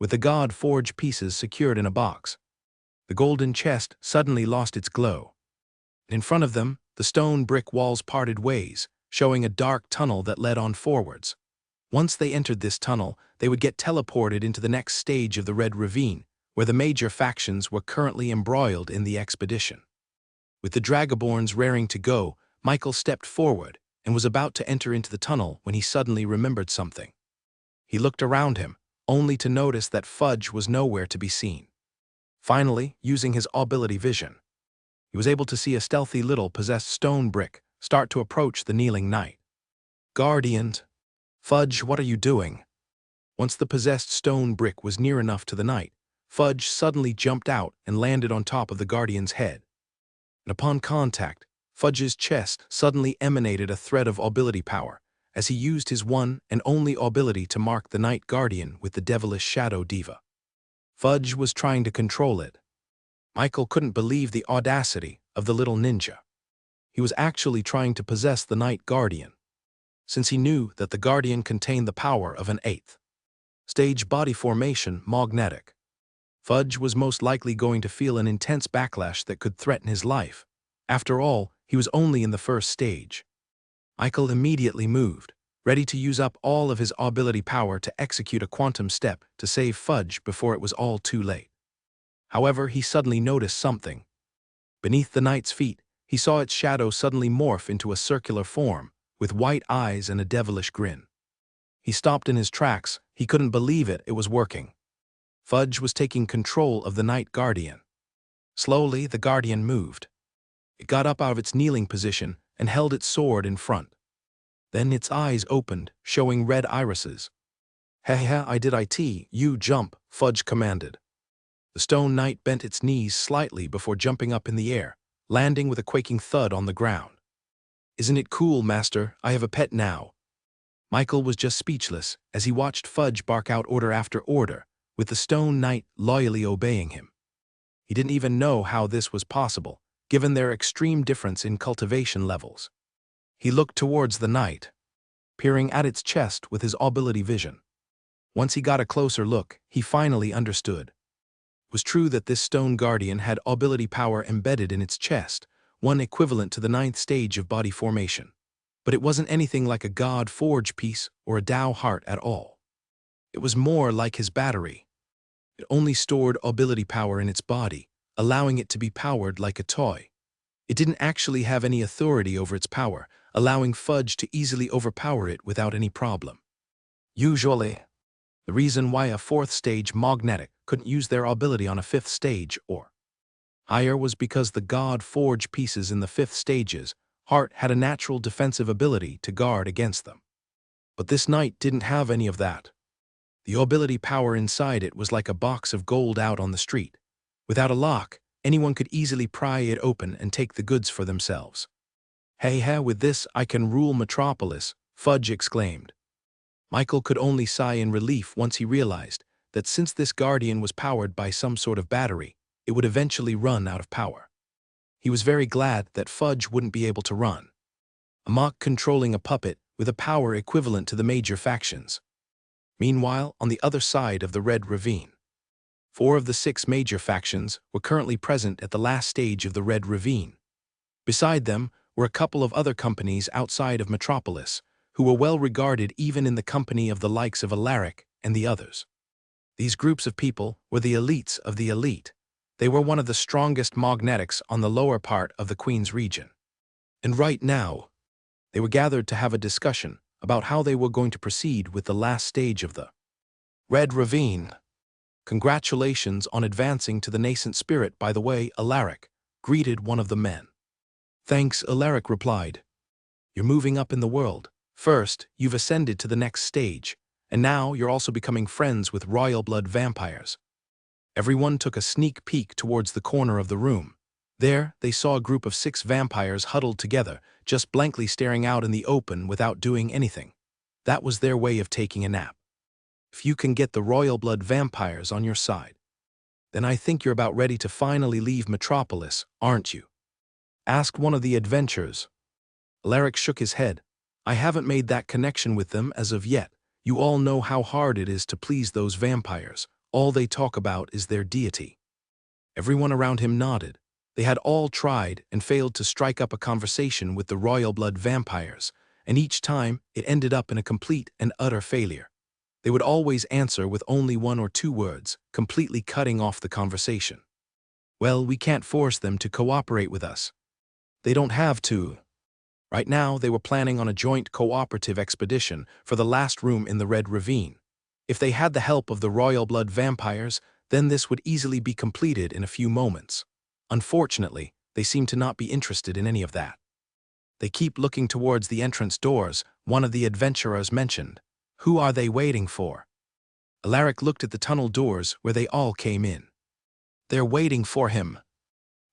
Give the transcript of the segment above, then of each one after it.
with the god-forged pieces secured in a box. The golden chest suddenly lost its glow. In front of them, the stone brick walls parted ways, showing a dark tunnel that led on forwards. Once they entered this tunnel, they would get teleported into the next stage of the Red Ravine, where the major factions were currently embroiled in the expedition. With the Dragonborns raring to go, Michael stepped forward and was about to enter into the tunnel when he suddenly remembered something. He looked around him, only to notice that Fudge was nowhere to be seen. Finally, using his ability vision, he was able to see a stealthy little possessed stone brick start to approach the kneeling knight. "Guardian! Fudge, what are you doing?" Once the possessed stone brick was near enough to the knight, Fudge suddenly jumped out and landed on top of the guardian's head. And upon contact, Fudge's chest suddenly emanated a thread of ability power, as he used his one and only ability to mark the Night Guardian with the devilish Shadow Diva. Fudge was trying to control it. Michael couldn't believe the audacity of the little ninja. He was actually trying to possess the Night Guardian, since he knew that the Guardian contained the power of an 8th stage body formation magnetic. Fudge was most likely going to feel an intense backlash that could threaten his life. After all, he was only in the first stage. Michael immediately moved, ready to use up all of his ability power to execute a quantum step to save Fudge before it was all too late. However, he suddenly noticed something. Beneath the knight's feet, he saw its shadow suddenly morph into a circular form, with white eyes and a devilish grin. He stopped in his tracks. He couldn't believe it was working. Fudge was taking control of the Night Guardian. Slowly, the Guardian moved. It got up out of its kneeling position and held its sword in front. Then its eyes opened, showing red irises. "Hehe, I did it, you jump," Fudge commanded. The stone knight bent its knees slightly before jumping up in the air, landing with a quaking thud on the ground. "Isn't it cool, master? I have a pet now." Michael was just speechless as he watched Fudge bark out order after order, with the stone knight loyally obeying him. He didn't even know how this was possible, given their extreme difference in cultivation levels. He looked towards the knight, peering at its chest with his ability vision. Once he got a closer look, he finally understood. It was true that this stone guardian had ability power embedded in its chest, one equivalent to the 9th stage of body formation. But it wasn't anything like a god-forged piece or a Tao heart at all. It was more like his battery. It only stored ability power in its body, allowing it to be powered like a toy. It didn't actually have any authority over its power, allowing Fudge to easily overpower it without any problem. Usually, the reason why a 4th stage magnetic couldn't use their ability on a 5th stage or higher was because the god-forged pieces in the 5th stages heart had a natural defensive ability to guard against them. But this knight didn't have any of that. The ability power inside it was like a box of gold out on the street. Without a lock, anyone could easily pry it open and take the goods for themselves. "Hey, with this I can rule Metropolis," Fudge exclaimed. Michael could only sigh in relief once he realized that since this guardian was powered by some sort of battery, it would eventually run out of power. He was very glad that Fudge wouldn't be able to run. A mock controlling a puppet with a power equivalent to the major factions. Meanwhile, on the other side of the Red Ravine, 4 of the 6 major factions were currently present at the last stage of the Red Ravine. Beside them were a couple of other companies outside of Metropolis, who were well regarded even in the company of the likes of Alaric and the others. These groups of people were the elites of the elite. They were one of the strongest magnetics on the lower part of the Queen's region. And right now, they were gathered to have a discussion about how they were going to proceed with the last stage of the Red Ravine. "Congratulations on advancing to the nascent spirit, by the way, Alaric," greeted one of the men. "Thanks," Alaric replied. "You're moving up in the world. First, you've ascended to the next stage, and now you're also becoming friends with royal blood vampires." Everyone took a sneak peek towards the corner of the room. There, they saw a group of 6 vampires huddled together, just blankly staring out in the open without doing anything. That was their way of taking a nap. If you can get the royal blood vampires on your side, then I think you're about ready to finally leave Metropolis, aren't you? Asked one of the adventurers. Alaric shook his head. "I haven't made that connection with them as of yet. You all know how hard it is to please those vampires. All they talk about is their deity. Everyone around him nodded. They had all tried and failed to strike up a conversation with the royal blood vampires, and each time it ended up in a complete and utter failure. They would always answer with only 1 or 2 words, completely cutting off the conversation. Well, we can't force them to cooperate with us. They don't have to. Right now, they were planning on a joint cooperative expedition for the last room in the Red Ravine. If they had the help of the royal blood vampires, then this would easily be completed in a few moments. Unfortunately, they seem to not be interested in any of that. They keep looking towards the entrance doors, one of the adventurers mentioned. Who are they waiting for? Alaric looked at the tunnel doors where they all came in. They're waiting for him.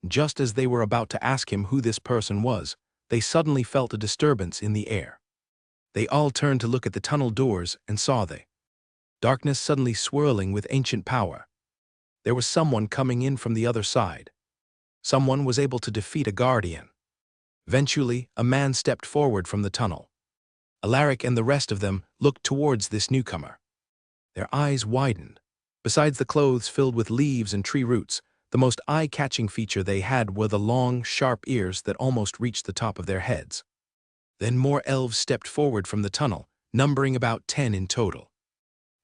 Just as they were about to ask him who this person was, they suddenly felt a disturbance in the air. They all turned to look at the tunnel doors and saw the darkness suddenly swirling with ancient power. There was someone coming in from the other side. Someone was able to defeat a guardian. Eventually, a man stepped forward from the tunnel. Alaric and the rest of them looked towards this newcomer. Their eyes widened. Besides the clothes filled with leaves and tree roots, the most eye-catching feature they had were the long, sharp ears that almost reached the top of their heads. Then more elves stepped forward from the tunnel, numbering about 10 in total.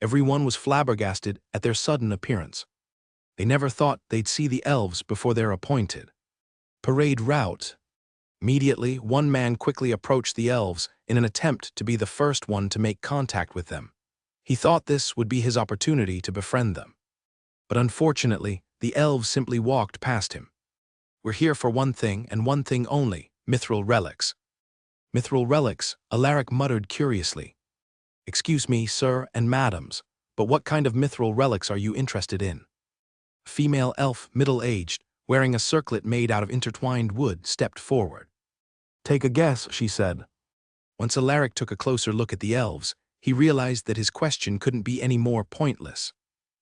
Everyone was flabbergasted at their sudden appearance. They never thought they'd see the elves before their appointed parade route. Immediately, one man quickly approached the elves in an attempt to be the first one to make contact with them. He thought this would be his opportunity to befriend them. But unfortunately, the elves simply walked past him. We're here for one thing and one thing only, mithril relics. Mithril relics, Alaric muttered curiously. Excuse me, sir and madams, but what kind of mithril relics are you interested in? A female elf, middle-aged, wearing a circlet made out of intertwined wood, stepped forward. Take a guess, she said. Once Alaric took a closer look at the elves, he realized that his question couldn't be any more pointless.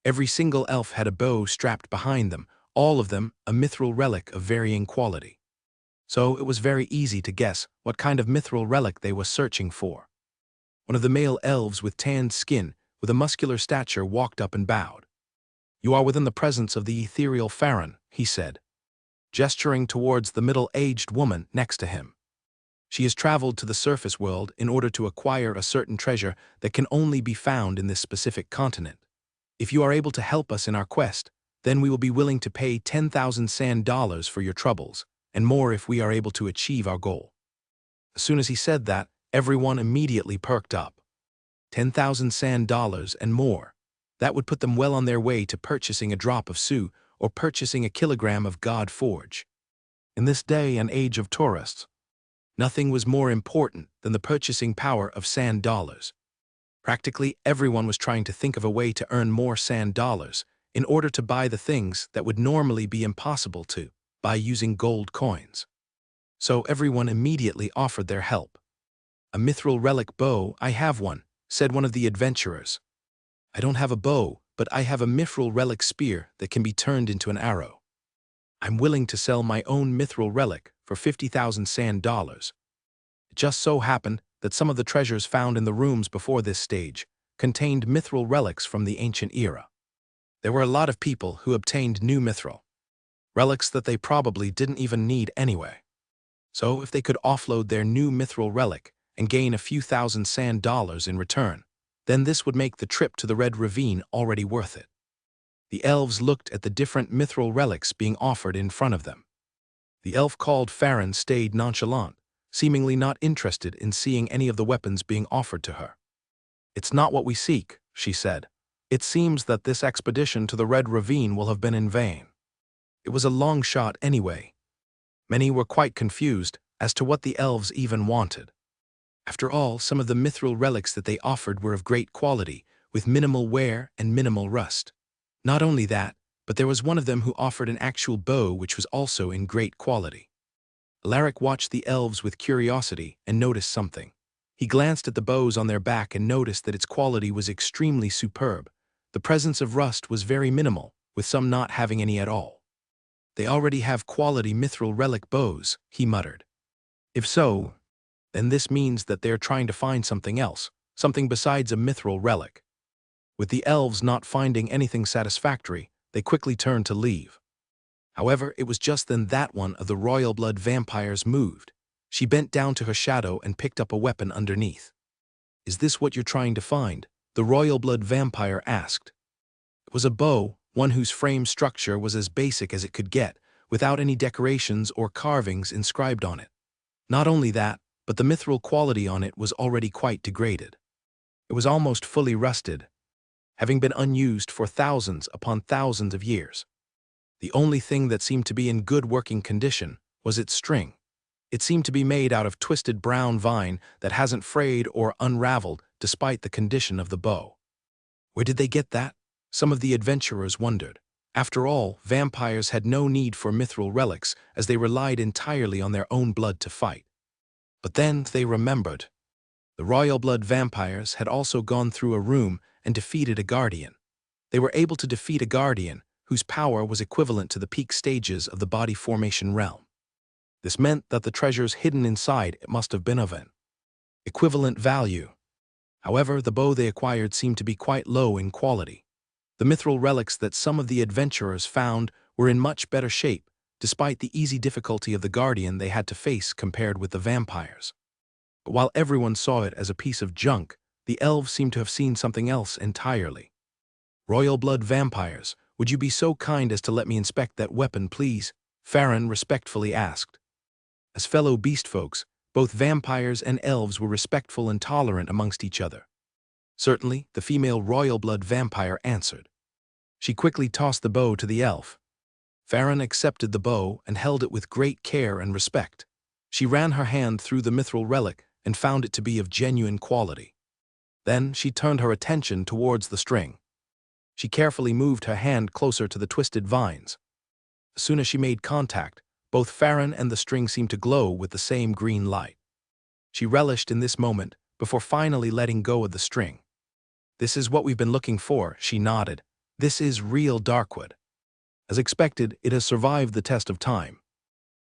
Every single elf had a bow strapped behind them, all of them a mithril relic of varying quality. So it was very easy to guess what kind of mithril relic they were searching for. One of the male elves with tanned skin, with a muscular stature, walked up and bowed. You are within the presence of the ethereal Farron, he said, gesturing towards the middle-aged woman next to him. She has traveled to the surface world in order to acquire a certain treasure that can only be found in this specific continent. If you are able to help us in our quest, then we will be willing to pay 10,000 sand dollars for your troubles, and more if we are able to achieve our goal. As soon as he said that, everyone immediately perked up. 10,000 sand dollars and more. That would put them well on their way to purchasing a drop of sue or purchasing a kilogram of God Forge. In this day and age of tourists, nothing was more important than the purchasing power of sand dollars. Practically everyone was trying to think of a way to earn more sand dollars in order to buy the things that would normally be impossible to buy using gold coins. So everyone immediately offered their help. A mithril relic bow, I have one, said one of the adventurers. I don't have a bow, but I have a mithril relic spear that can be turned into an arrow. I'm willing to sell my own mithril relic for 50,000 sand dollars. It just so happened that some of the treasures found in the rooms before this stage contained mithril relics from the ancient era. There were a lot of people who obtained new mithril relics that they probably didn't even need anyway. So if they could offload their new mithril relic and gain a few thousand sand dollars in return, then this would make the trip to the Red Ravine already worth it. The elves looked at the different mithril relics being offered in front of them. The elf called Farron stayed nonchalant, seemingly not interested in seeing any of the weapons being offered to her. It's not what we seek, she said. It seems that this expedition to the Red Ravine will have been in vain. It was a long shot anyway. Many were quite confused as to what the elves even wanted. After all, some of the mithril relics that they offered were of great quality, with minimal wear and minimal rust. Not only that, but there was one of them who offered an actual bow which was also in great quality. Alaric watched the elves with curiosity and noticed something. He glanced at the bows on their back and noticed that its quality was extremely superb. The presence of rust was very minimal, with some not having any at all. They already have quality mithril relic bows, he muttered. If so, then this means that they're trying to find something else, something besides a mithril relic. With the elves not finding anything satisfactory, they quickly turned to leave. However, it was just then that one of the royal blood vampires moved. She bent down to her shadow and picked up a weapon underneath. "Is this what you're trying to find?" the royal blood vampire asked. It was a bow, one whose frame structure was as basic as it could get, without any decorations or carvings inscribed on it. Not only that, but the mithril quality on it was already quite degraded. It was almost fully rusted, having been unused for thousands upon thousands of years. The only thing that seemed to be in good working condition was its string. It seemed to be made out of twisted brown vine that hasn't frayed or unraveled despite the condition of the bow. Where did they get that? Some of the adventurers wondered. After all, vampires had no need for mithril relics as they relied entirely on their own blood to fight. But then they remembered. The royal blood vampires had also gone through a room and defeated a guardian. They were able to defeat a guardian whose power was equivalent to the peak stages of the body formation realm. This meant that the treasures hidden inside it must have been of an equivalent value. However, the bow they acquired seemed to be quite low in quality. The mithril relics that some of the adventurers found were in much better shape, despite the easy difficulty of the guardian they had to face compared with the vampires. But while everyone saw it as a piece of junk, the elves seemed to have seen something else entirely. "Royal blood vampires, would you be so kind as to let me inspect that weapon, please?" Farron respectfully asked. As fellow beast folks, both vampires and elves were respectful and tolerant amongst each other. Certainly, the female royal blood vampire answered. She quickly tossed the bow to the elf. Farron accepted the bow and held it with great care and respect. She ran her hand through the mithril relic and found it to be of genuine quality. Then she turned her attention towards the string. She carefully moved her hand closer to the twisted vines. As soon as she made contact, both Farron and the string seemed to glow with the same green light. She relished in this moment before finally letting go of the string. "This is what we've been looking for," she nodded. "This is real darkwood. As expected, it has survived the test of time,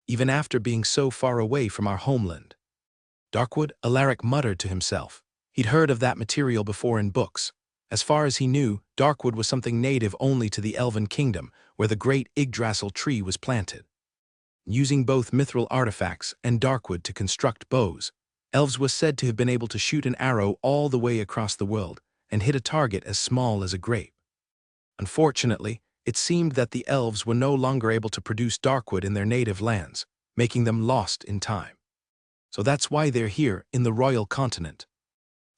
even after being so far away from our homeland." Darkwood, Alaric muttered to himself. He'd heard of that material before in books. As far as he knew, darkwood was something native only to the Elven Kingdom, where the great Yggdrasil tree was planted. Using both mithril artifacts and darkwood to construct bows, elves was said to have been able to shoot an arrow all the way across the world and hit a target as small as a grape. Unfortunately, it seemed that the elves were no longer able to produce darkwood in their native lands, making them lost in time. So that's why they're here in the royal continent.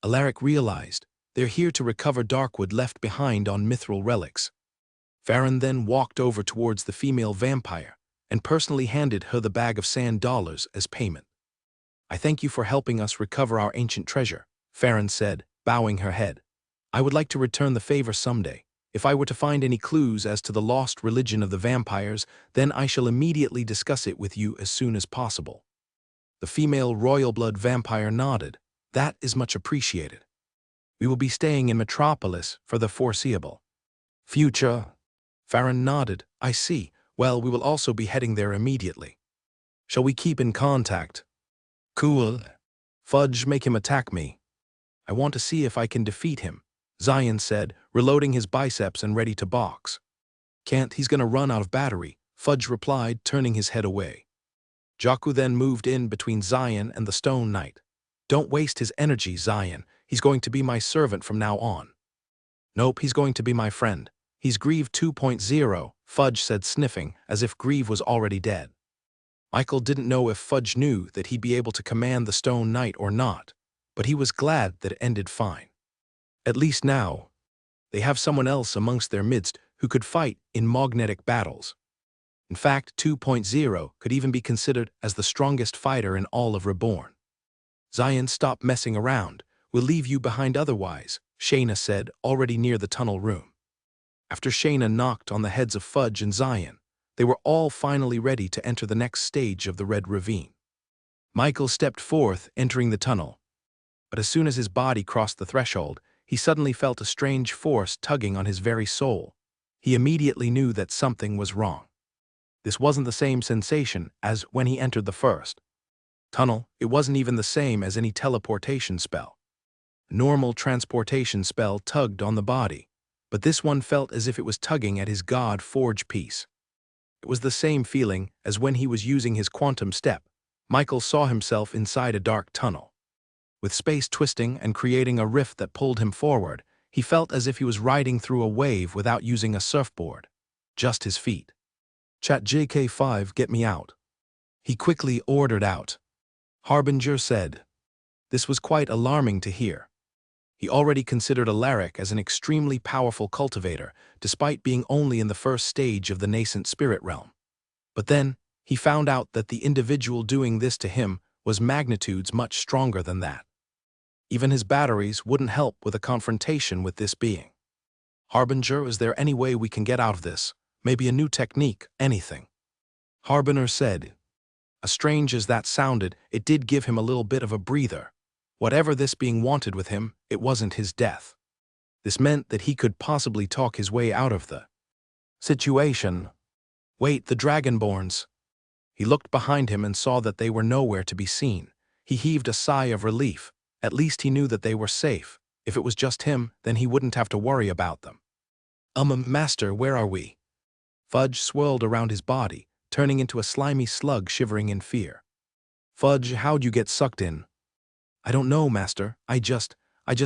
Alaric realized they're here to recover darkwood left behind on mithril relics. Farron then walked over towards the female vampire and personally handed her the bag of sand dollars as payment. "I thank you for helping us recover our ancient treasure," Farron said, bowing her head. "I would like to return the favor someday. If I were to find any clues as to the lost religion of the vampires, then I shall immediately discuss it with you as soon as possible." The female royal blood vampire nodded. "That is much appreciated. We will be staying in Metropolis for the foreseeable future." Farron nodded. "I see. Well, we will also be heading there immediately. Shall we keep in contact?" "Cool. Fudge, make him attack me. I want to see if I can defeat him," Zion said, reloading his biceps and ready to box. "Can't, he's gonna run out of battery," Fudge replied, turning his head away. Jakku then moved in between Zion and the Stone Knight. "Don't waste his energy, Zion. He's going to be my servant from now on." "Nope, he's going to be my friend. He's Grieve 2.0, Fudge said, sniffing, as if Grieve was already dead. Michael didn't know if Fudge knew that he'd be able to command the Stone Knight or not, but he was glad that it ended fine. At least now, they have someone else amongst their midst who could fight in magnetic battles. In fact, 2.0 could even be considered as the strongest fighter in all of Reborn. "Zion, stop messing around. We'll leave you behind otherwise," Shayna said, already near the tunnel room. After Shayna knocked on the heads of Fudge and Zion, they were all finally ready to enter the next stage of the Red Ravine. Michael stepped forth, entering the tunnel. But as soon as his body crossed the threshold, he suddenly felt a strange force tugging on his very soul. He immediately knew that something was wrong. This wasn't the same sensation as when he entered the first tunnel. It wasn't even the same as any teleportation spell. A normal transportation spell tugged on the body. but this one felt as if it was tugging at his God-forged peace. It was the same feeling as when he was using his quantum step. Michael saw himself inside a dark tunnel. With space twisting and creating a rift that pulled him forward, he felt as if he was riding through a wave without using a surfboard. Just his feet. "Chat JK5, get me out," he quickly ordered out. Harbinger said. This was quite alarming to hear. He already considered Alaric as an extremely powerful cultivator, despite being only in the first stage of the nascent spirit realm. But then, he found out that the individual doing this to him was magnitudes much stronger than that. Even his batteries wouldn't help with a confrontation with this being. "Harbinger, is there any way we can get out of this? Maybe a new technique, anything?" Harbinger said. As strange as that sounded, it did give him a little bit of a breather. Whatever this being wanted with him, it wasn't his death. This meant that he could possibly talk his way out of the situation. Wait, the Dragonborns. He looked behind him and saw that they were nowhere to be seen. He heaved a sigh of relief. At least he knew that they were safe. If it was just him, then he wouldn't have to worry about them. Master, where are we?" Fudge swirled around his body, turning into a slimy slug shivering in fear. "Fudge, how'd you get sucked in?" "I don't know, Master. I just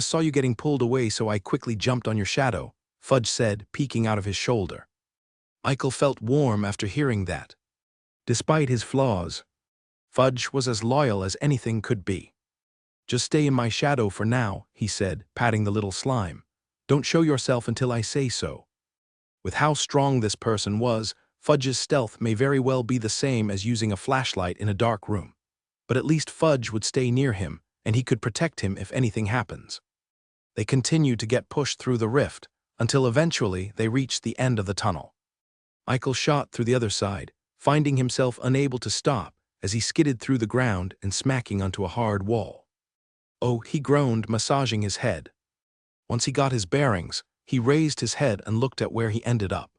saw you getting pulled away, so I quickly jumped on your shadow," Fudge said, peeking out of his shoulder. Michael felt warm after hearing that. Despite his flaws, Fudge was as loyal as anything could be. "Just stay in my shadow for now," he said, patting the little slime. "Don't show yourself until I say so." With how strong this person was, Fudge's stealth may very well be the same as using a flashlight in a dark room. But at least Fudge would stay near him, and he could protect him if anything happens. They continued to get pushed through the rift, until eventually they reached the end of the tunnel. Michael shot through the other side, finding himself unable to stop as he skidded through the ground and smacking onto a hard wall. "Oh," he groaned, massaging his head. Once he got his bearings, he raised his head and looked at where he ended up.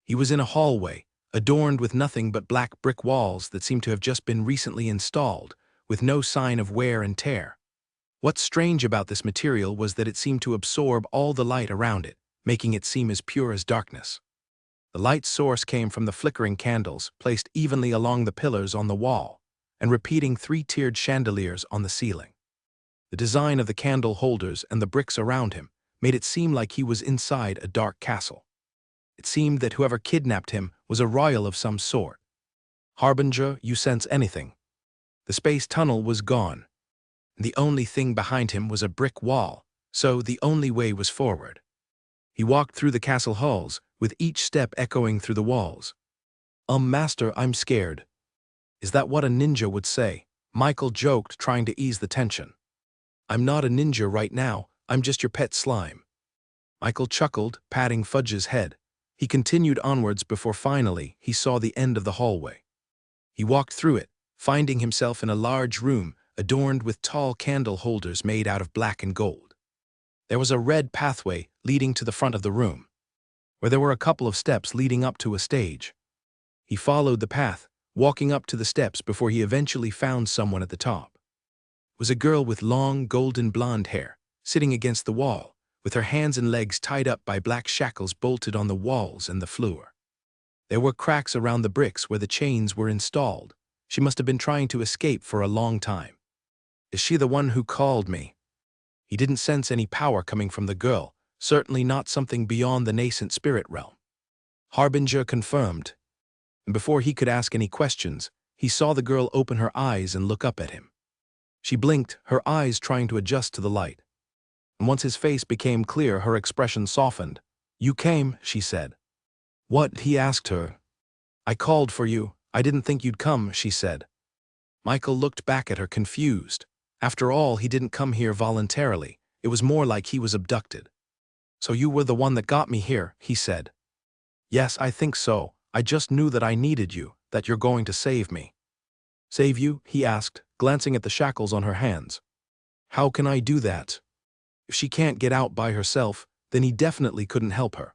He was in a hallway, adorned with nothing but black brick walls that seemed to have just been recently installed, with no sign of wear and tear. What's strange about this material was that it seemed to absorb all the light around it, making it seem as pure as darkness. The light source came from the flickering candles placed evenly along the pillars on the wall, and repeating three-tiered chandeliers on the ceiling. The design of the candle holders and the bricks around him made it seem like he was inside a dark castle. It seemed that whoever kidnapped him was a royal of some sort. "Harbinger, you sense anything?" The space tunnel was gone. The only thing behind him was a brick wall, so the only way was forward. He walked through the castle halls, with each step echoing through the walls. Master, I'm scared." "Is that what a ninja would say?" Michael joked, trying to ease the tension. "I'm not a ninja right now, I'm just your pet slime." Michael chuckled, patting Fudge's head. He continued onwards before finally he saw the end of the hallway. He walked through it, finding himself in a large room adorned with tall candle holders made out of black and gold. There was a red pathway leading to the front of the room, where there were a couple of steps leading up to a stage. He followed the path, walking up to the steps before he eventually found someone at the top. It was a girl with long, golden blonde hair, sitting against the wall, with her hands and legs tied up by black shackles bolted on the walls and the floor. There were cracks around the bricks where the chains were installed. She must have been trying to escape for a long time. "Is she the one who called me?" He didn't sense any power coming from the girl, certainly not something beyond the nascent spirit realm. Harbinger confirmed. And before he could ask any questions, he saw the girl open her eyes and look up at him. She blinked, her eyes trying to adjust to the light. And once his face became clear, her expression softened. "You came," she said. "What?" he asked her. "I called for you. I didn't think you'd come," she said. Michael looked back at her, confused. After all, he didn't come here voluntarily. It was more like he was abducted. "So you were the one that got me here," he said. "Yes, I think so. I just knew that I needed you, that you're going to save me." "Save you?" he asked, glancing at the shackles on her hands. "How can I do that? If she can't get out by herself, then he definitely couldn't help her.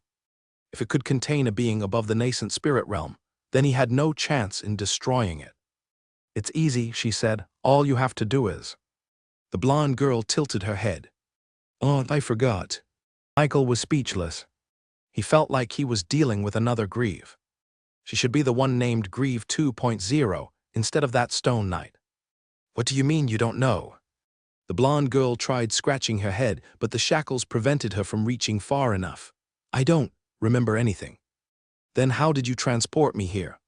If it could contain a being above the nascent spirit realm, then he had no chance in destroying it." "It's easy," she said. "All you have to do is—" The blonde girl tilted her head. "Oh, I forgot." Michael was speechless. He felt like he was dealing with another Grieve. She should be the one named Grieve 2.0 instead of that Stone Knight. What do you mean you don't know? The blonde girl tried scratching her head, but the shackles prevented her from reaching far enough. I don't remember anything. Then how did you transport me here?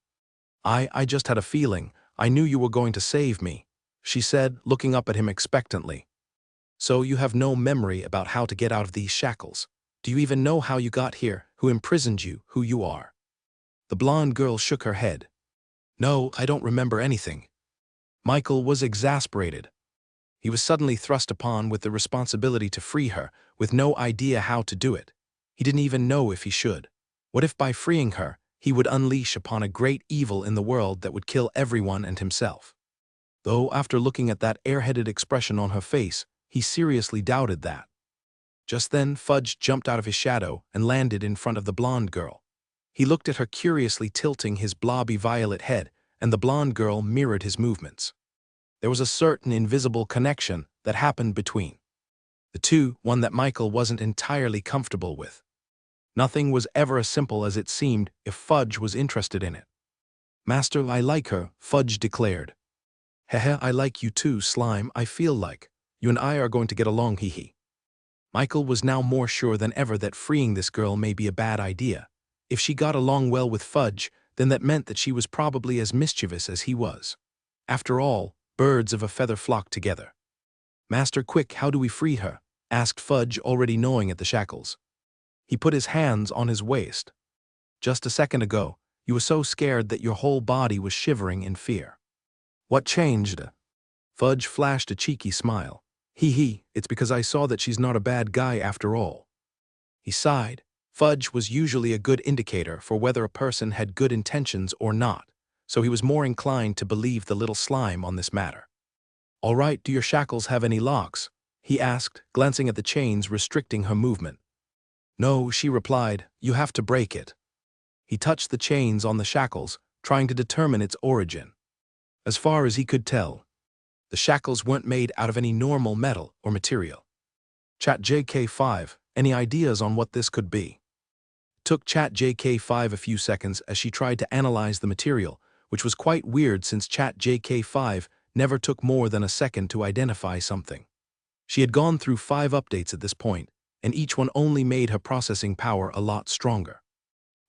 I just had a feeling. I knew you were going to save me, she said, looking up at him expectantly. So you have no memory about how to get out of these shackles. Do you even know how you got here, who imprisoned you, who you are? The blonde girl shook her head. No, I don't remember anything. Michael was exasperated. He was suddenly thrust upon with the responsibility to free her, with no idea how to do it. He didn't even know if he should. What if by freeing her, he would unleash upon a great evil in the world that would kill everyone and himself? Though after looking at that airheaded expression on her face, he seriously doubted that. Just then, Fudge jumped out of his shadow and landed in front of the blonde girl. He looked at her curiously, tilting his blobby violet head, and the blonde girl mirrored his movements. There was a certain invisible connection that happened between the two, one that Michael wasn't entirely comfortable with. Nothing was ever as simple as it seemed if Fudge was interested in it. Master, I like her, Fudge declared. Hehe, I like you too, Slime, I feel like you and I are going to get along, hee. Michael was now more sure than ever that freeing this girl may be a bad idea. If she got along well with Fudge, then that meant that she was probably as mischievous as he was. After all, birds of a feather flock together. Master, quick, how do we free her? Asked Fudge, already gnawing at the shackles. He put his hands on his waist. Just a second ago, you were so scared that your whole body was shivering in fear. What changed? Fudge flashed a cheeky smile. Hee, it's because I saw that she's not a bad guy after all. He sighed. Fudge was usually a good indicator for whether a person had good intentions or not, so he was more inclined to believe the little slime on this matter. All right, do your shackles have any locks? He asked, glancing at the chains restricting her movement. No, she replied, you have to break it. He touched the chains on the shackles, trying to determine its origin. As far as he could tell, the shackles weren't made out of any normal metal or material. ChatJK5, any ideas on what this could be? Took ChatJK5 a few seconds as she tried to analyze the material, which was quite weird since ChatJK5 never took more than a second to identify something. She had gone through 5 updates at this point, and each one only made her processing power a lot stronger.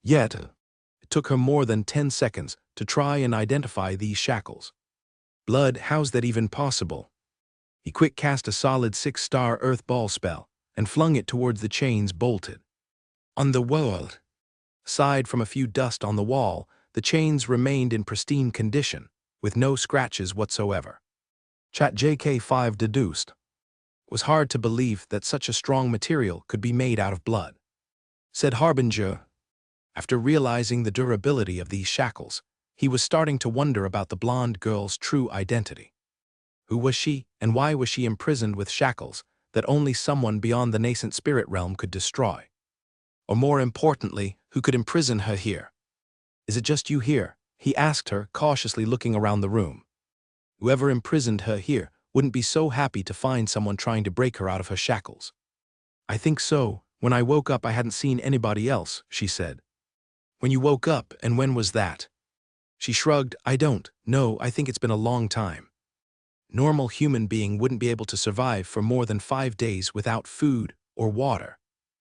Yet, it took her more than 10 seconds to try and identify these shackles. Blood, how's that even possible? He quick cast a solid 6-star earth ball spell and flung it towards the chains bolted. On the wall. Aside from a few dust on the wall, the chains remained in pristine condition, with no scratches whatsoever. ChatJK5 deduced. It was hard to believe that such a strong material could be made out of blood. Said Harbinger. After realizing the durability of these shackles, he was starting to wonder about the blonde girl's true identity. Who was she, and why was she imprisoned with shackles that only someone beyond the nascent spirit realm could destroy? Or more importantly, who could imprison her here? Is it just you here? He asked her, cautiously looking around the room. Whoever imprisoned her here wouldn't be so happy to find someone trying to break her out of her shackles. I think so. When I woke up I hadn't seen anybody else, she said. When you woke up, and when was that? She shrugged. I don't know, I think it's been a long time. Normal human being wouldn't be able to survive for more than 5 days without food or water.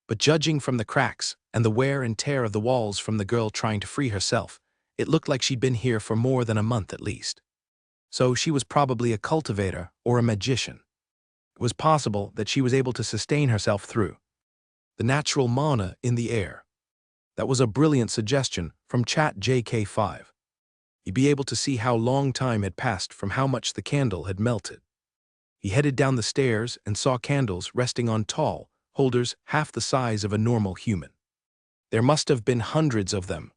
But judging from the cracks and the wear and tear of the walls from the girl trying to free herself, it looked like she'd been here for more than a month at least. So she was probably a cultivator or a magician. It was possible that she was able to sustain herself through the natural mana in the air. That was a brilliant suggestion from ChatJK5. He'd be able to see how long time had passed from how much the candle had melted. He headed down the stairs and saw candles resting on tall holders half the size of a normal human. There must have been hundreds of them.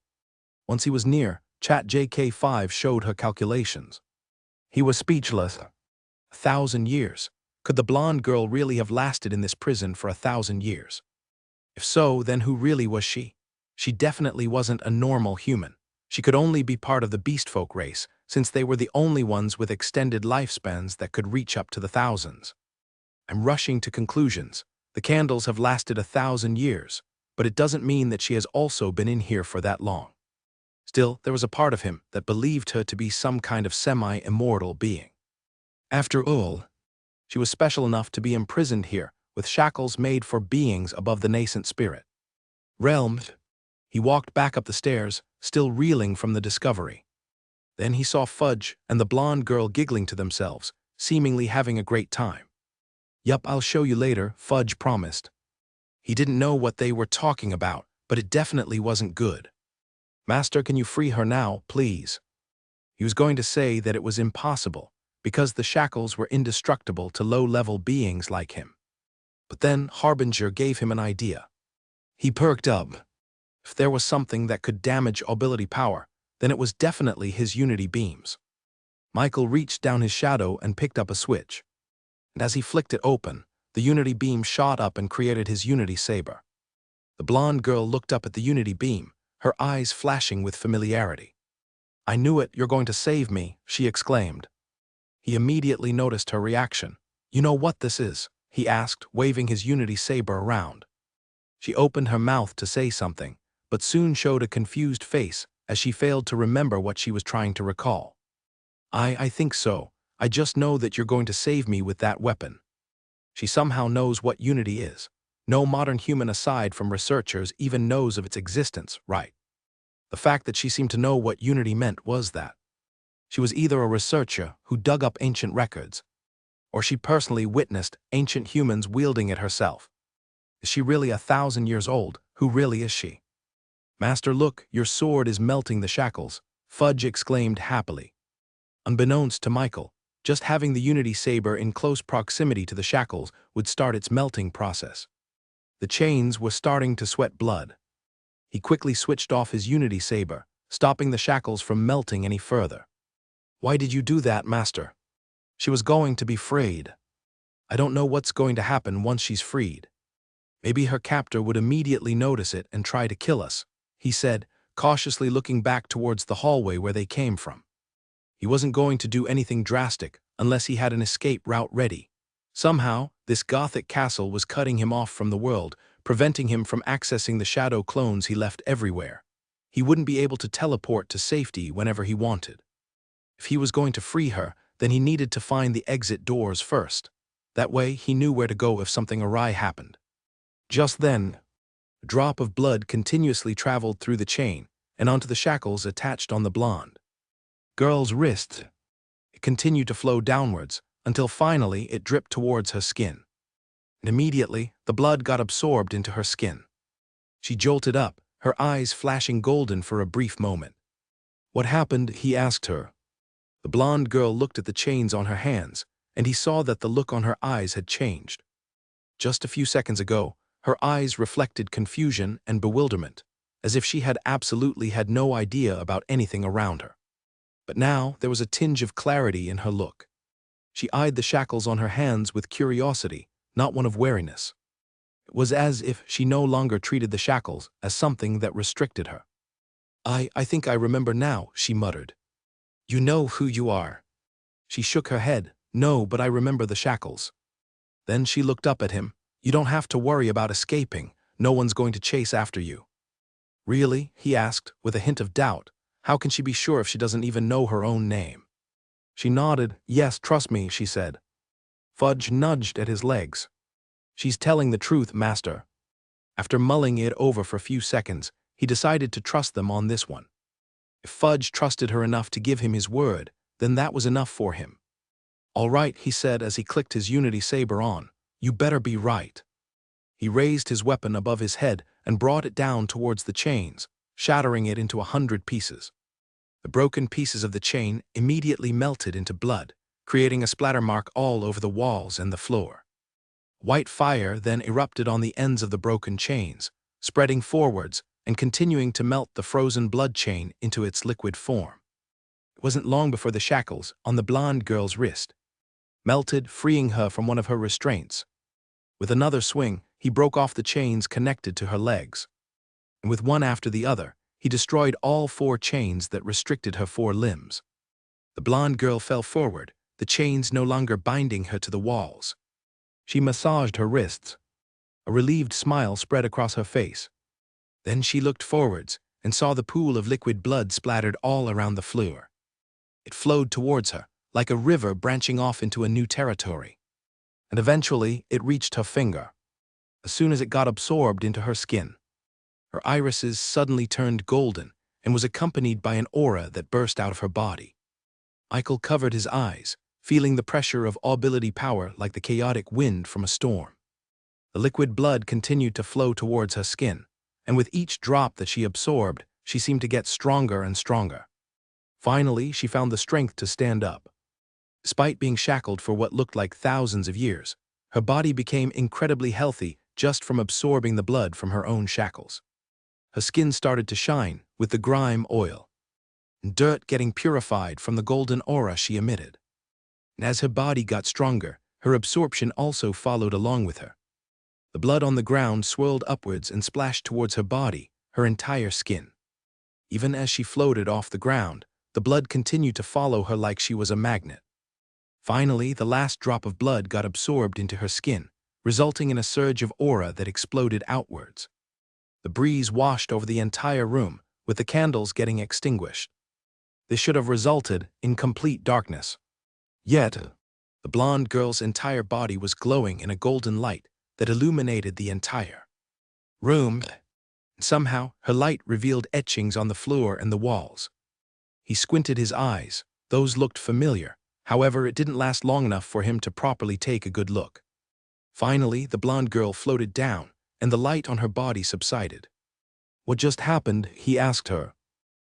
Once he was near, ChatJK5 showed her calculations. He was speechless. 1,000 years. Could the blonde girl really have lasted in this prison for 1,000 years? If so, then who really was she? She definitely wasn't a normal human. She could only be part of the beastfolk race, since they were the only ones with extended lifespans that could reach up to the thousands. I'm rushing to conclusions. The candles have lasted 1,000 years. but it doesn't mean that she has also been in here for that long. Still, there was a part of him that believed her to be some kind of semi-immortal being. After all, she was special enough to be imprisoned here, with shackles made for beings above the nascent spirit. Realmed, he walked back up the stairs, still reeling from the discovery. Then he saw Fudge and the blonde girl giggling to themselves, seemingly having a great time. "Yup, I'll show you later," Fudge promised. He didn't know what they were talking about, but it definitely wasn't good. "Master, can you free her now, please?" He was going to say that it was impossible, because the shackles were indestructible to low-level beings like him. But then Harbinger gave him an idea. He perked up. If there was something that could damage ability power, then it was definitely his unity beams. Michael reached down his shadow and picked up a switch. And as he flicked it open, the unity beam shot up and created his unity saber. The blonde girl looked up at the unity beam, her eyes flashing with familiarity. "I knew it, you're going to save me," she exclaimed. He immediately noticed her reaction. "You know what this is?" he asked, waving his unity saber around. She opened her mouth to say something, but soon showed a confused face as she failed to remember what she was trying to recall. I think so. I just know that you're going to save me with that weapon." She somehow knows what unity is. No modern human aside from researchers even knows of its existence, right? The fact that she seemed to know what unity meant was that she was either a researcher who dug up ancient records, or she personally witnessed ancient humans wielding it herself. Is she really 1,000 years old? Who really is she? "Master, look, your sword is melting the shackles," Fudge exclaimed happily. Unbeknownst to Michael, just having the unity saber in close proximity to the shackles would start its melting process. The chains were starting to sweat blood. He quickly switched off his unity saber, stopping the shackles from melting any further. "Why did you do that, Master?" "She was going to be freed. I don't know what's going to happen once she's freed. Maybe her captor would immediately notice it and try to kill us," he said, cautiously looking back towards the hallway where they came from. He wasn't going to do anything drastic unless he had an escape route ready. Somehow, this Gothic castle was cutting him off from the world, preventing him from accessing the shadow clones he left everywhere. He wouldn't be able to teleport to safety whenever he wanted. If he was going to free her, then he needed to find the exit doors first. That way, he knew where to go if something awry happened. Just then, a drop of blood continuously traveled through the chain and onto the shackles attached on the blonde girl's wrist. It continued to flow downwards until finally it dripped towards her skin. And immediately, the blood got absorbed into her skin. She jolted up, her eyes flashing golden for a brief moment. "What happened?" he asked her. The blonde girl looked at the chains on her hands, and he saw that the look on her eyes had changed. Just a few seconds ago, her eyes reflected confusion and bewilderment, as if she had absolutely had no idea about anything around her. But now there was a tinge of clarity in her look. She eyed the shackles on her hands with curiosity, not one of wariness. It was as if she no longer treated the shackles as something that restricted her. I think I remember now," she muttered. "You know who you are." She shook her head. "No, but I remember the shackles." Then she looked up at him. "You don't have to worry about escaping. No one's going to chase after you." "Really?" he asked, with a hint of doubt. How can she be sure if she doesn't even know her own name? She nodded. "Yes, trust me," she said. Fudge nudged at his legs. "She's telling the truth, Master." After mulling it over for a few seconds, he decided to trust them on this one. If Fudge trusted her enough to give him his word, then that was enough for him. "All right," he said as he clicked his unity saber on. "You better be right." He raised his weapon above his head and brought it down towards the chains, shattering it into 100 pieces. The broken pieces of the chain immediately melted into blood, creating a splatter mark all over the walls and the floor. White fire then erupted on the ends of the broken chains, spreading forwards and continuing to melt the frozen blood chain into its liquid form. It wasn't long before the shackles on the blonde girl's wrist melted, freeing her from one of her restraints. With another swing, he broke off the chains connected to her legs. And with one after the other, he destroyed all 4 chains that restricted her 4 limbs. The blonde girl fell forward, the chains no longer binding her to the walls. She massaged her wrists. A relieved smile spread across her face. Then she looked forwards and saw the pool of liquid blood splattered all around the floor. It flowed towards her, like a river branching off into a new territory. And eventually, it reached her finger. As soon as it got absorbed into her skin, her irises suddenly turned golden and was accompanied by an aura that burst out of her body. Michael covered his eyes, feeling the pressure of ability power like the chaotic wind from a storm. The liquid blood continued to flow towards her skin, and with each drop that she absorbed, she seemed to get stronger and stronger. Finally, she found the strength to stand up. Despite being shackled for what looked like thousands of years, her body became incredibly healthy just from absorbing the blood from her own shackles. Her skin started to shine with the grime oil, and dirt getting purified from the golden aura she emitted. And as her body got stronger, her absorption also followed along with her. The blood on the ground swirled upwards and splashed towards her body, her entire skin. Even as she floated off the ground, the blood continued to follow her like she was a magnet. Finally, the last drop of blood got absorbed into her skin, resulting in a surge of aura that exploded outwards. The breeze washed over the entire room, with the candles getting extinguished. This should have resulted in complete darkness. Yet, the blonde girl's entire body was glowing in a golden light that illuminated the entire room. Somehow, her light revealed etchings on the floor and the walls. He squinted his eyes. Those looked familiar. However, it didn't last long enough for him to properly take a good look. Finally, the blonde girl floated down, and the light on her body subsided. "What just happened?" he asked her.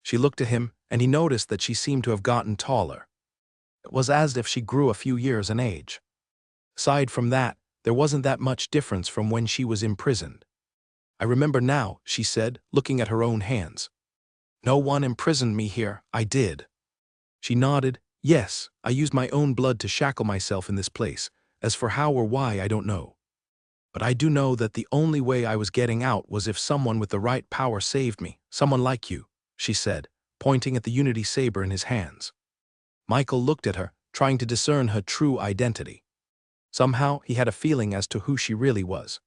She looked at him, and he noticed that she seemed to have gotten taller. It was as if she grew a few years in age. Aside from that, there wasn't that much difference from when she was imprisoned. "I remember now," she said, looking at her own hands. "No one imprisoned me here, I did." She nodded. "Yes, I used my own blood to shackle myself in this place. As for how or why, I don't know. But I do know that the only way I was getting out was if someone with the right power saved me, someone like you," she said, pointing at the unity saber in his hands. Michael looked at her, trying to discern her true identity. Somehow, he had a feeling as to who she really was.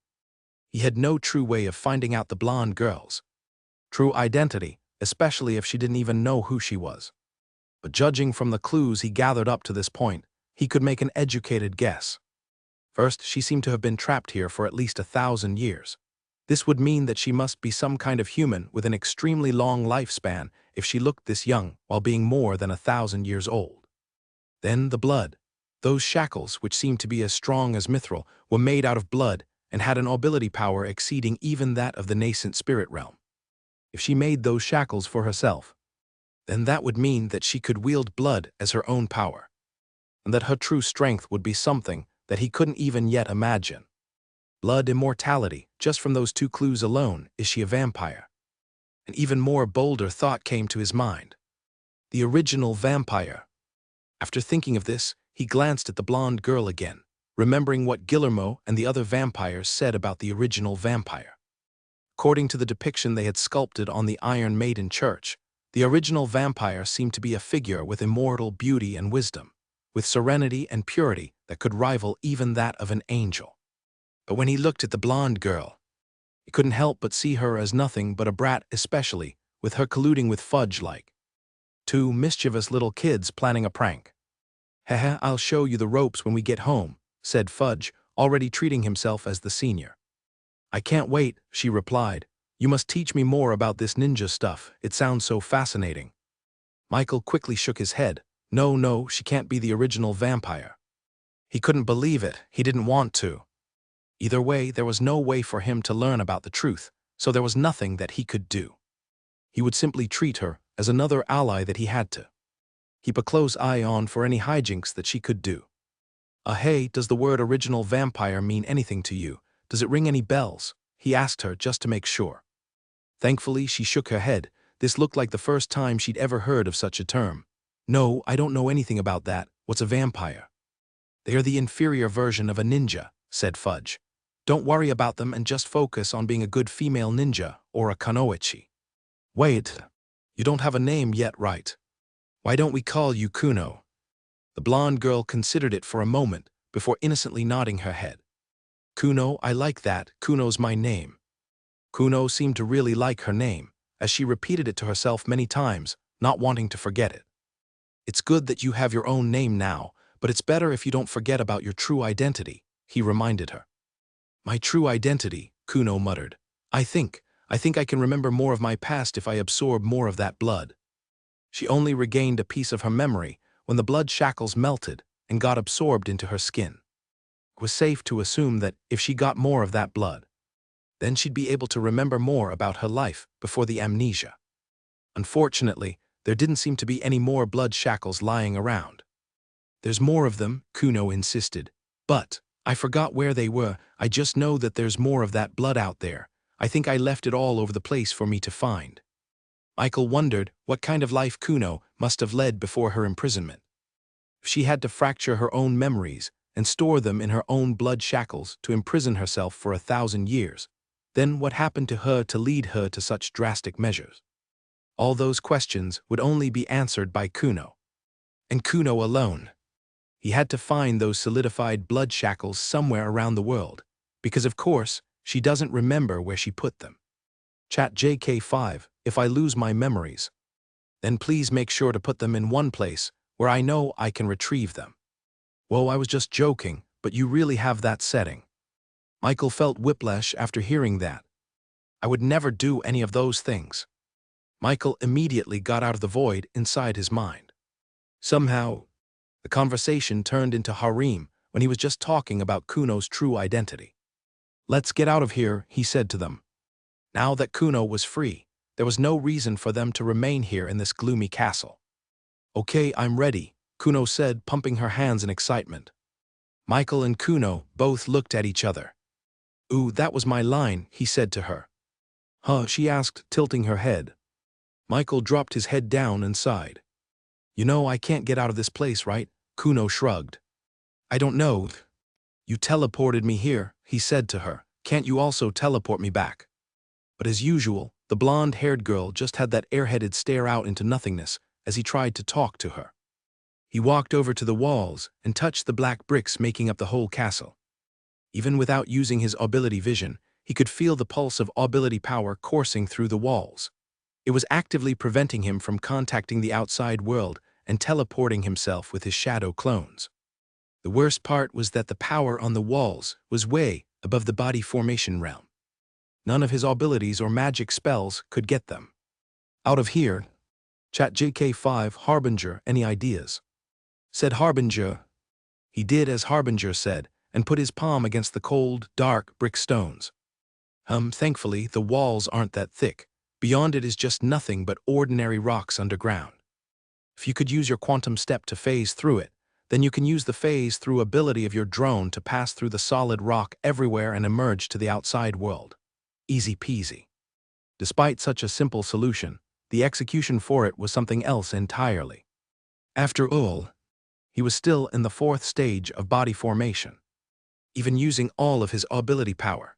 He had no true way of finding out the blonde girl's true identity, especially if she didn't even know who she was. But judging from the clues he gathered up to this point, he could make an educated guess. First, she seemed to have been trapped here for at least 1,000 years. This would mean that she must be some kind of human with an extremely long lifespan if she looked this young while being more than 1,000 years old. Then the blood. Those shackles, which seemed to be as strong as mithril, were made out of blood and had an ability power exceeding even that of the nascent spirit realm. If she made those shackles for herself, then that would mean that she could wield blood as her own power, and that her true strength would be something that he couldn't even yet imagine. Blood immortality, just from those two clues alone, is she a vampire? An even more bolder thought came to his mind. The original vampire. After thinking of this, he glanced at the blonde girl again, remembering what Guillermo and the other vampires said about the original vampire. According to the depiction they had sculpted on the Iron Maiden Church, the original vampire seemed to be a figure with immortal beauty and wisdom, with serenity and purity that could rival even that of an angel. But when he looked at the blonde girl, he couldn't help but see her as nothing but a brat, especially with her colluding with Fudge like two mischievous little kids planning a prank. "Haha, I'll show you the ropes when we get home," said Fudge, already treating himself as the senior. "I can't wait," she replied. "You must teach me more about this ninja stuff. It sounds so fascinating." Michael quickly shook his head. No, she can't be the original vampire. He couldn't believe it. He didn't want to. Either way, there was no way for him to learn about the truth, so there was nothing that he could do. He would simply treat her as another ally that he had to keep a close eye on for any hijinks that she could do. Hey, does the word original vampire mean anything to you? Does it ring any bells?" he asked her just to make sure. Thankfully, she shook her head. This looked like the first time she'd ever heard of such a term. "No, I don't know anything about that. What's a vampire?" "They are the inferior version of a ninja," said Fudge. "Don't worry about them and just focus on being a good female ninja or a kunoichi." "Wait, you don't have a name yet, right? Why don't we call you Kuno?" The blonde girl considered it for a moment before innocently nodding her head. "Kuno, I like that. Kuno's my name." Kuno seemed to really like her name, as she repeated it to herself many times, not wanting to forget it. It's good that you have your own name now, but it's better if you don't forget about your true identity, he reminded her. My true identity, Kuno muttered. I think I can remember more of my past if I absorb more of that blood. She only regained a piece of her memory when the blood shackles melted and got absorbed into her skin. It was safe to assume that if she got more of that blood, then she'd be able to remember more about her life before the amnesia. Unfortunately, there didn't seem to be any more blood shackles lying around. There's more of them, Kuno insisted. But I forgot where they were. I just know that there's more of that blood out there. I think I left it all over the place for me to find. Michael wondered what kind of life Kuno must have led before her imprisonment. If she had to fracture her own memories and store them in her own blood shackles to imprison herself for 1,000 years, then what happened to her to lead her to such drastic measures? All those questions would only be answered by Kuno. And Kuno alone. He had to find those solidified blood shackles somewhere around the world, because of course, she doesn't remember where she put them. Chat JK5, if I lose my memories, then please make sure to put them in one place where I know I can retrieve them. Whoa, I was just joking, but you really have that setting. Michael felt whiplash after hearing that. I would never do any of those things. Michael immediately got out of the void inside his mind. Somehow, the conversation turned into harem when he was just talking about Kuno's true identity. Let's get out of here, he said to them. Now that Kuno was free, there was no reason for them to remain here in this gloomy castle. Okay, I'm ready, Kuno said, pumping her hands in excitement. Michael and Kuno both looked at each other. Ooh, that was my line, he said to her. Huh, she asked, tilting her head. Michael dropped his head down and sighed. You know I can't get out of this place, right? Kuno shrugged. I don't know. You teleported me here, he said to her. Can't you also teleport me back? But as usual, the blonde-haired girl just had that airheaded stare out into nothingness as he tried to talk to her. He walked over to the walls and touched the black bricks making up the whole castle. Even without using his ability vision, he could feel the pulse of ability power coursing through the walls. It was actively preventing him from contacting the outside world and teleporting himself with his shadow clones. The worst part was that the power on the walls was way above the body formation realm. None of his abilities or magic spells could get them. Out of here. Chat JK5, Harbinger, any ideas? Said Harbinger. He did as Harbinger said and put his palm against the cold, dark brick stones. Thankfully, the walls aren't that thick. Beyond it is just nothing but ordinary rocks underground. If you could use your quantum step to phase through it, then you can use the phase through ability of your drone to pass through the solid rock everywhere and emerge to the outside world. Easy peasy. Despite such a simple solution, the execution for it was something else entirely. After all, he was still in the 4th stage of body formation. Even using all of his ability power,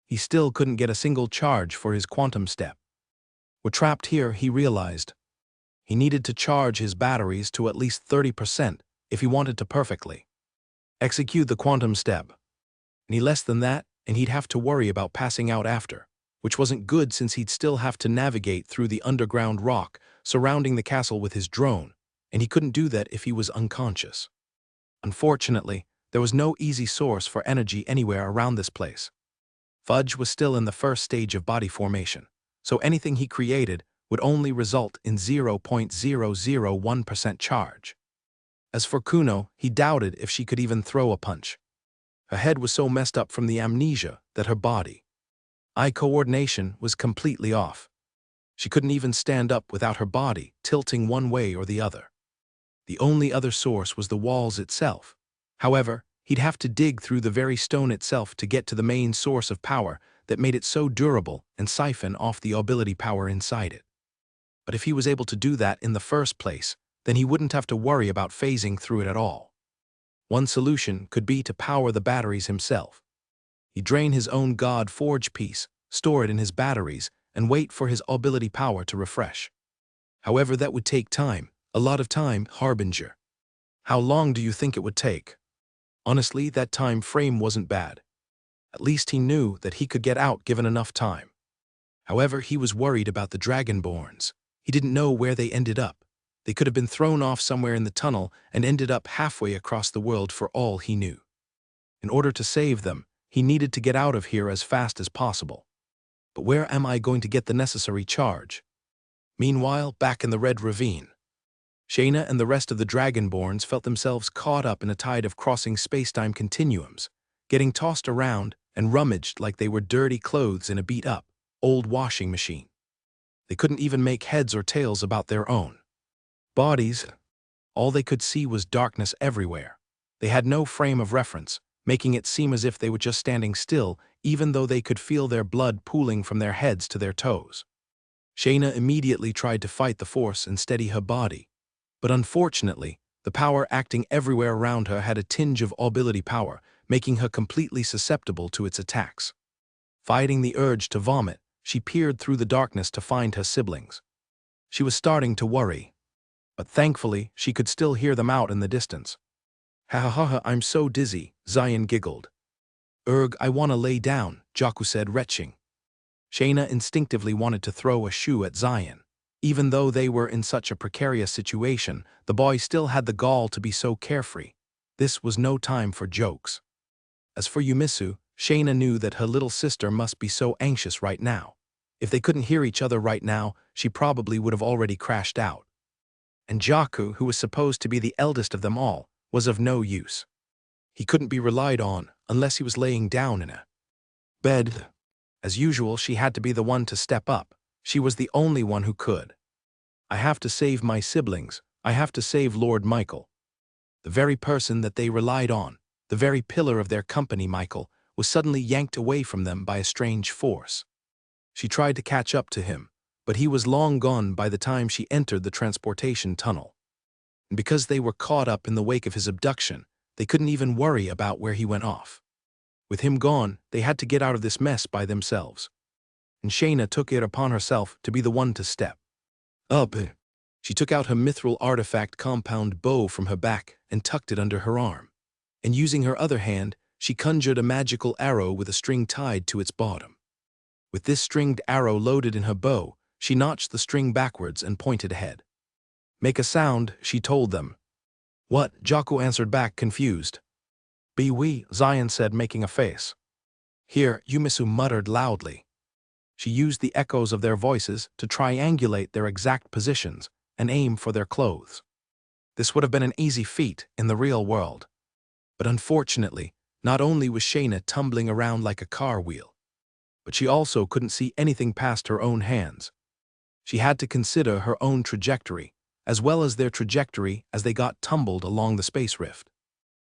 he still couldn't get a single charge for his quantum step. We're trapped here, he realized. He needed to charge his batteries to at least 30% if he wanted to perfectly execute the quantum step. Any less than that, and he'd have to worry about passing out after, which wasn't good since he'd still have to navigate through the underground rock surrounding the castle with his drone, and he couldn't do that if he was unconscious. Unfortunately, there was no easy source for energy anywhere around this place. Fudge was still in the 1st stage of body formation, so anything he created would only result in 0.001% charge. As for Kuno, he doubted if she could even throw a punch. Her head was so messed up from the amnesia that her body, eye coordination was completely off. She couldn't even stand up without her body tilting one way or the other. The only other source was the walls itself. However, he'd have to dig through the very stone itself to get to the main source of power that made it so durable and siphon off the ability power inside it. But if he was able to do that in the first place, then he wouldn't have to worry about phasing through it at all. One solution could be to power the batteries himself. He'd drain his own God Forge piece, store it in his batteries, and wait for his ability power to refresh. However, that would take time, a lot of time, Harbinger. How long do you think it would take? Honestly, that time frame wasn't bad. At least he knew that he could get out given enough time. However, he was worried about the Dragonborns. He didn't know where they ended up. They could have been thrown off somewhere in the tunnel and ended up halfway across the world for all he knew. In order to save them, he needed to get out of here as fast as possible. But where am I going to get the necessary charge? Meanwhile, back in the Red Ravine, Shayna and the rest of the Dragonborns felt themselves caught up in a tide of crossing space-time continuums, getting tossed around and rummaged like they were dirty clothes in a beat-up, old washing machine. They couldn't even make heads or tails about their own bodies. All they could see was darkness everywhere. They had no frame of reference, making it seem as if they were just standing still, even though they could feel their blood pooling from their heads to their toes. Shayna immediately tried to fight the force and steady her body. But unfortunately, the power acting everywhere around her had a tinge of ability power, making her completely susceptible to its attacks. Fighting the urge to vomit, she peered through the darkness to find her siblings. She was starting to worry, but thankfully she could still hear them out in the distance. "Ha ha ha ha, I'm so dizzy," Zion giggled. "Erg, I want to lay down," Jaku said, retching. Shayna instinctively wanted to throw a shoe at Zion. Even though they were in such a precarious situation, the boy still had the gall to be so carefree. This was no time for jokes. As for Yumisu, Shayna knew that her little sister must be so anxious right now. If they couldn't hear each other right now, she probably would have already crashed out. And Jaku, who was supposed to be the eldest of them all, was of no use. He couldn't be relied on unless he was laying down in a bed. As usual, she had to be the one to step up. She was the only one who could. "I have to save my siblings. I have to save Lord Michael." The very person that they relied on, the very pillar of their company, Michael, was suddenly yanked away from them by a strange force. She tried to catch up to him, but he was long gone by the time she entered the transportation tunnel. And because they were caught up in the wake of his abduction, they couldn't even worry about where he went off. With him gone, they had to get out of this mess by themselves. And Shayna took it upon herself to be the one to step up. She took out her mithril artifact compound bow from her back and tucked it under her arm. And using her other hand, she conjured a magical arrow with a string tied to its bottom. With this stringed arrow loaded in her bow, she notched the string backwards and pointed ahead. "Make a sound," she told them. "What?" Jaku answered back, confused. "Be we," Zion said, making a face. "Here," Yumisu muttered loudly. She used the echoes of their voices to triangulate their exact positions and aim for their clothes. This would have been an easy feat in the real world. But unfortunately, not only was Shayna tumbling around like a car wheel, but she also couldn't see anything past her own hands. She had to consider her own trajectory, as well as their trajectory as they got tumbled along the space rift.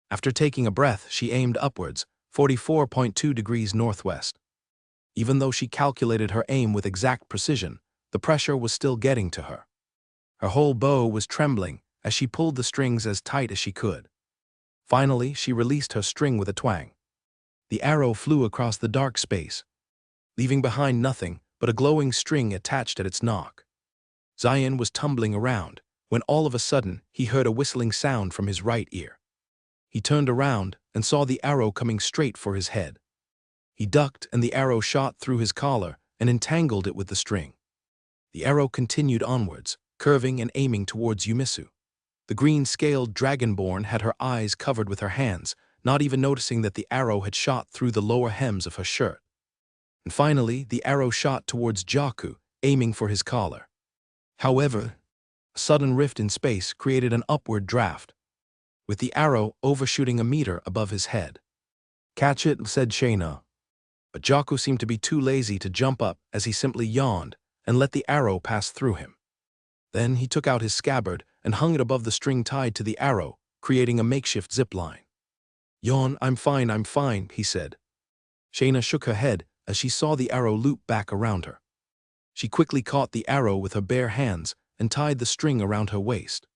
After taking a breath, she aimed upwards, 44.2 degrees northwest. Even though she calculated her aim with exact precision, the pressure was still getting to her. Her whole bow was trembling as she pulled the strings as tight as she could. Finally, she released her string with a twang. The arrow flew across the dark space, leaving behind nothing but a glowing string attached at its nock. Zion was tumbling around when all of a sudden he heard a whistling sound from his right ear. He turned around and saw the arrow coming straight for his head. He ducked and the arrow shot through his collar and entangled it with the string. The arrow continued onwards, curving and aiming towards Yumisu. The green-scaled dragonborn had her eyes covered with her hands, not even noticing that the arrow had shot through the lower hems of her shirt. And finally, the arrow shot towards Jaku, aiming for his collar. However, a sudden rift in space created an upward draft, with the arrow overshooting a meter above his head. "Catch it," said Shayna. But Jaku seemed to be too lazy to jump up as he simply yawned and let the arrow pass through him. Then he took out his scabbard and hung it above the string tied to the arrow, creating a makeshift zip line. "Yawn, I'm fine," he said. Shayna shook her head as she saw the arrow loop back around her. She quickly caught the arrow with her bare hands and tied the string around her waist.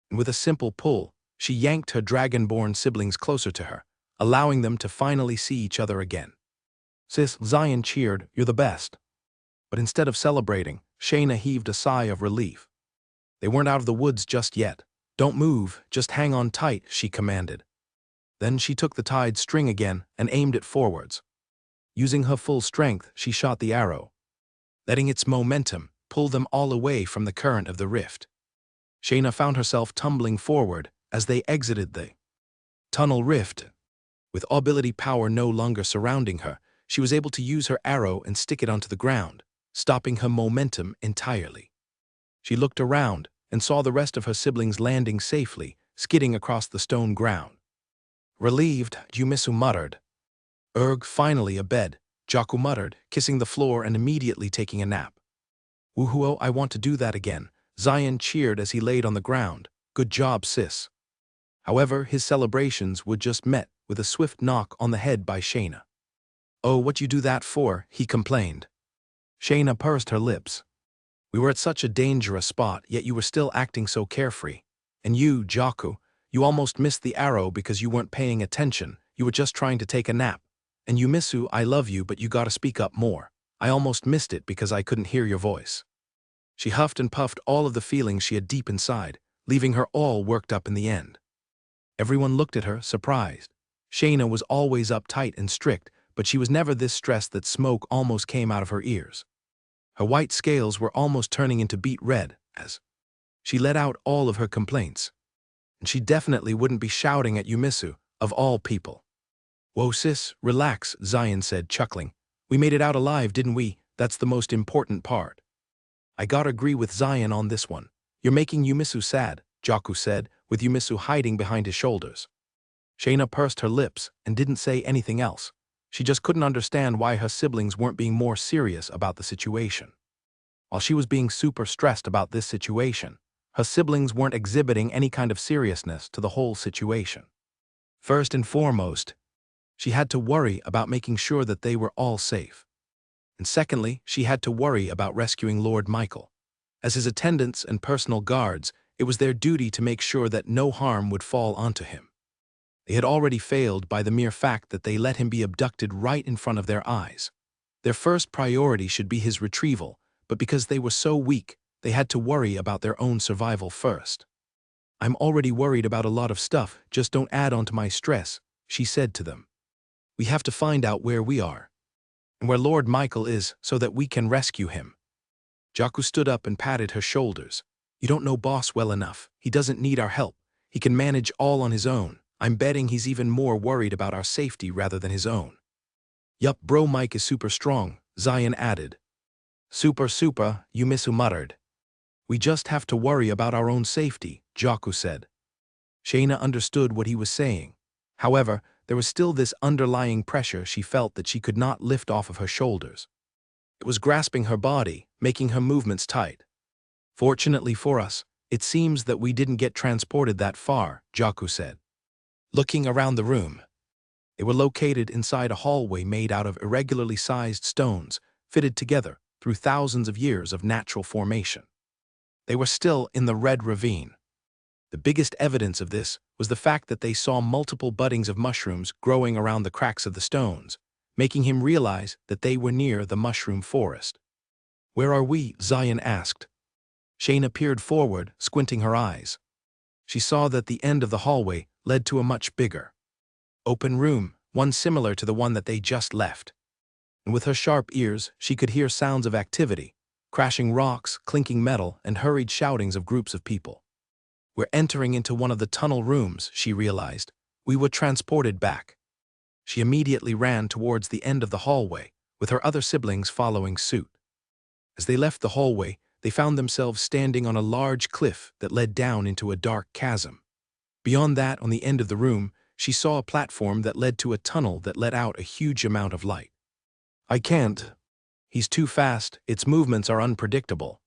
And with a simple pull, she yanked her dragonborn siblings closer to her, allowing them to finally see each other again. "Sis," Zion cheered, "you're the best." But instead of celebrating, Shayna heaved a sigh of relief. They weren't out of the woods just yet. "Don't move, just hang on tight," she commanded. Then she took the tied string again and aimed it forwards. Using her full strength, she shot the arrow. letting its momentum pull them all away from the current of the rift. Shayna found herself tumbling forward as they exited the tunnel rift. With ability power no longer surrounding her, she was able to use her arrow and stick it onto the ground, stopping her momentum entirely. She looked around and saw the rest of her siblings landing safely, skidding across the stone ground. Relieved, Yumisu muttered. Finally a bed, Jaku muttered, kissing the floor and immediately taking a nap. Woohoo, I want to do that again, Zion cheered as he laid on the ground. Good job, sis. However, his celebrations were just met with a swift knock on the head by Shayna. Oh, what you do that for, he complained. Shayna pursed her lips. We were at such a dangerous spot, yet you were still acting so carefree. And you, Jaku, you almost missed the arrow because you weren't paying attention, you were just trying to take a nap. And Yumisu, I love you, but you gotta speak up more. I almost missed it because I couldn't hear your voice. She huffed and puffed all of the feelings she had deep inside, leaving her all worked up in the end. Everyone looked at her, surprised. Shayna was always uptight and strict, but she was never this stressed that smoke almost came out of her ears. Her white scales were almost turning into beet red as she let out all of her complaints. And she definitely wouldn't be shouting at Yumisu, of all people. Whoa sis, relax, Zion said, chuckling. We made it out alive, didn't we? That's the most important part. I gotta agree with Zion on this one. You're making Yumisu sad, Jaku said, with Yumisu hiding behind his shoulders. Shayna pursed her lips and didn't say anything else. She just couldn't understand why her siblings weren't being more serious about the situation. While she was being super stressed about this situation, her siblings weren't exhibiting any kind of seriousness to the whole situation. First and foremost, she had to worry about making sure that they were all safe. And secondly, she had to worry about rescuing Lord Michael. As his attendants and personal guards, it was their duty to make sure that no harm would fall onto him. They had already failed by the mere fact that they let him be abducted right in front of their eyes. Their first priority should be his retrieval, but because they were so weak, they had to worry about their own survival first. I'm already worried about a lot of stuff, just don't add on to my stress, she said to them. We have to find out where we are and where Lord Michael is so that we can rescue him. Jaku stood up and patted her shoulders. You don't know boss well enough. He doesn't need our help. He can manage all on his own. I'm betting he's even more worried about our safety rather than his own. Yup, bro, Mike is super strong, Zion added. Super, Yumisu muttered. We just have to worry about our own safety, Jaku said. Shayna understood what he was saying. However, there was still this underlying pressure she felt that she could not lift off of her shoulders. It was grasping her body, making her movements tight. Fortunately for us, it seems that we didn't get transported that far, Jaku said. Looking around the room, they were located inside a hallway made out of irregularly sized stones, fitted together through thousands of years of natural formation. They were still in the Red Ravine. The biggest evidence of this was the fact that they saw multiple buddings of mushrooms growing around the cracks of the stones, making him realize that they were near the mushroom forest. Where are we? Zion asked. Shayna peered forward, squinting her eyes. She saw that the end of the hallway led to a much bigger, open room, one similar to the one that they just left. And with her sharp ears, she could hear sounds of activity, crashing rocks, clinking metal, and hurried shoutings of groups of people. We're entering into one of the tunnel rooms, she realized. We were transported back. She immediately ran towards the end of the hallway, with her other siblings following suit. As they left the hallway, they found themselves standing on a large cliff that led down into a dark chasm. Beyond that, on the end of the room, she saw a platform that led to a tunnel that let out a huge amount of light. I can't. He's too fast, its movements are unpredictable.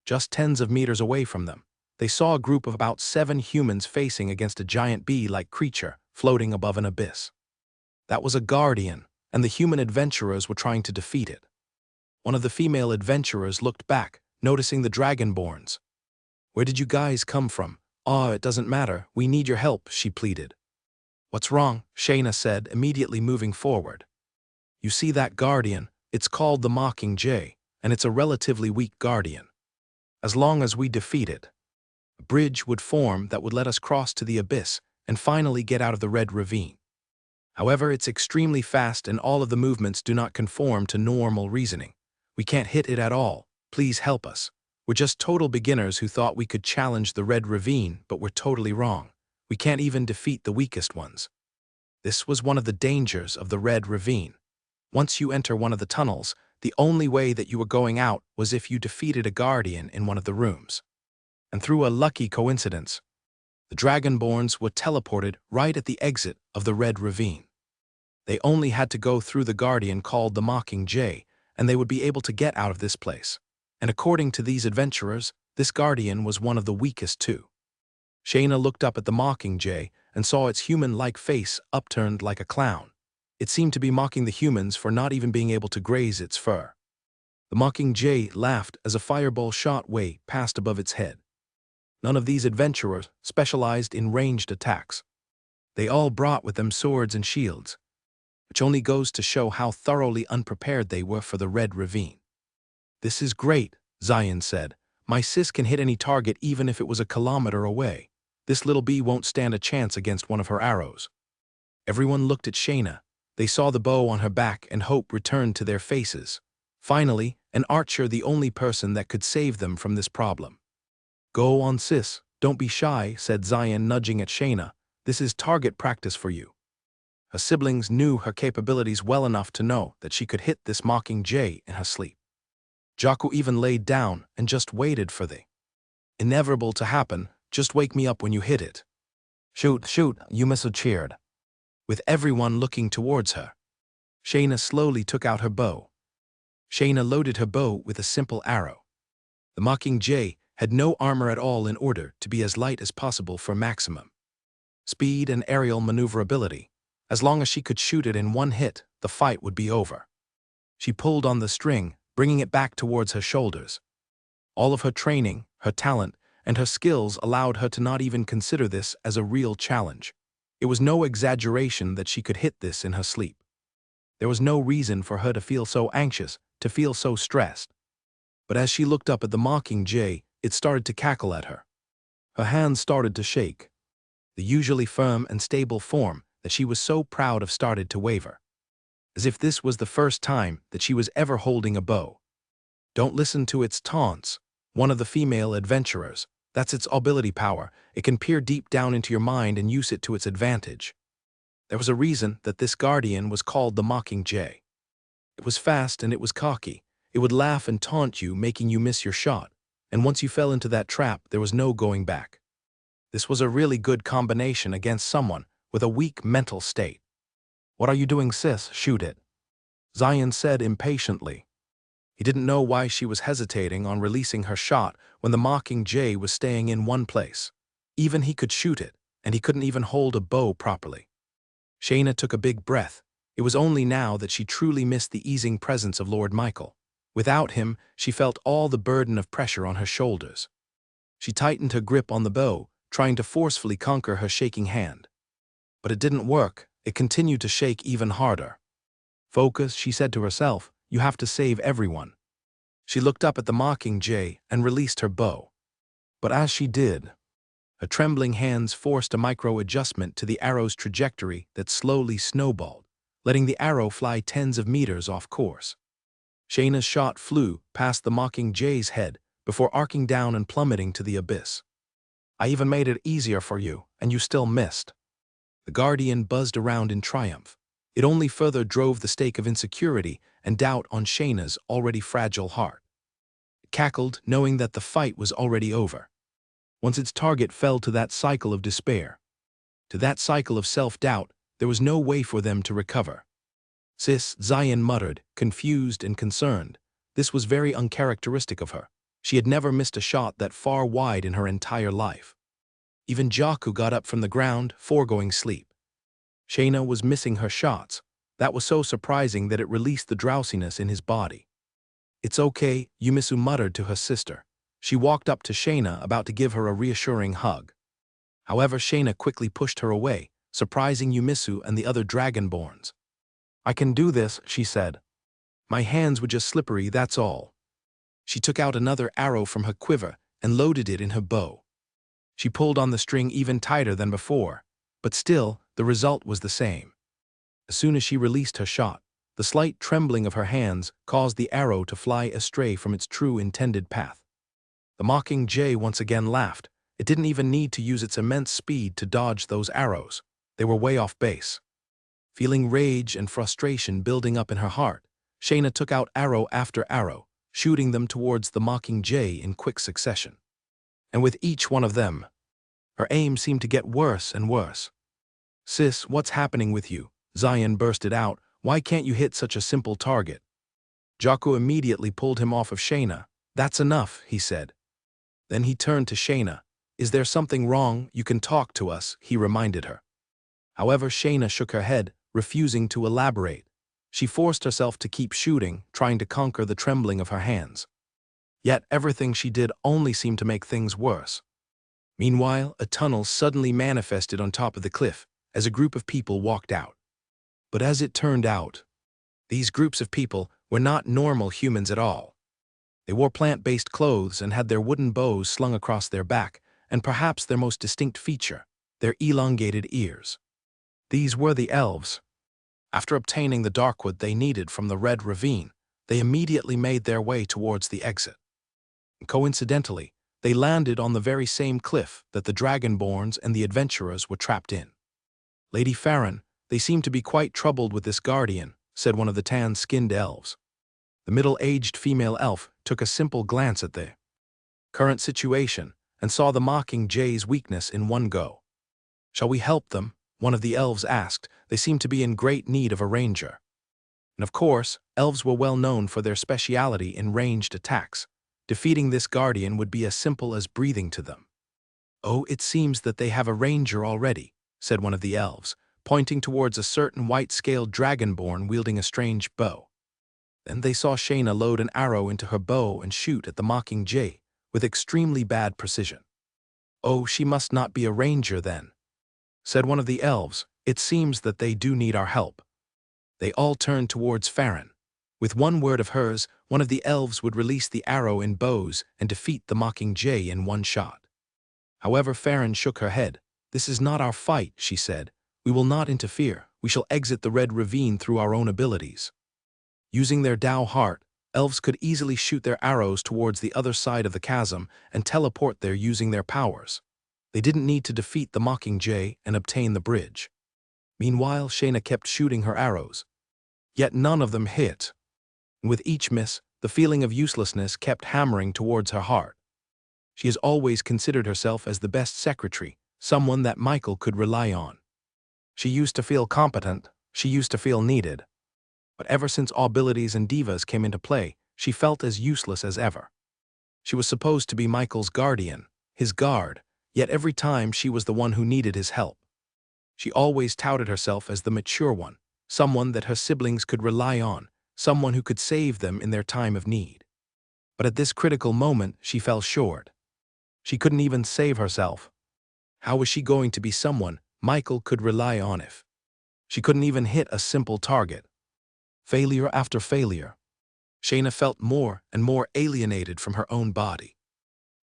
Just tens of meters away from them, they saw a group of about 7 humans facing against a giant bee-like creature floating above an abyss. That was a guardian, and the human adventurers were trying to defeat it. One of the female adventurers looked back, noticing the dragonborns. Where did you guys come from? It doesn't matter, we need your help, she pleaded. What's wrong? Shayna said, immediately moving forward. You see that guardian? It's called the Mockingjay, and it's a relatively weak guardian. As long as we defeat it, a bridge would form that would let us cross to the abyss and finally get out of the Red Ravine. However, it's extremely fast and all of the movements do not conform to normal reasoning. We can't hit it at all. Please help us. We're just total beginners who thought we could challenge the Red Ravine, but we're totally wrong. We can't even defeat the weakest ones. This was one of the dangers of the Red Ravine. Once you enter one of the tunnels, the only way that you were going out was if you defeated a guardian in one of the rooms. And through a lucky coincidence, the Dragonborns were teleported right at the exit of the Red Ravine. They only had to go through the guardian called the Mockingjay, and they would be able to get out of this place. And according to these adventurers, this guardian was one of the weakest too. Shayna looked up at the Mockingjay and saw its human-like face upturned like a clown. It seemed to be mocking the humans for not even being able to graze its fur. The Mockingjay laughed as a fireball shot way passed above its head. None of these adventurers specialized in ranged attacks. They all brought with them swords and shields, which only goes to show how thoroughly unprepared they were for the Red Ravine. "This is great," Zion said. "My sis can hit any target even if it was a kilometer away. This little bee won't stand a chance against one of her arrows." Everyone looked at Shayna. They saw the bow on her back and hope returned to their faces. Finally, an archer, the only person that could save them from this problem. "Go on, sis. Don't be shy," said Zion, nudging at Shayna. "This is target practice for you." Her siblings knew her capabilities well enough to know that she could hit this Mockingjay in her sleep. Jaku even laid down and just waited for the inevitable to happen. "Just wake me up when you hit it." "Shoot, shoot," Yumisu cheered, with everyone looking towards her. Shayna slowly took out her bow. Shayna loaded her bow with a simple arrow. The Mockingjay had no armor at all in order to be as light as possible for maximum speed and aerial maneuverability. As long as she could shoot it in one hit, the fight would be over. She pulled on the string, bringing it back towards her shoulders. All of her training, her talent, and her skills allowed her to not even consider this as a real challenge. It was no exaggeration that she could hit this in her sleep. There was no reason for her to feel so anxious, to feel so stressed. But as she looked up at the Mockingjay, it started to cackle at her. Her hands started to shake. The usually firm and stable form that she was so proud of started to waver, as if this was the first time that she was ever holding a bow. "Don't listen to its taunts," one of the female adventurers. "That's its ability power. It can peer deep down into your mind and use it to its advantage." There was a reason that this guardian was called the Mockingjay. It was fast and it was cocky. It would laugh and taunt you, making you miss your shot. And once you fell into that trap, there was no going back. This was a really good combination against someone with a weak mental state. "What are you doing, sis? Shoot it," Zion said impatiently. He didn't know why she was hesitating on releasing her shot when the Mockingjay was staying in one place. Even he could shoot it, and he couldn't even hold a bow properly. Shayna took a big breath. It was only now that she truly missed the easing presence of Lord Michael. Without him, she felt all the burden of pressure on her shoulders. She tightened her grip on the bow, trying to forcefully conquer her shaking hand. But it didn't work. It continued to shake even harder. "Focus," she said to herself. "You have to save everyone." She looked up at the Mockingjay and released her bow. But as she did, her trembling hands forced a micro-adjustment to the arrow's trajectory that slowly snowballed, letting the arrow fly tens of meters off course. Shayna's shot flew past the Mockingjay's head before arcing down and plummeting to the abyss. "I even made it easier for you, and you still missed." The guardian buzzed around in triumph. It only further drove the stake of insecurity and doubt on Shayna's already fragile heart. It cackled, knowing that the fight was already over. Once its target fell to that cycle of despair, to that cycle of self-doubt, there was no way for them to recover. "Sis," Zion muttered, confused and concerned. This was very uncharacteristic of her. She had never missed a shot that far wide in her entire life. Even Jaku got up from the ground, foregoing sleep. Shayna was missing her shots. That was so surprising that it released the drowsiness in his body. "It's okay," Yumisu muttered to her sister. She walked up to Shayna, about to give her a reassuring hug. However, Shayna quickly pushed her away, surprising Yumisu and the other Dragonborns. "I can do this," she said. "My hands were just slippery, that's all." She took out another arrow from her quiver and loaded it in her bow. She pulled on the string even tighter than before, but still, the result was the same. As soon as she released her shot, The slight trembling of her hands caused the arrow to fly astray from its true intended path. The mocking jay once again laughed. It didn't even need to use its immense speed to dodge those arrows. They were way off base. Feeling rage and frustration building up in her heart, Shayna took out arrow after arrow, shooting them towards the mocking jay in quick succession. And with each one of them, her aim seemed to get worse and worse. "Sis, what's happening with you?" Zion bursted out. "Why can't you hit such a simple target?" Jaco immediately pulled him off of Shayna. "That's enough," he said. Then he turned to Shayna. "Is there something wrong? You can talk to us," he reminded her. However, Shayna shook her head, refusing to elaborate. She forced herself to keep shooting, trying to conquer the trembling of her hands. Yet everything she did only seemed to make things worse. Meanwhile, a tunnel suddenly manifested on top of the cliff as a group of people walked out. But as it turned out, these groups of people were not normal humans at all. They wore plant-based clothes and had their wooden bows slung across their back, and perhaps their most distinct feature, their elongated ears. These were the elves. After obtaining the darkwood they needed from the Red Ravine, they immediately made their way towards the exit. Coincidentally, they landed on the very same cliff that the Dragonborns and the adventurers were trapped in. "Lady Farron, they seem to be quite troubled with this guardian," said one of the tan-skinned elves. The middle-aged female elf took a simple glance at the current situation and saw the mocking jay's weakness in one go. "Shall we help them?" one of the elves asked. They seemed to be in great need of a ranger. And of course, elves were well known for their speciality in ranged attacks. Defeating this guardian would be as simple as breathing to them. "Oh, it seems that they have a ranger already," said one of the elves, pointing towards a certain white-scaled dragonborn wielding a strange bow. Then they saw Shayna load an arrow into her bow and shoot at the mocking jay with extremely bad precision. "Oh, she must not be a ranger then," said one of the elves. "It seems that they do need our help." They all turned towards Farron. With one word of hers, one of the elves would release the arrow in bows and defeat the mocking jay in one shot. However, Farron shook her head. "This is not our fight," she said. "We will not interfere. We shall exit the Red Ravine through our own abilities." Using their Dao heart, elves could easily shoot their arrows towards the other side of the chasm and teleport there using their powers. They didn't need to defeat the mocking jay and obtain the bridge. Meanwhile, Shayna kept shooting her arrows. Yet none of them hit. And with each miss, the feeling of uselessness kept hammering towards her heart. She has always considered herself as the best secretary, someone that Michael could rely on. She used to feel competent, she used to feel needed. But ever since abilities and divas came into play, she felt as useless as ever. She was supposed to be Michael's guardian, his guard, yet every time she was the one who needed his help. She always touted herself as the mature one, someone that her siblings could rely on, someone who could save them in their time of need. But at this critical moment, she fell short. She couldn't even save herself. How was she going to be someone Michael could rely on if she couldn't even hit a simple target? Failure after failure. Shayna felt more and more alienated from her own body.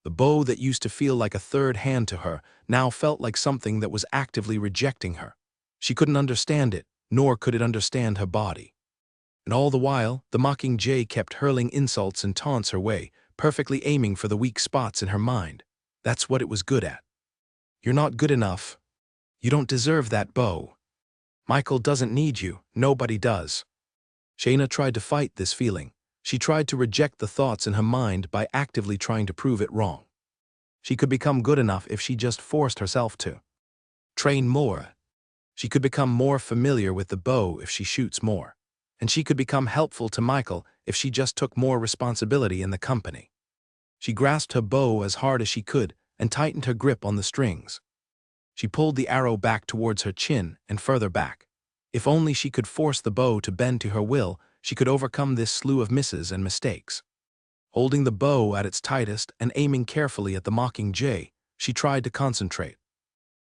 The bow that used to feel like a third hand to her now felt like something that was actively rejecting her. She couldn't understand it, nor could it understand her body. And all the while, the mocking jay kept hurling insults and taunts her way, perfectly aiming for the weak spots in her mind. That's what it was good at. "You're not good enough. You don't deserve that bow. Michael doesn't need you, nobody does." Shayna tried to fight this feeling. She tried to reject the thoughts in her mind by actively trying to prove it wrong. She could become good enough if she just forced herself to train more. She could become more familiar with the bow if she shoots more. And she could become helpful to Michael if she just took more responsibility in the company. She grasped her bow as hard as she could and tightened her grip on the strings. She pulled the arrow back towards her chin and further back. If only she could force the bow to bend to her will, she could overcome this slew of misses and mistakes. Holding the bow at its tightest and aiming carefully at the mocking jay, she tried to concentrate.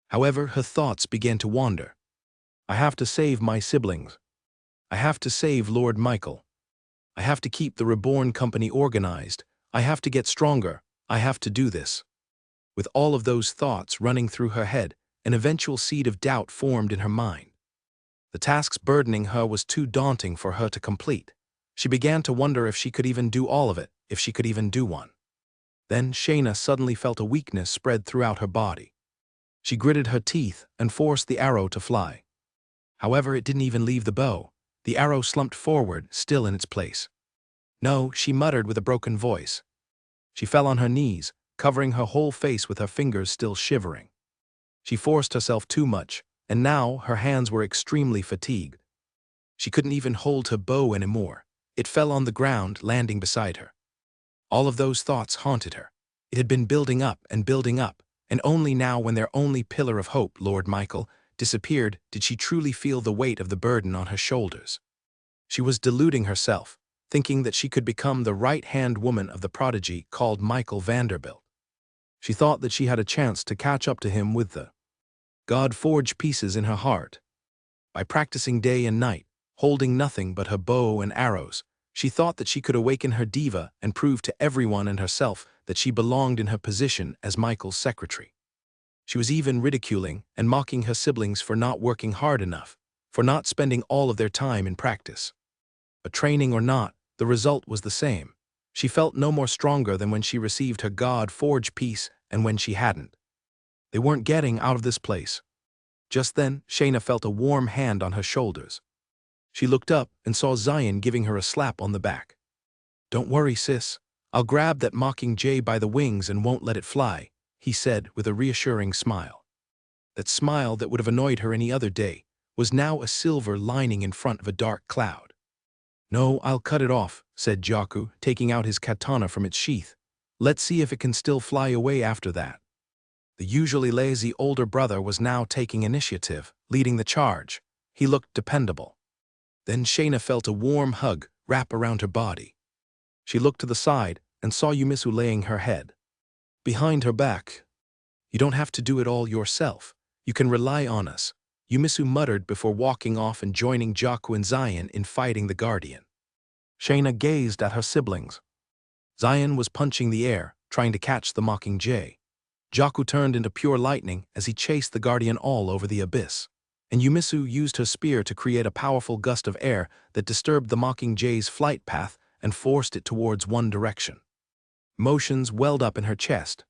However, her thoughts began to wander. "I have to save my siblings. I have to save Lord Michael. I have to keep the Reborn company organized. I have to get stronger. I have to do this." With all of those thoughts running through her head, an eventual seed of doubt formed in her mind. The The tasks burdening her was too daunting for her to complete. She began to wonder if she could even do all of it, if she could even do one. Then Shayna suddenly felt a weakness spread throughout her body. She gritted her teeth and forced the arrow to fly. However, it didn't even leave the bow. The arrow slumped forward, still in its place. "No," she muttered with a broken voice. She fell on her knees, covering her whole face with her fingers still shivering. She forced herself too much, and now her hands were extremely fatigued. She couldn't even hold her bow anymore. It fell on the ground, landing beside her. All of those thoughts haunted her. It had been building up, and only now, when their only pillar of hope, Lord Michael, disappeared, did she truly feel the weight of the burden on her shoulders. She was deluding herself, thinking that she could become the right-hand woman of the prodigy called Michael Vanderbilt. She thought that she had a chance to catch up to him with the God-forged pieces in her heart. By practicing day and night, holding nothing but her bow and arrows, she thought that she could awaken her diva and prove to everyone and herself that she belonged in her position as Michael's secretary. She was even ridiculing and mocking her siblings for not working hard enough, for not spending all of their time in practice. But training or not, the result was the same. She felt no more stronger than when she received her God-forged piece and when she hadn't. They weren't getting out of this place. Just then, Shayna felt a warm hand on her shoulders. She looked up and saw Zion giving her a slap on the back. "Don't worry, sis. I'll grab that mockingjay by the wings and won't let it fly," he said with a reassuring smile. That smile that would have annoyed her any other day was now a silver lining in front of a dark cloud. "No, I'll cut it off," said Jaku, taking out his katana from its sheath. "Let's see if it can still fly away after that." The usually lazy older brother was now taking initiative, leading the charge. He looked dependable. Then Shayna felt a warm hug wrap around her body. She looked to the side and saw Yumisu laying her head behind her back. "You don't have to do it all yourself. You can rely on us," Yumisu muttered before walking off and joining Jaku and Zion in fighting the Guardian. Shayna gazed at her siblings. Zion was punching the air, trying to catch the mockingjay. Jaku turned into pure lightning as he chased the Guardian all over the abyss. And Yumisu used her spear to create a powerful gust of air that disturbed the mockingjay's flight path and forced it towards one direction. Emotions welled up in her chest.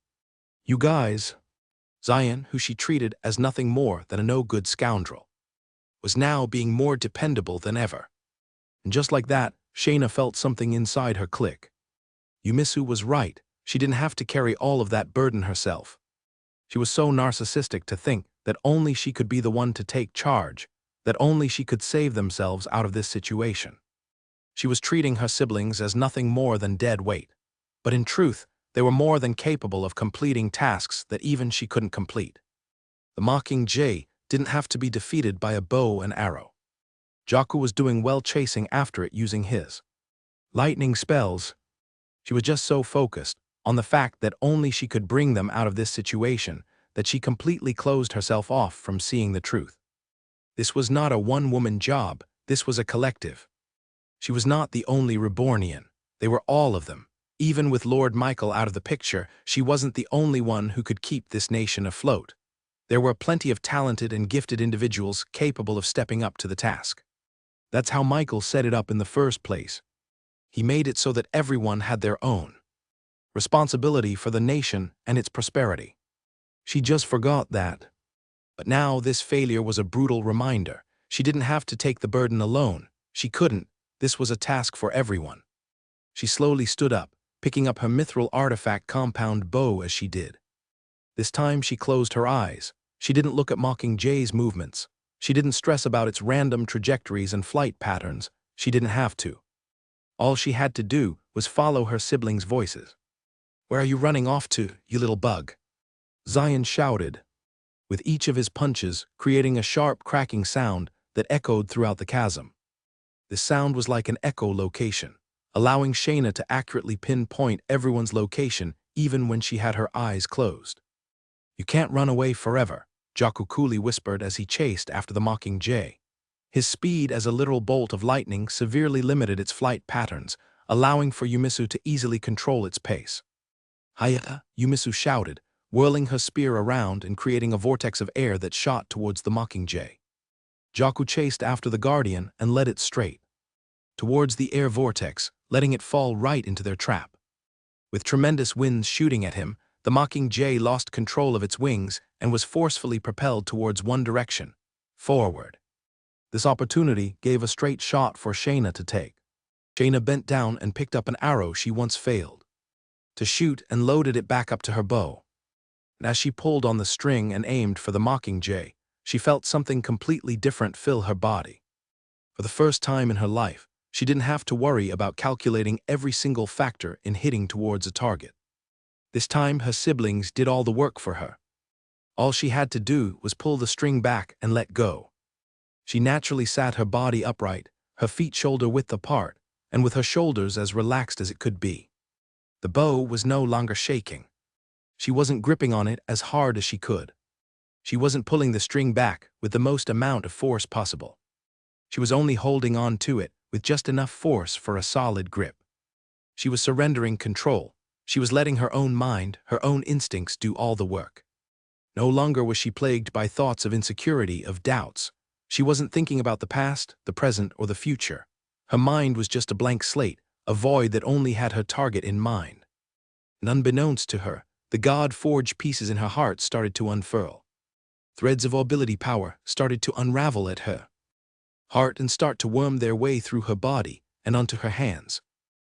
"You guys," Zion, who she treated as nothing more than a no-good scoundrel, was now being more dependable than ever. And just like that, Shayna felt something inside her click. Yumisu was right. She didn't have to carry all of that burden herself. She was so narcissistic to think that only she could be the one to take charge, that only she could save themselves out of this situation. She was treating her siblings as nothing more than dead weight. But in truth, they were more than capable of completing tasks that even she couldn't complete. The mockingjay didn't have to be defeated by a bow and arrow. Jaku was doing well chasing after it using his lightning spells. She was just so focused on the fact that only she could bring them out of this situation that she completely closed herself off from seeing the truth. This was not a one-woman job, this was a collective. She was not the only Rebornian, they were all of them. Even with Lord Michael out of the picture, she wasn't the only one who could keep this nation afloat. There were plenty of talented and gifted individuals capable of stepping up to the task. That's how Michael set it up in the first place. He made it so that everyone had their own responsibility for the nation and its prosperity. She just forgot that. But now this failure was a brutal reminder. She didn't have to take the burden alone. She couldn't. This was a task for everyone. She slowly stood up, picking up her mithril artifact compound bow as she did. This time she closed her eyes. She didn't look at Mockingjay's movements. She didn't stress about its random trajectories and flight patterns. She didn't have to. All she had to do was follow her siblings' voices. "Where are you running off to, you little bug?" Zion shouted, with each of his punches creating a sharp cracking sound that echoed throughout the chasm. This sound was like an echolocation, allowing Shayna to accurately pinpoint everyone's location even when she had her eyes closed. "You can't run away forever," Jaku coolly whispered as he chased after the mockingjay. His speed as a literal bolt of lightning severely limited its flight patterns, allowing for Yumisu to easily control its pace. "Hiya," Yumisu shouted, whirling her spear around and creating a vortex of air that shot towards the mockingjay. Jaku chased after the guardian and led it straight towards the air vortex, letting it fall right into their trap. With tremendous winds shooting at him, the mockingjay lost control of its wings and was forcefully propelled towards one direction, forward. This opportunity gave a straight shot for Shayna to take. Shayna bent down and picked up an arrow she once failed to shoot and loaded it back up to her bow. And as she pulled on the string and aimed for the mockingjay, she felt something completely different fill her body. For the first time in her life, she didn't have to worry about calculating every single factor in hitting towards a target. This time, her siblings did all the work for her. All she had to do was pull the string back and let go. She naturally sat her body upright, her feet shoulder-width apart, and with her shoulders as relaxed as it could be. The bow was no longer shaking. She wasn't gripping on it as hard as she could. She wasn't pulling the string back with the most amount of force possible. She was only holding on to it with just enough force for a solid grip. She was surrendering control. She was letting her own mind, her own instincts do all the work. No longer was she plagued by thoughts of insecurity, of doubts. She wasn't thinking about the past, the present, or the future. Her mind was just a blank slate, a void that only had her target in mind. And unbeknownst to her, the God-forged pieces in her heart started to unfurl. Threads of ability power started to unravel at her heart and start to worm their way through her body and onto her hands,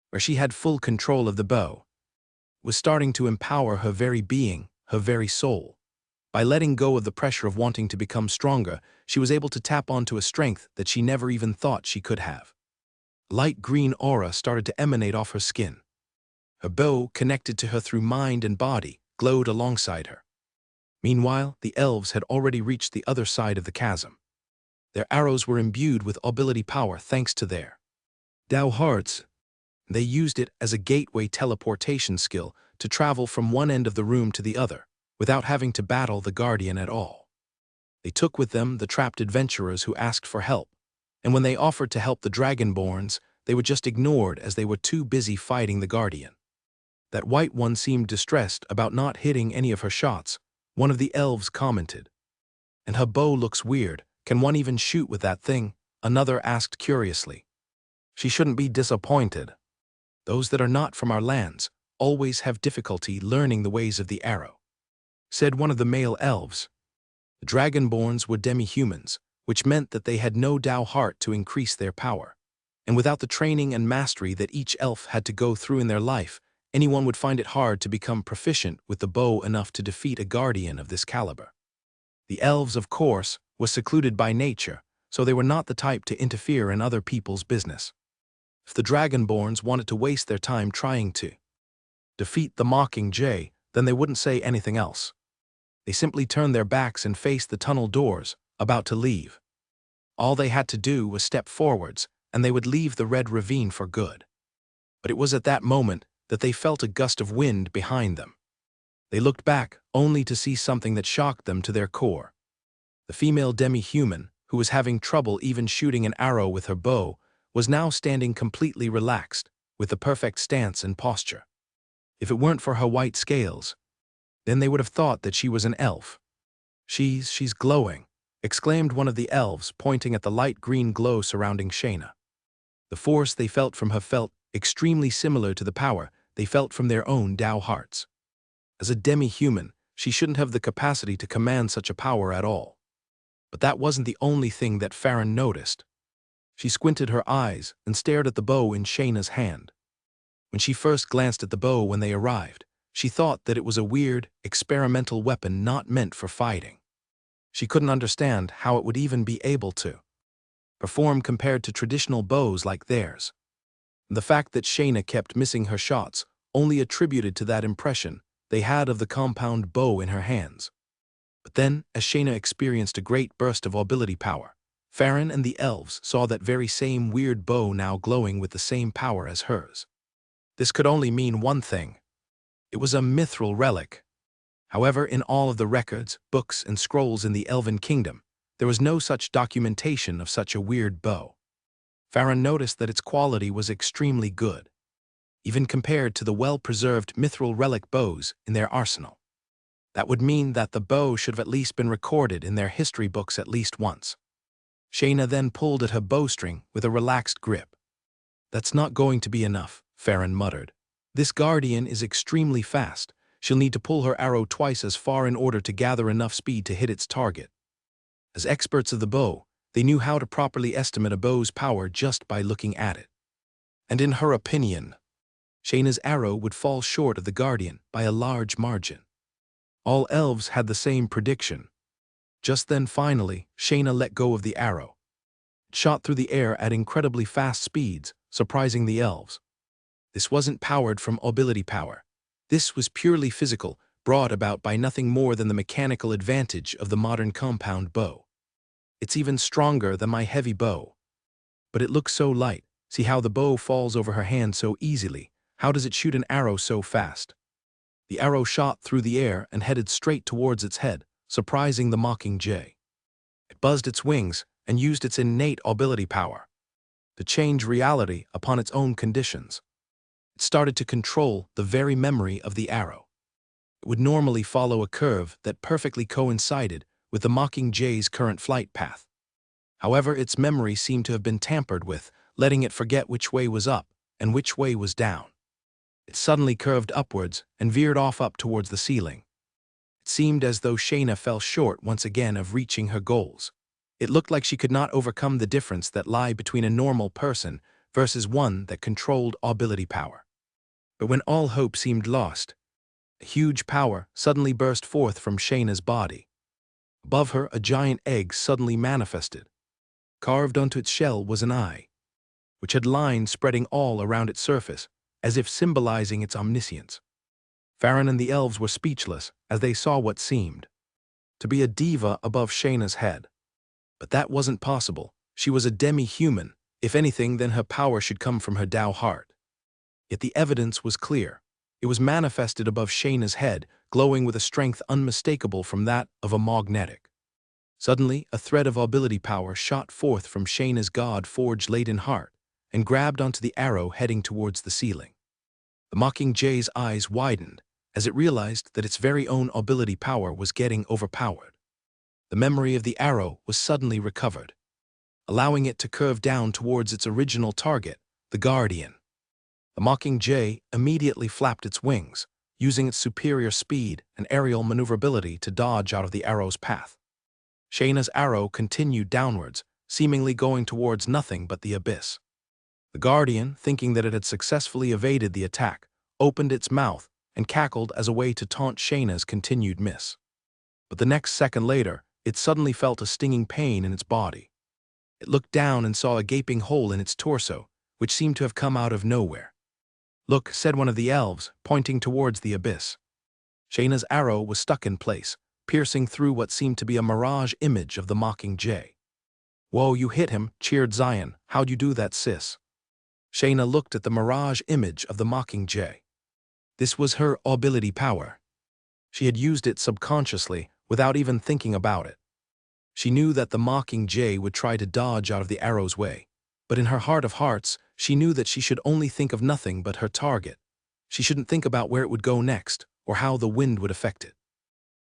where she had full control of the bow. It was starting to empower her very being, her very soul. By letting go of the pressure of wanting to become stronger, she was able to tap onto a strength that she never even thought she could have. Light green aura started to emanate off her skin. Her bow, connected to her through mind and body, glowed alongside her. Meanwhile, the elves had already reached the other side of the chasm. Their arrows were imbued with ability power thanks to their Dao hearts. They used it as a gateway teleportation skill to travel from one end of the room to the other, without having to battle the guardian at all. They took with them the trapped adventurers who asked for help, and when they offered to help the Dragonborns, they were just ignored as they were too busy fighting the guardian. That white one seemed distressed about not hitting any of her shots. One of the elves commented. And her bow looks weird. Can one even shoot with that thing? Another asked curiously. She shouldn't be disappointed. Those that are not from our lands always have difficulty learning the ways of the arrow, said one of the male elves. The Dragonborns were demi-humans, which meant that they had no Dao heart to increase their power. And without the training and mastery that each elf had to go through in their life, anyone would find it hard to become proficient with the bow enough to defeat a guardian of this caliber. The elves, of course, were secluded by nature, so they were not the type to interfere in other people's business. If the Dragonborns wanted to waste their time trying to defeat the mockingjay, then they wouldn't say anything else. They simply turned their backs and faced the tunnel doors, about to leave. All they had to do was step forwards, and they would leave the red ravine for good. But it was at that moment that they felt a gust of wind behind them. They looked back, only to see something that shocked them to their core. The female demi-human, who was having trouble even shooting an arrow with her bow, was now standing completely relaxed, with the perfect stance and posture. If it weren't for her white scales, then they would have thought that she was an elf. She's glowing, exclaimed one of the elves, pointing at the light green glow surrounding Shayna. The force they felt from her felt extremely similar to the power they felt from their own Dao hearts. As a demi-human, she shouldn't have the capacity to command such a power at all. But that wasn't the only thing that Farron noticed. She squinted her eyes and stared at the bow in Shayna's hand. When she first glanced at the bow when they arrived, she thought that it was a weird, experimental weapon not meant for fighting. She couldn't understand how it would even be able to perform compared to traditional bows like theirs. The fact that Shayna kept missing her shots only attributed to that impression they had of the compound bow in her hands. But then, as Shayna experienced a great burst of ability power, Farron and the elves saw that very same weird bow now glowing with the same power as hers. This could only mean one thing. It was a mithril relic. However, in all of the records, books, and scrolls in the Elven Kingdom, there was no such documentation of such a weird bow. Farron noticed that its quality was extremely good, even compared to the well-preserved mithril relic bows in their arsenal. That would mean that the bow should have at least been recorded in their history books at least once. Shayna then pulled at her bowstring with a relaxed grip. "That's not going to be enough," Farron muttered. "This guardian is extremely fast. She'll need to pull her arrow twice as far in order to gather enough speed to hit its target." As experts of the bow, they knew how to properly estimate a bow's power just by looking at it. And in her opinion, Shayna's arrow would fall short of the guardian by a large margin. All elves had the same prediction. Just then, finally, Shayna let go of the arrow. It shot through the air at incredibly fast speeds, surprising the elves. This wasn't powered from ability power. This was purely physical, brought about by nothing more than the mechanical advantage of the modern compound bow. "It's even stronger than my heavy bow. But it looks so light. See how the bow falls over her hand so easily. How does it shoot an arrow so fast?" The arrow shot through the air and headed straight towards its head, surprising the mocking jay. It buzzed its wings and used its innate ability power to change reality upon its own conditions. It started to control the very memory of the arrow. It would normally follow a curve that perfectly coincided with the mocking jay's current flight path. However, its memory seemed to have been tampered with, letting it forget which way was up and which way was down. It suddenly curved upwards and veered off up towards the ceiling. It seemed as though Shayna fell short once again of reaching her goals. It looked like she could not overcome the difference that lay between a normal person versus one that controlled ability power. But when all hope seemed lost, a huge power suddenly burst forth from Shayna's body. Above her, a giant egg suddenly manifested. Carved onto its shell was an eye, which had lines spreading all around its surface, as if symbolizing its omniscience. Farron and the elves were speechless as they saw what seemed to be a diva above Shayna's head. But that wasn't possible. She was a demi-human. If anything, then her power should come from her Tao heart. Yet the evidence was clear. It was manifested above Shayna's head, glowing with a strength unmistakable from that of a magnetic. Suddenly, a thread of ability power shot forth from Shayna's god-forged laden heart and grabbed onto the arrow heading towards the ceiling. The mocking jay's eyes widened as it realized that its very own ability power was getting overpowered. The memory of the arrow was suddenly recovered, allowing it to curve down towards its original target, the guardian. The mocking jay immediately flapped its wings, using its superior speed and aerial maneuverability to dodge out of the arrow's path. Shayna's arrow continued downwards, seemingly going towards nothing but the abyss. The guardian, thinking that it had successfully evaded the attack, opened its mouth and cackled as a way to taunt Shayna's continued miss. But the next second later, it suddenly felt a stinging pain in its body. It looked down and saw a gaping hole in its torso, which seemed to have come out of nowhere. "Look," said one of the elves, pointing towards the abyss. Shayna's arrow was stuck in place, piercing through what seemed to be a mirage image of the mocking jay. "Whoa, you hit him," cheered Zion. "How'd you do that, sis?" Shayna looked at the mirage image of the mocking jay. This was her ability power. She had used it subconsciously, without even thinking about it. She knew that the mocking jay would try to dodge out of the arrow's way, but in her heart of hearts, she knew that she should only think of nothing but her target. She shouldn't think about where it would go next, or how the wind would affect it.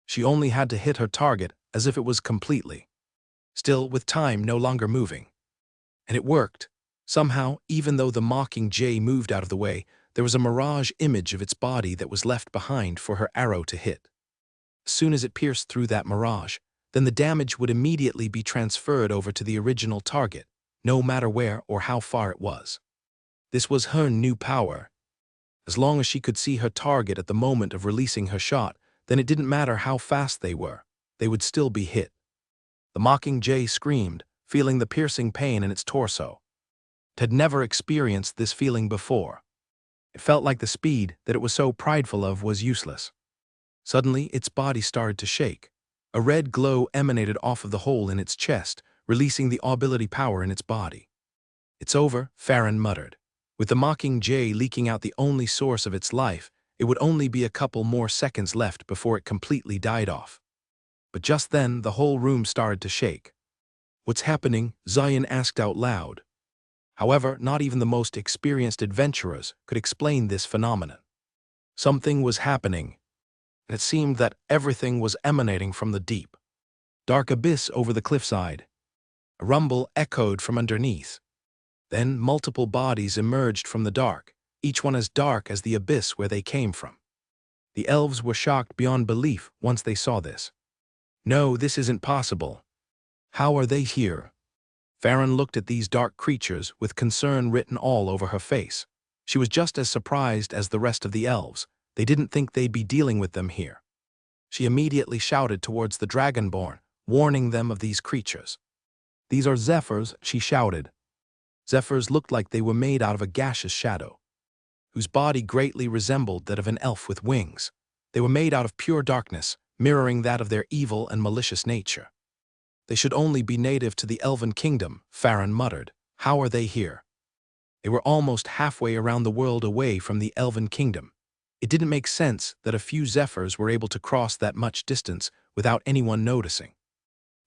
She only had to hit her target as if it was completely still, with time no longer moving. And it worked. Somehow, even though the mocking jay moved out of the way, there was a mirage image of its body that was left behind for her arrow to hit. As soon as it pierced through that mirage, then the damage would immediately be transferred over to the original target, no matter where or how far it was. This was her new power. As long as she could see her target at the moment of releasing her shot, then it didn't matter how fast they would still be hit. The mocking jay screamed, feeling the piercing pain in its torso. It had never experienced this feeling before. It felt like the speed that it was so prideful of was useless. Suddenly, its body started to shake. A red glow emanated off of the hole in its chest, releasing the ability power in its body. "It's over," Farron muttered. With the mocking jay leaking out the only source of its life, it would only be a couple more seconds left before it completely died off. But just then, the whole room started to shake. "What's happening?" Zion asked out loud. However, not even the most experienced adventurers could explain this phenomenon. Something was happening, and it seemed that everything was emanating from the deep, dark abyss over the cliffside. A rumble echoed from underneath. Then multiple bodies emerged from the dark, each one as dark as the abyss where they came from. The elves were shocked beyond belief once they saw this. No, this isn't possible. How are they here? Farron looked at these dark creatures with concern written all over her face. She was just as surprised as the rest of the elves. They didn't think they'd be dealing with them here. She immediately shouted towards the Dragonborn, warning them of these creatures. "These are Zephyrs," she shouted. Zephyrs looked like they were made out of a gaseous shadow, whose body greatly resembled that of an elf with wings. They were made out of pure darkness, mirroring that of their evil and malicious nature. "They should only be native to the Elven Kingdom," Farron muttered. "How are they here?" They were almost halfway around the world away from the Elven Kingdom. It didn't make sense that a few Zephyrs were able to cross that much distance without anyone noticing.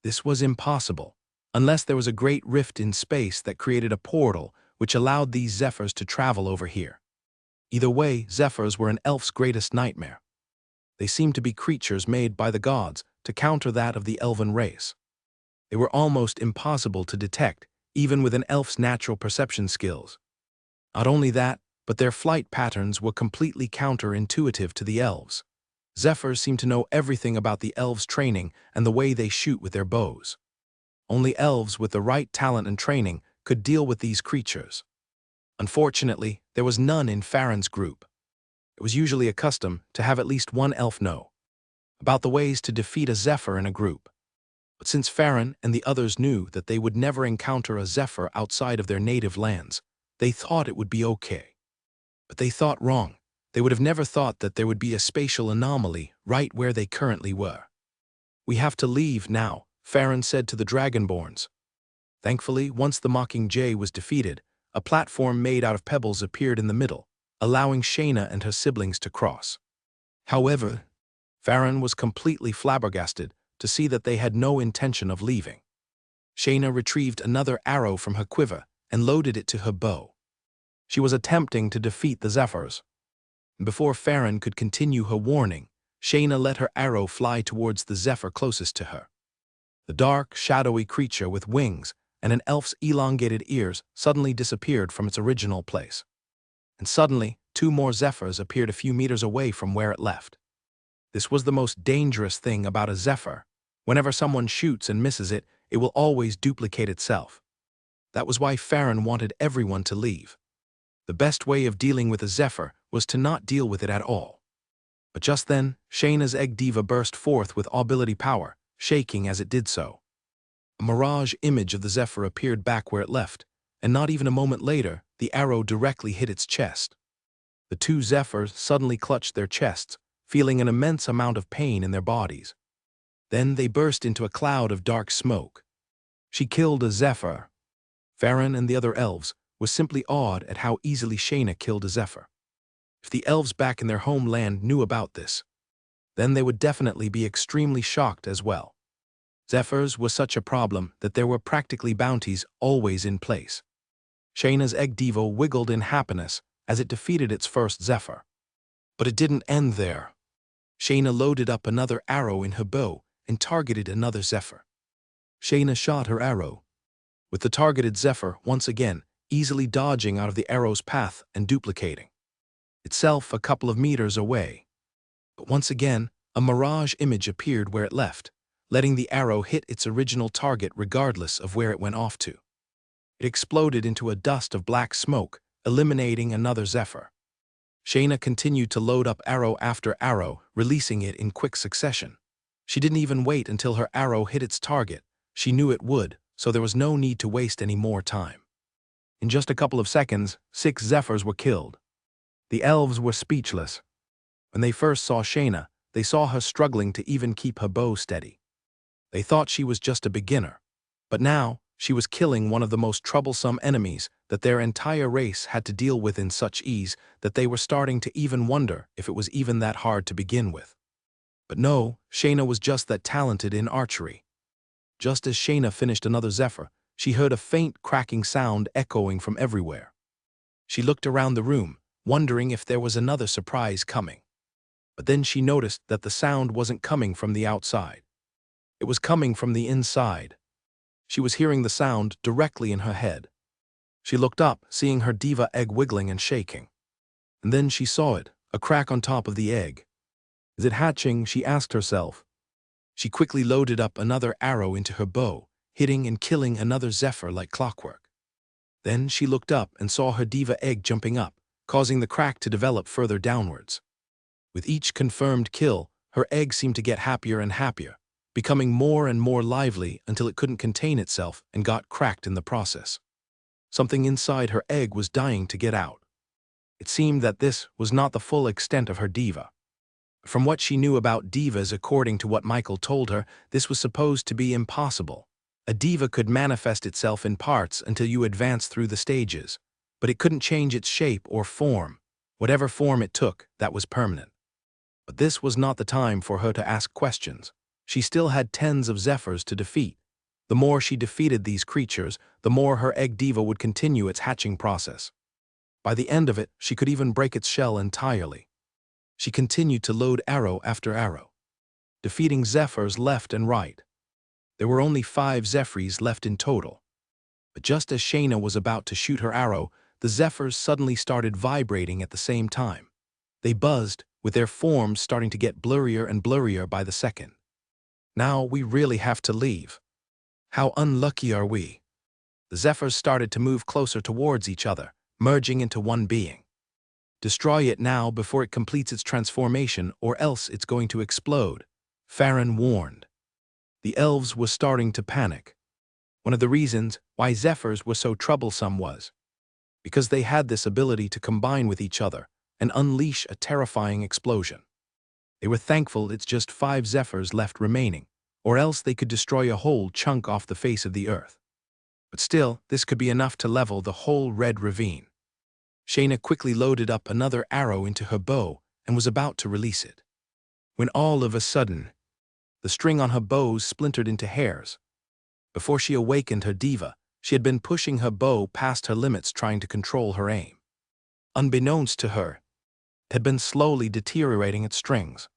This was impossible, unless there was a great rift in space that created a portal which allowed these Zephyrs to travel over here. Either way, Zephyrs were an elf's greatest nightmare. They seemed to be creatures made by the gods to counter that of the elven race. They were almost impossible to detect, even with an elf's natural perception skills. Not only that, but their flight patterns were completely counterintuitive to the elves. Zephyrs seemed to know everything about the elves' training and the way they shoot with their bows. Only elves with the right talent and training could deal with these creatures. Unfortunately, there was none in Farron's group. It was usually a custom to have at least one elf know about the ways to defeat a Zephyr in a group. But since Farron and the others knew that they would never encounter a Zephyr outside of their native lands, they thought it would be okay. But they thought wrong. They would have never thought that there would be a spatial anomaly right where they currently were. "We have to leave now," Farron said to the Dragonborns. Thankfully, once the Mockingjay was defeated, a platform made out of pebbles appeared in the middle, allowing Shayna and her siblings to cross. However, Farron was completely flabbergasted to see that they had no intention of leaving. Shayna retrieved another arrow from her quiver and loaded it to her bow. She was attempting to defeat the Zephyrs. Before Farron could continue her warning, Shayna let her arrow fly towards the Zephyr closest to her. The dark, shadowy creature with wings and an elf's elongated ears suddenly disappeared from its original place. And suddenly, two more Zephyrs appeared a few meters away from where it left. This was the most dangerous thing about a Zephyr. Whenever someone shoots and misses it, it will always duplicate itself. That was why Farron wanted everyone to leave. The best way of dealing with a Zephyr was to not deal with it at all. But just then, Shayna's egg diva burst forth with ability power, shaking as it did so. A mirage image of the Zephyr appeared back where it left, and not even a moment later, the arrow directly hit its chest. The two Zephyrs suddenly clutched their chests, feeling an immense amount of pain in their bodies. Then they burst into a cloud of dark smoke. She killed a Zephyr. Farron and the other elves were simply awed at how easily Shayna killed a Zephyr. If the elves back in their homeland knew about this, then they would definitely be extremely shocked as well. Zephyrs were such a problem that there were practically bounties always in place. Shayna's egg diva wiggled in happiness as it defeated its first Zephyr. But it didn't end there. Shayna loaded up another arrow in her bow and targeted another Zephyr. Shayna shot her arrow, with the targeted Zephyr once again easily dodging out of the arrow's path and duplicating itself a couple of meters away. But once again, a mirage image appeared where it left, letting the arrow hit its original target regardless of where it went off to. It exploded into a dust of black smoke, eliminating another Zephyr. Shayna continued to load up arrow after arrow, releasing it in quick succession. She didn't even wait until her arrow hit its target. She knew it would, so there was no need to waste any more time. In just a couple of seconds, 6 Zephyrs were killed. The elves were speechless. When they first saw Shayna, they saw her struggling to even keep her bow steady. They thought she was just a beginner, but now she was killing one of the most troublesome enemies that their entire race had to deal with in such ease that they were starting to even wonder if it was even that hard to begin with. But no, Shayna was just that talented in archery. Just as Shayna finished another Zephyr, she heard a faint cracking sound echoing from everywhere. She looked around the room, wondering if there was another surprise coming. But then she noticed that the sound wasn't coming from the outside. It was coming from the inside. She was hearing the sound directly in her head. She looked up, seeing her diva egg wiggling and shaking. And then she saw it, a crack on top of the egg. Is it hatching? She asked herself. She quickly loaded up another arrow into her bow, hitting and killing another zephyr like clockwork. Then she looked up and saw her diva egg jumping up, causing the crack to develop further downwards. With each confirmed kill, her egg seemed to get happier and happier, becoming more and more lively until it couldn't contain itself and got cracked in the process. Something inside her egg was dying to get out. It seemed that this was not the full extent of her diva. From what she knew about divas, according to what Michael told her, this was supposed to be impossible. A diva could manifest itself in parts until you advance through the stages, but it couldn't change its shape or form. Whatever form it took, that was permanent. But this was not the time for her to ask questions. She still had tens of zephyrs to defeat. The more she defeated these creatures, the more her egg diva would continue its hatching process. By the end of it, she could even break its shell entirely. She continued to load arrow after arrow, defeating zephyrs left and right. There were only 5 zephyrs left in total. But just as Shayna was about to shoot her arrow, the zephyrs suddenly started vibrating at the same time. They buzzed, with their forms starting to get blurrier and blurrier by the second. Now we really have to leave. How unlucky are we? The zephyrs started to move closer towards each other, merging into one being. Destroy it now before it completes its transformation, or else it's going to explode, Farron warned. The elves were starting to panic. One of the reasons why zephyrs were so troublesome was because they had this ability to combine with each other and unleash a terrifying explosion. They were thankful it's just 5 zephyrs left remaining, or else they could destroy a whole chunk off the face of the earth. But still, this could be enough to level the whole red ravine. Shayna quickly loaded up another arrow into her bow and was about to release it, when all of a sudden, the string on her bow splintered into hairs. Before she awakened her diva, she had been pushing her bow past her limits, trying to control her aim. Unbeknownst to her, it had been slowly deteriorating its strings.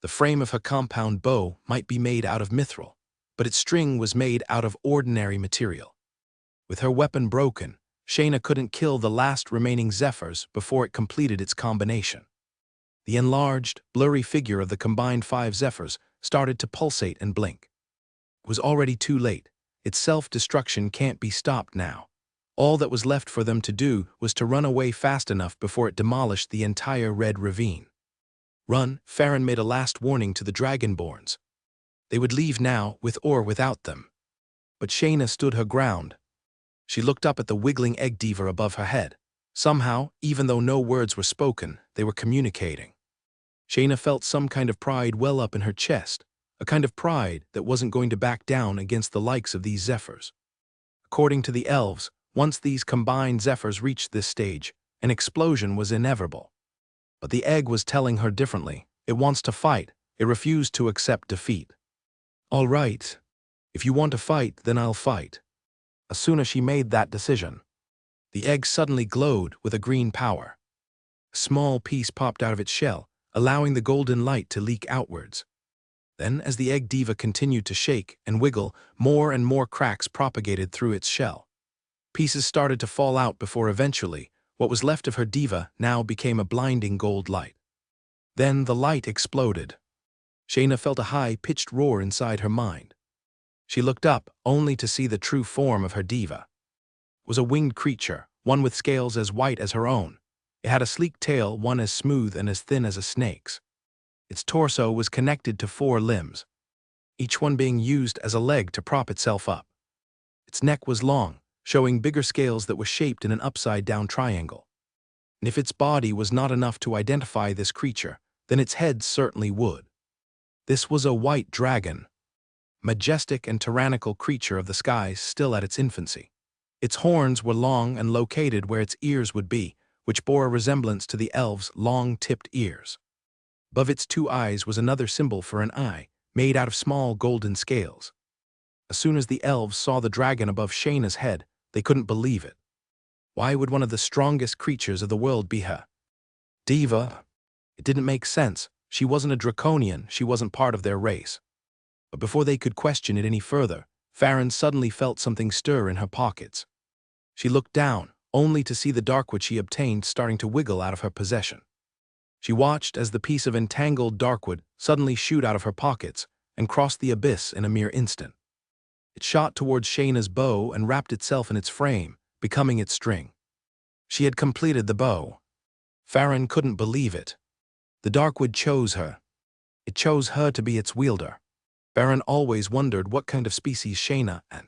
The frame of her compound bow might be made out of mithril, but its string was made out of ordinary material. With her weapon broken, Shayna couldn't kill the last remaining zephyrs before it completed its combination. The enlarged, blurry figure of the combined 5 zephyrs started to pulsate and blink. It was already too late. Its self-destruction can't be stopped now. All that was left for them to do was to run away fast enough before it demolished the entire red ravine. Run, Farron made a last warning to the Dragonborns. They would leave now, with or without them. But Shayna stood her ground. She looked up at the wiggling egg diva above her head. Somehow, even though no words were spoken, they were communicating. Shayna felt some kind of pride well up in her chest, a kind of pride that wasn't going to back down against the likes of these zephyrs. According to the elves, once these combined zephyrs reached this stage, an explosion was inevitable. But the egg was telling her differently. It wants to fight. It refused to accept defeat. All right. If you want to fight, then I'll fight. As soon as she made that decision, the egg suddenly glowed with a green power. A small piece popped out of its shell, allowing the golden light to leak outwards. Then, as the egg diva continued to shake and wiggle, more and more cracks propagated through its shell. Pieces started to fall out before eventually, what was left of her diva now became a blinding gold light. Then the light exploded. Shayna felt a high-pitched roar inside her mind. She looked up, only to see the true form of her diva. It was a winged creature, one with scales as white as her own. It had a sleek tail, one as smooth and as thin as a snake's. Its torso was connected to 4 limbs, each one being used as a leg to prop itself up. Its neck was long, showing bigger scales that were shaped in an upside-down triangle. And if its body was not enough to identify this creature, then its head certainly would. This was a white dragon, majestic and tyrannical creature of the skies still at its infancy. Its horns were long and located where its ears would be, which bore a resemblance to the elves' long-tipped ears. Above its 2 eyes was another symbol for an eye, made out of small golden scales. As soon as the elves saw the dragon above Shayna's head, they couldn't believe it. Why would one of the strongest creatures of the world be her diva? It didn't make sense. She wasn't a draconian, she wasn't part of their race. But before they could question it any further, Farron suddenly felt something stir in her pockets. She looked down, only to see the darkwood she obtained starting to wiggle out of her possession. She watched as the piece of entangled darkwood suddenly shoot out of her pockets and crossed the abyss in a mere instant. It shot towards Shayna's bow and wrapped itself in its frame, becoming its string. She had completed the bow. Farron couldn't believe it. The darkwood chose her. It chose her to be its wielder. Farron always wondered what kind of species Shayna and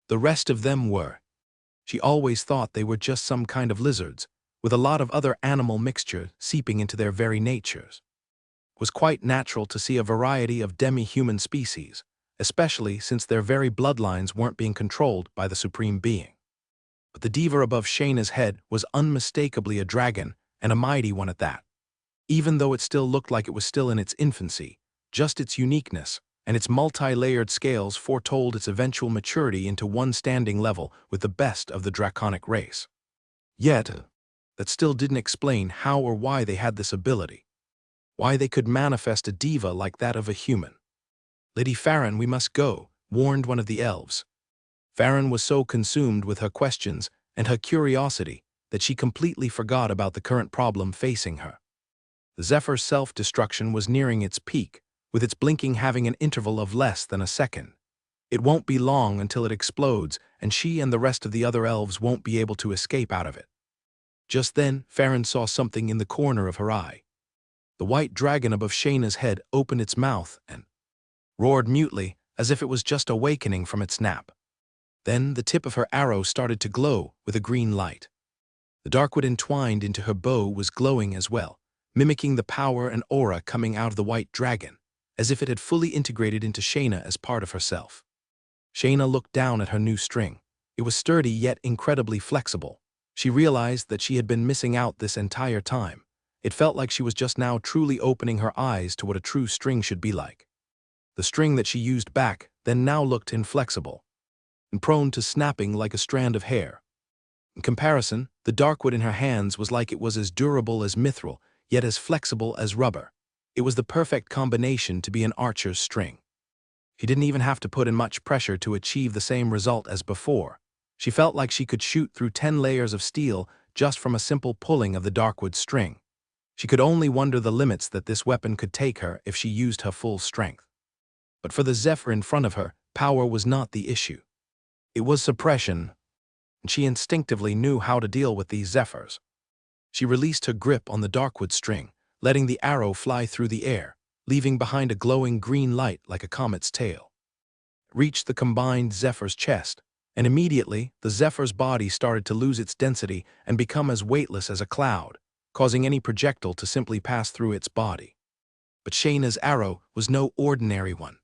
the rest of them were. She always thought they were just some kind of lizards, with a lot of other animal mixture seeping into their very natures. It was quite natural to see a variety of demi-human species, especially since their very bloodlines weren't being controlled by the Supreme Being. But the diva above Shayna's head was unmistakably a dragon, and a mighty one at that. Even though it still looked like it was still in its infancy, just its uniqueness and its multi-layered scales foretold its eventual maturity into one standing level with the best of the draconic race. Yet, that still didn't explain how or why they had this ability. Why they could manifest a diva like that of a human. "Lady Farron, we must go," warned one of the elves. Farron was so consumed with her questions and her curiosity that she completely forgot about the current problem facing her. The Zephyr's self-destruction was nearing its peak, with its blinking having an interval of less than a second. It won't be long until it explodes, and she and the rest of the other elves won't be able to escape out of it. Just then, Farron saw something in the corner of her eye. The white dragon above Shayna's head opened its mouth and roared mutely, as if it was just awakening from its nap. Then the tip of her arrow started to glow with a green light. The darkwood entwined into her bow was glowing as well, mimicking the power and aura coming out of the white dragon, as if it had fully integrated into Shayna as part of herself. Shayna looked down at her new string. It was sturdy yet incredibly flexible. She realized that she had been missing out this entire time. It felt like she was just now truly opening her eyes to what a true string should be like. The string that she used back then now looked inflexible and prone to snapping like a strand of hair. In comparison, the darkwood in her hands was like it was as durable as mithril, yet as flexible as rubber. It was the perfect combination to be an archer's string. She didn't even have to put in much pressure to achieve the same result as before. She felt like she could shoot through 10 layers of steel just from a simple pulling of the darkwood string. She could only wonder the limits that this weapon could take her if she used her full strength. But for the Zephyr in front of her, power was not the issue. It was suppression, and she instinctively knew how to deal with these Zephyrs. She released her grip on the darkwood string, letting the arrow fly through the air, leaving behind a glowing green light like a comet's tail. It reached the combined Zephyr's chest, and immediately the Zephyr's body started to lose its density and become as weightless as a cloud, causing any projectile to simply pass through its body. But Shayna's arrow was no ordinary one.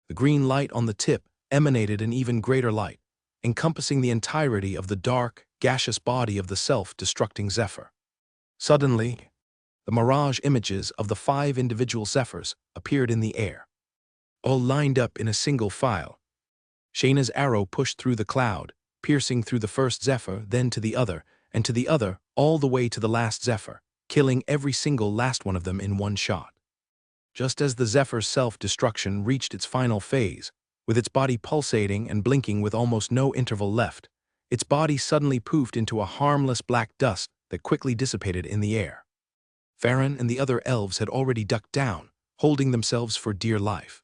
The green light on the tip emanated an even greater light, encompassing the entirety of the dark, gaseous body of the self-destructing Zephyr. Suddenly, the mirage images of the 5 individual Zephyrs appeared in the air, all lined up in a single file. Shayna's arrow pushed through the cloud, piercing through the first Zephyr, then to the other, and to the other, all the way to the last Zephyr, killing every single last one of them in one shot. Just as the Zephyr's self-destruction reached its final phase, with its body pulsating and blinking with almost no interval left, its body suddenly poofed into a harmless black dust that quickly dissipated in the air. Farron and the other elves had already ducked down, holding themselves for dear life.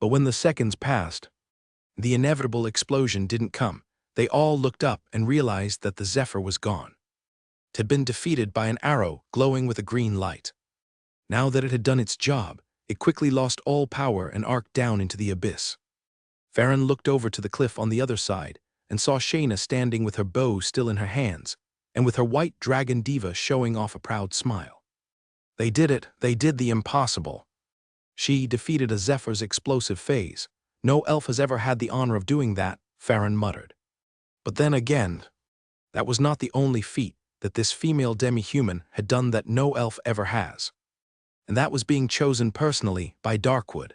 But when the seconds passed, the inevitable explosion didn't come. They all looked up and realized that the Zephyr was gone. It had been defeated by an arrow glowing with a green light. Now that it had done its job, it quickly lost all power and arced down into the abyss. Farron looked over to the cliff on the other side and saw Shayna standing with her bow still in her hands, and with her white dragon diva showing off a proud smile. They did it, they did the impossible. She defeated a Zephyr's explosive phase. No elf has ever had the honor of doing that, Farron muttered. But then again, that was not the only feat that this female demi-human had done that no elf ever has. And that was being chosen personally by Darkwood.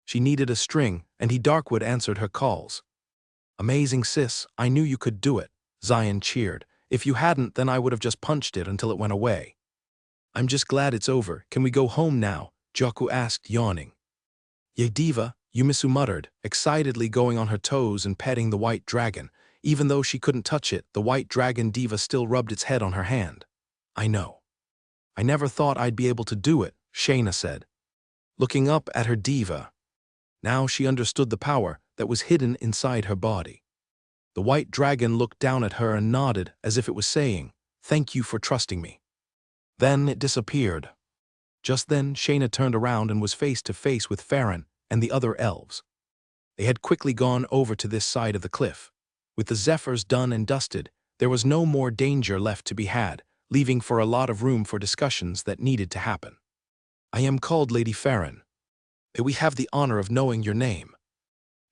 She needed a string, and Darkwood answered her calls. "Amazing, sis, I knew you could do it," Zion cheered. "If you hadn't, then I would have just punched it until it went away." "I'm just glad it's over. Can we go home now?" Joku asked, yawning. "Ye diva, Yumisu muttered, excitedly going on her toes and petting the white dragon. Even though she couldn't touch it, the white dragon diva still rubbed its head on her hand. I know. I never thought I'd be able to do it, Shayna said, looking up at her diva. Now she understood the power that was hidden inside her body. The white dragon looked down at her and nodded as if it was saying, "Thank you for trusting me." Then it disappeared. Just then, Shayna turned around and was face to face with Farron and the other elves. They had quickly gone over to this side of the cliff. With the Zephyrs done and dusted, there was no more danger left to be had, leaving for a lot of room for discussions that needed to happen. I am called Lady Farron. May we have the honor of knowing your name?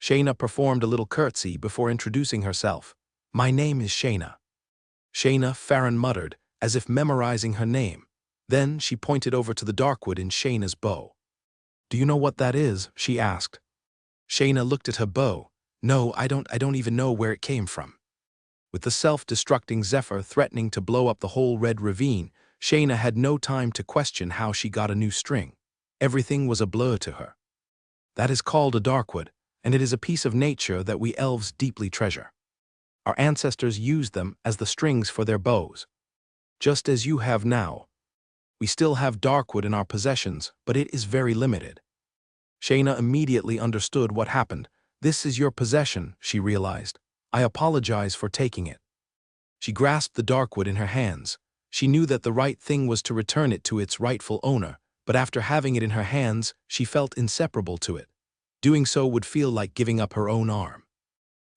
Shayna performed a little curtsy before introducing herself. My name is Shayna. Shayna, Farron muttered, as if memorizing her name. Then she pointed over to the darkwood in Shayna's bow. Do you know what that is? She asked. Shayna looked at her bow. No, I don't even know where it came from. With the self-destructing Zephyr threatening to blow up the whole red ravine, Shayna had no time to question how she got a new string. Everything was a blur to her. That is called a darkwood, and it is a piece of nature that we elves deeply treasure. Our ancestors used them as the strings for their bows. Just as you have now. We still have darkwood in our possessions, but it is very limited. Shayna immediately understood what happened. This is your possession, she realized. I apologize for taking it. She grasped the darkwood in her hands. She knew that the right thing was to return it to its rightful owner, but after having it in her hands, she felt inseparable to it. Doing so would feel like giving up her own arm.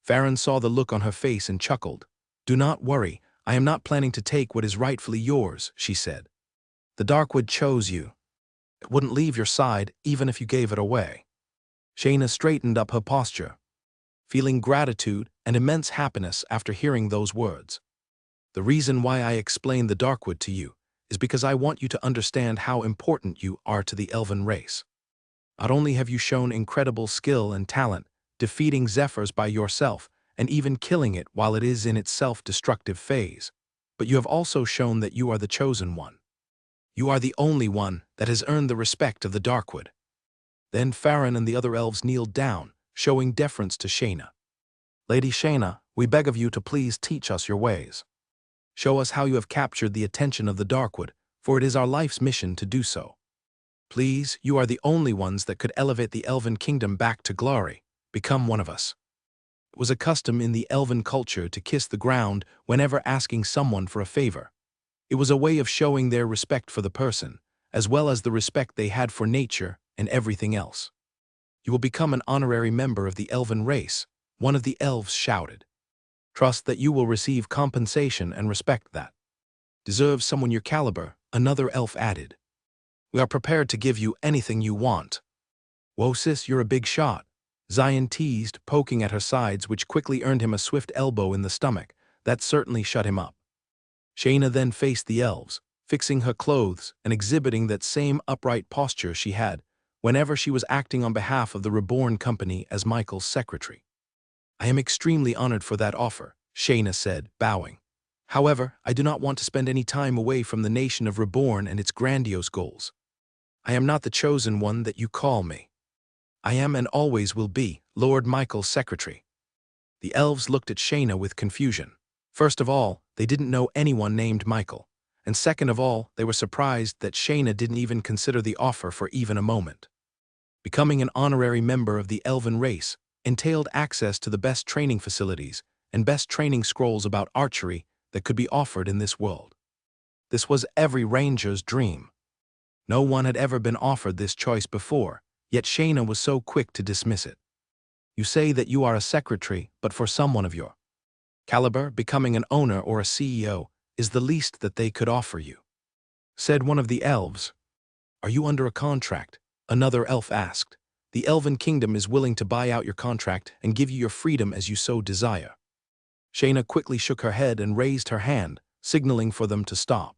Farron saw the look on her face and chuckled. Do not worry, I am not planning to take what is rightfully yours, she said. The darkwood chose you. It wouldn't leave your side even if you gave it away. Shayna straightened up her posture, feeling gratitude and immense happiness after hearing those words. The reason why I explained the darkwood to you is because I want you to understand how important you are to the elven race. Not only have you shown incredible skill and talent, defeating Zephyrs by yourself and even killing it while it is in its self-destructive phase, but you have also shown that you are the chosen one. You are the only one that has earned the respect of the darkwood. Then Farron and the other elves kneeled down, showing deference to Shayna. Lady Shayna, we beg of you to please teach us your ways. Show us how you have captured the attention of the darkwood, for it is our life's mission to do so. Please, you are the only ones that could elevate the elven kingdom back to glory. Become one of us. It was a custom in the elven culture to kiss the ground whenever asking someone for a favor. It was a way of showing their respect for the person, as well as the respect they had for nature and everything else. You will become an honorary member of the elven race, one of the elves shouted. Trust that you will receive compensation and respect that. Deserve someone your caliber, another elf added. We are prepared to give you anything you want. Whoa sis, you're a big shot. Zion teased, poking at her sides, which quickly earned him a swift elbow in the stomach. That certainly shut him up. Shayna then faced the elves, fixing her clothes and exhibiting that same upright posture she had whenever she was acting on behalf of the Reborn company as Michael's secretary. I am extremely honored for that offer, Shayna said, bowing. However, I do not want to spend any time away from the nation of Reborn and its grandiose goals. I am not the chosen one that you call me. I am and always will be Lord Michael's secretary. The elves looked at Shayna with confusion. First of all, they didn't know anyone named Michael, and second of all, they were surprised that Shayna didn't even consider the offer for even a moment. Becoming an honorary member of the elven race entailed access to the best training facilities and best training scrolls about archery that could be offered in this world. This was every ranger's dream. No one had ever been offered this choice before, yet Shayna was so quick to dismiss it. You say that you are a secretary, but for someone of your caliber, becoming an owner or a CEO is the least that they could offer you. Said one of the elves. Are you under a contract? Another elf asked. The elven kingdom is willing to buy out your contract and give you your freedom as you so desire. Shayna quickly shook her head and raised her hand, signaling for them to stop.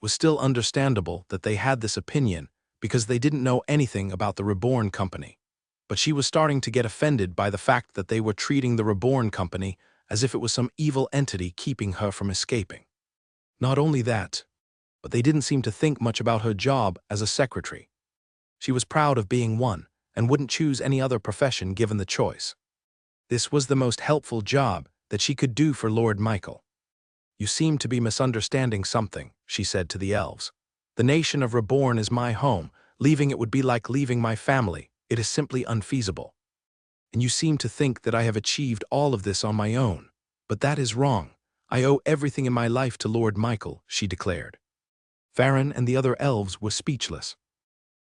It was still understandable that they had this opinion because they didn't know anything about the Reborn company. But she was starting to get offended by the fact that they were treating the Reborn company as if it was some evil entity keeping her from escaping. Not only that, but they didn't seem to think much about her job as a secretary. She was proud of being one, and wouldn't choose any other profession given the choice. This was the most helpful job that she could do for Lord Michael. "You seem to be misunderstanding something," she said to the elves. "The nation of Reborn is my home. Leaving it would be like leaving my family. It is simply unfeasible. And you seem to think that I have achieved all of this on my own. But that is wrong. I owe everything in my life to Lord Michael," she declared. Farron and the other elves were speechless.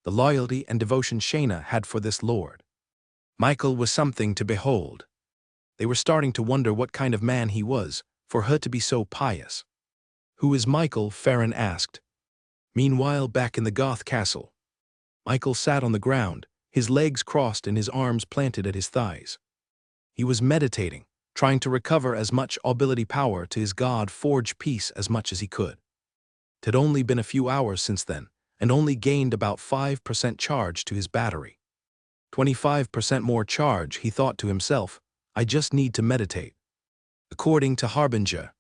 The loyalty and devotion Shayna had for this lord Michael was something to behold. They were starting to wonder what kind of man he was, for her to be so pious. "Who is Michael?" Farron asked. Meanwhile, back in the Goth castle, Michael sat on the ground, his legs crossed and his arms planted at his thighs. He was meditating, trying to recover as much ability power to his god-forged piece as much as he could. It had only been a few hours since then, and only gained about 5% charge to his battery. 25% more charge, he thought to himself. I just need to meditate. According to Harbinger,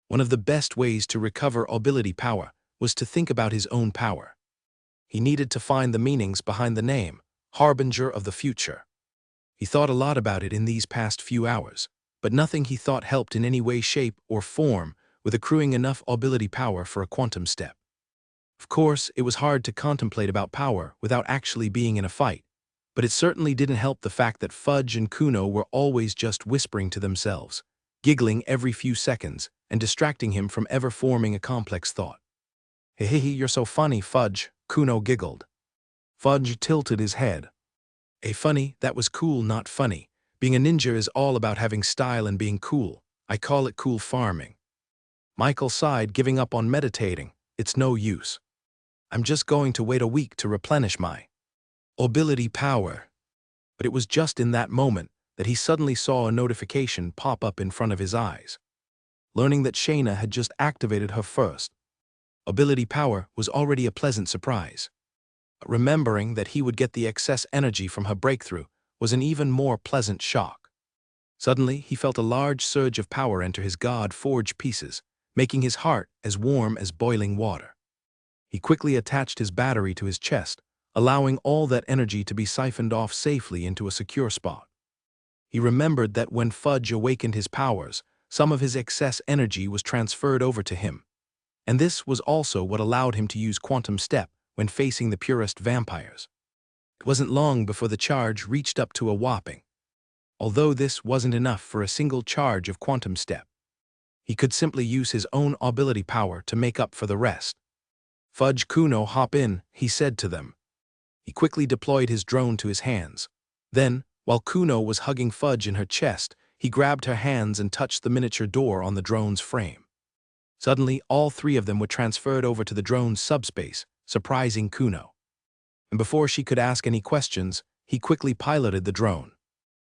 one of the best ways to recover ability power was to think about his own power. He needed to find the meanings behind the name, Harbinger of the Future. He thought a lot about it in these past few hours, but nothing he thought helped in any way, shape, or form with accruing enough ability power for a quantum step. Of course, it was hard to contemplate about power without actually being in a fight, but it certainly didn't help the fact that Fudge and Kuno were always just whispering to themselves, giggling every few seconds and distracting him from ever forming a complex thought. "Hey, you're so funny, Fudge," Kuno giggled. Fudge tilted his head. Funny, that was cool, not funny. Being a ninja is all about having style and being cool. I call it cool farming." Michael sighed, giving up on meditating. "It's no use. I'm just going to wait a week to replenish my ability power." But it was just in that moment that he suddenly saw a notification pop up in front of his eyes. Learning that Shayna had just activated her first ability power was already a pleasant surprise. But remembering that he would get the excess energy from her breakthrough was an even more pleasant shock. Suddenly, he felt a large surge of power enter his god-forged pieces, making his heart as warm as boiling water. He quickly attached his battery to his chest, allowing all that energy to be siphoned off safely into a secure spot. He remembered that when Fudge awakened his powers, some of his excess energy was transferred over to him, and this was also what allowed him to use Quantum Step when facing the purest vampires. It wasn't long before the charge reached up to a whopping. Although this wasn't enough for a single charge of Quantum Step, he could simply use his own ability power to make up for the rest. "Fudge, Kuno, hop in," he said to them. He quickly deployed his drone to his hands. Then, while Kuno was hugging Fudge in her chest, he grabbed her hands and touched the miniature door on the drone's frame. Suddenly, all three of them were transferred over to the drone's subspace, surprising Kuno. And before she could ask any questions, he quickly piloted the drone.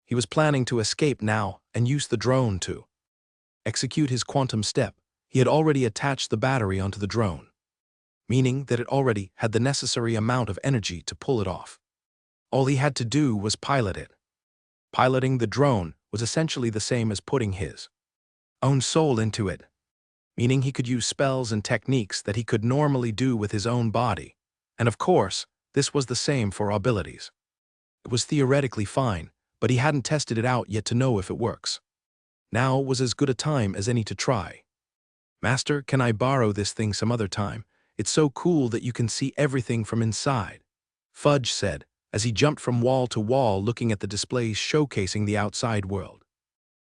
He was planning to escape now and use the drone to execute his quantum step. He had already attached the battery onto the drone, meaning that it already had the necessary amount of energy to pull it off. All he had to do was pilot it. Piloting the drone was essentially the same as putting his own soul into it, meaning he could use spells and techniques that he could normally do with his own body. And of course, this was the same for abilities. It was theoretically fine, but he hadn't tested it out yet to know if it works. Now was as good a time as any to try. "Master, can I borrow this thing some other time? It's so cool that you can see everything from inside," Fudge said, as he jumped from wall to wall looking at the displays showcasing the outside world.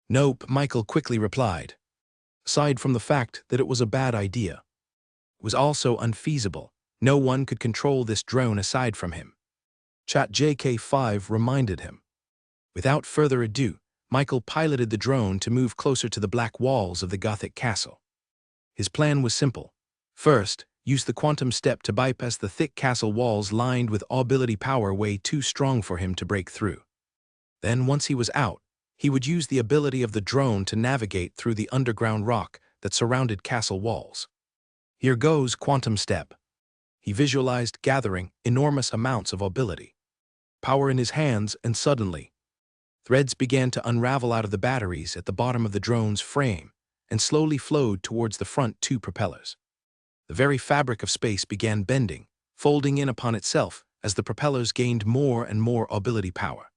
"Nope," Michael quickly replied. Aside from the fact that it was a bad idea, it was also unfeasible. No one could control this drone aside from him. ChatJK5 reminded him. Without further ado, Michael piloted the drone to move closer to the black walls of the Gothic castle. His plan was simple. First, use the quantum step to bypass the thick castle walls lined with ability power way too strong for him to break through. Then, once he was out, he would use the ability of the drone to navigate through the underground rock that surrounded castle walls. Here goes quantum step. He visualized gathering enormous amounts of ability power in his hands, and suddenly, threads began to unravel out of the batteries at the bottom of the drone's frame and slowly flowed towards the front two propellers. The very fabric of space began bending, folding in upon itself as the propellers gained more and more ability power.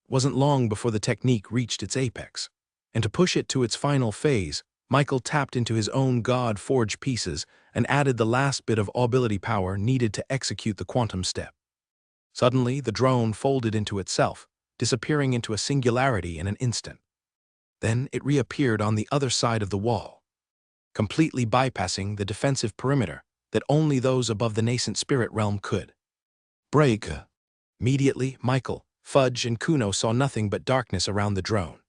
It wasn't long before the technique reached its apex, and to push it to its final phase, Michael tapped into his own God-forged pieces and added the last bit of ability power needed to execute the quantum step. Suddenly, the drone folded into itself, disappearing into a singularity in an instant. Then it reappeared on the other side of the wall, completely bypassing the defensive perimeter that only those above the nascent spirit realm could break. Immediately, Michael, Fudge, and Kuno saw nothing but darkness around the drone.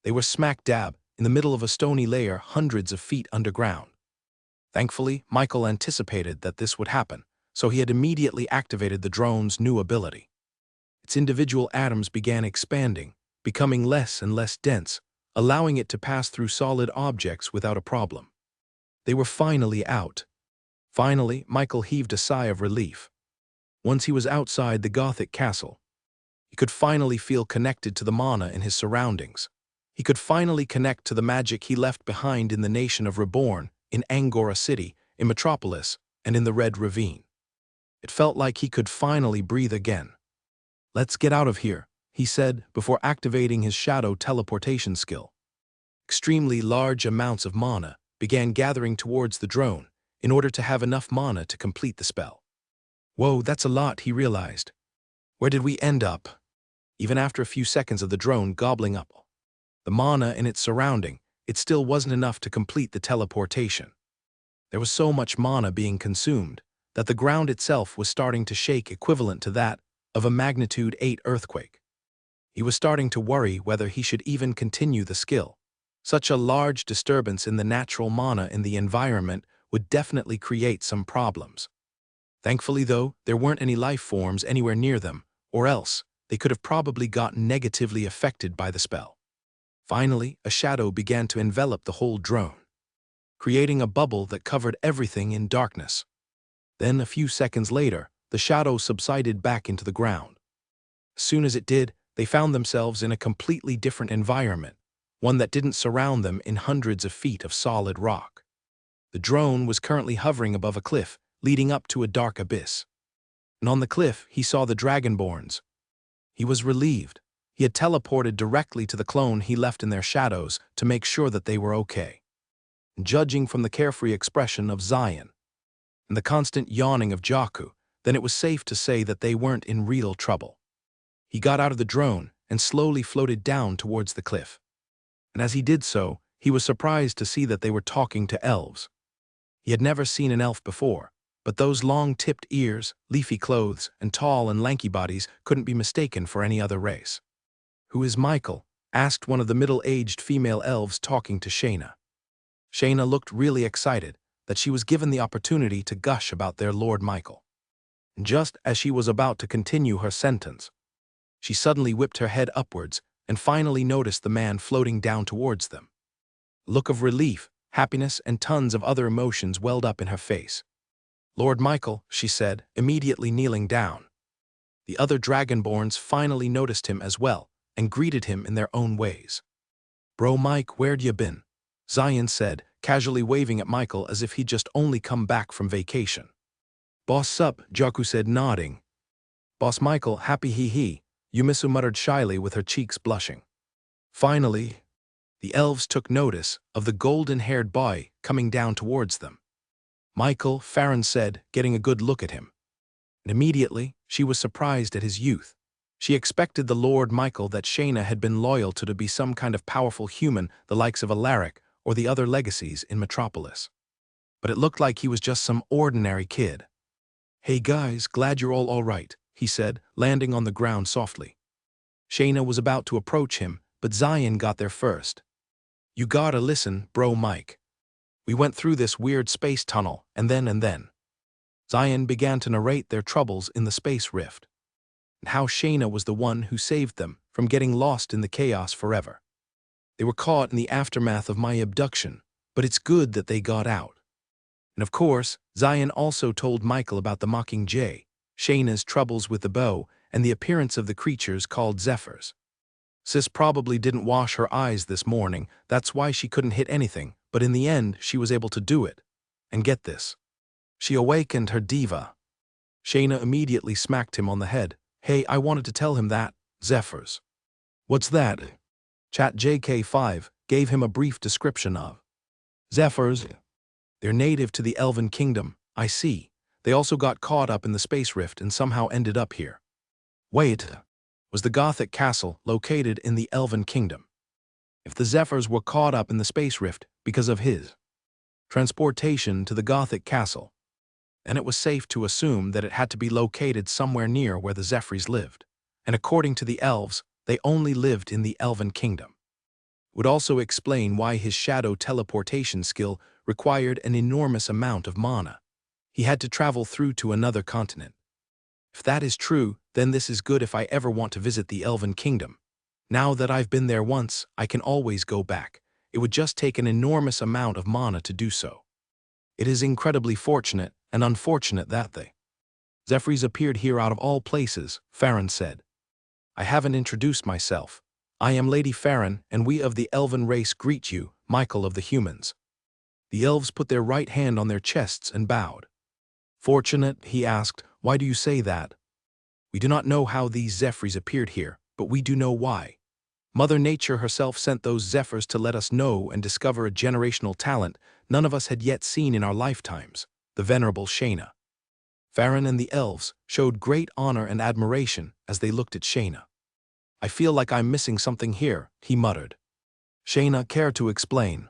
They were smack dab in the middle of a stony layer hundreds of feet underground. Thankfully, Michael anticipated that this would happen, so he had immediately activated the drone's new ability. Its individual atoms began expanding, becoming less and less dense, allowing it to pass through solid objects without a problem. They were finally out. Finally, Michael heaved a sigh of relief. Once he was outside the Gothic castle, he could finally feel connected to the mana in his surroundings. He could finally connect to the magic he left behind in the nation of Reborn, in Angora City, in Metropolis, and in the Red Ravine. It felt like he could finally breathe again. "Let's get out of here," he said before activating his shadow teleportation skill. Extremely large amounts of mana began gathering towards the drone in order to have enough mana to complete the spell. Whoa, that's a lot, he realized. Where did we end up? Even after a few seconds of the drone gobbling up the mana in its surrounding, it still wasn't enough to complete the teleportation. There was so much mana being consumed that the ground itself was starting to shake, equivalent to that of a magnitude 8 earthquake. He was starting to worry whether he should even continue the skill. Such a large disturbance in the natural mana in the environment would definitely create some problems. Thankfully, though, there weren't any life forms anywhere near them, or else they could have probably gotten negatively affected by the spell. Finally, a shadow began to envelop the whole drone, creating a bubble that covered everything in darkness. Then, a few seconds later, the shadow subsided back into the ground. As soon as it did, they found themselves in a completely different environment, one that didn't surround them in hundreds of feet of solid rock. The drone was currently hovering above a cliff, leading up to a dark abyss. And on the cliff, he saw the Dragonborns. He was relieved. He had teleported directly to the clone he left in their shadows to make sure that they were okay. Judging from the carefree expression of Zion and the constant yawning of Jaku, then it was safe to say that they weren't in real trouble. He got out of the drone and slowly floated down towards the cliff. And as he did so, he was surprised to see that they were talking to elves. He had never seen an elf before, but those long-tipped ears, leafy clothes, and tall and lanky bodies couldn't be mistaken for any other race. "Who is Michael?" asked one of the middle-aged female elves talking to Shayna. Shayna looked really excited that she was given the opportunity to gush about their Lord Michael. And just as she was about to continue her sentence, she suddenly whipped her head upwards and finally noticed the man floating down towards them. A look of relief, happiness, and tons of other emotions welled up in her face. "Lord Michael," she said, immediately kneeling down. The other Dragonborns finally noticed him as well and greeted him in their own ways. "Bro Mike, where'd you been?" Zion said, casually waving at Michael as if he'd just only come back from vacation. "Boss sup," Jaku said, nodding. "Boss Michael, happy he," Yumisu muttered shyly with her cheeks blushing. Finally, the elves took notice of the golden-haired boy coming down towards them. "Michael," Farron said, getting a good look at him. And immediately, she was surprised at his youth. She expected the Lord Michael that Shayna had been loyal to be some kind of powerful human, the likes of Alaric or the other legacies in Metropolis. But it looked like he was just some ordinary kid. "Hey guys, glad you're all right," he said, landing on the ground softly. Shayna was about to approach him, but Zion got there first. "You gotta listen, bro Mike. We went through this weird space tunnel, and then. Zion began to narrate their troubles in the space rift, and how Shayna was the one who saved them from getting lost in the chaos forever. They were caught in the aftermath of my abduction, but it's good that they got out. And of course, Zion also told Michael about the Mockingjay, Shayna's troubles with the bow, and the appearance of the creatures called Zephyrs. Sis probably didn't wash her eyes this morning, that's why she couldn't hit anything, but in the end, she was able to do it. And get this. She awakened her diva. Shayna immediately smacked him on the head. Hey, I wanted to tell him that, Zephyrs. What's that? Chat JK5 gave him a brief description of Zephyrs. They're native to the Elven Kingdom, I see. They also got caught up in the space rift and somehow ended up here. Wait, was the Gothic castle located in the Elven Kingdom? If the Zephyrs were caught up in the space rift because of his transportation to the Gothic castle, then it was safe to assume that it had to be located somewhere near where the Zephyrs lived, and according to the elves, they only lived in the Elven Kingdom. Would also explain why his shadow teleportation skill required an enormous amount of mana. He had to travel through to another continent. If that is true, then this is good if I ever want to visit the Elven Kingdom. Now that I've been there once, I can always go back. It would just take an enormous amount of mana to do so. It is incredibly fortunate and unfortunate that the Zephyrs appeared here out of all places, Farron said. I haven't introduced myself. I am Lady Farron, and we of the Elven race greet you, Michael of the humans. The elves put their right hand on their chests and bowed. Fortunate, he asked, why do you say that? We do not know how these Zephyrs appeared here, but we do know why. Mother Nature herself sent those Zephyrs to let us know and discover a generational talent none of us had yet seen in our lifetimes, the venerable Shayna. Farron and the elves showed great honor and admiration as they looked at Shayna. I feel like I'm missing something here, he muttered. Shayna, care to explain?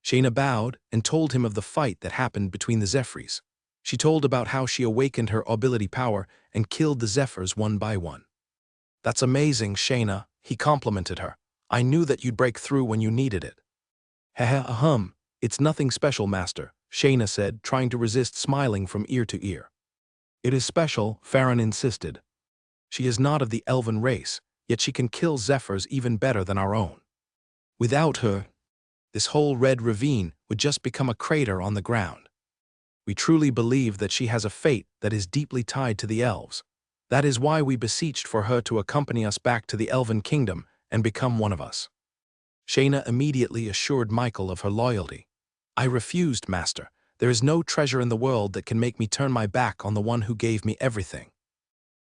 Shayna bowed and told him of the fight that happened between the Zephyrs. She told about how she awakened her ability power and killed the Zephyrs one by one. That's amazing, Shayna, he complimented her. I knew that you'd break through when you needed it. Heh, it's nothing special, Master, Shayna said, trying to resist smiling from ear to ear. It is special, Farron insisted. She is not of the Elven race, yet she can kill Zephyrs even better than our own. Without her, this whole red ravine would just become a crater on the ground. We truly believe that she has a fate that is deeply tied to the elves. That is why we beseeched for her to accompany us back to the Elven Kingdom and become one of us. Shayna immediately assured Michael of her loyalty. I refused, Master. There is no treasure in the world that can make me turn my back on the one who gave me everything.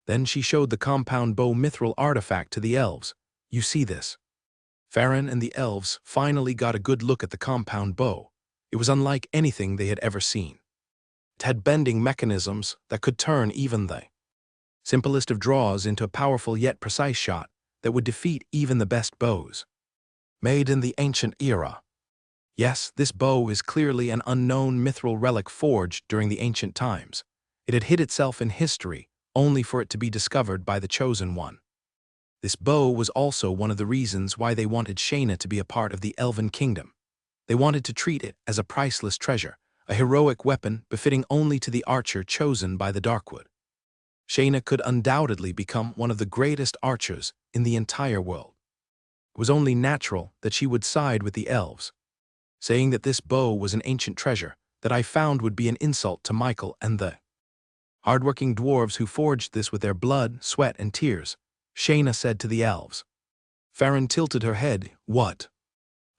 Then she showed the compound bow mithril artifact to the elves. You see this? Farron and the elves finally got a good look at the compound bow. It was unlike anything they had ever seen. It had bending mechanisms that could turn even the simplest of draws into a powerful yet precise shot that would defeat even the best bows. Made in the ancient era. Yes, this bow is clearly an unknown mithril relic forged during the ancient times. It had hid itself in history, only for it to be discovered by the Chosen One. This bow was also one of the reasons why they wanted Shayna to be a part of the Elven Kingdom. They wanted to treat it as a priceless treasure, a heroic weapon befitting only to the archer chosen by the Darkwood. Shayna could undoubtedly become one of the greatest archers in the entire world. It was only natural that she would side with the elves. Saying that this bow was an ancient treasure that I found would be an insult to Michael and the hardworking dwarves who forged this with their blood, sweat, and tears, Shayna said to the elves. Farron tilted her head. What?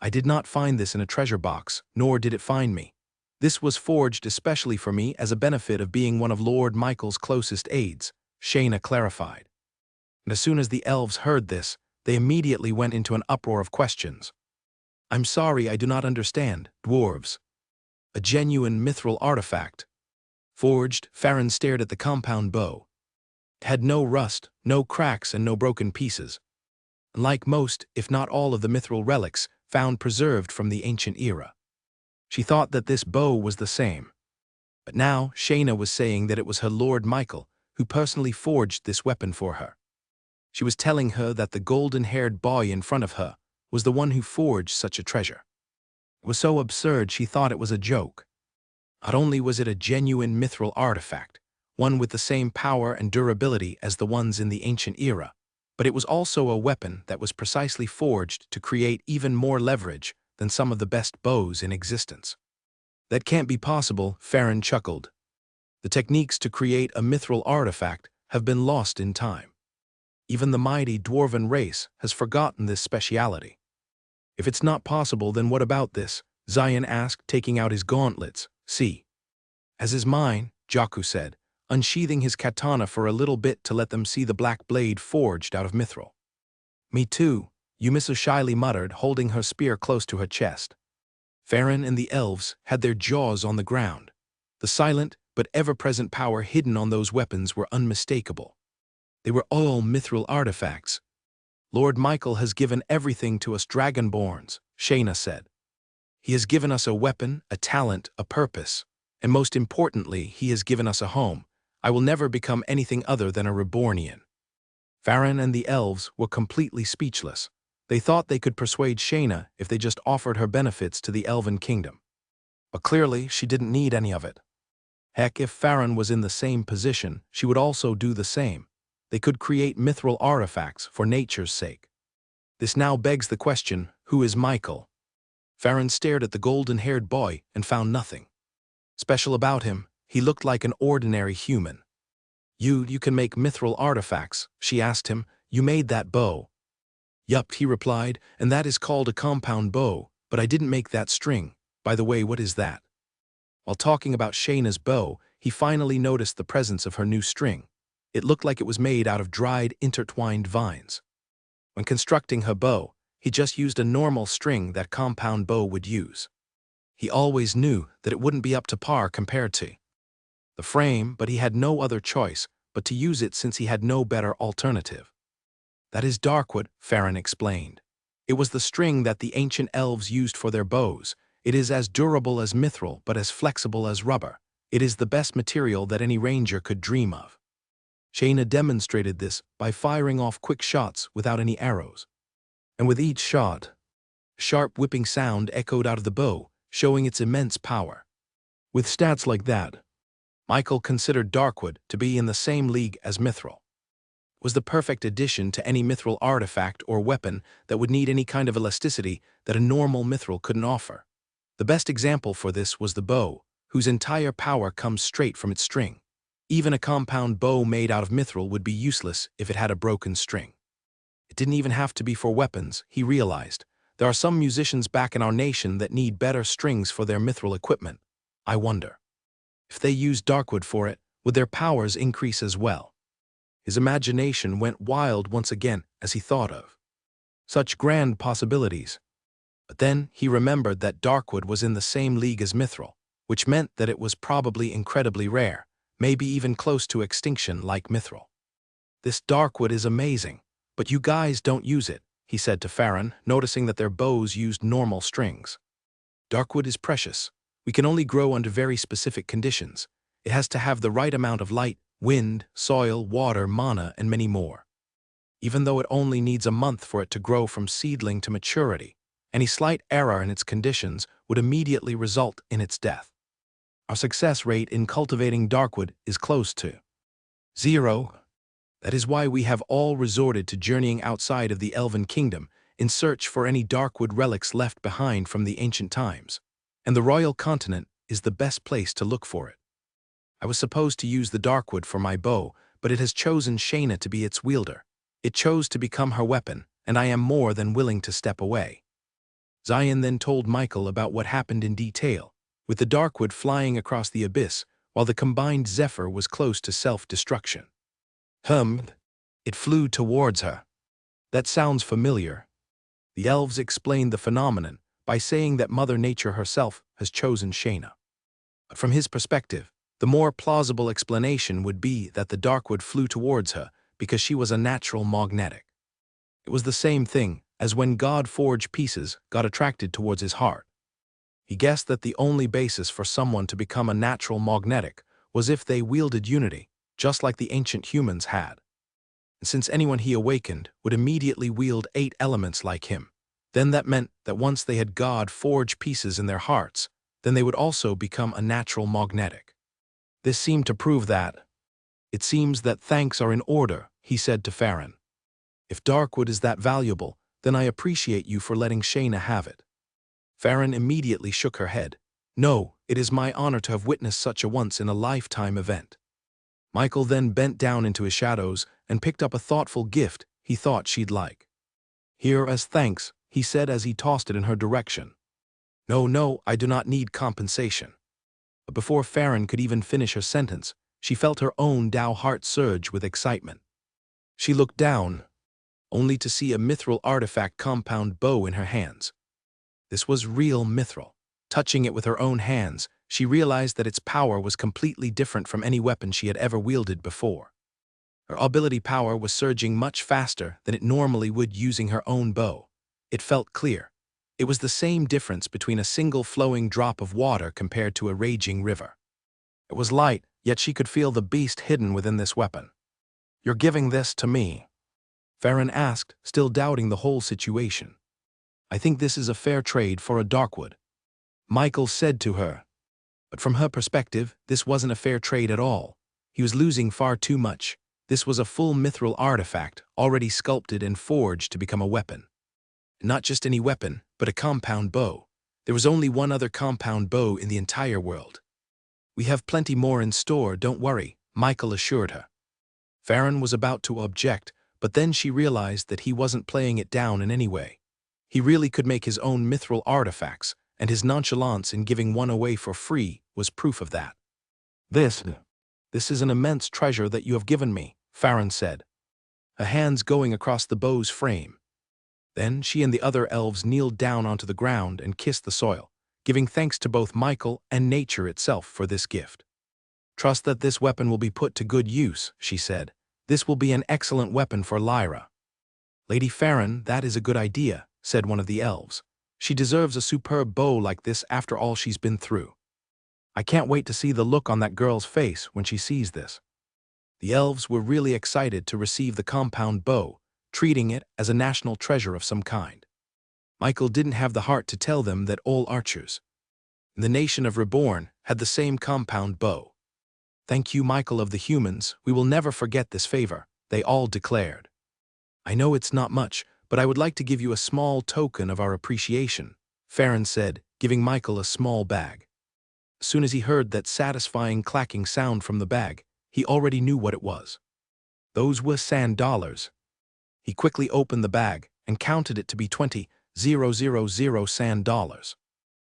I did not find this in a treasure box, nor did it find me. This was forged especially for me as a benefit of being one of Lord Michael's closest aides, Shayna clarified. And as soon as the elves heard this, they immediately went into an uproar of questions. I'm sorry, I do not understand, dwarves. A genuine mithril artifact. Forged, Farron stared at the compound bow. It had no rust, no cracks, and no broken pieces. Unlike most, if not all of the mithril relics found preserved from the ancient era. She thought that this bow was the same. But now Shayna was saying that it was her Lord Michael who personally forged this weapon for her. She was telling her that the golden-haired boy in front of her was the one who forged such a treasure. It was so absurd she thought it was a joke. Not only was it a genuine mithril artifact, one with the same power and durability as the ones in the ancient era, but it was also a weapon that was precisely forged to create even more leverage than some of the best bows in existence. That can't be possible, Farron chuckled. The techniques to create a mithril artifact have been lost in time. Even the mighty dwarven race has forgotten this speciality. If it's not possible, then what about this? Zion asked, taking out his gauntlets. See. As is mine, Jakku said. unsheathing his katana for a little bit to let them see the black blade forged out of mithril. "Me too," Yumisu shyly muttered, holding her spear close to her chest. Farron and the elves had their jaws on the ground. The silent but ever-present power hidden on those weapons were unmistakable. They were all mithril artifacts. "Lord Michael has given everything to us Dragonborns," Shayna said. "He has given us a weapon, a talent, a purpose, and most importantly, he has given us a home. I will never become anything other than a Rebornian." Farron and the elves were completely speechless. They thought they could persuade Shayna if they just offered her benefits to the Elven Kingdom. But clearly, she didn't need any of it. Heck, if Farron was in the same position, she would also do the same. They could create mithril artifacts for nature's sake. This now begs the question, who is Michael? Farron stared at the golden-haired boy and found nothing special about him. He looked like an ordinary human. You can make mithril artifacts," she asked him. "You made that bow." "Yup," he replied, "and that is called a compound bow, but I didn't make that string. By the way, what is that?" While talking about Shayna's bow, he finally noticed the presence of her new string. It looked like it was made out of dried, intertwined vines. When constructing her bow, he just used a normal string that compound bow would use. He always knew that it wouldn't be up to par compared to the frame, but he had no other choice but to use it since he had no better alternative. "That is darkwood," Farron explained. "It was the string that the ancient elves used for their bows. It is as durable as mithril but as flexible as rubber. It is the best material that any ranger could dream of." Shayna demonstrated this by firing off quick shots without any arrows. And with each shot, a sharp whipping sound echoed out of the bow, showing its immense power. With stats like that, Michael considered darkwood to be in the same league as mithril. It was the perfect addition to any mithril artifact or weapon that would need any kind of elasticity that a normal mithril couldn't offer. The best example for this was the bow, whose entire power comes straight from its string. Even a compound bow made out of mithril would be useless if it had a broken string. It didn't even have to be for weapons, he realized. There are some musicians back in our nation that need better strings for their mithril equipment. I wonder, if they used darkwood for it, would their powers increase as well? His imagination went wild once again as he thought of such grand possibilities. But then he remembered that darkwood was in the same league as mithril, which meant that it was probably incredibly rare, maybe even close to extinction like mithril. "This darkwood is amazing, but you guys don't use it," he said to Farron, noticing that their bows used normal strings. "Darkwood is precious. We can only grow under very specific conditions. It has to have the right amount of light, wind, soil, water, mana, and many more. Even though it only needs a month for it to grow from seedling to maturity, any slight error in its conditions would immediately result in its death. Our success rate in cultivating darkwood is close to 0. That is why we have all resorted to journeying outside of the Elven Kingdom in search for any darkwood relics left behind from the ancient times, and the Royal Continent is the best place to look for it. I was supposed to use the darkwood for my bow, but it has chosen Shayna to be its wielder. It chose to become her weapon, and I am more than willing to step away." Zion then told Michael about what happened in detail, with the darkwood flying across the abyss while the combined zephyr was close to self-destruction. It flew towards her. That sounds familiar. The elves explained the phenomenon by saying that Mother Nature herself has chosen Shayna. But from his perspective, the more plausible explanation would be that the darkwood flew towards her because she was a natural magnetic. It was the same thing as when God-forged pieces got attracted towards his heart. He guessed that the only basis for someone to become a natural magnetic was if they wielded unity, just like the ancient humans had. And since anyone he awakened would immediately wield 8 elements like him, then that meant that once they had God-forged pieces in their hearts, then they would also become a natural magnetic. This seemed to prove that. "It seems that thanks are in order," he said to Farron. "If darkwood is that valuable, then I appreciate you for letting Shayna have it." Farron immediately shook her head. "No, it is my honor to have witnessed such a once-in-a-lifetime event." Michael then bent down into his shadows and picked up a thoughtful gift he thought she'd like. "Here as thanks," he said as he tossed it in her direction. No, I do not need compensation." But before Farron could even finish her sentence, She felt her own Tao heart surge with excitement. She looked down, only to see a mithril artifact compound bow in her hands. This was real mithril. Touching it with her own hands, she realized that its power was completely different from any weapon she had ever wielded before. Her ability power was surging much faster than it normally would using her own bow. It felt clear. It was the same difference between a single flowing drop of water compared to a raging river. It was light, yet she could feel the beast hidden within this weapon. "You're giving this to me?" Farron asked, still doubting the whole situation. "I think this is a fair trade for a Darkwood," Michael said to her. But from her perspective, this wasn't a fair trade at all. He was losing far too much. This was a full mithril artifact, already sculpted and forged to become a weapon. Not just any weapon, but a compound bow. There was only one other compound bow in the entire world. "We have plenty more in store, don't worry," Michael assured her. Farron was about to object, but then she realized that he wasn't playing it down in any way. He really could make his own mithril artifacts, and his nonchalance in giving one away for free was proof of that. This is an immense treasure that you have given me," Farron said, her hands going across the bow's frame. Then she and the other elves kneeled down onto the ground and kissed the soil, giving thanks to both Michael and nature itself for this gift. "Trust that this weapon will be put to good use," she said. "This will be an excellent weapon for Lyra." "Lady Farron, that is a good idea," said one of the elves. "She deserves a superb bow like this after all she's been through. I can't wait to see the look on that girl's face when she sees this." The elves were really excited to receive the compound bow, treating it as a national treasure of some kind. Michael didn't have the heart to tell them that all archers in the nation of Reborn had the same compound bow. "Thank you, Michael of the humans, we will never forget this favor," they all declared. "I know it's not much, but I would like to give you a small token of our appreciation," Farron said, giving Michael a small bag. As soon as he heard that satisfying clacking sound from the bag, he already knew what it was. Those were sand dollars. He quickly opened the bag and counted it to be 20,000 sand dollars.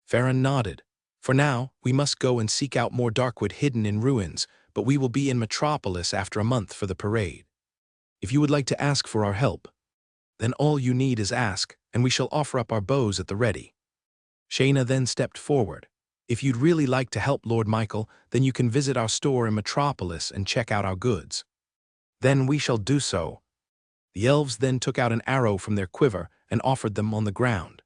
Farron nodded. "For now, we must go and seek out more Darkwood hidden in ruins, but we will be in Metropolis after a month for the parade. If you would like to ask for our help, then all you need is ask, and we shall offer up our bows at the ready." Shayna then stepped forward. "If you'd really like to help Lord Michael, then you can visit our store in Metropolis and check out our goods." "Then we shall do so." The elves then took out an arrow from their quiver and offered them on the ground.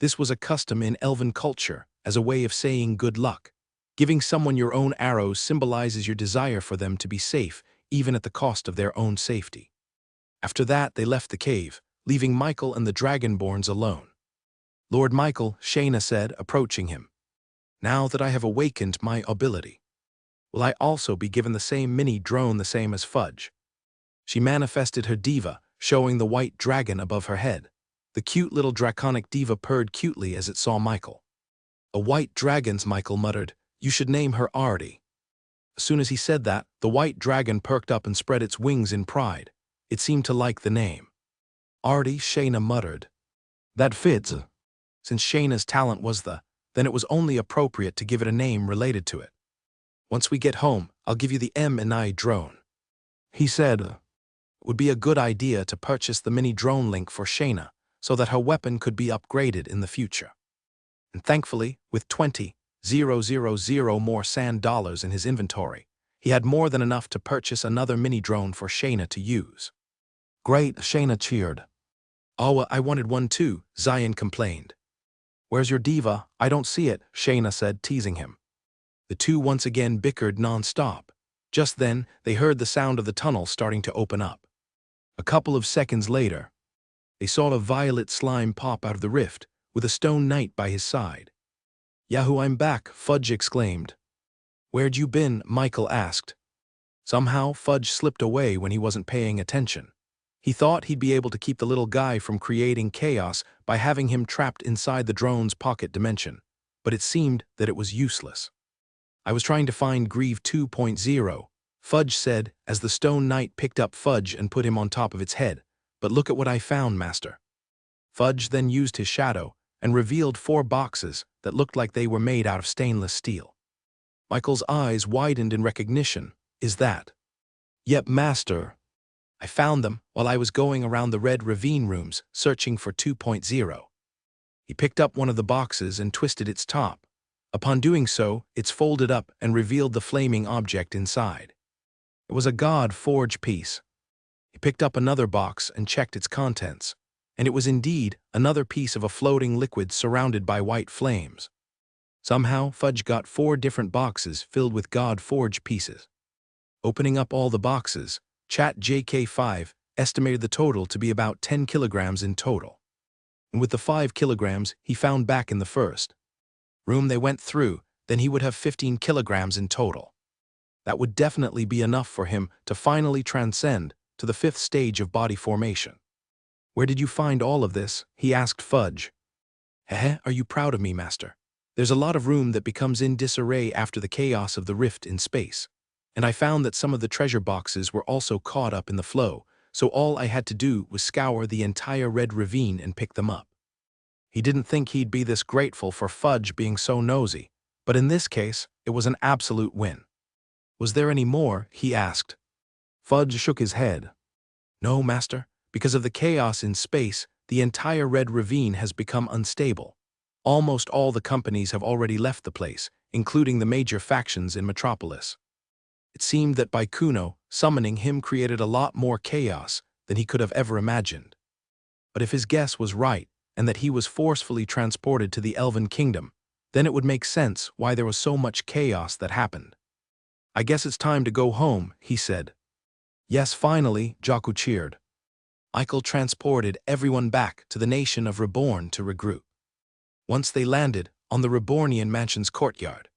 This was a custom in elven culture as a way of saying good luck. Giving someone your own arrows symbolizes your desire for them to be safe, even at the cost of their own safety. After that, they left the cave, leaving Michael and the Dragonborns alone. "Lord Michael," Shayna said, approaching him, "now that I have awakened my ability, will I also be given the same mini drone the same as Fudge?" She manifested her diva, showing the white dragon above her head. The cute little draconic diva purred cutely as it saw Michael. "A white dragon's," Michael muttered. "You should name her Artie." As soon as he said that, the white dragon perked up and spread its wings in pride. It seemed to like the name. "Artie," Shayna muttered. "That fits." Since Shayna's talent was then it was only appropriate to give it a name related to it. "Once we get home, I'll give you the M&I drone," he said. It would be a good idea to purchase the mini drone link for Shayna so that her weapon could be upgraded in the future. And thankfully, with 20,000 more sand dollars in his inventory, he had more than enough to purchase another mini drone for Shayna to use. "Great," Shayna cheered. "Oh, I wanted one too," Zion complained. "Where's your diva? I don't see it," Shayna said, teasing him. The two once again bickered non-stop. Just then, they heard the sound of the tunnel starting to open up. A couple of seconds later, they saw a violet slime pop out of the rift, with a stone knight by his side. "Yahoo, I'm back," Fudge exclaimed. "Where'd you been?" Michael asked. Somehow, Fudge slipped away when he wasn't paying attention. He thought he'd be able to keep the little guy from creating chaos by having him trapped inside the drone's pocket dimension, but it seemed that it was useless. "I was trying to find Grieve 2.0, Fudge said as the stone knight picked up Fudge and put him on top of its head. "But look at what I found, Master." Fudge then used his shadow and revealed 4 boxes that looked like they were made out of stainless steel. Michael's eyes widened in recognition. Is that? Yep, master. I found them while I was going around the red ravine rooms searching for 2.0. He picked up one of the boxes and twisted its top. Upon doing so, it's folded up and revealed the flaming object inside. It was a god forge piece. He picked up another box and checked its contents, and it was indeed another piece of a floating liquid surrounded by white flames. Somehow, Fudge got 4 different boxes filled with god forge pieces. Opening up all the boxes, Chat JK5 estimated the total to be about 10 kilograms in total. And with the 5 kilograms he found back in the first room they went through, then he would have 15 kilograms in total. That would definitely be enough for him to finally transcend to the 5th stage of body formation. Where did you find all of this? He asked Fudge. Heh, are you proud of me, master? There's a lot of room that becomes in disarray after the chaos of the rift in space. And I found that some of the treasure boxes were also caught up in the flow, so all I had to do was scour the entire red ravine and pick them up. He didn't think he'd be this grateful for Fudge being so nosy, but in this case, it was an absolute win. Was there any more? He asked. Fudge shook his head. No, master. Because of the chaos in space, the entire red ravine has become unstable. Almost all the companies have already left the place, including the major factions in Metropolis. It seemed that by Kuno, summoning him created a lot more chaos than he could have ever imagined. But if his guess was right, and that he was forcefully transported to the Elven Kingdom, then it would make sense why there was so much chaos that happened. I guess it's time to go home, he said. Yes, finally, Jaku cheered. Michael transported everyone back to the nation of Reborn to regroup. Once they landed on the Rebornian mansion's courtyard,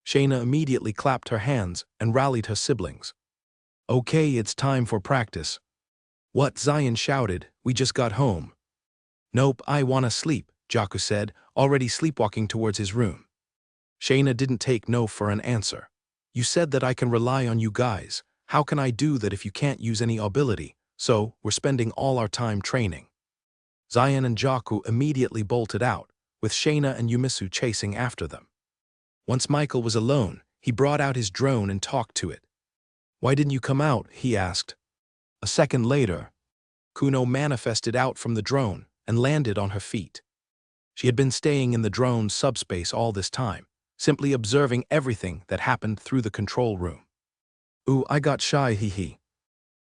Shayna immediately clapped her hands and rallied her siblings. Okay, it's time for practice. What? Zion shouted, we just got home. Nope, I wanna sleep, Jaku said, already sleepwalking towards his room. Shayna didn't take no for an answer. You said that I can rely on you guys. How can I do that if you can't use any ability? So, we're spending all our time training. Zion and Jaku immediately bolted out, with Shayna and Yumisu chasing after them. Once Michael was alone, he brought out his drone and talked to it. Why didn't you come out? He asked. A second later, Kuno manifested out from the drone and landed on her feet. She had been staying in the drone's subspace all this time, simply observing everything that happened through the control room. Ooh, I got shy, hee.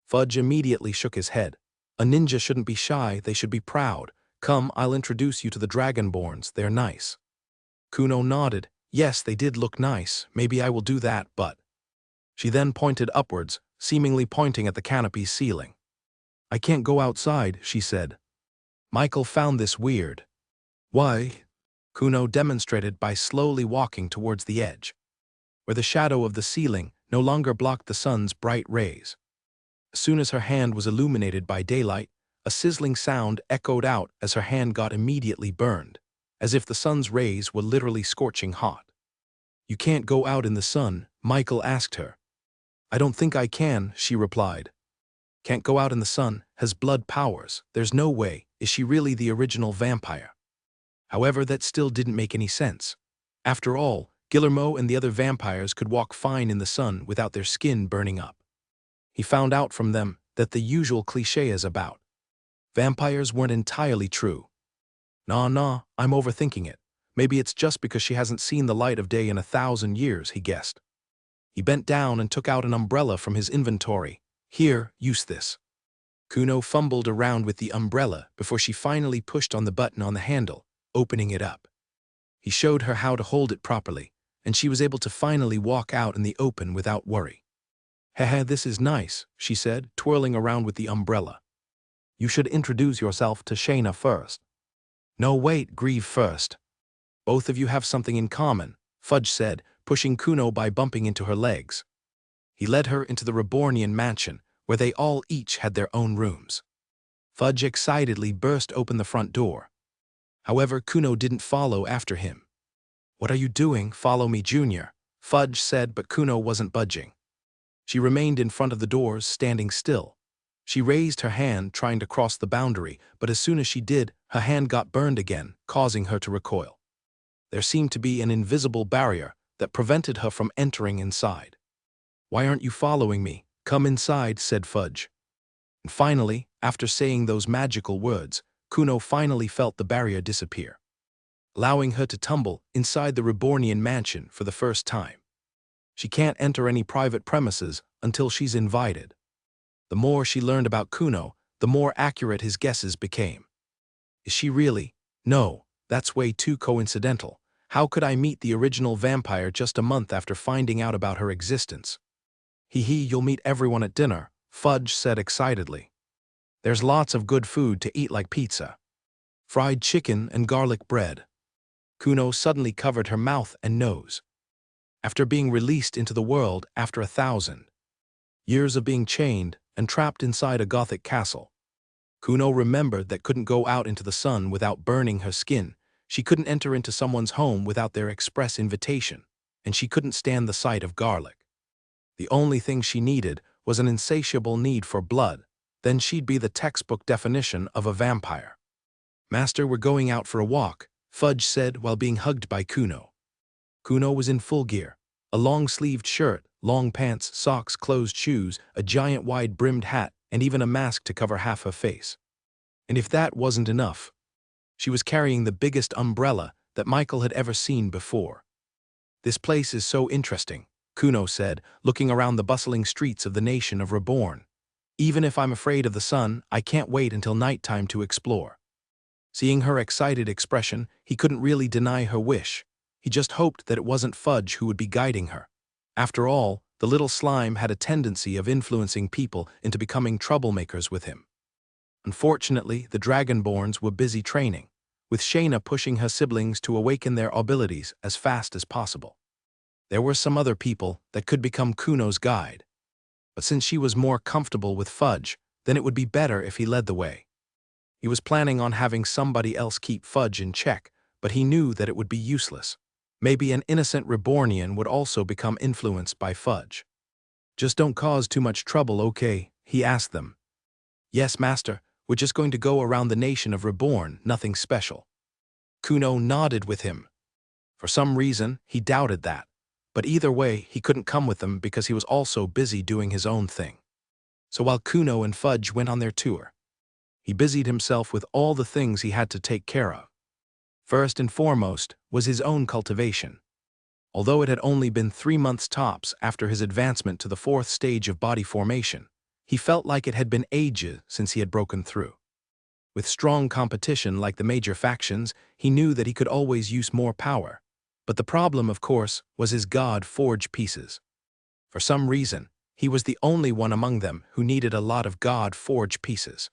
Fudge immediately shook his head. A ninja shouldn't be shy, they should be proud. Come, I'll introduce you to the Dragonborns, they're nice. Kuno nodded. Yes, they did look nice, maybe I will do that, but... She then pointed upwards, seemingly pointing at the canopy's ceiling. I can't go outside, she said. Michael found this weird. Why? Kuno demonstrated by slowly walking towards the edge, where the shadow of the ceiling no longer blocked the sun's bright rays. As soon as her hand was illuminated by daylight, a sizzling sound echoed out as her hand got immediately burned, as if the sun's rays were literally scorching hot. You can't go out in the sun, Michael asked her. I don't think I can, she replied. Can't go out in the sun, has blood powers, there's no way, is she really the original vampire? However, that still didn't make any sense. After all, Guillermo and the other vampires could walk fine in the sun without their skin burning up. He found out from them that the usual clichés about vampires weren't entirely true. Nah, I'm overthinking it. Maybe it's just because she hasn't seen the light of day in 1,000 years, he guessed. He bent down and took out an umbrella from his inventory. Here, use this. Kuno fumbled around with the umbrella before she finally pushed on the button on the handle, opening it up. He showed her how to hold it properly, and she was able to finally walk out in the open without worry. Haha, this is nice, she said, twirling around with the umbrella. You should introduce yourself to Shayna first. No, wait, Grieve first. Both of you have something in common, Fudge said, pushing Kuno by bumping into her legs. He led her into the Rebornian mansion, where they all each had their own rooms. Fudge excitedly burst open the front door. However, Kuno didn't follow after him. What are you doing? Follow me, Junior, Fudge said, but Kuno wasn't budging. She remained in front of the doors, standing still. She raised her hand, trying to cross the boundary, but as soon as she did, her hand got burned again, causing her to recoil. There seemed to be an invisible barrier that prevented her from entering inside. "Why aren't you following me? Come inside," said Fudge. And finally, after saying those magical words, Kuno finally felt the barrier disappear, allowing her to tumble inside the Rebornian mansion for the first time. She can't enter any private premises until she's invited. The more she learned about Kuno, the more accurate his guesses became. Is she really? No, that's way too coincidental. How could I meet the original vampire just a month after finding out about her existence? Hee hee, you'll meet everyone at dinner, Fudge said excitedly. There's lots of good food to eat like pizza, fried chicken and garlic bread. Kuno suddenly covered her mouth and nose. After being released into the world after 1,000 years of being chained and trapped inside a Gothic castle, Kuno remembered that couldn't go out into the sun without burning her skin, she couldn't enter into someone's home without their express invitation, and she couldn't stand the sight of garlic. The only thing she needed was an insatiable need for blood, then she'd be the textbook definition of a vampire. "Master, we're going out for a walk," Fudge said while being hugged by Kuno. Kuno was in full gear, a long-sleeved shirt, long pants, socks, closed shoes, a giant wide-brimmed hat, and even a mask to cover half her face. And if that wasn't enough, she was carrying the biggest umbrella that Michael had ever seen before. "This place is so interesting," Kuno said, looking around the bustling streets of the nation of Reborn. "Even if I'm afraid of the sun, I can't wait until nighttime to explore." Seeing her excited expression, he couldn't really deny her wish. He just hoped that it wasn't Fudge who would be guiding her. After all, the little slime had a tendency of influencing people into becoming troublemakers with him. Unfortunately, the Dragonborns were busy training, with Shayna pushing her siblings to awaken their abilities as fast as possible. There were some other people that could become Kuno's guide, but since she was more comfortable with Fudge, then it would be better if he led the way. He was planning on having somebody else keep Fudge in check, but he knew that it would be useless. Maybe an innocent Rebornian would also become influenced by Fudge. "Just don't cause too much trouble, okay?" he asked them. "Yes, master, we're just going to go around the nation of Reborn, nothing special." Kuno nodded with him. For some reason, he doubted that, but either way, he couldn't come with them because he was also busy doing his own thing. So while Kuno and Fudge went on their tour, he busied himself with all the things he had to take care of. First and foremost was his own cultivation. Although it had only been 3 months tops after his advancement to the 4th stage of body formation, he felt like it had been ages since he had broken through. With strong competition like the major factions, he knew that he could always use more power. But the problem, of course, was his God Forge pieces. For some reason, he was the only one among them who needed a lot of God Forge pieces.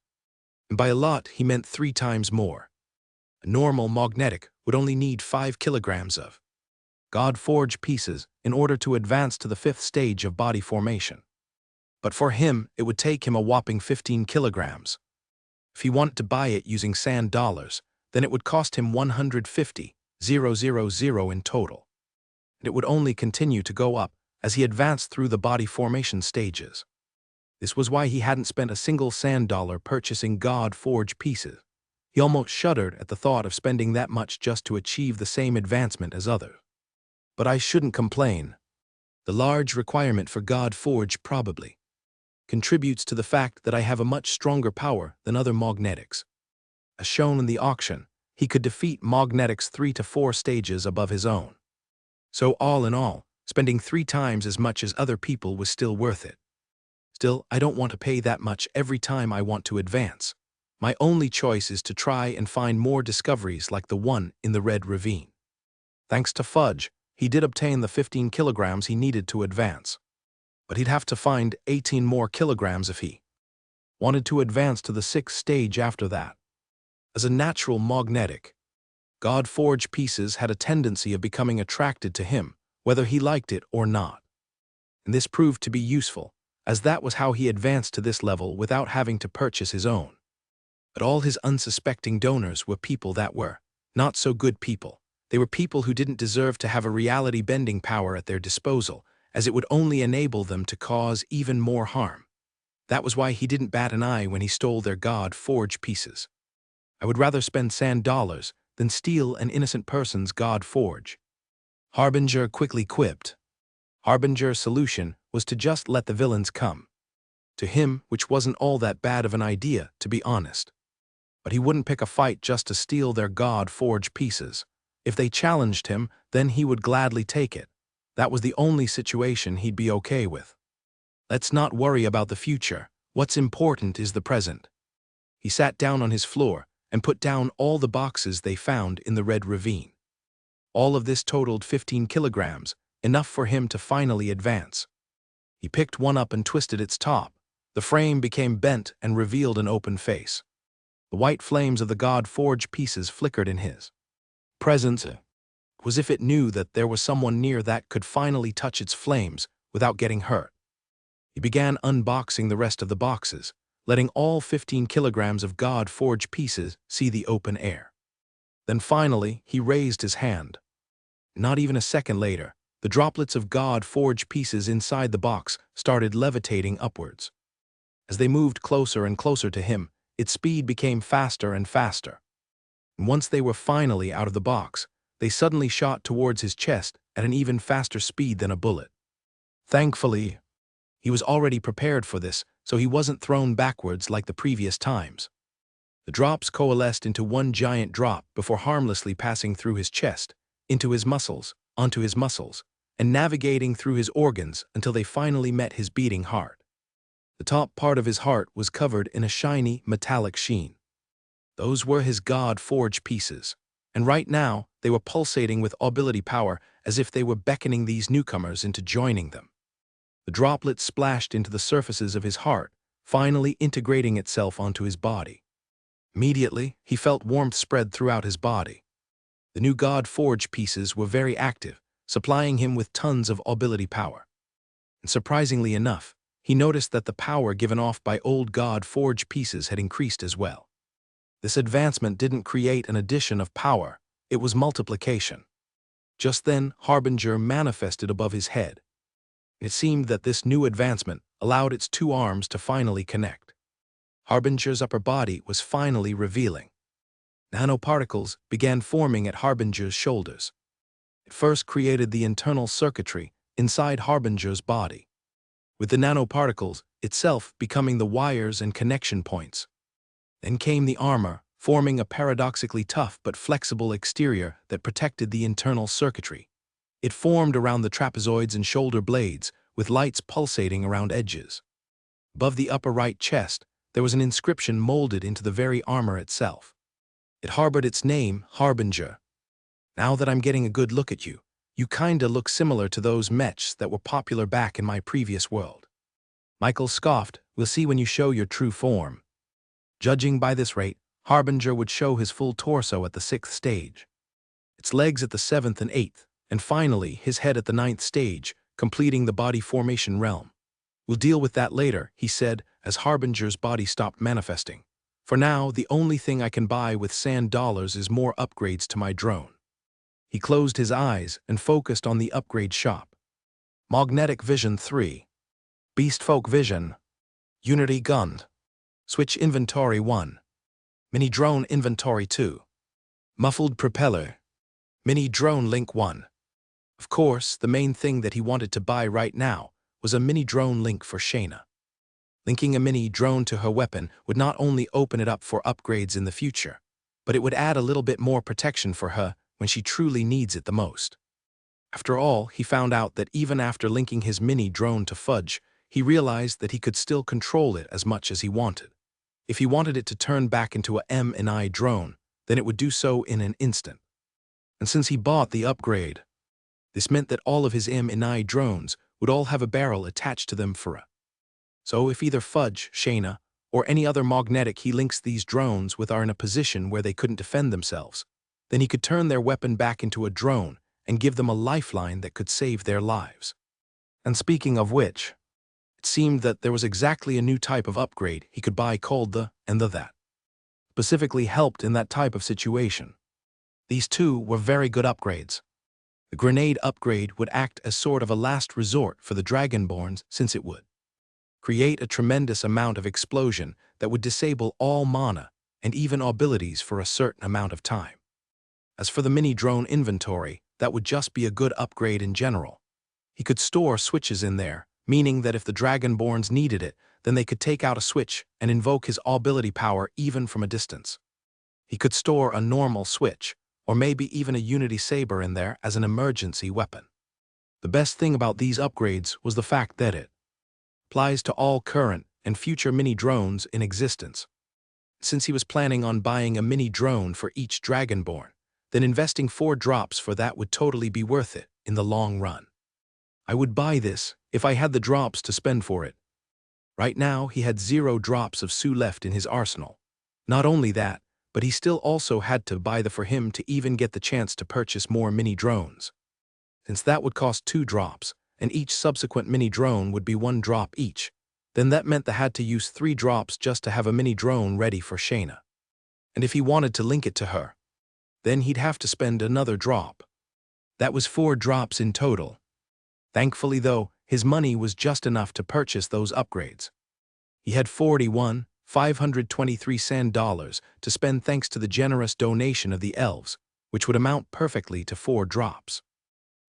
And by a lot, he meant 3 times more. A normal magnetic would only need 5 kilograms of God Forge pieces in order to advance to the 5th stage of body formation. But for him, it would take him a whopping 15 kilograms. If he wanted to buy it using sand dollars, then it would cost him 150,000 in total. And it would only continue to go up as he advanced through the body formation stages. This was why he hadn't spent a single sand dollar purchasing God Forge pieces. He almost shuddered at the thought of spending that much just to achieve the same advancement as others. But I shouldn't complain. The large requirement for God Forge probably contributes to the fact that I have a much stronger power than other magnetics. As shown in the auction, he could defeat magnetics 3 to 4 stages above his own. So all in all, spending 3 times as much as other people was still worth it. Still, I don't want to pay that much every time I want to advance. My only choice is to try and find more discoveries like the one in the Red Ravine. Thanks to Fudge, he did obtain the 15 kilograms he needed to advance. But he'd have to find 18 more kilograms if he wanted to advance to the 6th stage after that. As a natural magnetic, God Forge pieces had a tendency of becoming attracted to him, whether he liked it or not. And this proved to be useful, as that was how he advanced to this level without having to purchase his own. But all his unsuspecting donors were people that were not so good people. They were people who didn't deserve to have a reality-bending power at their disposal, as it would only enable them to cause even more harm. That was why he didn't bat an eye when he stole their God Forge pieces. "I would rather spend sand dollars than steal an innocent person's God Forge," Harbinger quickly quipped. Harbinger's solution was to just let the villains come. To him, which wasn't all that bad of an idea, to be honest. But he wouldn't pick a fight just to steal their god-forged pieces. If they challenged him, then he would gladly take it. That was the only situation he'd be okay with. Let's not worry about the future. What's important is the present. He sat down on his floor and put down all the boxes they found in the Red Ravine. All of this totaled 15 kilograms, enough for him to finally advance. He picked one up and twisted its top. The frame became bent and revealed an open face. The white flames of the god-forged pieces flickered in his presence. It was as if it knew that there was someone near that could finally touch its flames without getting hurt. He began unboxing the rest of the boxes, letting all 15 kilograms of god-forged pieces see the open air. Then finally, he raised his hand. Not even a second later, the droplets of god-forged pieces inside the box started levitating upwards. As they moved closer and closer to him, its speed became faster and faster. And once they were finally out of the box, they suddenly shot towards his chest at an even faster speed than a bullet. Thankfully, he was already prepared for this, so he wasn't thrown backwards like the previous times. The drops coalesced into one giant drop before harmlessly passing through his chest, into his muscles, onto his muscles, and navigating through his organs until they finally met his beating heart. The top part of his heart was covered in a shiny, metallic sheen. Those were his god-forged pieces, and right now they were pulsating with ability power as if they were beckoning these newcomers into joining them. The droplet splashed into the surfaces of his heart, finally integrating itself onto his body. Immediately, he felt warmth spread throughout his body. The new god-forged pieces were very active, supplying him with tons of ability power. And surprisingly enough, he noticed that the power given off by old god-forged pieces had increased as well. This advancement didn't create an addition of power, it was multiplication. Just then, Harbinger manifested above his head. It seemed that this new advancement allowed its two arms to finally connect. Harbinger's upper body was finally revealing. Nanoparticles began forming at Harbinger's shoulders. It first created the internal circuitry inside Harbinger's body, with the nanoparticles itself becoming the wires and connection points. Then came the armor, forming a paradoxically tough but flexible exterior that protected the internal circuitry. It formed around the trapezoids and shoulder blades, with lights pulsating around edges. Above the upper right chest, there was an inscription molded into the very armor itself. It harbored its name, Harbinger. Now that I'm getting a good look at you, you kinda look similar to those mechs that were popular back in my previous world. Michael scoffed, "We'll see when you show your true form." Judging by this rate, Harbinger would show his full torso at the 6th stage, its legs at the 7th and 8th, and finally his head at the 9th stage, completing the body formation realm. "We'll deal with that later," he said, as Harbinger's body stopped manifesting. "For now, the only thing I can buy with sand dollars is more upgrades to my drone." He closed his eyes and focused on the upgrade shop. Magnetic Vision 3. Beastfolk Vision. Unity Gun. Switch Inventory 1. Mini Drone Inventory 2. Muffled Propeller. Mini Drone Link 1. Of course, the main thing that he wanted to buy right now was a mini drone link for Shayna. Linking a mini drone to her weapon would not only open it up for upgrades in the future, but it would add a little bit more protection for her when she truly needs it the most. After all, he found out that even after linking his mini drone to Fudge, he realized that he could still control it as much as he wanted. If he wanted it to turn back into a M&I drone, then it would do so in an instant. And since he bought the upgrade, this meant that all of his M&I drones would all have a barrel attached to them for a. So if either Fudge, Shayna, or any other magnetic he links these drones with are in a position where they couldn't defend themselves, then he could turn their weapon back into a drone and give them a lifeline that could save their lives. And speaking of which, it seemed that there was exactly a new type of upgrade he could buy called the and the that. Specifically helped in that type of situation. These two were very good upgrades. The grenade upgrade would act as sort of a last resort for the Dragonborns, since it would create a tremendous amount of explosion that would disable all mana and even abilities for a certain amount of time. As for the mini drone inventory, that would just be a good upgrade in general. He could store switches in there, meaning that if the Dragonborns needed it, then they could take out a switch and invoke his ability power even from a distance. He could store a normal switch, or maybe even a Unity Saber in there as an emergency weapon. The best thing about these upgrades was the fact that it applies to all current and future mini-drones in existence. Since he was planning on buying a mini-drone for each Dragonborn, then investing 4 drops for that would totally be worth it in the long run. I would buy this if I had the drops to spend for it. Right now, he had 0 drops of Su left in his arsenal. Not only that, but he still also had to buy the for him to even get the chance to purchase more mini-drones. Since that would cost 2 drops, and each subsequent mini-drone would be 1 drop each, then that meant they had to use 3 drops just to have a mini-drone ready for Shayna. And if he wanted to link it to her, then he'd have to spend another drop. That was 4 drops in total. Thankfully though, his money was just enough to purchase those upgrades. He had 41,523 sand dollars to spend thanks to the generous donation of the elves, which would amount perfectly to 4 drops.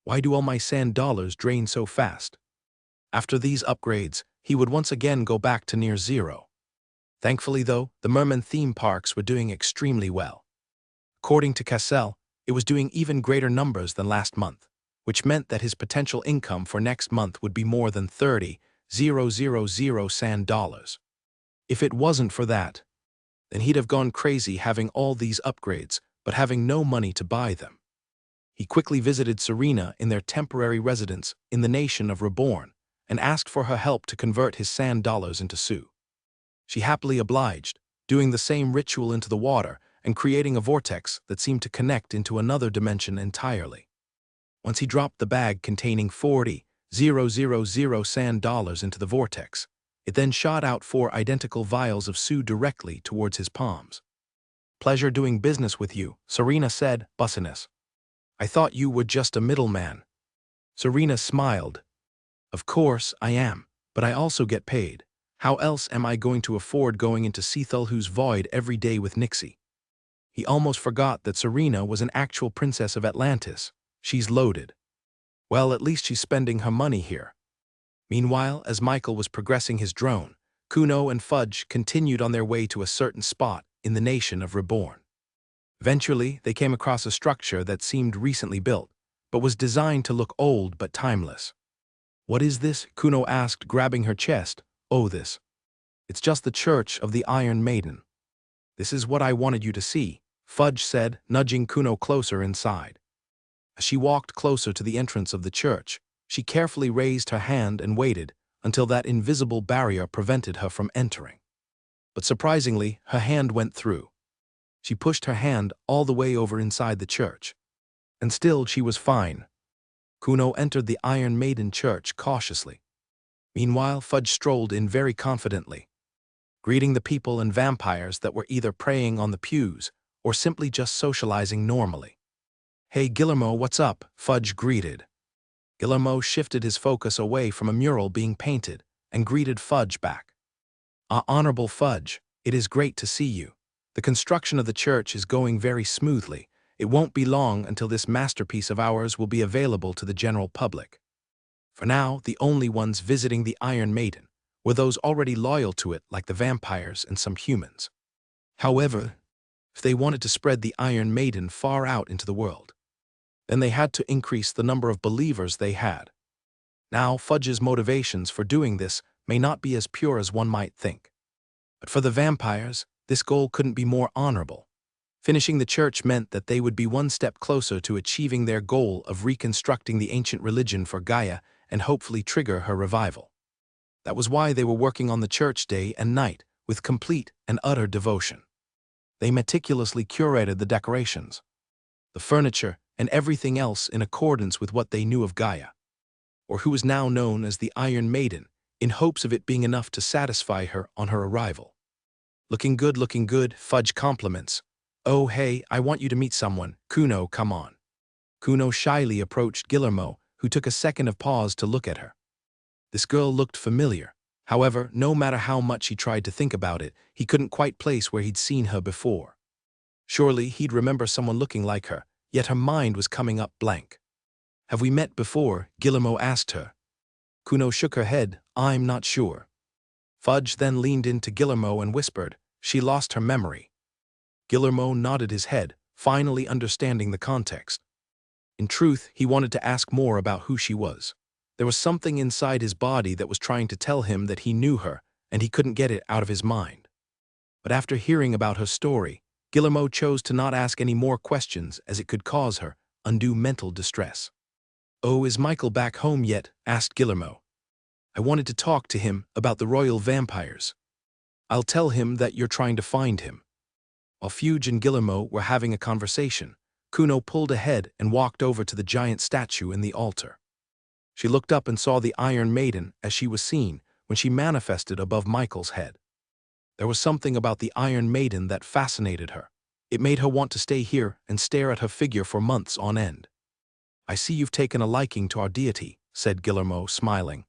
Why do all my sand dollars drain so fast? After these upgrades, he would once again go back to near 0. Thankfully though, the Merman theme parks were doing extremely well. According to Cassell, it was doing even greater numbers than last month, which meant that his potential income for next month would be more than 30,000 sand dollars. If it wasn't for that, then he'd have gone crazy having all these upgrades, but having no money to buy them. He quickly visited Serena in their temporary residence in the nation of Reborn and asked for her help to convert his sand dollars into Su. She happily obliged, doing the same ritual into the water and creating a vortex that seemed to connect into another dimension entirely. Once he dropped the bag containing 40,000 sand dollars into the vortex, it then shot out 4 identical vials of Su directly towards his palms. "Pleasure doing business with you," Serena said, bussiness. "I thought you were just a middleman." Serena smiled. "Of course I am, but I also get paid. How else am I going to afford going into Cthulhu's void every day with Nixie?" He almost forgot that Serena was an actual princess of Atlantis. She's loaded. Well, at least she's spending her money here. Meanwhile, as Michael was progressing his drone, Kuno and Fudge continued on their way to a certain spot in the nation of Reborn. Eventually, they came across a structure that seemed recently built, but was designed to look old but timeless. "What is this?" Kuno asked, grabbing her chest. "Oh, this. It's just the Church of the Iron Maiden." "This is what I wanted you to see," Fudge said, nudging Kuno closer inside. As she walked closer to the entrance of the church, she carefully raised her hand and waited until that invisible barrier prevented her from entering. But surprisingly, her hand went through. She pushed her hand all the way over inside the church. And still she was fine. Kuno entered the Iron Maiden Church cautiously. Meanwhile, Fudge strolled in very confidently, greeting the people and vampires that were either praying on the pews or simply just socializing normally. "Hey Guillermo, what's up?" Fudge greeted. Guillermo shifted his focus away from a mural being painted and greeted Fudge back. Honorable Fudge, it is great to see you. The construction of the church is going very smoothly. It won't be long until this masterpiece of ours will be available to the general public." For now, the only ones visiting the Iron Maiden were those already loyal to it, like the vampires and some humans. However, if they wanted to spread the Iron Maiden far out into the world, then they had to increase the number of believers they had. Now, Fudge's motivations for doing this may not be as pure as one might think. But for the vampires, this goal couldn't be more honorable. Finishing the church meant that they would be one step closer to achieving their goal of reconstructing the ancient religion for Gaia and hopefully trigger her revival. That was why they were working on the church day and night with complete and utter devotion. They meticulously curated the decorations, the furniture, and everything else in accordance with what they knew of Gaia, or who was now known as the Iron Maiden, in hopes of it being enough to satisfy her on her arrival. Looking good, Fudge compliments. "Oh hey, I want you to meet someone. Kuno, come on." Kuno shyly approached Guillermo, who took a second of pause to look at her. This girl looked familiar. However, no matter how much he tried to think about it, he couldn't quite place where he'd seen her before. Surely he'd remember someone looking like her, yet her mind was coming up blank. Have we met before? Guillermo asked her. Kuno shook her head. I'm not sure. Fudge then leaned into Guillermo and whispered, she lost her memory. Guillermo nodded his head, finally understanding the context. In truth, he wanted to ask more about who she was. There was something inside his body that was trying to tell him that he knew her, and he couldn't get it out of his mind. But after hearing about her story, Guillermo chose to not ask any more questions as it could cause her undue mental distress. Oh, is Michael back home yet? Asked Guillermo. I wanted to talk to him about the royal vampires. I'll tell him that you're trying to find him. While Fuge and Guillermo were having a conversation, Kuno pulled ahead and walked over to the giant statue in the altar. She looked up and saw the Iron Maiden as she was seen when she manifested above Michael's head. There was something about the Iron Maiden that fascinated her. It made her want to stay here and stare at her figure for months on end. I see you've taken a liking to our deity, said Guillermo, smiling.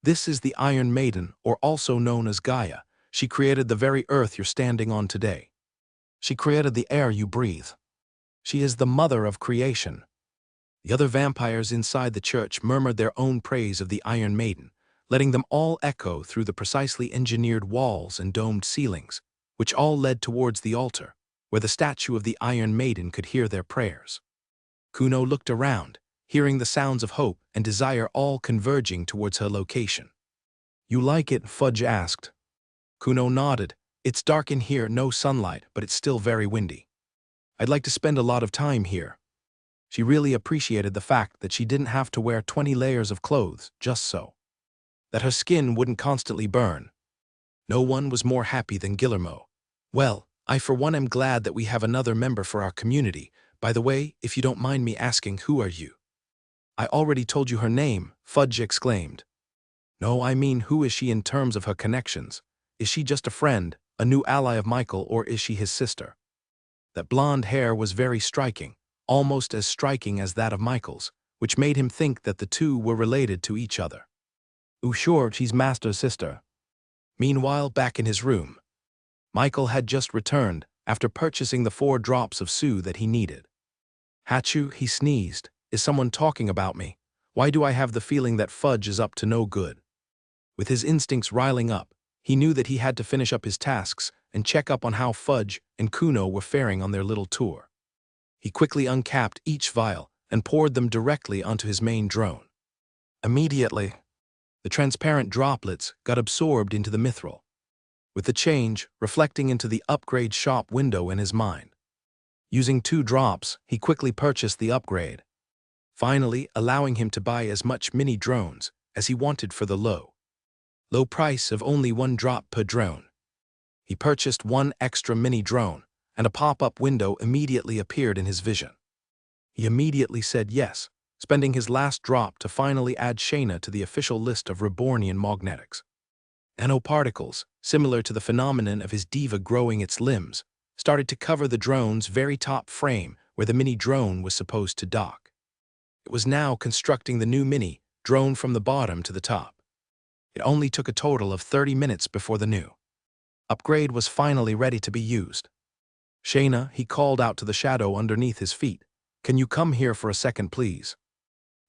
This is the Iron Maiden, or also known as Gaia. She created the very earth you're standing on today. She created the air you breathe. She is the mother of creation. The other vampires inside the church murmured their own praise of the Iron Maiden, letting them all echo through the precisely engineered walls and domed ceilings, which all led towards the altar, where the statue of the Iron Maiden could hear their prayers. Kuno looked around, hearing the sounds of hope and desire all converging towards her location. You like it? Fudge asked. Kuno nodded. It's dark in here, no sunlight, but it's still very windy. I'd like to spend a lot of time here. She really appreciated the fact that she didn't have to wear 20 layers of clothes just so that her skin wouldn't constantly burn. No one was more happy than Guillermo. Well, I for one am glad that we have another member for our community. By the way, if you don't mind me asking, who are you? I already told you her name, Fudge exclaimed. No, I mean, who is she in terms of her connections? Is she just a friend, a new ally of Michael, or is she his sister? That blonde hair was very striking, almost as striking as that of Michael's, which made him think that the two were related to each other. Oh, sure, she's Master's sister. Meanwhile, back in his room, Michael had just returned after purchasing the 4 drops of Sue that he needed. Hachu, he sneezed. Is someone talking about me? Why do I have the feeling that Fudge is up to no good? With his instincts riling up, he knew that he had to finish up his tasks and check up on how Fudge and Kuno were faring on their little tour. He quickly uncapped each vial and poured them directly onto his main drone. Immediately, the transparent droplets got absorbed into the mithril, with the change reflecting into the upgrade shop window in his mind. Using 2 drops, he quickly purchased the upgrade, finally allowing him to buy as much mini drones as he wanted for the low price of only 1 drop per drone. He purchased 1 extra mini drone, and a pop-up window immediately appeared in his vision. He immediately said yes, spending his last drop to finally add Shayna to the official list of Rebornian magnetics. Nanoparticles, similar to the phenomenon of his diva growing its limbs, started to cover the drone's very top frame where the mini drone was supposed to dock. It was now constructing the new mini drone from the bottom to the top. It only took a total of 30 minutes before the new upgrade was finally ready to be used. Shayna, he called out to the shadow underneath his feet. Can you come here for a second, please?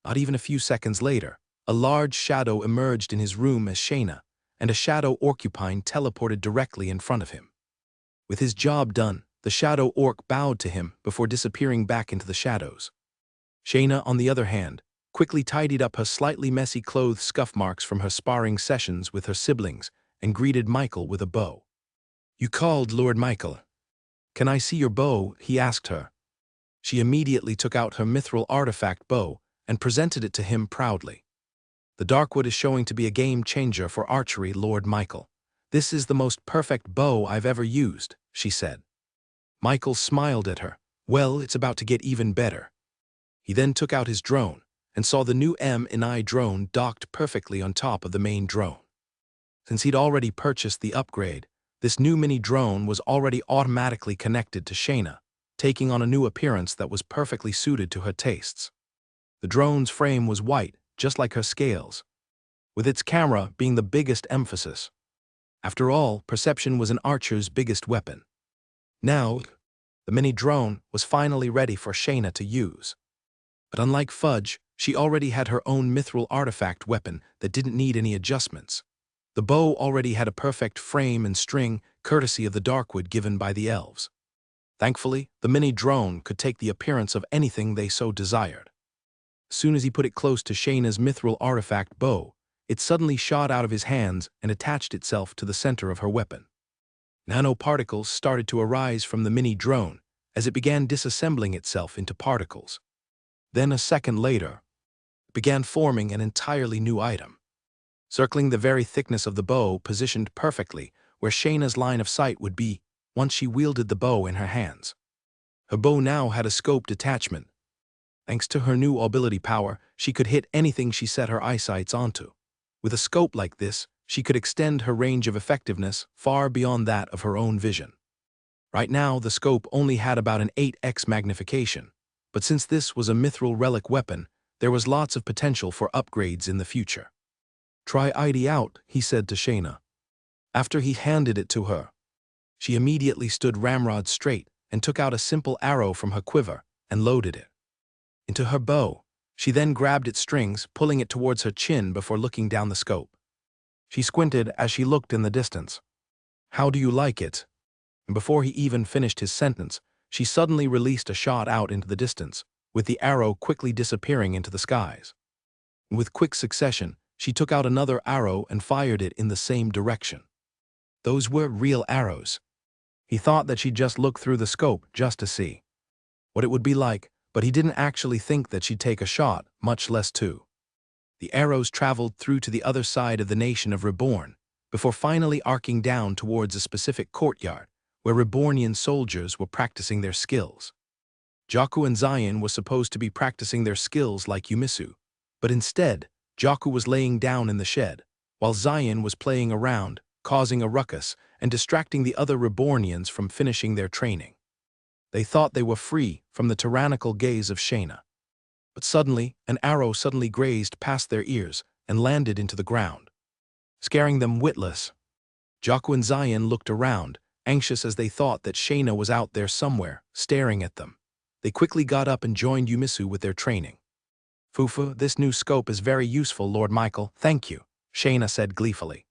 Not even a few seconds later, a large shadow emerged in his room as Shayna, and a shadow orcupine teleported directly in front of him. With his job done, the shadow orc bowed to him before disappearing back into the shadows. Shayna, on the other hand, quickly tidied up her slightly messy clothes scuff marks from her sparring sessions with her siblings and greeted Michael with a bow. You called, Lord Michael. Can I see your bow? He asked her. She immediately took out her mithril artifact bow and presented it to him proudly. The Darkwood is showing to be a game changer for archery, Lord Michael. This is the most perfect bow I've ever used, she said. Michael smiled at her. Well, it's about to get even better. He then took out his drone and saw the new M&I drone docked perfectly on top of the main drone. Since he'd already purchased the upgrade, this new mini drone was already automatically connected to Shayna, taking on a new appearance that was perfectly suited to her tastes. The drone's frame was white, just like her scales, with its camera being the biggest emphasis. After all, perception was an archer's biggest weapon. Now, the mini drone was finally ready for Shayna to use. But unlike Fudge, She already had her own mithril artifact weapon that didn't need any adjustments. The bow already had a perfect frame and string, courtesy of the darkwood given by the elves. Thankfully, the mini drone could take the appearance of anything they so desired. As soon as he put it close to Shayna's mithril artifact bow, it suddenly shot out of his hands and attached itself to the center of her weapon. Nanoparticles started to arise from the mini drone as it began disassembling itself into particles. Then a second later, it began forming an entirely new item. Circling the very thickness of the bow positioned perfectly where Shayna's line of sight would be once she wielded the bow in her hands. Her bow now had a scoped attachment. Thanks to her new ability power, she could hit anything she set her eyesights onto. With a scope like this, she could extend her range of effectiveness far beyond that of her own vision. Right now, the scope only had about an 8x magnification, but since this was a mithril relic weapon, there was lots of potential for upgrades in the future. "Try ID out," he said to Shayna. After he handed it to her, she immediately stood ramrod straight and took out a simple arrow from her quiver and loaded it into her bow. She then grabbed its strings, pulling it towards her chin before looking down the scope. She squinted as she looked in the distance. "How do you like it?" And before he even finished his sentence, she suddenly released a shot out into the distance, with the arrow quickly disappearing into the skies. With quick succession, she took out another arrow and fired it in the same direction. Those were real arrows. He thought that she'd just look through the scope just to see what it would be like, but he didn't actually think that she'd take a shot, much less two. The arrows traveled through to the other side of the nation of Reborn, before finally arcing down towards a specific courtyard, where Rebornian soldiers were practicing their skills. Jaku and Zion were supposed to be practicing their skills like Yumisu, but instead, Jaku was laying down in the shed, while Zion was playing around, causing a ruckus and distracting the other Rebornians from finishing their training. They thought they were free from the tyrannical gaze of Shayna. But suddenly, an arrow suddenly grazed past their ears and landed into the ground, scaring them witless. Jaku and Zion looked around, anxious as they thought that Shayna was out there somewhere, staring at them. They quickly got up and joined Yumisu with their training. "Fufu, this new scope is very useful, Lord Michael, thank you," Shayna said gleefully.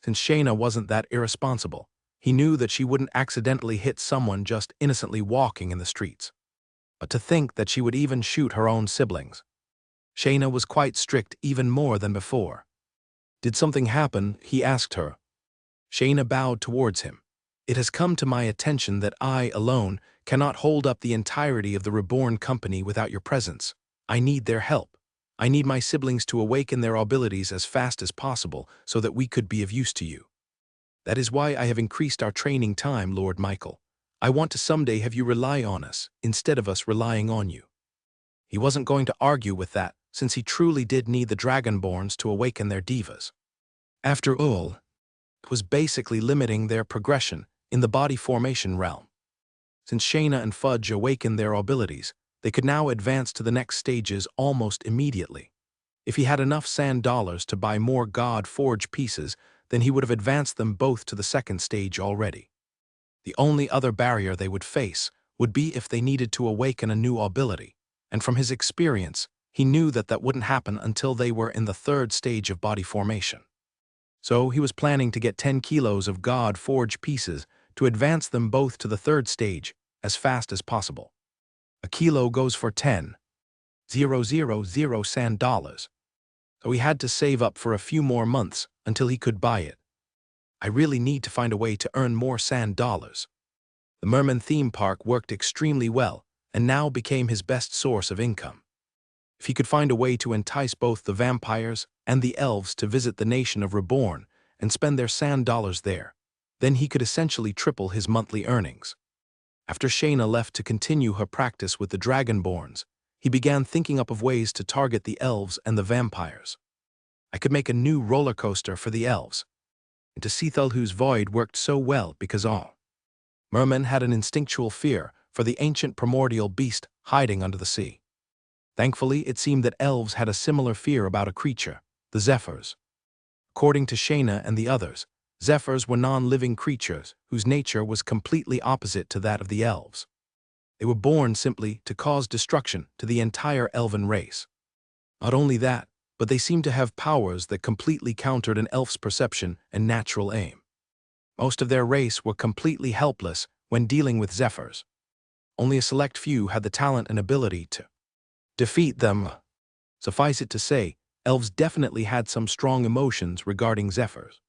Since Shayna wasn't that irresponsible, he knew that she wouldn't accidentally hit someone just innocently walking in the streets. But to think that she would even shoot her own siblings. Shayna was quite strict even more than before. "Did something happen?" he asked her. Shayna bowed towards him. "It has come to my attention that I, alone, cannot hold up the entirety of the Reborn company without your presence. I need their help. I need my siblings to awaken their abilities as fast as possible so that we could be of use to you. That is why I have increased our training time, Lord Michael. I want to someday have you rely on us, instead of us relying on you." He wasn't going to argue with that, since he truly did need the Dragonborns to awaken their divas. After all, it was basically limiting their progression in the body formation realm. Since Shayna and Fudge awakened their abilities, they could now advance to the next stages almost immediately. If he had enough sand dollars to buy more God Forge pieces, then he would have advanced them both to the second stage already. The only other barrier they would face would be if they needed to awaken a new ability, and from his experience, he knew that that wouldn't happen until they were in the third stage of body formation. So he was planning to get 10 kilos of God Forge pieces to advance them both to the third stage as fast as possible. A kilo goes for 10,000 sand dollars. So he had to save up for a few more months until he could buy it. "I really need to find a way to earn more sand dollars." The Merman theme park worked extremely well and now became his best source of income. If he could find a way to entice both the vampires and the elves to visit the nation of Reborn and spend their sand dollars there, then he could essentially triple his monthly earnings. After Shayna left to continue her practice with the Dragonborns, he began thinking up of ways to target the elves and the vampires. "I could make a new roller coaster for the elves." And to Sithalhu's void worked so well because all mermen had an instinctual fear for the ancient primordial beast hiding under the sea. Thankfully, it seemed that elves had a similar fear about a creature, the Zephyrs. According to Shayna and the others, Zephyrs were non-living creatures whose nature was completely opposite to that of the elves. They were born simply to cause destruction to the entire elven race. Not only that, but they seemed to have powers that completely countered an elf's perception and natural aim. Most of their race were completely helpless when dealing with zephyrs. Only a select few had the talent and ability to defeat them. Suffice it to say, elves definitely had some strong emotions regarding zephyrs.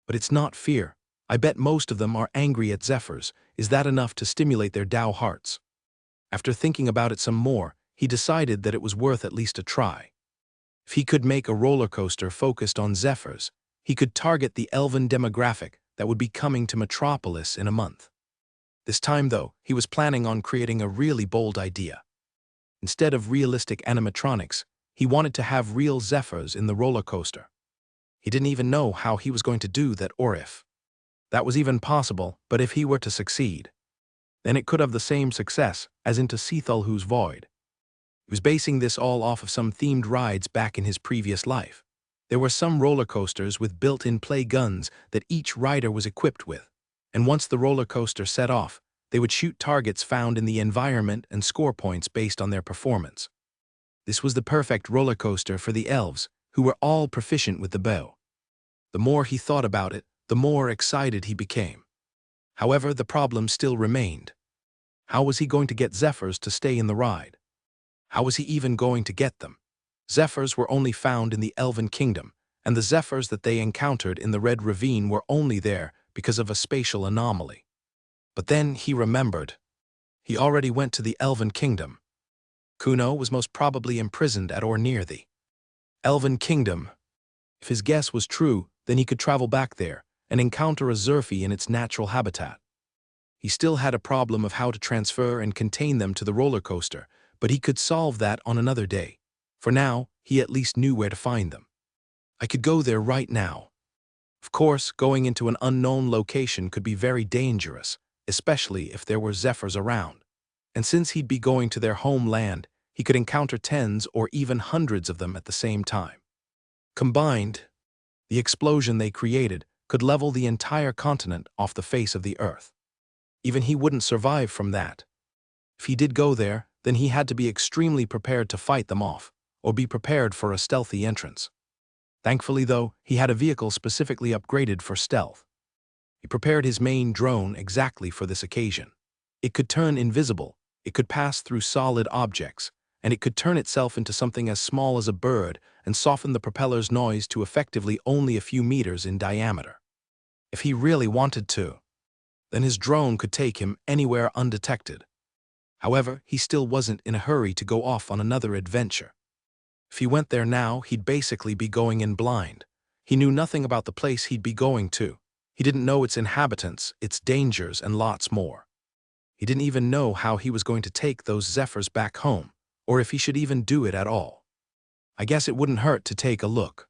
But it's not fear. I bet most of them are angry at zephyrs. Is that enough to stimulate their Tao hearts? After thinking about it some more, he decided that it was worth at least a try. If he could make a roller coaster focused on zephyrs, he could target the elven demographic that would be coming to Metropolis in a month. This time, though, he was planning on creating a really bold idea. Instead of realistic animatronics, he wanted to have real zephyrs in the roller coaster. He didn't even know how he was going to do that, or if that was even possible, but if he were to succeed, then it could have the same success as into Seathelhu's Void. He was basing this all off of some themed rides back in his previous life. There were some roller coasters with built-in play guns that each rider was equipped with, and once the roller coaster set off, they would shoot targets found in the environment and score points based on their performance. This was the perfect roller coaster for the elves, who were all proficient with the bow. The more he thought about it, the more excited he became. However, the problem still remained. How was he going to get zephyrs to stay in the ride? How was he even going to get them? Zephyrs were only found in the Elven Kingdom, and the zephyrs that they encountered in the Red Ravine were only there because of a spatial anomaly. But then he remembered. He already went to the Elven Kingdom. Kuno was most probably imprisoned at or near the Elven Kingdom. If his guess was true, then he could travel back there and encounter a Zerfi in its natural habitat. He still had a problem of how to transfer and contain them to the roller coaster, but he could solve that on another day. For now, he at least knew where to find them. I could go there right now. Of course, going into an unknown location could be very dangerous, especially if there were zephyrs around. And since he'd be going to their homeland, he could encounter tens or even hundreds of them at the same time. Combined, the explosion they created could level the entire continent off the face of the earth. Even he wouldn't survive from that. If he did go there, then he had to be extremely prepared to fight them off, or be prepared for a stealthy entrance. Thankfully, though, he had a vehicle specifically upgraded for stealth. He prepared his main drone exactly for this occasion. It could turn invisible, it could pass through solid objects, and it could turn itself into something as small as a bird and soften the propeller's noise to effectively only a few meters in diameter. If he really wanted to, then his drone could take him anywhere undetected. However, he still wasn't in a hurry to go off on another adventure. If he went there now, he'd basically be going in blind. He knew nothing about the place he'd be going to. He didn't know its inhabitants, its dangers, and lots more. He didn't even know how he was going to take those zephyrs back home, or if he should even do it at all. I guess it wouldn't hurt to take a look.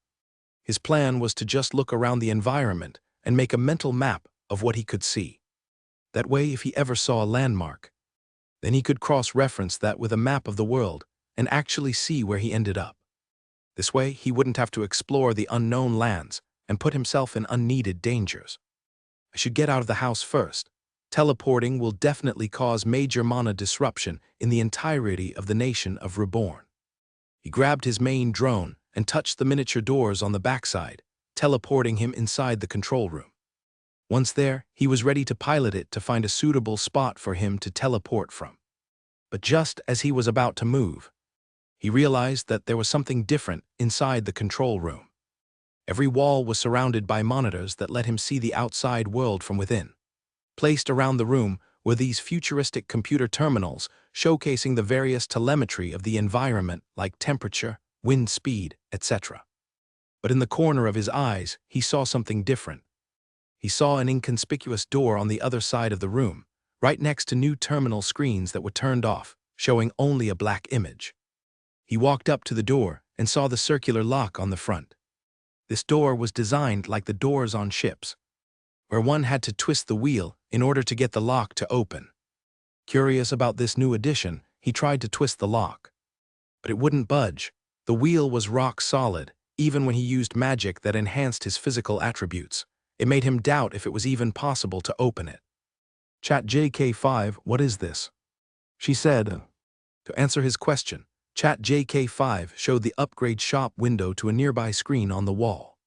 His plan was to just look around the environment and make a mental map of what he could see. That way, if he ever saw a landmark, then he could cross-reference that with a map of the world and actually see where he ended up. This way, he wouldn't have to explore the unknown lands and put himself in unneeded dangers. I should get out of the house first. Teleporting will definitely cause major mana disruption in the entirety of the nation of Reborn. He grabbed his main drone and touched the miniature doors on the backside, teleporting him inside the control room. Once there, he was ready to pilot it to find a suitable spot for him to teleport from. But just as he was about to move, he realized that there was something different inside the control room. Every wall was surrounded by monitors that let him see the outside world from within. Placed around the room were these futuristic computer terminals showcasing the various telemetry of the environment like temperature, wind speed, etc. But in the corner of his eyes, he saw something different. He saw an inconspicuous door on the other side of the room, right next to new terminal screens that were turned off, showing only a black image. He walked up to the door and saw the circular lock on the front. This door was designed like the doors on ships, where one had to twist the wheel in order to get the lock to open. Curious about this new addition, he tried to twist the lock. But it wouldn't budge. The wheel was rock solid, even when he used magic that enhanced his physical attributes. It made him doubt if it was even possible to open it. Chat JK5, what is this? She said. To answer his question, Chat JK5 showed the upgrade shop window to a nearby screen on the wall.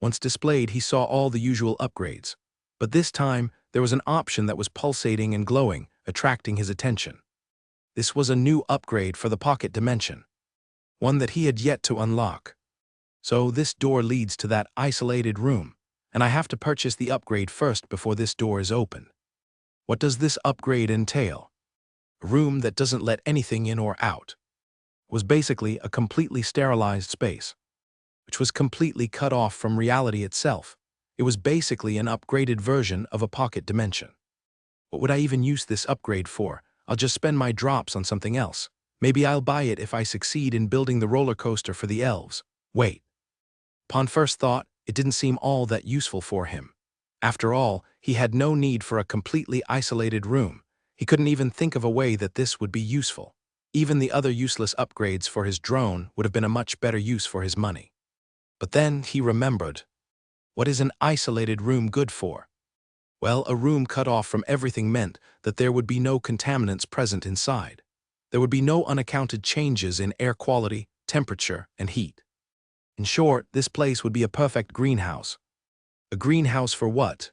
Once displayed, he saw all the usual upgrades, but this time there was an option that was pulsating and glowing, attracting his attention. This was a new upgrade for the pocket dimension, one that he had yet to unlock. So this door leads to that isolated room, and I have to purchase the upgrade first before this door is open. What does this upgrade entail? A room that doesn't let anything in or out. It was basically a completely sterilized space, which was completely cut off from reality itself. It was basically an upgraded version of a pocket dimension. What would I even use this upgrade for? I'll just spend my drops on something else. Maybe I'll buy it if I succeed in building the roller coaster for the elves. Wait. Upon first thought, it didn't seem all that useful for him. After all, he had no need for a completely isolated room. He couldn't even think of a way that this would be useful. Even the other useless upgrades for his drone would have been a much better use for his money. But then he remembered. What is an isolated room good for? Well, a room cut off from everything meant that there would be no contaminants present inside. There would be no unaccounted changes in air quality, temperature, and heat. In short, this place would be a perfect greenhouse. A greenhouse for what?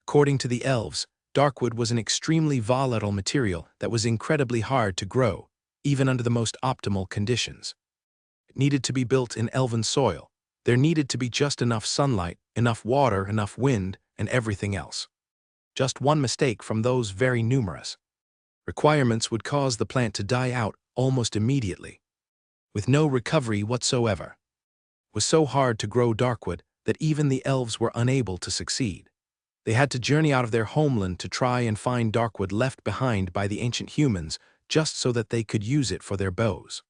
According to the elves, darkwood was an extremely volatile material that was incredibly hard to grow, even under the most optimal conditions. It needed to be built in elven soil. There needed to be just enough sunlight, enough water, enough wind, and everything else. Just one mistake from those very numerous requirements would cause the plant to die out almost immediately, with no recovery whatsoever. It was so hard to grow darkwood that even the elves were unable to succeed. They had to journey out of their homeland to try and find darkwood left behind by the ancient humans just so that they could use it for their bows.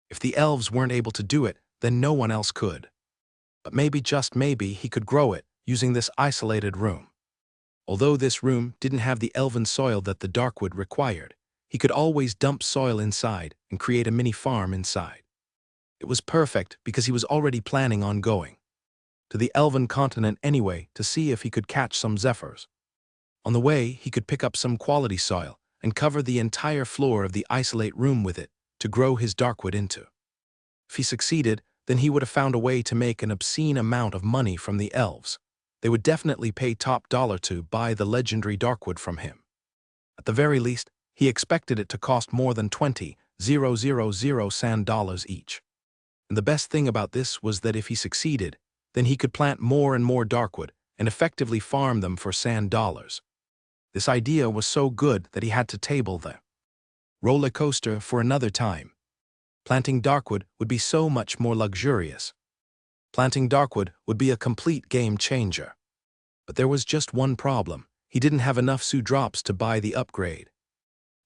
If the elves weren't able to do it, then no one else could. But maybe, just maybe, he could grow it using this isolated room. Although this room didn't have the elven soil that the darkwood required, he could always dump soil inside and create a mini farm inside. It was perfect because he was already planning on going to the elven continent anyway to see if he could catch some zephyrs. On the way, he could pick up some quality soil and cover the entire floor of the isolate room with it to grow his darkwood into. If he succeeded, then he would have found a way to make an obscene amount of money from the elves. They would definitely pay top dollar to buy the legendary darkwood from him. At the very least, he expected it to cost more than 20,000 sand dollars each. And the best thing about this was that if he succeeded, then he could plant more and more darkwood and effectively farm them for sand dollars. This idea was so good that he had to table the roller coaster for another time. Planting darkwood would be so much more luxurious. Planting darkwood would be a complete game changer. But there was just one problem. He didn't have enough Su drops to buy the upgrade.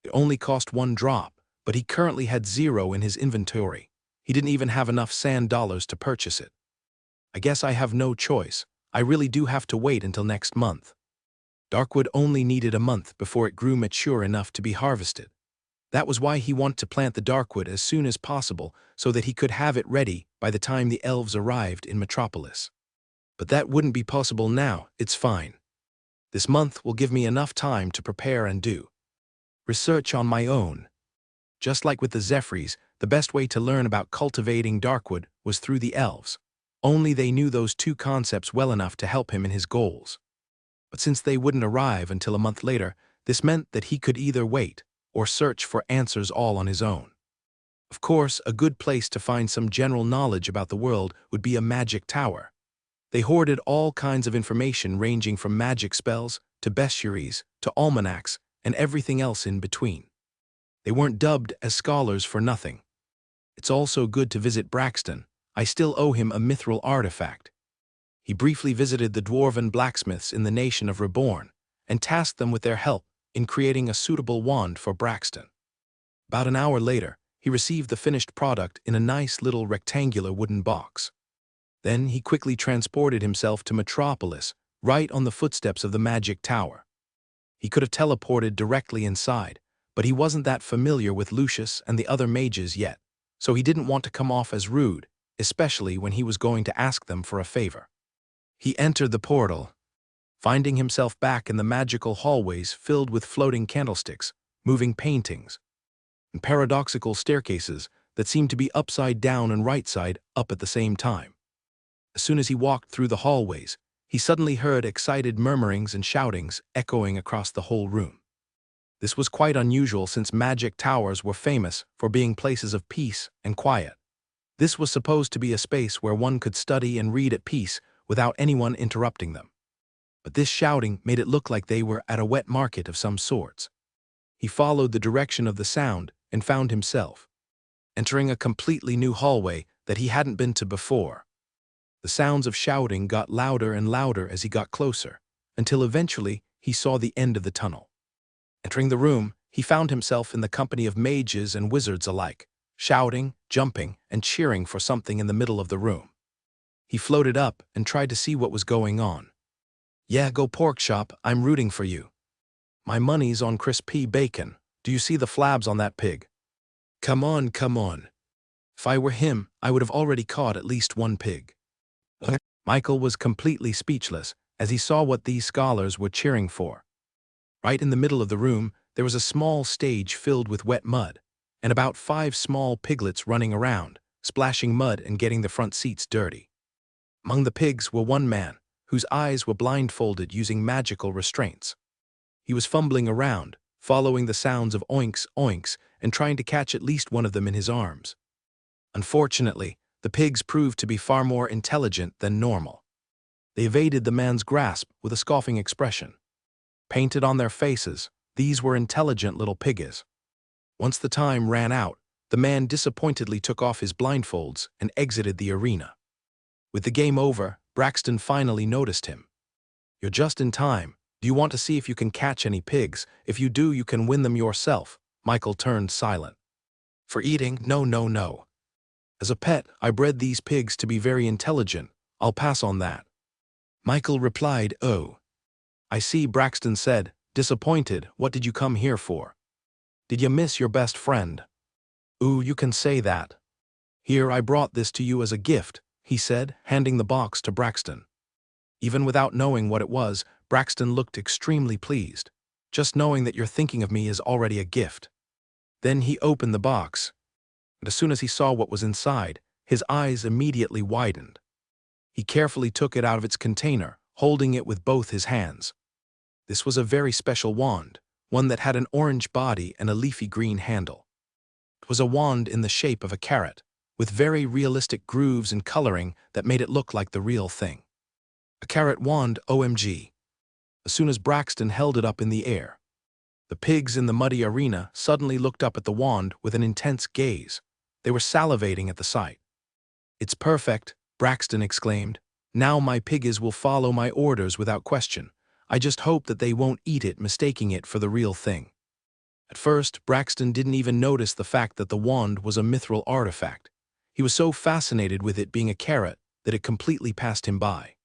It only cost 1 drop, but he currently had 0 in his inventory. He didn't even have enough sand dollars to purchase it. I guess I have no choice. I really do have to wait until next month. Darkwood only needed a month before it grew mature enough to be harvested. That was why he wanted to plant the darkwood as soon as possible so that he could have it ready by the time the elves arrived in Metropolis. But that wouldn't be possible now. It's fine. This month will give me enough time to prepare and do research on my own. Just like with the Zephyrs, the best way to learn about cultivating darkwood was through the elves. Only they knew those 2 concepts well enough to help him in his goals. But since they wouldn't arrive until a month later, this meant that he could either wait or search for answers all on his own. Of course, a good place to find some general knowledge about the world would be a magic tower. They hoarded all kinds of information ranging from magic spells to bestiaries to almanacs and everything else in between. They weren't dubbed as scholars for nothing. It's also good to visit Braxton. I still owe him a mithril artifact. He briefly visited the dwarven blacksmiths in the nation of Reborn and tasked them with their help in creating a suitable wand for Braxton. About an hour later, he received the finished product in a nice little rectangular wooden box. Then he quickly transported himself to Metropolis, right on the footsteps of the magic tower. He could have teleported directly inside, but he wasn't that familiar with Lucius and the other mages yet, so he didn't want to come off as rude, especially when he was going to ask them for a favor. He entered the portal, finding himself back in the magical hallways filled with floating candlesticks, moving paintings, and paradoxical staircases that seemed to be upside down and right side up at the same time. As soon as he walked through the hallways, he suddenly heard excited murmurings and shoutings echoing across the whole room. This was quite unusual since magic towers were famous for being places of peace and quiet. This was supposed to be a space where one could study and read at peace without anyone interrupting them. But this shouting made it look like they were at a wet market of some sorts. He followed the direction of the sound and found himself entering a completely new hallway that he hadn't been to before. The sounds of shouting got louder and louder as he got closer, until eventually he saw the end of the tunnel. Entering the room, he found himself in the company of mages and wizards alike, shouting, jumping, and cheering for something in the middle of the room. He floated up and tried to see what was going on. "Yeah, go pork chop, I'm rooting for you. My money's on crispy bacon. Do you see the flabs on that pig? Come on, come on. If I were him, I would have already caught at least one pig." Michael was completely speechless as he saw what these scholars were cheering for. Right in the middle of the room, there was a small stage filled with wet mud, and about 5 small piglets running around, splashing mud and getting the front seats dirty. Among the pigs were one man, whose eyes were blindfolded using magical restraints. He was fumbling around, following the sounds of oinks, oinks, and trying to catch at least one of them in his arms. Unfortunately, the pigs proved to be far more intelligent than normal. They evaded the man's grasp with a scoffing expression. Painted on their faces, these were intelligent little piggies. Once the time ran out, the man disappointedly took off his blindfolds and exited the arena. With the game over, Braxton finally noticed him. "You're just in time. Do you want to see if you can catch any pigs? If you do, you can win them yourself." Michael turned silent. "For eating? No, no, no. As a pet, I bred these pigs to be very intelligent. I'll pass on that." Michael replied, "Oh. I see," Braxton said, disappointed. "What did you come here for? Did you miss your best friend?" "Ooh, you can say that. Here, I brought this to you as a gift," he said, handing the box to Braxton. Even without knowing what it was, Braxton looked extremely pleased. "Just knowing that you're thinking of me is already a gift." Then he opened the box, and as soon as he saw what was inside, his eyes immediately widened. He carefully took it out of its container, holding it with both his hands. This was a very special wand, one that had an orange body and a leafy green handle. It was a wand in the shape of a carrot, with very realistic grooves and coloring that made it look like the real thing. A carrot wand, OMG. As soon as Braxton held it up in the air, the pigs in the muddy arena suddenly looked up at the wand with an intense gaze. They were salivating at the sight. "It's perfect," Braxton exclaimed. "Now my piggies will follow my orders without question. I just hope that they won't eat it, mistaking it for the real thing." At first, Braxton didn't even notice the fact that the wand was a mithril artifact. He was so fascinated with it being a carrot that it completely passed him by.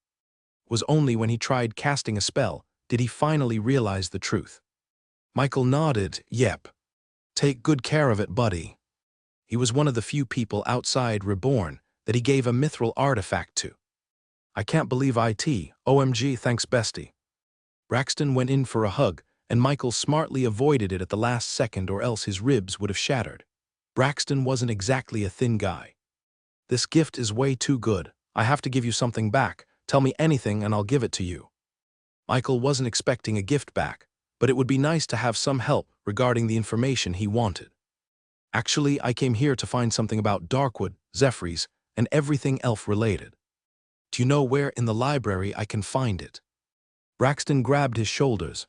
It was only when he tried casting a spell did he finally realize the truth. Michael nodded. "Yep. Take good care of it, buddy." He was one of the few people outside Reborn that he gave a mithril artifact to. "I can't believe it. OMG, thanks bestie." Braxton went in for a hug, and Michael smartly avoided it at the last second or else his ribs would have shattered. Braxton wasn't exactly a thin guy. "This gift is way too good. I have to give you something back. Tell me anything and I'll give it to you." Michael wasn't expecting a gift back, but it would be nice to have some help regarding the information he wanted. "Actually, I came here to find something about Darkwood, Zephyrs, and everything elf-related. Do you know where in the library I can find it?" Braxton grabbed his shoulders.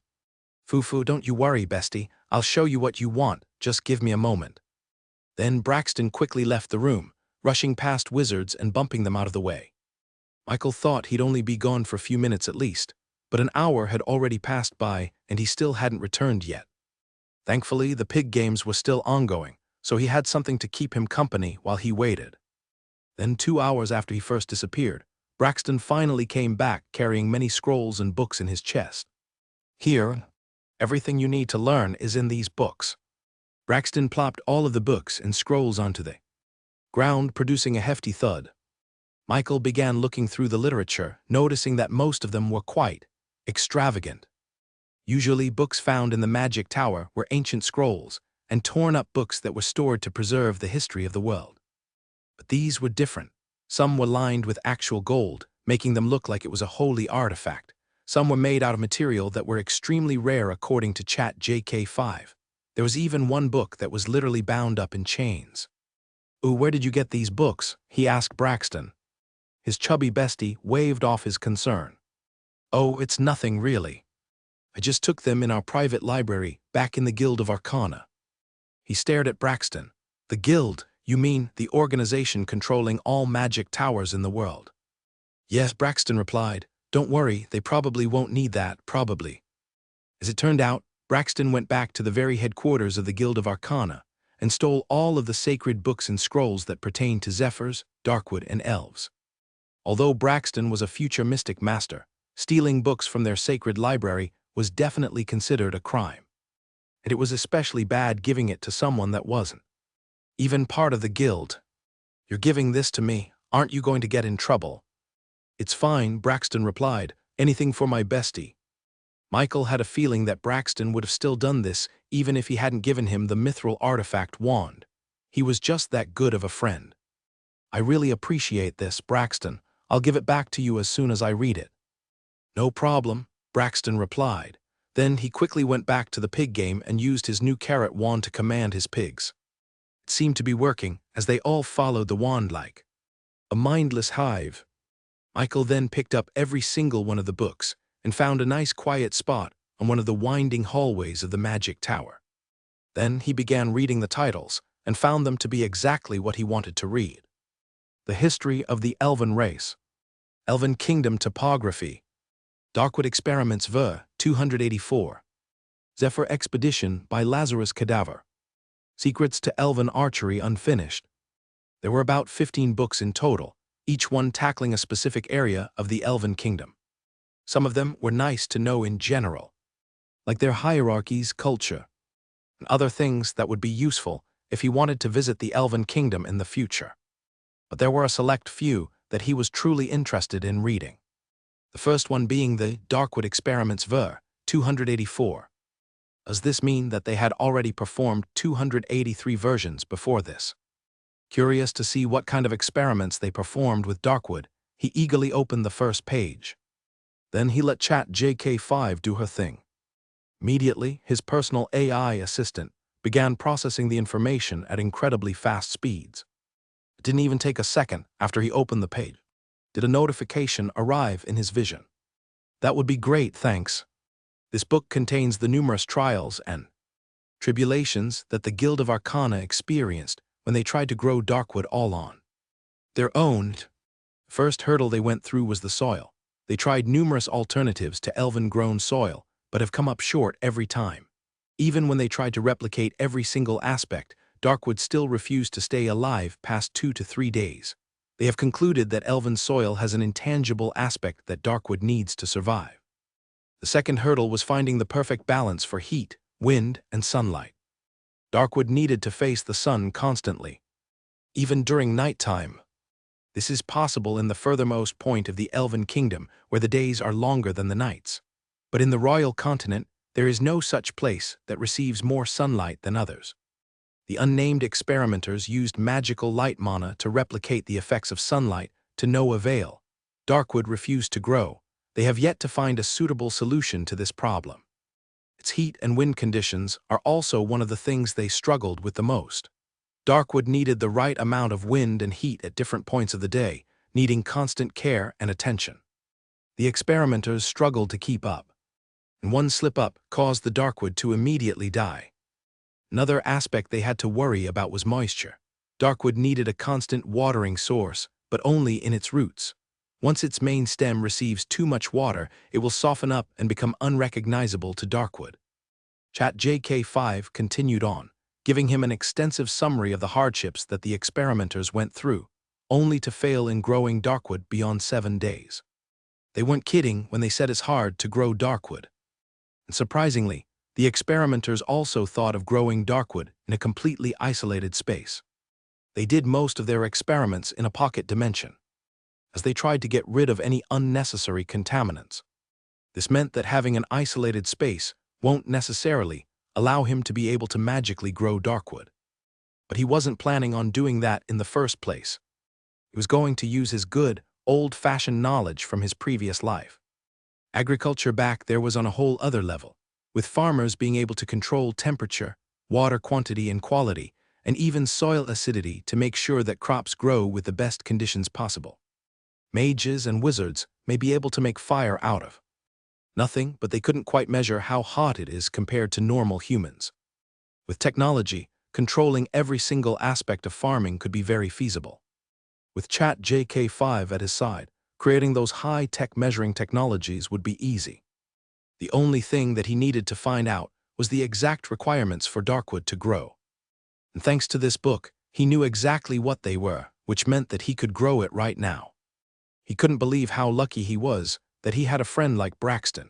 "Foo-foo, don't you worry, bestie. I'll show you what you want. Just give me a moment." Then Braxton quickly left the room, rushing past wizards and bumping them out of the way. Michael thought he'd only be gone for a few minutes at least, but an hour had already passed by and he still hadn't returned yet. Thankfully, the pig games were still ongoing, so he had something to keep him company while he waited. Then 2 hours after he first disappeared, Braxton finally came back carrying many scrolls and books in his chest. "Here, everything you need to learn is in these books." Braxton plopped all of the books and scrolls onto the ground, producing a hefty thud. Michael began looking through the literature, noticing that most of them were quite extravagant. Usually, books found in the magic tower were ancient scrolls, and torn up books that were stored to preserve the history of the world. But these were different. Some were lined with actual gold, making them look like it was a holy artifact. Some were made out of material that were extremely rare according to ChatJK5. There was even one book that was literally bound up in chains. "Ooh, where did you get these books?" he asked Braxton. His chubby bestie waved off his concern. "Oh, it's nothing really. I just took them in our private library back in the Guild of Arcana." He stared at Braxton. "The Guild? You mean the organization controlling all magic towers in the world?" "Yes," Braxton replied. "Don't worry, they probably won't need that, probably." As it turned out, Braxton went back to the very headquarters of the Guild of Arcana and stole all of the sacred books and scrolls that pertained to Zephyrs, Darkwood, and Elves. Although Braxton was a future mystic master, stealing books from their sacred library was definitely considered a crime. And it was especially bad giving it to someone that wasn't even part of the guild. "You're giving this to me, aren't you going to get in trouble?" "It's fine," Braxton replied. "Anything for my bestie." Michael had a feeling that Braxton would have still done this even if he hadn't given him the mithril artifact wand. He was just that good of a friend. "I really appreciate this, Braxton. I'll give it back to you as soon as I read it." "No problem," Braxton replied. Then he quickly went back to the pig game and used his new carrot wand to command his pigs. It seemed to be working, as they all followed the wand like a mindless hive. Michael then picked up every single one of the books and found a nice quiet spot on one of the winding hallways of the magic tower. Then he began reading the titles and found them to be exactly what he wanted to read. The History of the Elven Race, Elven Kingdom Topography, Darkwood Experiments Ver. 284, Zephyr Expedition by Lazarus Cadaver, Secrets to Elven Archery Unfinished. There were about 15 books in total, each one tackling a specific area of the Elven Kingdom. Some of them were nice to know in general, like their hierarchies, culture, and other things that would be useful if he wanted to visit the Elven Kingdom in the future. But there were a select few that he was truly interested in reading. The first one being the Darkwood Experiments Ver. 284. Does this mean that they had already performed 283 versions before this? Curious to see what kind of experiments they performed with Darkwood, he eagerly opened the first page. Then he let ChatJK5 do her thing. Immediately, his personal AI assistant began processing the information at incredibly fast speeds. It didn't even take a second after he opened the page. Did a notification arrive in his vision? "That would be great, thanks. This book contains the numerous trials and tribulations that the Guild of Arcana experienced when they tried to grow Darkwood all on their own. First hurdle they went through was the soil. They tried numerous alternatives to elven-grown soil, but have come up short every time. Even when they tried to replicate every single aspect, Darkwood still refused to stay alive past 2 to 3 days. They have concluded that elven soil has an intangible aspect that Darkwood needs to survive. The second hurdle was finding the perfect balance for heat, wind, and sunlight. Darkwood needed to face the sun constantly, even during nighttime. This is possible in the furthermost point of the Elven Kingdom, where the days are longer than the nights. But in the Royal Continent, there is no such place that receives more sunlight than others. The unnamed experimenters used magical light mana to replicate the effects of sunlight to no avail. Darkwood refused to grow. They have yet to find a suitable solution to this problem. Its heat and wind conditions are also one of the things they struggled with the most. Darkwood needed the right amount of wind and heat at different points of the day, needing constant care and attention. The experimenters struggled to keep up, and one slip-up caused the Darkwood to immediately die. Another aspect they had to worry about was moisture. Darkwood needed a constant watering source, but only in its roots. Once its main stem receives too much water, it will soften up and become unrecognizable to Darkwood. ChatJK5 continued on, giving him an extensive summary of the hardships that the experimenters went through, only to fail in growing Darkwood beyond 7 days. They weren't kidding when they said it's hard to grow Darkwood. And surprisingly, the experimenters also thought of growing Darkwood in a completely isolated space. They did most of their experiments in a pocket dimension, as they tried to get rid of any unnecessary contaminants. This meant that having an isolated space won't necessarily allow him to be able to magically grow Darkwood. But he wasn't planning on doing that in the first place. He was going to use his good, old-fashioned knowledge from his previous life. Agriculture back there was on a whole other level, with farmers being able to control temperature, water quantity and quality, and even soil acidity to make sure that crops grow with the best conditions possible. Mages and wizards may be able to make fire out of nothing, but they couldn't quite measure how hot it is compared to normal humans. With technology, controlling every single aspect of farming could be very feasible. With ChatJK5 at his side, creating those high-tech measuring technologies would be easy. The only thing that he needed to find out was the exact requirements for Darkwood to grow. And thanks to this book, he knew exactly what they were, which meant that he could grow it right now. He couldn't believe how lucky he was that he had a friend like Braxton.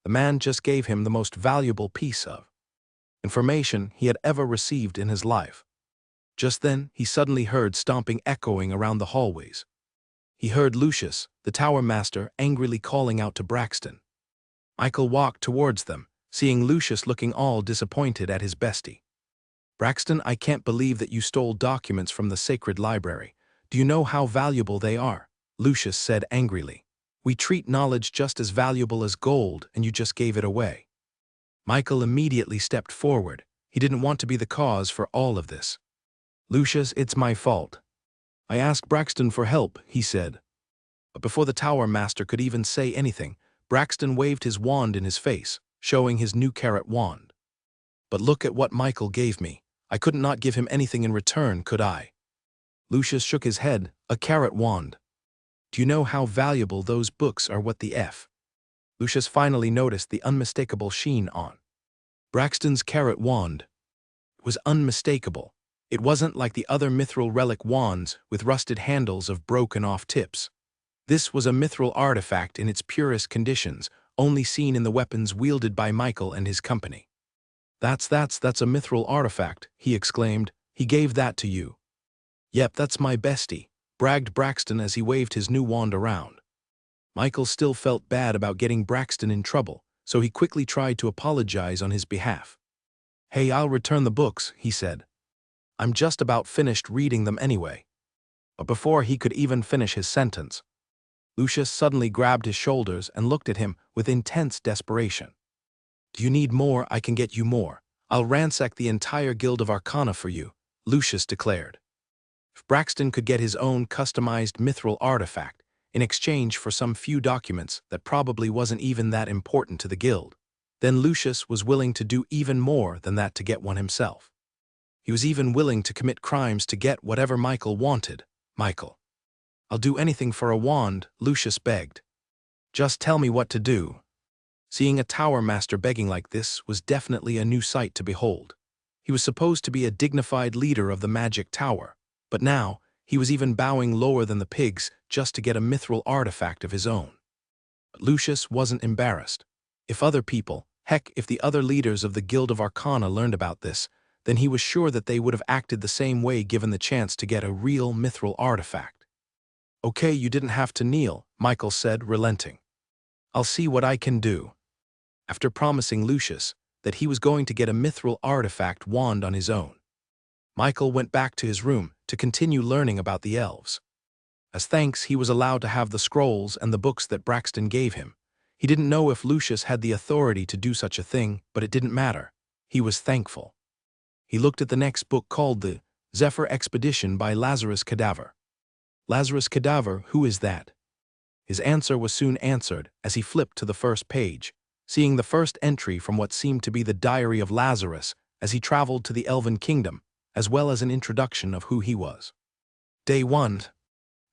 The man just gave him the most valuable piece of information he had ever received in his life. Just then, he suddenly heard stomping echoing around the hallways. He heard Lucius, the tower master, angrily calling out to Braxton. Michael walked towards them, seeing Lucius looking all disappointed at his bestie. "Braxton, I can't believe that you stole documents from the sacred library. Do you know how valuable they are?" Lucius said angrily. "We treat knowledge just as valuable as gold, and you just gave it away." Michael immediately stepped forward. He didn't want to be the cause for all of this. "Lucius, it's my fault. I asked Braxton for help," he said. But before the tower master could even say anything, Braxton waved his wand in his face, showing his new carrot wand. "But look at what Michael gave me. I couldn't not give him anything in return, could I?" Lucius shook his head. "A carrot wand. Do you know how valuable those books are? What the F?" Lucius finally noticed the unmistakable sheen on Braxton's carrot wand. It was unmistakable. It wasn't like the other mithril relic wands with rusted handles of broken-off tips. This was a mithril artifact in its purest conditions, only seen in the weapons wielded by Michael and his company. That's a mithril artifact," he exclaimed. "He gave that to you." "Yep, that's my bestie," bragged Braxton as he waved his new wand around. Michael still felt bad about getting Braxton in trouble, so he quickly tried to apologize on his behalf. "Hey, I'll return the books," he said. "I'm just about finished reading them anyway." But before he could even finish his sentence, Lucius suddenly grabbed his shoulders and looked at him with intense desperation. "Do you need more? I can get you more. I'll ransack the entire Guild of Arcana for you," Lucius declared. If Braxton could get his own customized mithril artifact in exchange for some few documents that probably wasn't even that important to the guild, then Lucius was willing to do even more than that to get one himself. He was even willing to commit crimes to get whatever Michael wanted. "Michael, I'll do anything for a wand," Lucius begged. "Just tell me what to do." Seeing a tower master begging like this was definitely a new sight to behold. He was supposed to be a dignified leader of the magic tower, but now he was even bowing lower than the pigs just to get a mithril artifact of his own. But Lucius wasn't embarrassed. If other people, heck, if the other leaders of the Guild of Arcana learned about this, then he was sure that they would have acted the same way given the chance to get a real mithril artifact. "Okay, you didn't have to kneel," Michael said, relenting. "I'll see what I can do." After promising Lucius that he was going to get a mithril artifact wand on his own, Michael went back to his room to continue learning about the elves. As thanks, he was allowed to have the scrolls and the books that Braxton gave him. He didn't know if Lucius had the authority to do such a thing, but it didn't matter. He was thankful. He looked at the next book called The Zephyr Expedition by Lazarus Cadaver. Lazarus Cadaver, who is that? His answer was soon answered as he flipped to the first page, seeing the first entry from what seemed to be the diary of Lazarus as he traveled to the Elven Kingdom, as well as an introduction of who he was. Day 1.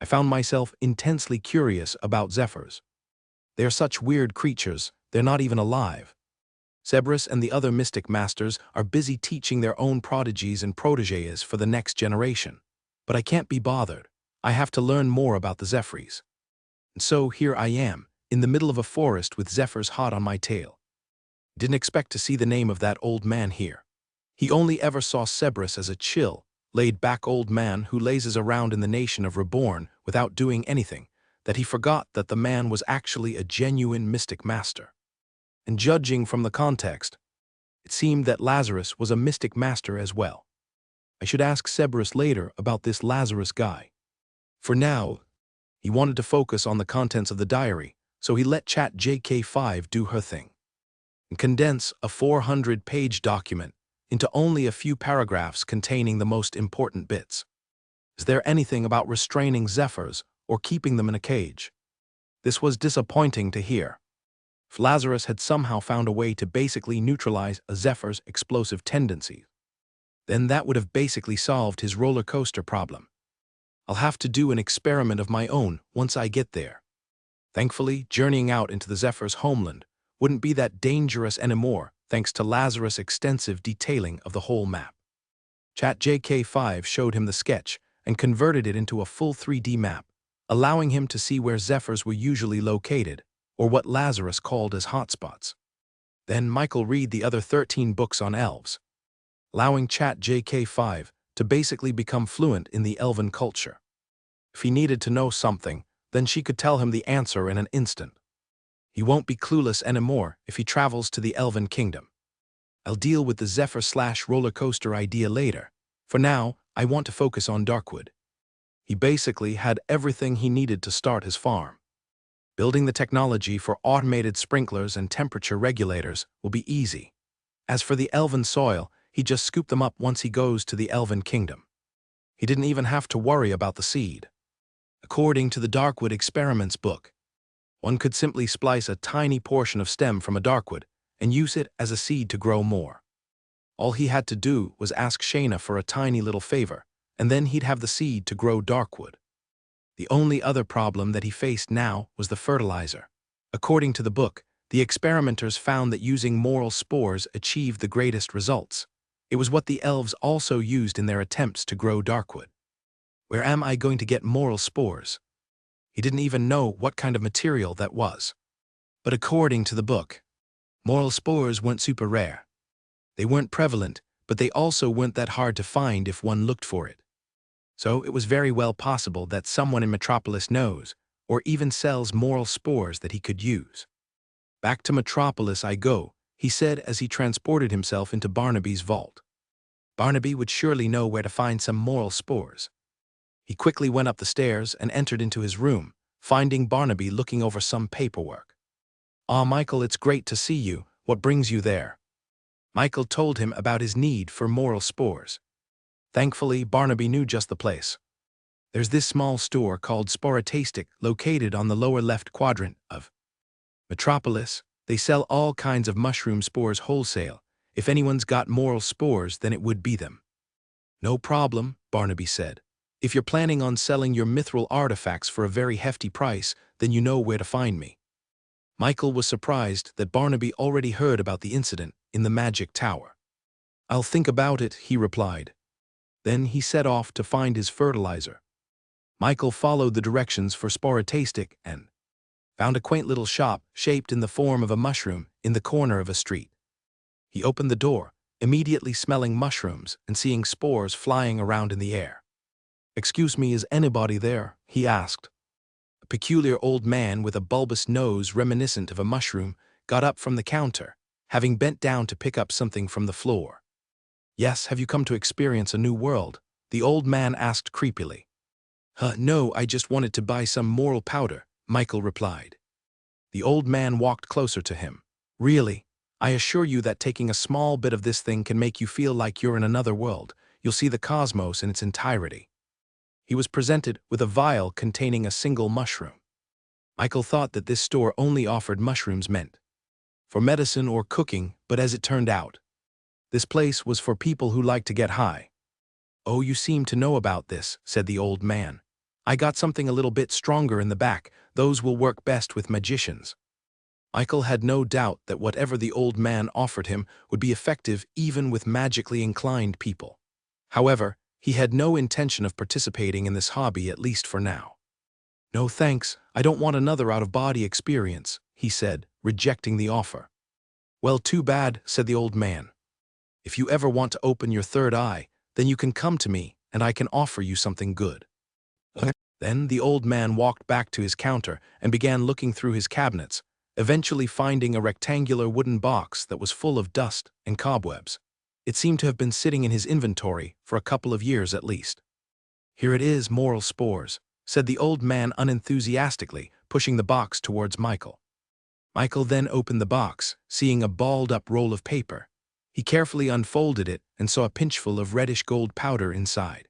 I found myself intensely curious about zephyrs. They are such weird creatures, they're not even alive. Cerberus and the other mystic masters are busy teaching their own prodigies and protégés for the next generation. But I can't be bothered. I have to learn more about the zephyrs. And so here I am, in the middle of a forest with zephyrs hot on my tail. Didn't expect to see the name of that old man here. He only ever saw Cerberus as a chill, laid-back old man who lazes around in the nation of Reborn without doing anything, that he forgot that the man was actually a genuine mystic master. And judging from the context, It seemed that Lazarus was a mystic master as well. I should ask Cerberus later about this Lazarus guy. For now, he wanted to focus on the contents of the diary, so he let ChatJK5 do her thing and condense a 400-page document into only a few paragraphs containing the most important bits. Is there anything about restraining zephyrs or keeping them in a cage? This was disappointing to hear. If Lazarus had somehow found a way to basically neutralize a zephyr's explosive tendencies, then that would have basically solved his roller coaster problem. I'll have to do an experiment of my own once I get there. Thankfully, journeying out into the zephyr's homeland wouldn't be that dangerous anymore thanks to Lazarus' extensive detailing of the whole map. ChatJK5 showed him the sketch and converted it into a full 3D map, allowing him to see where zephyrs were usually located, or what Lazarus called as hotspots. Then Michael read the other 13 books on elves, allowing ChatJK5 to basically become fluent in the elven culture. If he needed to know something, then she could tell him the answer in an instant. He won't be clueless anymore if he travels to the elven kingdom. I'll deal with the zephyr/roller coaster idea later. For now, I want to focus on Darkwood. He basically had everything he needed to start his farm. Building the technology for automated sprinklers and temperature regulators will be easy. As for the elven soil, he just scooped them up once he goes to the elven kingdom. He didn't even have to worry about the seed. According to the Darkwood Experiments book, one could simply splice a tiny portion of stem from a Darkwood and use it as a seed to grow more. All he had to do was ask Shayna for a tiny little favor, and then he'd have the seed to grow Darkwood. The only other problem that he faced now was the fertilizer. According to the book, the experimenters found that using moral spores achieved the greatest results. It was what the elves also used in their attempts to grow Darkwood. Where am I going to get moral spores? He didn't even know what kind of material that was. But according to the book, moral spores weren't super rare. They weren't prevalent, but they also weren't that hard to find if one looked for it. So it was very well possible that someone in Metropolis knows, or even sells moral spores that he could use. Back to Metropolis I go, he said as he transported himself into Barnaby's vault. Barnaby would surely know where to find some moral spores. He quickly went up the stairs and entered into his room, finding Barnaby looking over some paperwork. "Ah, Michael, it's great to see you. What brings you there?" Michael told him about his need for moral spores. Thankfully, Barnaby knew just the place. There's this small store called Sporatastic located on the lower left quadrant of Metropolis. They sell all kinds of mushroom spores wholesale. If anyone's got moral spores, then it would be them. "No problem," Barnaby said. "If you're planning on selling your mithril artifacts for a very hefty price, then you know where to find me." Michael was surprised that Barnaby already heard about the incident in the magic tower. "I'll think about it," he replied. Then he set off to find his fertilizer. Michael followed the directions for Sporatastic and found a quaint little shop shaped in the form of a mushroom in the corner of a street. He opened the door, immediately smelling mushrooms and seeing spores flying around in the air. "Excuse me, is anybody there?" he asked. A peculiar old man with a bulbous nose reminiscent of a mushroom got up from the counter, having bent down to pick up something from the floor. "Yes, have you come to experience a new world?" the old man asked creepily. No, I just wanted to buy some moral powder," Michael replied. The old man walked closer to him. "Really? I assure you that taking a small bit of this thing can make you feel like you're in another world. You'll see the cosmos in its entirety." He was presented with a vial containing a single mushroom. Michael thought that this store only offered mushrooms meant for medicine or cooking, but as it turned out, this place was for people who like to get high. "Oh, you seem to know about this," said the old man. "I got something a little bit stronger in the back. Those will work best with magicians." Michael had no doubt that whatever the old man offered him would be effective even with magically inclined people. However, he had no intention of participating in this hobby, at least for now. "No thanks, I don't want another out-of-body experience," he said, rejecting the offer. "Well, too bad," said the old man. "If you ever want to open your third eye, then you can come to me, and I can offer you something good." Then the old man walked back to his counter and began looking through his cabinets, eventually finding a rectangular wooden box that was full of dust and cobwebs. It seemed to have been sitting in his inventory for a couple of years at least. "Here it is, moral spores," said the old man unenthusiastically, pushing the box towards Michael. Michael then opened the box, seeing a balled-up roll of paper. He carefully unfolded it and saw a pinchful of reddish-gold powder inside.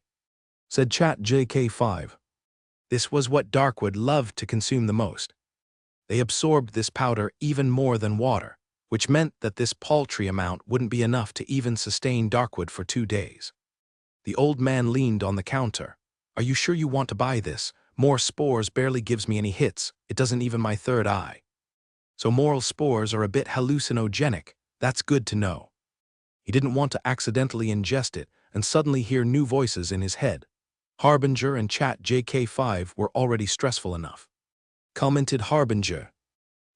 Said Chat JK5. This was what Darkwood loved to consume the most. They absorbed this powder even more than water, which meant that this paltry amount wouldn't be enough to even sustain Darkwood for 2 days. The old man leaned on the counter. "Are you sure you want to buy this? More spores barely gives me any hits. It doesn't even my third eye." So moral spores are a bit hallucinogenic. That's good to know. He didn't want to accidentally ingest it and suddenly hear new voices in his head. Harbinger and Chat JK5 were already stressful enough. Commented Harbinger.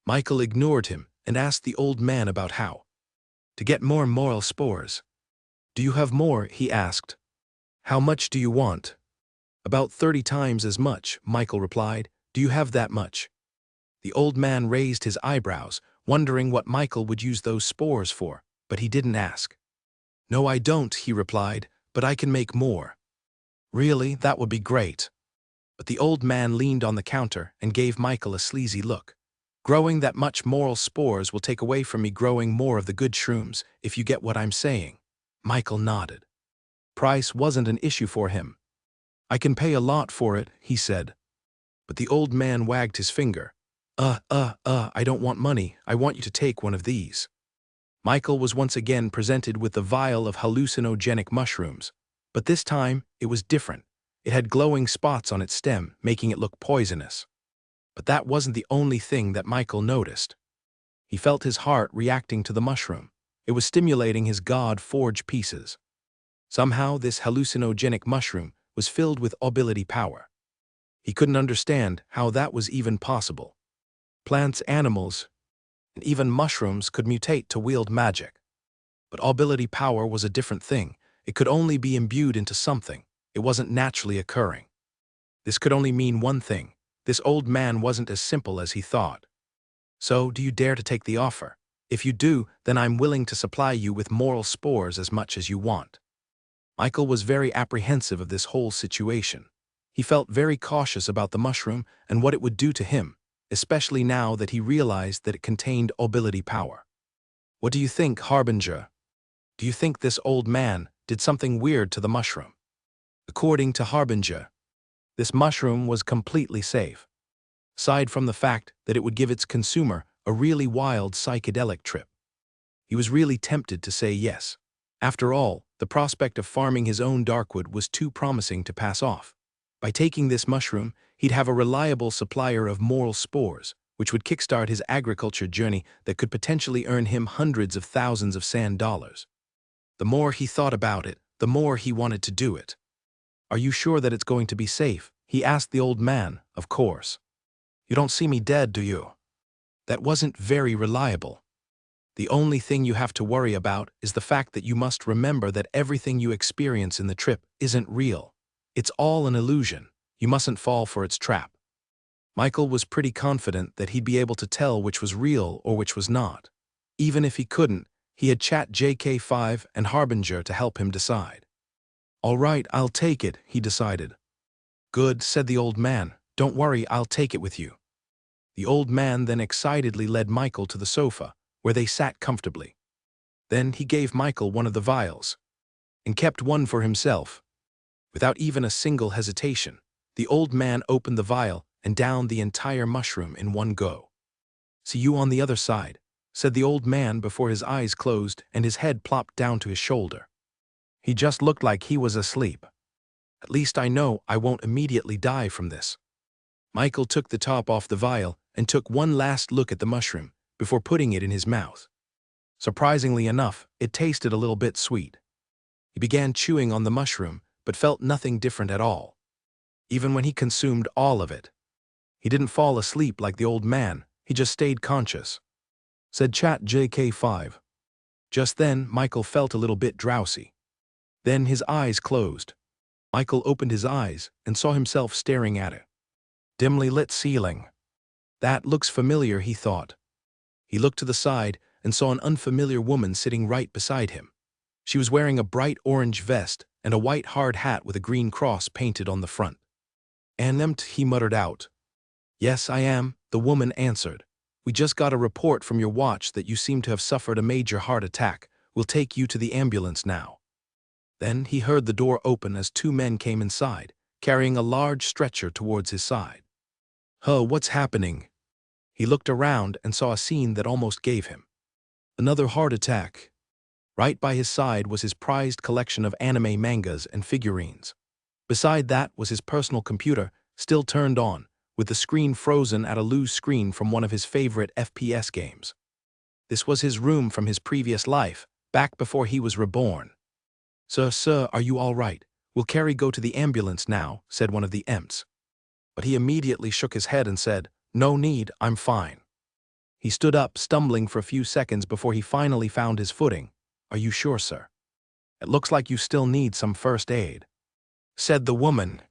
Michael ignored him and asked the old man about how to get more moral spores. "Do you have more?" he asked. "How much do you want?" "About 30 times as much," Michael replied. "Do you have that much?" The old man raised his eyebrows, wondering what Michael would use those spores for, but he didn't ask. "No, I don't," he replied, "but I can make more." "Really? That would be great." But the old man leaned on the counter and gave Michael a sleazy look. "Growing that much moral spores will take away from me growing more of the good shrooms, if you get what I'm saying." Michael nodded. Price wasn't an issue for him. "I can pay a lot for it," he said. But the old man wagged his finger. I don't want money. I want you to take one of these." Michael was once again presented with the vial of hallucinogenic mushrooms. But this time, it was different. It had glowing spots on its stem, making it look poisonous. But that wasn't the only thing that Michael noticed. He felt his heart reacting to the mushroom. It was stimulating his God-forged pieces. Somehow, this hallucinogenic mushroom was filled with ability power. He couldn't understand how that was even possible. Plants, animals, and even mushrooms could mutate to wield magic. But ability power was a different thing. It could only be imbued into something. It wasn't naturally occurring. This could only mean one thing. This old man wasn't as simple as he thought. "So, do you dare to take the offer? If you do, then I'm willing to supply you with moral spores as much as you want." Michael was very apprehensive of this whole situation. He felt very cautious about the mushroom and what it would do to him, especially now that he realized that it contained ability power. "What do you think, Harbinger? Do you think this old man did something weird to the mushroom?" According to Harbinger, this mushroom was completely safe, aside from the fact that it would give its consumer a really wild psychedelic trip. He was really tempted to say yes. After all, the prospect of farming his own Darkwood was too promising to pass off. By taking this mushroom, he'd have a reliable supplier of moral spores, which would kickstart his agriculture journey that could potentially earn him hundreds of thousands of sand dollars. The more he thought about it, the more he wanted to do it. "Are you sure that it's going to be safe?" he asked the old man. "Of course. You don't see me dead, do you?" That wasn't very reliable. "The only thing you have to worry about is the fact that you must remember that everything you experience in the trip isn't real. It's all an illusion. You mustn't fall for its trap." Michael was pretty confident that he'd be able to tell which was real or which was not. Even if he couldn't, he had Chat JK5 and Harbinger to help him decide. "All right, I'll take it," he decided. "Good," said the old man. "Don't worry, I'll take it with you." The old man then excitedly led Michael to the sofa, where they sat comfortably. Then he gave Michael one of the vials, and kept one for himself. Without even a single hesitation, the old man opened the vial and downed the entire mushroom in one go. "See you on the other side," said the old man before his eyes closed and his head plopped down to his shoulder. He just looked like he was asleep. "At least I know I won't immediately die from this." Michael took the top off the vial and took one last look at the mushroom before putting it in his mouth. Surprisingly enough, it tasted a little bit sweet. He began chewing on the mushroom, but felt nothing different at all. Even when he consumed all of it, he didn't fall asleep like the old man, he just stayed conscious. Said Chat JK5. Just then, Michael felt a little bit drowsy. Then his eyes closed. Michael opened his eyes and saw himself staring at it. Dimly lit ceiling. That looks familiar, he thought. He looked to the side and saw an unfamiliar woman sitting right beside him. She was wearing a bright orange vest and a white hard hat with a green cross painted on the front. "Annemt," he muttered out. "Yes, I am," the woman answered. "We just got a report from your watch that you seem to have suffered a major heart attack. We'll take you to the ambulance now." Then he heard the door open as two men came inside, carrying a large stretcher towards his side. What's happening?" He looked around and saw a scene that almost gave him another heart attack. Right by his side was his prized collection of anime mangas and figurines. Beside that was his personal computer, still turned on, with the screen frozen at a loose screen from one of his favorite FPS games. This was his room from his previous life, back before he was reborn. Sir, are you all right? Will Carrie go to the ambulance now?" said one of the imps. But he immediately shook his head and said, "No need, I'm fine." He stood up, stumbling for a few seconds before he finally found his footing. "Are you sure, sir? It looks like you still need some first aid," said the woman.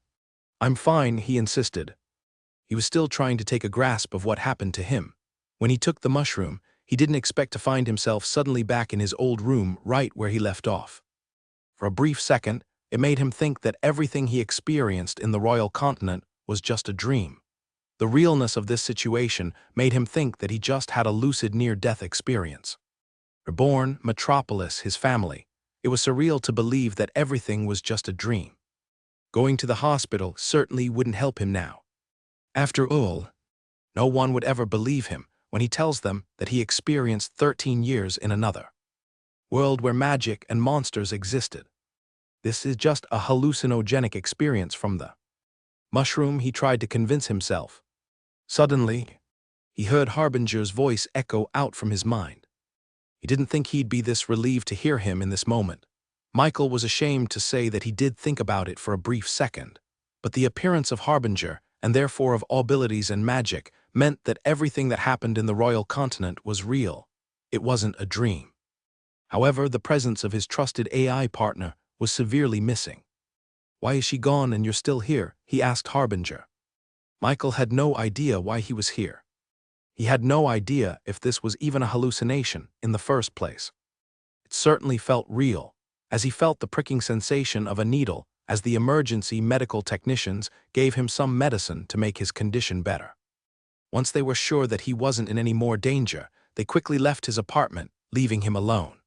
"I'm fine," he insisted. He was still trying to take a grasp of what happened to him. When he took the mushroom, he didn't expect to find himself suddenly back in his old room right where he left off. For a brief second, it made him think that everything he experienced in the royal continent was just a dream. The realness of this situation made him think that he just had a lucid near-death experience. Reborn, Metropolis, his family. It was surreal to believe that everything was just a dream. Going to the hospital certainly wouldn't help him now. After all, no one would ever believe him when he tells them that he experienced 13 years in another world where magic and monsters existed. This is just a hallucinogenic experience from the mushroom, he tried to convince himself. Suddenly, he heard Harbinger's voice echo out from his mind. He didn't think he'd be this relieved to hear him in this moment. Michael was ashamed to say that he did think about it for a brief second, but the appearance of Harbinger, and therefore of all abilities and magic, meant that everything that happened in the royal continent was real. It wasn't a dream. However, the presence of his trusted AI partner was severely missing. "Why is she gone and you're still here?" he asked Harbinger. Michael had no idea why he was here. He had no idea if this was even a hallucination in the first place. It certainly felt real, as he felt the pricking sensation of a needle as the emergency medical technicians gave him some medicine to make his condition better. Once they were sure that he wasn't in any more danger, they quickly left his apartment, leaving him alone.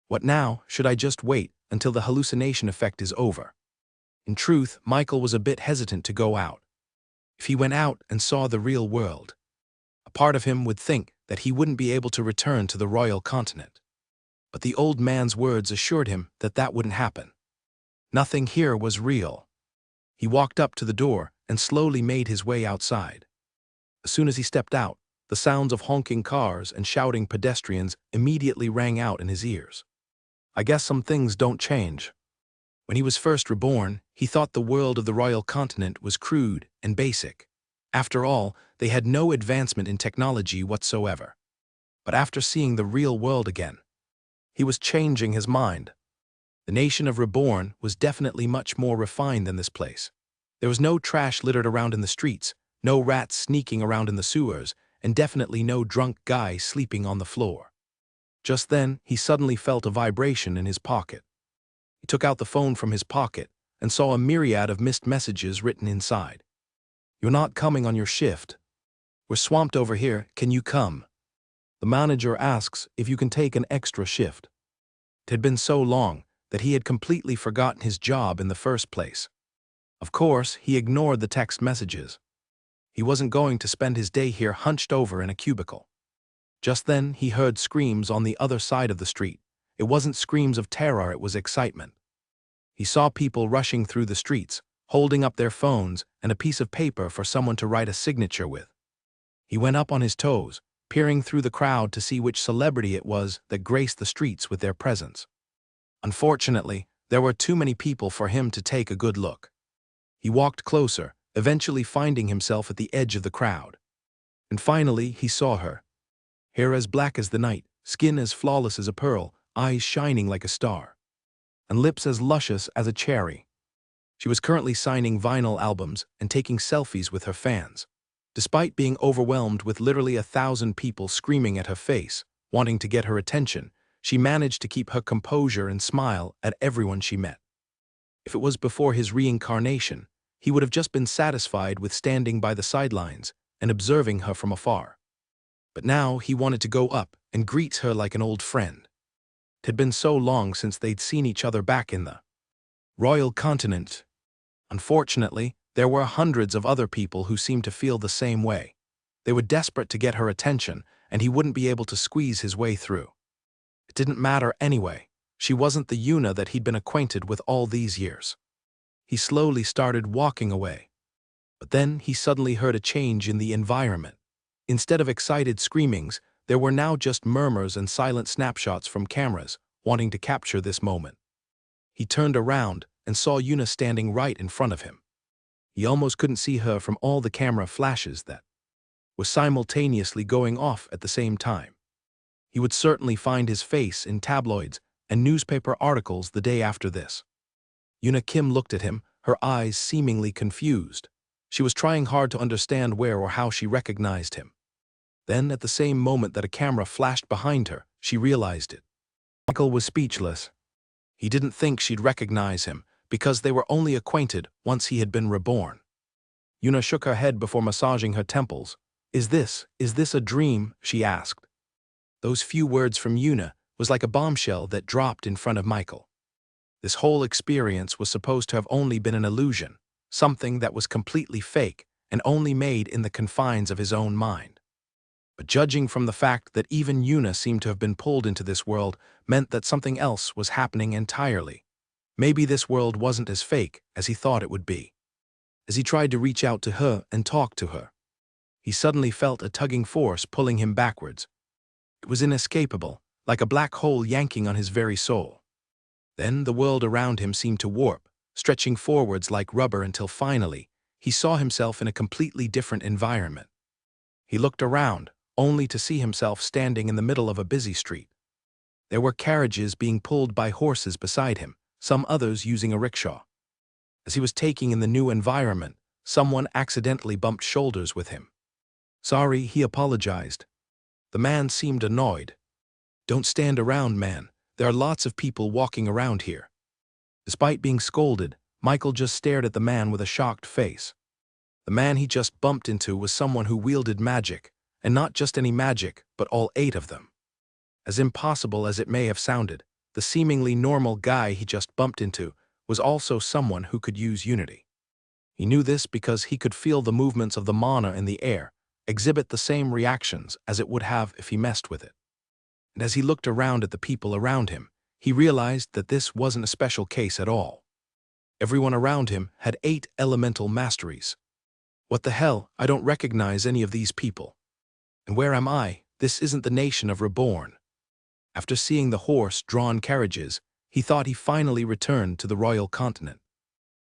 What now? Should I just wait until the hallucination effect is over? In truth, Michael was a bit hesitant to go out. If he went out and saw the real world, a part of him would think that he wouldn't be able to return to the royal continent. But the old man's words assured him that that wouldn't happen. Nothing here was real. He walked up to the door and slowly made his way outside. As soon as he stepped out, the sounds of honking cars and shouting pedestrians immediately rang out in his ears. I guess some things don't change. When he was first reborn, he thought the world of the royal continent was crude and basic. After all, they had no advancement in technology whatsoever. But after seeing the real world again, he was changing his mind. The nation of Reborn was definitely much more refined than this place. There was no trash littered around in the streets, no rats sneaking around in the sewers, and definitely no drunk guy sleeping on the floor. Just then, he suddenly felt a vibration in his pocket. He took out the phone from his pocket and saw a myriad of missed messages written inside. "You're not coming on your shift. We're swamped over here, can you come? The manager asks if you can take an extra shift." It had been so long that he had completely forgotten his job in the first place. Of course, he ignored the text messages. He wasn't going to spend his day here hunched over in a cubicle. Just then, he heard screams on the other side of the street. It wasn't screams of terror, it was excitement. He saw people rushing through the streets, holding up their phones and a piece of paper for someone to write a signature with. He went up on his toes, peering through the crowd to see which celebrity it was that graced the streets with their presence. Unfortunately, there were too many people for him to take a good look. He walked closer, eventually finding himself at the edge of the crowd. And finally, he saw her. Hair as black as the night, skin as flawless as a pearl, eyes shining like a star, and lips as luscious as a cherry. She was currently signing vinyl albums and taking selfies with her fans. Despite being overwhelmed with literally 1,000 people screaming at her face, wanting to get her attention, she managed to keep her composure and smile at everyone she met. If it was before his reincarnation, he would have just been satisfied with standing by the sidelines and observing her from afar. But now he wanted to go up and greet her like an old friend. It had been so long since they'd seen each other back in the royal continent. Unfortunately, there were hundreds of other people who seemed to feel the same way. They were desperate to get her attention, and he wouldn't be able to squeeze his way through. It didn't matter anyway. She wasn't the Yuna that he'd been acquainted with all these years. He slowly started walking away. But then he suddenly heard a change in the environment. Instead of excited screamings, there were now just murmurs and silent snapshots from cameras, wanting to capture this moment. He turned around and saw Yuna standing right in front of him. He almost couldn't see her from all the camera flashes that were simultaneously going off at the same time. He would certainly find his face in tabloids and newspaper articles the day after this. Yuna Kim looked at him, her eyes seemingly confused. She was trying hard to understand where or how she recognized him. Then, at the same moment that a camera flashed behind her, she realized it. Michael was speechless. He didn't think she'd recognize him, because they were only acquainted once he had been reborn. Yuna shook her head before massaging her temples. Is this a dream?" she asked. Those few words from Yuna was like a bombshell that dropped in front of Michael. This whole experience was supposed to have only been an illusion, something that was completely fake and only made in the confines of his own mind. But judging from the fact that even Yuna seemed to have been pulled into this world meant that something else was happening entirely. Maybe this world wasn't as fake as he thought it would be. As he tried to reach out to her and talk to her, he suddenly felt a tugging force pulling him backwards. It was inescapable, like a black hole yanking on his very soul. Then the world around him seemed to warp, stretching forwards like rubber until finally, he saw himself in a completely different environment. He looked around, only to see himself standing in the middle of a busy street. There were carriages being pulled by horses beside him, some others using a rickshaw. As he was taking in the new environment, someone accidentally bumped shoulders with him. "Sorry," he apologized. The man seemed annoyed. "Don't stand around, man. There are lots of people walking around here." Despite being scolded, Michael just stared at the man with a shocked face. The man he just bumped into was someone who wielded magic, and not just any magic, but all 8 of them. As impossible as it may have sounded, the seemingly normal guy he just bumped into was also someone who could use unity. He knew this because he could feel the movements of the mana in the air exhibit the same reactions as it would have if he messed with it. And as he looked around at the people around him, he realized that this wasn't a special case at all. Everyone around him had 8 elemental masteries. What the hell? I don't recognize any of these people. And where am I? This isn't the nation of Reborn. After seeing the horse-drawn carriages, he thought he finally returned to the royal continent.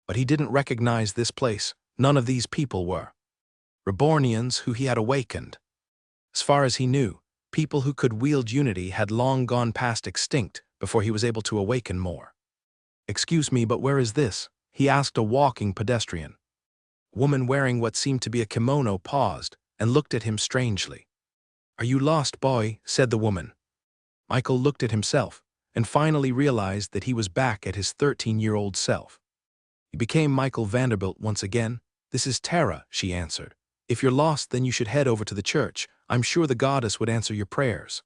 But he didn't recognize this place. None of these people were Rebornians who he had awakened. As far as he knew, people who could wield unity had long gone past extinct before he was able to awaken more. "Excuse me, but where is this?" he asked a walking pedestrian. A woman wearing what seemed to be a kimono paused and looked at him strangely. "Are you lost, boy?" said the woman. Michael looked at himself and finally realized that he was back at his 13-year-old self. He became Michael Vanderbilt once again. "This is Tara," she answered. "If you're lost, then you should head over to the church. I'm sure the goddess would answer your prayers."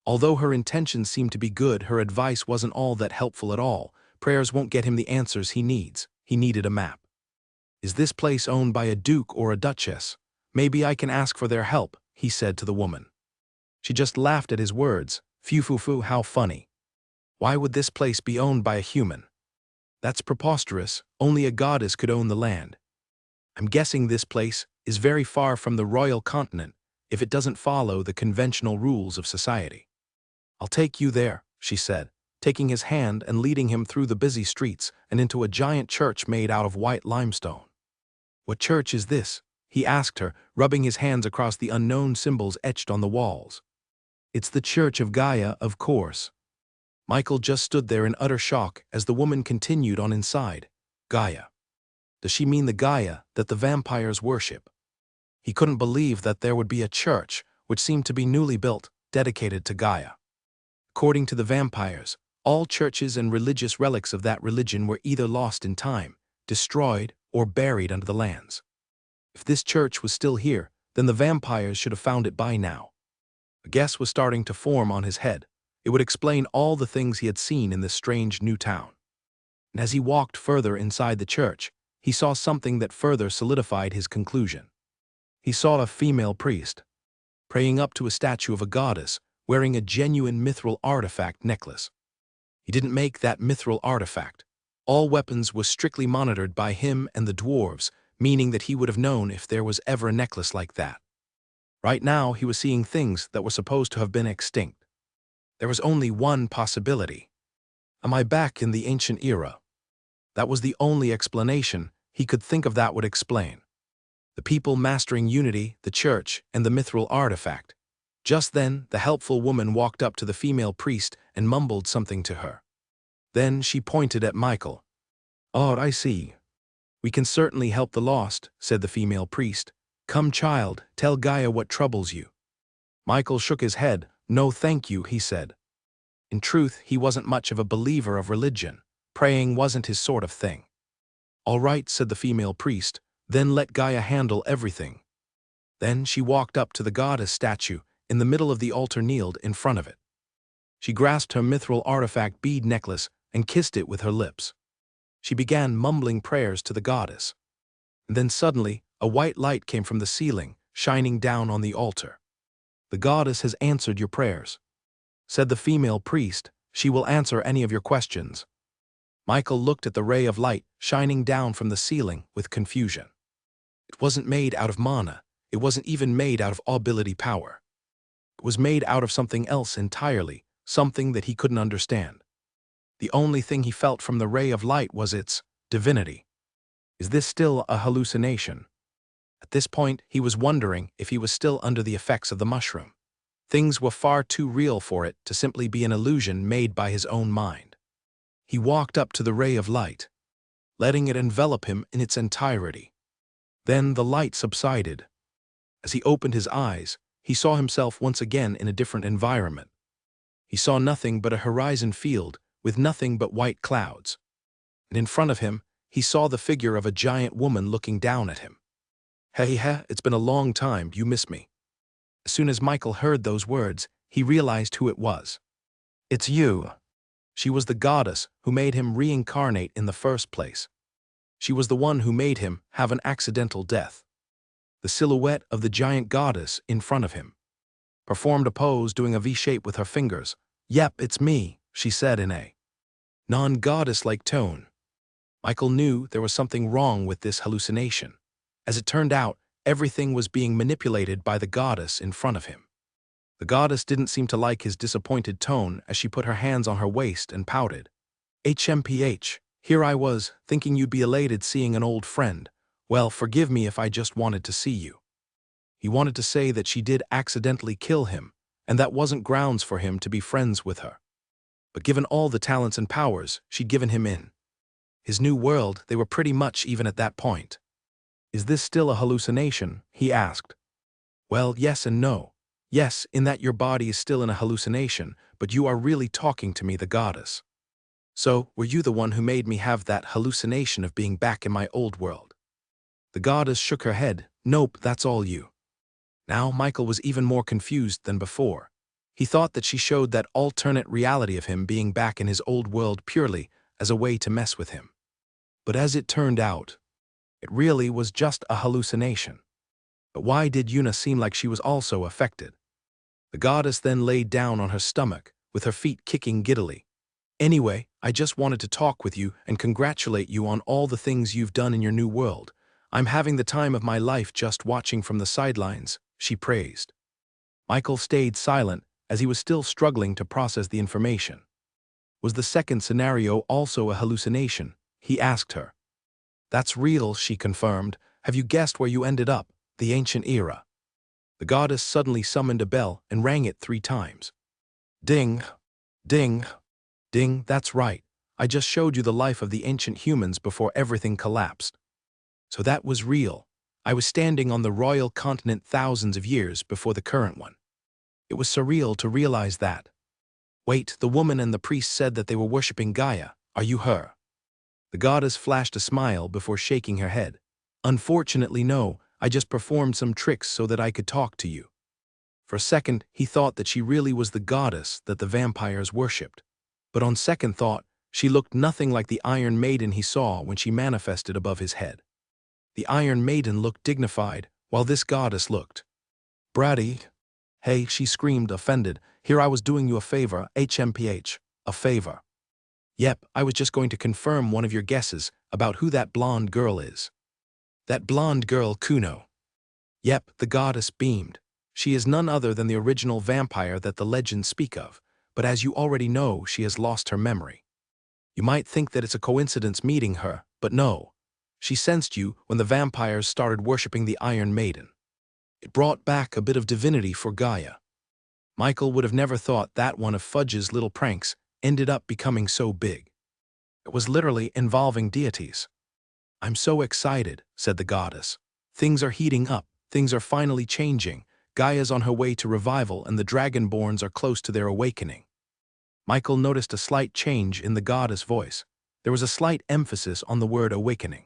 Although her intentions seemed to be good, her advice wasn't all that helpful at all. Prayers won't get him the answers he needs. He needed a map. "Is this place owned by a duke or a duchess? Maybe I can ask for their help," he said to the woman. She just laughed at his words. Phew, how funny. Why would this place be owned by a human? That's preposterous. Only a goddess could own the land. I'm guessing this place is very far from the royal continent if it doesn't follow the conventional rules of society. "I'll take you there," she said, taking his hand and leading him through the busy streets and into a giant church made out of white limestone. "What church is this?" he asked her, rubbing his hands across the unknown symbols etched on the walls. "It's the Church of Gaia, of course." Michael just stood there in utter shock as the woman continued on inside. "Gaia. Does she mean the Gaia that the vampires worship?" He couldn't believe that there would be a church, which seemed to be newly built, dedicated to Gaia. According to the vampires, all churches and religious relics of that religion were either lost in time, destroyed, or buried under the lands. If this church was still here, then the vampires should have found it by now. A guess was starting to form on his head. It would explain all the things he had seen in this strange new town. And as he walked further inside the church, he saw something that further solidified his conclusion. He saw a female priest, praying up to a statue of a goddess, wearing a genuine mithril artifact necklace. He didn't make that mithril artifact. All weapons were strictly monitored by him and the dwarves, meaning that he would have known if there was ever a necklace like that. Right now, he was seeing things that were supposed to have been extinct. There was only one possibility. Am I back in the ancient era? That was the only explanation he could think of that would explain. The people mastering unity, the church, and the mithril artifact. Just then, the helpful woman walked up to the female priest and mumbled something to her. Then she pointed at Michael. "Oh, I see. We can certainly help the lost," said the female priest. "Come, child, tell Gaia what troubles you." Michael shook his head. "No, thank you," he said. In truth, he wasn't much of a believer of religion. Praying wasn't his sort of thing. "All right," said the female priest, "then let Gaia handle everything." Then she walked up to the goddess statue, in the middle of the altar, kneeled in front of it. She grasped her mithril artifact bead necklace and kissed it with her lips. She began mumbling prayers to the goddess. And then suddenly, a white light came from the ceiling, shining down on the altar. "The goddess has answered your prayers," said the female priest. "She will answer any of your questions." Michael looked at the ray of light shining down from the ceiling with confusion. It wasn't made out of mana. It wasn't even made out of ability power. It was made out of something else entirely, something that he couldn't understand. The only thing he felt from the ray of light was its divinity. Is this still a hallucination? At this point, he was wondering if he was still under the effects of the mushroom. Things were far too real for it to simply be an illusion made by his own mind. He walked up to the ray of light, letting it envelop him in its entirety. Then the light subsided. As he opened his eyes, he saw himself once again in a different environment. He saw nothing but a horizon field with nothing but white clouds. And in front of him, he saw the figure of a giant woman looking down at him. "Hey, it's been a long time, you miss me." As soon as Michael heard those words, he realized who it was. "It's you." She was the goddess who made him reincarnate in the first place. She was the one who made him have an accidental death. The silhouette of the giant goddess in front of him performed a pose doing a V shape with her fingers. "Yep, it's me," she said in a non-goddess-like tone. Michael knew there was something wrong with this hallucination. As it turned out, everything was being manipulated by the goddess in front of him. The goddess didn't seem to like his disappointed tone as she put her hands on her waist and pouted. "HMPH, here I was, thinking you'd be elated seeing an old friend. Well, forgive me if I just wanted to see you." He wanted to say that she did accidentally kill him, and that wasn't grounds for him to be friends with her. But given all the talents and powers she'd given him in his new world, they were pretty much even at that point. "Is this still a hallucination?" he asked. "Well, yes and no. Yes, in that your body is still in a hallucination, but you are really talking to me, the goddess. So, were you the one who made me have that hallucination of being back in my old world?" The goddess shook her head. "Nope, that's all you." Now Michael was even more confused than before. He thought that she showed that alternate reality of him being back in his old world purely as a way to mess with him. But as it turned out, it really was just a hallucination. But why did Yuna seem like she was also affected? The goddess then laid down on her stomach, with her feet kicking giddily. "Anyway, I just wanted to talk with you and congratulate you on all the things you've done in your new world. I'm having the time of my life just watching from the sidelines," she praised. Michael stayed silent as he was still struggling to process the information. Was the second scenario also a hallucination? He asked her. "That's real," she confirmed. "Have you guessed where you ended up? The ancient era." The goddess suddenly summoned a bell and rang it 3 times. "Ding, ding, ding, that's right. I just showed you the life of the ancient humans before everything collapsed. So that was real. I was standing on the royal continent thousands of years before the current one. It was surreal to realize that. Wait, the woman and the priest said that they were worshipping Gaia. Are you her? The goddess flashed a smile before shaking her head. Unfortunately, no, I just performed some tricks so that I could talk to you. For a second, he thought that she really was the goddess that the vampires worshipped. But on second thought, she looked nothing like the Iron Maiden he saw when she manifested above his head. The Iron Maiden looked dignified, while this goddess looked bratty. Hey, she screamed, offended. Here I was doing you a favor, HMPH, a favor. Yep, I was just going to confirm one of your guesses about who that blonde girl is. That blonde girl, Kuno. Yep, the goddess beamed. She is none other than the original vampire that the legends speak of, but as you already know, she has lost her memory. You might think that it's a coincidence meeting her, but no. She sensed you when the vampires started worshipping the Iron Maiden. It brought back a bit of divinity for Gaia. Michael would have never thought that one of Fudge's little pranks ended up becoming so big. It was literally involving deities. I'm so excited, said the goddess. Things are heating up, things are finally changing. Gaia's on her way to revival and the Dragonborns are close to their awakening. Michael noticed a slight change in the goddess' voice. There was a slight emphasis on the word awakening.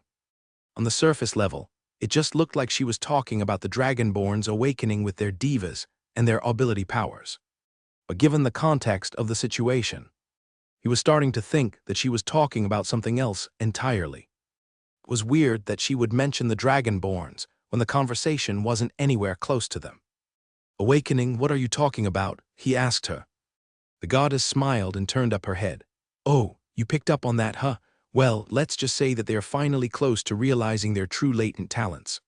On the surface level, it just looked like she was talking about the Dragonborns awakening with their divas and their ability powers. But given the context of the situation, he was starting to think that she was talking about something else entirely. It was weird that she would mention the Dragonborns when the conversation wasn't anywhere close to them. Awakening, what are you talking about? He asked her. The goddess smiled and turned up her head. Oh, you picked up on that, huh? Well, let's just say that they are finally close to realizing their true latent talents.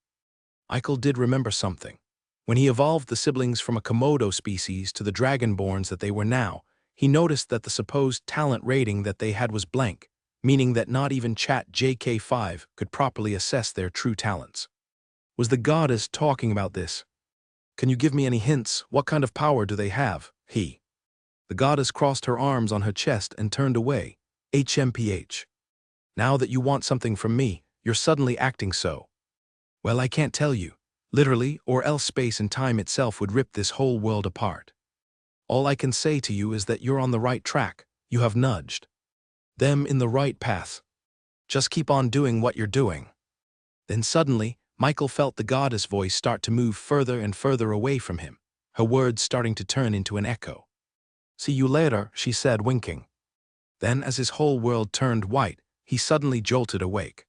Michael did remember something. When he evolved the siblings from a Komodo species to the Dragonborns that they were now, he noticed that the supposed talent rating that they had was blank, meaning that not even ChatJK5 could properly assess their true talents. Was the goddess talking about this? Can you give me any hints? What kind of power do they have? The goddess crossed her arms on her chest and turned away. HMPH. Now that you want something from me, you're suddenly acting so. Well, I can't tell you. Literally, or else space and time itself would rip this whole world apart. All I can say to you is that you're on the right track. You have nudged them in the right path. Just keep on doing what you're doing. Then suddenly, Michael felt the goddess' voice start to move further and further away from him, her words starting to turn into an echo. See you later, she said, winking. Then, as his whole world turned white, he suddenly jolted awake.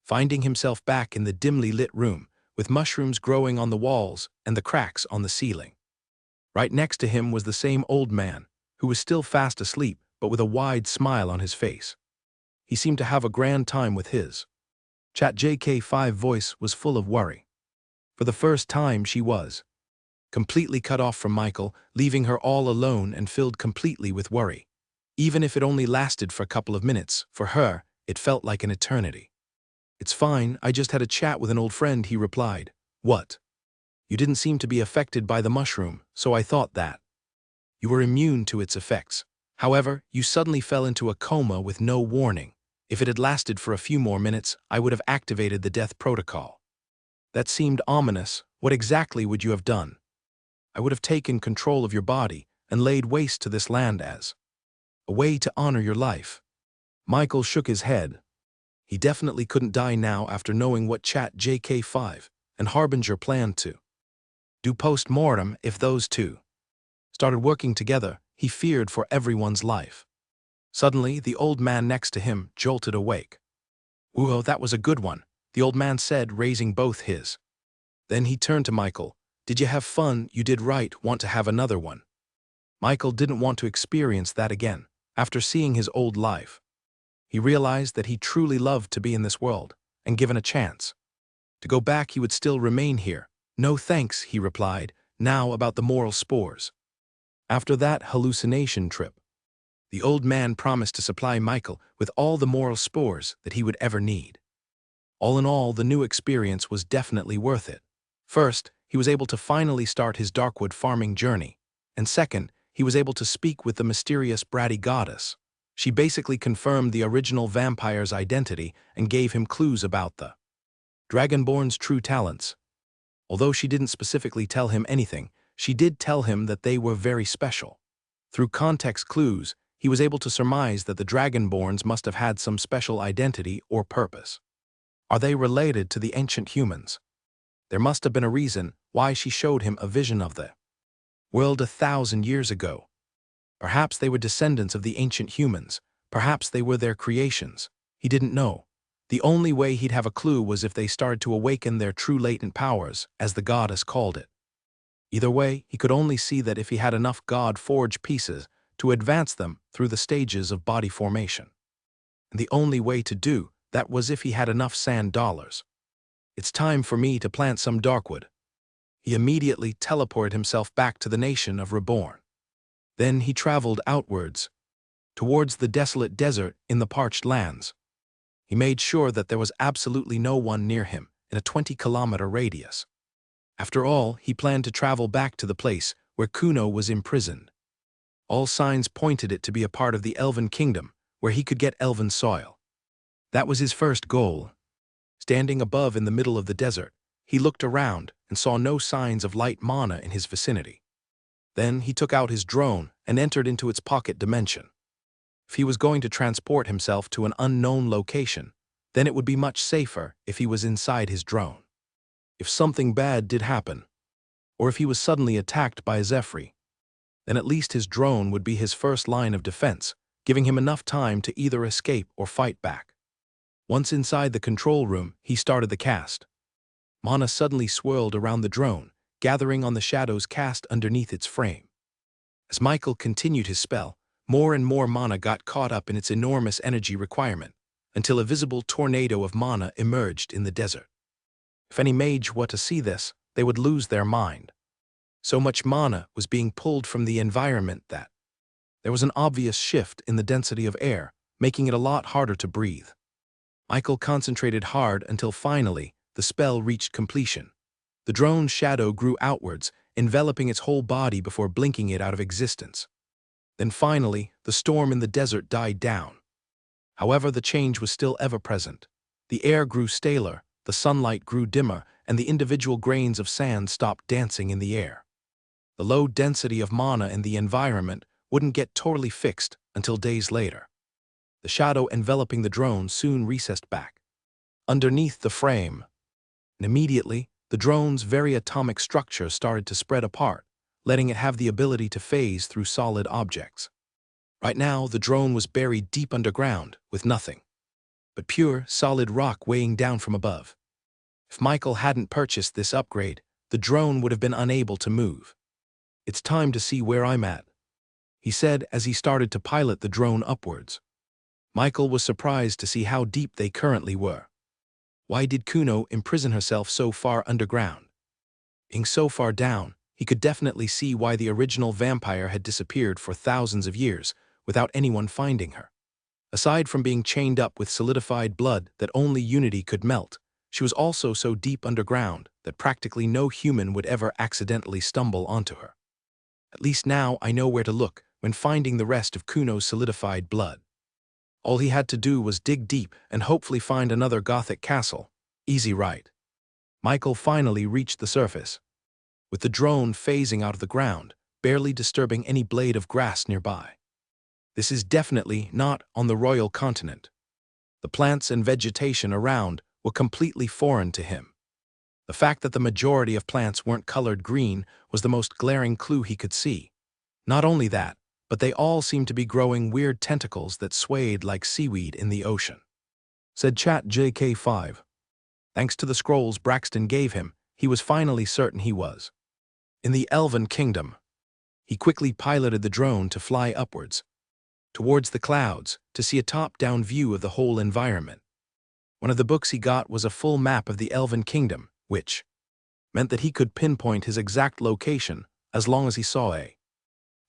Finding himself back in the dimly lit room, with mushrooms growing on the walls and the cracks on the ceiling. Right next to him was the same old man, who was still fast asleep, but with a wide smile on his face. He seemed to have a grand time with his. ChatJK5 voice was full of worry. For the first time she was completely cut off from Michael, leaving her all alone and filled completely with worry. Even if it only lasted for a couple of minutes, for her, it felt like an eternity. It's fine, I just had a chat with an old friend, he replied. What? You didn't seem to be affected by the mushroom, so I thought that you were immune to its effects. However, you suddenly fell into a coma with no warning. If it had lasted for a few more minutes, I would have activated the death protocol. That seemed ominous. What exactly would you have done? I would have taken control of your body and laid waste to this land as a way to honor your life. Michael shook his head. He definitely couldn't die now after knowing what ChatJK5 and Harbinger planned to do post-mortem. If those two started working together, he feared for everyone's life. Suddenly, the old man next to him jolted awake. Whoa, that was a good one, the old man said, raising both his. Then he turned to Michael. Did you have fun? You did right. Want to have another one? Michael didn't want to experience that again. After seeing his old life, he realized that he truly loved to be in this world, and given a chance to go back, he would still remain here. No thanks, he replied. Now about the moral spores. After that hallucination trip, the old man promised to supply Michael with all the moral spores that he would ever need. All in all, the new experience was definitely worth it. First, he was able to finally start his Darkwood farming journey, and second, he was able to speak with the mysterious bratty goddess. She basically confirmed the original vampire's identity and gave him clues about the Dragonborn's true talents. Although she didn't specifically tell him anything, she did tell him that they were very special. Through context clues, he was able to surmise that the Dragonborns must have had some special identity or purpose. Are they related to the ancient humans? There must have been a reason why she showed him a vision of the world 1,000 years ago. Perhaps they were descendants of the ancient humans. Perhaps they were their creations. He didn't know. The only way he'd have a clue was if they started to awaken their true latent powers, as the goddess called it. Either way, he could only see that if he had enough God-forged pieces to advance them through the stages of body formation. And the only way to do that was if he had enough sand dollars. It's time for me to plant some darkwood. He immediately teleported himself back to the nation of Reborn. Then he traveled outwards, towards the desolate desert in the parched lands. He made sure that there was absolutely no one near him in a 20-kilometer radius. After all, he planned to travel back to the place where Kuno was imprisoned. All signs pointed it to be a part of the Elven Kingdom, where he could get Elven soil. That was his first goal. Standing above in the middle of the desert, he looked around and saw no signs of light mana in his vicinity. Then he took out his drone and entered into its pocket dimension. If he was going to transport himself to an unknown location, then it would be much safer if he was inside his drone. If something bad did happen, or if he was suddenly attacked by a Zephyr, then at least his drone would be his first line of defense, giving him enough time to either escape or fight back. Once inside the control room, he started the cast. Mana suddenly swirled around the drone, gathering on the shadows cast underneath its frame. As Michael continued his spell, more and more mana got caught up in its enormous energy requirement, until a visible tornado of mana emerged in the desert. If any mage were to see this, they would lose their mind. So much mana was being pulled from the environment that there was an obvious shift in the density of air, making it a lot harder to breathe. Michael concentrated hard until finally the spell reached completion. The drone's shadow grew outwards, enveloping its whole body before blinking it out of existence. Then finally, the storm in the desert died down. However, the change was still ever present. The air grew staler, the sunlight grew dimmer, and the individual grains of sand stopped dancing in the air. The low density of mana in the environment wouldn't get totally fixed until days later. The shadow enveloping the drone soon recessed back underneath the frame, and immediately, the drone's very atomic structure started to spread apart, letting it have the ability to phase through solid objects. Right now, the drone was buried deep underground, with nothing but pure, solid rock weighing down from above. If Michael hadn't purchased this upgrade, the drone would have been unable to move. "It's time to see where I'm at," he said as he started to pilot the drone upwards. Michael was surprised to see how deep they currently were. Why did Kuno imprison herself so far underground? Being so far down, he could definitely see why the original vampire had disappeared for thousands of years without anyone finding her. Aside from being chained up with solidified blood that only unity could melt, she was also so deep underground that practically no human would ever accidentally stumble onto her. At least now I know where to look when finding the rest of Kuno's solidified blood. All he had to do was dig deep and hopefully find another Gothic castle. Easy, right? Michael finally reached the surface, with the drone phasing out of the ground, barely disturbing any blade of grass nearby. This is definitely not on the royal continent. The plants and vegetation around were completely foreign to him. The fact that the majority of plants weren't colored green was the most glaring clue he could see. Not only that, but they all seemed to be growing weird tentacles that swayed like seaweed in the ocean. Said ChatJK5. Thanks to the scrolls Braxton gave him, he was finally certain he was in the Elven Kingdom. He quickly piloted the drone to fly upwards, towards the clouds, to see a top-down view of the whole environment. One of the books he got was a full map of the Elven Kingdom, which meant that he could pinpoint his exact location as long as he saw a.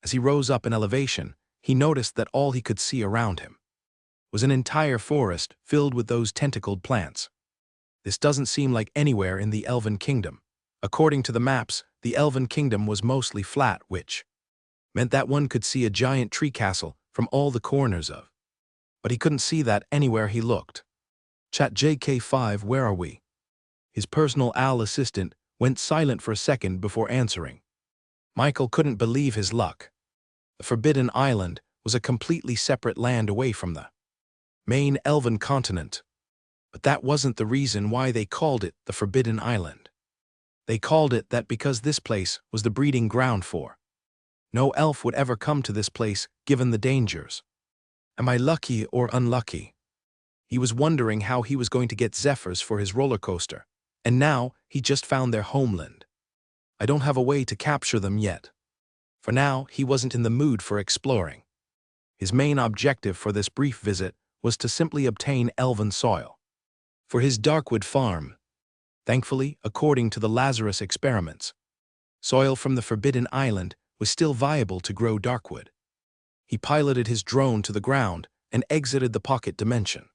As he rose up in elevation, he noticed that all he could see around him was an entire forest filled with those tentacled plants. This doesn't seem like anywhere in the Elven Kingdom. According to the maps, the Elven Kingdom was mostly flat, which meant that one could see a giant tree castle from all the corners of. But he couldn't see that anywhere he looked. ChatJK5, where are we? His personal AL assistant went silent for a second before answering. Michael couldn't believe his luck. The Forbidden Island was a completely separate land away from the main elven continent. But that wasn't the reason why they called it the Forbidden Island. They called it that because this place was the breeding ground for. No elf would ever come to this place given the dangers. Am I lucky or unlucky? He was wondering how he was going to get Zephyrs for his roller coaster, and now he just found their homeland. I don't have a way to capture them yet. For now, he wasn't in the mood for exploring. His main objective for this brief visit was to simply obtain elven soil for his Darkwood farm. Thankfully, according to the Lazarus experiments, soil from the Forbidden Island was still viable to grow Darkwood. He piloted his drone to the ground and exited the pocket dimension.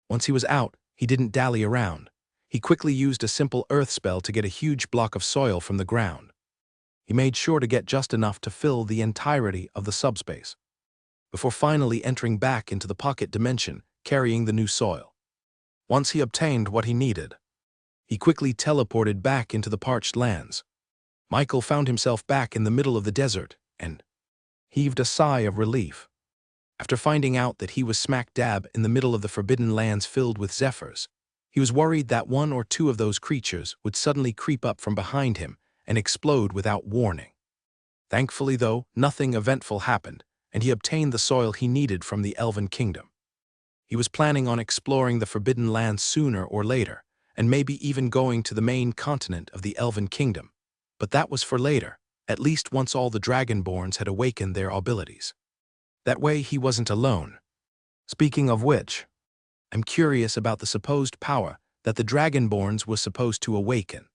Once he was out, he didn't dally around. He quickly used a simple earth spell to get a huge block of soil from the ground. He made sure to get just enough to fill the entirety of the subspace, before finally entering back into the pocket dimension, carrying the new soil. Once he obtained what he needed, he quickly teleported back into the parched lands. Michael found himself back in the middle of the desert and heaved a sigh of relief. After finding out that he was smack dab in the middle of the forbidden lands filled with Zephyrs, he was worried that one or two of those creatures would suddenly creep up from behind him and explode without warning. Thankfully, though, nothing eventful happened, and he obtained the soil he needed from the Elven Kingdom. He was planning on exploring the Forbidden Lands sooner or later, and maybe even going to the main continent of the Elven Kingdom. But that was for later, at least once all the Dragonborns had awakened their abilities. That way he wasn't alone. Speaking of which, I'm curious about the supposed power that the Dragonborns were supposed to awaken.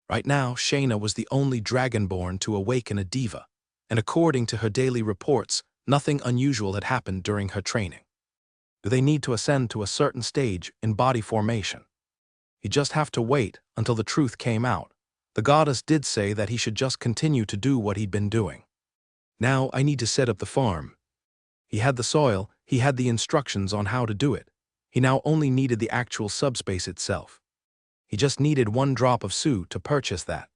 Right now, Shayna was the only Dragonborn to awaken a diva, and according to her daily reports, nothing unusual had happened during her training. Do they need to ascend to a certain stage in body formation? He'd just have to wait until the truth came out. The goddess did say that he should just continue to do what he'd been doing. Now I need to set up the farm. He had the soil, he had the instructions on how to do it. He now only needed the actual subspace itself. He just needed one drop of Su to purchase that.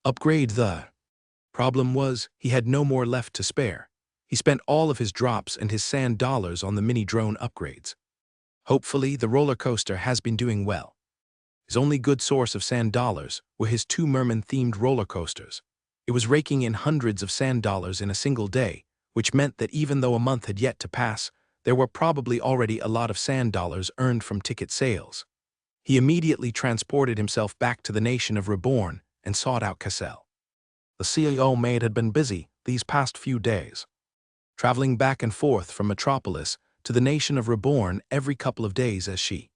Upgrade the. Problem was, he had no more left to spare. He spent all of his drops and his sand dollars on the mini-drone upgrades. Hopefully, the roller coaster has been doing well. His only good source of sand dollars were his 2 merman-themed roller coasters. It was raking in hundreds of sand dollars in a single day, which meant that even though a month had yet to pass, there were probably already a lot of sand dollars earned from ticket sales. He immediately transported himself back to the nation of Reborn and sought out Cassel. The CEO maid had been busy these past few days, traveling back and forth from Metropolis to the nation of Reborn every couple of days as she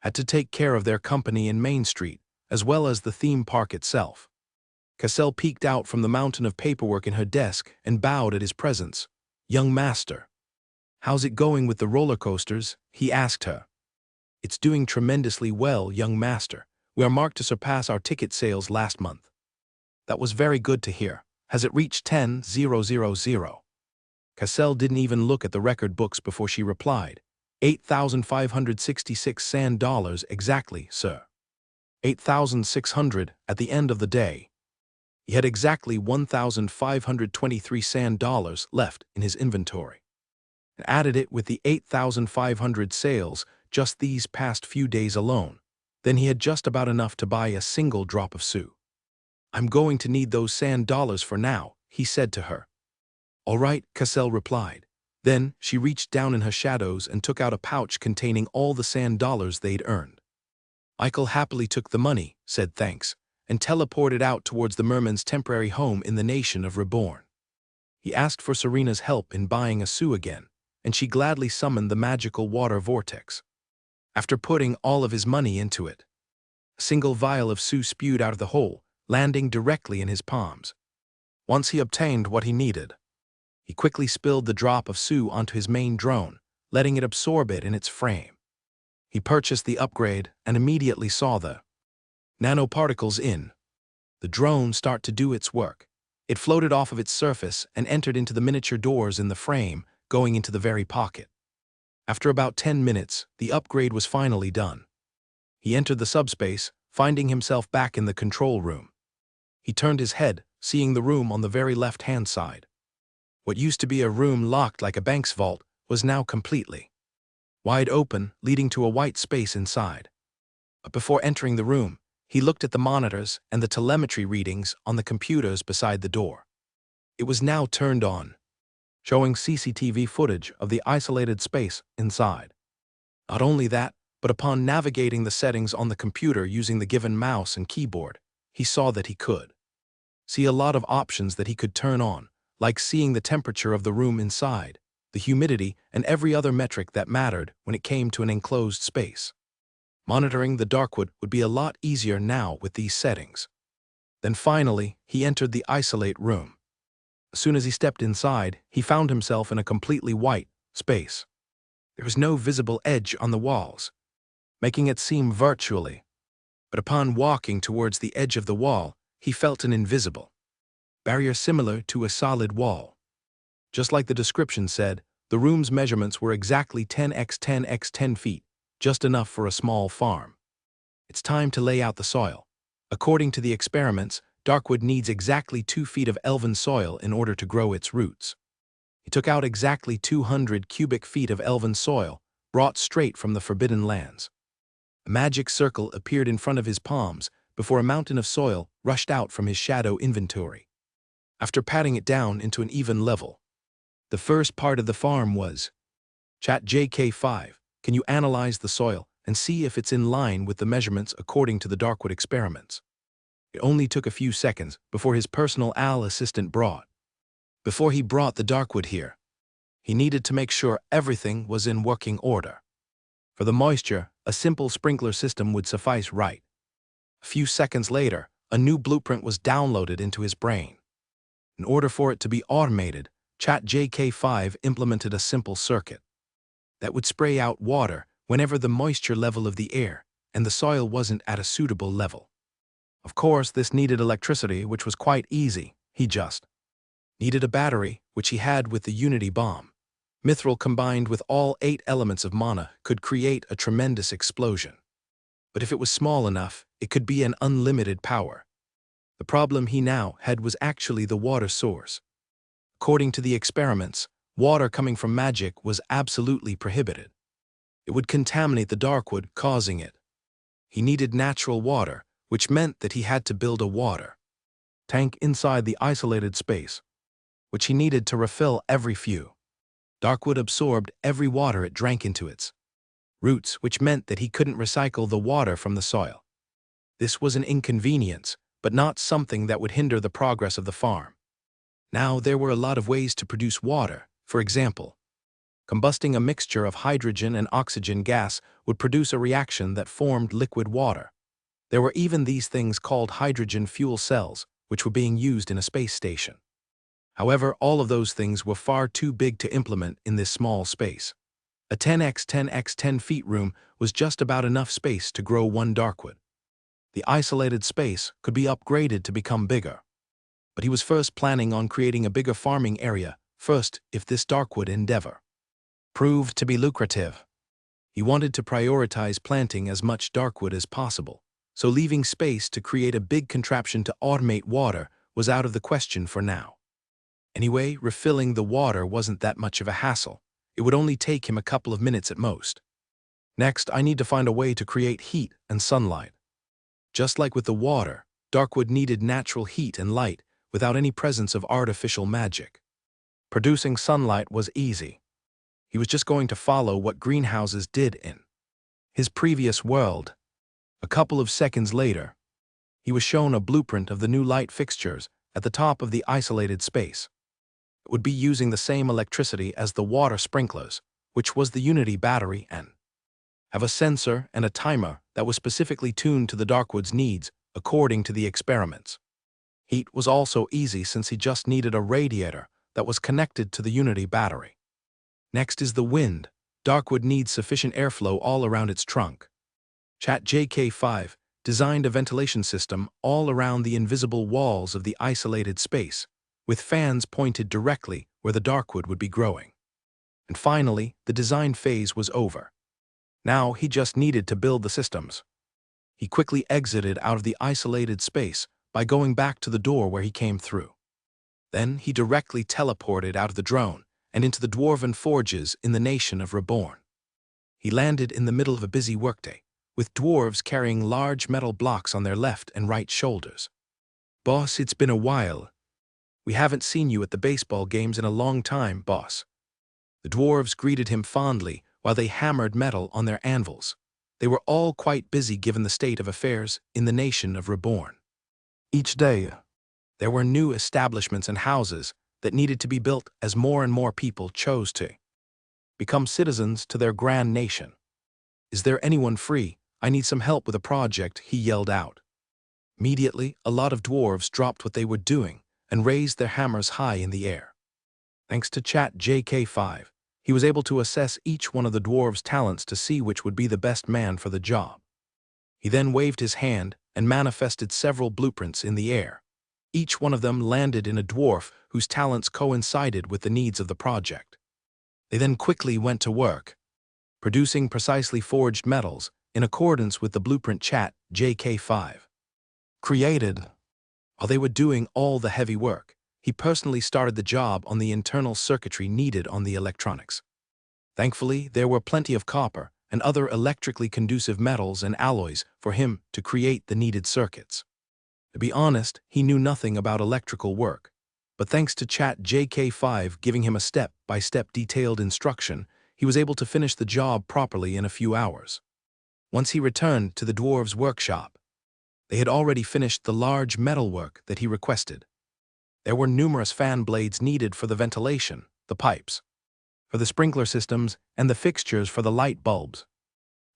had to take care of their company in Main Street, as well as the theme park itself. Cassel peeked out from the mountain of paperwork in her desk and bowed at his presence. "Young master, how's it going with the roller coasters?" he asked her. "It's doing tremendously well, young master. We are marked to surpass our ticket sales last month." "That was very good to hear. Has it reached 10,000?" Cassel didn't even look at the record books before she replied. 8,566 sand dollars exactly, sir. 8,600 at the end of the day. He had exactly 1,523 sand dollars left in his inventory, and added it with the 8,500 sales just these past few days alone. Then he had just about enough to buy a single drop of Su. "I'm going to need those sand dollars for now," he said to her. "All right," Cassel replied. Then she reached down in her shadows and took out a pouch containing all the sand dollars they'd earned. Michael happily took the money, said thanks, and teleported out towards the merman's temporary home in the nation of Reborn. He asked for Serena's help in buying a Su again, and she gladly summoned the magical water vortex. After putting all of his money into it, a single vial of Su spewed out of the hole, landing directly in his palms. Once he obtained what he needed, he quickly spilled the drop of Su onto his main drone, letting it absorb it in its frame. He purchased the upgrade and immediately saw the nanoparticles in the drone start to do its work. It floated off of its surface and entered into the miniature doors in the frame, going into the very pocket. After about 10 minutes, the upgrade was finally done. He entered the subspace, finding himself back in the control room. He turned his head, seeing the room on the very left-hand side. What used to be a room locked like a bank's vault was now completely wide open, leading to a white space inside. But before entering the room, he looked at the monitors and the telemetry readings on the computers beside the door. It was now turned on, showing CCTV footage of the isolated space inside. Not only that, but upon navigating the settings on the computer using the given mouse and keyboard, he saw that he could see a lot of options that he could turn on, like seeing the temperature of the room inside, the humidity, and every other metric that mattered when it came to an enclosed space. Monitoring the Darkwood would be a lot easier now with these settings. Then finally, he entered the isolate room. As soon as he stepped inside, he found himself in a completely white space. There was no visible edge on the walls, making it seem virtually. But upon walking towards the edge of the wall, he felt an invisible barrier similar to a solid wall. Just like the description said, the room's measurements were exactly 10 x 10 x 10 feet, just enough for a small farm. It's time to lay out the soil. According to the experiments, Darkwood needs exactly 2 feet of elven soil in order to grow its roots. He took out exactly 200 cubic feet of elven soil, brought straight from the Forbidden Lands. A magic circle appeared in front of his palms before a mountain of soil rushed out from his shadow inventory. After patting it down into an even level, the first part of the farm was, Chat JK5, can you analyze the soil and see if it's in line with the measurements according to the Darkwood experiments? It only took a few seconds before his personal assistant Before he brought the Darkwood here, he needed to make sure everything was in working order. For the moisture, a simple sprinkler system would suffice, right? A few seconds later, a new blueprint was downloaded into his brain. In order for it to be automated, ChatJK5 implemented a simple circuit that would spray out water whenever the moisture level of the air and the soil wasn't at a suitable level. Of course, this needed electricity, which was quite easy. He just needed a battery, which he had with the Unity bomb. Mithril combined with all 8 elements of mana could create a tremendous explosion. But if it was small enough, it could be an unlimited power. The problem he now had was actually the water source. According to the experiments, water coming from magic was absolutely prohibited. It would contaminate the Darkwood, causing it. He needed natural water, which meant that he had to build a water tank inside the isolated space, which he needed to refill every few. Darkwood absorbed every water it drank into its roots, which meant that he couldn't recycle the water from the soil. This was an inconvenience, but not something that would hinder the progress of the farm. Now there were a lot of ways to produce water. For example, combusting a mixture of hydrogen and oxygen gas would produce a reaction that formed liquid water. There were even these things called hydrogen fuel cells, which were being used in a space station. However, all of those things were far too big to implement in this small space. A 10 x 10 x 10 feet room was just about enough space to grow one Darkwood. The isolated space could be upgraded to become bigger. But he was first planning on creating a bigger farming area first if this Darkwood endeavor proved to be lucrative. He wanted to prioritize planting as much Darkwood as possible, so leaving space to create a big contraption to automate water was out of the question for now. Anyway, refilling the water wasn't that much of a hassle. It would only take him a couple of minutes at most. Next, I need to find a way to create heat and sunlight. Just like with the water, Darkwood needed natural heat and light without any presence of artificial magic. Producing sunlight was easy. He was just going to follow what greenhouses did in his previous world. A couple of seconds later, he was shown a blueprint of the new light fixtures at the top of the isolated space. It would be using the same electricity as the water sprinklers, which was the Unity battery, and have a sensor and a timer that was specifically tuned to the Darkwood's needs according to the experiments. Heat was also easy since he just needed a radiator that was connected to the Unity battery. Next is the wind. Darkwood needs sufficient airflow all around its trunk. ChatJK5 designed a ventilation system all around the invisible walls of the isolated space, with fans pointed directly where the Darkwood would be growing. And finally, the design phase was over. Now he just needed to build the systems. He quickly exited out of the isolated space by going back to the door where he came through. Then he directly teleported out of the drone and into the dwarven forges in the nation of Reborn. He landed in the middle of a busy workday, with dwarves carrying large metal blocks on their left and right shoulders. "Boss, it's been a while. We haven't seen you at the baseball games in a long time, boss." The dwarves greeted him fondly while they hammered metal on their anvils. They were all quite busy given the state of affairs in the nation of Reborn. Each day, there were new establishments and houses that needed to be built as more and more people chose to become citizens to their grand nation. "Is there anyone free? I need some help with a project," he yelled out. Immediately, a lot of dwarves dropped what they were doing and raised their hammers high in the air. Thanks to ChatJK5, he was able to assess each one of the dwarves' talents to see which would be the best man for the job. He then waved his hand and manifested several blueprints in the air. Each one of them landed in a dwarf whose talents coincided with the needs of the project. They then quickly went to work, producing precisely forged metals in accordance with the blueprint ChatJK5 created. While they were doing all the heavy work, he personally started the job on the internal circuitry needed on the electronics. Thankfully, there were plenty of copper and other electrically conducive metals and alloys for him to create the needed circuits. To be honest, he knew nothing about electrical work, but thanks to ChatJK5 giving him a step-by-step detailed instruction, he was able to finish the job properly in a few hours. Once he returned to the dwarves' workshop, they had already finished the large metalwork that he requested. There were numerous fan blades needed for the ventilation, the pipes, for the sprinkler systems, and the fixtures for the light bulbs.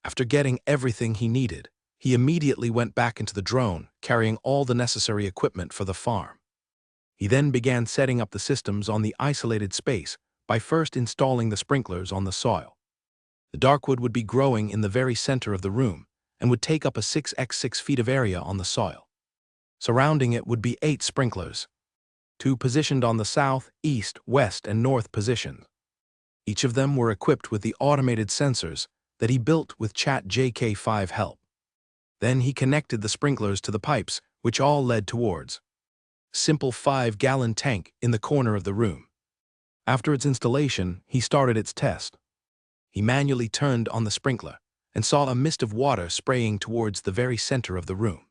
After getting everything he needed, he immediately went back into the drone, carrying all the necessary equipment for the farm. He then began setting up the systems on the isolated space by first installing the sprinklers on the soil. The darkwood would be growing in the very center of the room and would take up a 6x6 feet of area on the soil. Surrounding it would be 8 sprinklers, 2 positioned on the south, east, west, and north positions. Each of them were equipped with the automated sensors that he built with ChatJK5 help. Then he connected the sprinklers to the pipes, which all led towards a simple 5-gallon tank in the corner of the room. After its installation, he started its test. He manually turned on the sprinkler and saw a mist of water spraying towards the very center of the room.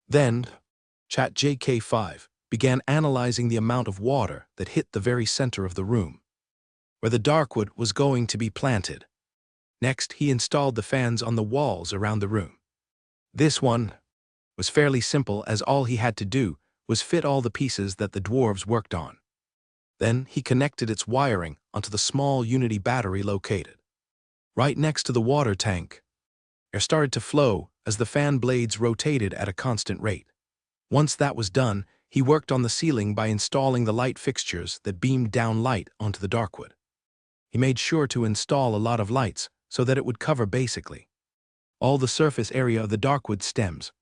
Then, ChatJK5 began analyzing the amount of water that hit the very center of the room, where the darkwood was going to be planted. Next, he installed the fans on the walls around the room. This one was fairly simple, as all he had to do was fit all the pieces that the dwarves worked on. Then he connected its wiring onto the small Unity battery located right next to the water tank. Air started to flow as the fan blades rotated at a constant rate. Once that was done, he worked on the ceiling by installing the light fixtures that beamed down light onto the darkwood. He made sure to install a lot of lights so that it would cover basically all the surface area of the darkwood stems.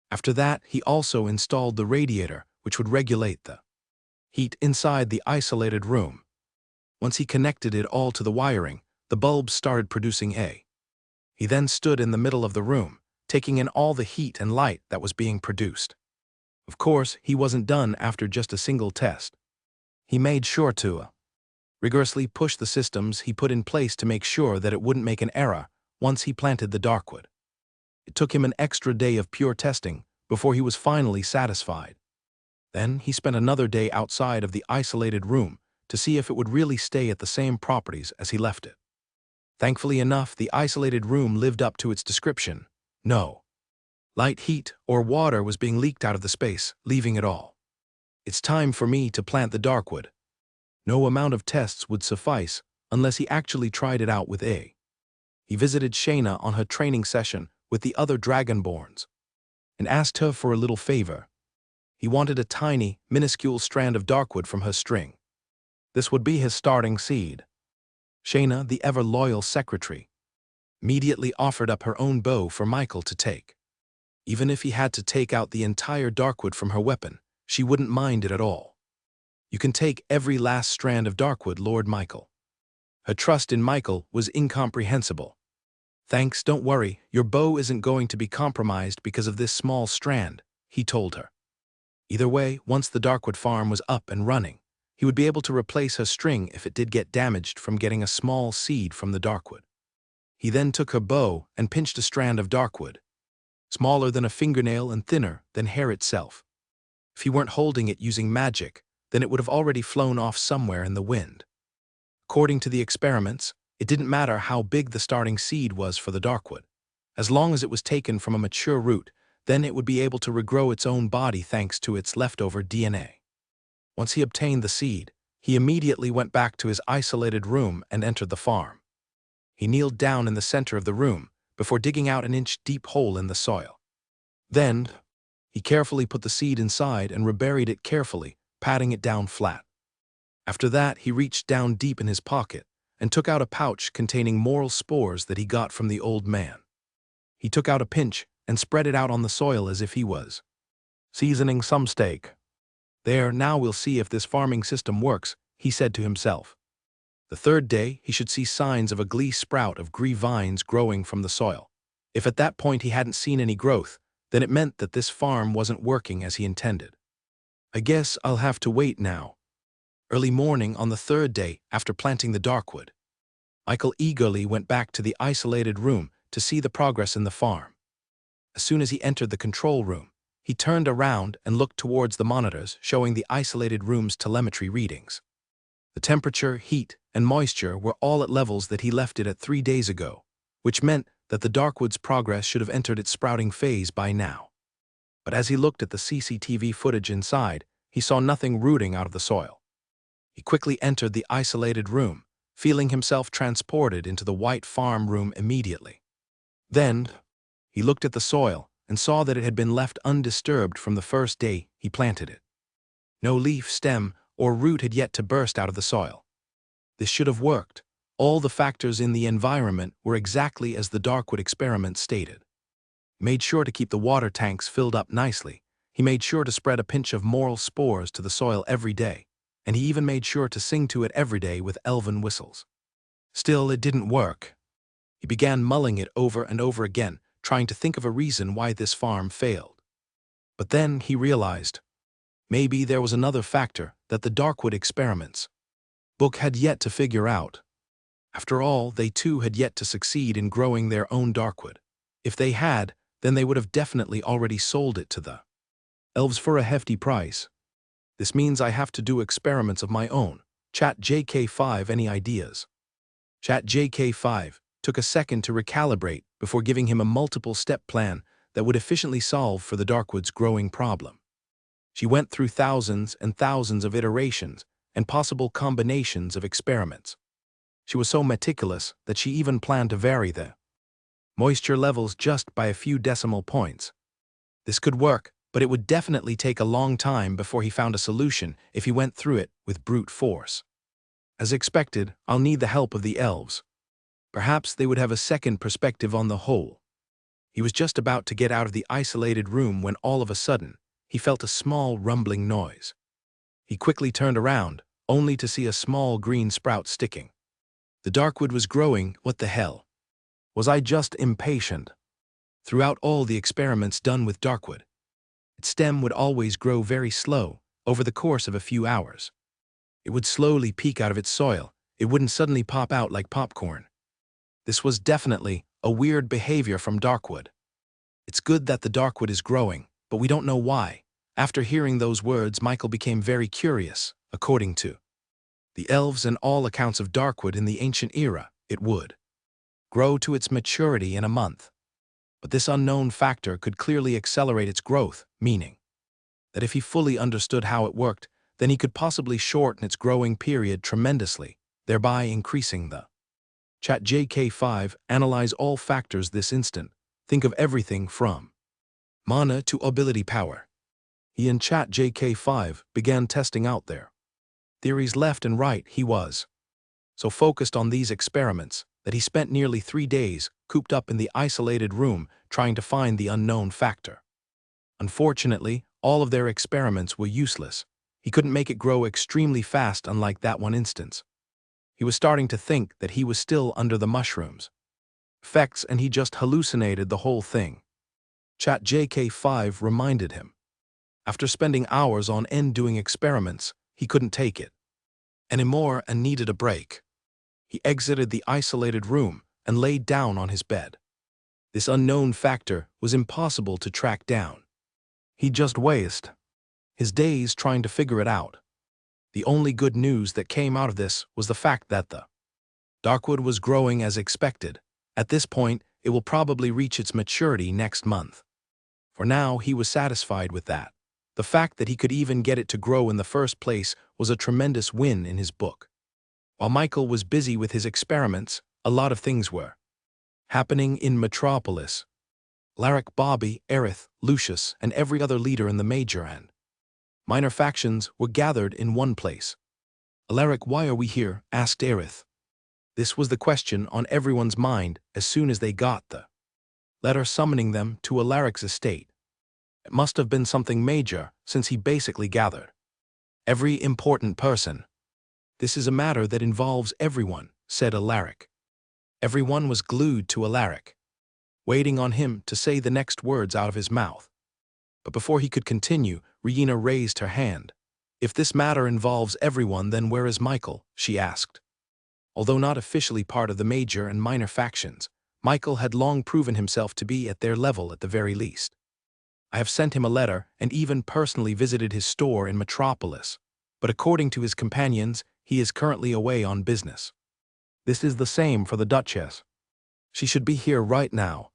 After that, he also installed the radiator, which would regulate the heat inside the isolated room. Once he connected it all to the wiring, the bulbs started producing A. He then stood in the middle of the room, taking in all the heat and light that was being produced. Of course, he wasn't done after just a single test. He made sure to rigorously push the systems he put in place to make sure that it wouldn't make an error once he planted the darkwood. It took him an extra day of pure testing before he was finally satisfied. Then he spent another day outside of the isolated room to see if it would really stay at the same properties as he left it. Thankfully enough, the isolated room lived up to its description. No light, heat, or water was being leaked out of the space, leaving it all. "It's time for me to plant the darkwood." No amount of tests would suffice unless he actually tried it out with A. He visited Shayna on her training session with the other Dragonborns and asked her for a little favor. He wanted a tiny, minuscule strand of darkwood from her string. This would be his starting seed. Shayna, the ever-loyal secretary, immediately offered up her own bow for Michael to take. Even if he had to take out the entire darkwood from her weapon, she wouldn't mind it at all. "You can take every last strand of darkwood, Lord Michael." Her trust in Michael was incomprehensible. Thanks, don't worry, your bow isn't going to be compromised because of this small strand, he told her. Either way, once the Darkwood farm was up and running, he would be able to replace her string if it did get damaged from getting a small seed from the Darkwood. He then took her bow and pinched a strand of Darkwood, smaller than a fingernail and thinner than hair itself. If he weren't holding it using magic, then it would have already flown off somewhere in the wind. According to the experiments, it didn't matter how big the starting seed was for the Darkwood. As long as it was taken from a mature root, then it would be able to regrow its own body thanks to its leftover DNA. Once he obtained the seed, he immediately went back to his isolated room and entered the farm. He kneeled down in the center of the room before digging out an inch-deep hole in the soil. Then, he carefully put the seed inside and reburied it carefully, patting it down flat. After that, he reached down deep in his pocket and took out a pouch containing moral spores that he got from the old man. He took out a pinch and spread it out on the soil as if he was seasoning some steak. There, now we'll see if this farming system works, he said to himself. The third day, he should see signs of a glee sprout of green vines growing from the soil. If at that point he hadn't seen any growth, then it meant that this farm wasn't working as he intended. I guess I'll have to wait now. Early morning on the third day after planting the Darkwood, Michael eagerly went back to the isolated room to see the progress in the farm. As soon as he entered the control room, he turned around and looked towards the monitors showing the isolated room's telemetry readings. The temperature, heat, and moisture were all at levels that he left it at 3 days ago, which meant that the Darkwood's progress should have entered its sprouting phase by now. But as he looked at the CCTV footage inside, he saw nothing rooting out of the soil. He quickly entered the isolated room, feeling himself transported into the white farm room immediately. Then, he looked at the soil and saw that it had been left undisturbed from the first day he planted it. No leaf, stem, or root had yet to burst out of the soil. This should have worked. All the factors in the environment were exactly as the Darkwood experiment stated. He made sure to keep the water tanks filled up nicely. He made sure to spread a pinch of moral spores to the soil every day, and he even made sure to sing to it every day with elven whistles. Still, it didn't work. He began mulling it over and over again, trying to think of a reason why this farm failed. But then he realized, maybe there was another factor that the Darkwood experiments book had yet to figure out. After all, they too had yet to succeed in growing their own Darkwood. If they had, then they would have definitely already sold it to the elves for a hefty price. This means I have to do experiments of my own. ChatJK5, any ideas? ChatJK5 took a second to recalibrate before giving him a multiple-step plan that would efficiently solve for the Darkwood's growing problem. She went through thousands and thousands of iterations and possible combinations of experiments. She was so meticulous that she even planned to vary the moisture levels just by a few decimal points. This could work, but it would definitely take a long time before he found a solution if he went through it with brute force. As expected, I'll need the help of the elves. Perhaps they would have a second perspective on the whole. He was just about to get out of the isolated room when all of a sudden, he felt a small rumbling noise. He quickly turned around, only to see a small green sprout sticking. The Darkwood was growing. What the hell? Was I just impatient? Throughout all the experiments done with Darkwood, its stem would always grow very slow over the course of a few hours. It would slowly peek out of its soil. It wouldn't suddenly pop out like popcorn. This was definitely a weird behavior from Darkwood. It's good that the Darkwood is growing, but we don't know why. After hearing those words, Michael became very curious. According to the elves and all accounts of Darkwood in the ancient era, it would grow to its maturity in a month. But this unknown factor could clearly accelerate its growth, meaning that if he fully understood how it worked, then he could possibly shorten its growing period tremendously, thereby increasing the ChatJK5. Analyze all factors this instant. Think of everything from mana to ability power. He and ChatJK5 began testing out their theories left and right. He was so focused on these experiments that he spent nearly 3 days cooped up in the isolated room trying to find the unknown factor. Unfortunately, all of their experiments were useless. He couldn't make it grow extremely fast, unlike that one instance. He was starting to think that he was still under the mushrooms. effects and he just hallucinated the whole thing. ChatJK5 reminded him. After spending hours on end doing experiments, he couldn't take it anymore and needed a break. He exited the isolated room and laid down on his bed. This unknown factor was impossible to track down. He just wasted his days trying to figure it out. The only good news that came out of this was the fact that the Darkwood was growing as expected. At this point, it will probably reach its maturity next month. For now, he was satisfied with that. The fact that he could even get it to grow in the first place was a tremendous win in his book. While Michael was busy with his experiments, a lot of things were happening in Metropolis. Alaric, Bobby, Aerith, Lucius, and every other leader in the major and minor factions were gathered in one place. "Alaric, why are we here?" asked Aerith. This was the question on everyone's mind as soon as they got the letter summoning them to Alaric's estate. It must have been something major, since he basically gathered every important person. "This is a matter that involves everyone," said Alaric. Everyone was glued to Alaric, waiting on him to say the next words out of his mouth. But before he could continue, Reina raised her hand. "If this matter involves everyone, then where is Michael?" she asked. Although not officially part of the major and minor factions, Michael had long proven himself to be at their level at the very least. "I have sent him a letter and even personally visited his store in Metropolis, but according to his companions, he is currently away on business. This is the same for the Duchess. She should be here right now,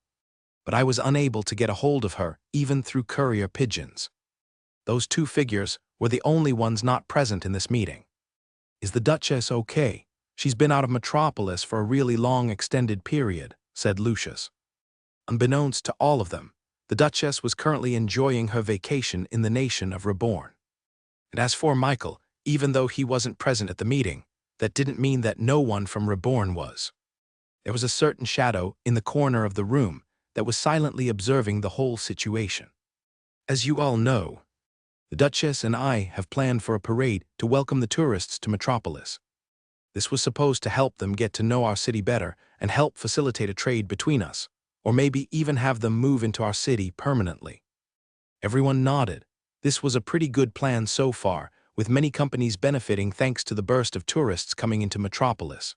but I was unable to get a hold of her, even through courier pigeons." Those two figures were the only ones not present in this meeting. "Is the Duchess okay? She's been out of Metropolis for a really long extended period," said Lucius. Unbeknownst to all of them, the Duchess was currently enjoying her vacation in the nation of Reborn. And as for Michael, even though he wasn't present at the meeting, that didn't mean that no one from Reborn was. There was a certain shadow in the corner of the room that was silently observing the whole situation. "As you all know, the Duchess and I have planned for a parade to welcome the tourists to Metropolis. This was supposed to help them get to know our city better and help facilitate a trade between us, or maybe even have them move into our city permanently." Everyone nodded. This was a pretty good plan so far, with many companies benefiting thanks to the burst of tourists coming into Metropolis.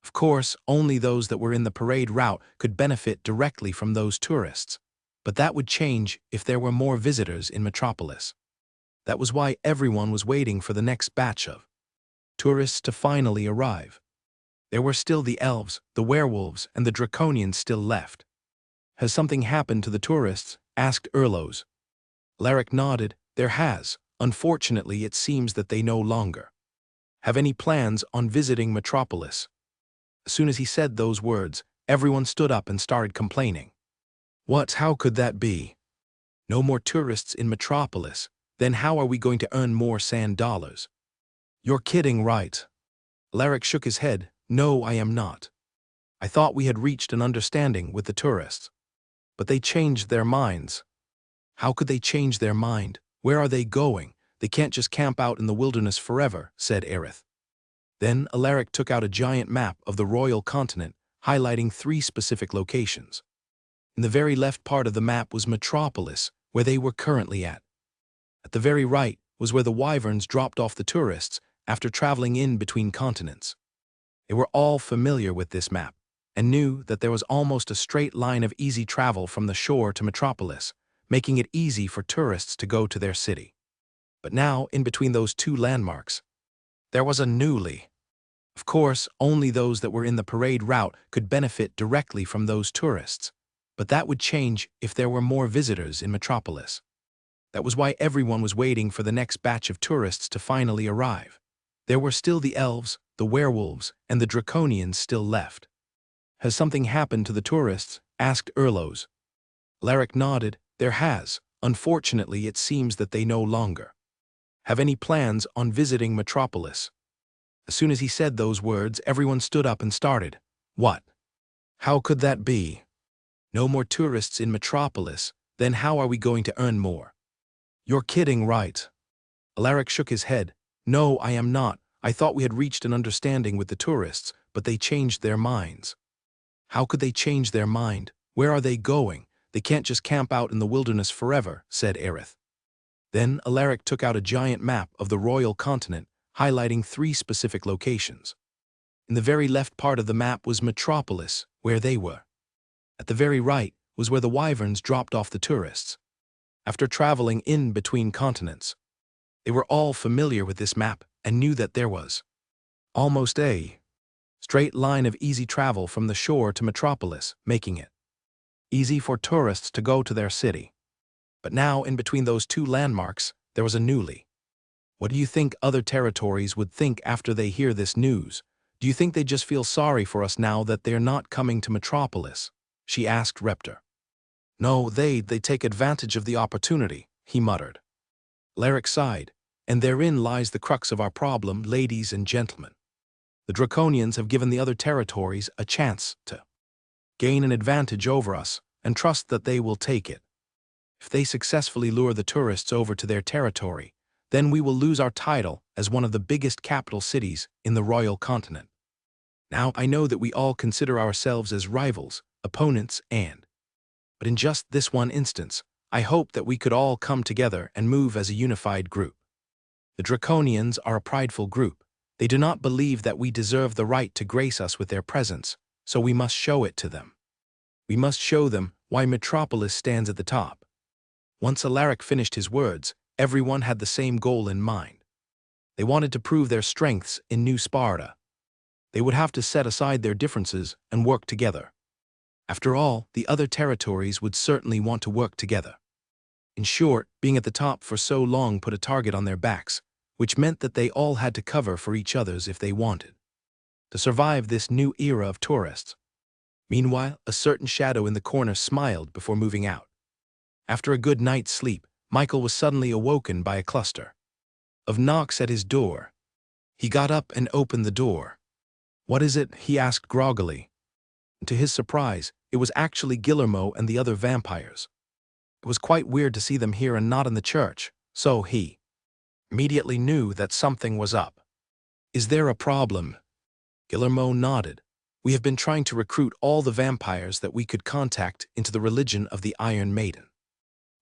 Of course, only those that were in the parade route could benefit directly from those tourists, but that would change if there were more visitors in Metropolis. That was why everyone was waiting for the next batch of tourists to finally arrive. There were still the elves, the werewolves, and the draconians still left. "Has something happened to the tourists?" asked Erlos. Alaric nodded. "There has. Unfortunately, it seems that they no longer have any plans on visiting Metropolis." As soon as he said those words, everyone stood up and started complaining. "What? How could that be? No more tourists in Metropolis? Then how are we going to earn more sand dollars?" "You're kidding, right?" Alaric shook his head. "No, I am not. I thought we had reached an understanding with the tourists. But they changed their minds." "How could they change their mind? Where are they going? They can't just camp out in the wilderness forever," said Aerith. Then Alaric took out a giant map of the royal continent, highlighting 3 specific locations. In the very left part of the map was Metropolis, where they were currently at. At the very right was where the wyverns dropped off the tourists after traveling in between continents. They were all familiar with this map, and knew that there was almost a straight line of easy travel from the shore to Metropolis, making it easy for tourists to go to their city. But now, in between those 2 landmarks, there was a newly. Of course, only those that were in the parade route could benefit directly from those tourists, but that would change if there were more visitors in Metropolis. That was why everyone was waiting for the next batch of tourists to finally arrive. There were still the elves, the werewolves, and the draconians still left. "Has something happened to the tourists?" asked Erlos. Alaric nodded. "There has. Unfortunately, it seems that they no longer have any plans on visiting Metropolis." As soon as he said those words, everyone stood up and started. "What? How could that be? No more tourists in Metropolis? Then how are we going to earn more?" "You're kidding, right?" Alaric shook his head. "No, I am not. I thought we had reached an understanding with the tourists, but they changed their minds." How could they change their mind? Where are they going? They can't just camp out in the wilderness forever, said Aerith. Then Alaric took out a giant map of the royal continent, highlighting 3 specific locations. In the very left part of the map was Metropolis, where they were. At the very right was where the wyverns dropped off the tourists. After traveling in between continents, they were all familiar with this map and knew that there was almost a straight line of easy travel from the shore to Metropolis, making it easy for tourists to go to their city. But now, in between those 2 landmarks, there was a newly. What do you think other territories would think after they hear this news? Do you think they just feel sorry for us now that they're not coming to Metropolis? She asked Reptor. No, they take advantage of the opportunity, he muttered. Alaric sighed, and therein lies the crux of our problem, ladies and gentlemen. The Draconians have given the other territories a chance to gain an advantage over us and trust that they will take it. If they successfully lure the tourists over to their territory, then we will lose our title as one of the biggest capital cities in the royal continent. Now, I know that we all consider ourselves as rivals, opponents, but in just this one instance, I hope that we could all come together and move as a unified group. The Draconians are a prideful group. They do not believe that we deserve the right to grace us with their presence, so we must show it to them. We must show them why Metropolis stands at the top. Once Alaric finished his words, everyone had the same goal in mind. They wanted to prove their strengths in New Sparta. They would have to set aside their differences and work together. After all, the other territories would certainly want to work together. In short, being at the top for so long put a target on their backs, which meant that they all had to cover for each other's if they wanted to survive this new era of tourists. Meanwhile, a certain shadow in the corner smiled before moving out. After a good night's sleep, Michael was suddenly awoken by a cluster of knocks at his door. He got up and opened the door. What is it? He asked groggily. To his surprise, it was actually Guillermo and the other vampires. It was quite weird to see them here and not in the church, so he immediately knew that something was up. Is there a problem? Guillermo nodded. We have been trying to recruit all the vampires that we could contact into the religion of the Iron Maiden.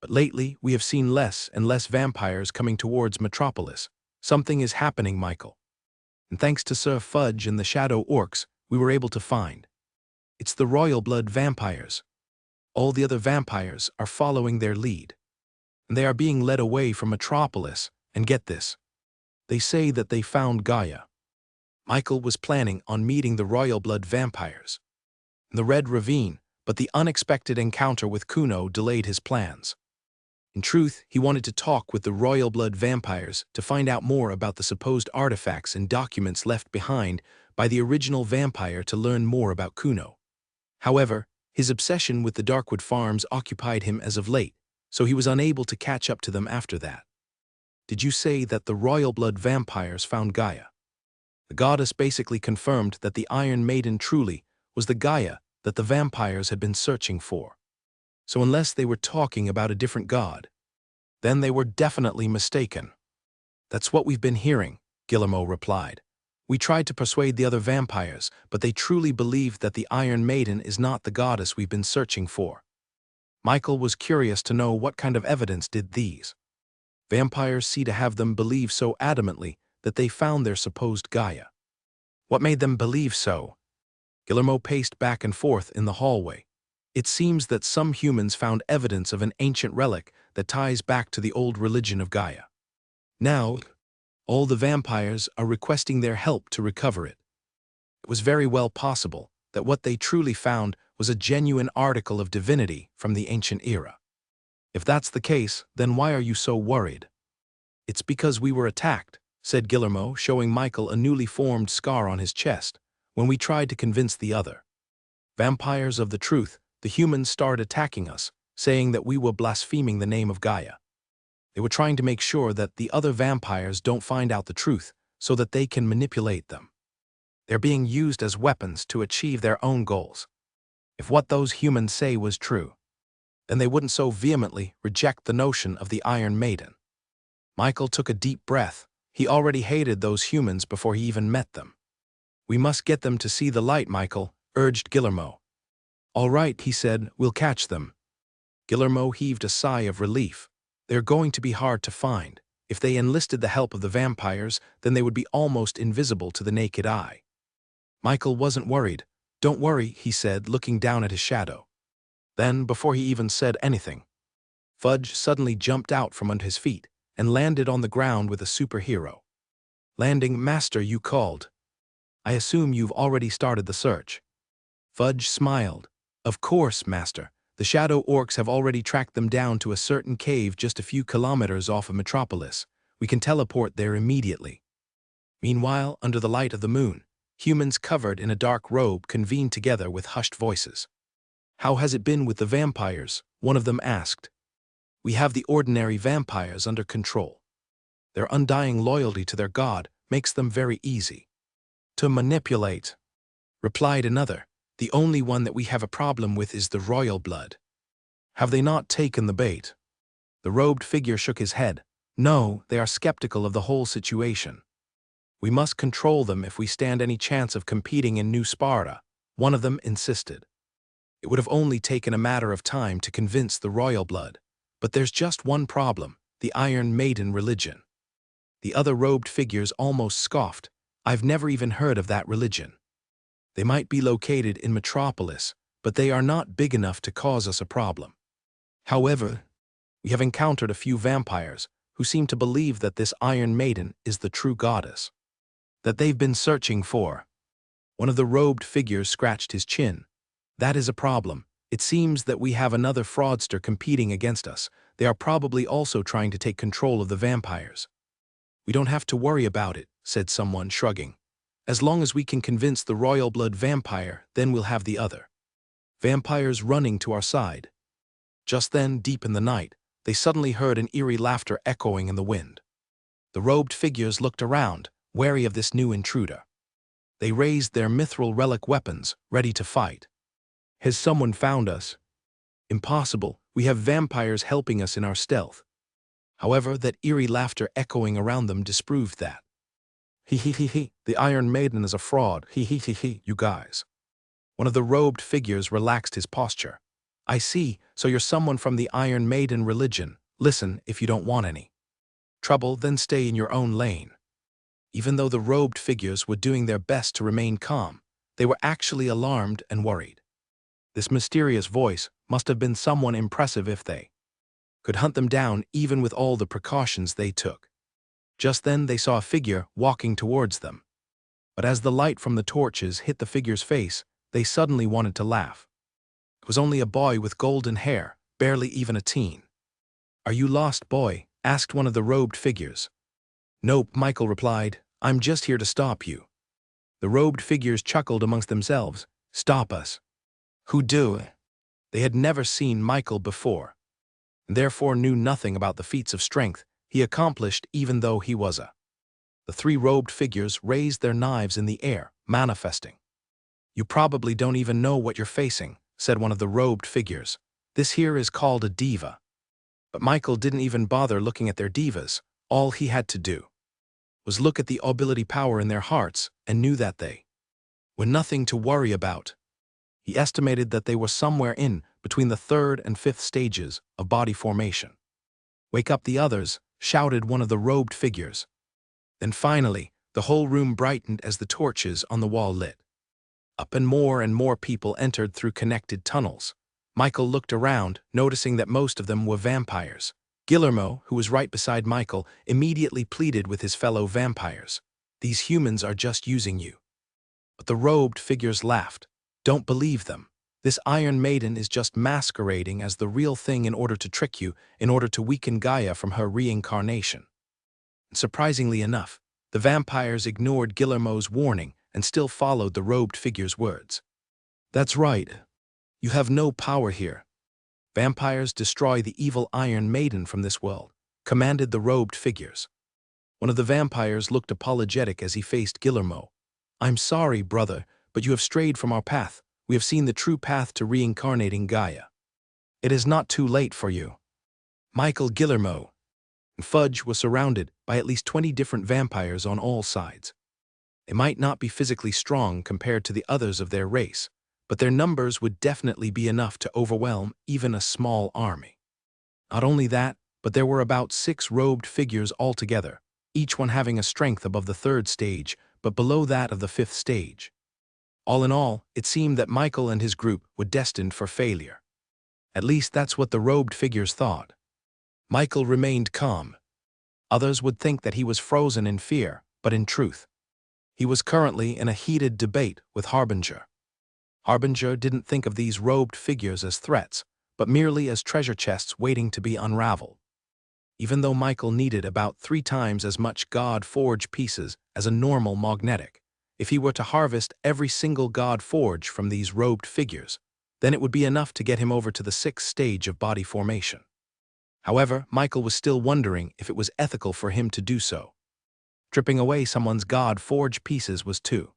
But lately, we have seen less and less vampires coming towards Metropolis. Something is happening, Michael. And thanks to Sir Fudge and the Shadow Orcs, we were able to find. It's the royal blood vampires. All the other vampires are following their lead. And they are being led away from Metropolis, and get this. They say that they found Gaia. Michael was planning on meeting the royal blood vampires in the Red Ravine, but the unexpected encounter with Kuno delayed his plans. In truth, he wanted to talk with the royal blood vampires to find out more about the supposed artifacts and documents left behind by the original vampire to learn more about Kuno. However, his obsession with the Darkwood Farms occupied him as of late, so he was unable to catch up to them after that. Did you say that the royal blood vampires found Gaia? The goddess basically confirmed that the Iron Maiden truly was the Gaia that the vampires had been searching for. So unless they were talking about a different god, then they were definitely mistaken. That's what we've been hearing, Guillermo replied. We tried to persuade the other vampires, but they truly believed that the Iron Maiden is not the goddess we've been searching for. Michael was curious to know what kind of evidence did these vampires see to have them believe so adamantly that they found their supposed Gaia. What made them believe so? Guillermo paced back and forth in the hallway. It seems that some humans found evidence of an ancient relic that ties back to the old religion of Gaia. Now, all the vampires are requesting their help to recover it. It was very well possible that what they truly found was a genuine article of divinity from the ancient era. If that's the case, then why are you so worried? It's because we were attacked, said Guillermo, showing Michael a newly formed scar on his chest, when we tried to convince the other vampires of the truth. The humans started attacking us, saying that we were blaspheming the name of Gaia. They were trying to make sure that the other vampires don't find out the truth so that they can manipulate them. They're being used as weapons to achieve their own goals. If what those humans say was true, then they wouldn't so vehemently reject the notion of the Iron Maiden. Michael took a deep breath. He already hated those humans before he even met them. We must get them to see the light, Michael, urged Guillermo. All right, he said, we'll catch them. Guillermo heaved a sigh of relief. They're going to be hard to find. If they enlisted the help of the vampires, then they would be almost invisible to the naked eye. Michael wasn't worried. Don't worry, he said, looking down at his shadow. Then, before he even said anything, Fudge suddenly jumped out from under his feet and landed on the ground with a superhero. Landing, Master, you called. I assume you've already started the search. Fudge smiled. Of course, Master. The shadow orcs have already tracked them down to a certain cave just a few kilometers off of Metropolis. We can teleport there immediately. Meanwhile, under the light of the moon, humans covered in a dark robe convened together with hushed voices. How has it been with the vampires? One of them asked. We have the ordinary vampires under control. Their undying loyalty to their god makes them very easy to manipulate, replied another. The only one that we have a problem with is the royal blood. Have they not taken the bait? The robed figure shook his head. No, they are skeptical of the whole situation. We must control them if we stand any chance of competing in New Sparta, one of them insisted. It would have only taken a matter of time to convince the royal blood. But there's just one problem, the Iron Maiden religion. The other robed figures almost scoffed. I've never even heard of that religion. They might be located in Metropolis, but they are not big enough to cause us a problem. However, we have encountered a few vampires who seem to believe that this Iron Maiden is the true goddess that they've been searching for. One of the robed figures scratched his chin. That is a problem. It seems that we have another fraudster competing against us. They are probably also trying to take control of the vampires. We don't have to worry about it, said someone, shrugging. As long as we can convince the royal blood vampire, then we'll have the other vampires running to our side. Just then, deep in the night, they suddenly heard an eerie laughter echoing in the wind. The robed figures looked around, wary of this new intruder. They raised their mithril relic weapons, ready to fight. Has someone found us? Impossible. We have vampires helping us in our stealth. However, that eerie laughter echoing around them disproved that. He, the Iron Maiden is a fraud. He, you guys. One of the robed figures relaxed his posture. I see, so you're someone from the Iron Maiden religion. Listen, if you don't want any trouble, then stay in your own lane. Even though the robed figures were doing their best to remain calm, they were actually alarmed and worried. This mysterious voice must have been someone impressive if they could hunt them down even with all the precautions they took. Just then they saw a figure walking towards them. But as the light from the torches hit the figure's face, they suddenly wanted to laugh. It was only a boy with golden hair, barely even a teen. Are you lost, boy? Asked one of the robed figures. Nope, Michael replied. I'm just here to stop you. The robed figures chuckled amongst themselves. Stop us. Who do? They had never seen Michael before, and therefore knew nothing about the feats of strength he accomplished even though he was a. The three robed figures raised their knives in the air, manifesting. You probably don't even know what you're facing, said one of the robed figures. This here is called a diva. But Michael didn't even bother looking at their divas. All he had to do was look at the ability power in their hearts and knew that they were nothing to worry about. He estimated that they were somewhere in between the third and fifth stages of body formation. Wake up the others, shouted one of the robed figures. Then finally, the whole room brightened as the torches on the wall lit up and more people entered through connected tunnels. Michael looked around, noticing that most of them were vampires. Guillermo, who was right beside Michael, immediately pleaded with his fellow vampires. These humans are just using you. But the robed figures laughed. Don't believe them. This Iron Maiden is just masquerading as the real thing in order to trick you, in order to weaken Gaia from her reincarnation. Surprisingly enough, the vampires ignored Guillermo's warning and still followed the robed figure's words. That's right. You have no power here. Vampires destroy the evil Iron Maiden from this world, commanded the robed figures. One of the vampires looked apologetic as he faced Guillermo. I'm sorry, brother, but you have strayed from our path. We have seen the true path to reincarnating Gaia. It is not too late for you. Michael, Guillermo, and Fudge was surrounded by at least 20 different vampires on all sides. They might not be physically strong compared to the others of their race, but their numbers would definitely be enough to overwhelm even a small army. Not only that, but there were about 6 robed figures altogether, each one having a strength above the 3rd stage, but below that of the 5th stage. All in all, it seemed that Michael and his group were destined for failure. At least that's what the robed figures thought. Michael remained calm. Others would think that he was frozen in fear, but in truth, he was currently in a heated debate with Harbinger. Harbinger didn't think of these robed figures as threats, but merely as treasure chests waiting to be unraveled. Even though Michael needed about 3 times as much God Forge pieces as a normal magnetic, if he were to harvest every single God Forge from these robed figures, then it would be enough to get him over to the 6th stage of body formation. However, Michael was still wondering if it was ethical for him to do so. Stripping away someone's God Forge pieces was too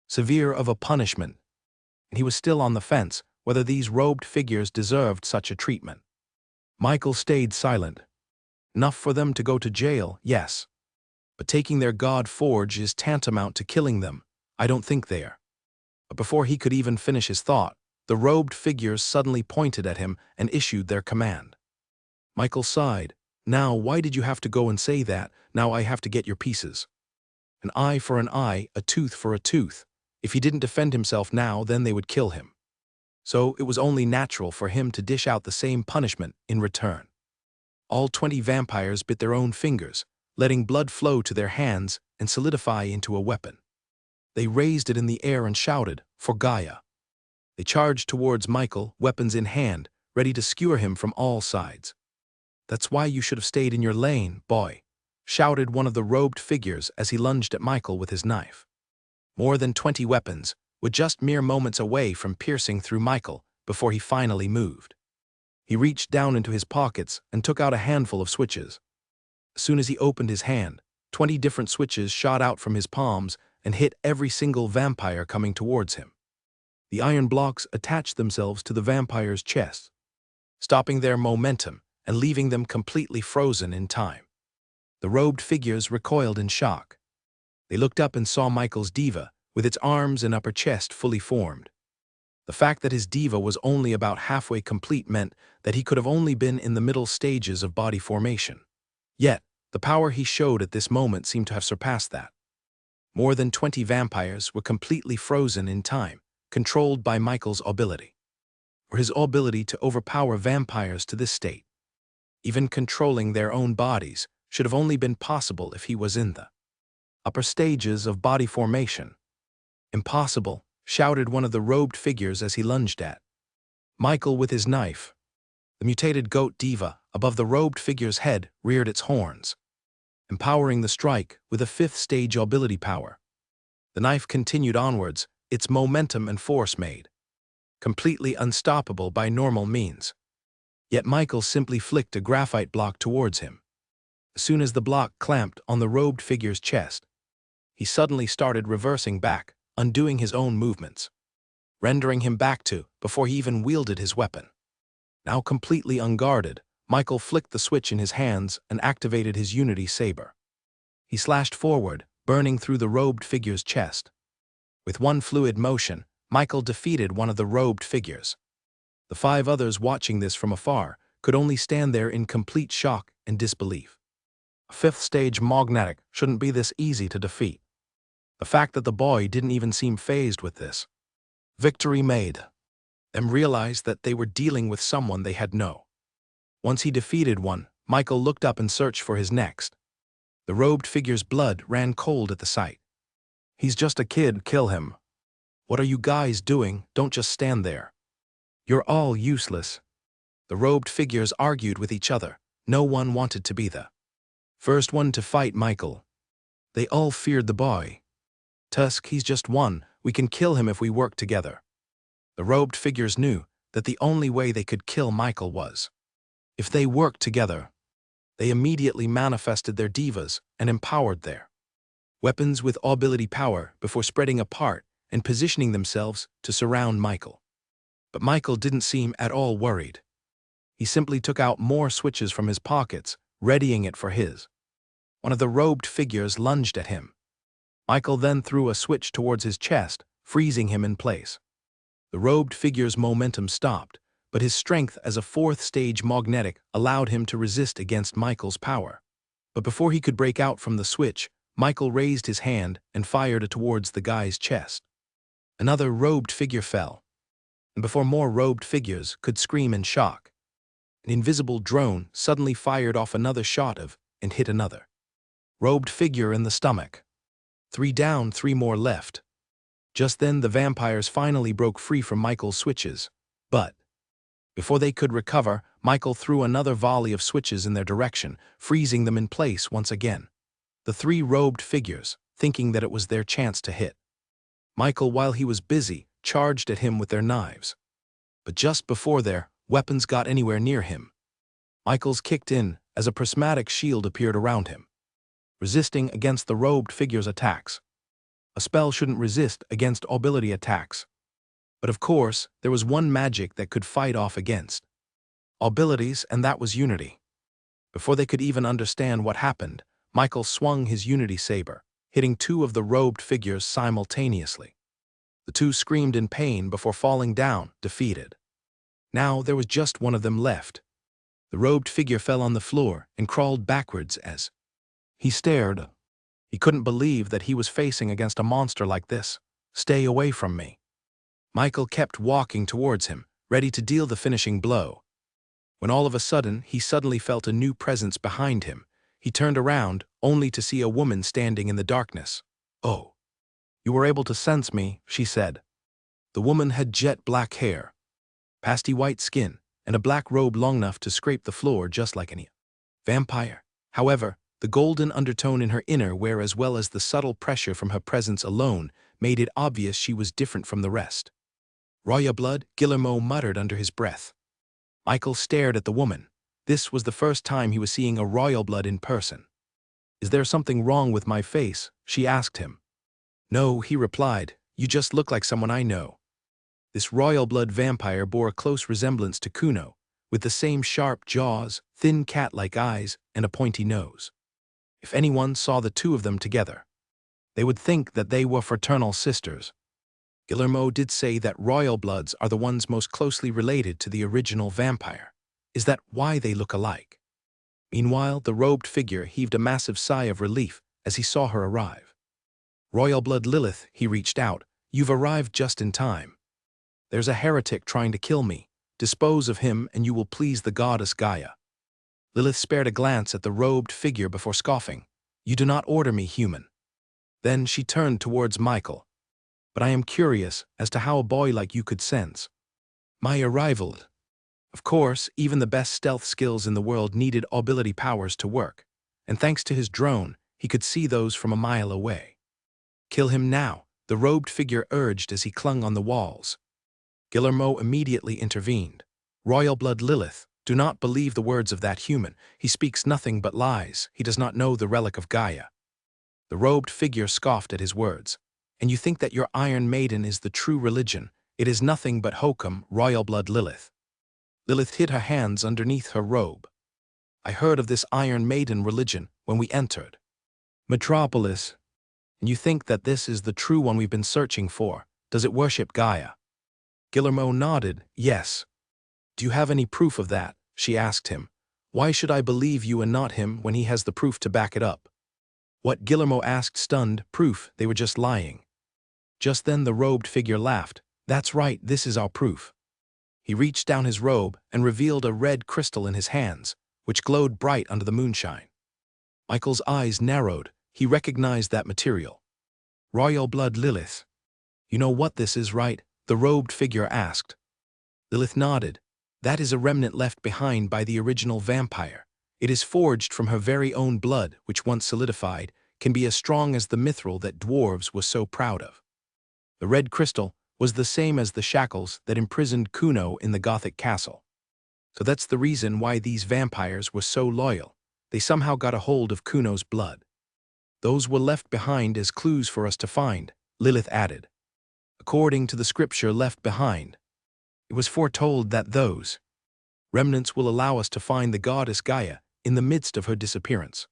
severe of a punishment, and he was still on the fence whether these robed figures deserved such a treatment. Michael stayed silent. Enough for them to go to jail, yes. But taking their God Forge is tantamount to killing them. I don't think they are. But before he could even finish his thought, the robed figures suddenly pointed at him and issued their command. Michael sighed. Now, why did you have to go and say that? Now I have to get your pieces. An eye for an eye, a tooth for a tooth. If he didn't defend himself now, then they would kill him. So it was only natural for him to dish out the same punishment in return. All 20 vampires bit their own fingers, letting blood flow to their hands and solidify into a weapon. They raised it in the air and shouted, "For Gaia!" They charged towards Michael, weapons in hand, ready to skewer him from all sides. "That's why you should have stayed in your lane, boy," shouted one of the robed figures as he lunged at Michael with his knife. More than 20 weapons were just mere moments away from piercing through Michael before he finally moved. He reached down into his pockets and took out a handful of switches. As soon as he opened his hand, 20 different switches shot out from his palms and hit every single vampire coming towards him. The iron blocks attached themselves to the vampire's chest, stopping their momentum and leaving them completely frozen in time. The robed figures recoiled in shock. They looked up and saw Michael's diva, with its arms and upper chest fully formed. The fact that his diva was only about halfway complete meant that he could have only been in the middle stages of body formation. Yet, the power he showed at this moment seemed to have surpassed that. More than 20 vampires were completely frozen in time, controlled by Michael's ability, or his ability to overpower vampires to this state. Even controlling their own bodies should have only been possible if he was in the upper stages of body formation. "Impossible," shouted one of the robed figures as he lunged at Michael with his knife. The mutated goat diva above the robed figure's head reared its horns, empowering the strike with a 5th stage ability power. The knife continued onwards, its momentum and force made completely unstoppable by normal means. Yet Michael simply flicked a graphite block towards him. As soon as the block clamped on the robed figure's chest, he suddenly started reversing back, undoing his own movements, rendering him back to before he even wielded his weapon. Now completely unguarded, Michael flicked the switch in his hands and activated his Unity saber. He slashed forward, burning through the robed figure's chest. With one fluid motion, Michael defeated one of the robed figures. The 5 others watching this from afar could only stand there in complete shock and disbelief. A 5th stage magnetic shouldn't be this easy to defeat. The fact that the boy didn't even seem fazed with this victory made them realize that they were dealing with someone they had no. Once he defeated one, Michael looked up and searched for his next. The robed figure's blood ran cold at the sight. "He's just a kid, kill him. What are you guys doing? Don't just stand there. You're all useless." The robed figures argued with each other. No one wanted to be the first one to fight Michael. They all feared the boy. "Tusk, he's just one. We can kill him if we work together." The robed figures knew that the only way they could kill Michael was if they worked together. They immediately manifested their divas and empowered their weapons with ability power before spreading apart and positioning themselves to surround Michael. But Michael didn't seem at all worried. He simply took out more switches from his pockets, readying it for his. One of the robed figures lunged at him. Michael then threw a switch towards his chest, freezing him in place. The robed figure's momentum stopped, but his strength as a fourth-stage magnetic allowed him to resist against Michael's power. But before he could break out from the switch, Michael raised his hand and fired it towards the guy's chest. Another robed figure fell, and before more robed figures could scream in shock, an invisible drone suddenly fired off another shot of and hit another robed figure in the stomach. 3 down, 3 more left. Just then the vampires finally broke free from Michael's switches, but before they could recover, Michael threw another volley of switches in their direction, freezing them in place once again. The 3 robed figures, thinking that it was their chance to hit Michael while he was busy, charged at him with their knives. But just before their weapons got anywhere near him, Michael's kicked in as a prismatic shield appeared around him, resisting against the robed figure's attacks. A spell shouldn't resist against ability attacks. But of course, there was one magic that could fight off against abilities, and that was unity. Before they could even understand what happened, Michael swung his unity saber, hitting 2 of the robed figures simultaneously. The 2 screamed in pain before falling down, defeated. Now there was just one of them left. The robed figure fell on the floor and crawled backwards as he stared. He couldn't believe that he was facing against a monster like this. "Stay away from me." Michael kept walking towards him, ready to deal the finishing blow. When all of a sudden he suddenly felt a new presence behind him, he turned around only to see a woman standing in the darkness. "Oh, you were able to sense me," she said. The woman had jet black hair, pasty white skin, and a black robe long enough to scrape the floor just like any vampire. However, the golden undertone in her inner wear as well as the subtle pressure from her presence alone made it obvious she was different from the rest. "Royal blood," Guillermo muttered under his breath. Michael stared at the woman. This was the first time he was seeing a royal blood in person. "Is there something wrong with my face?" she asked him. "No," he replied, "you just look like someone I know." This royal blood vampire bore a close resemblance to Kuno, with the same sharp jaws, thin cat-like eyes, and a pointy nose. If anyone saw the 2 of them together, they would think that they were fraternal sisters. Guillermo did say that royal bloods are the ones most closely related to the original vampire. Is that why they look alike? Meanwhile, the robed figure heaved a massive sigh of relief as he saw her arrive. "Royal blood Lilith," he reached out, "you've arrived just in time. There's a heretic trying to kill me. Dispose of him and you will please the goddess Gaia." Lilith spared a glance at the robed figure before scoffing. "You do not order me, human." Then she turned towards Michael. "But I am curious as to how a boy like you could sense my arrival." Of course, even the best stealth skills in the world needed ability powers to work, and thanks to his drone, he could see those from a mile away. "Kill him now," the robed figure urged as he clung on the walls. Guillermo immediately intervened. "Royal blood Lilith, do not believe the words of that human. He speaks nothing but lies. He does not know the relic of Gaia." The robed figure scoffed at his words. "And you think that your Iron Maiden is the true religion? It is nothing but hokum, royal blood Lilith." Lilith hid her hands underneath her robe. "I heard of this Iron Maiden religion when we entered Metropolis. And you think that this is the true one we've been searching for? Does it worship Gaia?" Guillermo nodded, "Yes." "Do you have any proof of that?" she asked him. "Why should I believe you and not him when he has the proof to back it up?" What Guillermo asked stunned, proof they were just lying. Just then the robed figure laughed. "That's right, this is our proof." He reached down his robe and revealed a red crystal in his hands, which glowed bright under the moonshine. Michael's eyes narrowed. He recognized that material. "Royal blood Lilith. You know what this is, right?" the robed figure asked. Lilith nodded. "That is a remnant left behind by the original vampire. It is forged from her very own blood, which once solidified, can be as strong as the mithril that dwarves were so proud of." The red crystal was the same as the shackles that imprisoned Kuno in the Gothic castle. So that's the reason why these vampires were so loyal. They somehow got a hold of Kuno's blood. "Those were left behind as clues for us to find," Lilith added. "According to the scripture left behind, it was foretold that those remnants will allow us to find the goddess Gaia in the midst of her disappearance."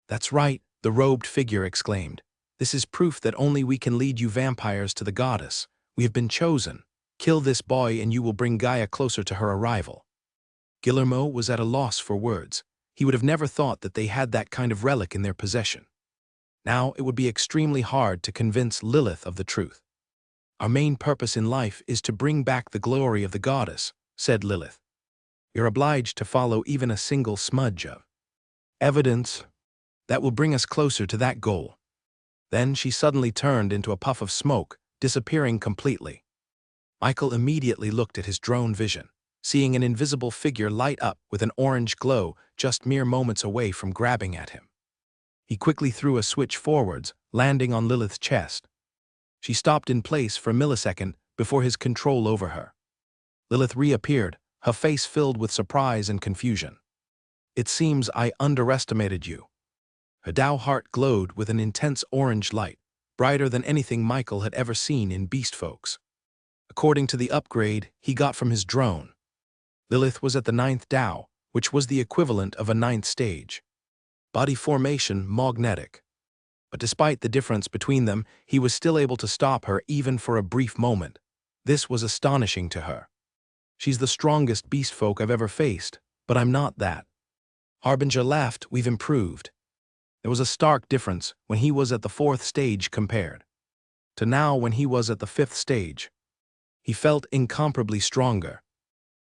"That's right," the robed figure exclaimed. "This is proof that only we can lead you vampires to the goddess. We have been chosen." Kill this boy and you will bring Gaia closer to her arrival. Guillermo was at a loss for words. He would have never thought that they had that kind of relic in their possession. Now it would be extremely hard to convince Lilith of the truth. Our main purpose in life is to bring back the glory of the goddess, said Lilith. You're obliged to follow even a single smudge of evidence that will bring us closer to that goal. Then she suddenly turned into a puff of smoke, disappearing completely. Michael immediately looked at his drone vision, seeing an invisible figure light up with an orange glow just mere moments away from grabbing at him. He quickly threw a switch forwards, landing on Lilith's chest. She stopped in place for a millisecond before his control over her. Lilith reappeared, her face filled with surprise and confusion. It seems I underestimated you. Her Tao heart glowed with an intense orange light, brighter than anything Michael had ever seen in beast folks. According to the upgrade he got from his drone, Lilith was at the 9th Tao, which was the equivalent of a 9th stage. Body formation magnetic. But despite the difference between them, he was still able to stop her even for a brief moment. This was astonishing to her. She's the strongest beast folk I've ever faced, but I'm not that. Harbinger laughed. We've improved. There was a stark difference when he was at the 4th stage compared to now when he was at the 5th stage. He felt incomparably stronger.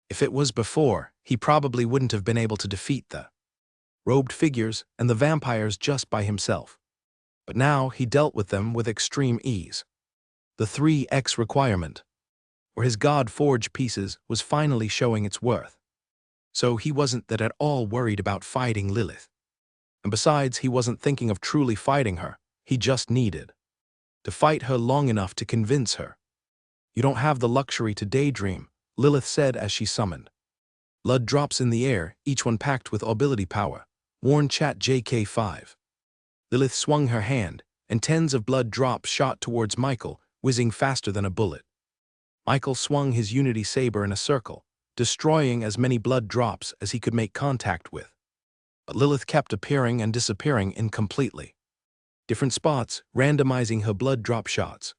If it was before, he probably wouldn't have been able to defeat the robed figures and the vampires just by himself. But now he dealt with them with extreme ease. The 3x requirement, where his God-forged pieces was finally showing its worth. So he wasn't that at all worried about fighting Lilith. And besides, he wasn't thinking of truly fighting her. He just needed to fight her long enough to convince her. You don't have the luxury to daydream, Lilith said as she summoned. Blood drops in the air, each one packed with ability power. Warn chat JK5. Lilith swung her hand, and tens of blood drops shot towards Michael, whizzing faster than a bullet. Michael swung his Unity saber in a circle, destroying as many blood drops as he could make contact with. But Lilith kept appearing and disappearing incompletely. Different spots, randomizing her blood drop shots.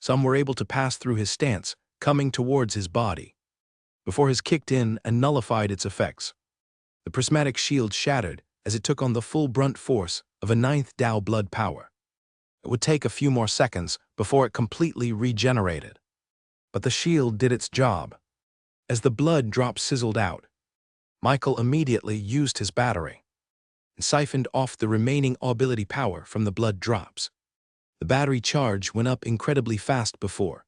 Some were able to pass through his stance, coming towards his body, before his kicked in and nullified its effects. The prismatic shield shattered as it took on the full brunt force of a 9th Tao blood power. It would take a few more seconds before it completely regenerated. But the shield did its job. As the blood drops sizzled out, Michael immediately used his battery and siphoned off the remaining ability power from the blood drops. The battery charge went up incredibly fast before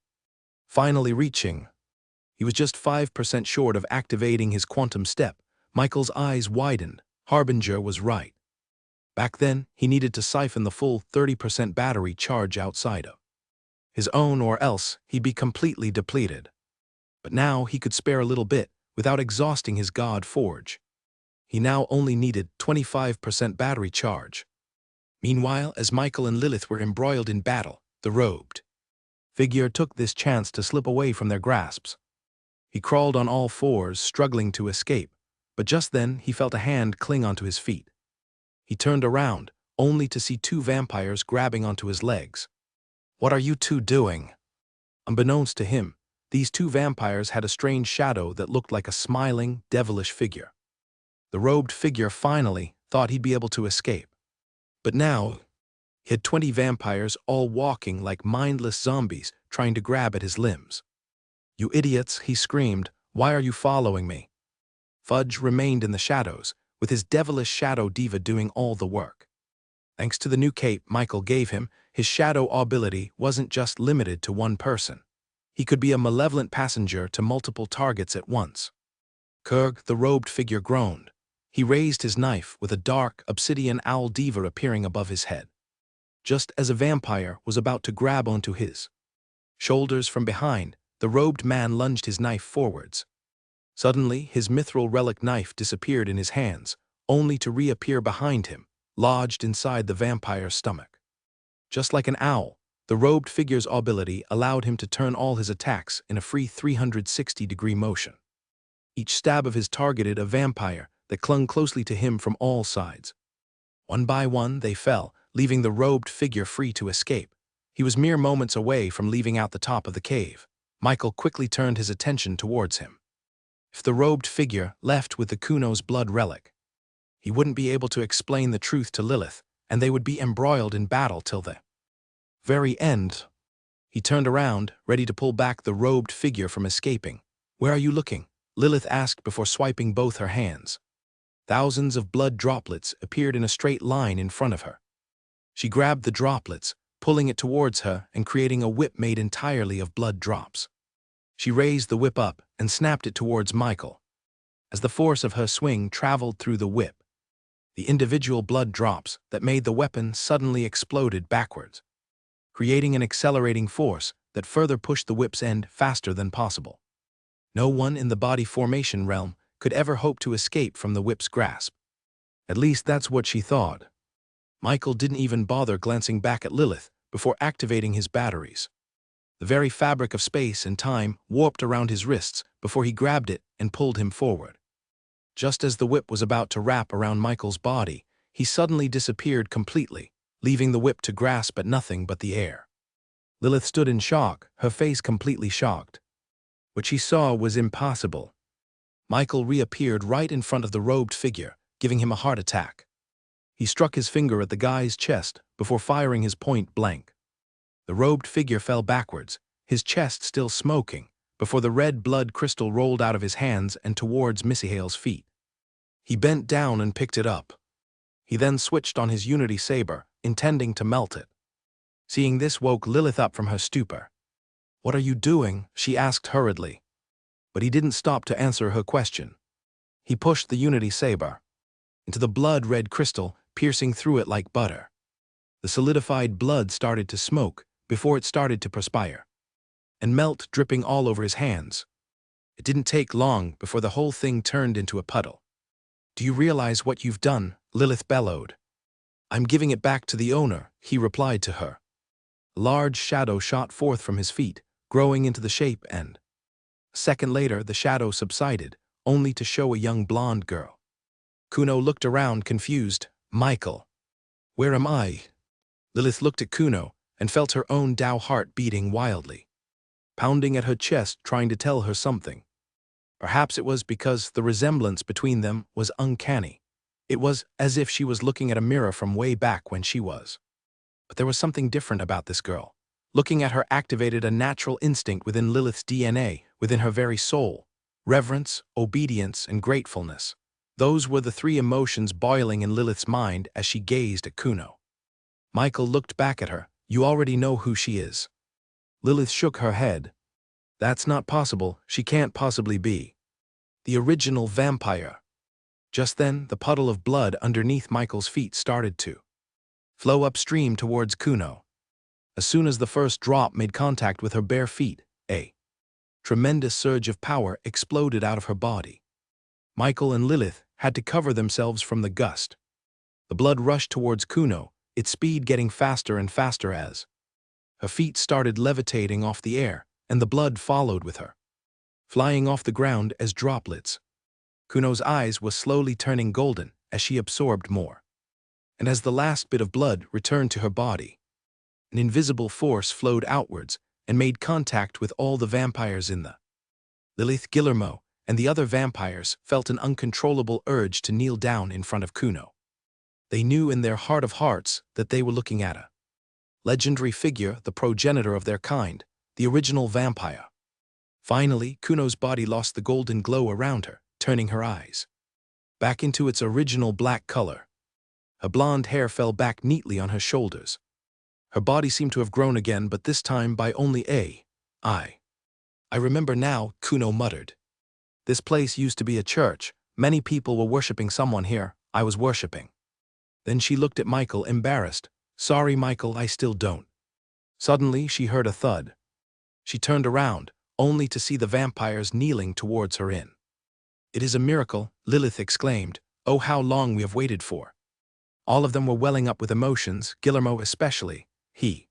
finally reaching. He was just 5% short of activating his quantum step. Michael's eyes widened. Harbinger was right. Back then, he needed to siphon the full 30% battery charge outside of his own, or else he'd be completely depleted. But now he could spare a little bit without exhausting his God Forge. He now only needed 25% battery charge. Meanwhile, as Michael and Lilith were embroiled in battle, the robed figure took this chance to slip away from their grasps. He crawled on all fours, struggling to escape, but just then he felt a hand cling onto his feet. He turned around, only to see 2 vampires grabbing onto his legs. What are you two doing? Unbeknownst to him, these 2 vampires had a strange shadow that looked like a smiling, devilish figure. The robed figure finally thought he'd be able to escape. But now, he had 20 vampires all walking like mindless zombies trying to grab at his limbs. You idiots, he screamed, why are you following me? Fudge remained in the shadows, with his devilish shadow diva doing all the work. Thanks to the new cape Michael gave him, his shadow ability wasn't just limited to one person. He could be a malevolent passenger to multiple targets at once. Kurg, the robed figure, groaned. He raised his knife with a dark, obsidian owl diva appearing above his head. Just as a vampire was about to grab onto his shoulders from behind, the robed man lunged his knife forwards. Suddenly, his mithril relic knife disappeared in his hands, only to reappear behind him, lodged inside the vampire's stomach. Just like an owl, the robed figure's ability allowed him to turn all his attacks in a free 360-degree motion. Each stab of his targeted a vampire that clung closely to him from all sides. One by one, they fell, leaving the robed figure free to escape. He was mere moments away from leaving out the top of the cave. Michael quickly turned his attention towards him. If the robed figure left with the Kuno's blood relic, he wouldn't be able to explain the truth to Lilith, and they would be embroiled in battle till the very end. He turned around, ready to pull back the robed figure from escaping. "Where are you looking?" Lilith asked before swiping both her hands. Thousands of blood droplets appeared in a straight line in front of her. She grabbed the droplets, pulling it towards her and creating a whip made entirely of blood drops. She raised the whip up and snapped it towards Michael. As the force of her swing traveled through the whip, the individual blood drops that made the weapon suddenly exploded backwards, creating an accelerating force that further pushed the whip's end faster than possible. No one in the body formation realm could ever hope to escape from the whip's grasp. At least that's what she thought. Michael didn't even bother glancing back at Lilith before activating his batteries. The very fabric of space and time warped around his wrists before he grabbed it and pulled him forward. Just as the whip was about to wrap around Michael's body, he suddenly disappeared completely, leaving the whip to grasp at nothing but the air. Lilith stood in shock, her face completely shocked. What she saw was impossible. Michael reappeared right in front of the robed figure, giving him a heart attack. He struck his finger at the guy's chest before firing his point blank. The robed figure fell backwards, his chest still smoking, before the red blood crystal rolled out of his hands and towards Misael's feet. He bent down and picked it up. He then switched on his unity saber, intending to melt it. Seeing this woke Lilith up from her stupor. "What are you doing?" she asked hurriedly. But he didn't stop to answer her question. He pushed the unity saber into the blood-red crystal, piercing through it like butter. The solidified blood started to smoke before it started to perspire and melt, dripping all over his hands. It didn't take long before the whole thing turned into a puddle. "Do you realize what you've done?" Lilith bellowed. "I'm giving it back to the owner," he replied to her. A large shadow shot forth from his feet, growing into the shape and a second later the shadow subsided, only to show a young blonde girl. Kuno looked around confused. "Michael, where am I?" Lilith looked at Kuno and felt her own Tao heart beating wildly, pounding at her chest trying to tell her something. Perhaps it was because the resemblance between them was uncanny. It was as if she was looking at a mirror from way back when she was. But there was something different about this girl. Looking at her activated a natural instinct within Lilith's DNA, within her very soul. Reverence, obedience, and gratefulness. Those were the three emotions boiling in Lilith's mind as she gazed at Kuno. Michael looked back at her. "You already know who she is." Lilith shook her head. "That's not possible. She can't possibly be the original vampire." Just then, the puddle of blood underneath Michael's feet started to flow upstream towards Kuno. As soon as the first drop made contact with her bare feet, a tremendous surge of power exploded out of her body. Michael and Lilith had to cover themselves from the gust. The blood rushed towards Kuno, its speed getting faster and faster as her feet started levitating off the air, and the blood followed with her, flying off the ground as droplets. Kuno's eyes were slowly turning golden as she absorbed more. And as the last bit of blood returned to her body, an invisible force flowed outwards and made contact with all the vampires in the Lilith, Guillermo, and the other vampires felt an uncontrollable urge to kneel down in front of Kuno. They knew in their heart of hearts that they were looking at a legendary figure, the progenitor of their kind, the original vampire. Finally, Kuno's body lost the golden glow around her, turning her eyes back into its original black color. Her blonde hair fell back neatly on her shoulders. Her body seemed to have grown again, but this time by only I remember now, Kuno muttered. "This place used to be a church. Many people were worshipping someone here. I was worshipping." Then she looked at Michael, embarrassed. "Sorry, Michael, I still don't." Suddenly, she heard a thud. She turned around, only to see the vampires kneeling towards her in. "It is a miracle," Lilith exclaimed. "Oh, how long we have waited for." All of them were welling up with emotions, Guillermo especially. He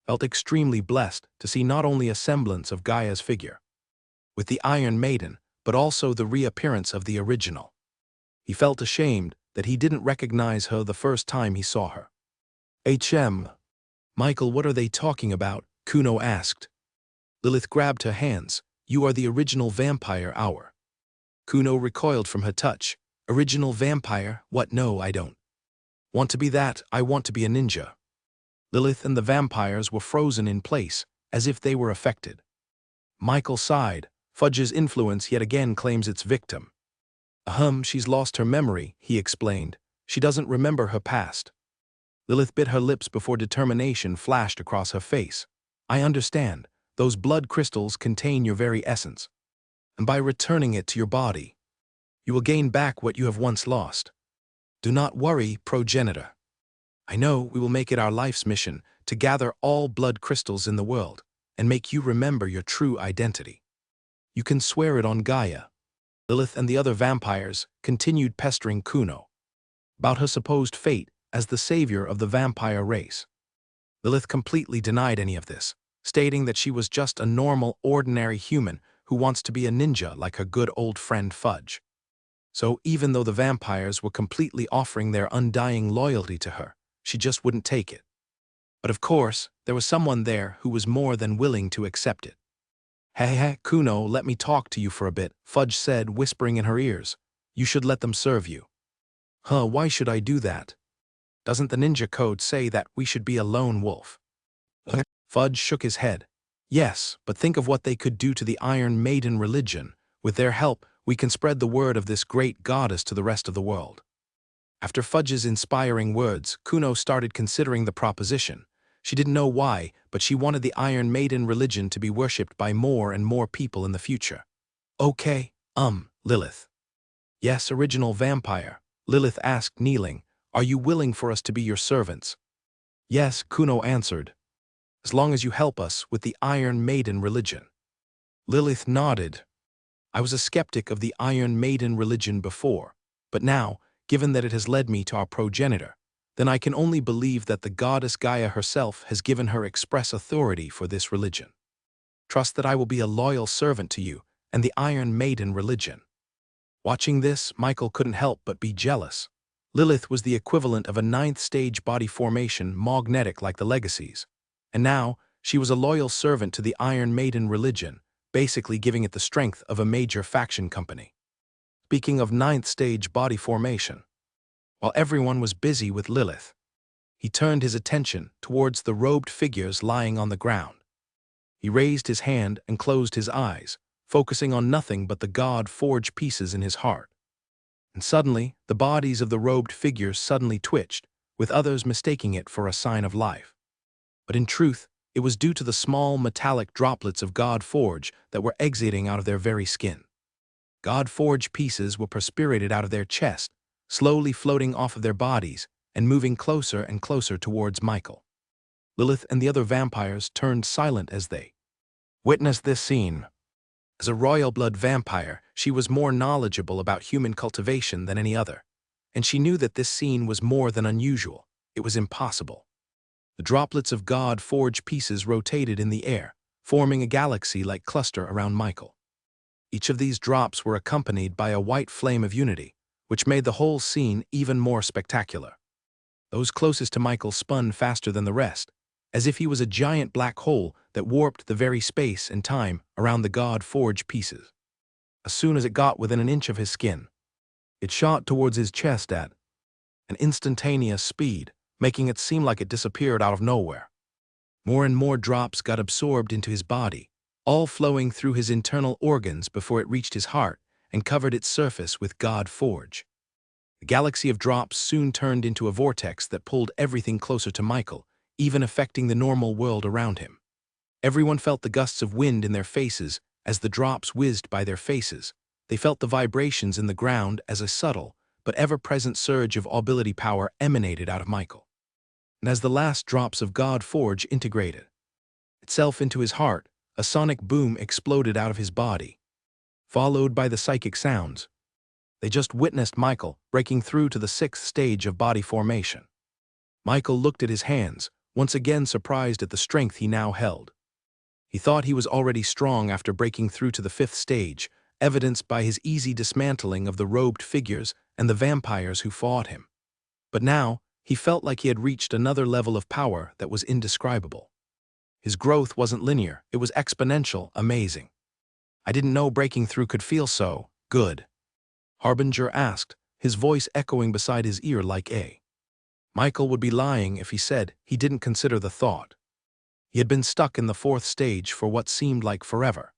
felt extremely blessed to see not only a semblance of Gaia's figure with the Iron Maiden, but also the reappearance of the original. He felt ashamed that he didn't recognize her the first time he saw her. "Michael, what are they talking about?" Kuno asked. Lilith grabbed her hands. You are the original vampire hour. Kuno recoiled from her touch. Original vampire? What? No, I don't want to be that. I want to be a ninja. Lilith and the vampires were frozen in place, as if they were affected. Michael sighed. Fudge's influence yet again claims its victim. She's lost her memory, he explained. She doesn't remember her past. Lilith bit her lips before determination flashed across her face. I understand. Those blood crystals contain your very essence. And by returning it to your body, you will gain back what you have once lost. Do not worry, progenitor. I know we will make it our life's mission to gather all blood crystals in the world and make you remember your true identity. You can swear it on Gaia. Lilith and the other vampires continued pestering Kuno about her supposed fate as the savior of the vampire race. Lilith completely denied any of this, stating that she was just a normal, ordinary human who wants to be a ninja like her good old friend Fudge. So even though the vampires were completely offering their undying loyalty to her, she just wouldn't take it. But of course, there was someone there who was more than willing to accept it. Hey, Kuno, let me talk to you for a bit, Fudge said, whispering in her ears. You should let them serve you. Why should I do that? Doesn't the ninja code say that we should be a lone wolf? Fudge shook his head. Yes, but think of what they could do to the Iron Maiden religion. With their help, we can spread the word of this great goddess to the rest of the world. After Fudge's inspiring words, Kuno started considering the proposition. She didn't know why, but she wanted the Iron Maiden religion to be worshipped by more and more people in the future. Okay, Lilith. Yes, original vampire, Lilith asked, kneeling. Are you willing for us to be your servants? Yes, Kuno answered. As long as you help us with the Iron Maiden religion. Lilith nodded. I was a skeptic of the Iron Maiden religion before, but now, given that it has led me to our progenitor, then I can only believe that the goddess Gaia herself has given her express authority for this religion. Trust that I will be a loyal servant to you and the Iron Maiden religion. Watching this, Michael couldn't help but be jealous. Lilith was the equivalent of a 9th stage body formation, magnetic like the legacies. And now, she was a loyal servant to the Iron Maiden religion, basically giving it the strength of a major faction company. Speaking of 9th stage body formation, while everyone was busy with Lilith, he turned his attention towards the robed figures lying on the ground. He raised his hand and closed his eyes, focusing on nothing but the god-forged pieces in his heart. And suddenly, the bodies of the robed figures suddenly twitched, with others mistaking it for a sign of life. But in truth, it was due to the small metallic droplets of god-forge that were exiting out of their very skin. God-forged pieces were perspirated out of their chest, slowly floating off of their bodies and moving closer and closer towards Michael. Lilith and the other vampires turned silent as they witnessed this scene. As a royal blood vampire, she was more knowledgeable about human cultivation than any other, and she knew that this scene was more than unusual. It was impossible. The droplets of god-forged pieces rotated in the air, forming a galaxy-like cluster around Michael. Each of these drops were accompanied by a white flame of unity, which made the whole scene even more spectacular. Those closest to Michael spun faster than the rest, as if he was a giant black hole that warped the very space and time around the god-forged pieces. As soon as it got within an inch of his skin, it shot towards his chest at an instantaneous speed, making it seem like it disappeared out of nowhere. More and more drops got absorbed into his body, all flowing through his internal organs before it reached his heart and covered its surface with god-forge. The galaxy of drops soon turned into a vortex that pulled everything closer to Michael, even affecting the normal world around him. Everyone felt the gusts of wind in their faces as the drops whizzed by their faces. They felt the vibrations in the ground as a subtle but ever-present surge of ability power emanated out of Michael. And as the last drops of God-Forge integrated itself into his heart, a sonic boom exploded out of his body, followed by the psychic sounds. They just witnessed Michael breaking through to the 6th stage of body formation. Michael looked at his hands, once again surprised at the strength he now held. He thought he was already strong after breaking through to the 5th stage, evidenced by his easy dismantling of the robed figures and the vampires who fought him. But now, he felt like he had reached another level of power that was indescribable. His growth wasn't linear, it was exponential, amazing. I didn't know breaking through could feel so good. Harbinger asked, his voice echoing beside his ear like a. Michael would be lying if he said he didn't consider the thought. He had been stuck in the 4th stage for what seemed like forever,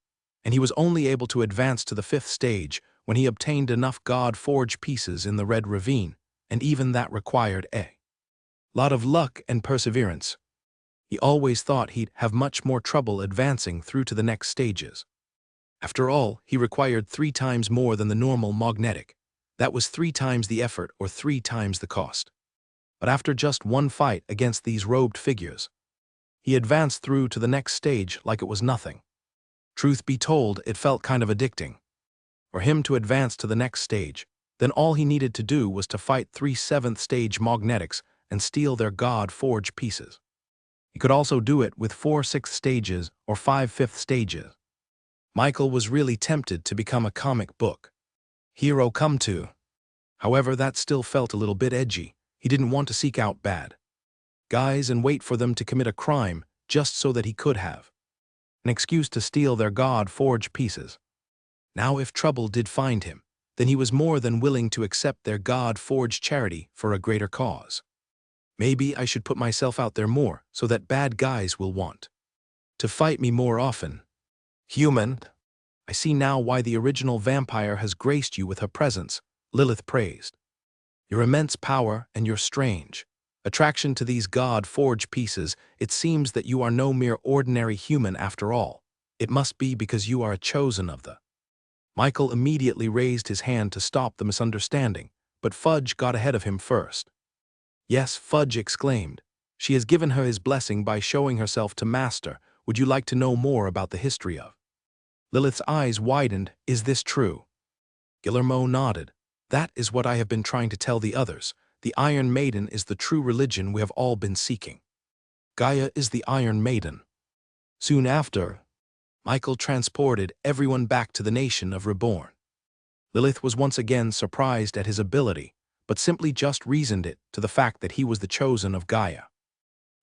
and he was only able to advance to the 5th stage when he obtained enough God-forged pieces in the Red Ravine, and even that required a lot of luck and perseverance. He always thought he'd have much more trouble advancing through to the next stages. After all, he required 3 times more than the normal magnetic. That was 3 times the effort or 3 times the cost. But after just one fight against these robed figures, he advanced through to the next stage like it was nothing. Truth be told, it felt kind of addicting. For him to advance to the next stage, then all he needed to do was to fight 3 7th stage magnetics and steal their God-forged pieces. He could also do it with 4 6th stages or 5 5th stages. Michael was really tempted to become a comic book hero come to. However, that still felt a little bit edgy. He didn't want to seek out bad guys and wait for them to commit a crime just so that he could have an excuse to steal their God-forged pieces. Now if trouble did find him, then he was more than willing to accept their God-forged charity for a greater cause. Maybe I should put myself out there more so that bad guys will want to fight me more often. Human, I see now why the original vampire has graced you with her presence, Lilith praised. Your immense power and your strange attraction to these God-forged pieces, it seems that you are no mere ordinary human after all. It must be because you are a chosen of the. Michael immediately raised his hand to stop the misunderstanding, but Fudge got ahead of him first. Yes, Fudge exclaimed. She has given her his blessing by showing herself to Master. Would you like to know more about the history of? Lilith's eyes widened. Is this true? Guillermo nodded. That is what I have been trying to tell the others. The Iron Maiden is the true religion we have all been seeking. Gaia is the Iron Maiden. Soon after, Michael transported everyone back to the nation of Reborn. Lilith was once again surprised at his ability, but simply just reasoned it to the fact that he was the chosen of Gaia.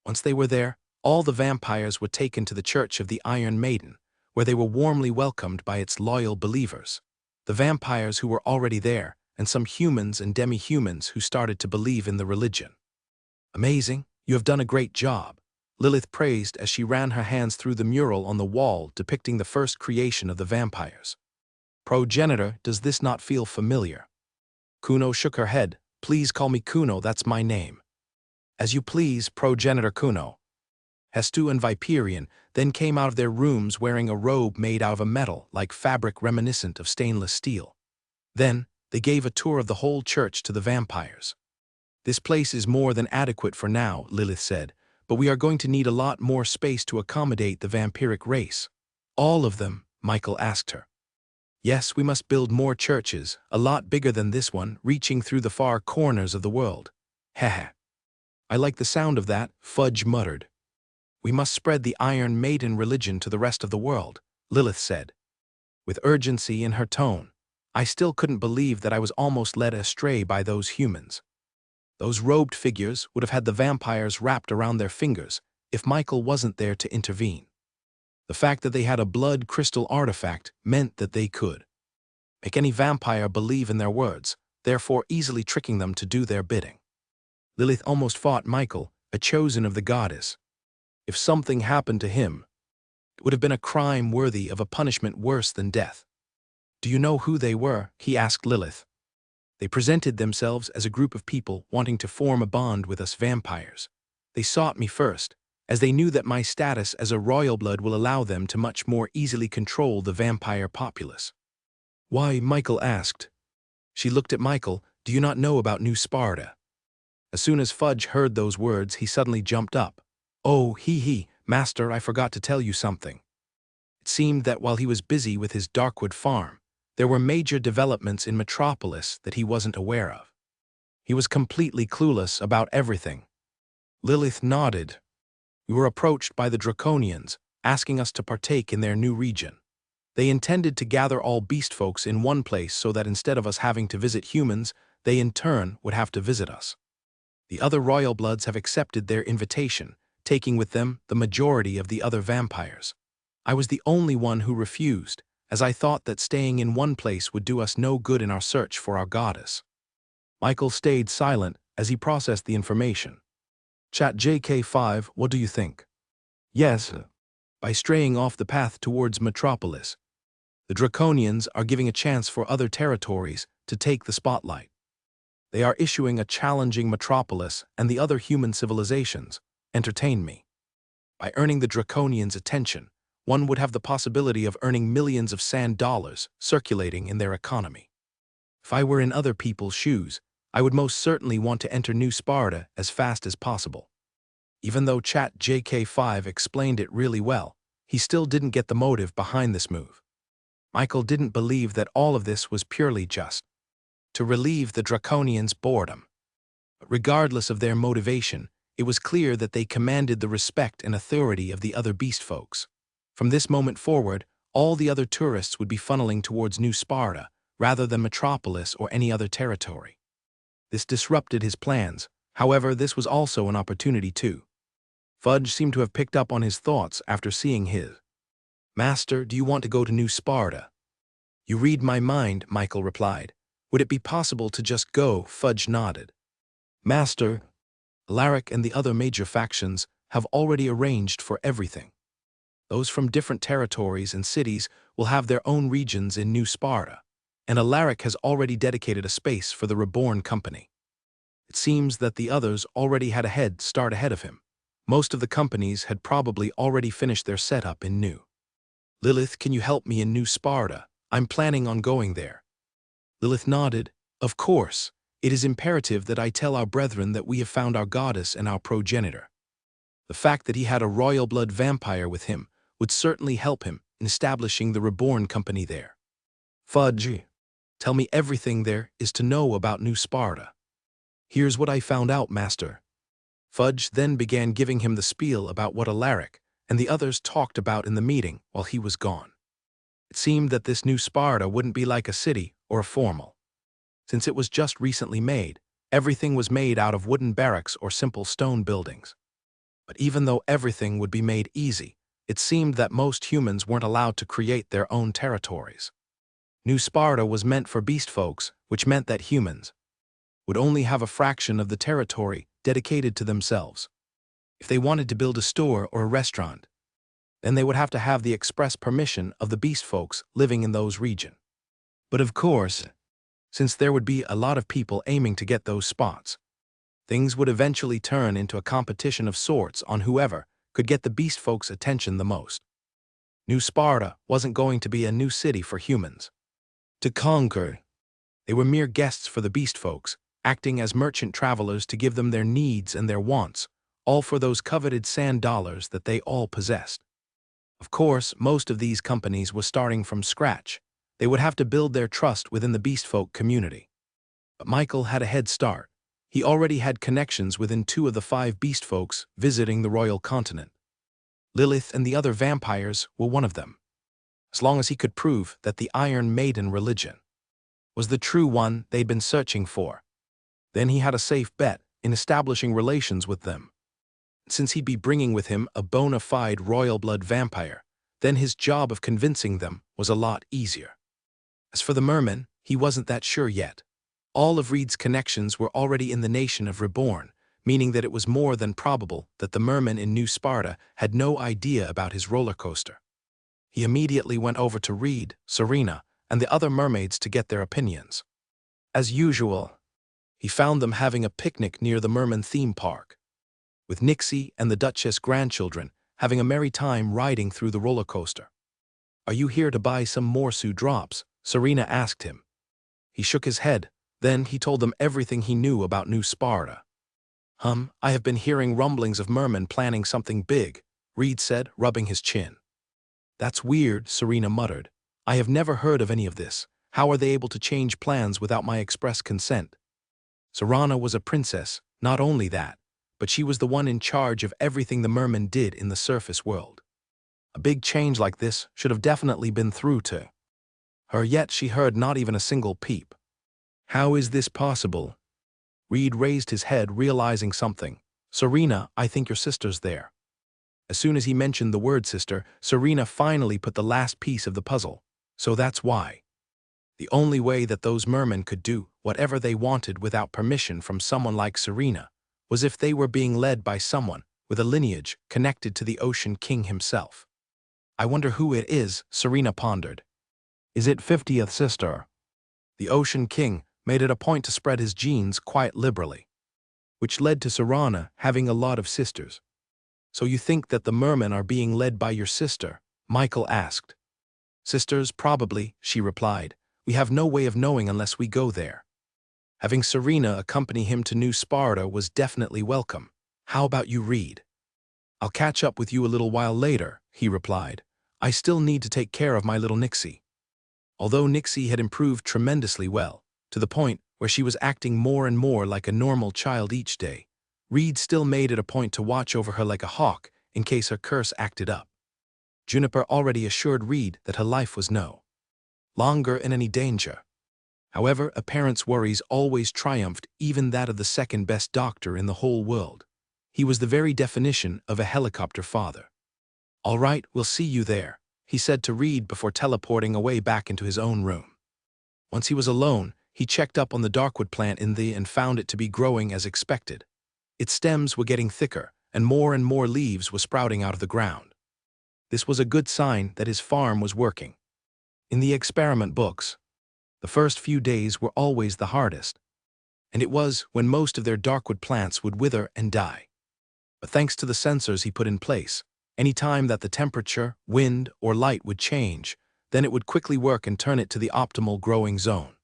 Once they were there, all the vampires were taken to the Church of the Iron Maiden, where they were warmly welcomed by its loyal believers. The vampires who were already there, and some humans and demi-humans who started to believe in the religion. Amazing, you have done a great job, Lilith praised as she ran her hands through the mural on the wall depicting the first creation of the vampires. Progenitor, does this not feel familiar? Kuno shook her head. Please call me Kuno, that's my name. As you please, Progenitor Kuno. Hestu and Viperian then came out of their rooms wearing a robe made out of a metal like fabric reminiscent of stainless steel. Then, they gave a tour of the whole church to the vampires. This place is more than adequate for now, Lilith said, but we are going to need a lot more space to accommodate the vampiric race. All of them, Michael asked her. Yes, we must build more churches, a lot bigger than this one, reaching through the far corners of the world. Heh. I like the sound of that, Fudge muttered. We must spread the Iron Maiden religion to the rest of the world, Lilith said, with urgency in her tone. I still couldn't believe that I was almost led astray by those humans. Those robed figures would have had the vampires wrapped around their fingers if Michael wasn't there to intervene. The fact that they had a blood crystal artifact meant that they could make any vampire believe in their words, therefore easily tricking them to do their bidding. Lilith almost fought Michael, a chosen of the goddess. If something happened to him, it would have been a crime worthy of a punishment worse than death. Do you know who they were? He asked Lilith. They presented themselves as a group of people wanting to form a bond with us vampires. They sought me first, as they knew that my status as a royal blood will allow them to much more easily control the vampire populace. Why? Michael asked. She looked at Michael. Do you not know about New Sparta? As soon as Fudge heard those words, he suddenly jumped up. Oh, Master, I forgot to tell you something. It seemed that while he was busy with his Darkwood farm, there were major developments in Metropolis that he wasn't aware of. He was completely clueless about everything. Lilith nodded. We were approached by the Draconians, asking us to partake in their new region. They intended to gather all beast folks in one place so that instead of us having to visit humans, they in turn would have to visit us. The other royal bloods have accepted their invitation, taking with them the majority of the other vampires. I was the only one who refused, as I thought that staying in one place would do us no good in our search for our goddess. Michael stayed silent as he processed the information. Chat JK5, what do you think? Yes. By straying off the path towards Metropolis, the Draconians are giving a chance for other territories to take the spotlight. They are issuing a challenging Metropolis and the other human civilizations. Entertain me. By earning the Draconians' attention, one would have the possibility of earning millions of sand dollars circulating in their economy. If I were in other people's shoes, I would most certainly want to enter New Sparta as fast as possible. Even though Chat JK5 explained it really well, he still didn't get the motive behind this move. Michael didn't believe that all of this was purely just to relieve the Draconians' boredom. But regardless of their motivation, it was clear that they commanded the respect and authority of the other beast folks. From this moment forward, all the other tourists would be funneling towards New Sparta rather than Metropolis or any other territory. This disrupted his plans. However, this was also an opportunity too. Fudge seemed to have picked up on his thoughts after seeing his. Master, do you want to go to New Sparta? You read my mind, Michael replied. Would it be possible to just go? Fudge nodded. Master, Alaric and the other major factions have already arranged for everything. Those from different territories and cities will have their own regions in New Sparta, and Alaric has already dedicated a space for the Reborn company. It seems that the others already had a head start ahead of him. Most of the companies had probably already finished their setup in New. Lilith, can you help me in New Sparta? I'm planning on going there. Lilith nodded. Of course, it is imperative that I tell our brethren that we have found our goddess and our progenitor. The fact that he had a royal blood vampire with him would certainly help him in establishing the Reborn company there. Fudge, tell me everything there is to know about New Sparta. Here's what I found out, Master. Fudge then began giving him the spiel about what Alaric and the others talked about in the meeting while he was gone. It seemed that this New Sparta wouldn't be like a city or a formal. Since it was just recently made, everything was made out of wooden barracks or simple stone buildings. But even though everything would be made easy, it seemed that most humans weren't allowed to create their own territories. New Sparta was meant for beast folks, which meant that humans would only have a fraction of the territory dedicated to themselves. If they wanted to build a store or a restaurant, then they would have to have the express permission of the beast folks living in those regions. But of course, since there would be a lot of people aiming to get those spots, things would eventually turn into a competition of sorts on whoever could get the beast folks' attention the most. New Sparta wasn't going to be a new city for humans to conquer. They were mere guests for the beast folks, acting as merchant travelers to give them their needs and their wants, all for those coveted sand dollars that they all possessed. Of course, most of these companies were starting from scratch. They would have to build their trust within the beast folk community. But Michael had a head start. He already had connections within 2 of the 5 beast folks visiting the royal continent. Lilith and the other vampires were one of them. As long as he could prove that the Iron Maiden religion was the true one they'd been searching for, then he had a safe bet in establishing relations with them. Since he'd be bringing with him a bona fide royal blood vampire, then his job of convincing them was a lot easier. As for the merman, he wasn't that sure yet. All of Reed's connections were already in the nation of Reborn, meaning that it was more than probable that the merman in New Sparta had no idea about his roller coaster. He immediately went over to Reed, Serena, and the other mermaids to get their opinions. As usual, he found them having a picnic near the Merman theme park, with Nixie and the Duchess grandchildren having a merry time riding through the roller coaster. Are you here to buy some Morsu drops? Serena asked him. He shook his head. Then he told them everything he knew about New Sparta. I have been hearing rumblings of mermen planning something big, Reed said, rubbing his chin. That's weird, Serena muttered. I have never heard of any of this. How are they able to change plans without my express consent? Serana was a princess, not only that, but she was the one in charge of everything the mermen did in the surface world. A big change like this should have definitely been through to her, yet she heard not even a single peep. How is this possible? Reed raised his head, realizing something. Serena, I think your sister's there. As soon as he mentioned the word sister, Serena finally put the last piece of the puzzle. So that's why. The only way that those mermen could do whatever they wanted without permission from someone like Serena was if they were being led by someone with a lineage connected to the Ocean King himself. I wonder who it is, Serena pondered. Is it 50th sister? The Ocean King made it a point to spread his genes quite liberally, which led to Serena having a lot of sisters. So you think that the mermen are being led by your sister? Michael asked. Sisters, probably, she replied. We have no way of knowing unless we go there. Having Serena accompany him to New Sparta was definitely welcome. How about you read? I'll catch up with you a little while later, he replied. I still need to take care of my little Nixie. Although Nixie had improved tremendously well, to the point where she was acting more and more like a normal child each day, Reed still made it a point to watch over her like a hawk in case her curse acted up. Juniper already assured Reed that her life was no longer in any danger. However, a parent's worries always triumphed even that of the second-best doctor in the whole world. He was the very definition of a helicopter father. All right, we'll see you there, he said to Reed before teleporting away back into his own room. Once he was alone, he checked up on the darkwood plant and found it to be growing as expected. Its stems were getting thicker, and more leaves were sprouting out of the ground. This was a good sign that his farm was working. In the experiment books, the first few days were always the hardest, and it was when most of their darkwood plants would wither and die. But thanks to the sensors he put in place, any time that the temperature, wind, or light would change, then it would quickly work and turn it to the optimal growing zone.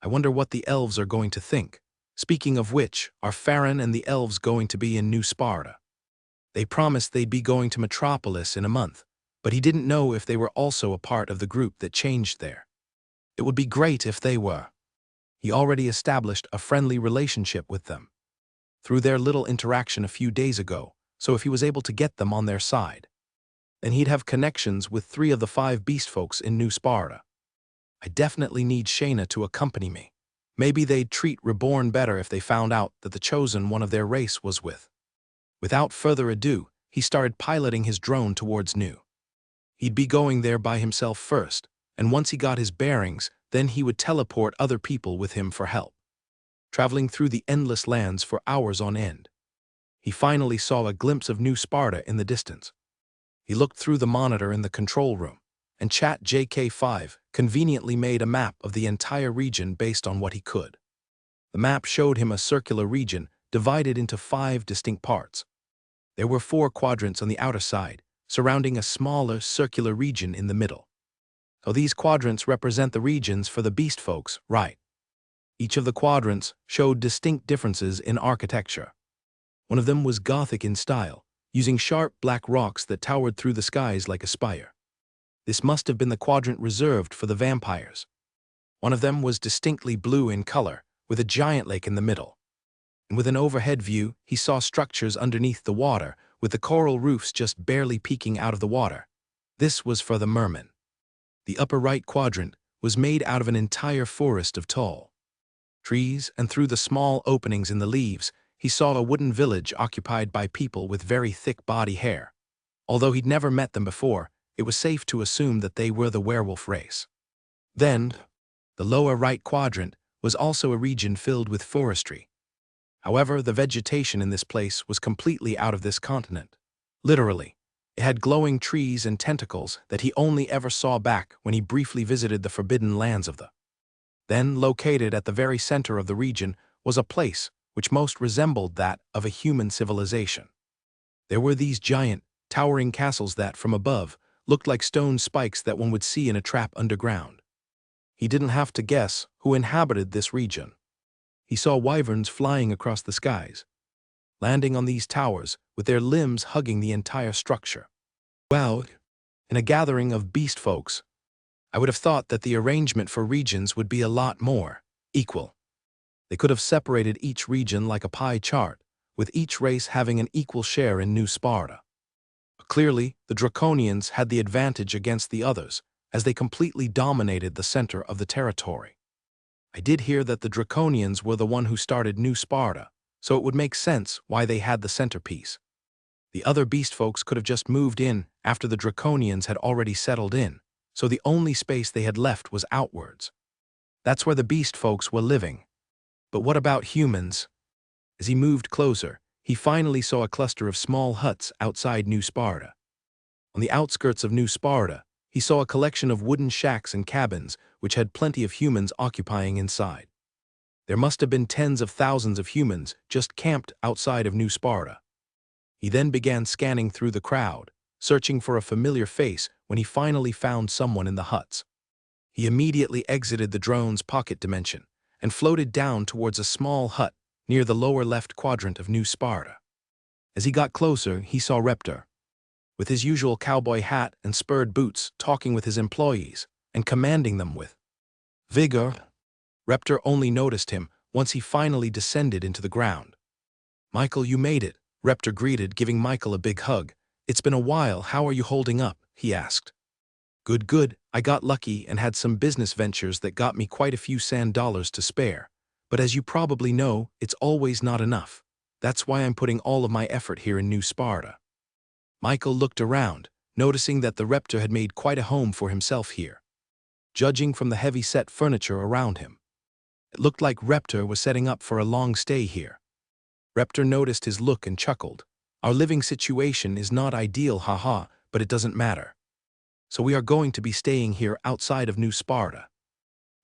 I wonder what the elves are going to think. Speaking of which, are Farron and the elves going to be in New Sparta? They promised they'd be going to Metropolis in a month, but he didn't know if they were also a part of the group that changed there. It would be great if they were. He already established a friendly relationship with them through their little interaction a few days ago, so if he was able to get them on their side, then he'd have connections with 3 of the 5 beast folks in New Sparta. I definitely need Shayna to accompany me. Maybe they'd treat Reborn better if they found out that the chosen one of their race was with. Without further ado, he started piloting his drone towards New. He'd be going there by himself first, and once he got his bearings, then he would teleport other people with him for help. Traveling through the endless lands for hours on end, he finally saw a glimpse of New Sparta in the distance. He looked through the monitor in the control room, and Chat JK5 conveniently made a map of the entire region based on what he could. The map showed him a circular region divided into 5 distinct parts. There were 4 quadrants on the outer side, surrounding a smaller circular region in the middle. So these quadrants represent the regions for the beast folks, right? Each of the quadrants showed distinct differences in architecture. One of them was Gothic in style, using sharp black rocks that towered through the skies like a spire. This must have been the quadrant reserved for the vampires. One of them was distinctly blue in color, with a giant lake in the middle. And with an overhead view, he saw structures underneath the water, with the coral roofs just barely peeking out of the water. This was for the mermen. The upper right quadrant was made out of an entire forest of tall trees, and through the small openings in the leaves, he saw a wooden village occupied by people with very thick body hair. Although he'd never met them before, it was safe to assume that they were the werewolf race. Then, the lower right quadrant was also a region filled with forestry. However, the vegetation in this place was completely out of this continent. Literally, it had glowing trees and tentacles that he only ever saw back when he briefly visited the forbidden lands of the. Then, located at the very center of the region, was a place which most resembled that of a human civilization. There were these giant, towering castles that, from above, looked like stone spikes that one would see in a trap underground. He didn't have to guess who inhabited this region. He saw wyverns flying across the skies, landing on these towers with their limbs hugging the entire structure. Well, in a gathering of beast folks, I would have thought that the arrangement for regions would be a lot more equal. They could have separated each region like a pie chart, with each race having an equal share in New Sparta. But clearly, the Draconians had the advantage against the others, as they completely dominated the center of the territory. I did hear that the Draconians were the one who started New Sparta, so it would make sense why they had the centerpiece. The other beast folks could have just moved in after the draconians had already settled in, so the only space they had left was outwards. That's where the beast folks were living. But what about humans? As he moved closer, he finally saw a cluster of small huts outside New Sparta. On the outskirts of New Sparta, he saw a collection of wooden shacks and cabins which had plenty of humans occupying inside. There must have been tens of thousands of humans just camped outside of New Sparta. He then began scanning through the crowd, searching for a familiar face when he finally found someone in the huts. He immediately exited the drone's pocket dimension and floated down towards a small hut near the lower left quadrant of New Sparta. As he got closer, he saw Reptar, with his usual cowboy hat and spurred boots, talking with his employees and commanding them with vigor. Reptar only noticed him once he finally descended into the ground. "Michael, you made it," Reptar greeted, giving Michael a big hug. "It's been a while. How are you holding up?" he asked. "Good, good. I got lucky and had some business ventures that got me quite a few sand dollars to spare. But as you probably know, it's always not enough. That's why I'm putting all of my effort here in New Sparta." Michael looked around, noticing that the Reptar had made quite a home for himself here. Judging from the heavy-set furniture around him, it looked like Reptar was setting up for a long stay here. Reptar noticed his look and chuckled. "Our living situation is not ideal, haha, but it doesn't matter. So we are going to be staying here outside of New Sparta."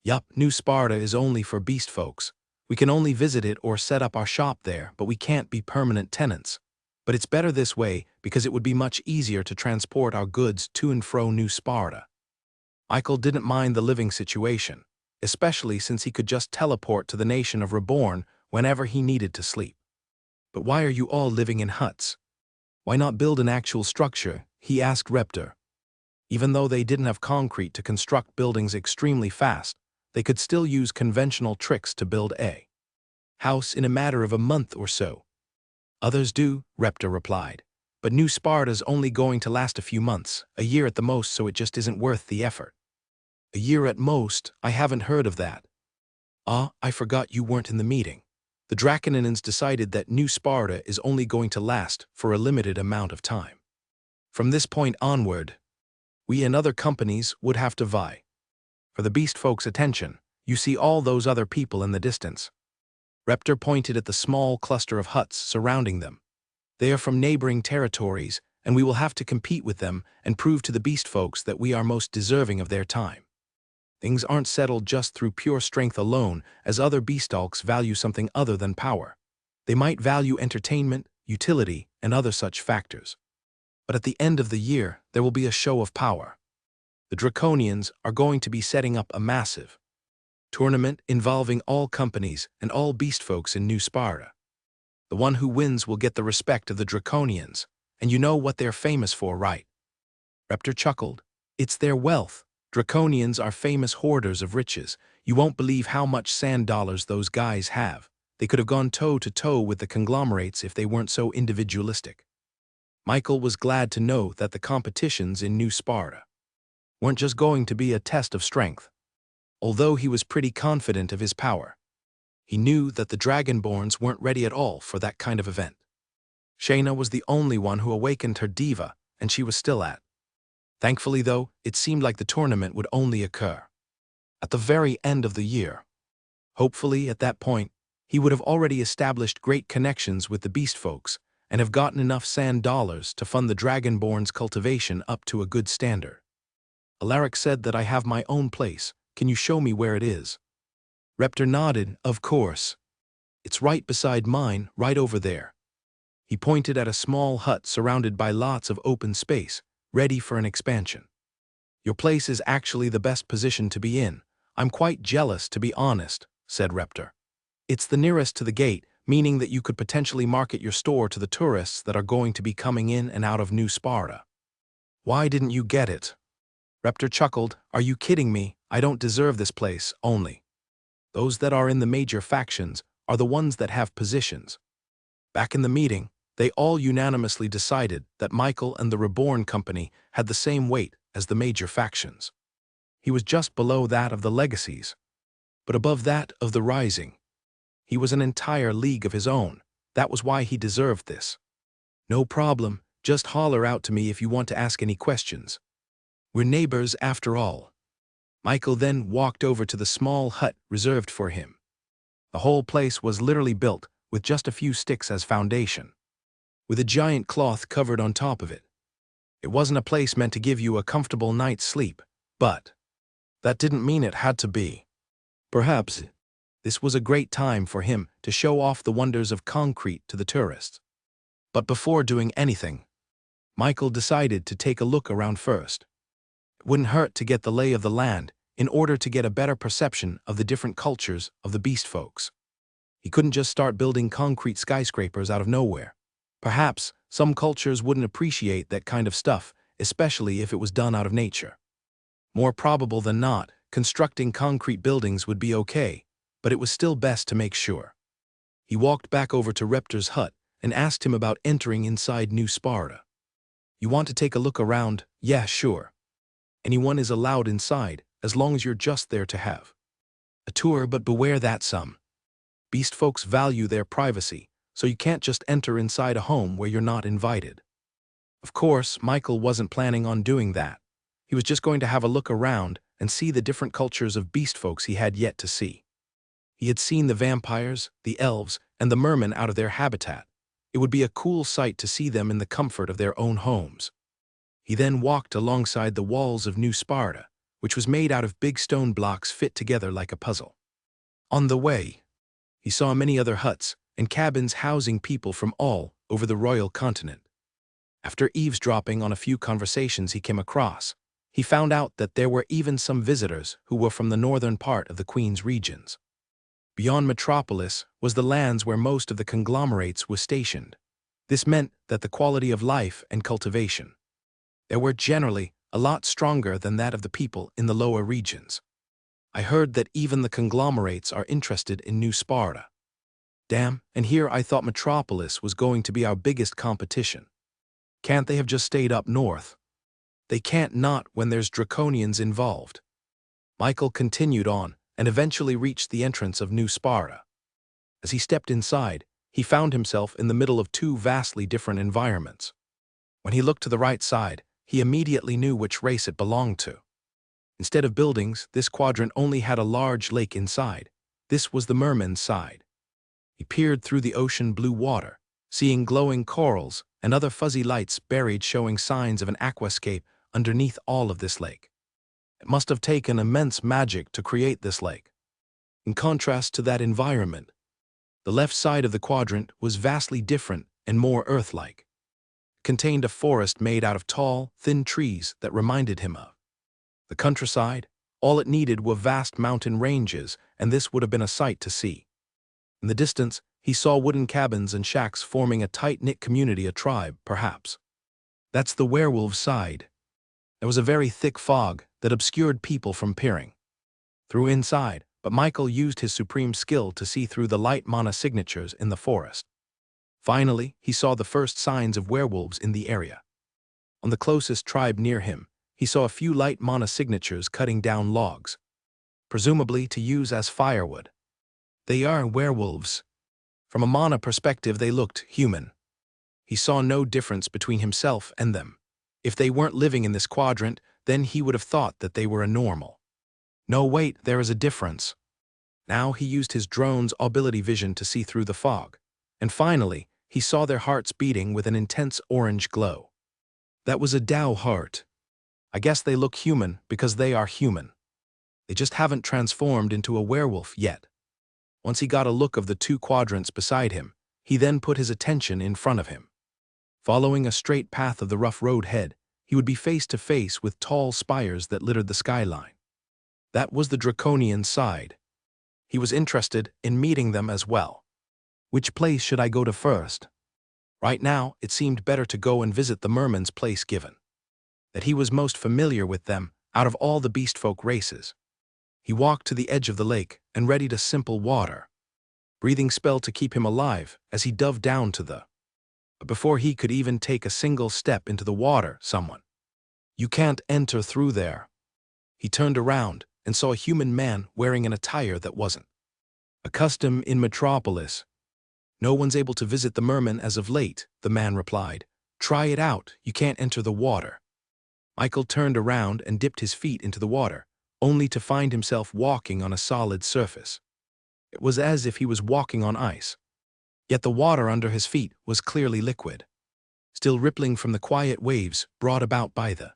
"Yup, New Sparta is only for beast folks. We can only visit it or set up our shop there, but we can't be permanent tenants. But it's better this way because it would be much easier to transport our goods to and fro New Sparta." Michael didn't mind the living situation, especially since he could just teleport to the nation of Reborn whenever he needed to sleep. "But why are you all living in huts? Why not build an actual structure?" he asked Reptar. Even though they didn't have concrete to construct buildings extremely fast, they could still use conventional tricks to build a house in a matter of a month or so. "Others do," Reptar replied. "But New Sparta's only going to last a few months, a year at the most, so it just isn't worth the effort." "A year at most? I haven't heard of that." "Ah, I forgot you weren't in the meeting. The Draconians decided that New Sparta is only going to last for a limited amount of time. From this point onward, we and other companies would have to vie for the beast folks' attention. You see all those other people in the distance." Reptar pointed at the small cluster of huts surrounding them. "They are from neighboring territories, and we will have to compete with them and prove to the beast folks that we are most deserving of their time. Things aren't settled just through pure strength alone, as other beastalks value something other than power. They might value entertainment, utility, and other such factors. But at the end of the year, there will be a show of power. The Draconians are going to be setting up a massive tournament involving all companies and all beast folks in New Sparta. The one who wins will get the respect of the Draconians, and you know what they're famous for, right?" Reptar chuckled. "It's their wealth. Draconians are famous hoarders of riches. You won't believe how much sand dollars those guys have. They could have gone toe-to-toe with the conglomerates if they weren't so individualistic." Michael was glad to know that the competitions in New Sparta weren't just going to be a test of strength. Although he was pretty confident of his power, he knew that the Dragonborns weren't ready at all for that kind of event. Shayna was the only one who awakened her diva, and she was still at. Thankfully, though, it seemed like the tournament would only occur at the very end of the year. Hopefully, at that point, he would have already established great connections with the beast folks and have gotten enough sand dollars to fund the Dragonborn's cultivation up to a good standard. "Alaric said that I have my own place. Can you show me where it is?" Reptar nodded. "Of course. It's right beside mine, right over there." He pointed at a small hut surrounded by lots of open space, ready for an expansion. "Your place is actually the best position to be in. I'm quite jealous, to be honest," said Reptar. "It's the nearest to the gate, meaning that you could potentially market your store to the tourists that are going to be coming in and out of New Sparta." "Why didn't you get it?" Reptar chuckled. "Are you kidding me? I don't deserve this place, only those that are in the major factions are the ones that have positions." Back in the meeting, they all unanimously decided that Michael and the Reborn company had the same weight as the major factions. He was just below that of the legacies, but above that of the rising. He was an entire league of his own. That was why he deserved this. No problem, just holler out to me if you want to ask any questions. We're neighbors after all. Michael then walked over to the small hut reserved for him. The whole place was literally built with just a few sticks as foundation, with a giant cloth covered on top of it. It wasn't a place meant to give you a comfortable night's sleep, but that didn't mean it had to be. Perhaps this was a great time for him to show off the wonders of concrete to the tourists. But before doing anything, Michael decided to take a look around first. It wouldn't hurt to get the lay of the land in order to get a better perception of the different cultures of the beast folks. He couldn't just start building concrete skyscrapers out of nowhere. Perhaps some cultures wouldn't appreciate that kind of stuff, especially if it was done out of nature. More probable than not, constructing concrete buildings would be okay, but it was still best to make sure. He walked back over to Reptar's hut and asked him about entering inside New Sparta. You want to take a look around? Yeah, sure. Anyone is allowed inside, as long as you're just there to have a tour, but beware that some beast folks value their privacy, so you can't just enter inside a home where you're not invited. Of course, Michael wasn't planning on doing that. He was just going to have a look around and see the different cultures of beast folks he had yet to see. He had seen the vampires, the elves, and the mermen out of their habitat. It would be a cool sight to see them in the comfort of their own homes. He then walked alongside the walls of New Sparta, which was made out of big stone blocks fit together like a puzzle. On the way, he saw many other huts and cabins housing people from all over the royal continent. After eavesdropping on a few conversations he came across, he found out that there were even some visitors who were from the northern part of the Queen's regions. Beyond Metropolis was the lands where most of the conglomerates were stationed. This meant that the quality of life and cultivation there were generally a lot stronger than that of the people in the lower regions. I heard that even the conglomerates are interested in New Sparta. Damn, and here I thought Metropolis was going to be our biggest competition. Can't they have just stayed up north? They can't not when there's draconians involved. Michael continued on and eventually reached the entrance of New Sparta. As he stepped inside, he found himself in the middle of two vastly different environments. When he looked to the right side, he immediately knew which race it belonged to. Instead of buildings, this quadrant only had a large lake inside. This was the merman's side. He peered through the ocean blue water, seeing glowing corals and other fuzzy lights buried, showing signs of an aquascape underneath all of this lake. It must have taken immense magic to create this lake. In contrast to that environment, the left side of the quadrant was vastly different and more Earth-like. It contained a forest made out of tall, thin trees that reminded him of the countryside. All it needed were vast mountain ranges, and this would have been a sight to see. In the distance, he saw wooden cabins and shacks forming a tight-knit community, a tribe, perhaps. That's the werewolf side. There was a very thick fog that obscured people from peering through inside, but Michael used his supreme skill to see through the light mana signatures in the forest. Finally, he saw the first signs of werewolves in the area. On the closest tribe near him, he saw a few light mana signatures cutting down logs, presumably to use as firewood. They are werewolves. From a mana perspective, they looked human. He saw no difference between himself and them. If they weren't living in this quadrant, then he would have thought that they were normal. No, wait, there is a difference. Now he used his drone's ability vision to see through the fog. And finally, he saw their hearts beating with an intense orange glow. That was a Dao heart. I guess they look human because they are human. They just haven't transformed into a werewolf yet. Once he got a look of the two quadrants beside him, he then put his attention in front of him. Following a straight path of the rough road head, he would be face to face with tall spires that littered the skyline. That was the draconian side. He was interested in meeting them as well. Which place should I go to first? Right now, it seemed better to go and visit the merman's place, given that he was most familiar with them out of all the beastfolk races. He walked to the edge of the lake and readied a simple water breathing spell to keep him alive as he dove down to the. But before he could even take a single step into the water, someone. You can't enter through there. He turned around and saw a human man wearing an attire that wasn't a custom in Metropolis. No one's able to visit the merman as of late, the man replied. Try it out, you can't enter the water. Michael turned around and dipped his feet into the water, only to find himself walking on a solid surface. It was as if he was walking on ice. Yet the water under his feet was clearly liquid, still rippling from the quiet waves brought about by the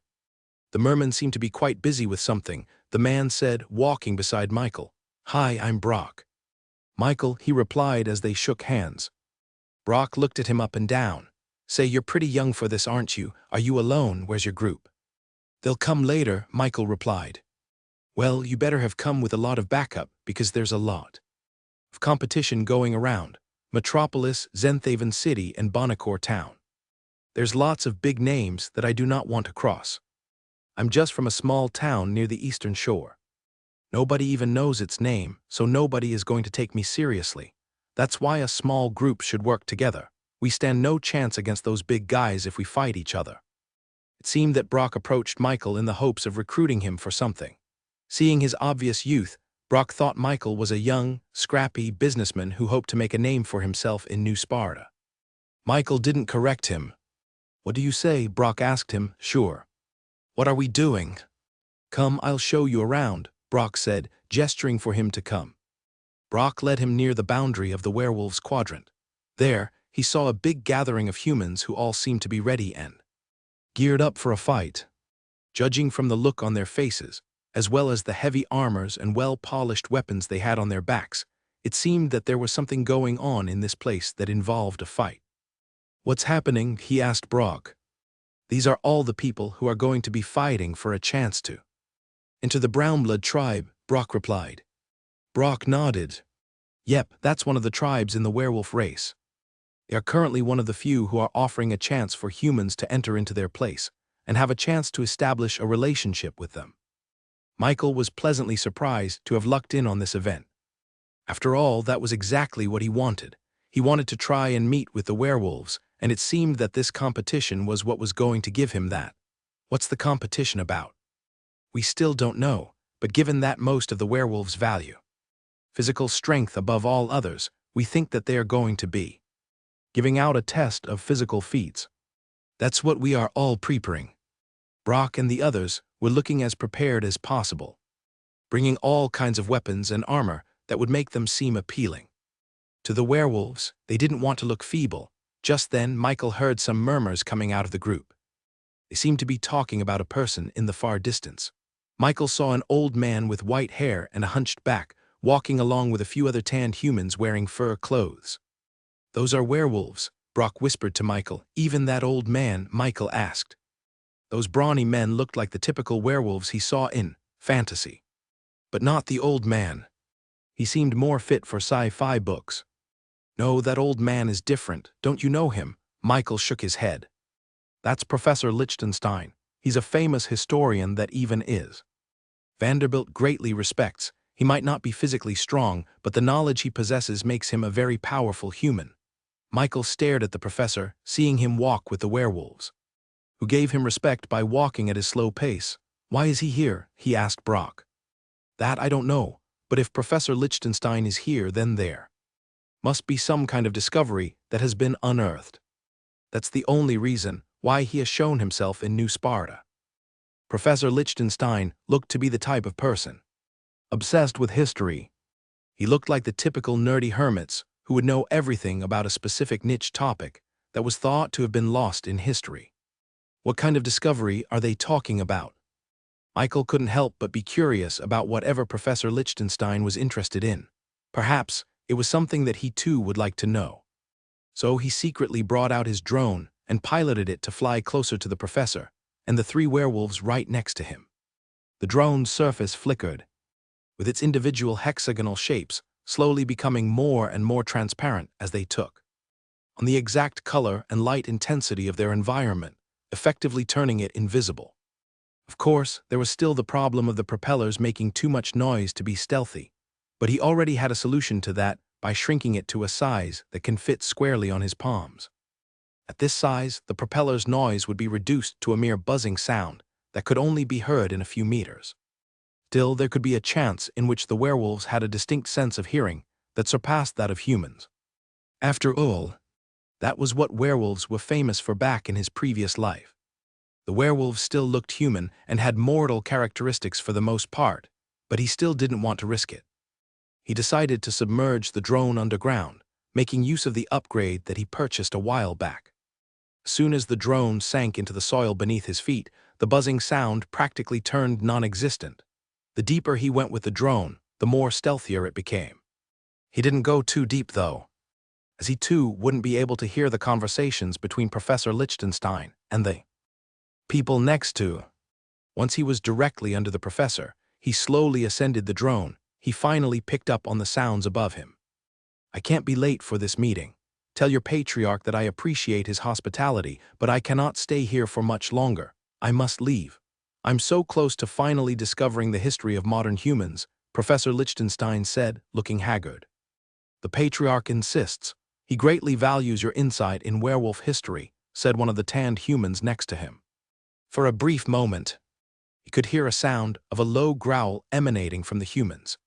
merman seemed to be quite busy with something, the man said, walking beside Michael. Hi, I'm Brock. Michael, he replied as they shook hands. Brock looked at him up and down. Say, you're pretty young for this, aren't you? Are you alone? Where's your group? They'll come later, Michael replied. Well, you better have come with a lot of backup, because there's a lot of competition going around. Metropolis, Zenthaven City, and Bonacore Town. There's lots of big names that I do not want to cross. I'm just from a small town near the eastern shore. Nobody even knows its name, so nobody is going to take me seriously. That's why a small group should work together. We stand no chance against those big guys if we fight each other. It seemed that Brock approached Michael in the hopes of recruiting him for something. Seeing his obvious youth, Brock thought Michael was a young, scrappy businessman who hoped to make a name for himself in New Sparta. Michael didn't correct him. What do you say? Brock asked him. Sure. What are we doing? Come, I'll show you around, Brock said, gesturing for him to come. Brock led him near the boundary of the werewolves' quadrant. There, he saw a big gathering of humans who all seemed to be ready and geared up for a fight. Judging from the look on their faces, as well as the heavy armors and well-polished weapons they had on their backs, it seemed that there was something going on in this place that involved a fight. What's happening? He asked Brock. These are all the people who are going to be fighting for a chance to enter the Brownblood tribe, Brock replied. Brock nodded. Yep, that's one of the tribes in the werewolf race. They are currently one of the few who are offering a chance for humans to enter into their place and have a chance to establish a relationship with them. Michael was pleasantly surprised to have lucked in on this event. After all, that was exactly what he wanted. He wanted to try and meet with the werewolves, and it seemed that this competition was what was going to give him that. What's the competition about? We still don't know, but given that most of the werewolves value physical strength above all others, we think that they are going to be giving out a test of physical feats. That's what we are all preparing. Brock and the others were looking as prepared as possible, bringing all kinds of weapons and armor that would make them seem appealing. To the werewolves, they didn't want to look feeble. Just then, Michael heard some murmurs coming out of the group. They seemed to be talking about a person in the far distance. Michael saw an old man with white hair and a hunched back, walking along with a few other tanned humans wearing fur clothes. Those are werewolves, Brock whispered to Michael. Even that old man? Michael asked. Those brawny men looked like the typical werewolves he saw in fantasy. But not the old man. He seemed more fit for sci-fi books. No, that old man is different. Don't you know him? Michael shook his head. That's Professor Lichtenstein. He's a famous historian that even is Vanderbilt greatly respects. He might not be physically strong, but the knowledge he possesses makes him a very powerful human. Michael stared at the professor, seeing him walk with the werewolves, who gave him respect by walking at his slow pace. Why is he here? He asked Brock. That I don't know, but if Professor Lichtenstein is here, then there must be some kind of discovery that has been unearthed. That's the only reason why he has shown himself in New Sparta. Professor Lichtenstein looked to be the type of person obsessed with history. He looked like the typical nerdy hermits who would know everything about a specific niche topic that was thought to have been lost in history. What kind of discovery are they talking about? Michael couldn't help but be curious about whatever Professor Lichtenstein was interested in. Perhaps it was something that he too would like to know. So he secretly brought out his drone and piloted it to fly closer to the professor and the three werewolves right next to him. The drone's surface flickered, with its individual hexagonal shapes slowly becoming more and more transparent as they took on the exact color and light intensity of their environment, effectively turning it invisible. Of course, there was still the problem of the propellers making too much noise to be stealthy, but he already had a solution to that by shrinking it to a size that can fit squarely on his palms. At this size, the propeller's noise would be reduced to a mere buzzing sound that could only be heard in a few meters. Still, there could be a chance in which the werewolves had a distinct sense of hearing that surpassed that of humans. After all, that was what werewolves were famous for back in his previous life. The werewolves still looked human and had mortal characteristics for the most part, but he still didn't want to risk it. He decided to submerge the drone underground, making use of the upgrade that he purchased a while back. As soon as the drone sank into the soil beneath his feet, the buzzing sound practically turned non-existent. The deeper he went with the drone, the more stealthier it became. He didn't go too deep, though, as he too wouldn't be able to hear the conversations between Professor Lichtenstein and the people next to. Once he was directly under the professor, he slowly ascended the drone. He finally picked up on the sounds above him. "I can't be late for this meeting. Tell your patriarch that I appreciate his hospitality, but I cannot stay here for much longer. I must leave. I'm so close to finally discovering the history of modern humans," Professor Lichtenstein said, looking haggard. "The patriarch insists. He greatly values your insight in werewolf history," said one of the tanned humans next to him. For a brief moment, he could hear a sound of a low growl emanating from the humans.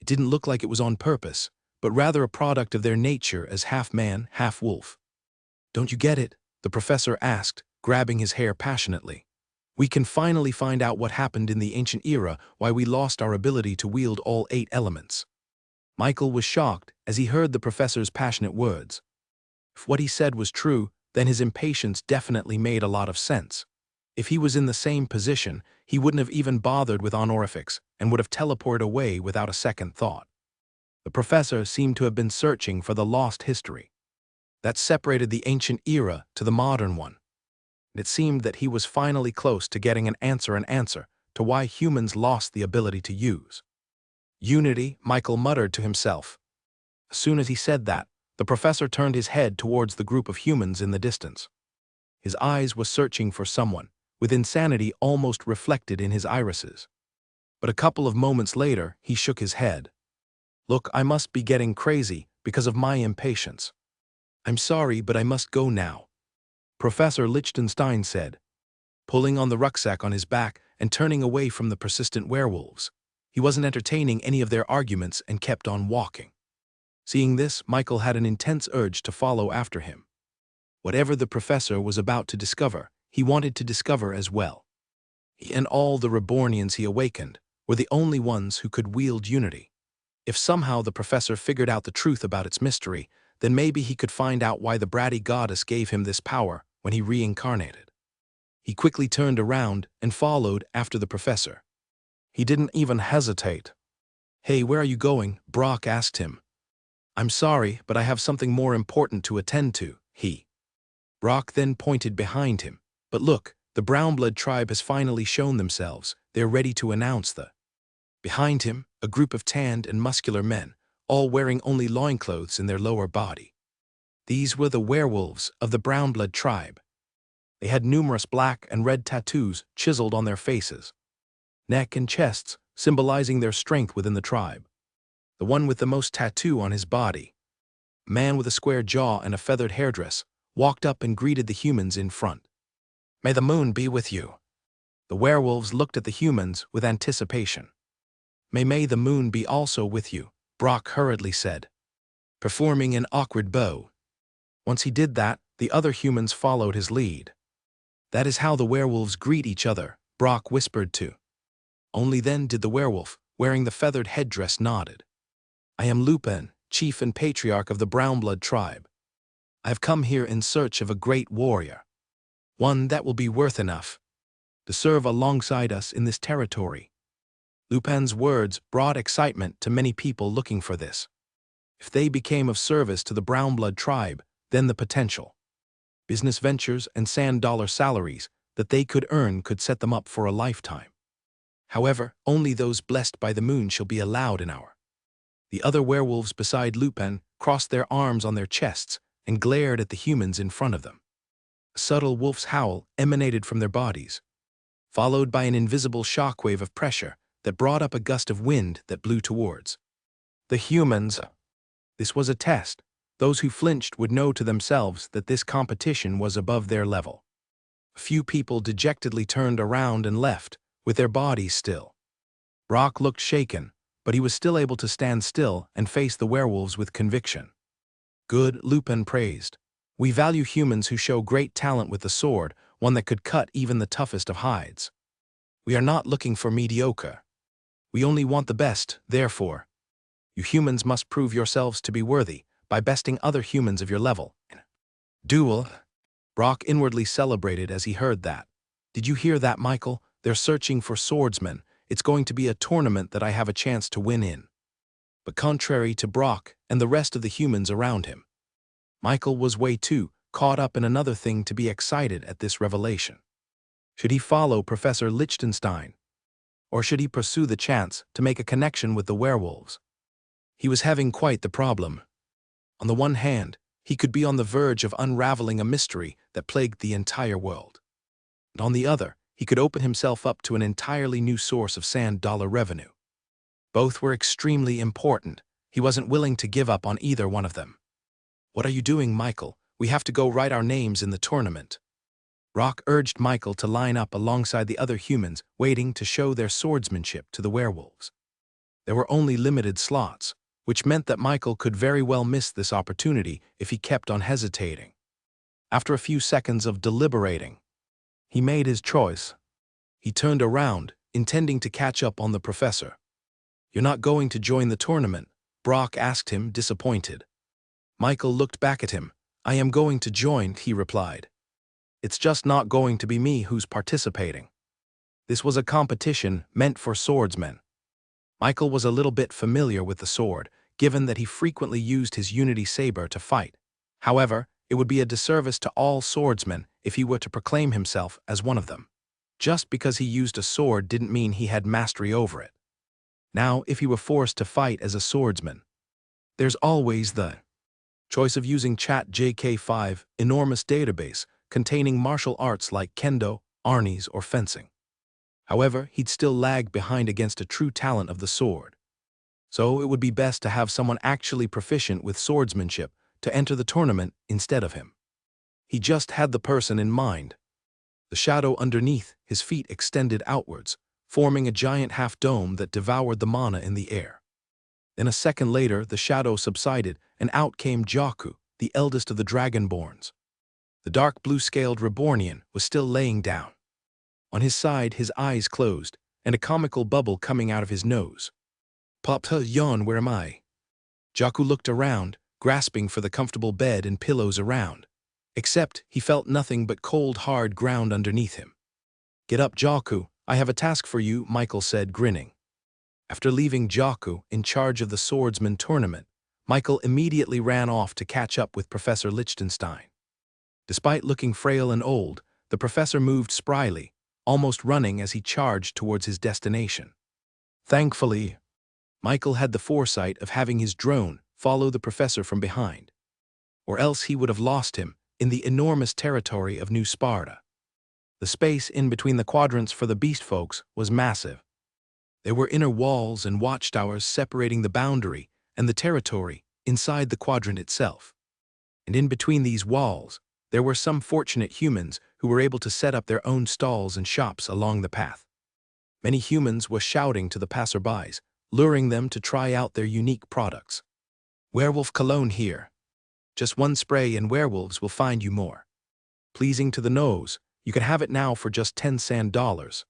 It didn't look like it was on purpose, but rather a product of their nature as half-man, half-wolf. "Don't you get it?" the professor asked, grabbing his hair passionately. "We can finally find out what happened in the ancient era, why we lost our ability to wield all 8 elements." Michael was shocked as he heard the professor's passionate words. If what he said was true, then his impatience definitely made a lot of sense. If he was in the same position, he wouldn't have even bothered with honorifics and would have teleported away without a second thought. The professor seemed to have been searching for the lost history that separated the ancient era to the modern one. It seemed that he was finally close to getting an answer to why humans lost the ability to use unity, Michael muttered to himself. As soon as he said that, the professor turned his head towards the group of humans in the distance. His eyes were searching for someone, with insanity almost reflected in his irises. But a couple of moments later, he shook his head. "Look, I must be getting crazy because of my impatience. I'm sorry, but I must go now," Professor Lichtenstein said, pulling on the rucksack on his back and turning away from the persistent werewolves. He wasn't entertaining any of their arguments and kept on walking. Seeing this, Michael had an intense urge to follow after him. Whatever the professor was about to discover, he wanted to discover as well. He and all the Rebornians he awakened were the only ones who could wield unity. If somehow the professor figured out the truth about its mystery, then maybe he could find out why the bratty goddess gave him this power when he reincarnated. He quickly turned around and followed after the professor. He didn't even hesitate. "Hey, where are you going?" Brock asked him. "I'm sorry, but I have something more important to attend to," Brock then pointed behind him. "But look, the Brownblood tribe has finally shown themselves. They're ready to announce the..." Behind him, a group of tanned and muscular men, all wearing only loincloths in their lower body. These were the werewolves of the Brownblood tribe. They had numerous black and red tattoos chiseled on their faces, neck and chests, symbolizing their strength within the tribe. The one with the most tattoo on his body, a man with a square jaw and a feathered hairdress, walked up and greeted the humans in front. "May the moon be with you." The werewolves looked at the humans with anticipation. May the moon be also with you," Brock hurriedly said, performing an awkward bow. Once he did that, the other humans followed his lead. "That is how the werewolves greet each other," Brock whispered to. Only then did the werewolf, wearing the feathered headdress, nodded. "I am Lupin, chief and patriarch of the Brownblood tribe. I have come here in search of a great warrior, one that will be worth enough to serve alongside us in this territory." Lupin's words brought excitement to many people looking for this. If they became of service to the Brownblood tribe, then the potential business ventures and sand-dollar salaries that they could earn could set them up for a lifetime. However, only those blessed by the moon shall be allowed in our. The other werewolves beside Lupin crossed their arms on their chests and glared at the humans in front of them. A subtle wolf's howl emanated from their bodies, followed by an invisible shockwave of pressure that brought up a gust of wind that blew towards the humans. This was a test. Those who flinched would know to themselves that this competition was above their level. A few people dejectedly turned around and left, with their bodies still. Brock looked shaken, but he was still able to stand still and face the werewolves with conviction. Good, Lupin praised. We value humans who show great talent with the sword, one that could cut even the toughest of hides. We are not looking for mediocre. We only want the best, therefore. You humans must prove yourselves to be worthy by besting other humans of your level. Duel. Brock inwardly celebrated as he heard that. Did you hear that, Michael? They're searching for swordsmen. It's going to be a tournament that I have a chance to win in. But contrary to Brock and the rest of the humans around him, Michael was way too caught up in another thing to be excited at this revelation. Should he follow Professor Lichtenstein? Or should he pursue the chance to make a connection with the werewolves? He was having quite the problem. On the one hand, he could be on the verge of unraveling a mystery that plagued the entire world. And on the other, he could open himself up to an entirely new source of sand-dollar revenue. Both were extremely important. He wasn't willing to give up on either one of them. What are you doing, Michael? We have to go write our names in the tournament. Brock urged Michael to line up alongside the other humans waiting to show their swordsmanship to the werewolves. There were only limited slots, which meant that Michael could very well miss this opportunity if he kept on hesitating. After a few seconds of deliberating, he made his choice. He turned around, intending to catch up on the professor. "You're not going to join the tournament?" Brock asked him, disappointed. Michael looked back at him. "I am going to join," he replied. "It's just not going to be me who's participating." This was a competition meant for swordsmen. Michael was a little bit familiar with the sword, given that he frequently used his unity saber to fight. However, it would be a disservice to all swordsmen if he were to proclaim himself as one of them. Just because he used a sword didn't mean he had mastery over it. Now, if he were forced to fight as a swordsman, there's always the choice of using ChatJK5, enormous database containing martial arts like kendo, arnis, or fencing. However, he'd still lag behind against a true talent of the sword. So it would be best to have someone actually proficient with swordsmanship to enter the tournament instead of him. He just had the person in mind. The shadow underneath his feet extended outwards, forming a giant half-dome that devoured the mana in the air. Then a second later, the shadow subsided, and out came Jaku, the eldest of the Dragonborns. The dark blue-scaled Rebornian was still laying down. On his side, his eyes closed, and a comical bubble coming out of his nose. "Papa Yon, where am I?" Jaku looked around, grasping for the comfortable bed and pillows around. Except he felt nothing but cold, hard ground underneath him. "Get up, Jaku, I have a task for you," Michael said, grinning. After leaving Jaku in charge of the swordsman tournament, Michael immediately ran off to catch up with Professor Lichtenstein. Despite looking frail and old, the professor moved spryly, almost running as he charged towards his destination. Thankfully, Michael had the foresight of having his drone follow the professor from behind, or else he would have lost him in the enormous territory of New Sparta. The space in between the quadrants for the beast folks was massive. There were inner walls and watchtowers separating the boundary and the territory inside the quadrant itself. And in between these walls, there were some fortunate humans who were able to set up their own stalls and shops along the path. Many humans were shouting to the passerbys, luring them to try out their unique products. "Werewolf cologne here. Just one spray and werewolves will find you more. Pleasing to the nose, you can have it now for just 10 sand dollars.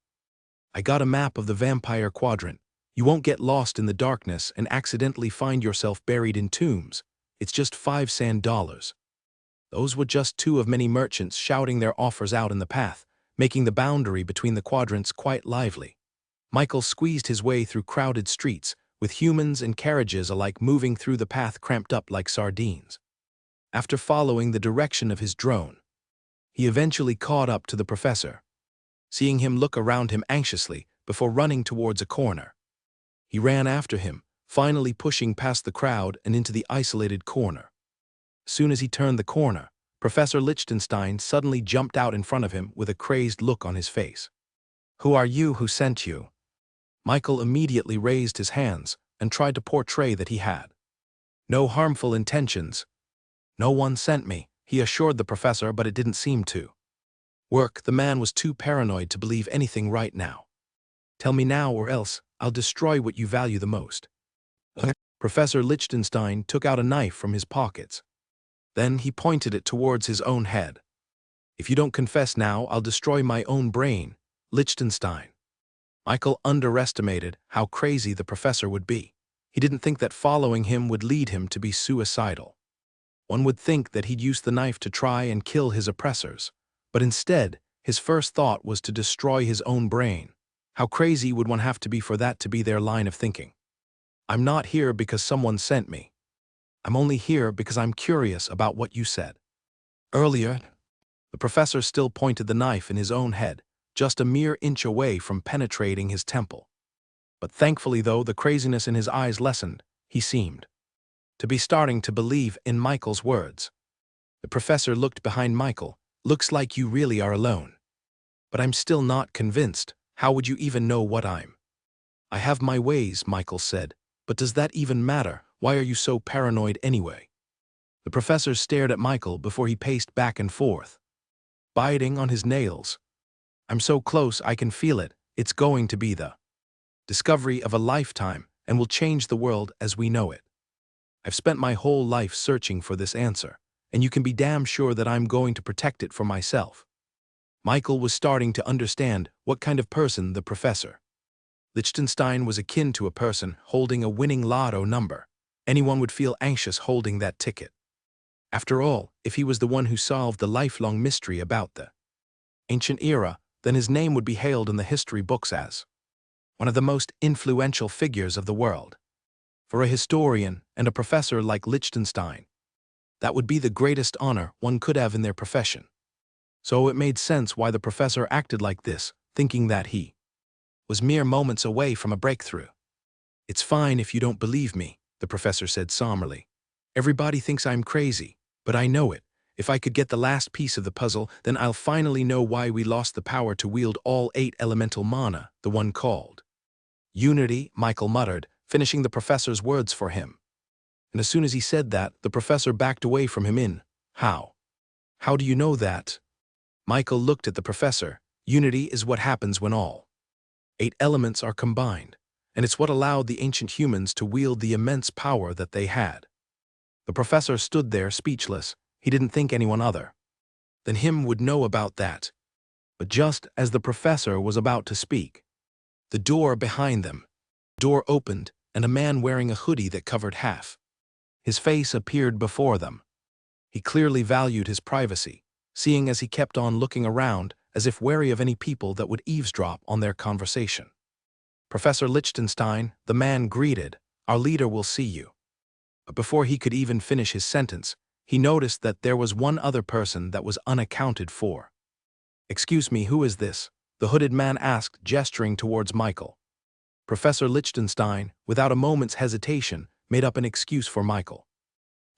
I got a map of the vampire quadrant. You won't get lost in the darkness and accidentally find yourself buried in tombs. It's just 5 sand dollars. Those were just two of many merchants shouting their offers out in the path, making the boundary between the quadrants quite lively. Michael squeezed his way through crowded streets, with humans and carriages alike moving through the path cramped up like sardines. After following the direction of his drone, he eventually caught up to the professor, seeing him look around him anxiously before running towards a corner. He ran after him, finally pushing past the crowd and into the isolated corner. As soon as he turned the corner, Professor Lichtenstein suddenly jumped out in front of him with a crazed look on his face. "Who are you? Who sent you?" Michael immediately raised his hands and tried to portray that he had no harmful intentions. "No one sent me," he assured the professor, but it didn't seem to work. The man was too paranoid to believe anything right now. "Tell me now or else I'll destroy what you value the most." Professor Lichtenstein took out a knife from his pockets. Then he pointed it towards his own head. "If you don't confess now, I'll destroy my own brain, Liechtenstein." Michael underestimated how crazy the professor would be. He didn't think that following him would lead him to be suicidal. One would think that he'd use the knife to try and kill his oppressors, but instead, his first thought was to destroy his own brain. How crazy would one have to be for that to be their line of thinking? "I'm not here because someone sent me. I'm only here because I'm curious about what you said earlier." The professor still pointed the knife in his own head, just a mere inch away from penetrating his temple. But thankfully, though the craziness in his eyes lessened, he seemed to be starting to believe in Michael's words. The professor looked behind Michael. "Looks like you really are alone. But I'm still not convinced. How would you even know what I'm?" "I have my ways," Michael said. "But does that even matter? Why are you so paranoid anyway?" The professor stared at Michael before he paced back and forth, biting on his nails. "I'm so close I can feel it. It's going to be the discovery of a lifetime and will change the world as we know it. I've spent my whole life searching for this answer, and you can be damn sure that I'm going to protect it for myself." Michael was starting to understand what kind of person the professor Liechtenstein was akin to a person holding a winning lotto number. Anyone would feel anxious holding that ticket. After all, if he was the one who solved the lifelong mystery about the ancient era, then his name would be hailed in the history books as one of the most influential figures of the world. For a historian and a professor like Liechtenstein, that would be the greatest honor one could have in their profession. So it made sense why the professor acted like this, thinking that he was mere moments away from a breakthrough. "It's fine if you don't believe me," the professor said somberly. "Everybody thinks I'm crazy, but I know it. If I could get the last piece of the puzzle, then I'll finally know why we lost the power to wield all 8 elemental mana, the one called unity," Michael muttered, finishing the professor's words for him. And as soon as he said that, the professor backed away from him in, "How? How do you know that?" Michael looked at the professor. "Unity is what happens when all 8 elements are combined, and it's what allowed the ancient humans to wield the immense power that they had." The professor stood there speechless. He didn't think anyone other than him would know about that. But just as the professor was about to speak, the door behind them opened, and a man wearing a hoodie that covered half his face appeared before them. He clearly valued his privacy, seeing as he kept on looking around as if wary of any people that would eavesdrop on their conversation. "Professor Liechtenstein," the man greeted, "our leader will see you." But before he could even finish his sentence, he noticed that there was one other person that was unaccounted for. "Excuse me, who is this?" the hooded man asked, gesturing towards Michael. Professor Liechtenstein, without a moment's hesitation, made up an excuse for Michael.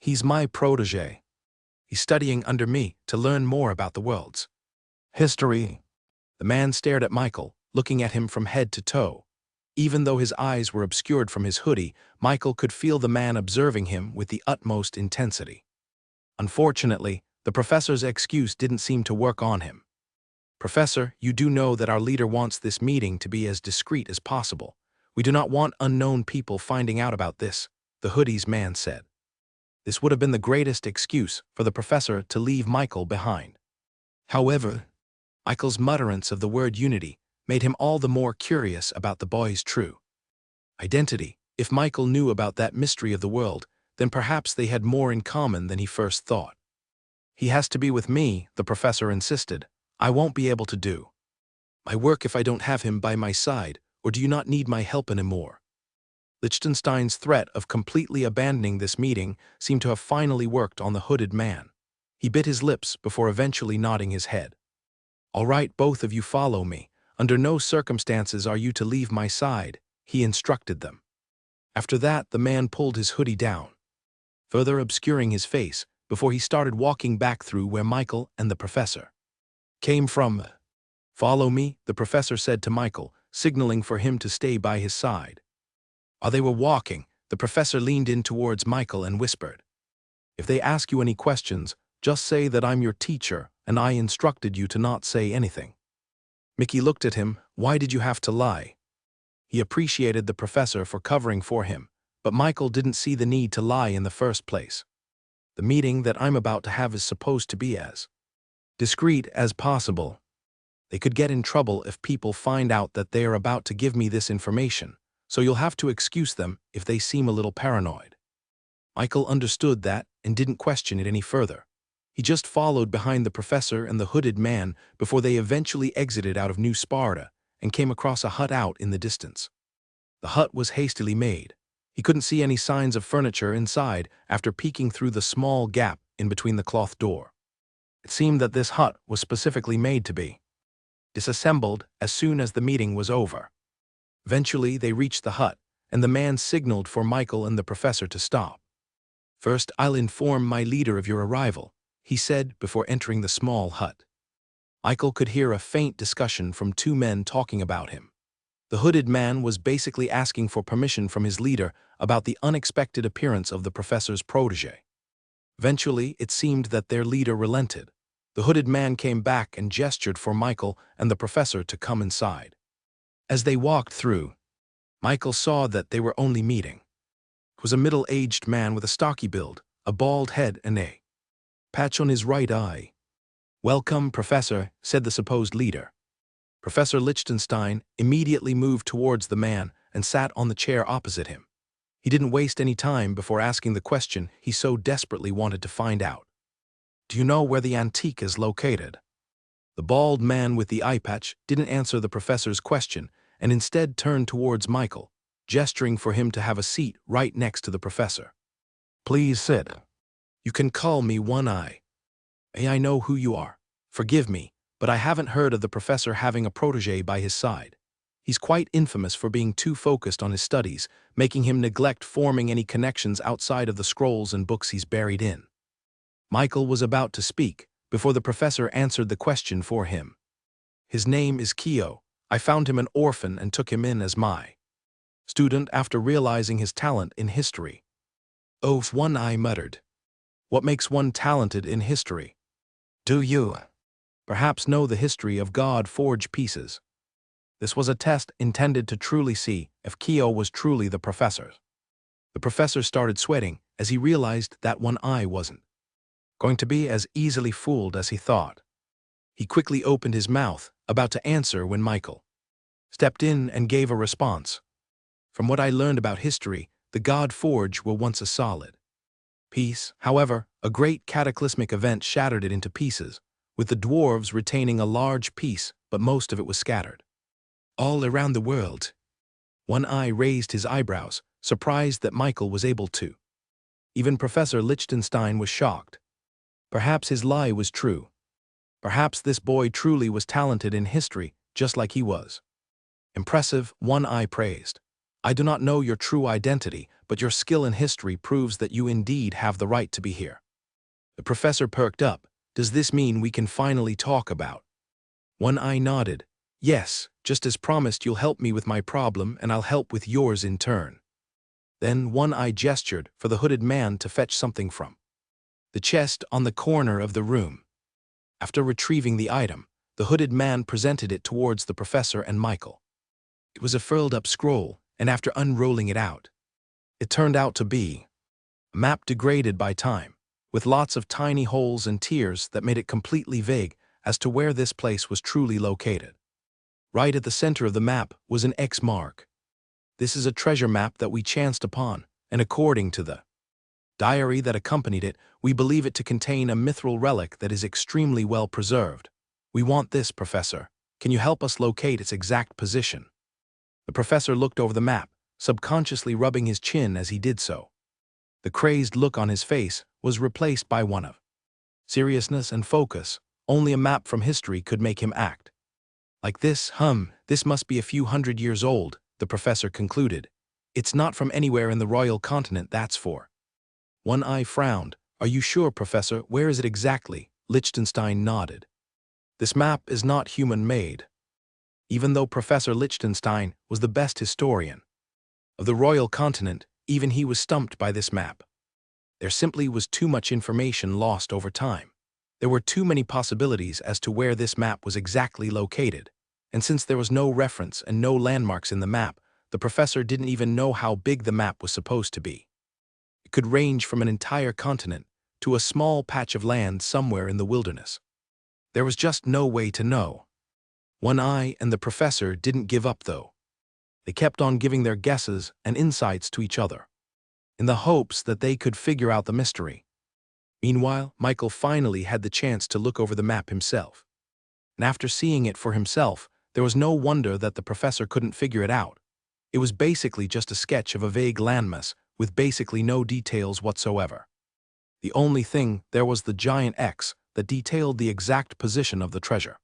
"He's my protege. He's studying under me to learn more about the world's history." The man stared at Michael, looking at him from head to toe. Even though his eyes were obscured from his hoodie, Michael could feel the man observing him with the utmost intensity. Unfortunately, the professor's excuse didn't seem to work on him. "Professor, you do know that our leader wants this meeting to be as discreet as possible. We do not want unknown people finding out about this," the hoodie's man said. This would have been the greatest excuse for the professor to leave Michael behind. However, Michael's mutterance of the word unity made him all the more curious about the boy's true identity. If Michael knew about that mystery of the world, then perhaps they had more in common than he first thought. "He has to be with me," the professor insisted. "I won't be able to do my work if I don't have him by my side, or do you not need my help anymore?" Liechtenstein's threat of completely abandoning this meeting seemed to have finally worked on the hooded man. He bit his lips before eventually nodding his head. "All right, both of you follow me. Under no circumstances are you to leave my side," he instructed them. After that, the man pulled his hoodie down, further obscuring his face, before he started walking back through where Michael and the professor came from. "Follow me," the professor said to Michael, signaling for him to stay by his side. While they were walking, the professor leaned in towards Michael and whispered, "If they ask you any questions, just say that I'm your teacher and I instructed you to not say anything." Mickey looked at him. Why did you have to lie? He appreciated the professor for covering for him, but Michael didn't see the need to lie in the first place. The meeting that I'm about to have is supposed to be as discreet as possible. They could get in trouble if people find out that they are about to give me this information, so you'll have to excuse them if they seem a little paranoid." Michael understood that and didn't question it any further. He just followed behind the professor and the hooded man before they eventually exited out of New Sparta and came across a hut out in the distance. The hut was hastily made. He couldn't see any signs of furniture inside after peeking through the small gap in between the cloth door. It seemed that this hut was specifically made to be disassembled as soon as the meeting was over. Eventually, they reached the hut, and the man signaled for Michael and the professor to stop. "First, I'll inform my leader of your arrival," he said before entering the small hut. Michael could hear a faint discussion from two men talking about him. The hooded man was basically asking for permission from his leader about the unexpected appearance of the professor's protege. Eventually, it seemed that their leader relented. The hooded man came back and gestured for Michael and the professor to come inside. As they walked through, Michael saw that they were only meeting. It was a middle-aged man with a stocky build, a bald head and a patch on his right eye. "Welcome, Professor," said the supposed leader. Professor Lichtenstein immediately moved towards the man and sat on the chair opposite him. He didn't waste any time before asking the question he so desperately wanted to find out. "Do you know where the antique is located?" The bald man with the eye patch didn't answer the professor's question and instead turned towards Michael, gesturing for him to have a seat right next to the professor. "Please sit. You can call me One Eye. May I know who you are? Forgive me, but I haven't heard of the professor having a protege by his side. He's quite infamous for being too focused on his studies, making him neglect forming any connections outside of the scrolls and books he's buried in." Michael was about to speak before the professor answered the question for him. "His name is Kyo. I found him an orphan and took him in as my student after realizing his talent in history." "Oh," One Eye muttered. "What makes one talented in history? Do you perhaps know the history of God-forged pieces?" This was a test intended to truly see if Kyo was truly the professor. The professor started sweating as he realized that One Eye wasn't going to be as easily fooled as he thought. He quickly opened his mouth, about to answer when Michael stepped in and gave a response. "From what I learned about history, the God Forge were once a solid piece. However, a great cataclysmic event shattered it into pieces, with the dwarves retaining a large piece, but most of it was scattered all around the world." One Eye raised his eyebrows, surprised that Michael was able to. Even Professor Lichtenstein was shocked. Perhaps his lie was true. Perhaps this boy truly was talented in history, just like he was. "Impressive," One Eye praised. "I do not know your true identity, but your skill in history proves that you indeed have the right to be here." The professor perked up. "Does this mean we can finally talk about?" One Eye nodded. "Yes, just as promised, you'll help me with my problem and I'll help with yours in turn." Then One Eye gestured for the hooded man to fetch something from the chest on the corner of the room. After retrieving the item, the hooded man presented it towards the professor and Michael. It was a furled-up scroll, and after unrolling it out, it turned out to be a map degraded by time, with lots of tiny holes and tears that made it completely vague as to where this place was truly located. Right at the center of the map was an X mark. "This is a treasure map that we chanced upon, and according to the diary that accompanied it, we believe it to contain a mithril relic that is extremely well preserved. We want this, Professor. Can you help us locate its exact position?" The professor looked over the map, subconsciously rubbing his chin as he did so. The crazed look on his face was replaced by one of seriousness and focus. Only a map from history could make him act like this. This must be a few hundred years old," the professor concluded. "It's not from anywhere in the royal continent, that's for." One Eye frowned. "Are you sure, Professor? Where is it exactly?" Lichtenstein nodded. "This map is not human-made." Even though Professor Lichtenstein was the best historian of the royal continent, even he was stumped by this map. There simply was too much information lost over time. There were too many possibilities as to where this map was exactly located, and since there was no reference and no landmarks in the map, the professor didn't even know how big the map was supposed to be. It could range from an entire continent to a small patch of land somewhere in the wilderness. There was just no way to know. One Eye and the professor didn't give up, though. They kept on giving their guesses and insights to each other, in the hopes that they could figure out the mystery. Meanwhile, Michael finally had the chance to look over the map himself. And after seeing it for himself, there was no wonder that the professor couldn't figure it out. It was basically just a sketch of a vague landmass with basically no details whatsoever. The only thing there was the giant X that detailed the exact position of the treasure.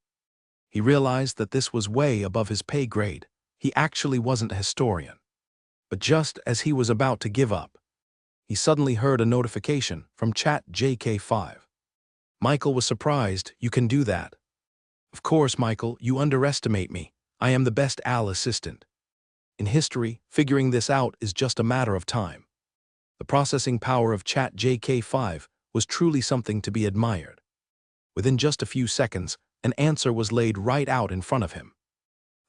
He realized that this was way above his pay grade. He actually wasn't a historian. But just as he was about to give up, he suddenly heard a notification from Chat JK5. Michael was surprised. "You can do that?" "Of course, Michael, you underestimate me. I am the best AL assistant. In history, figuring this out is just a matter of time." The processing power of Chat JK5 was truly something to be admired. Within just a few seconds, an answer was laid right out in front of him.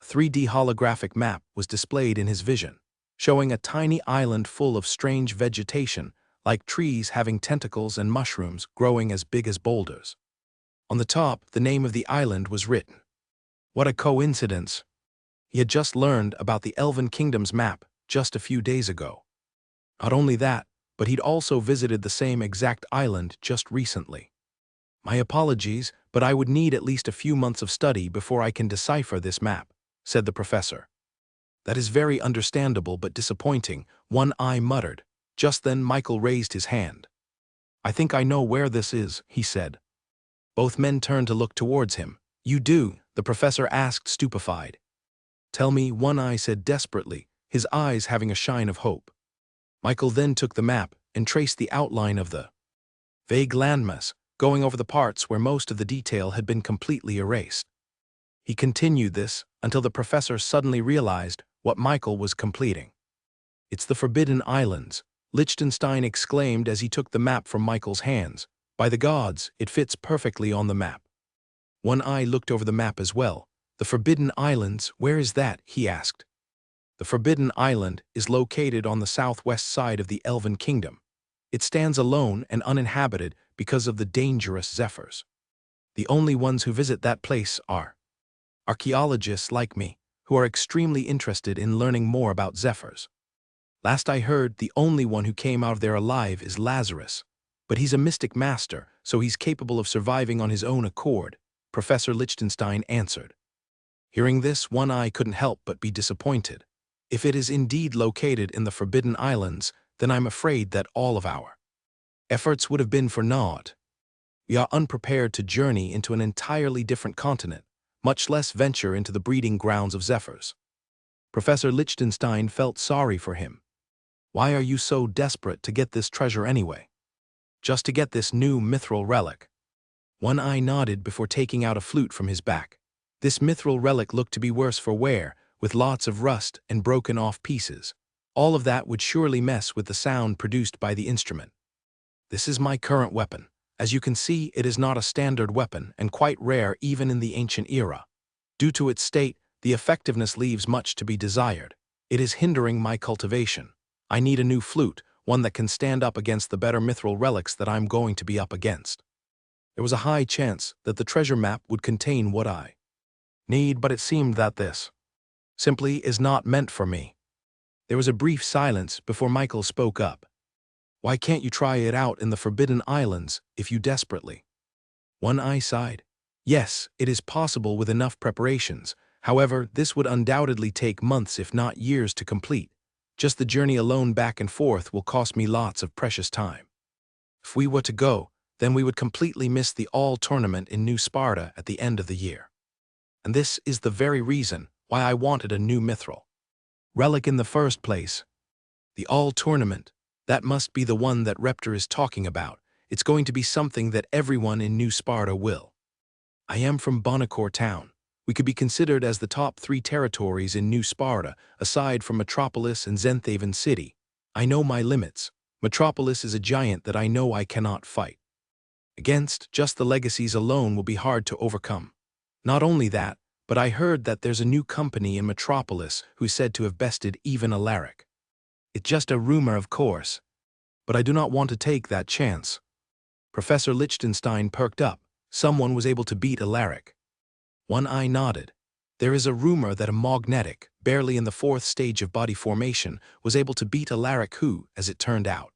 A 3D holographic map was displayed in his vision, showing a tiny island full of strange vegetation, like trees having tentacles and mushrooms growing as big as boulders. On the top, the name of the island was written. What a coincidence! He had just learned about the Elven Kingdom's map just a few days ago. Not only that, but he'd also visited the same exact island just recently. "My apologies, but I would need at least a few months of study before I can decipher this map," said the professor. "That is very understandable but disappointing," One Eye muttered. Just then Michael raised his hand. "I think I know where this is," he said. Both men turned to look towards him. "You do?" the professor asked, stupefied. "Tell me," One Eye said desperately, his eyes having a shine of hope. Michael then took the map and traced the outline of the vague landmass, going over the parts where most of the detail had been completely erased. He continued this until the professor suddenly realized what Michael was completing. "It's the Forbidden Islands," Liechtenstein exclaimed as he took the map from Michael's hands. "By the gods, it fits perfectly on the map." One Eye looked over the map as well. "The Forbidden Islands, where is that?" he asked. The Forbidden Island is located on the southwest side of the Elven Kingdom. It stands alone and uninhabited because of the dangerous Zephyrs. The only ones who visit that place are archaeologists like me, who are extremely interested in learning more about Zephyrs. Last I heard, the only one who came out of there alive is Lazarus, but he's a mystic master, so he's capable of surviving on his own accord, Professor Liechtenstein answered. Hearing this, One Eye couldn't help but be disappointed. If it is indeed located in the Forbidden Islands, then I'm afraid that all of our efforts would have been for naught. We are unprepared to journey into an entirely different continent, much less venture into the breeding grounds of Zephyrs. Professor Liechtenstein felt sorry for him. "Why are you so desperate to get this treasure anyway?" "Just to get this new mithril relic." One Eye nodded before taking out a flute from his back. This mithril relic looked to be worse for wear, with lots of rust and broken-off pieces. All of that would surely mess with the sound produced by the instrument. "This is my current weapon. As you can see, it is not a standard weapon and quite rare even in the ancient era. Due to its state, the effectiveness leaves much to be desired. It is hindering my cultivation. I need a new flute, one that can stand up against the better mithril relics that I'm going to be up against." There was a high chance that the treasure map would contain what I need, but it seemed that this simply is not meant for me. There was a brief silence before Michael spoke up. "Why can't you try it out in the Forbidden Islands if you desperately?" One Eye sighed. "Yes, it is possible with enough preparations. However, this would undoubtedly take months if not years to complete. Just the journey alone back and forth will cost me lots of precious time. If we were to go, then we would completely miss the All Tournament in New Sparta at the end of the year. And this is the very reason why I wanted a new mithril relic in the first place. The All Tournament, that must be the one that Reptor is talking about. It's going to be something that everyone in New Sparta will. I am from Bonacore Town. We could be considered as the top 3 territories in New Sparta, aside from Metropolis and Zenthaven City. I know my limits. Metropolis is a giant that I know I cannot fight against. Just the legacies alone will be hard to overcome. Not only that, but I heard that there's a new company in Metropolis who's said to have bested even Alaric. It's just a rumor, of course, but I do not want to take that chance. Professor Lichtenstein perked up. Someone was able to beat Alaric. One Eye nodded. There is a rumor that a magnetic, barely in the 4th stage of body formation, was able to beat Alaric who, as it turned out,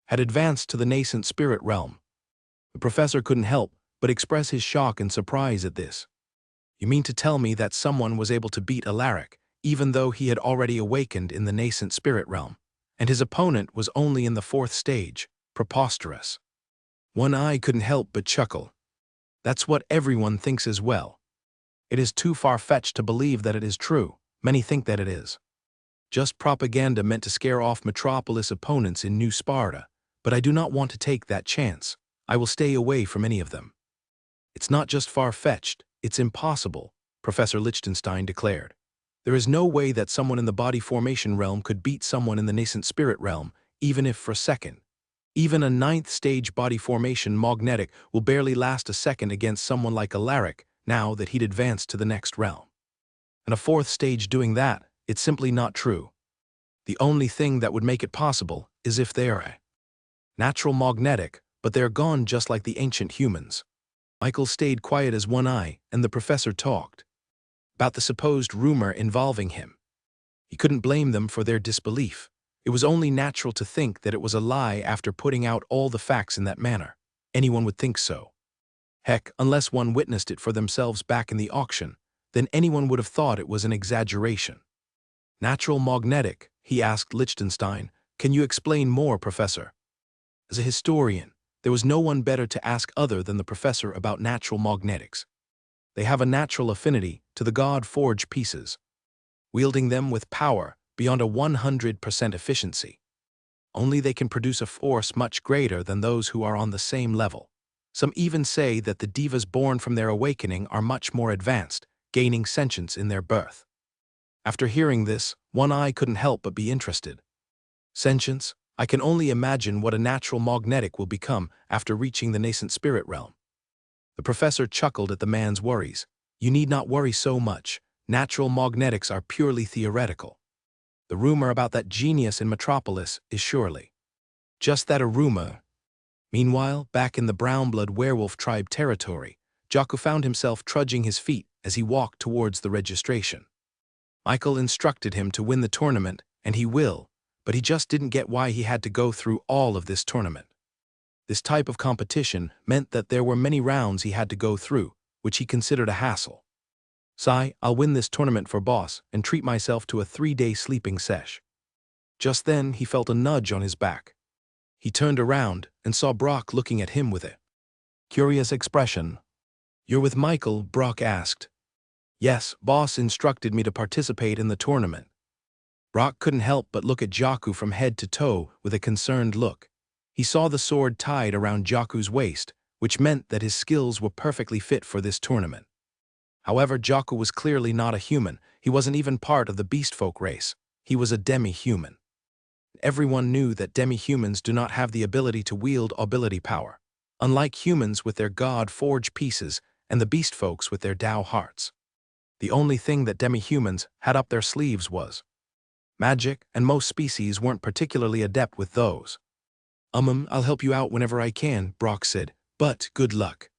had advanced to the nascent spirit realm. The professor couldn't help but express his shock and surprise at this. You mean to tell me that someone was able to beat Alaric, even though he had already awakened in the nascent spirit realm, and his opponent was only in the 4th stage? Preposterous. One Eye couldn't help but chuckle. That's what everyone thinks as well. It is too far-fetched to believe that it is true. Many think that it is just propaganda meant to scare off Metropolis opponents in New Sparta, but I do not want to take that chance. I will stay away from any of them. It's not just far-fetched, it's impossible, Professor Lichtenstein declared. There is no way that someone in the body formation realm could beat someone in the nascent spirit realm, even if for a second. Even a 9th stage body formation magnetic will barely last a second against someone like Alaric now that he'd advanced to the next realm. And a 4th stage doing that, it's simply not true. The only thing that would make it possible is if they are a natural magnetic, but they're gone just like the ancient humans. Michael stayed quiet as One Eye, and the professor talked about the supposed rumor involving him. He couldn't blame them for their disbelief. It was only natural to think that it was a lie after putting out all the facts in that manner. Anyone would think so. Heck, unless one witnessed it for themselves back in the auction, then anyone would have thought it was an exaggeration. Natural magnetic, he asked Lichtenstein. Can you explain more, Professor? As a historian, there was no one better to ask other than the professor about natural magnetics. They have a natural affinity to the God-forged pieces, wielding them with power beyond a 100% efficiency. Only they can produce a force much greater than those who are on the same level. Some even say that the divas born from their awakening are much more advanced, gaining sentience in their birth. After hearing this, One Eye couldn't help but be interested. Sentience? I can only imagine what a natural magnetic will become after reaching the nascent spirit realm. The professor chuckled at the man's worries. You need not worry so much. Natural magnetics are purely theoretical. The rumor about that genius in Metropolis is surely just that, a rumor. Meanwhile, back in the Brownblood werewolf tribe territory, Jaku found himself trudging his feet as he walked towards the registration. Michael instructed him to win the tournament, and he will, but he just didn't get why he had to go through all of this tournament. This type of competition meant that there were many rounds he had to go through, which he considered a hassle. I'll win this tournament for boss and treat myself to a 3-day sleeping sesh. Just then he felt a nudge on his back. He turned around and saw Brock looking at him with a curious expression. You're with Michael? Brock asked. Yes, boss instructed me to participate in the tournament. Brock couldn't help but look at Jaku from head to toe with a concerned look. He saw the sword tied around Jaku's waist, which meant that his skills were perfectly fit for this tournament. However, Jaku was clearly not a human. He wasn't even part of the beastfolk race. He was a demi-human. Everyone knew that demi-humans do not have the ability to wield ability power, unlike humans with their God-forged pieces and the beastfolks with their Tao hearts. The only thing that demi-humans had up their sleeves was magic, and most species weren't particularly adept with those. I'll help you out whenever I can, Brock said, but good luck.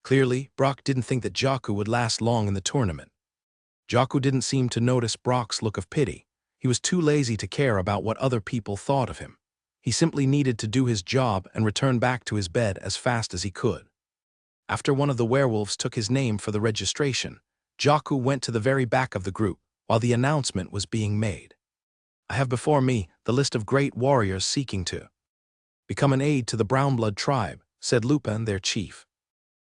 Clearly, Brock didn't think that Jaku would last long in the tournament. Jaku didn't seem to notice Brock's look of pity. He was too lazy to care about what other people thought of him. He simply needed to do his job and return back to his bed as fast as he could. After one of the werewolves took his name for the registration, Jaku went to the very back of the group while the announcement was being made. I have before me the list of great warriors seeking to become an aid to the Brownblood tribe, said Lupin, their chief.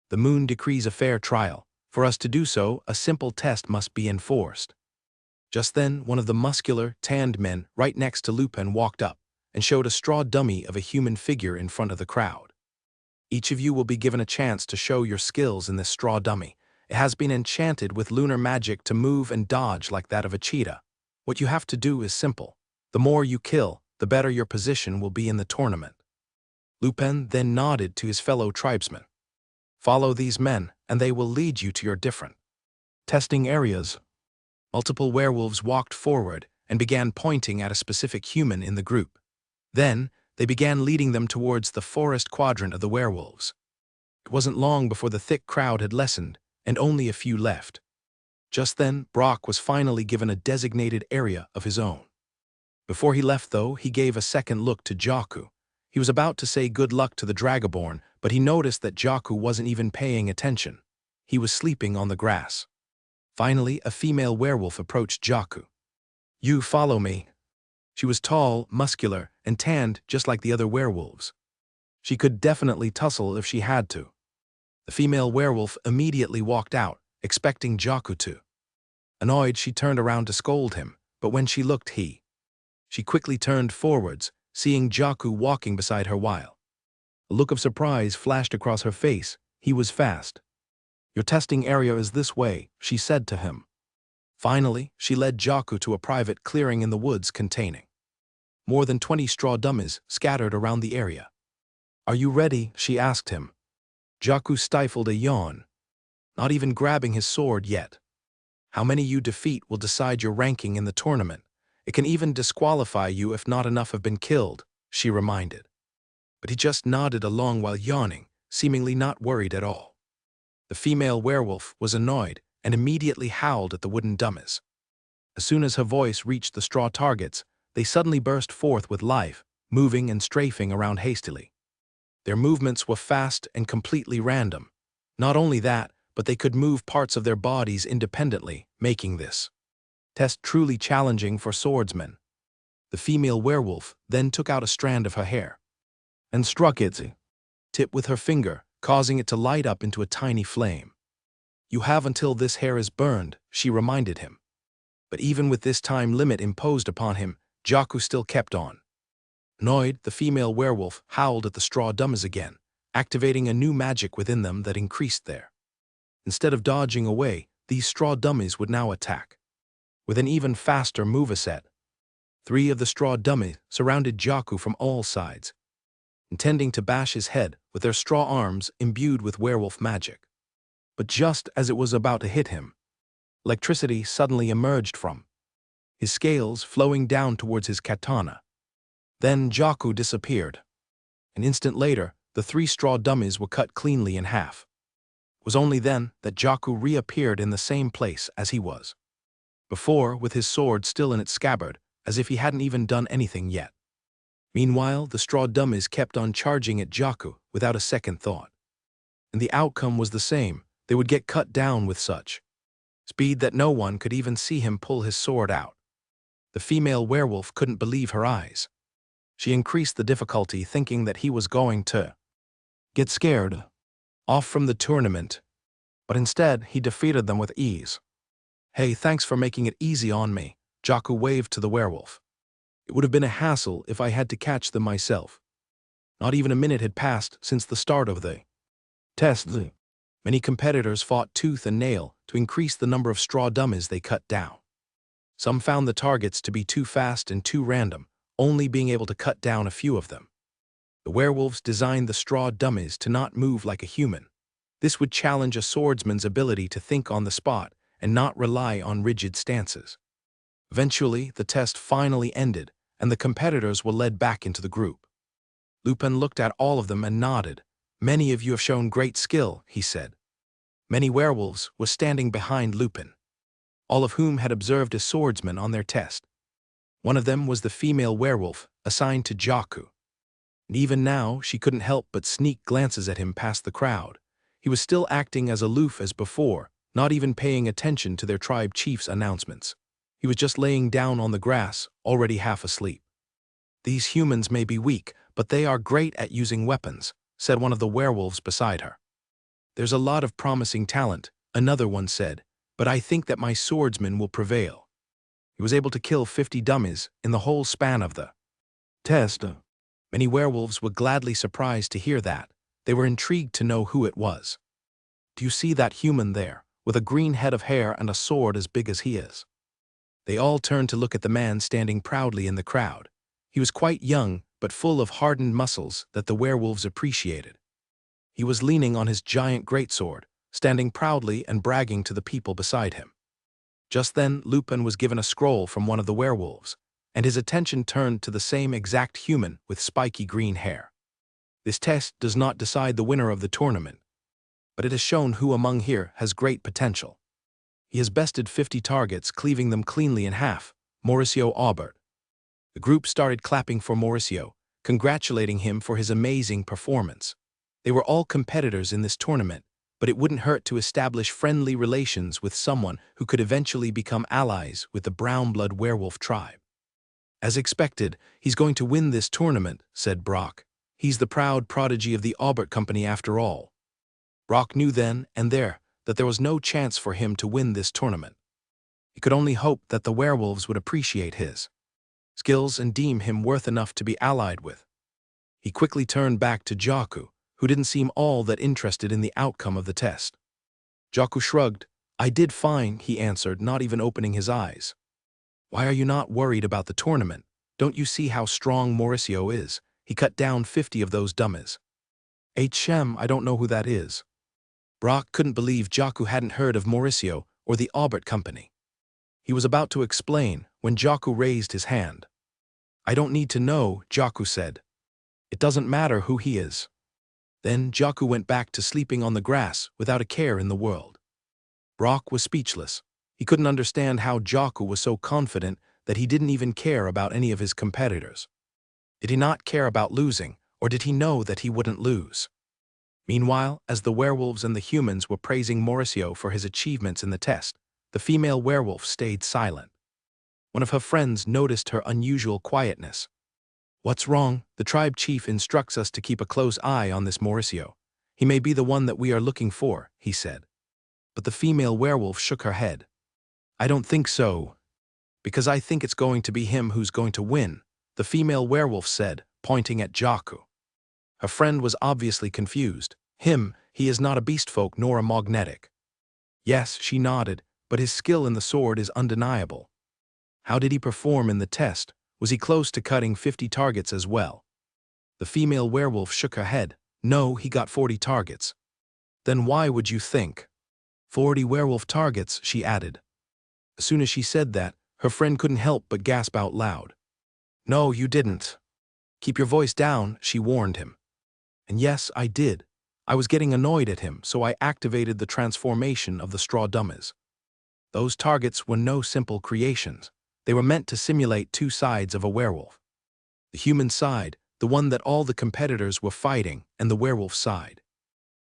The moon decrees a fair trial. For us to do so, a simple test must be enforced. Just then, one of the muscular, tanned men right next to Lupin walked up and showed a straw dummy of a human figure in front of the crowd. Each of you will be given a chance to show your skills in this straw dummy. It has been enchanted with lunar magic to move and dodge like that of a cheetah. What you have to do is simple. The more you kill, the better your position will be in the tournament. Lupin then nodded to his fellow tribesmen. Follow these men, and they will lead you to your different testing areas. Multiple werewolves walked forward and began pointing at a specific human in the group. Then, They began leading them towards the forest quadrant of the werewolves. It wasn't long before the thick crowd had lessened, and only a few left. Just then, Brock was finally given a designated area of his own. Before he left, though, he gave a second look to Jaku. He was about to say good luck to the Dragonborn, but he noticed that Jaku wasn't even paying attention. He was sleeping on the grass. Finally, a female werewolf approached Jaku. "You follow me." She was tall, muscular, and tanned just like the other werewolves. She could definitely tussle if she had to. The female werewolf immediately walked out, expecting Jaku to. Annoyed, she turned around to scold him, but when she looked, she quickly turned forwards, seeing Jaku walking beside her while. A look of surprise flashed across her face. He was fast. "Your testing area is this way," she said to him. Finally, she led Jaku to a private clearing in the woods containing more than 20 straw dummies scattered around the area. "Are you ready?" she asked him. Jaku stifled a yawn. "Not even grabbing his sword yet. How many you defeat will decide your ranking in the tournament. It can even disqualify you if not enough have been killed," she reminded. But he just nodded along while yawning, seemingly not worried at all. The female werewolf was annoyed and immediately howled at the wooden dummies. As soon as her voice reached the straw targets, they suddenly burst forth with life, moving and strafing around hastily. Their movements were fast and completely random. Not only that, but they could move parts of their bodies independently, making this test truly challenging for swordsmen. The female werewolf then took out a strand of her hair and struck its tip with her finger, causing it to light up into a tiny flame. "You have until this hair is burned," she reminded him. But even with this time limit imposed upon him, Jaku still kept on. Annoyed, the female werewolf howled at the straw dummies again, activating a new magic within them that increased their. Instead of dodging away, these straw dummies would now attack. With an even faster moveset, 3 of the straw dummies surrounded Jaku from all sides, intending to bash his head with their straw arms imbued with werewolf magic. But just as it was about to hit him, electricity suddenly emerged from his scales, flowing down towards his katana. Then Jaku disappeared. An instant later, the 3 straw dummies were cut cleanly in half. It was only then that Jaku reappeared in the same place as he was before, with his sword still in its scabbard, as if he hadn't even done anything yet. Meanwhile, the straw dummies kept on charging at Jaku without a second thought. And the outcome was the same. They would get cut down with such speed that no one could even see him pull his sword out. The female werewolf couldn't believe her eyes. She increased the difficulty, thinking that he was going to get scared off from the tournament. But instead, he defeated them with ease. "Hey, thanks for making it easy on me," Jaku waved to the werewolf. "It would have been a hassle if I had to catch them myself." Not even a minute had passed since the start of the test. Many competitors fought tooth and nail to increase the number of straw dummies they cut down. Some found the targets to be too fast and too random, only being able to cut down a few of them. The werewolves designed the straw dummies to not move like a human. This would challenge a swordsman's ability to think on the spot and not rely on rigid stances. Eventually, the test finally ended, and the competitors were led back into the group. Lupin looked at all of them and nodded. "Many of you have shown great skill," he said. Many werewolves were standing behind Lupin, all of whom had observed a swordsman on their test. One of them was the female werewolf assigned to Jaku. And even now, she couldn't help but sneak glances at him past the crowd. He was still acting as aloof as before, not even paying attention to their tribe chief's announcements. He was just laying down on the grass, already half asleep. "These humans may be weak, but they are great at using weapons," said one of the werewolves beside her. "There's a lot of promising talent," another one said, "but I think that my swordsman will prevail." He was able to kill 50 dummies in the whole span of the test. Many werewolves were gladly surprised to hear that. They were intrigued to know who it was. "Do you see that human there, with a green head of hair and a sword as big as he is?" They all turned to look at the man standing proudly in the crowd. He was quite young, but full of hardened muscles that the werewolves appreciated. He was leaning on his giant greatsword, standing proudly and bragging to the people beside him. Just then, Lupin was given a scroll from one of the werewolves, and his attention turned to the same exact human with spiky green hair. This test does not decide the winner of the tournament, but it has shown who among here has great potential. He has bested 50 targets, cleaving them cleanly in half. Mauricio Aubert. The group started clapping for Mauricio, congratulating him for his amazing performance. They were all competitors in this tournament, but it wouldn't hurt to establish friendly relations with someone who could eventually become allies with the brown blood werewolf tribe. As expected, he's going to win this tournament, said Brock. He's the proud prodigy of the Aubert Company after all. Brock knew then and there that there was no chance for him to win this tournament. He could only hope that the werewolves would appreciate his skills and deem him worth enough to be allied with. He quickly turned back to Jaku, who didn't seem all that interested in the outcome of the test. Jaku shrugged. I did fine, he answered, not even opening his eyes. Why are you not worried about the tournament? Don't you see how strong Mauricio is? He cut down 50 of those dummies. I don't know who that is. Brock couldn't believe Jaku hadn't heard of Mauricio or the Aubert Company. He was about to explain when Jaku raised his hand. I don't need to know, Jaku said. It doesn't matter who he is. Then Jaku went back to sleeping on the grass without a care in the world. Brock was speechless. He couldn't understand how Jaku was so confident that he didn't even care about any of his competitors. Did he not care about losing, or did he know that he wouldn't lose? Meanwhile, as the werewolves and the humans were praising Mauricio for his achievements in the test, the female werewolf stayed silent. One of her friends noticed her unusual quietness. What's wrong? The tribe chief instructs us to keep a close eye on this Mauricio. He may be the one that we are looking for, he said. But the female werewolf shook her head. I don't think so. Because I think it's going to be him who's going to win, the female werewolf said, pointing at Jaku. Her friend was obviously confused. He is not a beastfolk nor a magnetic. Yes, she nodded, but his skill in the sword is undeniable. How did he perform in the test? Was he close to cutting 50 targets as well? The female werewolf shook her head. No, he got 40 targets. Then why would you think? 40 werewolf targets, she added. As soon as she said that, her friend couldn't help but gasp out loud. No, you didn't. Keep your voice down, she warned him. And yes, I did. I was getting annoyed at him, so I activated the transformation of the straw dummies. Those targets were no simple creations. They were meant to simulate two sides of a werewolf. The human side, the one that all the competitors were fighting, and the werewolf side.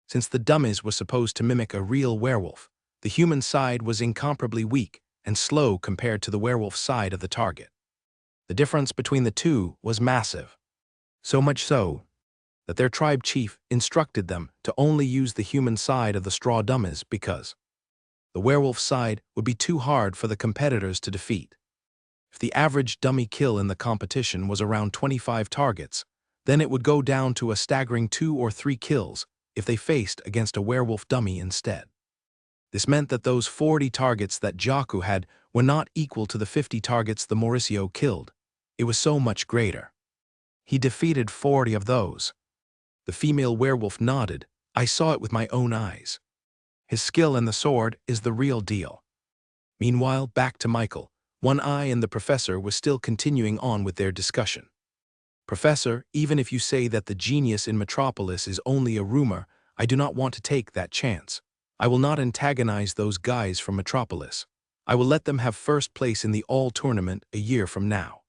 Since the dummies were supposed to mimic a real werewolf, the human side was incomparably weak and slow compared to the werewolf side of the target. The difference between the two was massive. So much so that their tribe chief instructed them to only use the human side of the straw dummies because the werewolf side would be too hard for the competitors to defeat. If the average dummy kill in the competition was around 25 targets, then it would go down to a staggering 2 or 3 kills if they faced against a werewolf dummy instead. This meant that those 40 targets that Jaku had were not equal to the 50 targets the Mauricio killed. It was so much greater. He defeated 40 of those. The female werewolf nodded. I saw it with my own eyes. His skill in the sword is the real deal. Meanwhile, back to Michael. One Eye and the professor was still continuing on with their discussion. Professor, even if you say that the genius in Metropolis is only a rumor, I do not want to take that chance. I will not antagonize those guys from Metropolis. I will let them have first place in the All Tournament a year from now.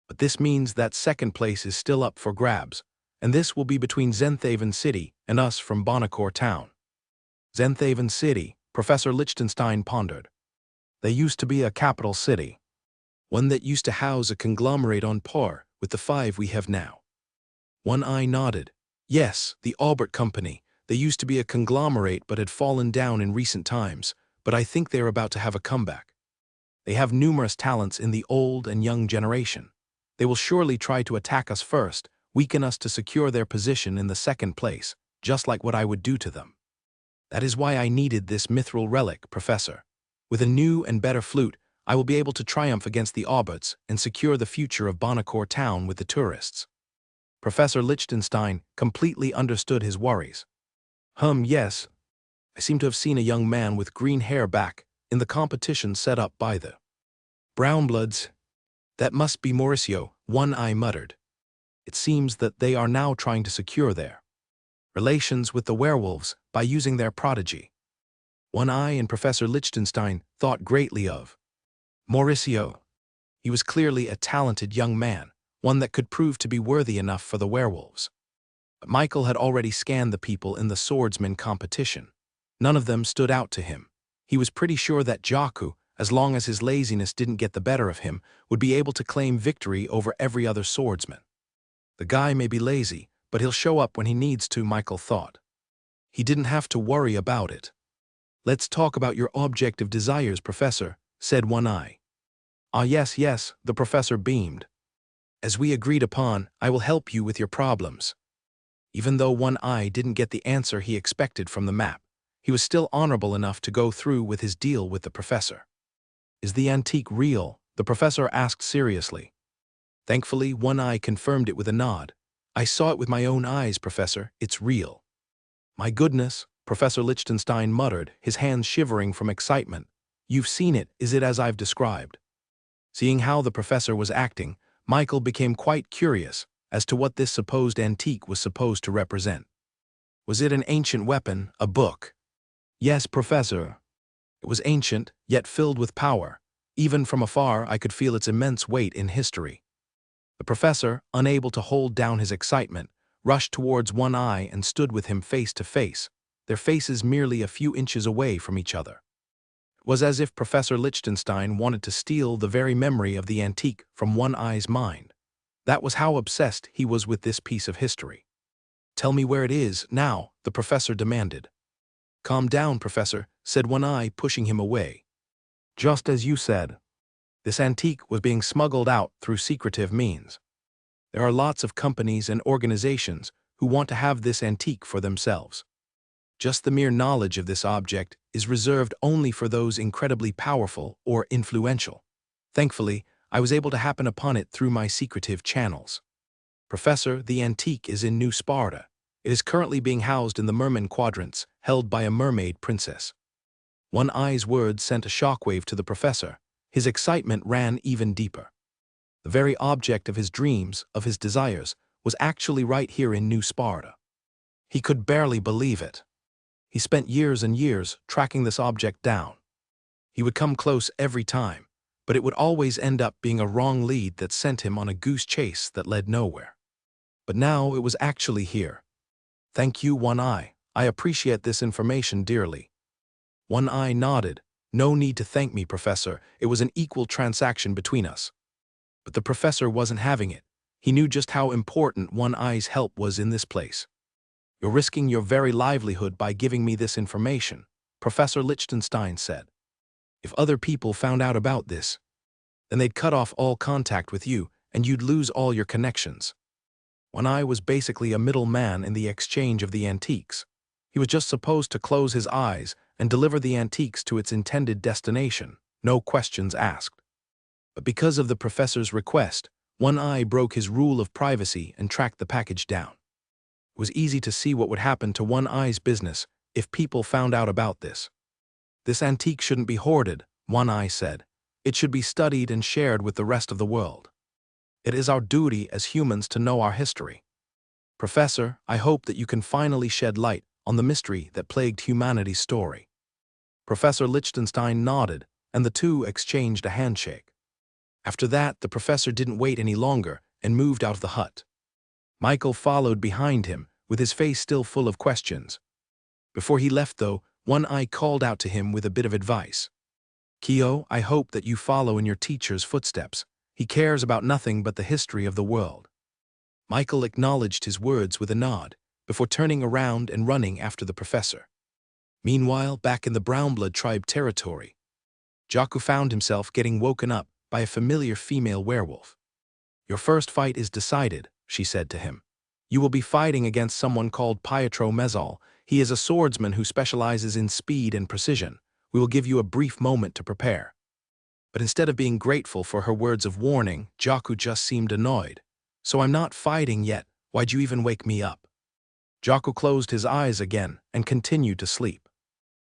But this means that second place is still up for grabs, and this will be between Zenthaven City and us from Bonacore Town. Zenthaven City, Professor Lichtenstein pondered. They used to be a capital city, one that used to house a conglomerate on par with the 5 we have now. One Eye nodded. Yes, the Aubert Company. They used to be a conglomerate but had fallen down in recent times, but I think they are about to have a comeback. They have numerous talents in the old and young generation. They will surely try to attack us first, weaken us to secure their position in the second place, just like what I would do to them. That is why I needed this mithril relic, Professor. With a new and better flute, I will be able to triumph against the Auberts and secure the future of Bonacore Town with the tourists. Professor Lichtenstein completely understood his worries. Yes. I seem to have seen a young man with green hair back in the competition set up by the Brownbloods. That must be Mauricio, One Eye muttered. It seems that they are now trying to secure their relations with the werewolves by using their prodigy. One Eye and Professor Lichtenstein thought greatly of Mauricio. He was clearly a talented young man, one that could prove to be worthy enough for the werewolves. But Michael had already scanned the people in the swordsman competition. None of them stood out to him. He was pretty sure that Jaku, as long as his laziness didn't get the better of him, would be able to claim victory over every other swordsman. The guy may be lazy, but he'll show up when he needs to, Michael thought. He didn't have to worry about it. Let's talk about your objective desires, Professor, said One Eye. Ah, yes, the professor beamed. As we agreed upon, I will help you with your problems. Even though One Eye didn't get the answer he expected from the map, he was still honorable enough to go through with his deal with the professor. Is the antique real? The professor asked seriously. Thankfully, One Eye confirmed it with a nod. I saw it with my own eyes, Professor. It's real. My goodness, Professor Lichtenstein muttered, his hands shivering from excitement. You've seen it, is it as I've described? Seeing how the professor was acting, Michael became quite curious as to what this supposed antique was supposed to represent. Was it an ancient weapon, a book? Yes, Professor. It was ancient, yet filled with power. Even from afar, I could feel its immense weight in history. The professor, unable to hold down his excitement, rushed towards One Eye and stood with him face to face, their faces merely a few inches away from each other. It was as if Professor Lichtenstein wanted to steal the very memory of the antique from One Eye's mind. That was how obsessed he was with this piece of history. Tell me where it is, now, the professor demanded. Calm down, Professor, said One Eye, pushing him away. Just as you said. This antique was being smuggled out through secretive means. There are lots of companies and organizations who want to have this antique for themselves. Just the mere knowledge of this object is reserved only for those incredibly powerful or influential. Thankfully, I was able to happen upon it through my secretive channels. Professor, the antique is in New Sparta. It is currently being housed in the Merman Quadrants, held by a mermaid princess. One Eye's words sent a shockwave to the professor. His excitement ran even deeper. The very object of his dreams, of his desires, was actually right here in New Sparta. He could barely believe it. He spent years and years tracking this object down. He would come close every time, but it would always end up being a wrong lead that sent him on a goose chase that led nowhere. But now it was actually here. Thank you, One Eye. I appreciate this information dearly. One Eye nodded. No need to thank me, Professor. It was an equal transaction between us. But the professor wasn't having it. He knew just how important One Eye's help was in this place. You're risking your very livelihood by giving me this information, Professor Lichtenstein said. If other people found out about this, then they'd cut off all contact with you, and you'd lose all your connections. One Eye was basically a middleman in the exchange of the antiques. He was just supposed to close his eyes and deliver the antiques to its intended destination, no questions asked. But because of the professor's request, One Eye broke his rule of privacy and tracked the package down. It was easy to see what would happen to One Eye's business if people found out about this. This antique shouldn't be hoarded, One Eye said. It should be studied and shared with the rest of the world. It is our duty as humans to know our history. Professor, I hope that you can finally shed light on the mystery that plagued humanity's story. Professor Lichtenstein nodded, and the two exchanged a handshake. After that, the professor didn't wait any longer and moved out of the hut. Michael followed behind him, with his face still full of questions. Before he left, though, One Eye called out to him with a bit of advice. Kyo, I hope that you follow in your teacher's footsteps. He cares about nothing but the history of the world. Michael acknowledged his words with a nod, before turning around and running after the professor. Meanwhile, back in the Brownblood tribe territory, Jaku found himself getting woken up by a familiar female werewolf. Your first fight is decided, she said to him. You will be fighting against someone called Pietro Mezzal. He is a swordsman who specializes in speed and precision. We will give you a brief moment to prepare. But instead of being grateful for her words of warning, Jaku just seemed annoyed. So I'm not fighting yet. Why'd you even wake me up? Jaku closed his eyes again and continued to sleep.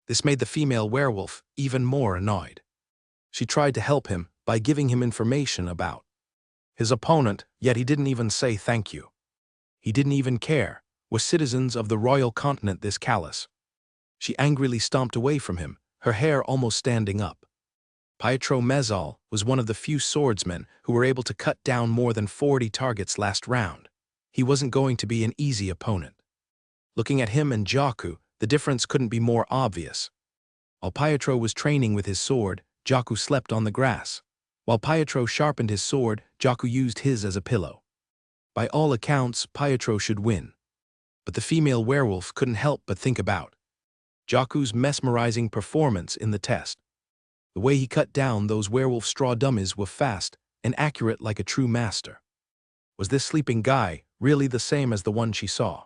This made the female werewolf even more annoyed. She tried to help him by giving him information about His opponent, yet he didn't even say thank you. He didn't even care. Were citizens of the royal continent this callous? She angrily stomped away from him, her hair almost standing up. Pietro Mezzal was one of the few swordsmen who were able to cut down more than 40 targets last round. He wasn't going to be an easy opponent. Looking at him and Jaku, the difference couldn't be more obvious. While Pietro was training with his sword, Jaku slept on the grass. While Pietro sharpened his sword, Jaku used his as a pillow. By all accounts, Pietro should win. But the female werewolf couldn't help but think about Jaku's mesmerizing performance in the test. The way he cut down those werewolf straw dummies was fast and accurate like a true master. Was this sleeping guy really the same as the one she saw?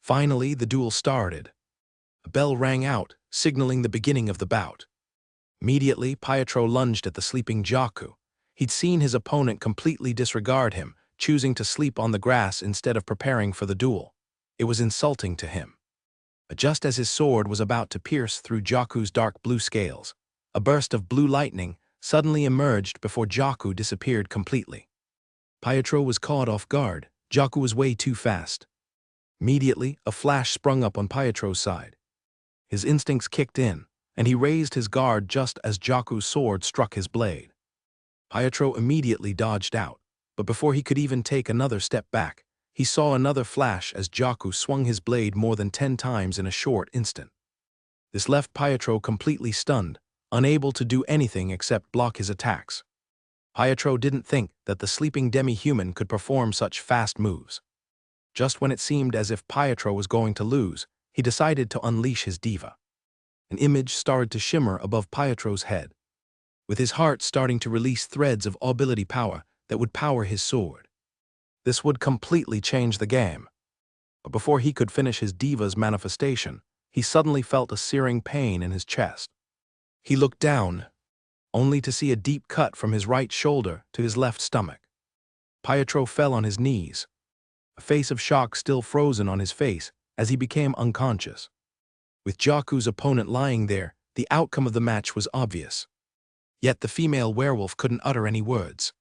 Finally, the duel started. A bell rang out, signaling the beginning of the bout. Immediately, Pietro lunged at the sleeping Jaku. He'd seen his opponent completely disregard him, choosing to sleep on the grass instead of preparing for the duel. It was insulting to him. But just as his sword was about to pierce through Jaku's dark blue scales, a burst of blue lightning suddenly emerged before Jaku disappeared completely. Pietro was caught off guard. Jaku was way too fast. Immediately, a flash sprung up on Pietro's side. His instincts kicked in, and he raised his guard just as Jaku's sword struck his blade. Pietro immediately dodged out, but before he could even take another step back, he saw another flash as Jaku swung his blade more than 10 times in a short instant. This left Pietro completely stunned, unable to do anything except block his attacks. Pietro didn't think that the sleeping demi-human could perform such fast moves. Just when it seemed as if Pietro was going to lose, he decided to unleash his diva. An image started to shimmer above Pietro's head, with his heart starting to release threads of ability power that would power his sword. This would completely change the game. But before he could finish his diva's manifestation, he suddenly felt a searing pain in his chest. He looked down, only to see a deep cut from his right shoulder to his left stomach. Pietro fell on his knees, a face of shock still frozen on his face as he became unconscious. With Jaku's opponent lying there, the outcome of the match was obvious. Yet the female werewolf couldn't utter any words.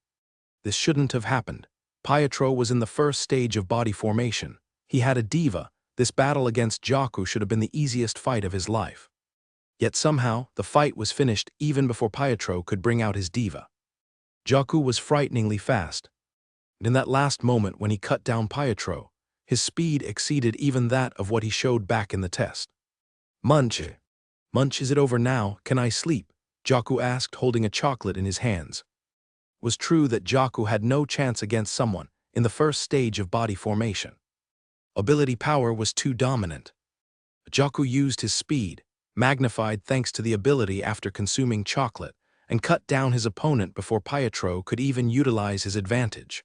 This shouldn't have happened. Pietro was in the first stage of body formation. He had a diva. This battle against Jaku should have been the easiest fight of his life. Yet somehow, the fight was finished even before Pietro could bring out his diva. Jaku was frighteningly fast, and in that last moment when he cut down Pietro, his speed exceeded even that of what he showed back in the test. Munch, is it over now? Can I sleep? Jaku asked, holding a chocolate in his hands. It was true that Jaku had no chance against someone in the first stage of body formation. Ability power was too dominant. Jaku used his speed, magnified thanks to the ability after consuming chocolate, and cut down his opponent before Pietro could even utilize his advantage.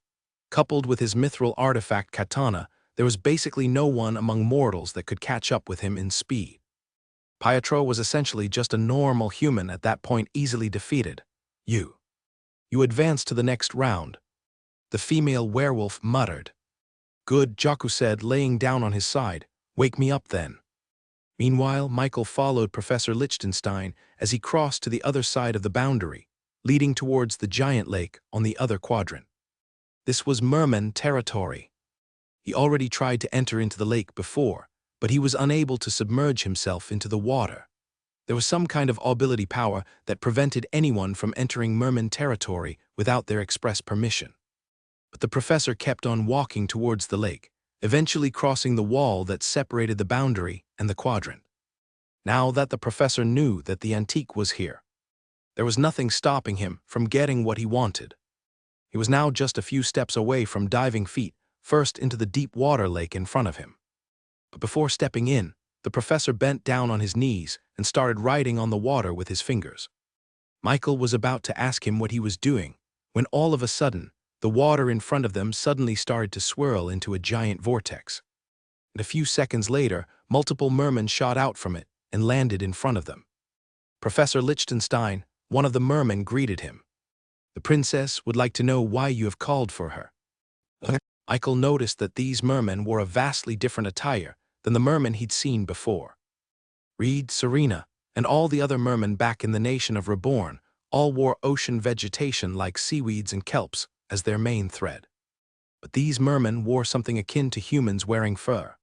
Coupled with his mithril artifact katana, there was basically no one among mortals that could catch up with him in speed. Pietro was essentially just a normal human at that point, easily defeated. You advanced to the next round, the female werewolf muttered. Good, Jaku said, laying down on his side. Wake me up then. Meanwhile, Michael followed Professor Lichtenstein as he crossed to the other side of the boundary, leading towards the giant lake on the other quadrant. This was merman territory. He already tried to enter into the lake before, but he was unable to submerge himself into the water. There was some kind of ability power that prevented anyone from entering merman territory without their express permission. But the professor kept on walking towards the lake, eventually crossing the wall that separated the boundary and the quadrant. Now that the professor knew that the antique was here, there was nothing stopping him from getting what he wanted. He was now just a few steps away from diving feet first into the deep water lake in front of him. But before stepping in, the professor bent down on his knees and started writing on the water with his fingers. Michael was about to ask him what he was doing, when all of a sudden, the water in front of them suddenly started to swirl into a giant vortex. And a few seconds later, multiple mermen shot out from it and landed in front of them. Professor Lichtenstein, one of the mermen, greeted him. The princess would like to know why you have called for her. Michael noticed that these mermen wore a vastly different attire than the mermen he'd seen before. Reed, Serena, and all the other mermen back in the nation of Reborn all wore ocean vegetation like seaweeds and kelps as their main thread. But these mermen wore something akin to humans wearing fur.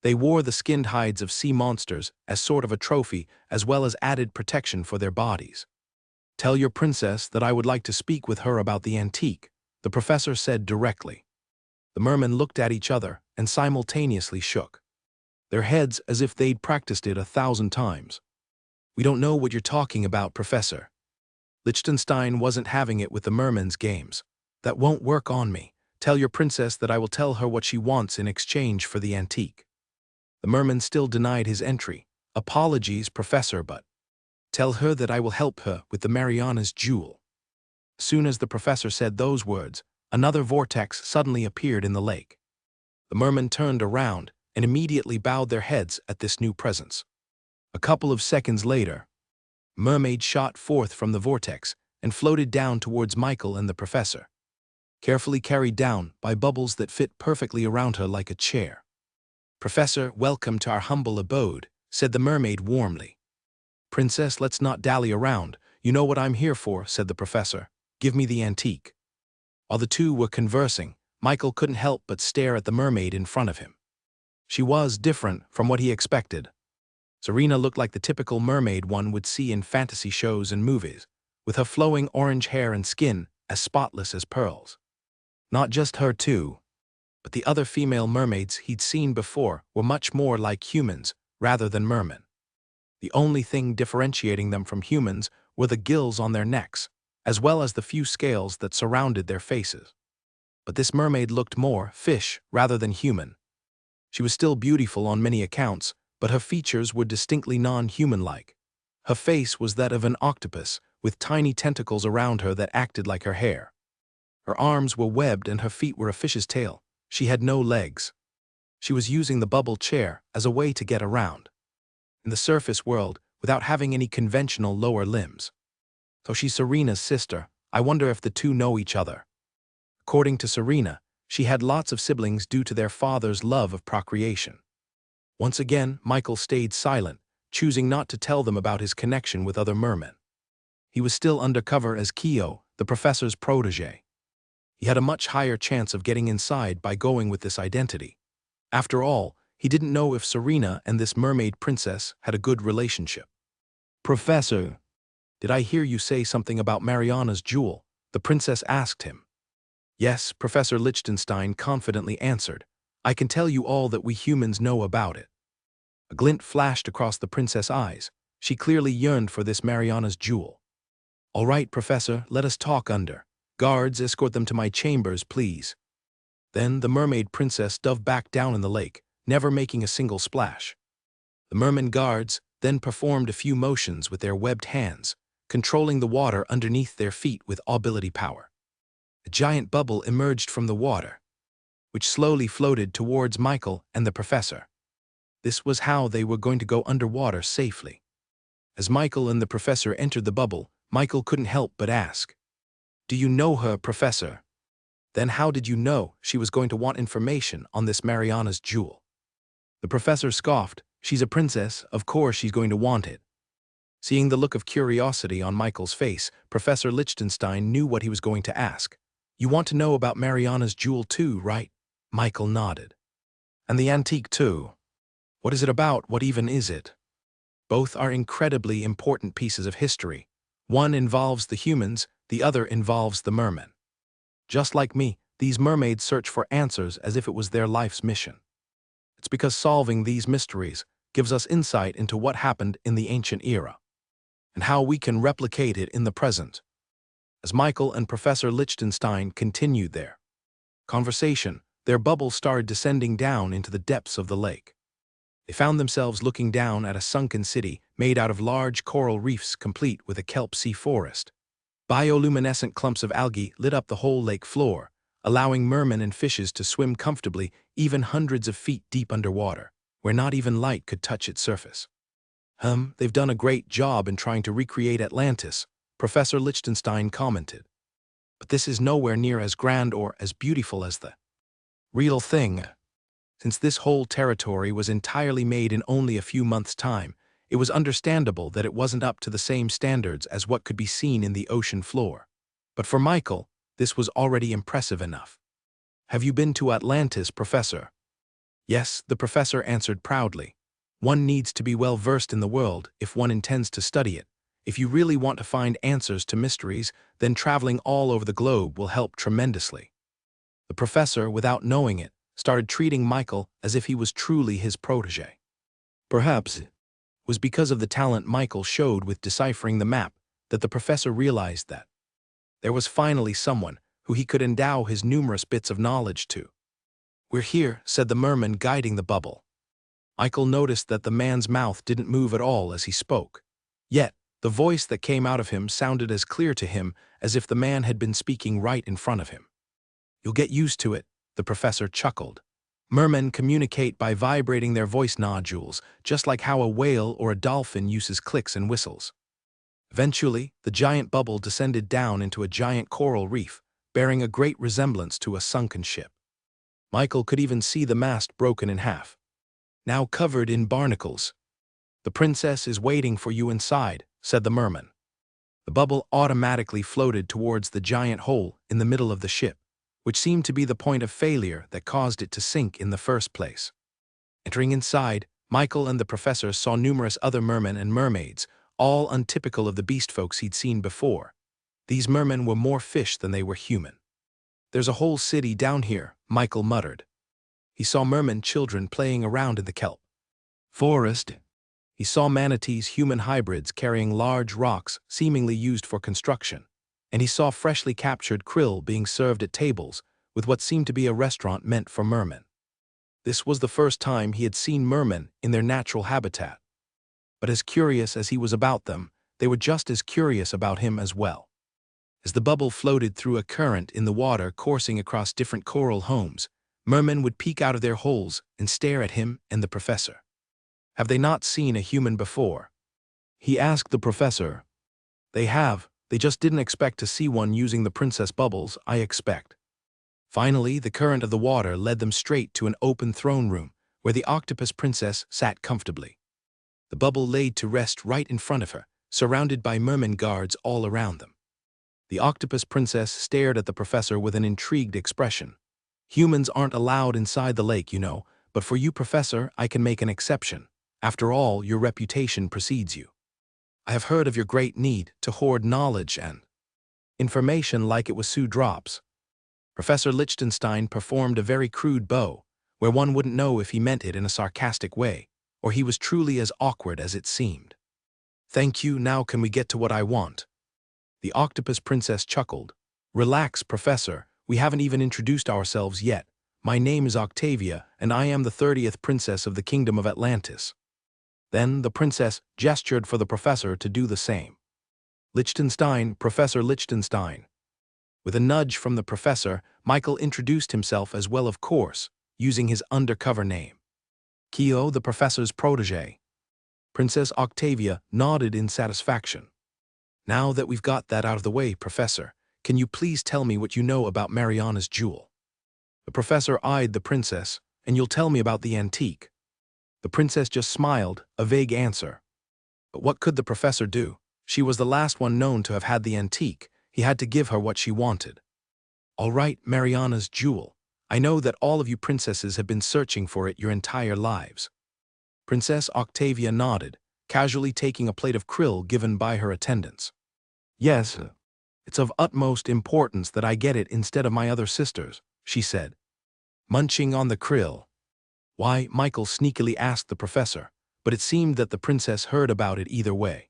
They wore the skinned hides of sea monsters as sort of a trophy, as well as added protection for their bodies. "Tell your princess that I would like to speak with her about the antique," the professor said directly. The mermen looked at each other and simultaneously shook their heads as if they'd practiced it 1,000 times. "We don't know what you're talking about, Professor." Liechtenstein wasn't having it with the mermen's games. "That won't work on me. Tell your princess that I will tell her what she wants in exchange for the antique." The merman still denied his entry. "Apologies, Professor, but tell her that I will help her with the Mariana's jewel." As soon as the professor said those words, another vortex suddenly appeared in the lake. The mermen turned around and immediately bowed their heads at this new presence. A couple of seconds later, a mermaid shot forth from the vortex and floated down towards Michael and the professor, carefully carried down by bubbles that fit perfectly around her like a chair. "Professor, welcome to our humble abode," said the mermaid warmly. "Princess, let's not dally around. You know what I'm here for," said the professor. "Give me the antique." While the two were conversing, Michael couldn't help but stare at the mermaid in front of him. She was different from what he expected. Serena looked like the typical mermaid one would see in fantasy shows and movies, with her flowing orange hair and skin as spotless as pearls. Not just her too, but the other female mermaids he'd seen before were much more like humans rather than mermen. The only thing differentiating them from humans were the gills on their necks, as well as the few scales that surrounded their faces. But this mermaid looked more fish rather than human. She was still beautiful on many accounts, but her features were distinctly non-human-like. Her face was that of an octopus, with tiny tentacles around her that acted like her hair. Her arms were webbed and her feet were a fish's tail. She had no legs. She was using the bubble chair as a way to get around in the surface world without having any conventional lower limbs. So she's Serena's sister. I wonder if the two know each other. According to Serena, she had lots of siblings due to their father's love of procreation. Once again, Michael stayed silent, choosing not to tell them about his connection with other mermen. He was still undercover as Kyo, the professor's protege. He had a much higher chance of getting inside by going with this identity. After all, he didn't know if Serena and this mermaid princess had a good relationship. "Professor, did I hear you say something about Mariana's jewel?" the princess asked him. "Yes," Professor Liechtenstein confidently answered. "I can tell you all that we humans know about it." A glint flashed across the princess' eyes. She clearly yearned for this Mariana's jewel. "All right, Professor, let us talk under. Guards, escort them to my chambers, please." Then the mermaid princess dove back down in the lake, never making a single splash. The merman guards then performed a few motions with their webbed hands, controlling the water underneath their feet with ability power. A giant bubble emerged from the water, which slowly floated towards Michael and the professor. This was how they were going to go underwater safely. As Michael and the professor entered the bubble, Michael couldn't help but ask, "Do you know her, Professor?" "Then how did you know she was going to want information on this Mariana's jewel?" The professor scoffed. "She's a princess, of course she's going to want it." Seeing the look of curiosity on Michael's face, Professor Liechtenstein knew what he was going to ask. "You want to know about Mariana's jewel too, right?" Michael nodded. "And the antique too. What is it about? What even is it?" "Both are incredibly important pieces of history. One involves the humans, the other involves the mermen. Just like me, these mermaids search for answers as if it was their life's mission. It's because solving these mysteries gives us insight into what happened in the ancient era, and how we can replicate it in the present." As Michael and Professor Liechtenstein continued their conversation, their bubble started descending down into the depths of the lake. They found themselves looking down at a sunken city made out of large coral reefs complete with a kelp sea forest. Bioluminescent clumps of algae lit up the whole lake floor, allowing mermen and fishes to swim comfortably even hundreds of feet deep underwater, where not even light could touch its surface. They've done a great job in trying to recreate Atlantis," Professor Liechtenstein commented. "But this is nowhere near as grand or as beautiful as the real thing. Since this whole territory was entirely made in only a few months' time, it was understandable that it wasn't up to the same standards as what could be seen in the ocean floor. But for Michael, This was already impressive enough. "Have you been to Atlantis, Professor?" "Yes," the professor answered proudly. "One needs to be well versed in the world if one intends to study it. If you really want to find answers to mysteries, then traveling all over the globe will help tremendously." The professor, without knowing it, started treating Michael as if he was truly his protege. Perhaps it was because of the talent Michael showed with deciphering the map that the professor realized that there was finally someone who he could endow his numerous bits of knowledge to. "We're here," said the merman guiding the bubble. Michael noticed that the man's mouth didn't move at all as he spoke. Yet, the voice that came out of him sounded as clear to him as if the man had been speaking right in front of him. "You'll get used to it," the professor chuckled. "Mermen communicate by vibrating their voice nodules, just like how a whale or a dolphin uses clicks and whistles." Eventually, the giant bubble descended down into a giant coral reef, bearing a great resemblance to a sunken ship. Michael could even see the mast broken in half. "Now covered in barnacles. The princess is waiting for you inside," said the merman. The bubble automatically floated towards the giant hole in the middle of the ship, which seemed to be the point of failure that caused it to sink in the first place. Entering inside, Michael and the professor saw numerous other mermen and mermaids, all untypical of the beast folks he'd seen before. These mermen were more fish than they were human. "There's a whole city down here," Michael muttered. He saw merman children playing around in the kelp forest. He saw manatees, human hybrids carrying large rocks seemingly used for construction, and he saw freshly captured krill being served at tables with what seemed to be a restaurant meant for mermen. This was the first time he had seen mermen in their natural habitat. But as curious as he was about them, they were just as curious about him as well. As the bubble floated through a current in the water coursing across different coral homes, mermen would peek out of their holes and stare at him and the professor. "Have they not seen a human before?" he asked the professor. "They have. They just didn't expect to see one using the princess bubbles, I expect." Finally, the current of the water led them straight to an open throne room where the octopus princess sat comfortably. The bubble laid to rest right in front of her, surrounded by merman guards all around them. The octopus princess stared at the professor with an intrigued expression. "Humans aren't allowed inside the lake, you know, but for you, Professor, I can make an exception. After all, your reputation precedes you. I have heard of your great need to hoard knowledge and information like it was Sue drops." Professor Lichtenstein performed a very crude bow, where one wouldn't know if he meant it in a sarcastic way, or he was truly as awkward as it seemed. "Thank you, now can we get to what I want?" The octopus princess chuckled. "Relax, Professor, we haven't even introduced ourselves yet. My name is Octavia, and I am the 30th princess of the Kingdom of Atlantis." Then the princess gestured for the professor to do the same. "Lichtenstein, Professor Lichtenstein." With a nudge from the professor, Michael introduced himself as well, of course, using his undercover name. "Kyo, the professor's protege." Princess Octavia nodded in satisfaction. "Now that we've got that out of the way, Professor, can you please tell me what you know about Mariana's jewel?" The professor eyed the princess. "And you'll tell me about the antique?" The princess just smiled, a vague answer. But what could the professor do? She was the last one known to have had the antique. He had to give her what she wanted. "All right, Mariana's jewel. I know that all of you princesses have been searching for it your entire lives." Princess Octavia nodded, casually taking a plate of krill given by her attendants. "Yes, it's of utmost importance that I get it instead of my other sisters," she said. Munching on the krill. "Why?" Michael sneakily asked the professor, but it seemed that the princess heard about it either way.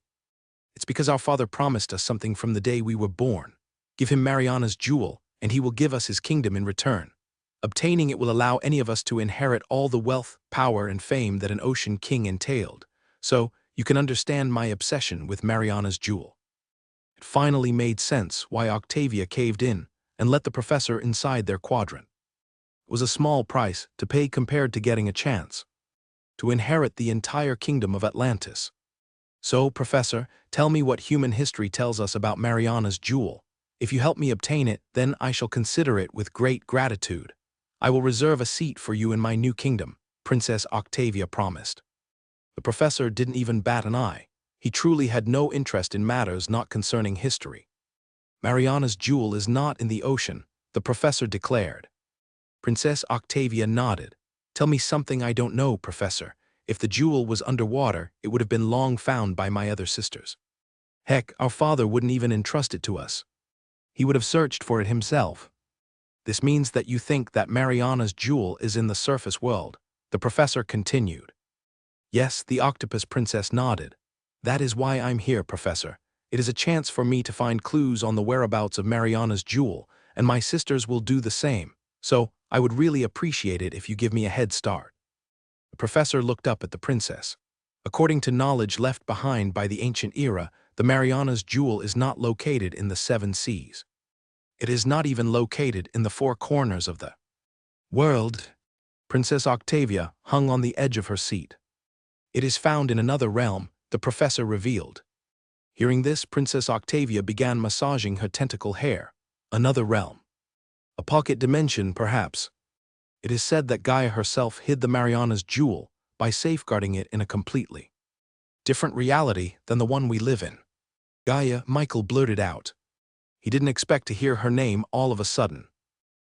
"It's because our father promised us something from the day we were born. Give him Mariana's jewel, and he will give us his kingdom in return. Obtaining it will allow any of us to inherit all the wealth, power, and fame that an ocean king entailed. So, you can understand my obsession with Mariana's jewel." It finally made sense why Octavia caved in and let the professor inside their quadrant. It was a small price to pay compared to getting a chance to inherit the entire kingdom of Atlantis. "So, Professor, tell me what human history tells us about Mariana's jewel. If you help me obtain it, then I shall consider it with great gratitude. I will reserve a seat for you in my new kingdom," Princess Octavia promised. The professor didn't even bat an eye. He truly had no interest in matters not concerning history. Mariana's jewel is not in the ocean, the professor declared. Princess Octavia nodded. Tell me something I don't know, Professor. If the jewel was underwater, it would have been long found by my other sisters. Heck, our father wouldn't even entrust it to us. He would have searched for it himself. This means that you think that Mariana's jewel is in the surface world, the professor continued. Yes, the octopus princess nodded. That is why I'm here, Professor. It is a chance for me to find clues on the whereabouts of Mariana's jewel, and my sisters will do the same, so I would really appreciate it if you give me a head start. The professor looked up at the princess. According to knowledge left behind by the ancient era, the Mariana's jewel is not located in the seven seas. It is not even located in the four corners of the world. Princess Octavia hung on the edge of her seat. It is found in another realm, the professor revealed. Hearing this, Princess Octavia began massaging her tentacle hair. Another realm. A pocket dimension, perhaps. It is said that Gaia herself hid the Mariana's jewel by safeguarding it in a completely different reality than the one we live in. Gaia, Michael blurted out. He didn't expect to hear her name all of a sudden.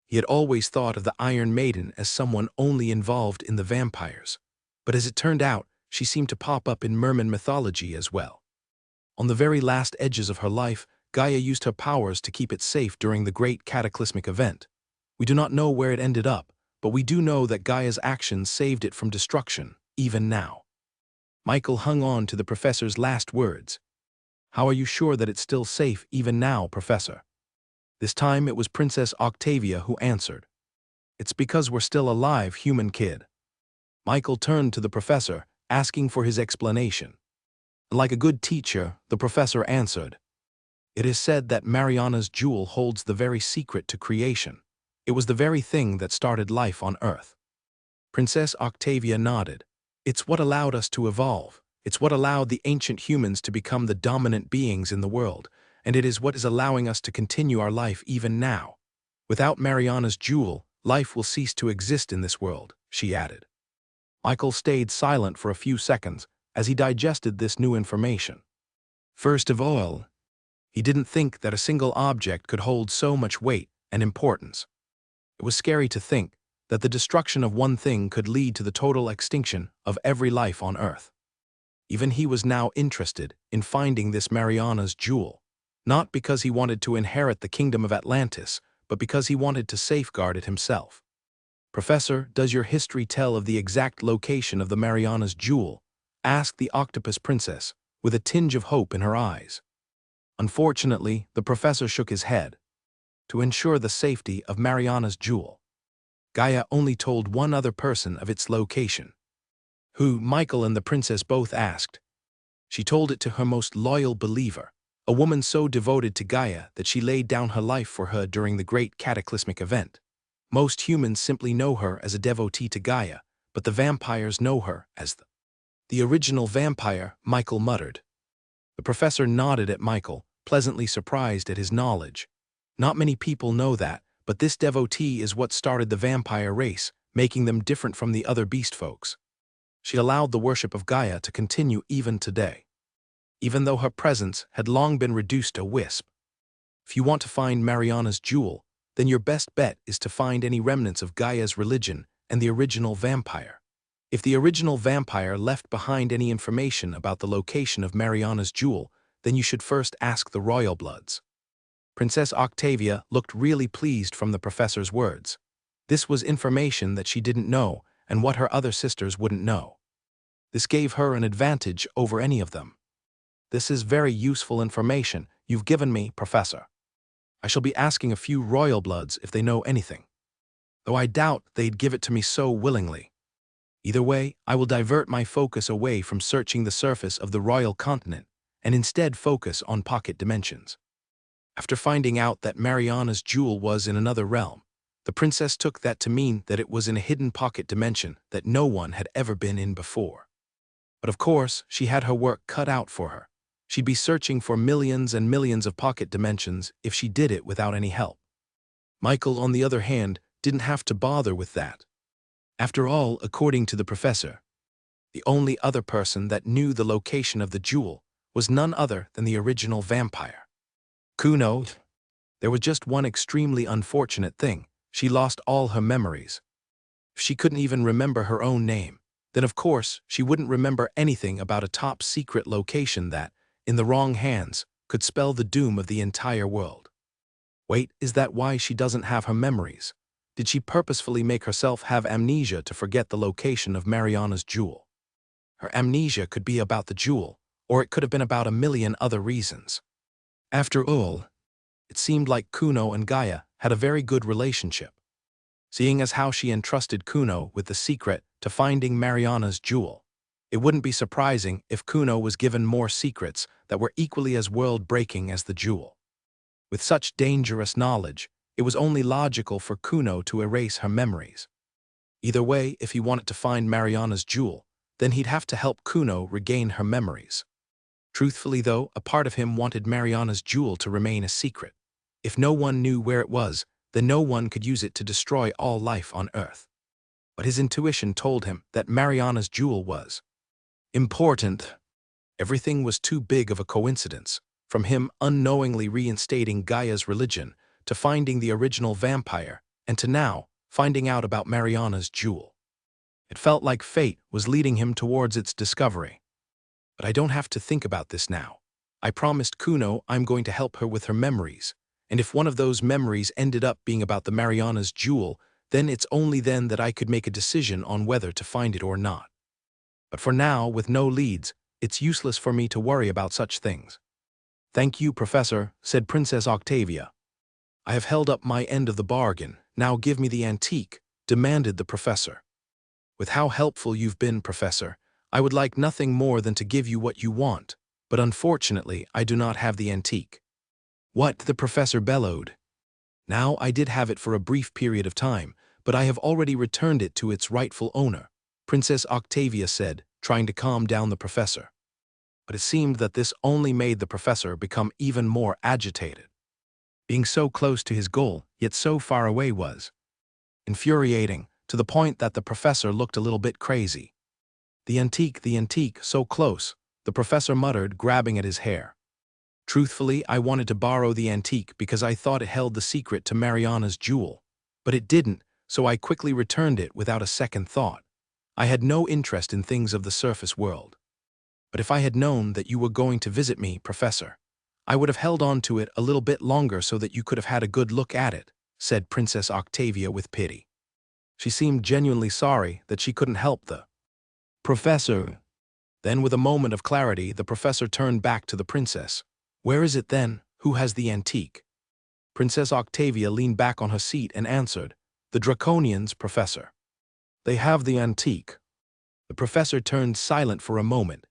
He had always thought of the Iron Maiden as someone only involved in the vampires, but as it turned out, she seemed to pop up in merman mythology as well. On the very last edges of her life, Gaia used her powers to keep it safe during the great cataclysmic event. We do not know where it ended up, but we do know that Gaia's actions saved it from destruction, even now. Michael hung on to the professor's last words. How are you sure that it's still safe even now, Professor? This time it was Princess Octavia who answered. It's because we're still alive, human kid. Michael turned to the professor, asking for his explanation. Like a good teacher, the professor answered. It is said that Mariana's jewel holds the very secret to creation. It was the very thing that started life on Earth. Princess Octavia nodded. It's what allowed us to evolve. It's what allowed the ancient humans to become the dominant beings in the world, and it is what is allowing us to continue our life even now. Without Mariana's jewel, life will cease to exist in this world, she added. Michael stayed silent for a few seconds as he digested this new information. First of all, he didn't think that a single object could hold so much weight and importance. It was scary to think that the destruction of one thing could lead to the total extinction of every life on Earth. Even he was now interested in finding this Mariana's jewel, not because he wanted to inherit the kingdom of Atlantis, but because he wanted to safeguard it himself. Professor, does your history tell of the exact location of the Mariana's jewel? Asked the octopus princess, with a tinge of hope in her eyes. Unfortunately, the professor shook his head. To ensure the safety of Mariana's jewel, Gaia only told one other person of its location. Who? Michael and the princess both asked. She told it to her most loyal believer, a woman so devoted to Gaia that she laid down her life for her during the great cataclysmic event. Most humans simply know her as a devotee to Gaia, but the vampires know her as the original vampire, Michael muttered. The professor nodded at Michael, pleasantly surprised at his knowledge. Not many people know that, but this devotee is what started the vampire race, making them different from the other beast folks. She allowed the worship of Gaia to continue even today, even though her presence had long been reduced to a wisp. If you want to find Mariana's jewel, then your best bet is to find any remnants of Gaia's religion and the original vampire. If the original vampire left behind any information about the location of Mariana's jewel, then you should first ask the royal bloods. Princess Octavia looked really pleased from the professor's words. This was information that she didn't know and what her other sisters wouldn't know. This gave her an advantage over any of them. This is very useful information you've given me, Professor. I shall be asking a few royal bloods if they know anything, though I doubt they'd give it to me so willingly. Either way, I will divert my focus away from searching the surface of the royal continent and instead focus on pocket dimensions. After finding out that Mariana's jewel was in another realm, the princess took that to mean that it was in a hidden pocket dimension that no one had ever been in before. But of course, she had her work cut out for her. She'd be searching for millions and millions of pocket dimensions if she did it without any help. Michael, on the other hand, didn't have to bother with that. After all, according to the professor, the only other person that knew the location of the jewel was none other than the original vampire. Kuno, There was just one extremely unfortunate thing. She lost all her memories. If she couldn't even remember her own name, then of course she wouldn't remember anything about a top-secret location that, in the wrong hands, could spell the doom of the entire world. Wait, is that why she doesn't have her memories? Did she purposefully make herself have amnesia to forget the location of Mariana's jewel? Her amnesia could be about the jewel, or it could have been about a million other reasons. After all, it seemed like Kuno and Gaia had a very good relationship. Seeing as how she entrusted Kuno with the secret to finding Mariana's jewel, it wouldn't be surprising if Kuno was given more secrets that were equally as world-breaking as the jewel. With such dangerous knowledge, it was only logical for Kuno to erase her memories. Either way, if he wanted to find Mariana's jewel, then he'd have to help Kuno regain her memories. Truthfully though, a part of him wanted Mariana's jewel to remain a secret. If no one knew where it was, then no one could use it to destroy all life on Earth. But his intuition told him that Mariana's jewel was important. Everything was too big of a coincidence, from him unknowingly reinstating Gaia's religion, to finding the original vampire, and to now finding out about Mariana's jewel. It felt like fate was leading him towards its discovery. But I don't have to think about this now. I promised Kuno I'm going to help her with her memories, and if one of those memories ended up being about the Mariana's jewel, then it's only then that I could make a decision on whether to find it or not. But for now, with no leads, it's useless for me to worry about such things. "Thank you, Professor," said Princess Octavia. "I have held up my end of the bargain. Now give me the antique," demanded the professor. "With how helpful you've been, Professor, I would like nothing more than to give you what you want, but unfortunately I do not have the antique." "What?" the professor bellowed. "Now, I did have it for a brief period of time, but I have already returned it to its rightful owner," Princess Octavia said, trying to calm down the professor. But it seemed that this only made the professor become even more agitated. Being so close to his goal, yet so far away was infuriating, to the point that the professor looked a little bit crazy. The antique, so close," the professor muttered, grabbing at his hair. "Truthfully, I wanted to borrow the antique because I thought it held the secret to Mariana's jewel. But it didn't, so I quickly returned it without a second thought. I had no interest in things of the surface world. But if I had known that you were going to visit me, Professor, I would have held on to it a little bit longer so that you could have had a good look at it," said Princess Octavia with pity. She seemed genuinely sorry that she couldn't help the professor. Then, with a moment of clarity, the professor turned back to the princess. "Where is it then? Who has the antique?" Princess Octavia leaned back on her seat and answered, "The Draconians, Professor. They have the antique." The professor turned silent for a moment,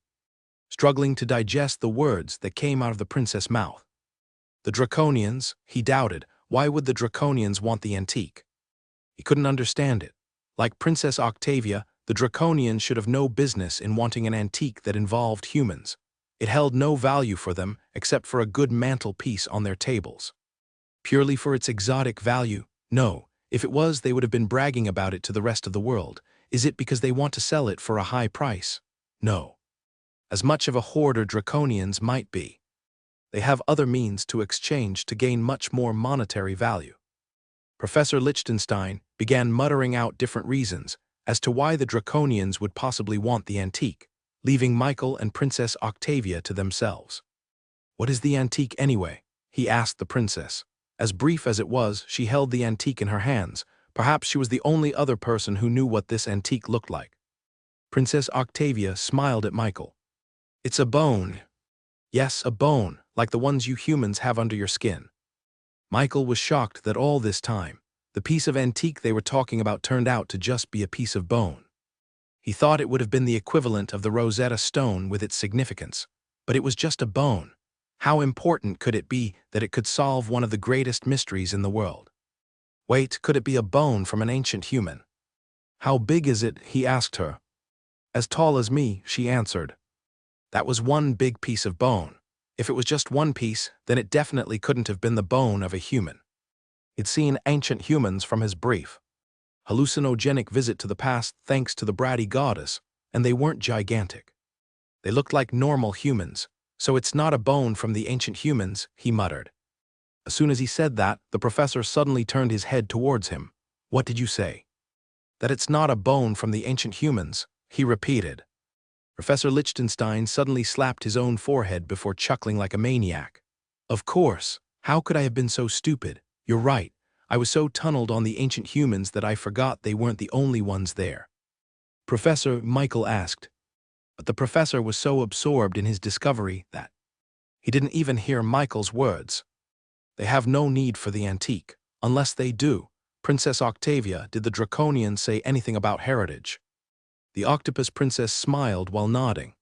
struggling to digest the words that came out of the princess' mouth. The Draconians, he doubted. Why would the Draconians want the antique? He couldn't understand it. Like Princess Octavia, the Draconians should have no business in wanting an antique that involved humans. It held no value for them except for a good mantelpiece on their tables. Purely for its exotic value? No. If it was, they would have been bragging about it to the rest of the world. Is it because they want to sell it for a high price? No. As much of a hoarder Draconians might be, they have other means to exchange to gain much more monetary value. Professor Lichtenstein began muttering out different reasons as to why the Draconians would possibly want the antique, leaving Michael and Princess Octavia to themselves. "What is the antique anyway?" he asked the princess. As brief as it was, she held the antique in her hands. Perhaps she was the only other person who knew what this antique looked like. Princess Octavia smiled at Michael. "It's a bone." "Yes, a bone, like the ones you humans have under your skin." Michael was shocked that all this time, the piece of antique they were talking about turned out to just be a piece of bone. He thought it would have been the equivalent of the Rosetta Stone with its significance, but it was just a bone. How important could it be that it could solve one of the greatest mysteries in the world? Wait, could it be a bone from an ancient human? "How big is it?" he asked her. "As tall as me," she answered. That was one big piece of bone. If it was just one piece, then it definitely couldn't have been the bone of a human. He'd seen ancient humans from his brief, hallucinogenic visit to the past thanks to the bratty goddess, and they weren't gigantic. They looked like normal humans, so it's not a bone from the ancient humans, he muttered. As soon as he said that, the professor suddenly turned his head towards him. What did you say? That it's not a bone from the ancient humans, he repeated. Professor Lichtenstein suddenly slapped his own forehead before chuckling like a maniac. Of course, how could I have been so stupid? You're right, I was so tunneled on the ancient humans that I forgot they weren't the only ones there. Professor, Michael asked. But the professor was so absorbed in his discovery that he didn't even hear Michael's words. They have no need for the antique. Unless they do, Princess Octavia, did the Draconians say anything about heritage? The octopus princess smiled while nodding.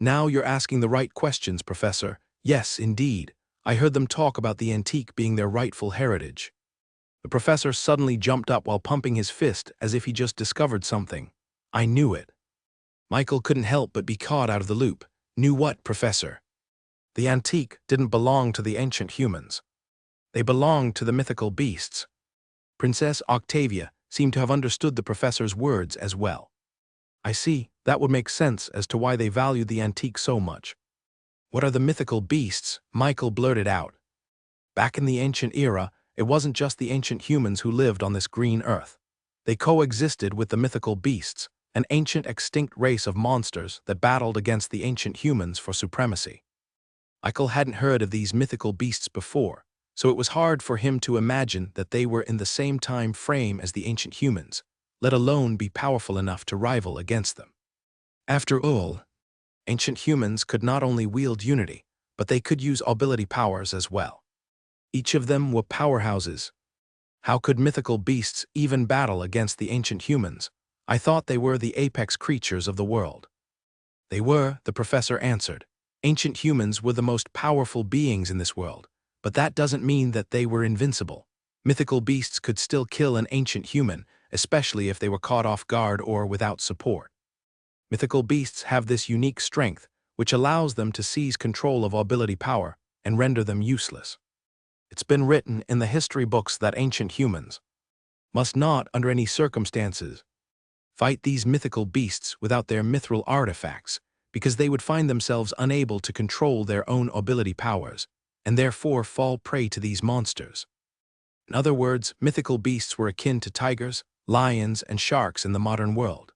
Now you're asking the right questions, Professor. Yes, indeed. I heard them talk about the antique being their rightful heritage. The professor suddenly jumped up while pumping his fist as if he just discovered something. I knew it. Michael couldn't help but be caught out of the loop. Knew what, Professor? The antique didn't belong to the ancient humans. They belonged to the mythical beasts. Princess Octavia seemed to have understood the professor's words as well. I see, that would make sense as to why they valued the antique so much. What are the mythical beasts? Michael blurted out. Back in the ancient era, it wasn't just the ancient humans who lived on this green earth. They coexisted with the mythical beasts, an ancient extinct race of monsters that battled against the ancient humans for supremacy. Michael hadn't heard of these mythical beasts before, so it was hard for him to imagine that they were in the same time frame as the ancient humans, let alone be powerful enough to rival against them. After all, ancient humans could not only wield unity, but they could use ability powers as well. Each of them were powerhouses. How could mythical beasts even battle against the ancient humans? I thought they were the apex creatures of the world. They were, the professor answered. Ancient humans were the most powerful beings in this world, but that doesn't mean that they were invincible. Mythical beasts could still kill an ancient human, especially if they were caught off guard or without support. Mythical beasts have this unique strength, which allows them to seize control of ability power and render them useless. It's been written in the history books that ancient humans must not, under any circumstances, fight these mythical beasts without their mithril artifacts, because they would find themselves unable to control their own ability powers, and therefore fall prey to these monsters. In other words, mythical beasts were akin to tigers, lions, and sharks in the modern world.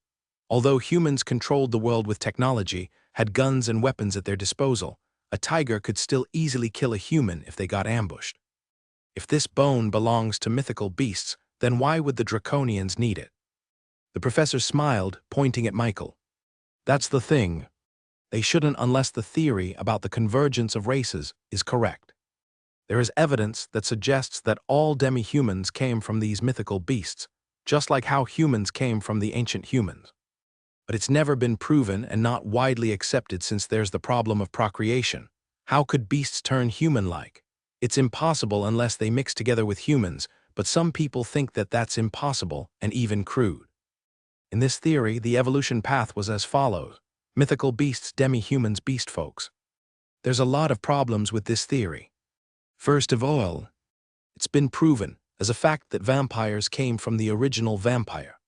Although humans controlled the world with technology, had guns and weapons at their disposal, a tiger could still easily kill a human if they got ambushed. If this bone belongs to mythical beasts, then why would the Draconians need it? The professor smiled, pointing at Michael. That's the thing. They shouldn't unless the theory about the convergence of races is correct. There is evidence that suggests that all demi-humans came from these mythical beasts, just like how humans came from the ancient humans. But it's never been proven and not widely accepted since there's the problem of procreation. How could beasts turn human-like? It's impossible unless they mix together with humans, but some people think that that's impossible and even crude. In this theory, the evolution path was as follows: mythical beasts, demi-humans, beast folks. There's a lot of problems with this theory. First of all, it's been proven as a fact that vampires came from the original vampire,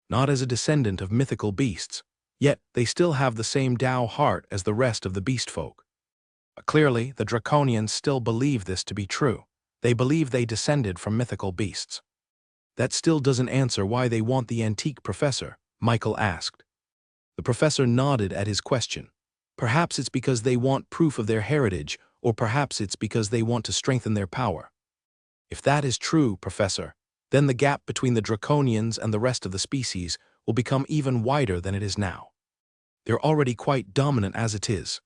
not as a descendant of mythical beasts, yet they still have the same Tao heart as the rest of the beast folk. But clearly, the Draconians still believe this to be true. They believe they descended from mythical beasts. That still doesn't answer why they want the antique, Professor, Michael asked. The professor nodded at his question. Perhaps it's because they want proof of their heritage, or perhaps it's because they want to strengthen their power. If that is true, Professor, then the gap between the Draconians and the rest of the species will become even wider than it is now. They're already quite dominant as it is,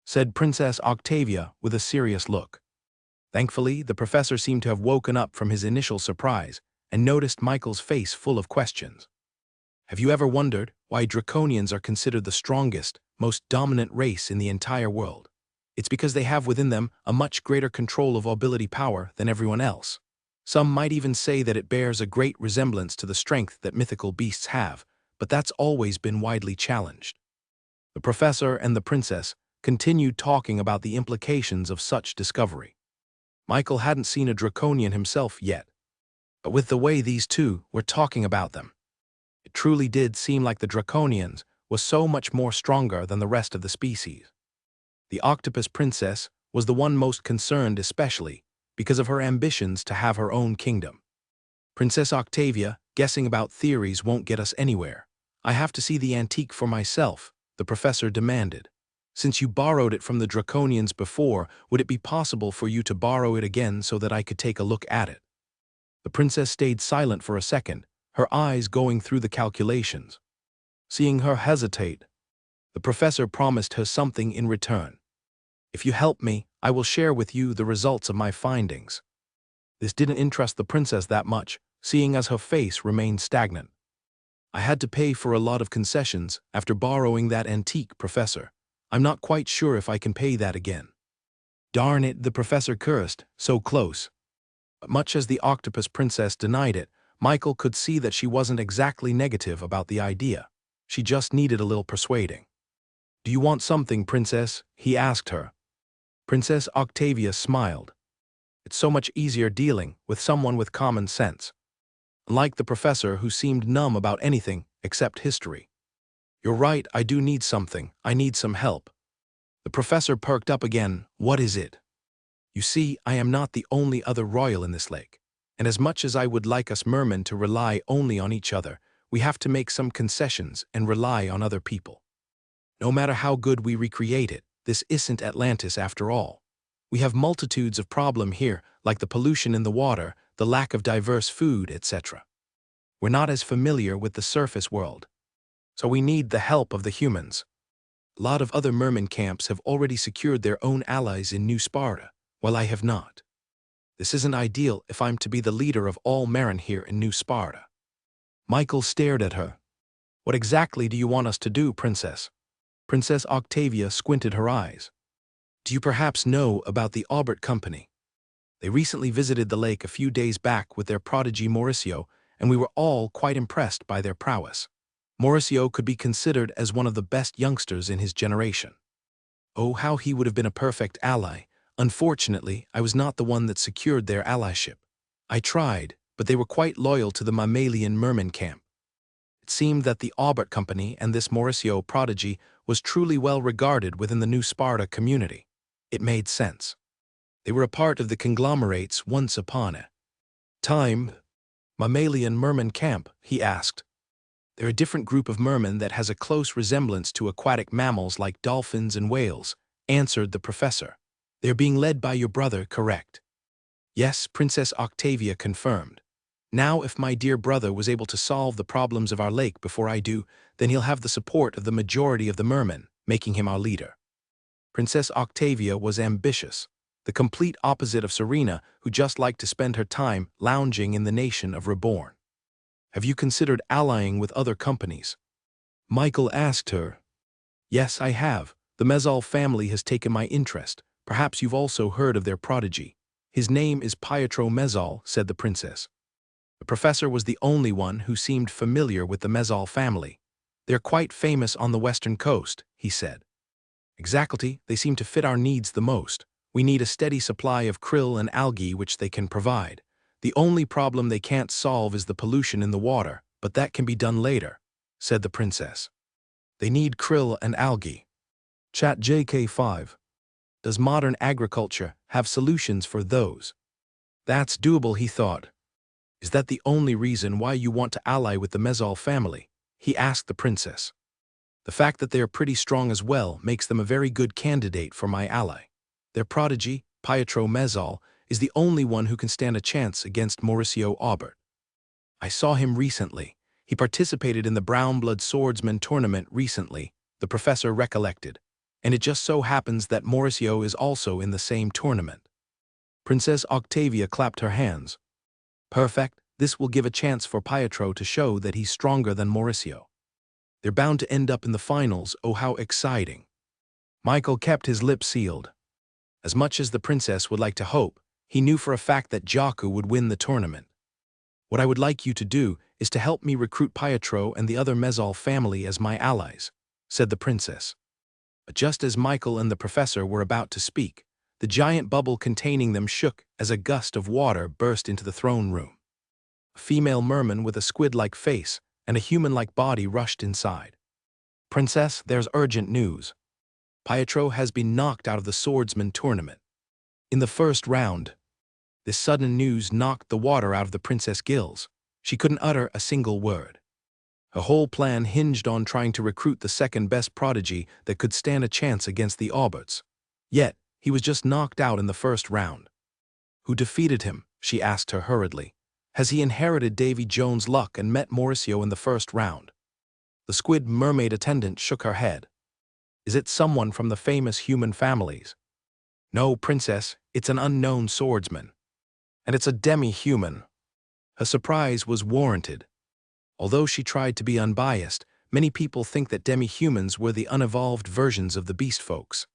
said Princess Octavia with a serious look. Thankfully, the professor seemed to have woken up from his initial surprise and noticed Michael's face full of questions. Have you ever wondered why Draconians are considered the strongest, most dominant race in the entire world? It's because they have within them a much greater control of ability power than everyone else. Some might even say that it bears a great resemblance to the strength that mythical beasts have, but that's always been widely challenged. The professor and the princess continued talking about the implications of such discovery. Michael hadn't seen a Draconian himself yet, but with the way these two were talking about them, it truly did seem like the Draconians was so much more stronger than the rest of the species. The octopus princess was the one most concerned, especially because of her ambitions to have her own kingdom. Princess Octavia, guessing about theories won't get us anywhere. I have to see the antique for myself, the professor demanded. Since you borrowed it from the Draconians before, would it be possible for you to borrow it again so that I could take a look at it? The princess stayed silent for a second, her eyes going through the calculations. Seeing her hesitate, the professor promised her something in return. If you help me, I will share with you the results of my findings. This didn't interest the princess that much, seeing as her face remained stagnant. I had to pay for a lot of concessions after borrowing that antique, professor. I'm not quite sure if I can pay that again. Darn it, the professor cursed, so close. But much as the octopus princess denied it, Michael could see that she wasn't exactly negative about the idea. She just needed a little persuading. Do you want something, princess? He asked her. Princess Octavia smiled. It's so much easier dealing with someone with common sense. Unlike the professor who seemed numb about anything except history. You're right, I do need something. I need some help. The professor perked up again. What is it? You see, I am not the only other royal in this lake. And as much as I would like us mermen to rely only on each other, we have to make some concessions and rely on other people. No matter how good we recreate it, this isn't Atlantis after all. We have multitudes of problems here, like the pollution in the water, the lack of diverse food, etc. We're not as familiar with the surface world. So we need the help of the humans. A lot of other merman camps have already secured their own allies in New Sparta, while I have not. This isn't ideal if I'm to be the leader of all Marin here in New Sparta. Michael stared at her. What exactly do you want us to do, princess? Princess Octavia squinted her eyes. Do you perhaps know about the Aubert Company? They recently visited the lake a few days back with their prodigy Mauricio, and we were all quite impressed by their prowess. Mauricio could be considered as one of the best youngsters in his generation. Oh, how he would have been a perfect ally. Unfortunately, I was not the one that secured their allyship. I tried, but they were quite loyal to the mammalian merman camp. It seemed that the Aubert Company and this Mauricio prodigy was truly well regarded within the New Sparta community. It made sense. They were a part of the conglomerates once upon a time. Mammalian merman camp, he asked. They're a different group of mermen that has a close resemblance to aquatic mammals like dolphins and whales, answered the professor. They're being led by your brother, correct? Yes, Princess Octavia confirmed. Now if my dear brother was able to solve the problems of our lake before I do, then he'll have the support of the majority of the mermen, making him our leader. Princess Octavia was ambitious, the complete opposite of Serena, who just liked to spend her time lounging in the nation of Reborn. Have you considered allying with other companies? Michael asked her. Yes, I have. The Mezal family has taken my interest. Perhaps you've also heard of their prodigy. His name is Pietro Mezal, said the princess. The professor was the only one who seemed familiar with the Mezal family. They're quite famous on the western coast, he said. Exactly, they seem to fit our needs the most. We need a steady supply of krill and algae which they can provide. The only problem they can't solve is the pollution in the water, but that can be done later, said the princess. They need krill and algae. Chat JK5. Does modern agriculture have solutions for those? That's doable, he thought. Is that the only reason why you want to ally with the Mezal family? He asked the princess. The fact that they are pretty strong as well makes them a very good candidate for my ally. Their prodigy, Pietro Mezal, is the only one who can stand a chance against Mauricio Aubert. I saw him recently. He participated in the Brown Blood Swordsman tournament recently, the professor recollected, and it just so happens that Mauricio is also in the same tournament. Princess Octavia clapped her hands. Perfect, this will give a chance for Pietro to show that he's stronger than Mauricio. They're bound to end up in the finals, oh how exciting. Michael kept his lips sealed. As much as the princess would like to hope, he knew for a fact that Jaku would win the tournament. What I would like you to do is to help me recruit Pietro and the other Mezal family as my allies, said the princess. But just as Michael and the professor were about to speak, the giant bubble containing them shook as a gust of water burst into the throne room. A female merman with a squid-like face and a human-like body rushed inside. Princess, there's urgent news. Pietro has been knocked out of the swordsman tournament. In the first round. This sudden news knocked the water out of the princess' gills. She couldn't utter a single word. Her whole plan hinged on trying to recruit the second-best prodigy that could stand a chance against the Alberts. Yet, he was just knocked out in the first round. Who defeated him? She asked her hurriedly. Has he inherited Davy Jones' luck and met Mauricio in the first round? The squid mermaid attendant shook her head. Is it someone from the famous human families? No, princess, it's an unknown swordsman. And it's a demi-human. Her surprise was warranted. Although she tried to be unbiased, many people think that demi-humans were the unevolved versions of the beast folks.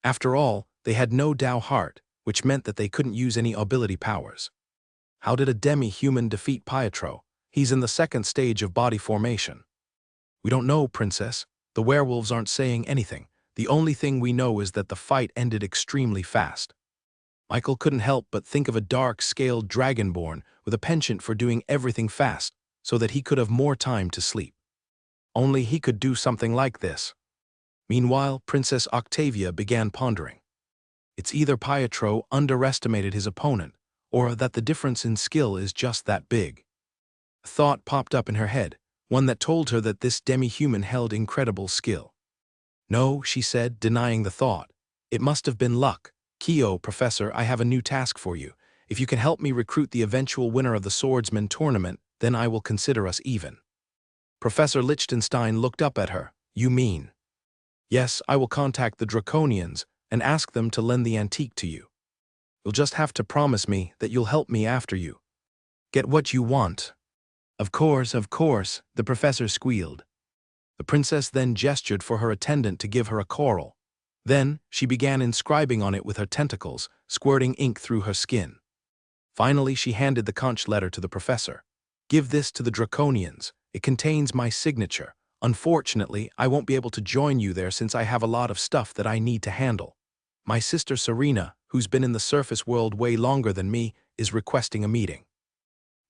After all, they had no Dao heart, which meant that they couldn't use any ability powers. How did a demi-human defeat Pietro? He's in the second stage of body formation. We don't know, princess. The werewolves aren't saying anything. The only thing we know is that the fight ended extremely fast. Michael couldn't help but think of a dark-scaled dragonborn with a penchant for doing everything fast so that he could have more time to sleep. Only he could do something like this. Meanwhile, Princess Octavia began pondering. It's either Pietro underestimated his opponent, or that the difference in skill is just that big. A thought popped up in her head, one that told her that this demi-human held incredible skill. No, she said, denying the thought. It must have been luck. Kyo, Professor, I have a new task for you. If you can help me recruit the eventual winner of the swordsman tournament, then I will consider us even. Professor Lichtenstein looked up at her. You mean? Yes, I will contact the Draconians and ask them to lend the antique to you. You'll just have to promise me that you'll help me after you get what you want. Of course, the professor squealed. The princess then gestured for her attendant to give her a coral. Then, she began inscribing on it with her tentacles, squirting ink through her skin. Finally, she handed the conch letter to the professor. Give this to the Draconians. It contains my signature. Unfortunately, I won't be able to join you there since I have a lot of stuff that I need to handle. My sister Serena, who's been in the surface world way longer than me, is requesting a meeting.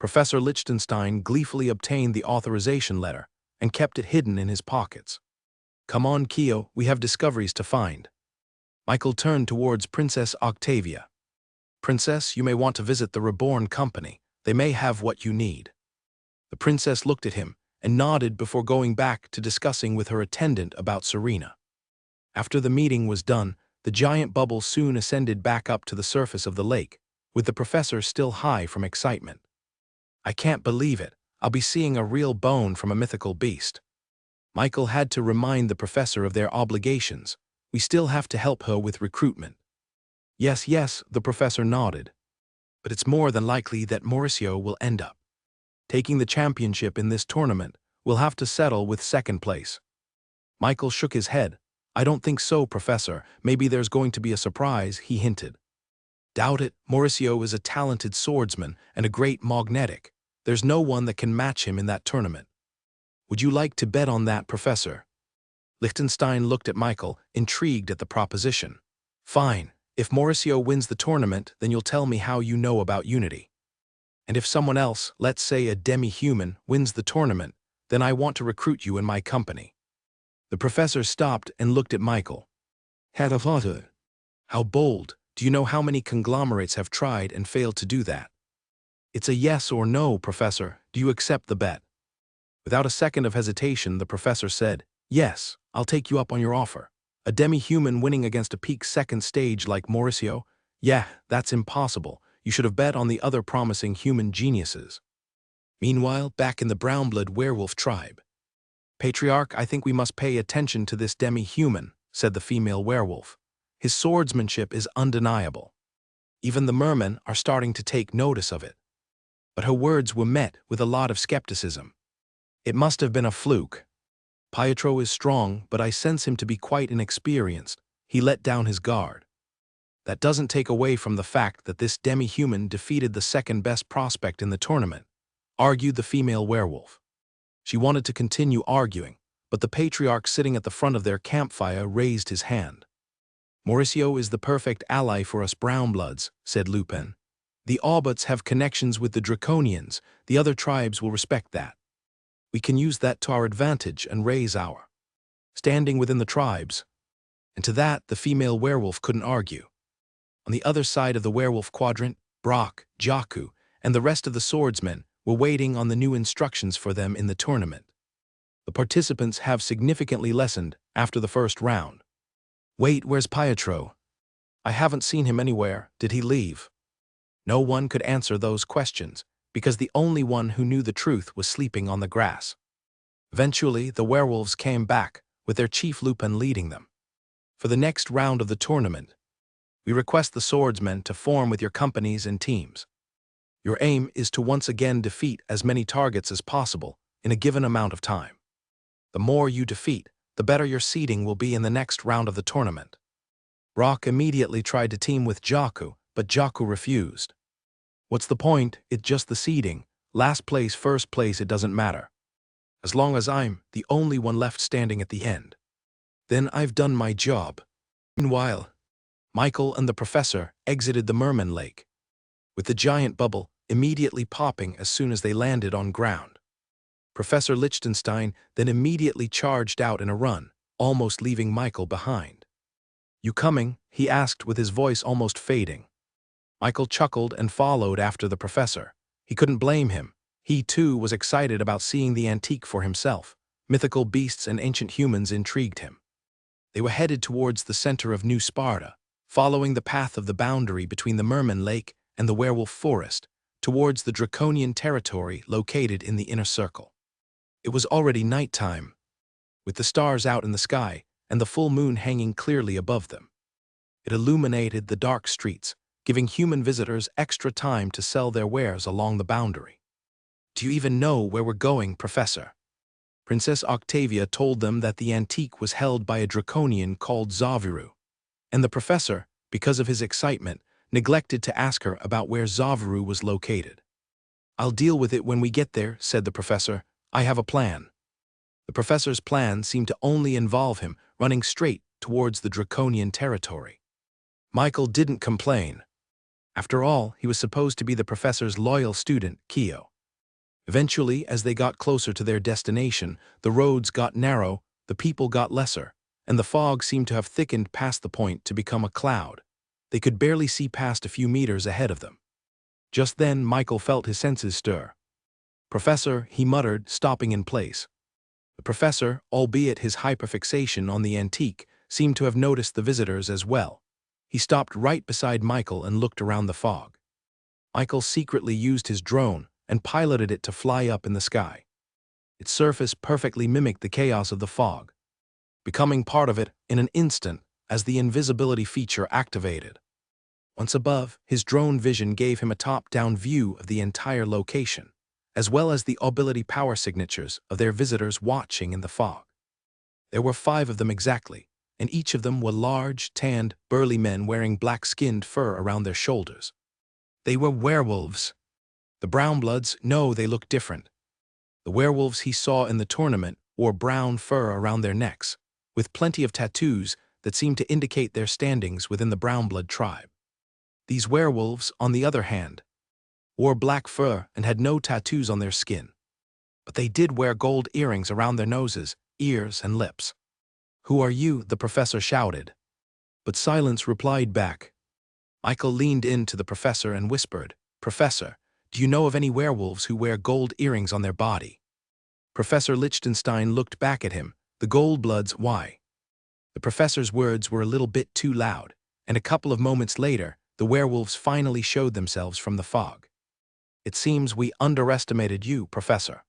Professor Lichtenstein gleefully obtained the authorization letter and kept it hidden in his pockets. Come on, Kyo, we have discoveries to find. Michael turned towards Princess Octavia. Princess, you may want to visit the Reborn company. They may have what you need. The princess looked at him and nodded before going back to discussing with her attendant about Serena. After the meeting was done, the giant bubble soon ascended back up to the surface of the lake, with the professor still high from excitement. I can't believe it. I'll be seeing a real bone from a mythical beast. Michael had to remind the professor of their obligations. We still have to help her with recruitment. Yes, the professor nodded. But it's more than likely that Mauricio will end up taking the championship in this tournament. We'll have to settle with second place. Michael shook his head. I don't think so, Professor. Maybe there's going to be a surprise, he hinted. Doubt it. Mauricio is a talented swordsman and a great magnetic. There's no one that can match him in that tournament. Would you like to bet on that, Professor? Lichtenstein looked at Michael, intrigued at the proposition. Fine. If Mauricio wins the tournament, then you'll tell me how you know about unity. And if someone else, let's say a demi-human, wins the tournament, then I want to recruit you in my company. The professor stopped and looked at Michael. Hadafata. How bold. Do you know how many conglomerates have tried and failed to do that? It's a yes or no, Professor. Do you accept the bet? Without a second of hesitation, the professor said, Yes, I'll take you up on your offer. A demi-human winning against a peak second stage like Mauricio? Yeah, that's impossible. You should have bet on the other promising human geniuses. Meanwhile, back in the brown-blood werewolf tribe. Patriarch, I think we must pay attention to this demi-human, said the female werewolf. His swordsmanship is undeniable. Even the mermen are starting to take notice of it. But her words were met with a lot of skepticism. It must have been a fluke. Pietro is strong, but I sense him to be quite inexperienced. He let down his guard. That doesn't take away from the fact that this demi-human defeated the second-best prospect in the tournament, argued the female werewolf. She wanted to continue arguing, but the patriarch sitting at the front of their campfire raised his hand. Mauricio is the perfect ally for us brownbloods, said Lupin. The Alberts have connections with the Draconians. The other tribes will respect that. We can use that to our advantage and raise our standing within the tribes. And to that, the female werewolf couldn't argue. On the other side of the werewolf quadrant, Brock, Jaku, and the rest of the swordsmen were waiting on the new instructions for them in the tournament. The participants have significantly lessened after the first round. Wait, where's Pietro? I haven't seen him anywhere. Did he leave? No one could answer those questions, because the only one who knew the truth was sleeping on the grass. Eventually, the werewolves came back, with their chief Lupin leading them. For the next round of the tournament, we request the swordsmen to form with your companies and teams. Your aim is to once again defeat as many targets as possible in a given amount of time. The more you defeat, the better your seeding will be in the next round of the tournament. Brock immediately tried to team with Jaku, but Jaku refused. What's the point? It's just the seeding. Last place, first place, it doesn't matter. As long as I'm the only one left standing at the end. Then I've done my job. Meanwhile, Michael and the professor exited the Merman Lake, with the giant bubble immediately popping as soon as they landed on ground. Professor Lichtenstein then immediately charged out in a run, almost leaving Michael behind. You coming? He asked with his voice almost fading. Michael chuckled and followed after the professor. He couldn't blame him. He too was excited about seeing the antique for himself. Mythical beasts and ancient humans intrigued him. They were headed towards the center of New Sparta, following the path of the boundary between the Merman Lake and the werewolf forest, towards the draconian territory located in the inner circle. It was already nighttime, with the stars out in the sky and the full moon hanging clearly above them. It illuminated the dark streets, giving human visitors extra time to sell their wares along the boundary. Do you even know where we're going, Professor? Princess Octavia told them that the antique was held by a draconian called Zaviru, and the professor, because of his excitement, neglected to ask her about where Zaviru was located. I'll deal with it when we get there, said the professor. I have a plan. The professor's plan seemed to only involve him running straight towards the draconian territory. Michael didn't complain. After all, he was supposed to be the professor's loyal student, Kyo. Eventually, as they got closer to their destination, the roads got narrow, the people got lesser, and the fog seemed to have thickened past the point to become a cloud. They could barely see past a few meters ahead of them. Just then, Michael felt his senses stir. Professor, he muttered, stopping in place. The professor, albeit his hyperfixation on the antique, seemed to have noticed the visitors as well. He stopped right beside Michael and looked around the fog. Michael secretly used his drone and piloted it to fly up in the sky. Its surface perfectly mimicked the chaos of the fog, becoming part of it in an instant as the invisibility feature activated. Once above, his drone vision gave him a top-down view of the entire location, as well as the ability power signatures of their visitors watching in the fog. There were 5 of them exactly, and each of them were large, tanned, burly men wearing black-skinned fur around their shoulders. They were werewolves. The brownbloods, no, they looked different. The werewolves he saw in the tournament wore brown fur around their necks, with plenty of tattoos that seemed to indicate their standings within the brownblood tribe. These werewolves, on the other hand, wore black fur and had no tattoos on their skin. But they did wear gold earrings around their noses, ears, and lips. Who are you? The professor shouted. But silence replied back. Michael leaned in to the professor and whispered, Professor, do you know of any werewolves who wear gold earrings on their body? Professor Lichtenstein looked back at him. The gold-bloods, why? The professor's words were a little bit too loud, and a couple of moments later, the werewolves finally showed themselves from the fog. It seems we underestimated you, Professor.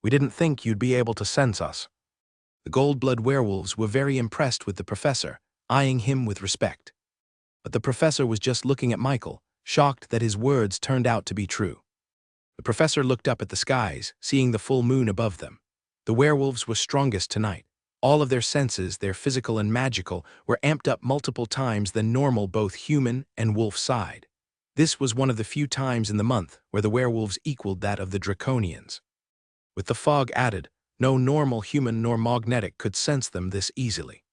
We didn't think you'd be able to sense us. The gold-blood werewolves were very impressed with the professor, eyeing him with respect. But the professor was just looking at Michael, shocked that his words turned out to be true. The professor looked up at the skies, seeing the full moon above them. The werewolves were strongest tonight. All of their senses, their physical and magical, were amped up multiple times than normal, both human and wolf side. This was one of the few times in the month where the werewolves equaled that of the draconians. With the fog added, no normal human nor magnetic could sense them this easily.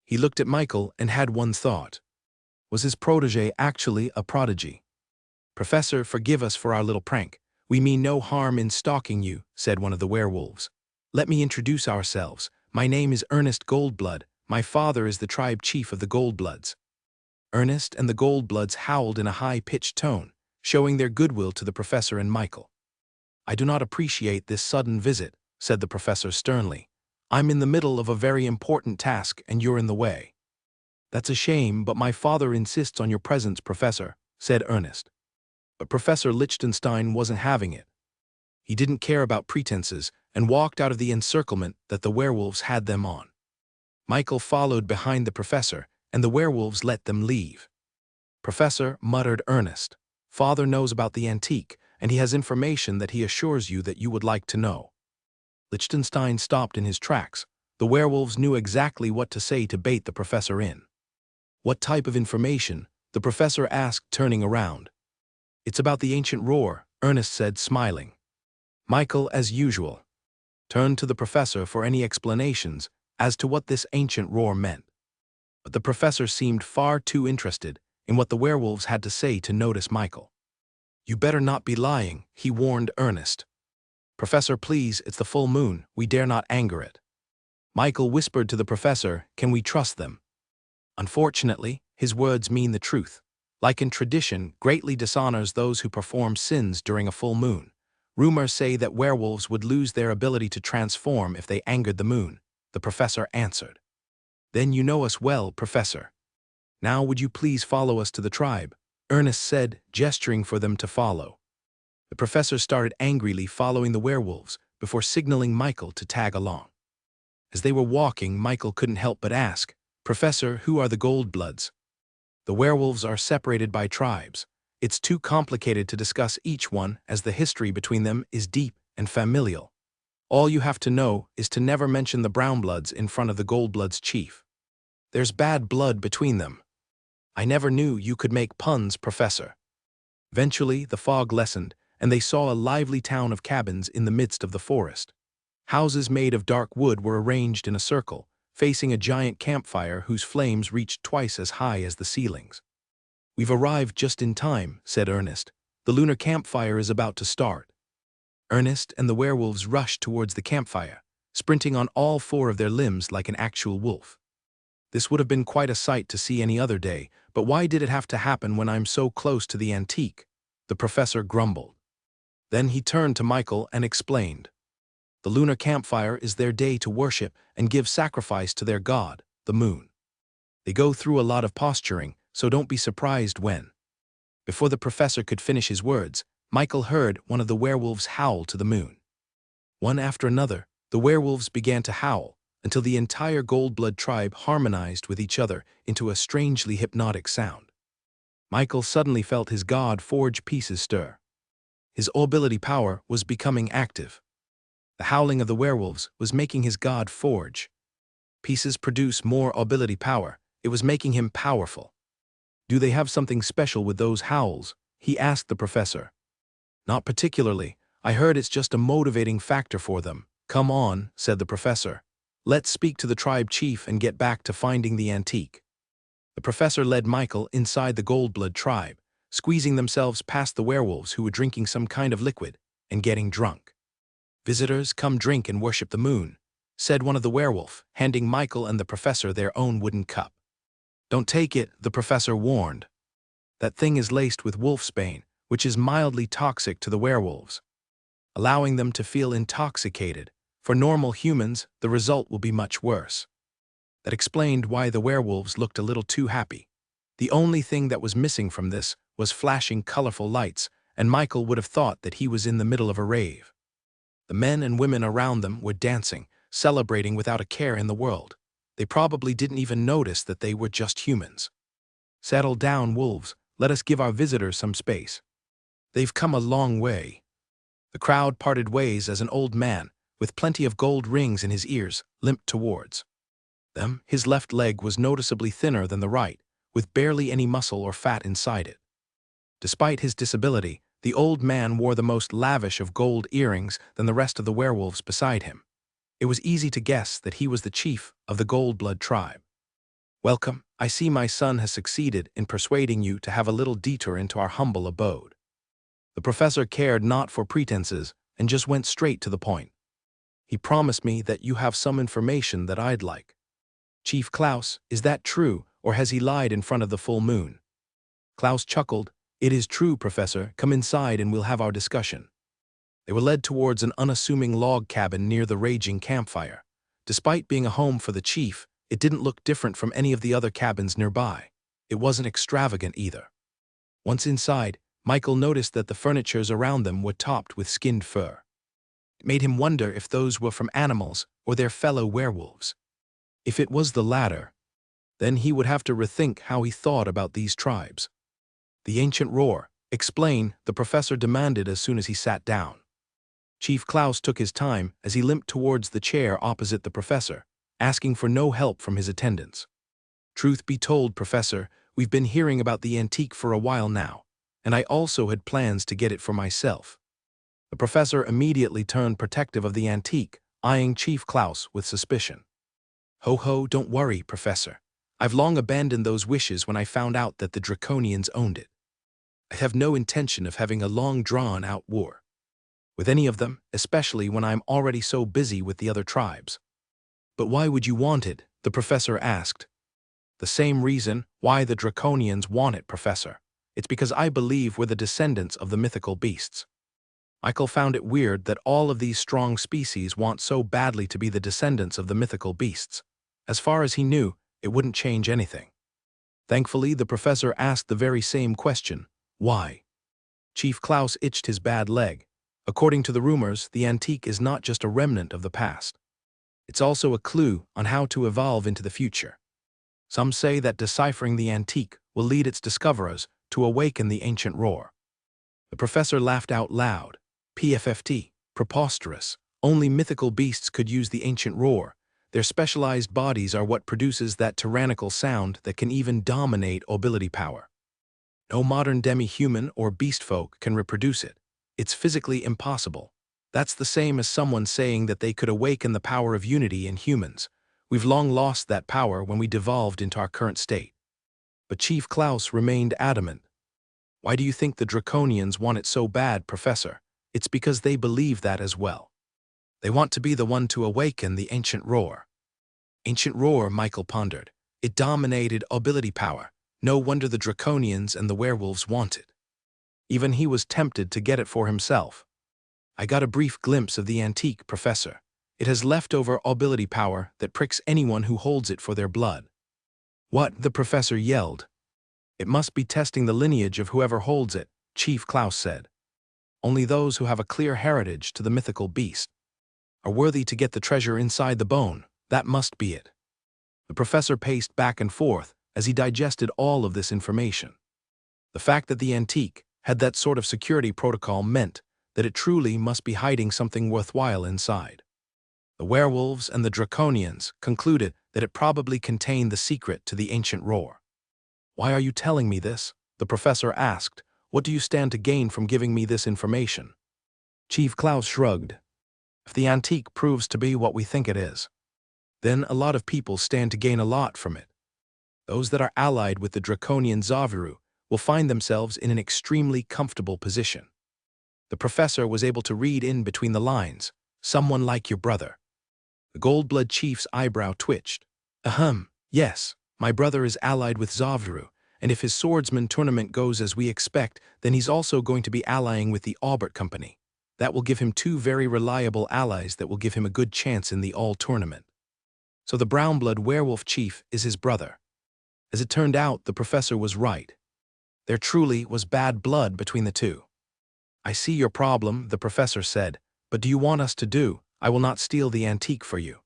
He looked at Michael and had one thought. Was his protege actually a prodigy? Professor, forgive us for our little prank. We mean no harm in stalking you, said one of the werewolves. Let me introduce ourselves. My name is Ernest Goldblood. My father is the tribe chief of the Goldbloods. Ernest and the Goldbloods howled in a high-pitched tone, showing their goodwill to the professor and Michael. "I do not appreciate this sudden visit," said the professor sternly. "I'm in the middle of a very important task and you're in the way." "That's a shame, but my father insists on your presence, Professor," said Ernest. But Professor Liechtenstein wasn't having it. He didn't care about pretenses and walked out of the encirclement that the werewolves had them on. Michael followed behind the professor, and the werewolves let them leave. "Professor," muttered Ernest, "Father knows about the antique, and he has information that he assures you that you would like to know." Liechtenstein stopped in his tracks. The werewolves knew exactly what to say to bait the professor in. "What type of information?" the professor asked, turning around. "It's about the ancient roar," Ernest said, smiling. Michael, as usual, turned to the professor for any explanations as to what this ancient roar meant. But the professor seemed far too interested in what the werewolves had to say to notice Michael. "You better not be lying," he warned Ernest. "Professor, please, it's the full moon, we dare not anger it." Michael whispered to the professor, "Can we trust them?" Unfortunately, his words mean the truth. Like in tradition, greatly dishonors those who perform sins during a full moon. Rumors say that werewolves would lose their ability to transform if they angered the moon, the professor answered. "Then you know us well, Professor. Now would you please follow us to the tribe?" Ernest said, gesturing for them to follow. The professor started angrily following the werewolves before signaling Michael to tag along. As they were walking, Michael couldn't help but ask, "Professor, who are the Goldbloods?" "The werewolves are separated by tribes. It's too complicated to discuss each one as the history between them is deep and familial. All you have to know is to never mention the Brownbloods in front of the Goldbloods chief. There's bad blood between them." "I never knew you could make puns, Professor." Eventually, the fog lessened, and they saw a lively town of cabins in the midst of the forest. Houses made of dark wood were arranged in a circle, facing a giant campfire whose flames reached twice as high as the ceilings. "We've arrived just in time," said Ernest. "The lunar campfire is about to start." Ernest and the werewolves rushed towards the campfire, sprinting on all four of their limbs like an actual wolf. "This would have been quite a sight to see any other day, but why did it have to happen when I'm so close to the antique?" the professor grumbled. Then he turned to Michael and explained. "The lunar campfire is their day to worship and give sacrifice to their god, the moon. They go through a lot of posturing, so don't be surprised when—" Before the professor could finish his words, Michael heard one of the werewolves howl to the moon. One after another, the werewolves began to howl, until the entire Goldblood tribe harmonized with each other into a strangely hypnotic sound. Michael suddenly felt his god-forged pieces stir. His ability power was becoming active. The howling of the werewolves was making his god forge. Pieces produce more ability power. It was making him powerful. "Do they have something special with those howls?" he asked the professor. "Not particularly. I heard it's just a motivating factor for them." "Come on," said the professor. "Let's speak to the tribe chief and get back to finding the antique." The professor led Michael inside the Goldblood tribe, squeezing themselves past the werewolves who were drinking some kind of liquid and getting drunk. "Visitors, come drink and worship the moon," said one of the werewolf, handing Michael and the professor their own wooden cup. "Don't take it," the professor warned. "That thing is laced with wolfsbane, which is mildly toxic to the werewolves, allowing them to feel intoxicated. For normal humans, the result will be much worse." That explained why the werewolves looked a little too happy. The only thing that was missing from this was flashing colorful lights, and Michael would have thought that he was in the middle of a rave. The men and women around them were dancing, celebrating without a care in the world. They probably didn't even notice that they were just humans. "Settle down, wolves. Let us give our visitors some space. They've come a long way." The crowd parted ways as an old man, with plenty of gold rings in his ears, limped towards them. His left leg was noticeably thinner than the right, with barely any muscle or fat inside it. Despite his disability, the old man wore the most lavish of gold earrings than the rest of the werewolves beside him. It was easy to guess that he was the chief of the Goldblood tribe. "Welcome. I see my son has succeeded in persuading you to have a little detour into our humble abode." The professor cared not for pretenses and just went straight to the point. "He promised me that you have some information that I'd like." "Chief Klaus, is that true, or has he lied in front of the full moon?" Klaus chuckled. "It is true, Professor. Come inside and we'll have our discussion." They were led towards an unassuming log cabin near the raging campfire. Despite being a home for the chief, it didn't look different from any of the other cabins nearby. It wasn't extravagant either. Once inside, Michael noticed that the furnitures around them were topped with skinned fur. It made him wonder if those were from animals or their fellow werewolves. If it was the latter, then he would have to rethink how he thought about these tribes. The ancient roar. Explain, the professor demanded as soon as he sat down. Chief Klaus took his time as he limped towards the chair opposite the professor, asking for no help from his attendants. "Truth be told, Professor, we've been hearing about the antique for a while now, and I also had plans to get it for myself." The professor immediately turned protective of the antique, eyeing Chief Klaus with suspicion. "Ho ho, don't worry, Professor. I've long abandoned those wishes when I found out that the Draconians owned it. I have no intention of having a long drawn-out war with any of them, especially when I'm already so busy with the other tribes." "But why would you want it?" the professor asked. "The same reason why the Draconians want it, Professor. It's because I believe we're the descendants of the mythical beasts." Michael found it weird that all of these strong species want so badly to be the descendants of the mythical beasts. As far as he knew, it wouldn't change anything. Thankfully, the professor asked the very same question: why? Chief Klaus itched his bad leg. According to the rumors, the antique is not just a remnant of the past. It's also a clue on how to evolve into the future. Some say that deciphering the antique will lead its discoverers to awaken the ancient roar. The professor laughed out loud. "PFFT, preposterous. Only mythical beasts could use the ancient roar. Their specialized bodies are what produces that tyrannical sound that can even dominate ability power. No modern demi-human or beast folk can reproduce it. It's physically impossible. That's the same as someone saying that they could awaken the power of unity in humans. We've long lost that power when we devolved into our current state." But Chief Klaus remained adamant. "Why do you think the Draconians want it so bad, Professor? It's because they believe that as well. They want to be the one to awaken the ancient roar." "Ancient roar," Michael pondered. "It dominated ability power. No wonder the Draconians and the werewolves want it." Even he was tempted to get it for himself. "I got a brief glimpse of the antique, Professor. It has leftover ability power that pricks anyone who holds it for their blood." "What?" the professor yelled. "It must be testing the lineage of whoever holds it," Chief Klaus said. "Only those who have a clear heritage to the mythical beast are worthy to get the treasure inside the bone. That must be it." The professor paced back and forth as he digested all of this information. The fact that the antique had that sort of security protocol meant that it truly must be hiding something worthwhile inside. The werewolves and the Draconians concluded that it probably contained the secret to the ancient roar. "Why are you telling me this?" the professor asked. "What do you stand to gain from giving me this information?" Chief Klaus shrugged. "If the antique proves to be what we think it is, then a lot of people stand to gain a lot from it. Those that are allied with the Draconian Zaviru will find themselves in an extremely comfortable position." The professor was able to read in between the lines. "Someone like your brother." The Goldblood chief's eyebrow twitched. "Ahem, yes, my brother is allied with Zaviru, and if his swordsman tournament goes as we expect, then he's also going to be allying with the Aubert Company. That will give him two very reliable allies that will give him a good chance in the all tournament. So the Brownblood werewolf chief is his brother." As it turned out, the professor was right. There truly was bad blood between the two. "I see your problem," the professor said, "but do you want us to do? I will not steal the antique for you."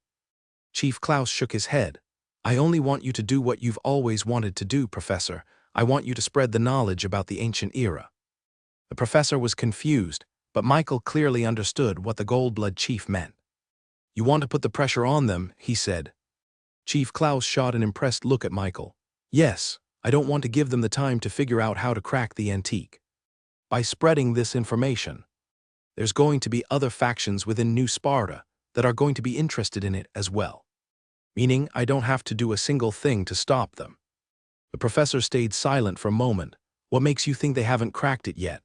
Chief Klaus shook his head. "I only want you to do what you've always wanted to do, Professor. I want you to spread the knowledge about the ancient era." The professor was confused, but Michael clearly understood what the Goldblood chief meant. "You want to put the pressure on them," he said. Chief Klaus shot an impressed look at Michael. "Yes, I don't want to give them the time to figure out how to crack the antique. By spreading this information, there's going to be other factions within New Sparta that are going to be interested in it as well. Meaning I don't have to do a single thing to stop them." The professor stayed silent for a moment. "What makes you think they haven't cracked it yet?"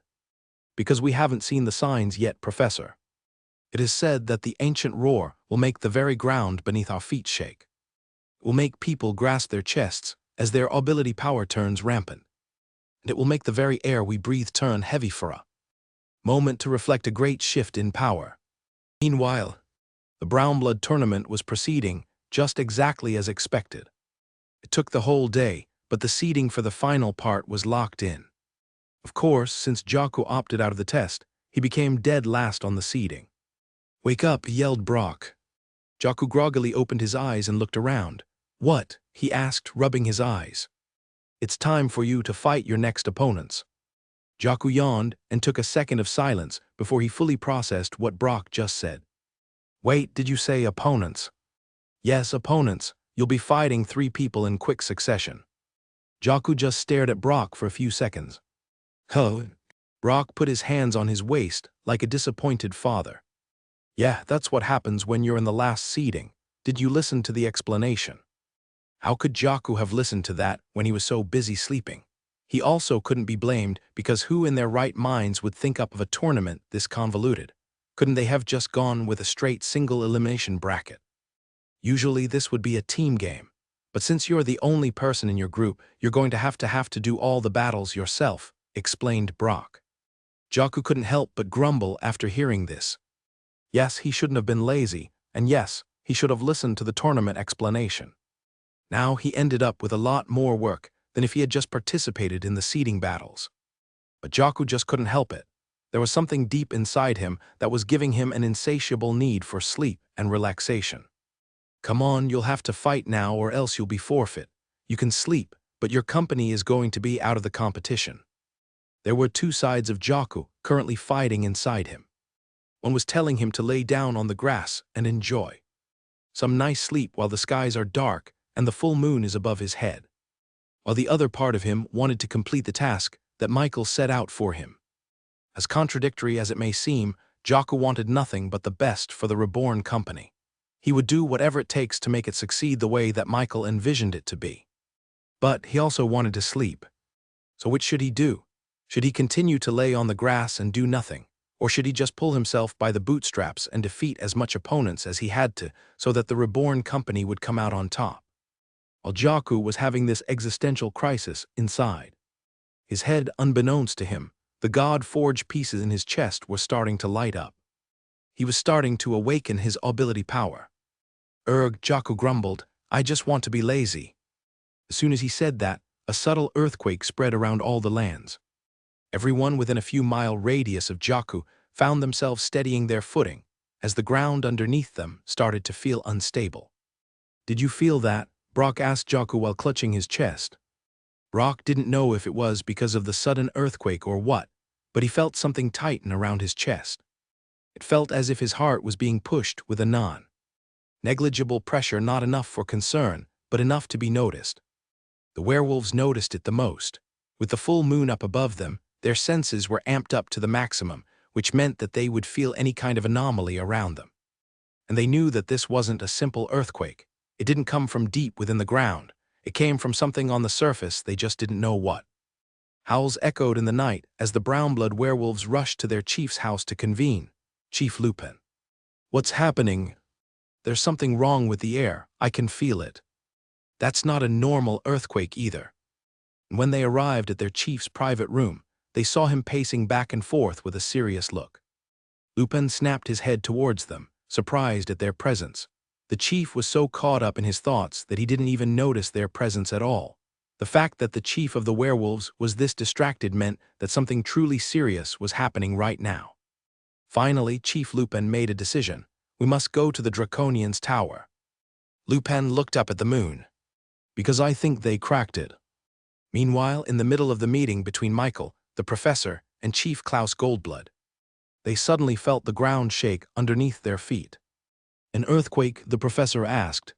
"Because we haven't seen the signs yet, Professor. It is said that the ancient roar will make the very ground beneath our feet shake. It will make people grasp their chests as their ability power turns rampant. and it will make the very air we breathe turn heavy for a moment to reflect a great shift in power. Meanwhile, the Brown Blood tournament was proceeding just exactly as expected. It took the whole day, but the seeding for the final part was locked in. Of course, since Jaku opted out of the test, he became dead last on the seeding. "Wake up," yelled Brock. Jaku groggily opened his eyes and looked around. "What?" he asked, rubbing his eyes. "It's time for you to fight your next opponents." Jaku yawned and took a second of silence before he fully processed what Brock just said. "Wait, did you say opponents?" "Yes, opponents. You'll be fighting 3 people in quick succession." Jaku just stared at Brock for a few seconds. "Huh?" Brock put his hands on his waist like a disappointed father. "Yeah, that's what happens when you're in the last seeding. Did you listen to the explanation?" How could Jaku have listened to that when he was so busy sleeping? He also couldn't be blamed because who in their right minds would think up of a tournament this convoluted? Couldn't they have just gone with a straight single elimination bracket? Usually this would be a team game, but since you're the only person in your group, you're going to have to do all the battles yourself, explained Brock. Jaku couldn't help but grumble after hearing this. Yes, he shouldn't have been lazy, and yes, he should have listened to the tournament explanation. Now he ended up with a lot more work than if he had just participated in the seeding battles. But Jaku just couldn't help it. There was something deep inside him that was giving him an insatiable need for sleep and relaxation. "Come on, you'll have to fight now or else you'll be forfeit. You can sleep, but your company is going to be out of the competition." There were 2 sides of Jaku currently fighting inside him. One was telling him to lay down on the grass and enjoy some nice sleep while the skies are dark and the full moon is above his head, while the other part of him wanted to complete the task that Michael set out for him. As contradictory as it may seem, Jaku wanted nothing but the best for the Reborn company. He would do whatever it takes to make it succeed the way that Michael envisioned it to be. But he also wanted to sleep. So which should he do? Should he continue to lay on the grass and do nothing? Or should he just pull himself by the bootstraps and defeat as much opponents as he had to so that the Reborn company would come out on top? While Jaku was having this existential crisis inside his head, unbeknownst to him, the God-forged pieces in his chest were starting to light up. He was starting to awaken his ability power. Jaku grumbled, "I just want to be lazy." As soon as he said that, a subtle earthquake spread around all the lands. Everyone within a few-mile radius of Jaku found themselves steadying their footing as the ground underneath them started to feel unstable. "Did you feel that?" Brock asked Jaku while clutching his chest. Brock didn't know if it was because of the sudden earthquake or what, but he felt something tighten around his chest. It felt as if his heart was being pushed with a non-negligible pressure, not enough for concern, but enough to be noticed. The werewolves noticed it the most. With the full moon up above them, their senses were amped up to the maximum, which meant that they would feel any kind of anomaly around them. And they knew that this wasn't a simple earthquake. It didn't come from deep within the ground. It came from something on the surface, they just didn't know what. Howls echoed in the night as the brown blood werewolves rushed to their chief's house to convene. "Chief Lupin." "What's happening?" "There's something wrong with the air. I can feel it." "That's not a normal earthquake either." And when they arrived at their chief's private room, they saw him pacing back and forth with a serious look. Lupin snapped his head towards them, surprised at their presence. The chief was so caught up in his thoughts that he didn't even notice their presence at all. The fact that the chief of the werewolves was this distracted meant that something truly serious was happening right now. Finally, Chief Lupin made a decision. "We must go to the Draconian's tower." Lupin looked up at the moon. "Because I think they cracked it." Meanwhile, in the middle of the meeting between Michael, the professor, and Chief Klaus Goldblood, they suddenly felt the ground shake underneath their feet. "An earthquake?" the professor asked.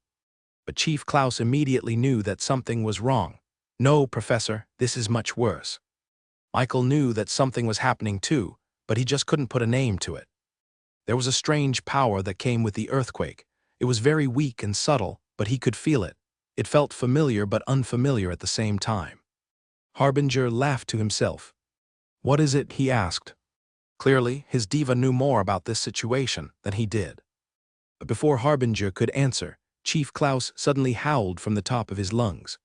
But Chief Klaus immediately knew that something was wrong. "No, Professor, this is much worse." Michael knew that something was happening too, but he just couldn't put a name to it. There was a strange power that came with the earthquake. It was very weak and subtle, but he could feel it. It felt familiar but unfamiliar at the same time. Harbinger laughed to himself. "What is it?" he asked. Clearly, his diva knew more about this situation than he did. But before Harbinger could answer, Chief Klaus suddenly howled from the top of his lungs.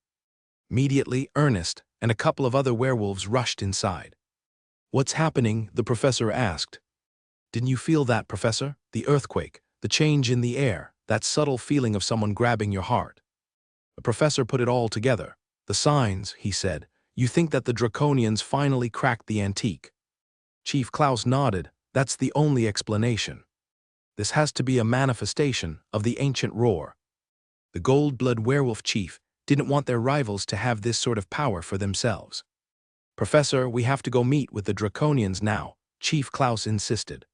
Immediately, Ernest, and a couple of other werewolves rushed inside. "What's happening?" the professor asked. "Didn't you feel that, Professor? The earthquake, the change in the air, that subtle feeling of someone grabbing your heart." The professor put it all together. "The signs," he said. "You think that the Draconians finally cracked the antique?" Chief Klaus nodded. "That's the only explanation. This has to be a manifestation of the ancient roar." The Gold-Blood Werewolf Chief didn't want their rivals to have this sort of power for themselves. "Professor, we have to go meet with the Draconians now," Chief Klaus insisted.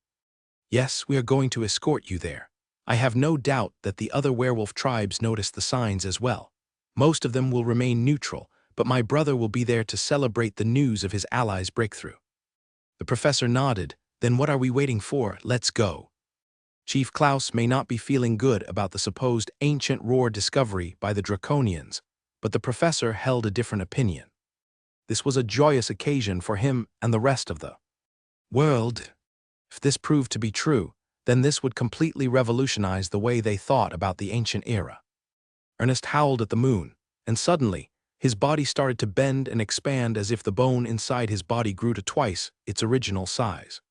"Yes, we are going to escort you there. I have no doubt that the other werewolf tribes noticed the signs as well. Most of them will remain neutral, but my brother will be there to celebrate the news of his allies' breakthrough." The professor nodded. "Then what are we waiting for? Let's go." Chief Klaus may not be feeling good about the supposed ancient roar discovery by the Draconians, but the professor held a different opinion. This was a joyous occasion for him and the rest of the world. If this proved to be true, then this would completely revolutionize the way they thought about the ancient era. Ernest howled at the moon, and suddenly, his body started to bend and expand as if the bone inside his body grew to twice its original size.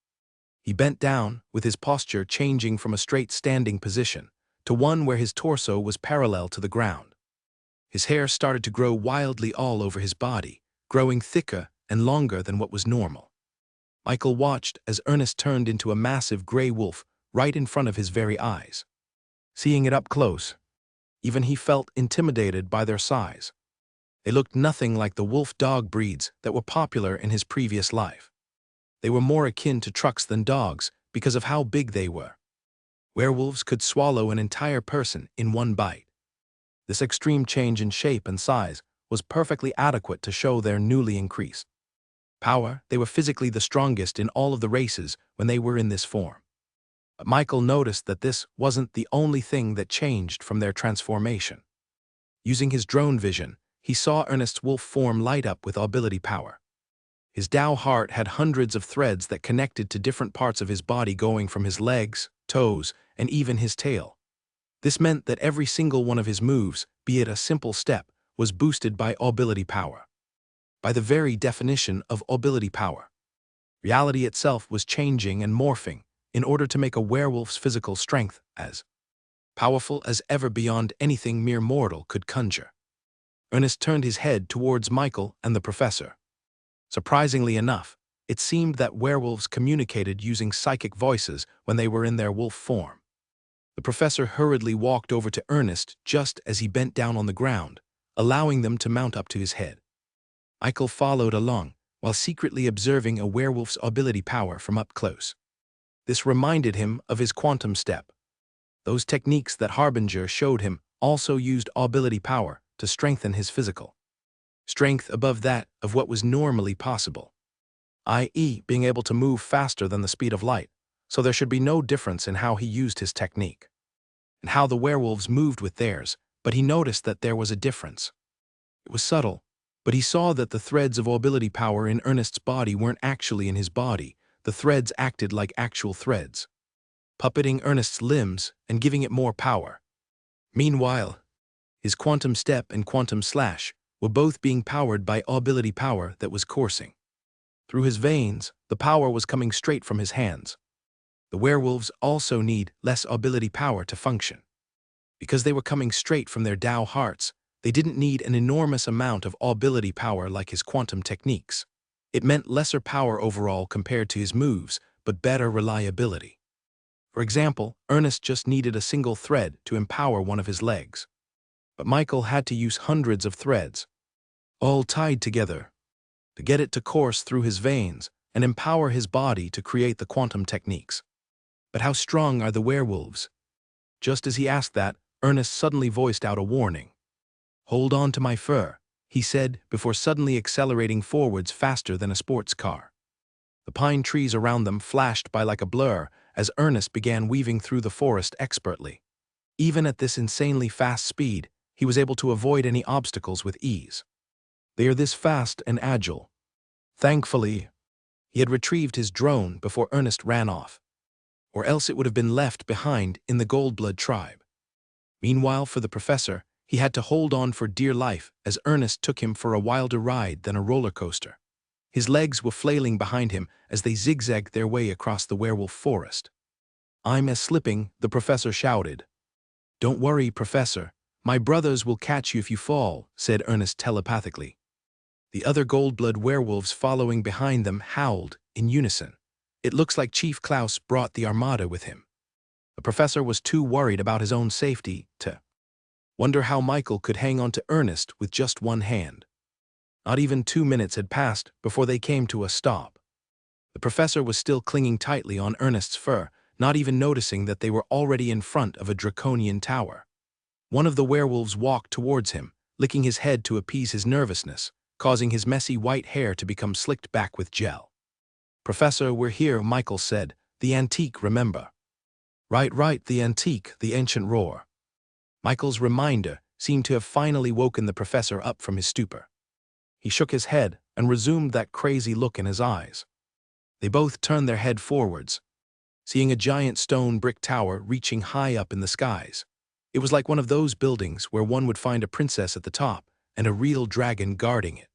He bent down, with his posture changing from a straight standing position to one where his torso was parallel to the ground. His hair started to grow wildly all over his body, growing thicker and longer than what was normal. Michael watched as Ernest turned into a massive gray wolf right in front of his very eyes. Seeing it up close, even he felt intimidated by their size. They looked nothing like the wolf-dog breeds that were popular in his previous life. They were more akin to trucks than dogs because of how big they were. Werewolves could swallow an entire person in one bite. This extreme change in shape and size was perfectly adequate to show their newly increased power. They were physically the strongest in all of the races when they were in this form. But Michael noticed that this wasn't the only thing that changed from their transformation. Using his drone vision, he saw Ernest's wolf form light up with ability power. His Tao heart had hundreds of threads that connected to different parts of his body going from his legs, toes, and even his tail. This meant that every single one of his moves, be it a simple step, was boosted by ability power. By the very definition of ability power, reality itself was changing and morphing in order to make a werewolf's physical strength as powerful as ever beyond anything mere mortal could conjure. Ernest turned his head towards Michael and the professor. Surprisingly enough, it seemed that werewolves communicated using psychic voices when they were in their wolf form. The professor hurriedly walked over to Ernest just as he bent down on the ground, allowing them to mount up to his head. Michael followed along, while secretly observing a werewolf's ability power from up close. This reminded him of his quantum step. Those techniques that Harbinger showed him also used ability power to strengthen his physical strength above that of what was normally possible, i.e., being able to move faster than the speed of light, so there should be no difference in how he used his technique and how the werewolves moved with theirs, but he noticed that there was a difference. It was subtle, but he saw that the threads of ability power in Ernest's body weren't actually in his body. The threads acted like actual threads, puppeting Ernest's limbs and giving it more power. Meanwhile, his quantum step and quantum slash were both being powered by ability power that was coursing through his veins. The power was coming straight from his hands. The werewolves also need less ability power to function. Because they were coming straight from their Tao hearts, they didn't need an enormous amount of ability power like his quantum techniques. It meant lesser power overall compared to his moves, but better reliability. For example, Ernest just needed a single thread to empower one of his legs. But Michael had to use hundreds of threads, all tied together, to get it to course through his veins and empower his body to create the quantum techniques. But how strong are the werewolves? Just as he asked that, Ernest suddenly voiced out a warning. "Hold on to my fur," he said before suddenly accelerating forwards faster than a sports car. The pine trees around them flashed by like a blur as Ernest began weaving through the forest expertly. Even at this insanely fast speed, he was able to avoid any obstacles with ease. They are this fast and agile. Thankfully, he had retrieved his drone before Ernest ran off, or else it would have been left behind in the Goldblood tribe. Meanwhile, for the professor, He had to hold on for dear life as Ernest took him for a wilder ride than a roller coaster. His legs were flailing behind him as they zigzagged their way across the werewolf forest. "I'm slipping," the professor shouted. "Don't worry, Professor. My brothers will catch you if you fall," said Ernest telepathically. The other gold-blood werewolves following behind them howled in unison. It looks like Chief Klaus brought the armada with him. The professor was too worried about his own safety to wonder how Michael could hang on to Ernest with just one hand. Not even 2 minutes had passed before they came to a stop. The professor was still clinging tightly on Ernest's fur, not even noticing that they were already in front of a draconian tower. One of the werewolves walked towards him, licking his head to appease his nervousness, causing his messy white hair to become slicked back with gel. "Professor, we're here," Michael said. "The antique, remember?" Right, the antique," the ancient roar. Michael's reminder seemed to have finally woken the professor up from his stupor. He shook his head and resumed that crazy look in his eyes. They both turned their head forwards, seeing a giant stone brick tower reaching high up in the skies. It was like one of those buildings where one would find a princess at the top and a real dragon guarding it.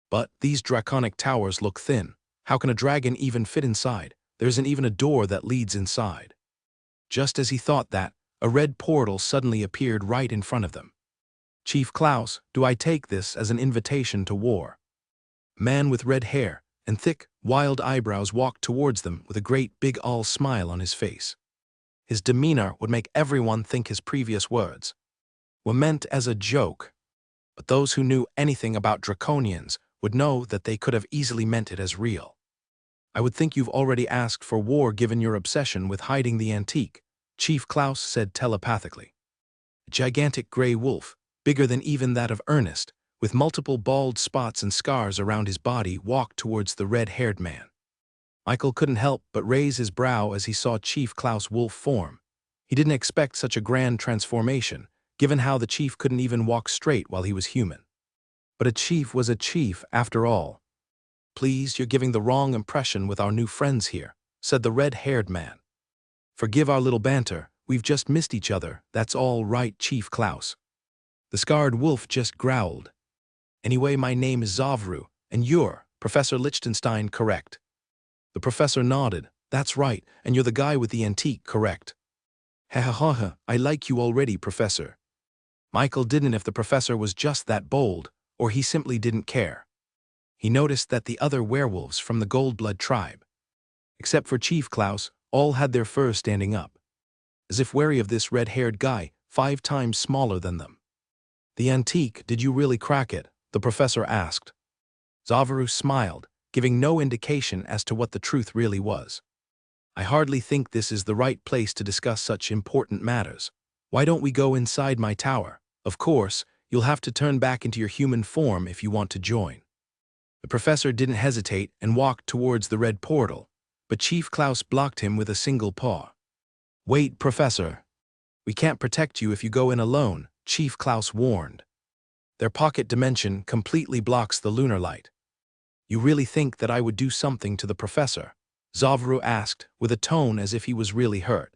But these draconic towers look thin. How can a dragon even fit inside? There isn't even a door that leads inside. Just as he thought that, a red portal suddenly appeared right in front of them. "Chief Klaus, do I take this as an invitation to war?" A man with red hair and thick, wild eyebrows walked towards them with a great big smile on his face. His demeanor would make everyone think his previous words were meant as a joke, but those who knew anything about draconians would know that they could have easily meant it as real. "I would think you've already asked for war given your obsession with hiding the antique," Chief Klaus said telepathically. A gigantic gray wolf, bigger than even that of Ernest, with multiple bald spots and scars around his body, walked towards the red-haired man. Michael couldn't help but raise his brow as he saw Chief Klaus' wolf form. He didn't expect such a grand transformation, given how the chief couldn't even walk straight while he was human. But a chief was a chief after all. "Please, you're giving the wrong impression with our new friends here," said the red-haired man. "Forgive our little banter, we've just missed each other, that's all right, Chief Klaus." The scarred wolf just growled. "Anyway, my name is Zavru, and you're Professor Lichtenstein, correct?" The professor nodded. "That's right, and you're the guy with the antique, correct?" "Ha ha ha ha, I like you already, Professor." Michael didn't know if the professor was just that bold, or he simply didn't care. He noticed that the other werewolves from the Goldblood tribe, except for Chief Klaus, all had their fur standing up, as if wary of this red-haired guy, 5 times smaller than them. "The antique, did you really crack it?" the professor asked. Zavru smiled, giving no indication as to what the truth really was. "I hardly think this is the right place to discuss such important matters. Why don't we go inside my tower? Of course, you'll have to turn back into your human form if you want to join." The professor didn't hesitate and walked towards the red portal, but Chief Klaus blocked him with a single paw. "Wait, Professor. We can't protect you if you go in alone," Chief Klaus warned. "Their pocket dimension completely blocks the lunar light." "You really think that I would do something to the professor?" Zavru asked, with a tone as if he was really hurt.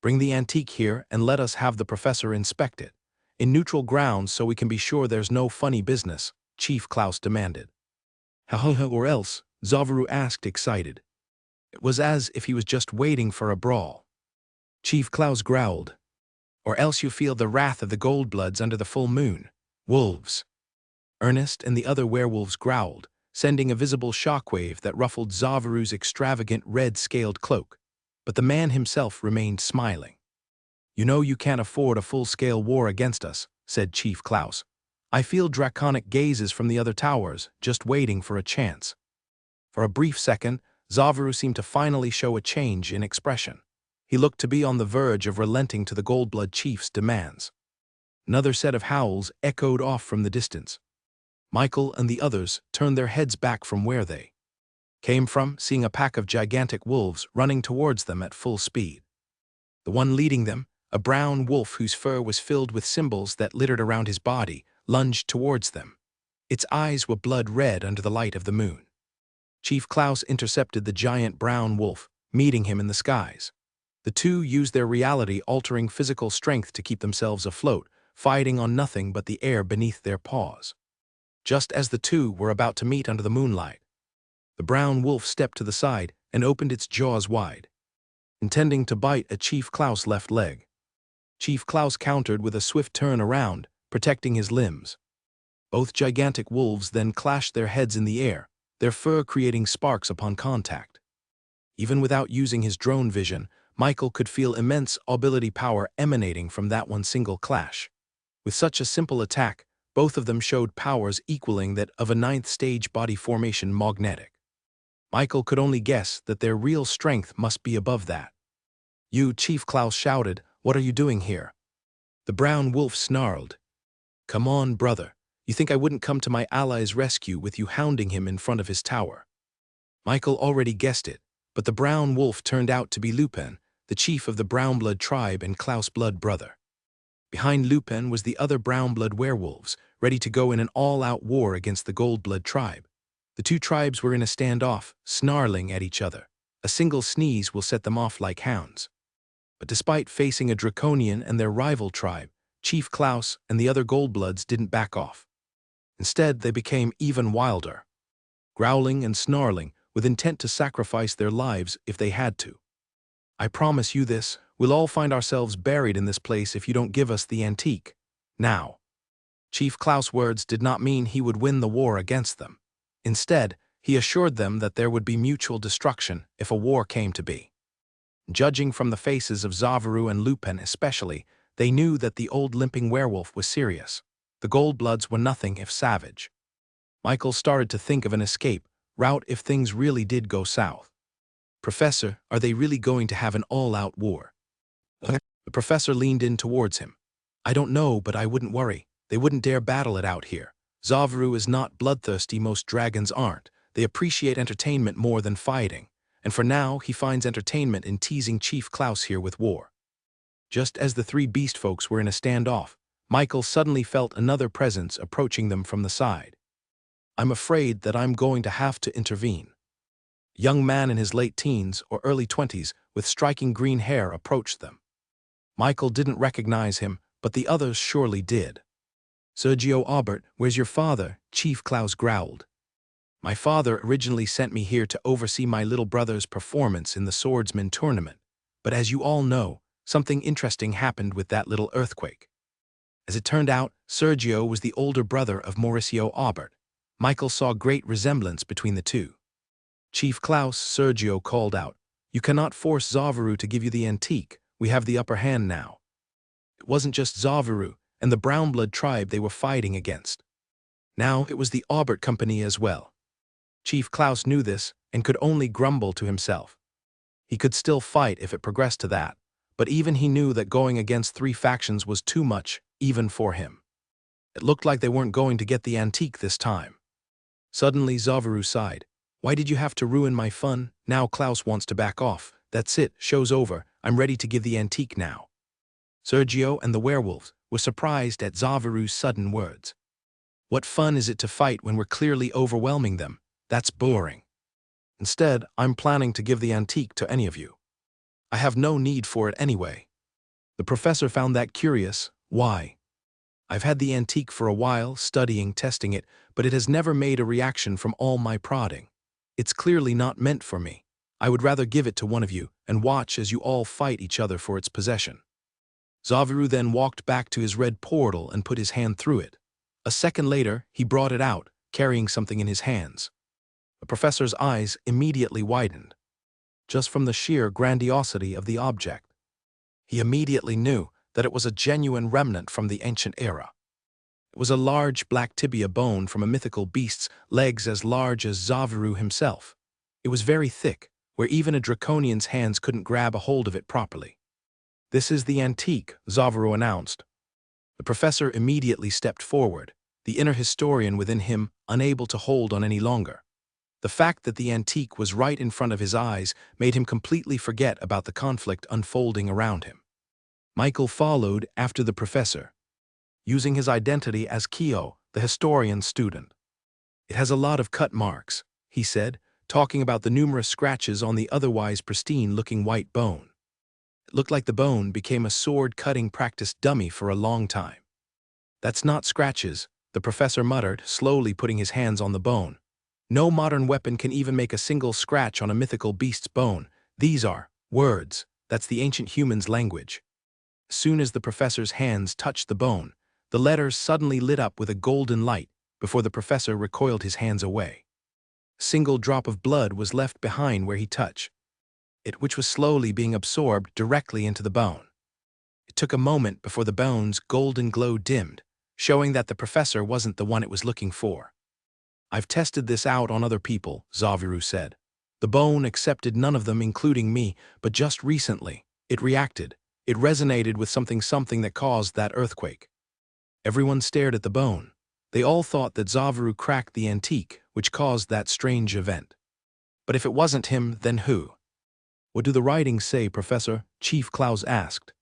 "Bring the antique here and let us have the professor inspect it, in neutral ground so we can be sure there's no funny business," Chief Klaus demanded. "Ha or else?" Zavru asked, excited. It was as if he was just waiting for a brawl. Chief Klaus growled. "Or else you feel the wrath of the Goldbloods under the full moon. Wolves." Ernest and the other werewolves growled, sending a visible shockwave that ruffled Zavru's extravagant red-scaled cloak, but the man himself remained smiling. "You know you can't afford a full-scale war against us," said Chief Klaus. "I feel draconic gazes from the other towers, just waiting for a chance." For a brief second, Zavru seemed to finally show a change in expression. He looked to be on the verge of relenting to the Goldblood chief's demands. Another set of howls echoed off from the distance. Michael and the others turned their heads back from where they came from, seeing a pack of gigantic wolves running towards them at full speed. The one leading them, a brown wolf whose fur was filled with symbols that littered around his body, lunged towards them. Its eyes were blood red under the light of the moon. Chief Klaus intercepted the giant brown wolf, meeting him in the skies. The two used their reality-altering physical strength to keep themselves afloat, fighting on nothing but the air beneath their paws. Just as the two were about to meet under the moonlight, the brown wolf stepped to the side and opened its jaws wide, intending to bite at Chief Klaus' left leg. Chief Klaus countered with a swift turn around, protecting his limbs. Both gigantic wolves then clashed their heads in the air, their fur creating sparks upon contact. Even without using his drone vision, Michael could feel immense ability power emanating from that one single clash. With such a simple attack, both of them showed powers equaling that of a ninth-stage body formation magnetic. Michael could only guess that their real strength must be above that. "You," Chief Klaus shouted, "what are you doing here?" The brown wolf snarled. "Come on, brother. You think I wouldn't come to my ally's rescue with you hounding him in front of his tower?" Michael already guessed it, but the brown wolf turned out to be Lupin, the chief of the Brownblood tribe and Klaus' blood brother. Behind Lupin was the other Brownblood werewolves, ready to go in an all-out war against the Goldblood tribe. The two tribes were in a standoff, snarling at each other. A single sneeze will set them off like hounds. But despite facing a Draconian and their rival tribe, Chief Klaus and the other Goldbloods didn't back off. Instead, they became even wilder, growling and snarling with intent to sacrifice their lives if they had to. "I promise you this, we'll all find ourselves buried in this place if you don't give us the antique. Now." Chief Klaus' words did not mean he would win the war against them. Instead, he assured them that there would be mutual destruction if a war came to be. Judging from the faces of Zavaru and Lupin especially, they knew that the old limping werewolf was serious. The Goldbloods were nothing if savage. Michael started to think of an escape route if things really did go south. "Professor, are they really going to have an all-out war?" The professor leaned in towards him. "I don't know, but I wouldn't worry. They wouldn't dare battle it out here. Zavaru is not bloodthirsty, most dragons aren't. They appreciate entertainment more than fighting, and for now he finds entertainment in teasing Chief Klaus here with war." Just as the three beast folks were in a standoff, Michael suddenly felt another presence approaching them from the side. "I'm afraid that I'm going to have to intervene." A young man in his late teens or early 20s with striking green hair approached them. Michael didn't recognize him, but the others surely did. "Sergio Aubert, where's your father?" Chief Klaus growled. "My father originally sent me here to oversee my little brother's performance in the swordsman tournament, but as you all know, something interesting happened with that little earthquake." As it turned out, Sergio was the older brother of Mauricio Aubert. Michael saw great resemblance between the two. "Chief Klaus," Sergio called out, "you cannot force Zavaru to give you the antique. We have the upper hand now." It wasn't just Zavaru and the Brownblood tribe they were fighting against. Now it was the Aubert company as well. Chief Klaus knew this and could only grumble to himself. He could still fight if it progressed to that, but even he knew that going against three factions was too much, even for him. It looked like they weren't going to get the antique this time. Suddenly Zavaru sighed. "Why did you have to ruin my fun? Now Klaus wants to back off. That's it, show's over. I'm ready to give the antique now." Sergio and the werewolves were surprised at Zavaru's sudden words. "What fun is it to fight when we're clearly overwhelming them? That's boring. Instead, I'm planning to give the antique to any of you. I have no need for it anyway." The professor found that curious. "Why?" "I've had the antique for a while, studying, testing it, but it has never made a reaction from all my prodding. It's clearly not meant for me. I would rather give it to one of you and watch as you all fight each other for its possession." Zavaru then walked back to his red portal and put his hand through it. A second later, he brought it out, carrying something in his hands. The professor's eyes immediately widened, just from the sheer grandiosity of the object. He immediately knew that it was a genuine remnant from the ancient era. It was a large black tibia bone from a mythical beast's legs as large as Zavaru himself. It was very thick, where even a Draconian's hands couldn't grab a hold of it properly. "This is the antique," Zavaru announced. The professor immediately stepped forward, the inner historian within him unable to hold on any longer. The fact that the antique was right in front of his eyes made him completely forget about the conflict unfolding around him. Michael followed after the professor, using his identity as Kyo, the historian's student. "It has a lot of cut marks," he said, talking about the numerous scratches on the otherwise pristine-looking white bone. It looked like the bone became a sword-cutting practice dummy for a long time. That's not scratches, the professor muttered, slowly putting his hands on the bone. No modern weapon can even make a single scratch on a mythical beast's bone. These are words. That's the ancient human's language. As soon as the professor's hands touched the bone, the letters suddenly lit up with a golden light before the professor recoiled his hands away. A single drop of blood was left behind where he touched it, which was slowly being absorbed directly into the bone. It took a moment before the bone's golden glow dimmed, showing that the professor wasn't the one it was looking for. I've tested this out on other people, Xaviru said. The bone accepted none of them, including me, but just recently, it reacted. It resonated with something that caused that earthquake. Everyone stared at the bone. They all thought that Xaviru cracked the antique, which caused that strange event. But if it wasn't him, then who? What do the writings say, Professor? Chief Klaus asked.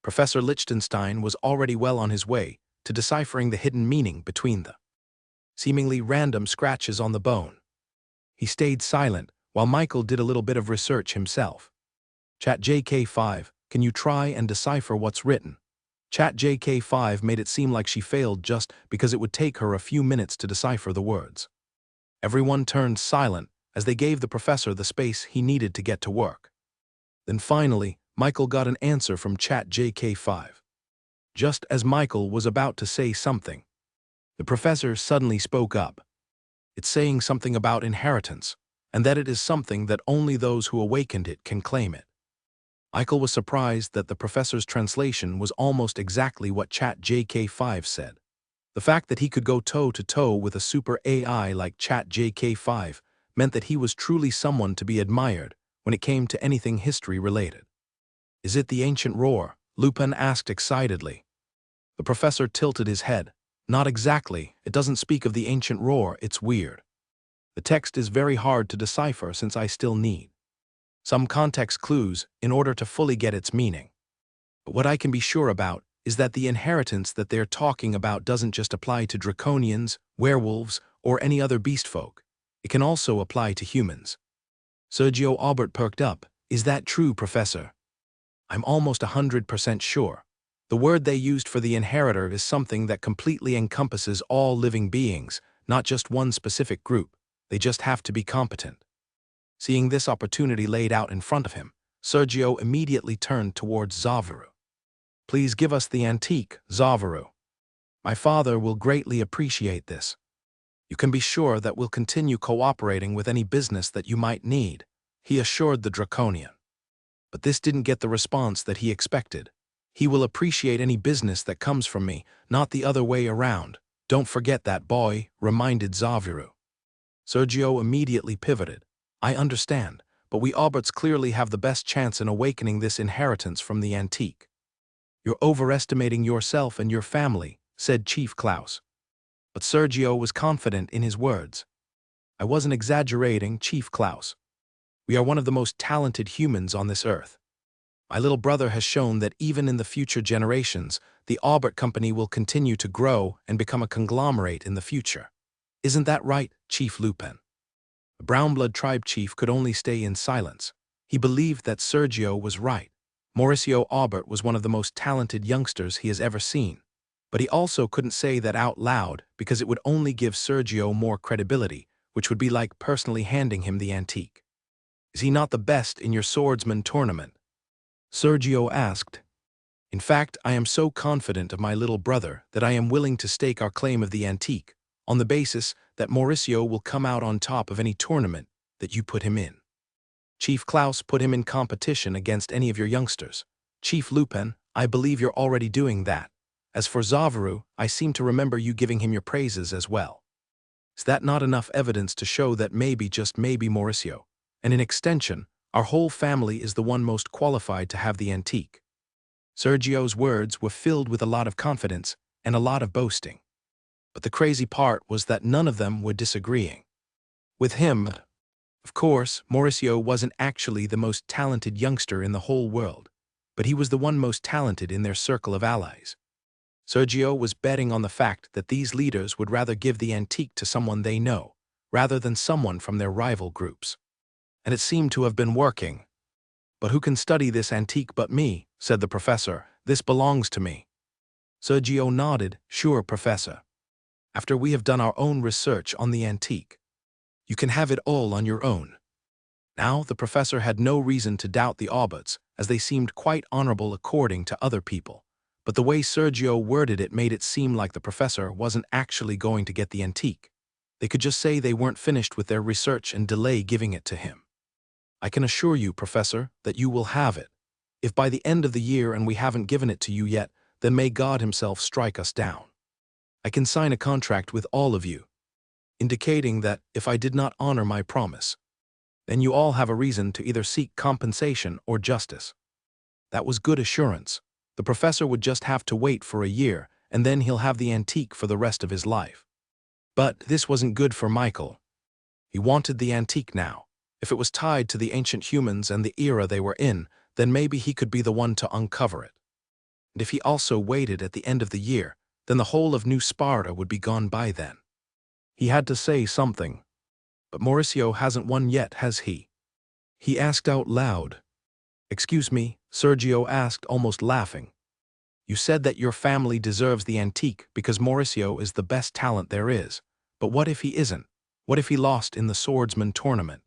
Professor Lichtenstein was already well on his way to deciphering the hidden meaning between the seemingly random scratches on the bone. He stayed silent while Michael did a little bit of research himself. ChatJK5, can you try and decipher what's written? ChatJK5 made it seem like she failed just because it would take her a few minutes to decipher the words. Everyone turned silent as they gave the professor the space he needed to get to work. Then finally, Michael got an answer from ChatJK5. Just as Michael was about to say something, the professor suddenly spoke up. It's saying something about inheritance, and that it is something that only those who awakened it can claim it. Michael was surprised that the professor's translation was almost exactly what ChatJK5 said. The fact that he could go toe-to-toe with a super AI like ChatJK5 meant that he was truly someone to be admired when it came to anything history-related. Is it the ancient roar? Lupin asked excitedly. The professor tilted his head. Not exactly, it doesn't speak of the ancient roar, it's weird. The text is very hard to decipher since I still need some context clues in order to fully get its meaning. But what I can be sure about is that the inheritance that they're talking about doesn't just apply to draconians, werewolves, or any other beast folk. It can also apply to humans. Sergio Aubert perked up. Is that true, Professor? I'm almost 100% sure. The word they used for the inheritor is something that completely encompasses all living beings, not just one specific group. They just have to be competent. Seeing this opportunity laid out in front of him, Sergio immediately turned towards Xaviru. Please give us the antique, Xaviru. My father will greatly appreciate this. You can be sure that we'll continue cooperating with any business that you might need, he assured the Draconian. But this didn't get the response that he expected. He will appreciate any business that comes from me, not the other way around. Don't forget that, boy, reminded Xaviru. Sergio immediately pivoted. I understand, but we Auberts clearly have the best chance in awakening this inheritance from the antique. You're overestimating yourself and your family, said Chief Klaus. But Sergio was confident in his words. I wasn't exaggerating, Chief Klaus. We are one of the most talented humans on this earth. My little brother has shown that even in the future generations, the Aubert Company will continue to grow and become a conglomerate in the future. Isn't that right, Chief Lupin? The Brownblood tribe chief could only stay in silence. He believed that Sergio was right. Mauricio Aubert was one of the most talented youngsters he has ever seen. But he also couldn't say that out loud because it would only give Sergio more credibility, which would be like personally handing him the antique. Is he not the best in your swordsman tournament? Sergio asked. In fact, I am so confident of my little brother that I am willing to stake our claim of the antique, on the basis that Mauricio will come out on top of any tournament that you put him in. Chief Klaus put him in competition against any of your youngsters. Chief Lupin, I believe you're already doing that. As for Xaviru, I seem to remember you giving him your praises as well. Is that not enough evidence to show that maybe, just maybe, Mauricio, and in extension, our whole family is the one most qualified to have the antique? Sergio's words were filled with a lot of confidence and a lot of boasting. But the crazy part was that none of them were disagreeing with him. Of course, Mauricio wasn't actually the most talented youngster in the whole world, but he was the one most talented in their circle of allies. Sergio was betting on the fact that these leaders would rather give the antique to someone they know, rather than someone from their rival groups. And it seemed to have been working. But who can study this antique but me, said the professor. This belongs to me. Sergio nodded. Sure, Professor. After we have done our own research on the antique. You can have it all on your own. Now the professor had no reason to doubt the Aubats, as they seemed quite honorable according to other people. But the way Sergio worded it made it seem like the professor wasn't actually going to get the antique. They could just say they weren't finished with their research and delay giving it to him. I can assure you, Professor, that you will have it. If by the end of the year and we haven't given it to you yet, then may God himself strike us down. I can sign a contract with all of you, indicating that if I did not honor my promise, then you all have a reason to either seek compensation or justice. That was good assurance. The professor would just have to wait for a year, and then he'll have the antique for the rest of his life. But this wasn't good for Michael. He wanted the antique now. If it was tied to the ancient humans and the era they were in, then maybe he could be the one to uncover it. And if he also waited at the end of the year, then the whole of New Sparta would be gone by then. He had to say something. But Mauricio hasn't won yet, has he? He asked out loud. Excuse me, Sergio asked, almost laughing. You said that your family deserves the antique because Mauricio is the best talent there is. But what if he isn't? What if he lost in the swordsman tournament?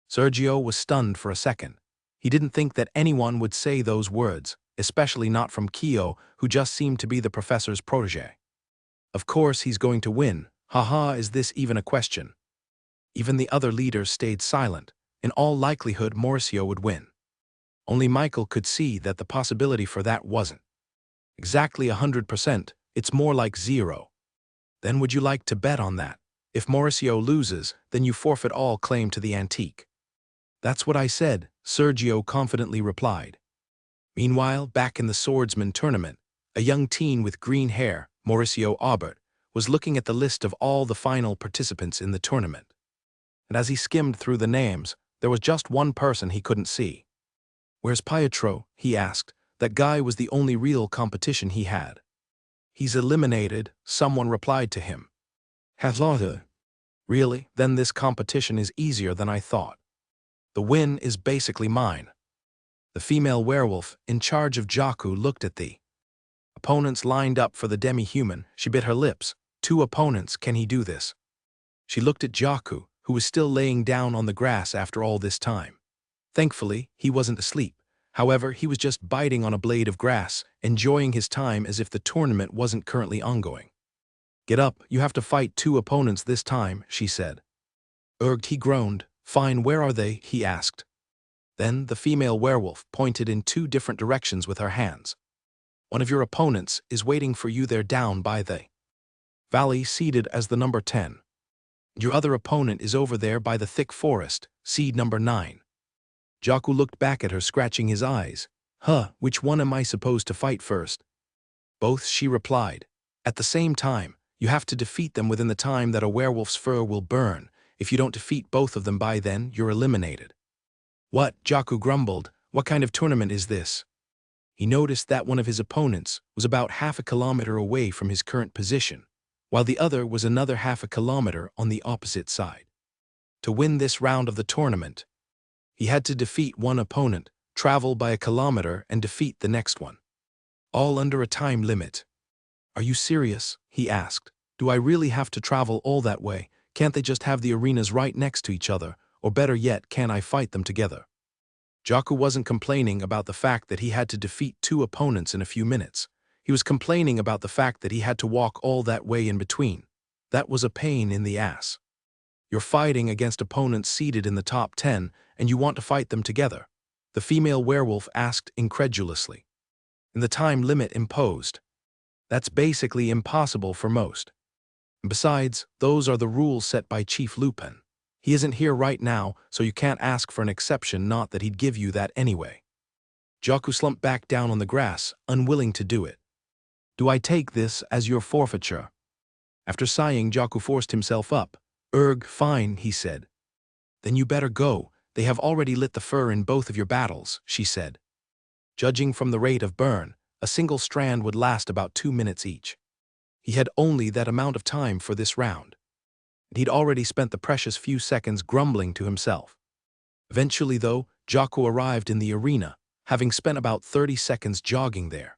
Sergio was stunned for a second. He didn't think that anyone would say those words, especially not from Kyo, who just seemed to be the professor's protege. Of course he's going to win. Haha, is this even a question? Even the other leaders stayed silent. In all likelihood, Mauricio would win. Only Michael could see that the possibility for that wasn't exactly 100%, it's more like 0. Then would you like to bet on that? If Mauricio loses, then you forfeit all claim to the antique. That's what I said, Sergio confidently replied. Meanwhile, back in the swordsman tournament, a young teen with green hair, Mauricio Aubert, was looking at the list of all the final participants in the tournament. And as he skimmed through the names, there was just one person he couldn't see. Where's Pietro? He asked. That guy was the only real competition he had. He's eliminated, someone replied to him. Hazlota. Really? Then this competition is easier than I thought. The win is basically mine. The female werewolf, in charge of Jaku, looked at the opponents lined up for the demi-human. She bit her lips. 2 opponents, can he do this? She looked at Jaku, who was still laying down on the grass after all this time. Thankfully, he wasn't asleep. However, he was just biting on a blade of grass, enjoying his time as if the tournament wasn't currently ongoing. Get up, you have to fight 2 opponents this time, she said. Urged, he groaned. Fine, where are they? He asked. Then the female werewolf pointed in 2 different directions with her hands. One of your opponents is waiting for you there down by the valley seated as the number 10. Your other opponent is over there by the thick forest, seed number 9. Jaku looked back at her, scratching his eyes. Which one am I supposed to fight first? Both, she replied. At the same time, you have to defeat them within the time that a werewolf's fur will burn. If you don't defeat both of them by then, you're eliminated. What? Jaku grumbled. What kind of tournament is this? He noticed that one of his opponents was about half a kilometer away from his current position, while the other was another half a kilometer on the opposite side. To win this round of the tournament, he had to defeat one opponent, travel by a kilometer, and defeat the next one. All under a time limit. Are you serious? He asked. Do I really have to travel all that way? Can't they just have the arenas right next to each other? Or better yet, can I fight them together? Jaku wasn't complaining about the fact that he had to defeat 2 opponents in a few minutes. He was complaining about the fact that he had to walk all that way in between. That was a pain in the ass. You're fighting against opponents seated in the top 10, and you want to fight them together? The female werewolf asked incredulously. In the time limit imposed. That's basically impossible for most. And besides, those are the rules set by Chief Lupin. He isn't here right now, so you can't ask for an exception, not that he'd give you that anyway. Jaku slumped back down on the grass, unwilling to do it. Do I take this as your forfeiture? After sighing, Jaku forced himself up. Fine, he said. Then you better go. They have already lit the fur in both of your battles, she said. Judging from the rate of burn, a single strand would last about 2 minutes each. He had only that amount of time for this round. And he'd already spent the precious few seconds grumbling to himself. Eventually, though, Jaku arrived in the arena, having spent about 30 seconds jogging there.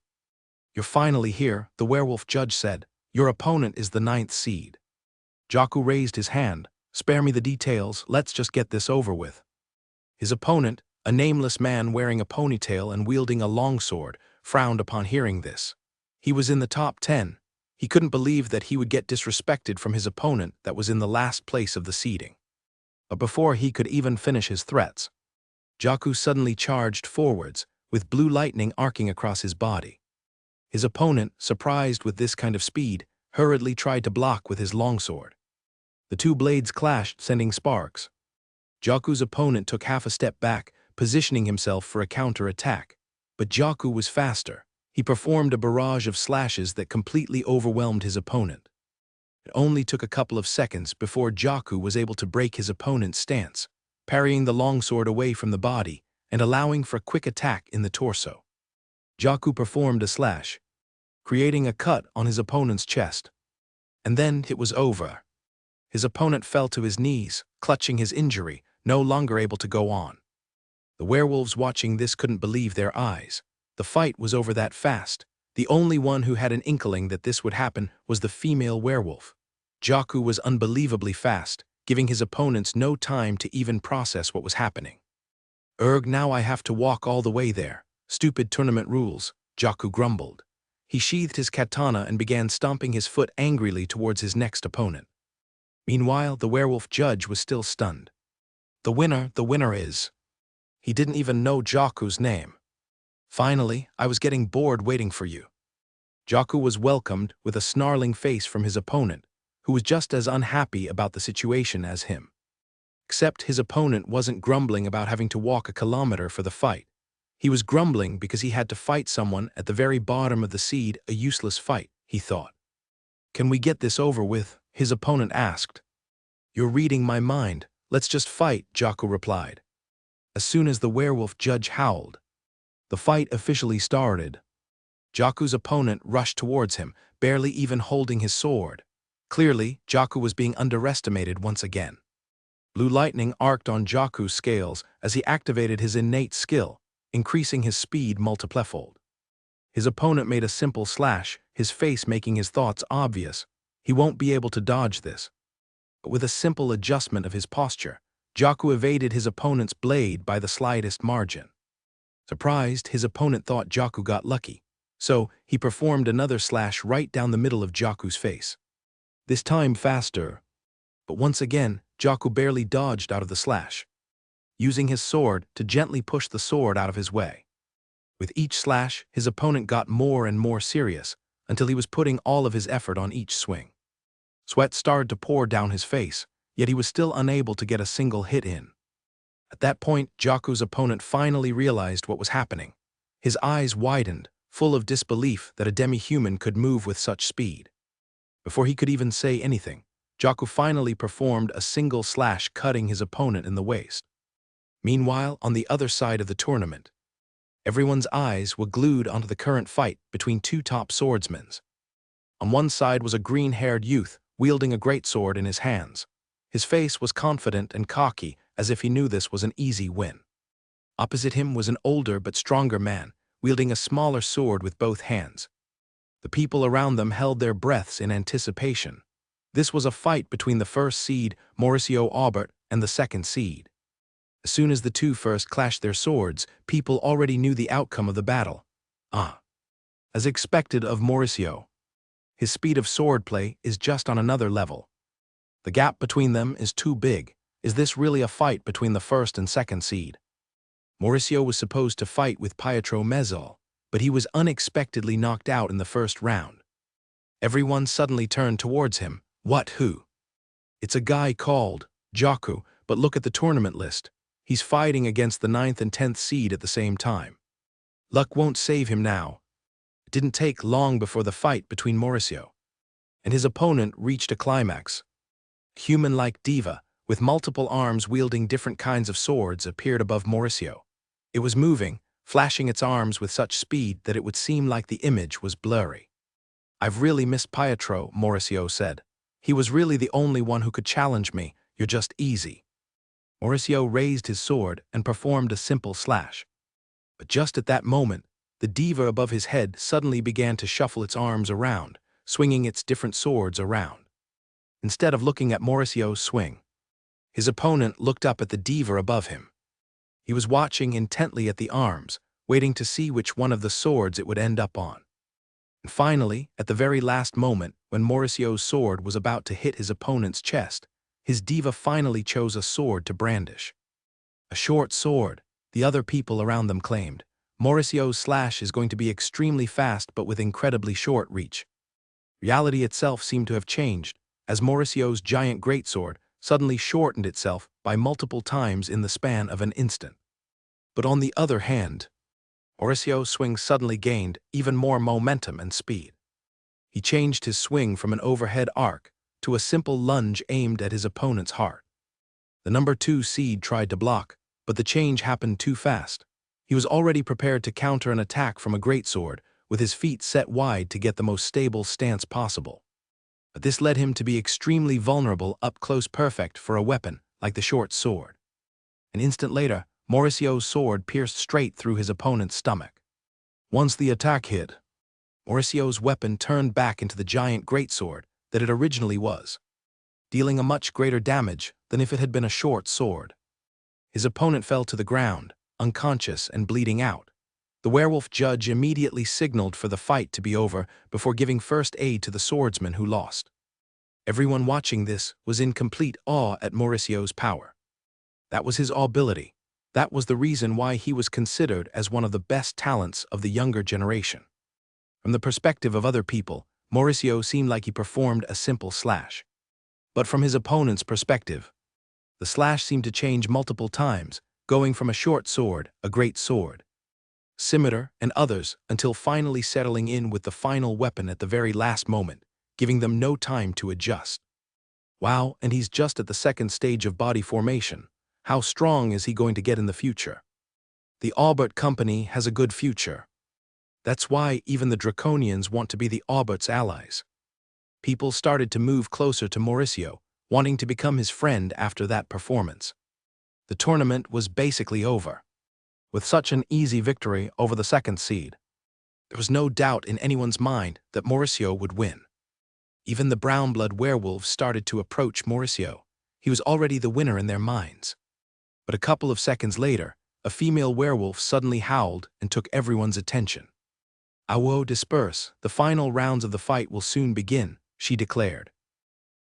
"You're finally here," the werewolf judge said. "Your opponent is the 9th seed." Jaku raised his hand. "Spare me the details, let's just get this over with." His opponent, a nameless man wearing a ponytail and wielding a longsword, frowned upon hearing this. He was in the top 10. He couldn't believe that he would get disrespected from his opponent that was in the last place of the seeding. But before he could even finish his threats, Jaku suddenly charged forwards, with blue lightning arcing across his body. His opponent, surprised with this kind of speed, hurriedly tried to block with his longsword. The two blades clashed, sending sparks. Jaku's opponent took half a step back, positioning himself for a counter-attack. But Jaku was faster. He performed a barrage of slashes that completely overwhelmed his opponent. It only took a couple of seconds before Jaku was able to break his opponent's stance, parrying the longsword away from the body and allowing for a quick attack in the torso. Jaku performed a slash, creating a cut on his opponent's chest. And then it was over. His opponent fell to his knees, clutching his injury, no longer able to go on. The werewolves watching this couldn't believe their eyes. The fight was over that fast. The only one who had an inkling that this would happen was the female werewolf. Jaku was unbelievably fast, giving his opponents no time to even process what was happening. Now I have to walk all the way there. Stupid tournament rules," Jaku grumbled. He sheathed his katana and began stomping his foot angrily towards his next opponent. Meanwhile, the werewolf judge was still stunned. The winner is." He didn't even know Jaku's name. "Finally, I was getting bored waiting for you." Jaku was welcomed with a snarling face from his opponent, who was just as unhappy about the situation as him. Except his opponent wasn't grumbling about having to walk a kilometer for the fight. He was grumbling because he had to fight someone at the very bottom of the seed, a useless fight, he thought. "Can we get this over with?" his opponent asked. "You're reading my mind. Let's just fight," Jaku replied. As soon as the werewolf judge howled, the fight officially started. Jaku's opponent rushed towards him, barely even holding his sword. Clearly, Jaku was being underestimated once again. Blue lightning arced on Jaku's scales as he activated his innate skill, increasing his speed multiplifold. His opponent made a simple slash, his face making his thoughts obvious. He won't be able to dodge this. But with a simple adjustment of his posture, Jaku evaded his opponent's blade by the slightest margin. Surprised, his opponent thought Jaku got lucky, so he performed another slash right down the middle of Jaku's face. This time faster, but once again, Jaku barely dodged out of the slash, using his sword to gently push the sword out of his way. With each slash, his opponent got more and more serious, until he was putting all of his effort on each swing. Sweat started to pour down his face, yet he was still unable to get a single hit in. At that point, Jaku's opponent finally realized what was happening. His eyes widened, full of disbelief that a demi-human could move with such speed. Before he could even say anything, Jaku finally performed a single slash, cutting his opponent in the waist. Meanwhile, on the other side of the tournament, everyone's eyes were glued onto the current fight between two top swordsmen. On one side was a green-haired youth, wielding a greatsword in his hands. His face was confident and cocky, as if he knew this was an easy win. Opposite him was an older but stronger man, wielding a smaller sword with both hands. The people around them held their breaths in anticipation. This was a fight between the first seed, Mauricio Aubert, and the second seed. As soon as the two first clashed their swords, people already knew the outcome of the battle. As expected of Mauricio, his speed of swordplay is just on another level. The gap between them is too big. Is this really a fight between the first and second seed? Mauricio was supposed to fight with Pietro Mezzol, but he was unexpectedly knocked out in the first round. Everyone suddenly turned towards him. Who? It's a guy called Jaku, but look at the tournament list. He's fighting against the 9th and 10th seed at the same time. Luck won't save him now. It didn't take long before the fight between Mauricio and his opponent reached a climax. A human-like diva, with multiple arms wielding different kinds of swords, appeared above Mauricio. It was moving, flashing its arms with such speed that it would seem like the image was blurry. "I've really missed Pietro," Mauricio said. "He was really the only one who could challenge me. You're just easy." Mauricio raised his sword and performed a simple slash. But just at that moment, The diva above his head suddenly began to shuffle its arms around, swinging its different swords around. Instead of looking at Mauricio's swing, his opponent looked up at the diva above him. He was watching intently at the arms, waiting to see which one of the swords it would end up on. And finally, at the very last moment, when Mauricio's sword was about to hit his opponent's chest, his diva finally chose a sword to brandish. A short sword, the other people around them claimed. Mauricio's slash is going to be extremely fast but with incredibly short reach. Reality itself seemed to have changed, as Mauricio's giant greatsword suddenly shortened itself by multiple times in the span of an instant. But on the other hand, Mauricio's swing suddenly gained even more momentum and speed. He changed his swing from an overhead arc to a simple lunge aimed at his opponent's heart. The number 2 seed tried to block, but the change happened too fast. He was already prepared to counter an attack from a greatsword, with his feet set wide to get the most stable stance possible. But this led him to be extremely vulnerable up close perfect for a weapon like the short sword. An instant later, Mauricio's sword pierced straight through his opponent's stomach. Once the attack hit, Mauricio's weapon turned back into the giant greatsword that it originally was, dealing a much greater damage than if it had been a short sword. His opponent fell to the ground, unconscious and bleeding out. The werewolf judge immediately signaled for the fight to be over before giving first aid to the swordsman who lost. Everyone watching this was in complete awe at Mauricio's power. That was his ability. That was the reason why he was considered as one of the best talents of the younger generation. From the perspective of other people, Mauricio seemed like he performed a simple slash. But from his opponent's perspective, the slash seemed to change multiple times, going from a short sword, a great sword, scimitar, and others, until finally settling in with the final weapon at the very last moment, giving them no time to adjust. Wow, and he's just at the second stage of body formation. How strong is he going to get in the future? The Audiobook company has a good future. That's why even the Draconians want to be the Audiobook's allies. People started to move closer to Mauricio, wanting to become his friend after that performance. The tournament was basically over. With such an easy victory over the second seed, there was no doubt in anyone's mind that Mauricio would win. Even the brown-blood werewolves started to approach Mauricio. He was already the winner in their minds. But a couple of seconds later, a female werewolf suddenly howled and took everyone's attention. "Awo, disperse, the final rounds of the fight will soon begin," she declared.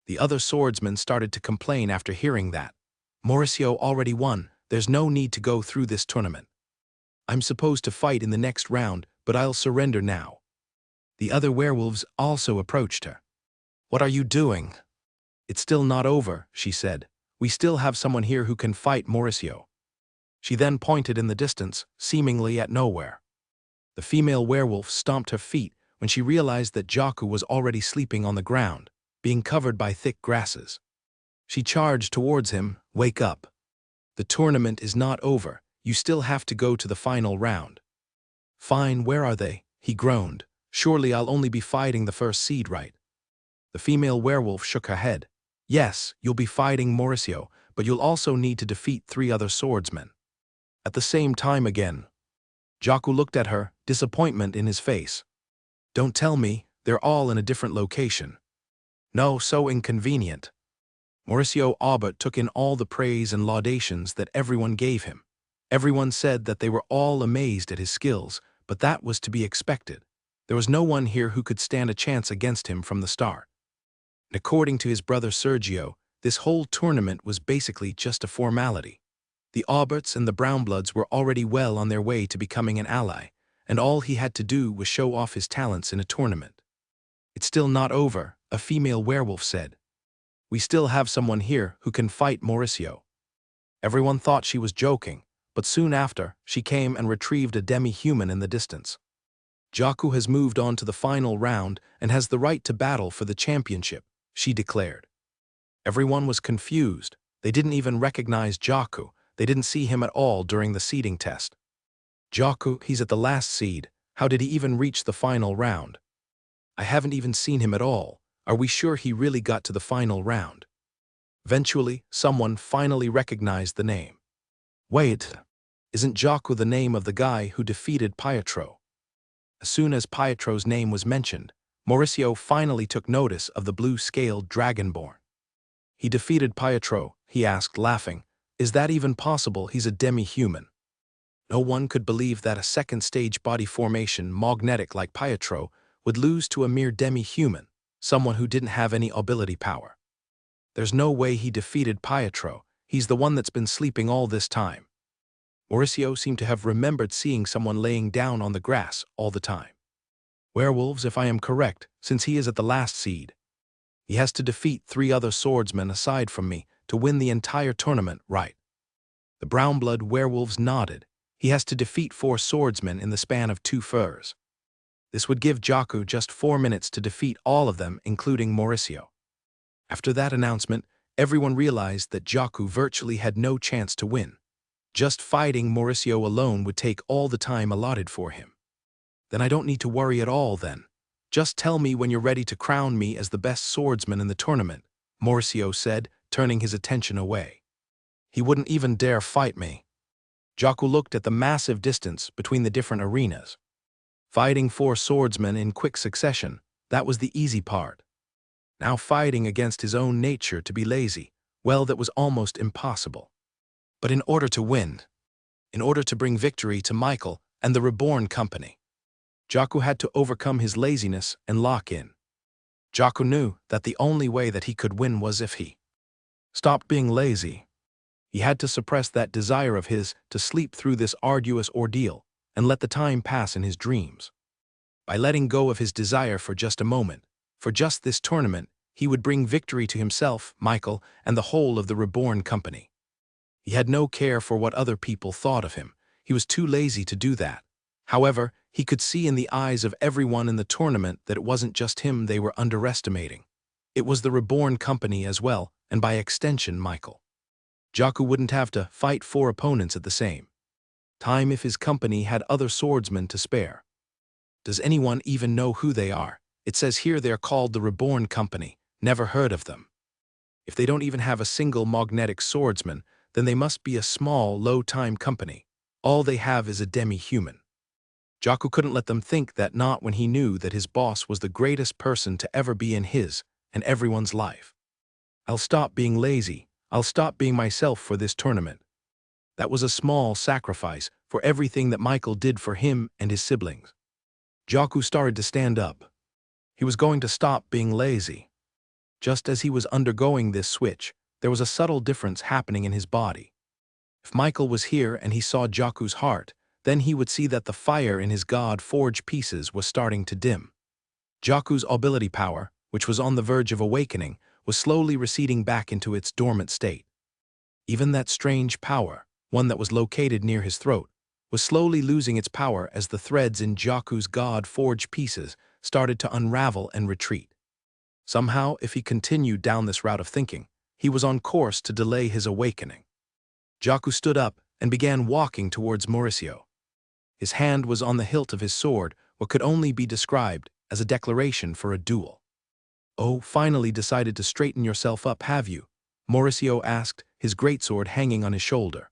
The other swordsmen started to complain after hearing that. "Mauricio already won, there's no need to go through this tournament. I'm supposed to fight in the next round, but I'll surrender now." The other werewolves also approached her. "What are you doing?" "It's still not over," she said. "We still have someone here who can fight Mauricio." She then pointed in the distance, seemingly at nowhere. The female werewolf stomped her feet when she realized that Jaku was already sleeping on the ground, being covered by thick grasses. She charged towards him. "Wake up. The tournament is not over. You still have to go to the final round." "Fine, where are they?" he groaned. "Surely I'll only be fighting the first seed, right?" The female werewolf shook her head. "Yes, you'll be fighting Mauricio, but you'll also need to defeat 3 other swordsmen." At the same time again, Jaku looked at her, disappointment in his face. "Don't tell me, they're all in a different location." "No, so inconvenient." Mauricio Aubert took in all the praise and laudations that everyone gave him. Everyone said that they were all amazed at his skills, but that was to be expected. There was no one here who could stand a chance against him from the start. And according to his brother Sergio, this whole tournament was basically just a formality. The Auberts and the Brownbloods were already well on their way to becoming an ally, and all he had to do was show off his talents in a tournament. "It's still not over," a female werewolf said. "We still have someone here who can fight Mauricio." Everyone thought she was joking, but soon after, she came and retrieved a demi-human in the distance. "Jaku has moved on to the final round and has the right to battle for the championship," she declared. Everyone was confused. They didn't even recognize Jaku. They didn't see him at all during the seeding test. "Jaku, he's at the last seed. How did he even reach the final round?" "I haven't even seen him at all. Are we sure he really got to the final round?" Eventually, someone finally recognized the name. "Wait, isn't Jaku the name of the guy who defeated Pietro?" As soon as Pietro's name was mentioned, Mauricio finally took notice of the blue-scaled dragonborn. He defeated Pietro, he asked, laughing. Is that even possible? He's a demi-human. No one could believe that a second-stage body formation magnetic like Pietro would lose to a mere demi-human, someone who didn't have any ability power. There's no way he defeated Pietro. He's the one that's been sleeping all this time. Mauricio seemed to have remembered seeing someone laying down on the grass all the time. Werewolves, if I am correct, since he is at the last seed. He has to defeat 3 other swordsmen aside from me to win the entire tournament, right? The brown-blood werewolves nodded. He has to defeat 4 swordsmen in the span of 2 furs. This would give Jaku just 4 minutes to defeat all of them, including Mauricio. After that announcement, everyone realized that Jaku virtually had no chance to win. Just fighting Mauricio alone would take all the time allotted for him. Then I don't need to worry at all then. Just tell me when you're ready to crown me as the best swordsman in the tournament, Mauricio said, turning his attention away. He wouldn't even dare fight me. Jaku looked at the massive distance between the different arenas. Fighting 4 swordsmen in quick succession, that was the easy part. Now fighting against his own nature to be lazy, well, that was almost impossible. But in order to win, in order to bring victory to Michael and the Reborn company, Jaku had to overcome his laziness and lock in. Jaku knew that the only way that he could win was if he stopped being lazy. He had to suppress that desire of his to sleep through this arduous ordeal and let the time pass in his dreams. By letting go of his desire for just a moment, for just this tournament, he would bring victory to himself, Michael, and the whole of the Reborn company. He had no care for what other people thought of him. He was too lazy to do that. However, he could see in the eyes of everyone in the tournament that it wasn't just him they were underestimating. It was the Reborn company as well, and by extension, Michael. Jaku wouldn't have to fight 4 opponents at the same time if his company had other swordsmen to spare. Does anyone even know who they are? It says here they're called the Reborn company. Never heard of them. If they don't even have a single magnetic swordsman, then they must be a small, low-time company. All they have is a demi-human. Jaku couldn't let them think that, not when he knew that his boss was the greatest person to ever be in his and everyone's life. I'll stop being lazy. I'll stop being myself for this tournament. That was a small sacrifice for everything that Michael did for him and his siblings. Jaku started to stand up. He was going to stop being lazy. Just as he was undergoing this switch, there was a subtle difference happening in his body. If Michael was here and he saw Jaku's heart, then he would see that the fire in his God-forged pieces was starting to dim. Jaku's ability power, which was on the verge of awakening, was slowly receding back into its dormant state. Even that strange power, one that was located near his throat, was slowly losing its power as the threads in Jaku's God-forged pieces started to unravel and retreat. Somehow, if he continued down this route of thinking, he was on course to delay his awakening. Jaku stood up and began walking towards Mauricio. His hand was on the hilt of his sword, what could only be described as a declaration for a duel. Oh, finally decided to straighten yourself up, have you? Mauricio asked, his greatsword hanging on his shoulder.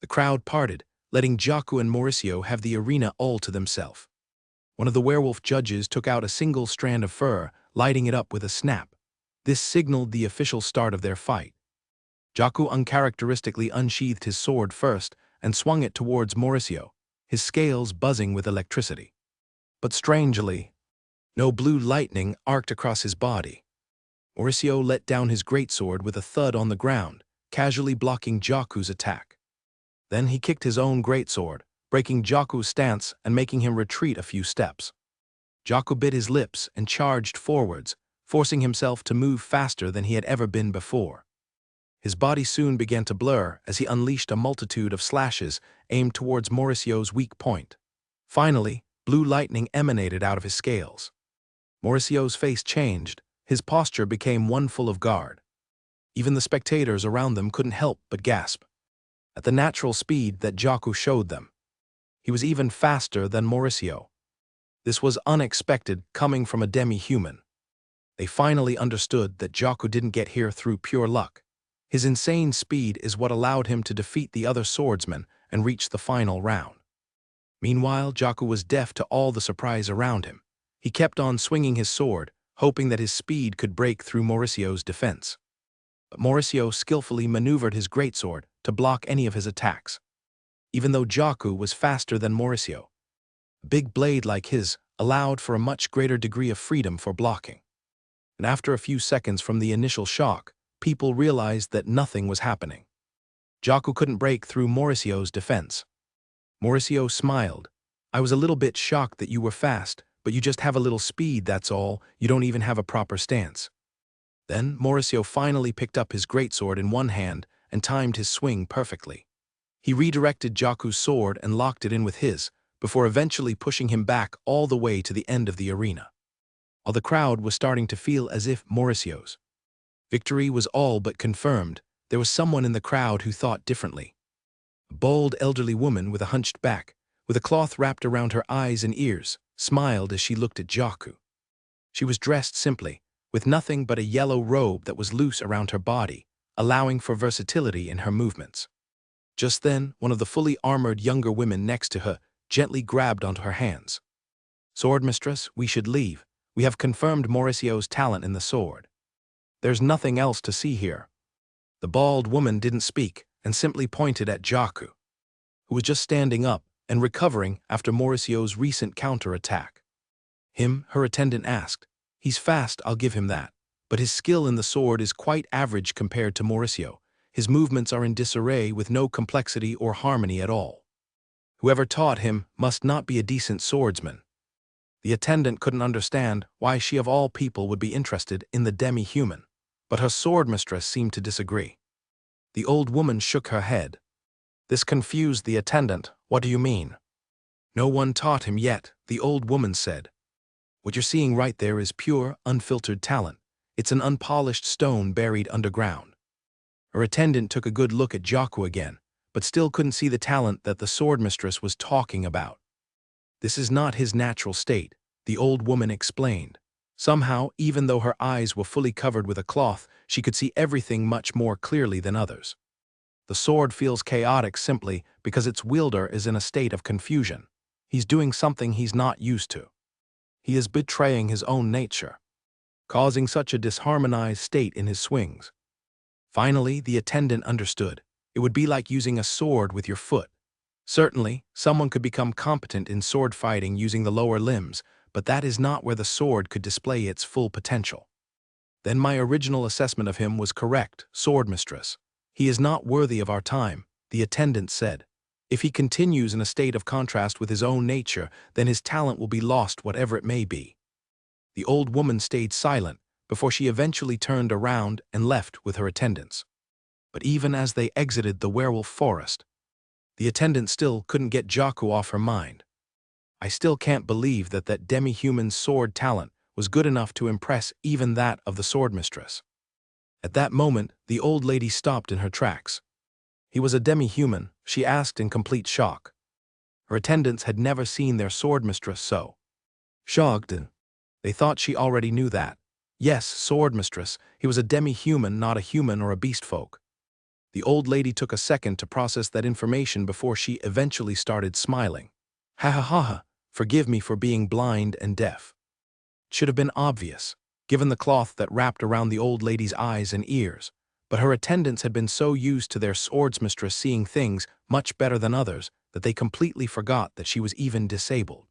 The crowd parted, letting Jaku and Mauricio have the arena all to themselves. One of the werewolf judges took out a single strand of fur, lighting it up with a snap. This signaled the official start of their fight. Jaku uncharacteristically unsheathed his sword first and swung it towards Mauricio, his scales buzzing with electricity. But strangely, no blue lightning arced across his body. Mauricio let down his greatsword with a thud on the ground, casually blocking Jaku's attack. Then he kicked his own greatsword, breaking Jaku's stance and making him retreat a few steps. Jaku bit his lips and charged forwards, forcing himself to move faster than he had ever been before. His body soon began to blur as he unleashed a multitude of slashes aimed towards Mauricio's weak point. Finally, blue lightning emanated out of his scales. Mauricio's face changed, his posture became one full of guard. Even the spectators around them couldn't help but gasp at the natural speed that Jaku showed them. He was even faster than Mauricio. This was unexpected, coming from a demi-human. They finally understood that Jaku didn't get here through pure luck. His insane speed is what allowed him to defeat the other swordsmen and reach the final round. Meanwhile, Jaku was deaf to all the surprise around him. He kept on swinging his sword, hoping that his speed could break through Mauricio's defense. But Mauricio skillfully maneuvered his greatsword to block any of his attacks. Even though Jaku was faster than Mauricio, a big blade like his allowed for a much greater degree of freedom for blocking. And after a few seconds from the initial shock, people realized that nothing was happening. Jaku couldn't break through Mauricio's defense. Mauricio smiled. "I was a little bit shocked that you were fast, but you just have a little speed, that's all. You don't even have a proper stance." Then Mauricio finally picked up his greatsword in one hand and timed his swing perfectly. He redirected Jaku's sword and locked it in with his, before eventually pushing him back all the way to the end of the arena. While the crowd was starting to feel as if Mauricio's victory was all but confirmed, there was someone in the crowd who thought differently. A bald elderly woman with a hunched back, with a cloth wrapped around her eyes and ears, smiled as she looked at Jaku. She was dressed simply, with nothing but a yellow robe that was loose around her body, allowing for versatility in her movements. Just then, one of the fully armored younger women next to her gently grabbed onto her hands. "Sword mistress, we should leave. We have confirmed Mauricio's talent in the sword. There's nothing else to see here." The bald woman didn't speak and simply pointed at Jaku, who was just standing up and recovering after Mauricio's recent counterattack. Her attendant asked. "He's fast, I'll give him that, but his skill in the sword is quite average compared to Mauricio. His movements are in disarray with no complexity or harmony at all. Whoever taught him must not be a decent swordsman." The attendant couldn't understand why she of all people would be interested in the demi-human, but her swordmistress seemed to disagree. The old woman shook her head. This confused the attendant. "What do you mean?" "No one taught him yet," the old woman said. "What you're seeing right there is pure, unfiltered talent. It's an unpolished stone buried underground." Her attendant took a good look at Jaku again, but still couldn't see the talent that the swordmistress was talking about. "This is not his natural state," the old woman explained. Somehow, even though her eyes were fully covered with a cloth, she could see everything much more clearly than others. "The sword feels chaotic simply because its wielder is in a state of confusion. He's doing something he's not used to. He is betraying his own nature, causing such a disharmonized state in his swings." Finally, the attendant understood. It would be like using a sword with your foot. Certainly, someone could become competent in sword fighting using the lower limbs, but that is not where the sword could display its full potential. "Then my original assessment of him was correct, swordmistress. He is not worthy of our time," the attendant said. "If he continues in a state of contrast with his own nature, then his talent will be lost whatever it may be." The old woman stayed silent before she eventually turned around and left with her attendants. But even as they exited the werewolf forest, the attendant still couldn't get Jaku off her mind. "I still can't believe that demi-human's sword talent was good enough to impress even that of the swordmistress." At that moment, the old lady stopped in her tracks. "He was a demi-human?" she asked in complete shock. Her attendants had never seen their swordmistress so shocked. They thought she already knew that. "Yes, swordmistress, he was a demi-human, not a human or a beast folk." The old lady took a second to process that information before she eventually started smiling. "Ha ha ha ha, forgive me for being blind and deaf. It should have been obvious, given the cloth that wrapped around the old lady's eyes and ears, but her attendants had been so used to their swordsmistress seeing things much better than others that they completely forgot that she was even disabled.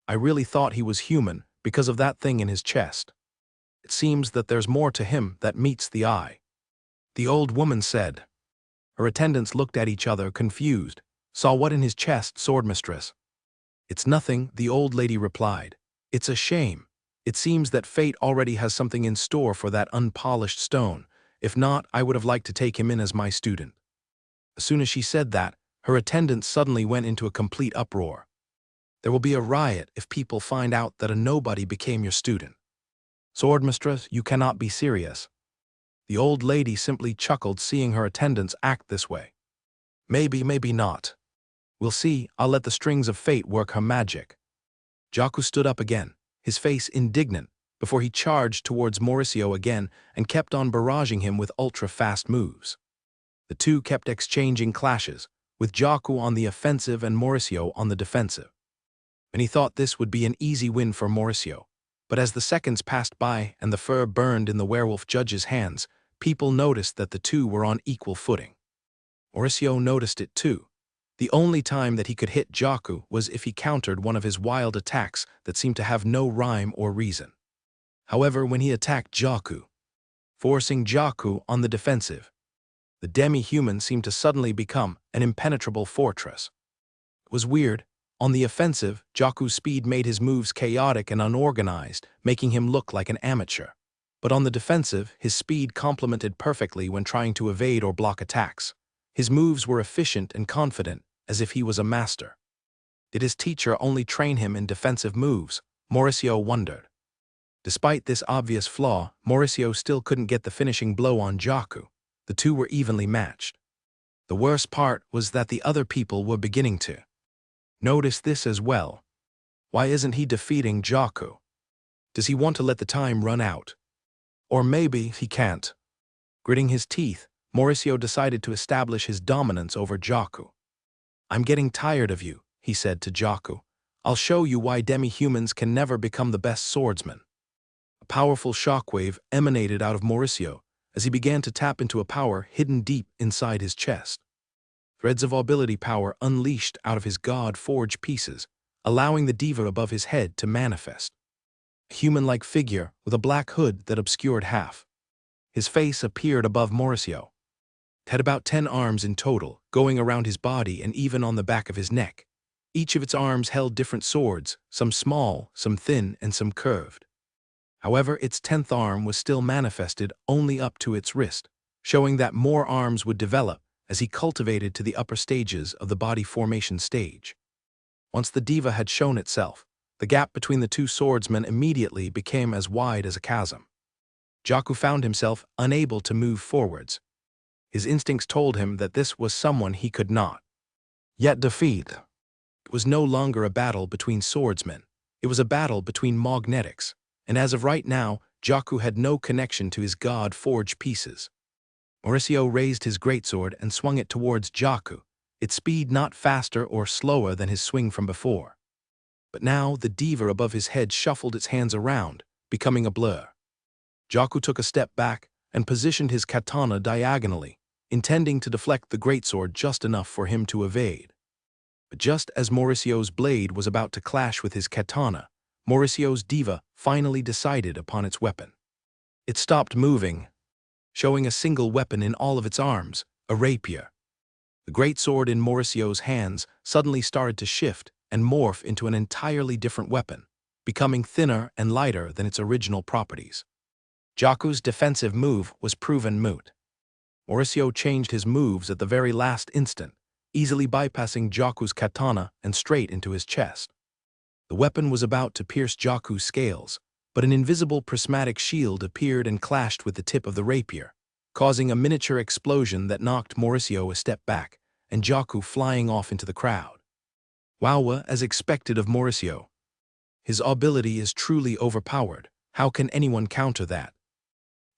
I really thought he was human because of that thing in his chest. It seems that there's more to him that meets the eye," the old woman said. Her attendants looked at each other, confused. "Saw what in his chest, swordmistress?" "It's nothing," the old lady replied. "It's a shame. It seems that fate already has something in store for that unpolished stone. If not, I would have liked to take him in as my student." As soon as she said that, her attendants suddenly went into a complete uproar. "There will be a riot if people find out that a nobody became your student. Swordmistress, you cannot be serious." The old lady simply chuckled seeing her attendants act this way. "Maybe, maybe not. We'll see. I'll let the strings of fate work her magic." Jaku stood up again, his face indignant, before he charged towards Mauricio again and kept on barraging him with ultra-fast moves. The two kept exchanging clashes, with Jaku on the offensive and Mauricio on the defensive. And he thought this would be an easy win for Mauricio. But as the seconds passed by and the fur burned in the werewolf judge's hands, people noticed that the two were on equal footing. Mauricio noticed it too. The only time that he could hit Jaku was if he countered one of his wild attacks that seemed to have no rhyme or reason. However, when he attacked Jaku, forcing Jaku on the defensive, the demi-human seemed to suddenly become an impenetrable fortress. It was weird. On the offensive, Jaku's speed made his moves chaotic and unorganized, making him look like an amateur. But on the defensive, his speed complemented perfectly when trying to evade or block attacks. His moves were efficient and confident, as if he was a master. Did his teacher only train him in defensive moves? Mauricio wondered. Despite this obvious flaw, Mauricio still couldn't get the finishing blow on Jaku. The two were evenly matched. The worst part was that the other people were beginning to notice this as well. Why isn't he defeating Jaku? Does he want to let the time run out? Or maybe he can't. Gritting his teeth, Mauricio decided to establish his dominance over Jaku. "I'm getting tired of you," he said to Jaku. "I'll show you why demi-humans can never become the best swordsmen." A powerful shockwave emanated out of Mauricio as he began to tap into a power hidden deep inside his chest. Threads of ability power unleashed out of his god-forged pieces, allowing the diva above his head to manifest. A human-like figure with a black hood that obscured half. His face appeared above Mauricio. It had about 10 arms in total, going around his body and even on the back of his neck. Each of its arms held different swords, some small, some thin, and some curved. However, its 10th arm was still manifested only up to its wrist, showing that more arms would develop as he cultivated to the upper stages of the body formation stage. Once the diva had shown itself, the gap between the two swordsmen immediately became as wide as a chasm. Jaku found himself unable to move forwards. His instincts told him that this was someone he could not yet defeat. It was no longer a battle between swordsmen. It was a battle between magnetics, and as of right now, Jaku had no connection to his god-forged pieces. Mauricio raised his greatsword and swung it towards Jaku, its speed not faster or slower than his swing from before. But now the diva above his head shuffled its hands around, becoming a blur. Jaku took a step back and positioned his katana diagonally, intending to deflect the greatsword just enough for him to evade. But just as Mauricio's blade was about to clash with his katana, Mauricio's diva finally decided upon its weapon. It stopped moving, showing a single weapon in all of its arms, a rapier. The greatsword in Mauricio's hands suddenly started to shift and morph into an entirely different weapon, becoming thinner and lighter than its original properties. Jaku's defensive move was proven moot. Mauricio changed his moves at the very last instant, easily bypassing Jaku's katana and straight into his chest. The weapon was about to pierce Jaku's scales, but an invisible prismatic shield appeared and clashed with the tip of the rapier, causing a miniature explosion that knocked Mauricio a step back, and Jaku flying off into the crowd. Wow, as expected of Mauricio. His ability is truly overpowered. How can anyone counter that?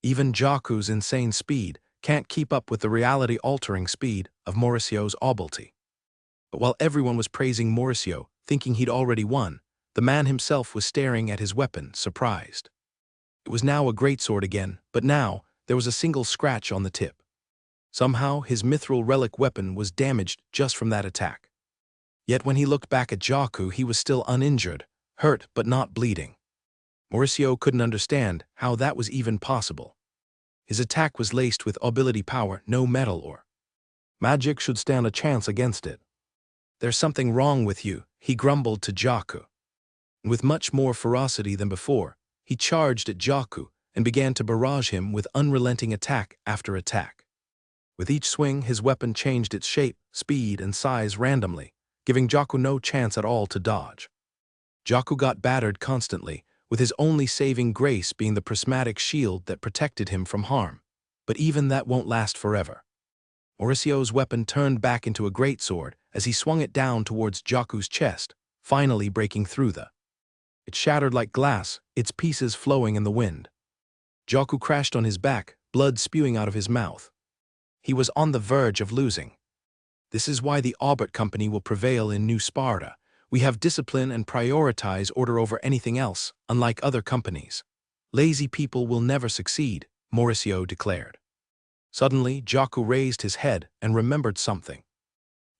Even Jaku's insane speed can't keep up with the reality-altering speed of Mauricio's ability. But while everyone was praising Mauricio, thinking he'd already won, the man himself was staring at his weapon, surprised. It was now a greatsword again, but now there was a single scratch on the tip. Somehow his mithril relic weapon was damaged just from that attack. Yet when he looked back at Jaku, he was still uninjured, hurt but not bleeding. Mauricio couldn't understand how that was even possible. His attack was laced with ability power, no metal or magic should stand a chance against it. "There's something wrong with you," he grumbled to Jaku. With much more ferocity than before, he charged at Jaku and began to barrage him with unrelenting attack after attack. With each swing, his weapon changed its shape, speed, and size randomly, giving Jaku no chance at all to dodge. Jaku got battered constantly, with his only saving grace being the prismatic shield that protected him from harm. But even that won't last forever. Mauricio's weapon turned back into a greatsword as he swung it down towards Jaku's chest, finally breaking through the. It shattered like glass, its pieces flowing in the wind. Jaku crashed on his back, blood spewing out of his mouth. He was on the verge of losing. This is why the Aubert Company will prevail in New Sparta. We have discipline and prioritize order over anything else, unlike other companies. Lazy people will never succeed, Mauricio declared. Suddenly, Jaku raised his head and remembered something.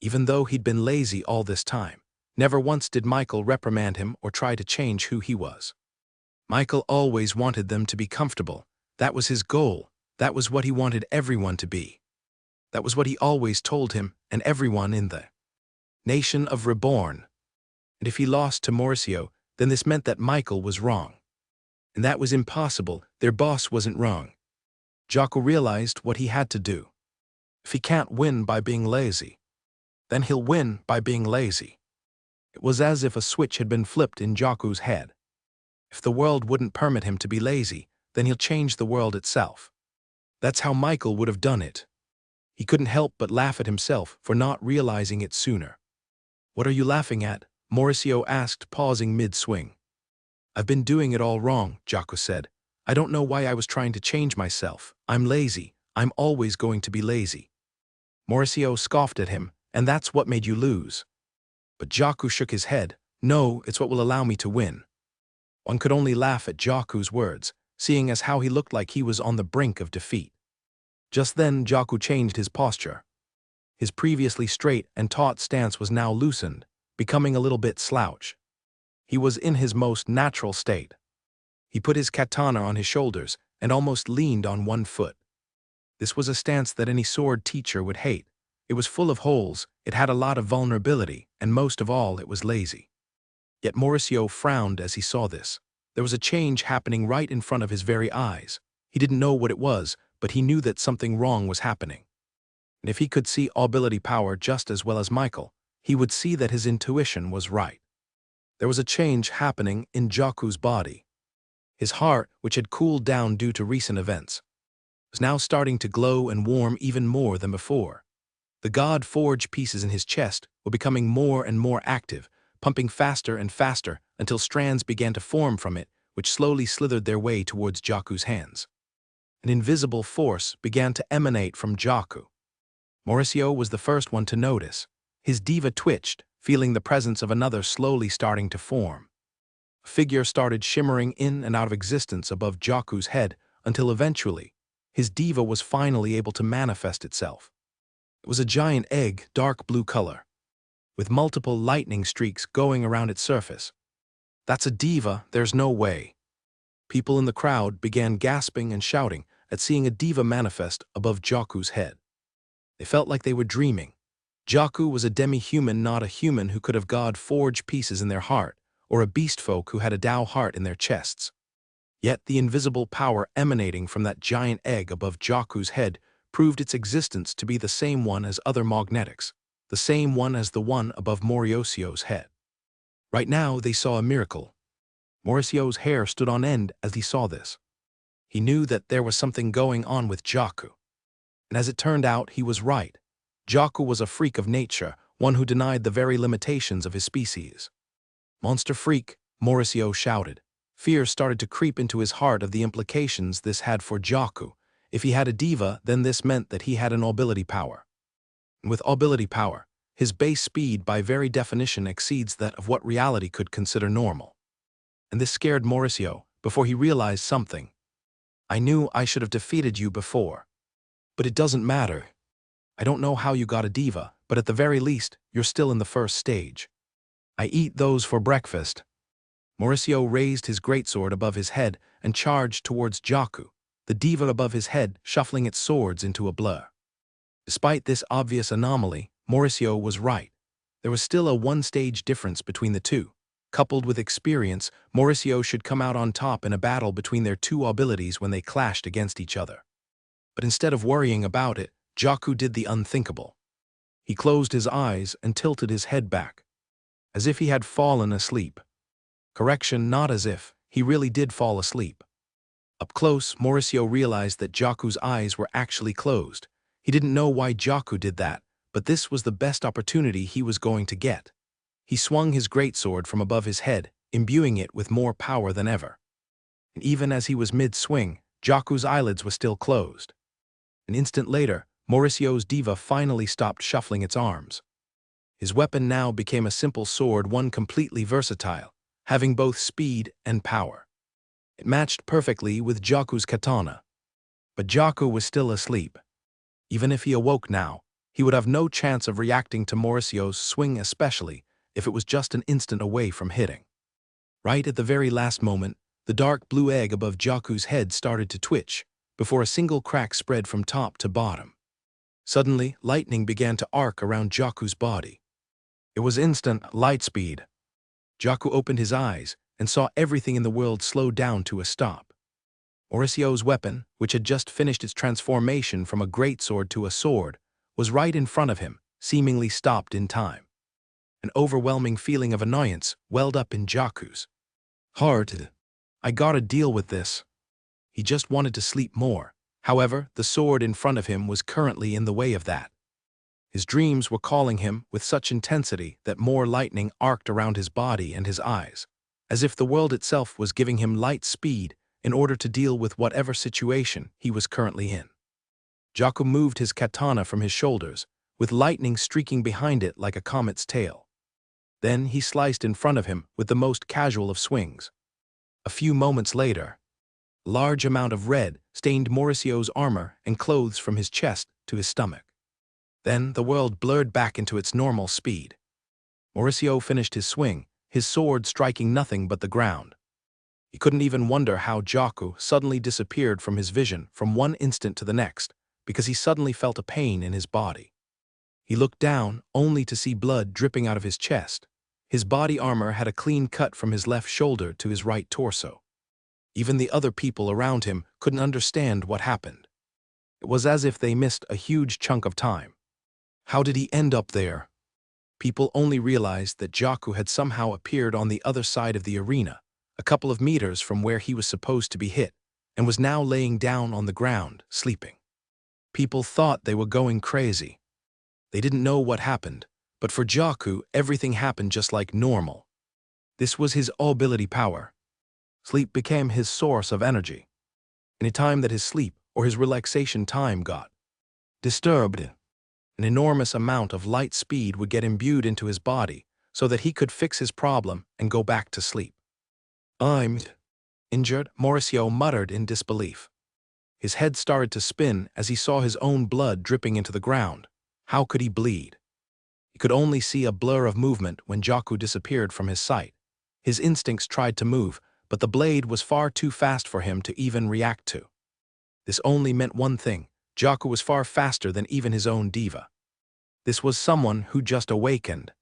Even though he'd been lazy all this time, never once did Michael reprimand him or try to change who he was. Michael always wanted them to be comfortable. That was his goal. That was what he wanted everyone to be. That was what he always told him and everyone in the nation of Reborn. And if he lost to Mauricio, then this meant that Michael was wrong. And that was impossible. Their boss wasn't wrong. Jaku realized what he had to do. If he can't win by being lazy, then he'll win by being lazy. It was as if a switch had been flipped in Jaku's head. If the world wouldn't permit him to be lazy, then he'll change the world itself. That's how Michael would have done it. He couldn't help but laugh at himself for not realizing it sooner. "What are you laughing at?" Mauricio asked, pausing mid-swing. "I've been doing it all wrong," Jaku said. "I don't know why I was trying to change myself. I'm lazy. I'm always going to be lazy." Mauricio scoffed at him, "And that's what made you lose." But Jaku shook his head. "No, it's what will allow me to win." One could only laugh at Jaku's words, seeing as how he looked like he was on the brink of defeat. Just then, Jaku changed his posture. His previously straight and taut stance was now loosened, becoming a little bit slouch. He was in his most natural state. He put his katana on his shoulders and almost leaned on one foot. This was a stance that any sword teacher would hate. It was full of holes, it had a lot of vulnerability, and most of all, it was lazy. Yet Mauricio frowned as he saw this. There was a change happening right in front of his very eyes. He didn't know what it was, but he knew that something wrong was happening. And if he could see ability power just as well as Michael, he would see that his intuition was right. There was a change happening in Jaku's body. His heart, which had cooled down due to recent events, was now starting to glow and warm even more than before. The God-forged pieces in his chest were becoming more and more active, pumping faster and faster until strands began to form from it, which slowly slithered their way towards Jaku's hands. An invisible force began to emanate from Jaku. Mauricio was the first one to notice. His diva twitched, feeling the presence of another slowly starting to form. A figure started shimmering in and out of existence above Jaku's head until eventually, his diva was finally able to manifest itself. It was a giant egg, dark blue color, with multiple lightning streaks going around its surface. "That's a diva, there's no way." People in the crowd began gasping and shouting at seeing a diva manifest above Jaku's head. They felt like they were dreaming. Jaku was a demi-human, not a human who could have God-forged pieces in their heart, or a beast folk who had a Tao heart in their chests. Yet the invisible power emanating from that giant egg above Jaku's head proved its existence to be the same one as other magnetics, the same one as the one above Mauricio's head. Right now, they saw a miracle. Mauricio's hair stood on end as he saw this. He knew that there was something going on with Jaku. And as it turned out, he was right. Jaku was a freak of nature, one who denied the very limitations of his species. "Monster freak," Mauricio shouted. Fear started to creep into his heart of the implications this had for Jaku. If he had a diva, then this meant that he had an ability power. And with ability power, his base speed by very definition exceeds that of what reality could consider normal. And this scared Mauricio before he realized something. "I knew I should have defeated you before. But it doesn't matter. I don't know how you got a diva, but at the very least, you're still in the first stage. I eat those for breakfast." Mauricio raised his greatsword above his head and charged towards Jaku, the diva above his head shuffling its swords into a blur. Despite this obvious anomaly, Mauricio was right. There was still a one-stage difference between the two. Coupled with experience, Mauricio should come out on top in a battle between their two abilities when they clashed against each other. But instead of worrying about it, Jaku did the unthinkable. He closed his eyes and tilted his head back, as if he had fallen asleep. Correction, not as if, he really did fall asleep. Up close, Mauricio realized that Jaku's eyes were actually closed. He didn't know why Jaku did that, but this was the best opportunity he was going to get. He swung his greatsword from above his head, imbuing it with more power than ever. And even as he was mid-swing, Jaku's eyelids were still closed. An instant later, Mauricio's diva finally stopped shuffling its arms. His weapon now became a simple sword, one completely versatile, having both speed and power. It matched perfectly with Jaku's katana. But Jaku was still asleep. Even if he awoke now, he would have no chance of reacting to Mauricio's swing, especially if it was just an instant away from hitting. Right at the very last moment, the dark blue egg above Jaku's head started to twitch, before a single crack spread from top to bottom. Suddenly, lightning began to arc around Jaku's body. It was instant light speed. Jaku opened his eyes and saw everything in the world slow down to a stop. Mauricio's weapon, which had just finished its transformation from a greatsword to a sword, was right in front of him, seemingly stopped in time. An overwhelming feeling of annoyance welled up in Jaku's heart. I gotta deal with this. He just wanted to sleep more. However, the sword in front of him was currently in the way of that. His dreams were calling him with such intensity that more lightning arced around his body and his eyes, as if the world itself was giving him light speed in order to deal with whatever situation he was currently in. Jaku moved his katana from his shoulders, with lightning streaking behind it like a comet's tail. Then he sliced in front of him with the most casual of swings. A few moments later, a large amount of red stained Mauricio's armor and clothes from his chest to his stomach. Then the world blurred back into its normal speed. Mauricio finished his swing, his sword striking nothing but the ground. He couldn't even wonder how Jaku suddenly disappeared from his vision from one instant to the next, because he suddenly felt a pain in his body. He looked down, only to see blood dripping out of his chest. His body armor had a clean cut from his left shoulder to his right torso. Even the other people around him couldn't understand what happened. It was as if they missed a huge chunk of time. How did he end up there? People only realized that Jaku had somehow appeared on the other side of the arena, a couple of meters from where he was supposed to be hit, and was now laying down on the ground, sleeping. People thought they were going crazy. They didn't know what happened, but for Jaku, everything happened just like normal. This was his ability power. Sleep became his source of energy. Any time that his sleep or his relaxation time got disturbed, an enormous amount of light speed would get imbued into his body so that he could fix his problem and go back to sleep. I'm injured, Mauricio muttered in disbelief. His head started to spin as he saw his own blood dripping into the ground. How could he bleed? He could only see a blur of movement when Jaku disappeared from his sight. His instincts tried to move, but the blade was far too fast for him to even react to. This only meant one thing: Jaku was far faster than even his own diva. This was someone who just awakened.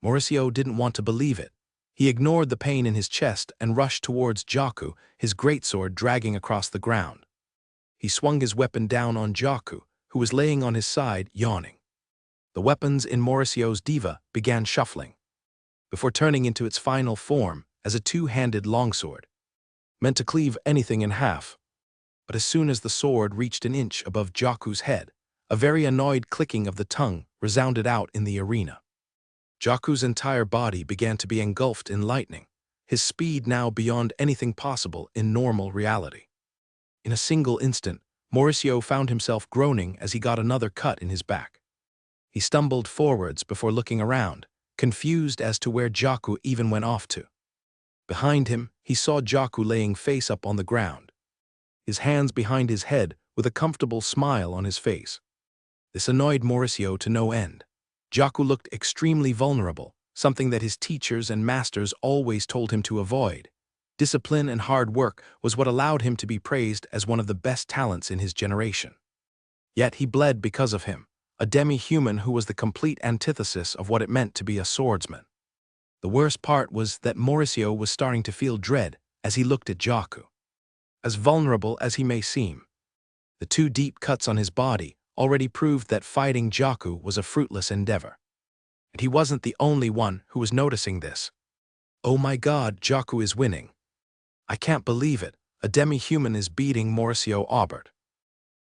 Mauricio didn't want to believe it. He ignored the pain in his chest and rushed towards Jaku, his greatsword dragging across the ground. He swung his weapon down on Jaku, who was laying on his side, yawning. The weapons in Mauricio's diva began shuffling, before turning into its final form as a two-handed longsword, meant to cleave anything in half. But as soon as the sword reached an inch above Jaku's head, a very annoyed clicking of the tongue resounded out in the arena. Jaku's entire body began to be engulfed in lightning, his speed now beyond anything possible in normal reality. In a single instant, Mauricio found himself groaning as he got another cut in his back. He stumbled forwards before looking around, confused as to where Jaku even went off to. Behind him, he saw Jaku laying face up on the ground, his hands behind his head with a comfortable smile on his face. This annoyed Mauricio to no end. Jaku looked extremely vulnerable, something that his teachers and masters always told him to avoid. Discipline and hard work was what allowed him to be praised as one of the best talents in his generation. Yet he bled because of him, a demi-human who was the complete antithesis of what it meant to be a swordsman. The worst part was that Mauricio was starting to feel dread as he looked at Jaku. As vulnerable as he may seem, the two deep cuts on his body already proved that fighting Jaku was a fruitless endeavor. And he wasn't the only one who was noticing this. Oh my God, Jaku is winning. I can't believe it, a demi-human is beating Mauricio Aubert.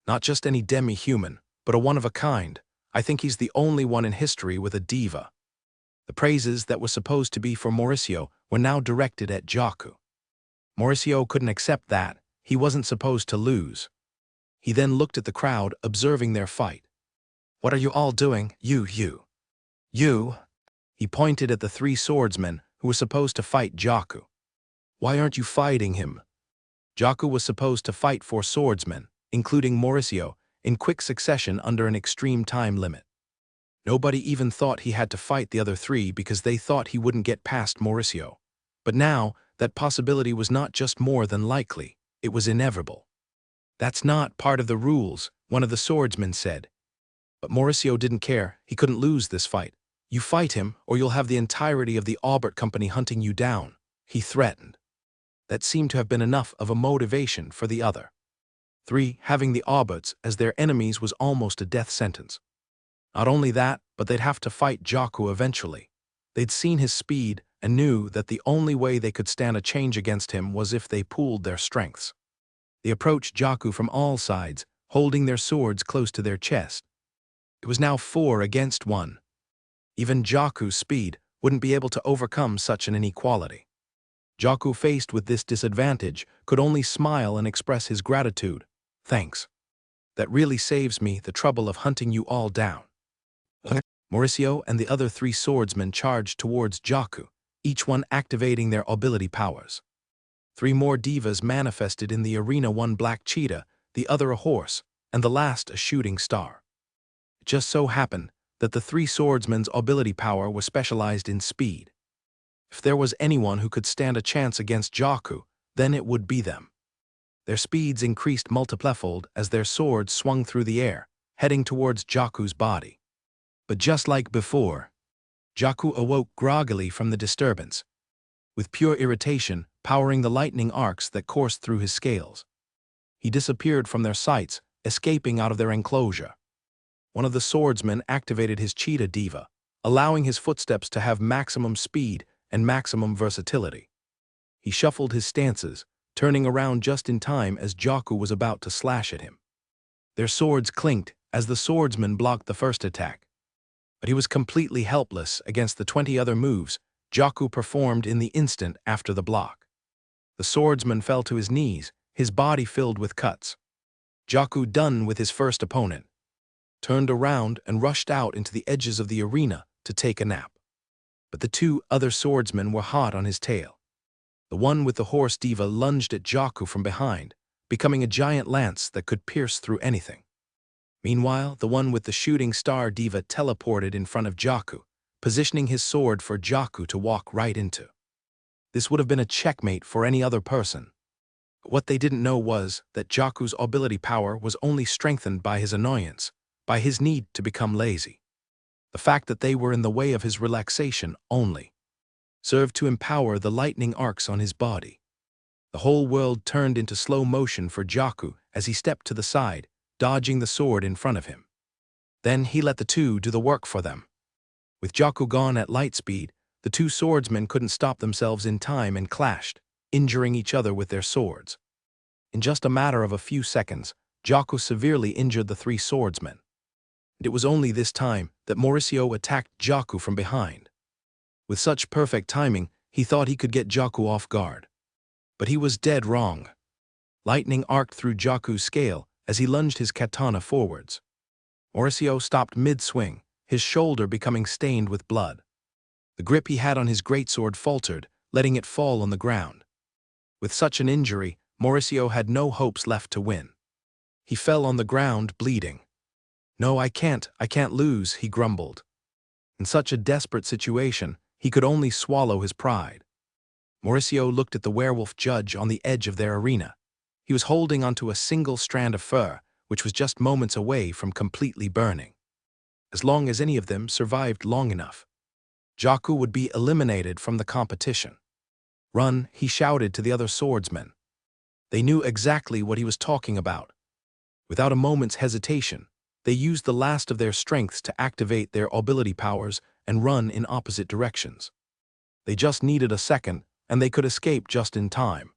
Not just any demi-human, but a one-of-a-kind. I think he's the only one in history with a diva. The praises that were supposed to be for Mauricio were now directed at Jaku. Mauricio couldn't accept that. He wasn't supposed to lose. He then looked at the crowd, observing their fight. "What are you all doing? You. He pointed at the three swordsmen who were supposed to fight Jaku. "Why aren't you fighting him?" Jaku was supposed to fight 4 swordsmen, including Mauricio, in quick succession under an extreme time limit. Nobody even thought he had to fight the other 3 because they thought he wouldn't get past Mauricio. But now, that possibility was not just more than likely, it was inevitable. "That's not part of the rules," one of the swordsmen said. But Mauricio didn't care. He couldn't lose this fight. "You fight him, or you'll have the entirety of the Albert Company hunting you down," he threatened. That seemed to have been enough of a motivation for the other 3. Having the Alberts as their enemies was almost a death sentence. Not only that, but they'd have to fight Jaku eventually. They'd seen his speed and knew that the only way they could stand a change against him was if they pooled their strengths. They approached Jaku from all sides, holding their swords close to their chest. It was now 4 against 1. Even Jaku's speed wouldn't be able to overcome such an inequality. Jaku, faced with this disadvantage, could only smile and express his gratitude. "Thanks. That really saves me the trouble of hunting you all down." Mauricio and the other 3 swordsmen charged towards Jaku, each one activating their ability powers. 3 more divas manifested in the arena, one black cheetah, the other a horse, and the last a shooting star. It just so happened that the 3 swordsmen's ability power was specialized in speed. If there was anyone who could stand a chance against Jaku, then it would be them. Their speeds increased multiplifold as their swords swung through the air, heading towards Jaku's body. But just like before, Jaku awoke groggily from the disturbance, with pure irritation powering the lightning arcs that coursed through his scales. He disappeared from their sights, escaping out of their enclosure. One of the swordsmen activated his cheetah diva, allowing his footsteps to have maximum speed and maximum versatility. He shuffled his stances, turning around just in time as Jaku was about to slash at him. Their swords clinked as the swordsman blocked the first attack. But he was completely helpless against the 20 other moves Jaku performed in the instant after the block. The swordsman fell to his knees, his body filled with cuts. Jaku, done with his first opponent, turned around and rushed out into the edges of the arena to take a nap. But the 2 other swordsmen were hot on his tail. The one with the horse diva lunged at Jaku from behind, becoming a giant lance that could pierce through anything. Meanwhile, the one with the shooting star diva teleported in front of Jaku, positioning his sword for Jaku to walk right into. This would have been a checkmate for any other person. But what they didn't know was that Jaku's ability power was only strengthened by his annoyance, by his need to become lazy. The fact that they were in the way of his relaxation only served to empower the lightning arcs on his body. The whole world turned into slow motion for Jaku as he stepped to the side, dodging the sword in front of him. Then he let the 2 do the work for them. With Jaku gone at light speed, the 2 swordsmen couldn't stop themselves in time and clashed, injuring each other with their swords. In just a matter of a few seconds, Jaku severely injured the 3 swordsmen. And it was only this time that Mauricio attacked Jaku from behind. With such perfect timing, he thought he could get Jaku off guard. But he was dead wrong. Lightning arced through Jaku's scale as he lunged his katana forwards. Mauricio stopped mid-swing, his shoulder becoming stained with blood. The grip he had on his greatsword faltered, letting it fall on the ground. With such an injury, Mauricio had no hopes left to win. He fell on the ground, bleeding. "No, I can't lose," he grumbled. In such a desperate situation, he could only swallow his pride. Mauricio looked at the werewolf judge on the edge of their arena. He was holding onto a single strand of fur, which was just moments away from completely burning. As long as any of them survived long enough, Jaku would be eliminated from the competition. "Run," he shouted to the other swordsmen. They knew exactly what he was talking about. Without a moment's hesitation, they used the last of their strengths to activate their ability powers and run in opposite directions. They just needed a second, and they could escape just in time.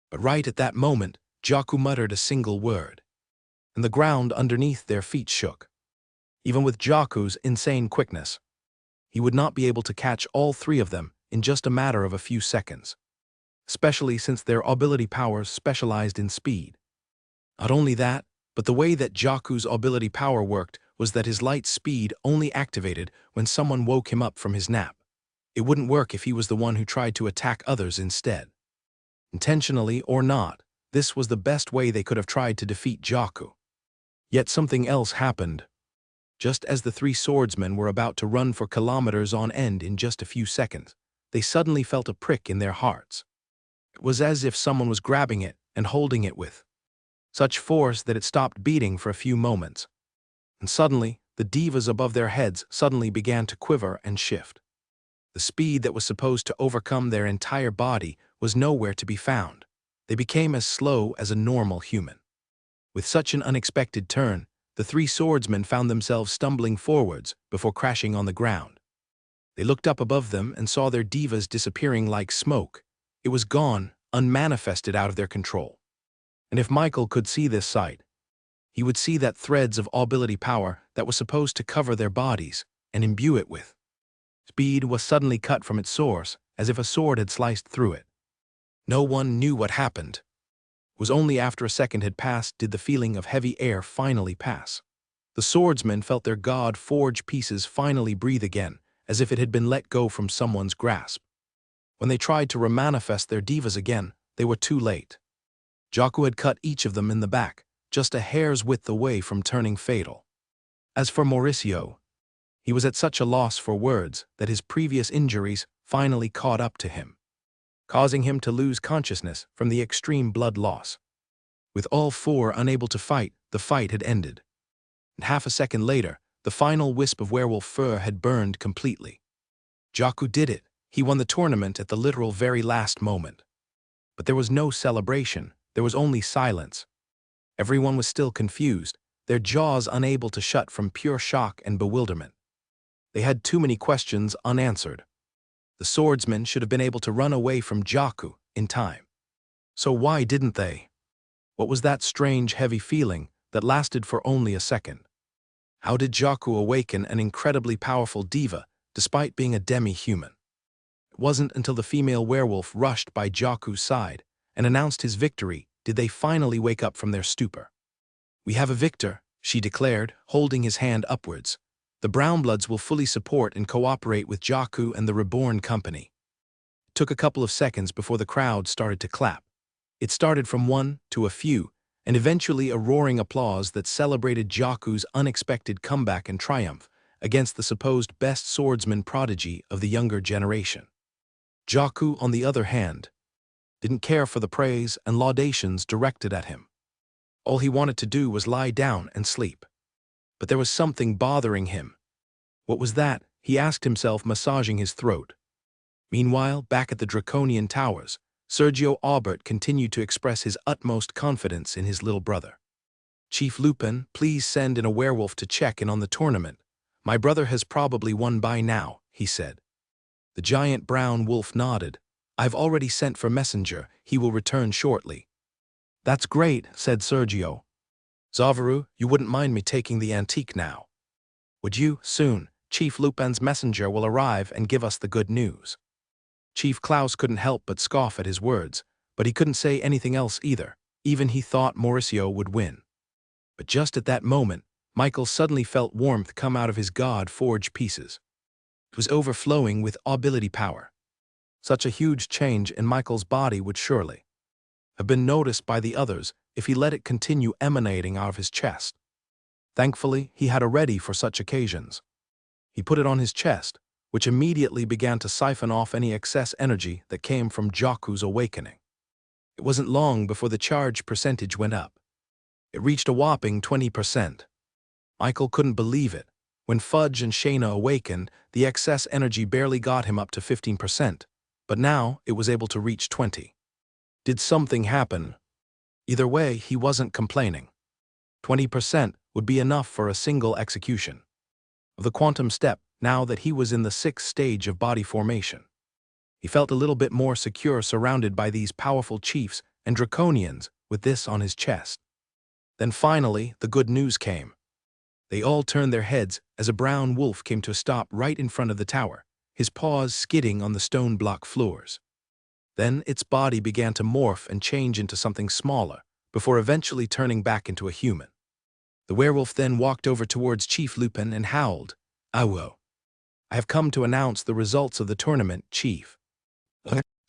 But right at that moment, Jaku muttered a single word, and the ground underneath their feet shook. Even with Jaku's insane quickness, he would not be able to catch all 3 of them in just a matter of a few seconds, especially since their ability powers specialized in speed. Not only that, But the way that Jaku's ability power worked was that his light speed only activated when someone woke him up from his nap. It wouldn't work if he was the one who tried to attack others instead. Intentionally or not, this was the best way they could have tried to defeat Jaku. Yet something else happened. Just as the three swordsmen were about to run for kilometers on end in just a few seconds, they suddenly felt a prick in their hearts. It was as if someone was grabbing it and holding it with such force that it stopped beating for a few moments. And suddenly, the divas above their heads suddenly began to quiver and shift. The speed that was supposed to overcome their entire body was nowhere to be found. They became as slow as a normal human. With such an unexpected turn, the three swordsmen found themselves stumbling forwards before crashing on the ground. They looked up above them and saw their divas disappearing like smoke. It was gone, unmanifested, out of their control. And if Michael could see this sight, he would see that threads of ability power that was supposed to cover their bodies and imbue it with speed was suddenly cut from its source, as if a sword had sliced through it. No one knew what happened. It was only after a second had passed did the feeling of heavy air finally pass. The swordsmen felt their god-forged pieces finally breathe again, as if it had been let go from someone's grasp. When they tried to remanifest their divas again, they were too late. Jaku had cut each of them in the back, just a hair's width away from turning fatal. As for Mauricio, he was at such a loss for words that his previous injuries finally caught up to him, causing him to lose consciousness from the extreme blood loss. With all four unable to fight, the fight had ended. And half a second later, the final wisp of werewolf fur had burned completely. Jaku did it. He won the tournament at the literal very last moment. But there was no celebration. There was only silence. Everyone was still confused, their jaws unable to shut from pure shock and bewilderment. They had too many questions unanswered. The swordsmen should have been able to run away from Jaku in time. So why didn't they? What was that strange, heavy feeling that lasted for only a second? How did Jaku awaken an incredibly powerful diva despite being a demi-human? It wasn't until the female werewolf rushed by Jaku's side and announced his victory did they finally wake up from their stupor. "We have a victor," she declared, holding his hand upwards. "The Brownbloods will fully support and cooperate with Jaku and the Reborn company." It took a couple of seconds before the crowd started to clap. It started from one to a few, and eventually a roaring applause that celebrated Jaku's unexpected comeback and triumph against the supposed best swordsman prodigy of the younger generation. Jaku, on the other hand, didn't care for the praise and laudations directed at him. All he wanted to do was lie down and sleep. But there was something bothering him. What was that? He asked himself, massaging his throat. Meanwhile, back at the Draconian Towers, Sergio Aubert continued to express his utmost confidence in his little brother. "Chief Lupin, please send in a werewolf to check in on the tournament. My brother has probably won by now," he said. The giant brown wolf nodded. "I've already sent for Messenger. He will return shortly." "That's great," said Sergio. "Zavaru, you wouldn't mind me taking the antique now, would you? Soon, Chief Lupin's messenger will arrive and give us the good news." Chief Klaus couldn't help but scoff at his words, but he couldn't say anything else either. Even he thought Mauricio would win. But just at that moment, Michael suddenly felt warmth come out of his god-forged pieces. It was overflowing with ability power. Such a huge change in Michael's body would surely have been noticed by the others if he let it continue emanating out of his chest. Thankfully, he had a ready for such occasions. He put it on his chest, which immediately began to siphon off any excess energy that came from Jaku's awakening. It wasn't long before the charge percentage went up. It reached a whopping 20%. Michael couldn't believe it. When Fudge and Shayna awakened, the excess energy barely got him up to 15%, but now it was able to reach 20%. Did something happen? Either way, he wasn't complaining. 20% would be enough for a single execution of the quantum step now that he was in the 6th stage of body formation. He felt a little bit more secure surrounded by these powerful chiefs and draconians with this on his chest. Then finally, the good news came. They all turned their heads as a brown wolf came to a stop right in front of the tower, his paws skidding on the stone block floors. Then its body began to morph and change into something smaller, before eventually turning back into a human. The werewolf then walked over towards Chief Lupin and howled, "Awo! I have come to announce the results of the tournament, Chief."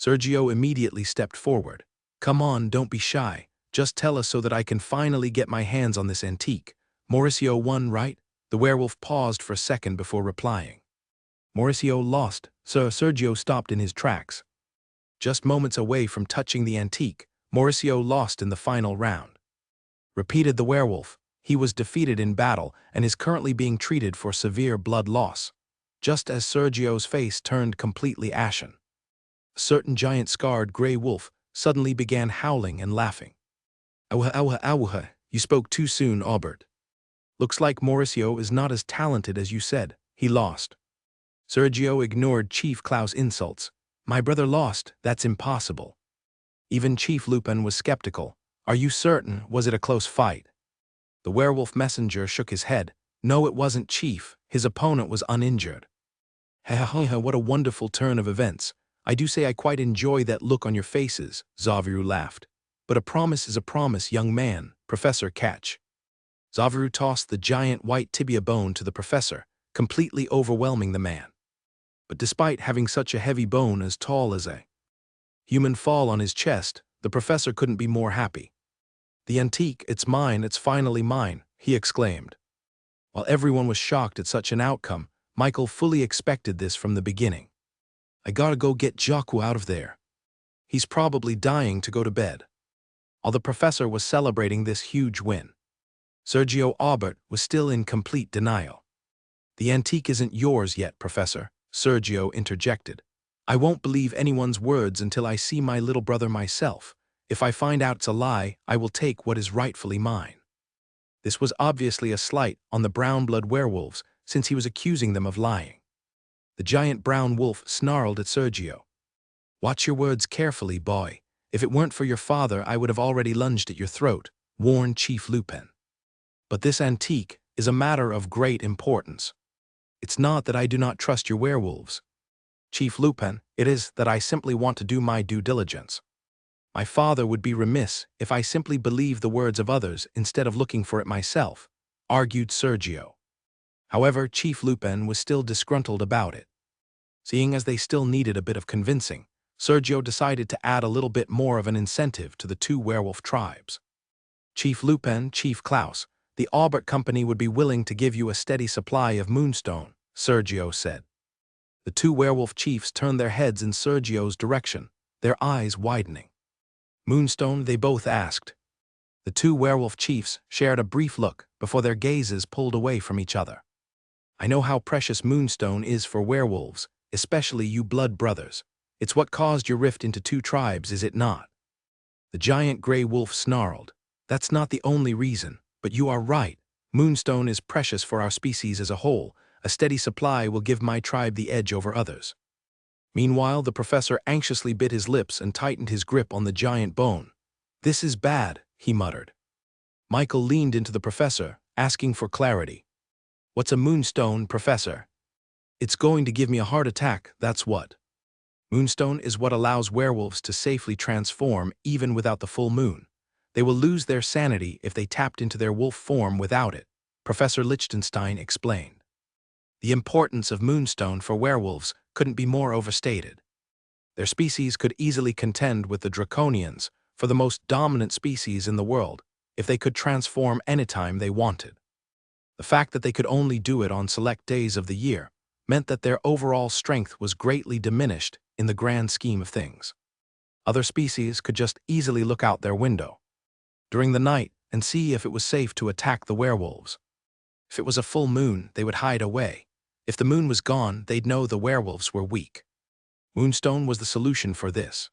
Sergio immediately stepped forward. "Come on, don't be shy. Just tell us so that I can finally get my hands on this antique. Mauricio won, right?" The werewolf paused for a second before replying. "Mauricio lost." Sergio stopped in his tracks. Just moments away from touching the antique, Mauricio lost in the final round. Repeated the werewolf. "He was defeated in battle and is currently being treated for severe blood loss." Just as Sergio's face turned completely ashen, a certain giant scarred gray wolf suddenly began howling and laughing. "Awha, awha, awha, you spoke too soon, Aubert. Looks like Mauricio is not as talented as you said. He lost." Sergio ignored Chief Klaus' insults. "My brother lost, that's impossible." Even Chief Lupin was skeptical. "Are you certain? Was it a close fight?" The werewolf messenger shook his head. "No, it wasn't, Chief. His opponent was uninjured." What a wonderful turn of events. I do say I quite enjoy that look on your faces," Xavier laughed. "But a promise is a promise, young man, Professor Catch." Xavier tossed the giant white tibia bone to the professor, completely overwhelming the man. But despite having such a heavy bone as tall as a human fall on his chest, the professor couldn't be more happy. "The antique, it's mine, it's finally mine," he exclaimed. While everyone was shocked at such an outcome, Michael fully expected this from the beginning. "I gotta go get Jaku out of there. He's probably dying to go to bed." While the professor was celebrating this huge win, Sergio Aubert was still in complete denial. "The antique isn't yours yet, Professor," Sergio interjected. "I won't believe anyone's words until I see my little brother myself. If I find out it's a lie, I will take what is rightfully mine." This was obviously a slight on the brown-blood werewolves, since he was accusing them of lying. The giant brown wolf snarled at Sergio. "Watch your words carefully, boy. If it weren't for your father, I would have already lunged at your throat," warned Chief Lupin. "But this antique is a matter of great importance. It's not that I do not trust your werewolves, Chief Lupin, it is that I simply want to do my due diligence. My father would be remiss if I simply believed the words of others instead of looking for it myself," argued Sergio. However, Chief Lupin was still disgruntled about it. Seeing as they still needed a bit of convincing, Sergio decided to add a little bit more of an incentive to the two werewolf tribes. "Chief Lupin, Chief Klaus, the Aubert Company would be willing to give you a steady supply of moonstone," Sergio said. The two werewolf chiefs turned their heads in Sergio's direction, their eyes widening. "Moonstone?" they both asked. The two werewolf chiefs shared a brief look before their gazes pulled away from each other. "I know how precious moonstone is for werewolves, especially you blood brothers. It's what caused your rift into two tribes, is it not?" The giant gray wolf snarled. "That's not the only reason, but you are right. Moonstone is precious for our species as a whole. A steady supply will give my tribe the edge over others." Meanwhile, the professor anxiously bit his lips and tightened his grip on the giant bone. "This is bad," he muttered. Michael leaned into the professor, asking for clarity. "What's a moonstone, Professor?" "It's going to give me a heart attack, that's what." Moonstone is what allows werewolves to safely transform even without the full moon. They will lose their sanity if they tapped into their wolf form without it, Professor Lichtenstein explained. The importance of moonstone for werewolves couldn't be more overstated. Their species could easily contend with the draconians for the most dominant species in the world if they could transform anytime they wanted. The fact that they could only do it on select days of the year meant that their overall strength was greatly diminished in the grand scheme of things. Other species could just easily look out their window during the night and see if it was safe to attack the werewolves. If it was a full moon, they would hide away. If the moon was gone, they'd know the werewolves were weak. Moonstone was the solution for this.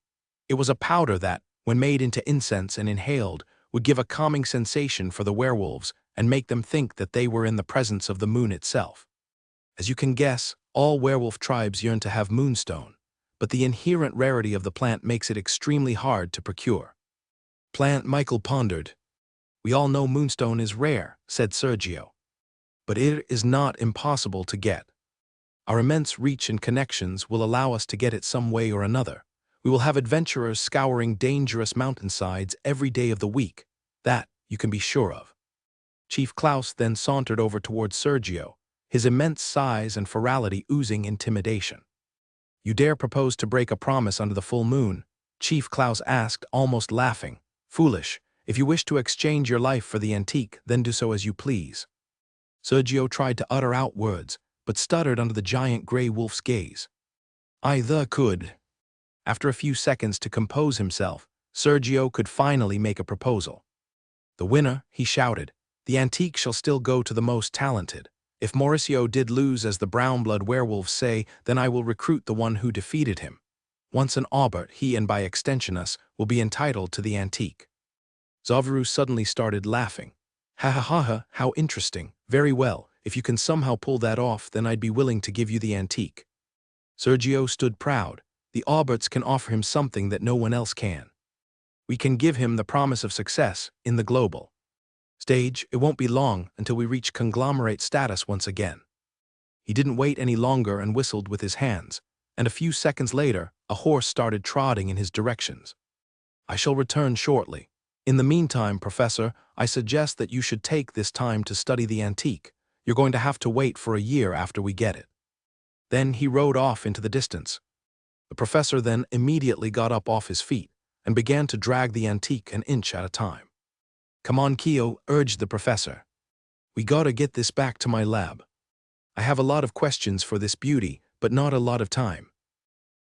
It was a powder that, when made into incense and inhaled, would give a calming sensation for the werewolves and make them think that they were in the presence of the moon itself. As you can guess, all werewolf tribes yearn to have moonstone, but the inherent rarity of the plant makes it extremely hard to procure. Michael pondered. "We all know moonstone is rare," said Sergio. "But it is not impossible to get. Our immense reach and connections will allow us to get it some way or another. We will have adventurers scouring dangerous mountainsides every day of the week. That you can be sure of." Chief Klaus then sauntered over towards Sergio, his immense size and ferality oozing intimidation. "You dare propose to break a promise under the full moon?" Chief Klaus asked, almost laughing. "Foolish. If you wish to exchange your life for the antique, then do so as you please." Sergio tried to utter out words, but stuttered under the giant grey wolf's gaze. "I could." After a few seconds to compose himself, Sergio could finally make a proposal. "The winner," he shouted, "the antique shall still go to the most talented. If Mauricio did lose as the brown-blood werewolves say, then I will recruit the one who defeated him. Once an Aubert, he and by extension us, will be entitled to the antique." Zavru suddenly started laughing. "Ha ha ha ha, how interesting. Very well, if you can somehow pull that off, then I'd be willing to give you the antique." Sergio stood proud. The Auberts can offer him something that no one else can. We can give him the promise of success in the global stage. It won't be long until we reach conglomerate status once again. He didn't wait any longer and whistled with his hands, and a few seconds later, a horse started trotting in his directions. "I shall return shortly. In the meantime, Professor, I suggest that you should take this time to study the antique. You're going to have to wait for a year after we get it." Then he rode off into the distance. The professor then immediately got up off his feet and began to drag the antique an inch at a time. "Come on, Kyo," urged the professor. "We gotta get this back to my lab. I have a lot of questions for this beauty, but not a lot of time."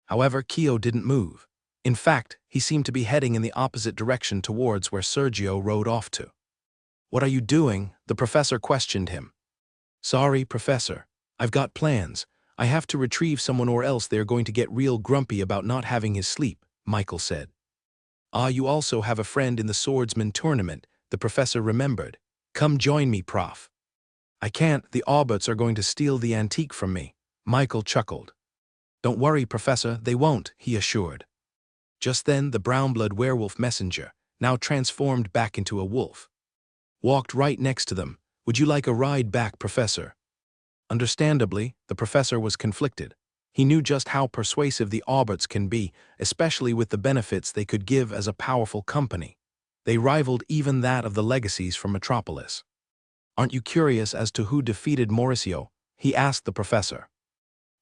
However, Kyo didn't move. In fact, he seemed to be heading in the opposite direction towards where Sergio rode off to. "What are you doing?" the professor questioned him. "Sorry, Professor. I've got plans. I have to retrieve someone or else they're going to get real grumpy about not having his sleep," Michael said. "Ah, you also have a friend in the swordsman tournament," the professor remembered. "Come join me, Prof." "I can't, the Auberts are going to steal the antique from me," Michael chuckled. "Don't worry, Professor, they won't," he assured. Just then the brown-blood werewolf messenger, now transformed back into a wolf, walked right next to them. "Would you like a ride back, Professor?" Understandably, the professor was conflicted. He knew just how persuasive the Auberts can be, especially with the benefits they could give as a powerful company. They rivaled even that of the legacies from Metropolis. "Aren't you curious as to who defeated Mauricio?" he asked the professor.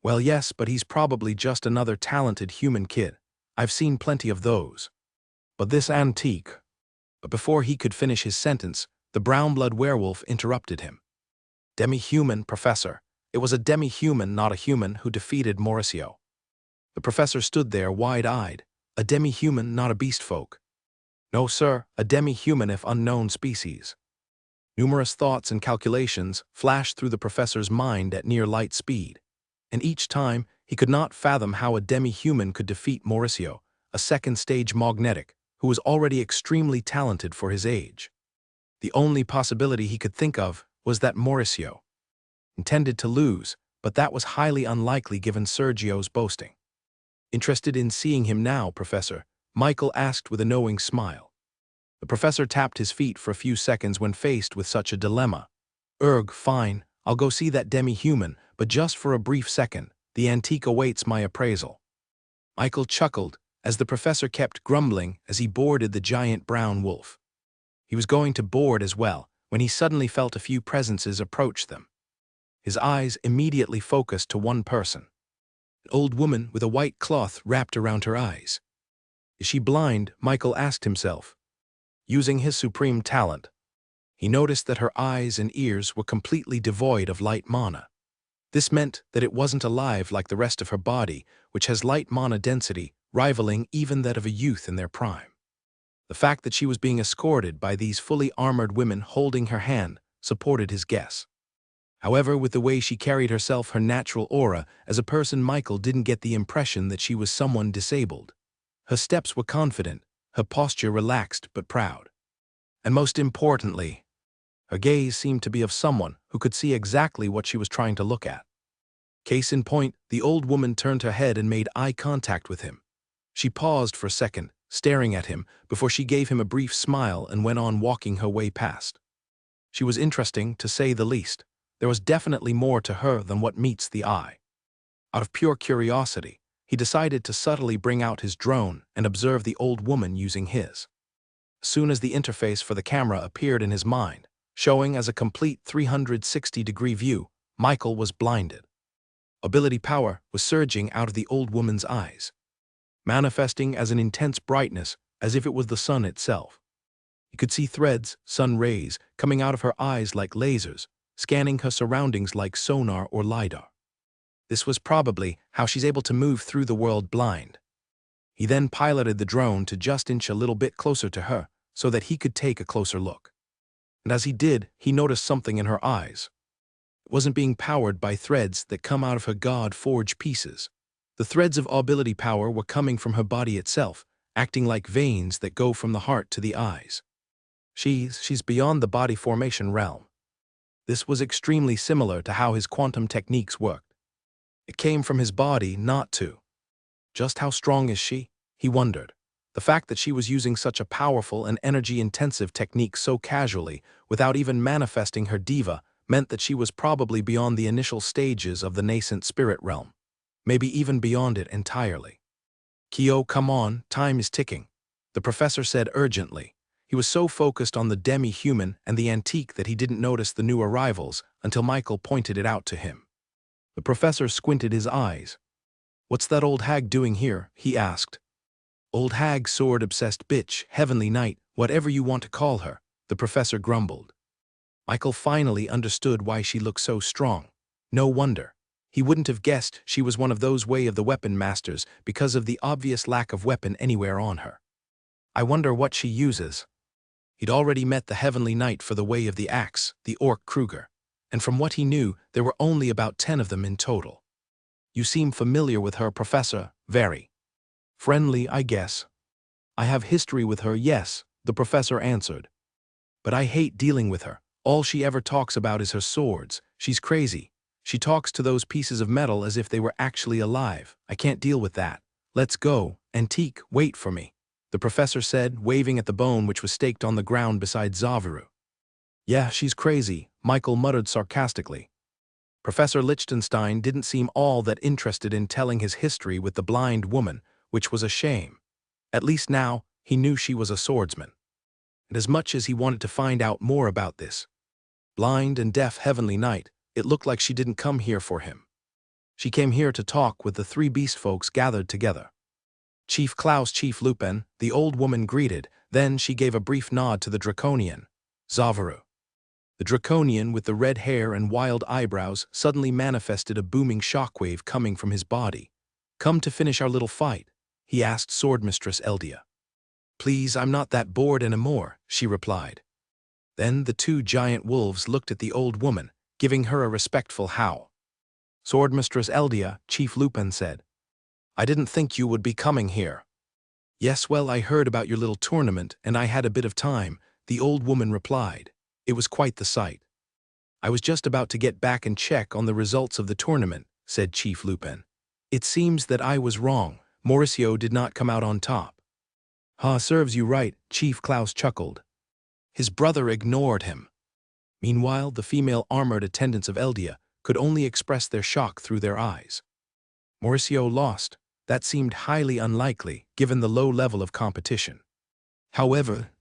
"Well, yes, but he's probably just another talented human kid. I've seen plenty of those. But this antique..." But before he could finish his sentence, the brown-blood werewolf interrupted him. "Demi-human, Professor. It was a demi-human, not a human, who defeated Mauricio." The professor stood there wide-eyed. "A demi-human, not a beast folk." "No, sir, a demi-human if unknown species." Numerous thoughts and calculations flashed through the professor's mind at near light speed, and each time he could not fathom how a demi-human could defeat Mauricio, a second-stage magnetic, who was already extremely talented for his age. The only possibility he could think of was that Mauricio intended to lose, but that was highly unlikely given Sergio's boasting. "Interested in seeing him now, Professor?" Michael asked with a knowing smile. The professor tapped his feet for a few seconds when faced with such a dilemma. Fine, I'll go see that demi-human, but just for a brief second. The antique awaits my appraisal." Michael chuckled as the professor kept grumbling as he boarded the giant brown wolf. He was going to board as well when he suddenly felt a few presences approach them. His eyes immediately focused to one person. An old woman with a white cloth wrapped around her eyes. Is she blind? Michael asked himself. Using his supreme talent, he noticed that her eyes and ears were completely devoid of light mana. This meant that it wasn't alive like the rest of her body, which has light mana density rivaling even that of a youth in their prime. The fact that she was being escorted by these fully armored women holding her hand supported his guess. However, with the way she carried herself, her natural aura, as a person, Michael didn't get the impression that she was someone disabled. Her steps were confident, her posture relaxed but proud. And most importantly, her gaze seemed to be of someone who could see exactly what she was trying to look at. Case in point, the old woman turned her head and made eye contact with him. She paused for a second, staring at him, before she gave him a brief smile and went on walking her way past. She was interesting, to say the least. There was definitely more to her than what meets the eye. Out of pure curiosity, he decided to subtly bring out his drone and observe the old woman using his. As soon as the interface for the camera appeared in his mind, showing as a complete 360-degree view. Michael was blinded. Ability power was surging out of the old woman's eyes, manifesting as an intense brightness, as if it was the sun itself. He could see threads, sun rays, coming out of her eyes like lasers, scanning her surroundings like sonar or lidar. This was probably how she's able to move through the world blind. He then piloted the drone to just inch a little bit closer to her so that he could take a closer look. And as he did, he noticed something in her eyes. It wasn't being powered by threads that come out of her God-forged pieces. The threads of ability power were coming from her body itself, acting like veins that go from the heart to the eyes. She's beyond the body formation realm. This was extremely similar to how his quantum techniques worked. It came from his body, not to. Just how strong is she? He wondered. The fact that she was using such a powerful and energy-intensive technique so casually, without even manifesting her diva, meant that she was probably beyond the initial stages of the nascent spirit realm. Maybe even beyond it entirely. Kyo, come on, time is ticking, the professor said urgently. He was so focused on the demi-human and the antique that he didn't notice the new arrivals until Michael pointed it out to him. The professor squinted his eyes. "What's that old hag doing here?" he asked. "Old hag, sword-obsessed bitch, heavenly knight, whatever you want to call her," the professor grumbled. Michael finally understood why she looked so strong. No wonder. He wouldn't have guessed she was one of those Way of the Weapon Masters because of the obvious lack of weapon anywhere on her. I wonder what she uses. He'd already met the Heavenly Knight for the Way of the Axe, the Orc Kruger, and from what he knew, there were only about 10 of them in total. "You seem familiar with her, Professor." "Very. Friendly, I guess." "I have history with her, yes," the professor answered. "But I hate dealing with her. All she ever talks about is her swords. She's crazy. She talks to those pieces of metal as if they were actually alive. I can't deal with that. Let's go. Antique, wait for me," the professor said, waving at the bone which was staked on the ground beside Zavaru. "Yeah, she's crazy," Michael muttered sarcastically. Professor Lichtenstein didn't seem all that interested in telling his history with the blind woman, which was a shame. At least now, he knew she was a swordsman. And as much as he wanted to find out more about this blind and deaf Heavenly Knight, it looked like she didn't come here for him. She came here to talk with the 3 beast folks gathered together. "Chief Klaus, Chief Lupin," the old woman greeted, then she gave a brief nod to the Draconian, Zavaru. The Draconian with the red hair and wild eyebrows suddenly manifested a booming shockwave coming from his body. "Come to finish our little fight?" he asked Swordmistress Eldia. "Please, I'm not that bored anymore," she replied. Then the 2 giant wolves looked at the old woman, giving her a respectful howl. "Swordmistress Eldia," Chief Lupin said, "I didn't think you would be coming here." "Yes, well, I heard about your little tournament, and I had a bit of time," the old woman replied. "It was quite the sight." "I was just about to get back and check on the results of the tournament," said Chief Lupin. "It seems that I was wrong. Mauricio did not come out on top." "Ha, serves you right," Chief Klaus chuckled. His brother ignored him. Meanwhile, the female armored attendants of Eldia could only express their shock through their eyes. Mauricio lost. That seemed highly unlikely, given the low level of competition. However,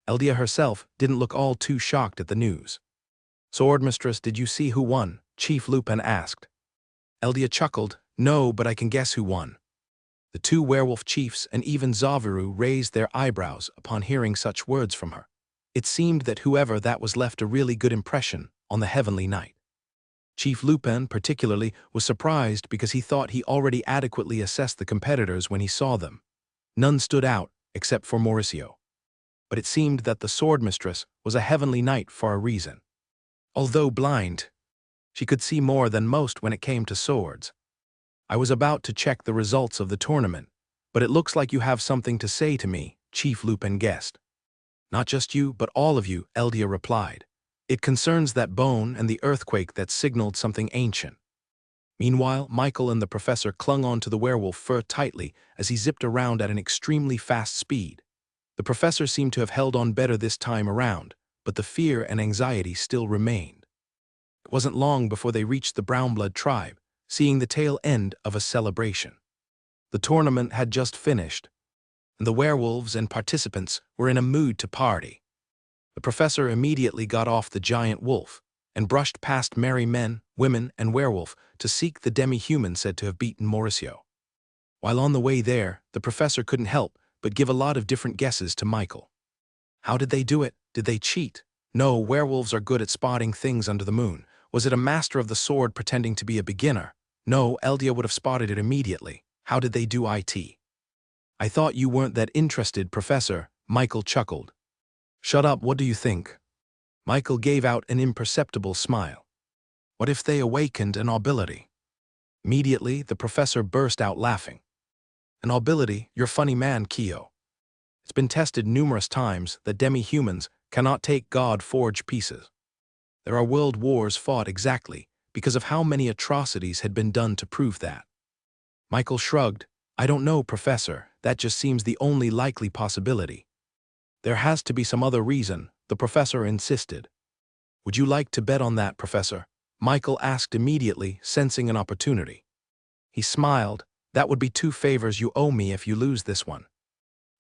Eldia herself didn't look all too shocked at the news. "Swordmistress, did you see who won?" Chief Lupin asked. Eldia chuckled. "No, but I can guess who won." The 2 werewolf chiefs and even Zavaru raised their eyebrows upon hearing such words from her. It seemed that whoever that was left a really good impression on the Heavenly Knight. Chief Lupin, particularly, was surprised because he thought he already adequately assessed the competitors when he saw them. None stood out, except for Mauricio. But it seemed that the Swordmistress was a Heavenly Knight for a reason. Although blind, she could see more than most when it came to swords. "I was about to check the results of the tournament, but it looks like you have something to say to me," Chief Lupin guessed. "Not just you, but all of you," Eldia replied. "It concerns that bone and the earthquake that signaled something ancient." Meanwhile, Michael and the professor clung on to the werewolf fur tightly as he zipped around at an extremely fast speed. The professor seemed to have held on better this time around, but the fear and anxiety still remained. It wasn't long before they reached the Brownblood tribe, seeing the tail end of a celebration. The tournament had just finished, and the werewolves and participants were in a mood to party. The professor immediately got off the giant wolf and brushed past merry men, women, and werewolf to seek the demi-human said to have beaten Mauricio. While on the way there, the professor couldn't help but give a lot of different guesses to Michael. How did they do it? Did they cheat? No, werewolves are good at spotting things under the moon. Was it a master of the sword pretending to be a beginner? No, Eldia would have spotted it immediately. How did they do it? I thought you weren't that interested, Professor, Michael chuckled. Shut up, what do you think? Michael gave out an imperceptible smile. What if they awakened an ability? Immediately, the professor burst out laughing. An ability, you're funny man, Kyo. It's been tested numerous times that demi-humans cannot take God-forged pieces. There are world wars fought exactly because of how many atrocities had been done to prove that. Michael shrugged. I don't know, Professor, that just seems the only likely possibility. There has to be some other reason, the professor insisted. Would you like to bet on that, Professor? Michael asked immediately, sensing an opportunity. He smiled. That would be 2 favors you owe me if you lose this one.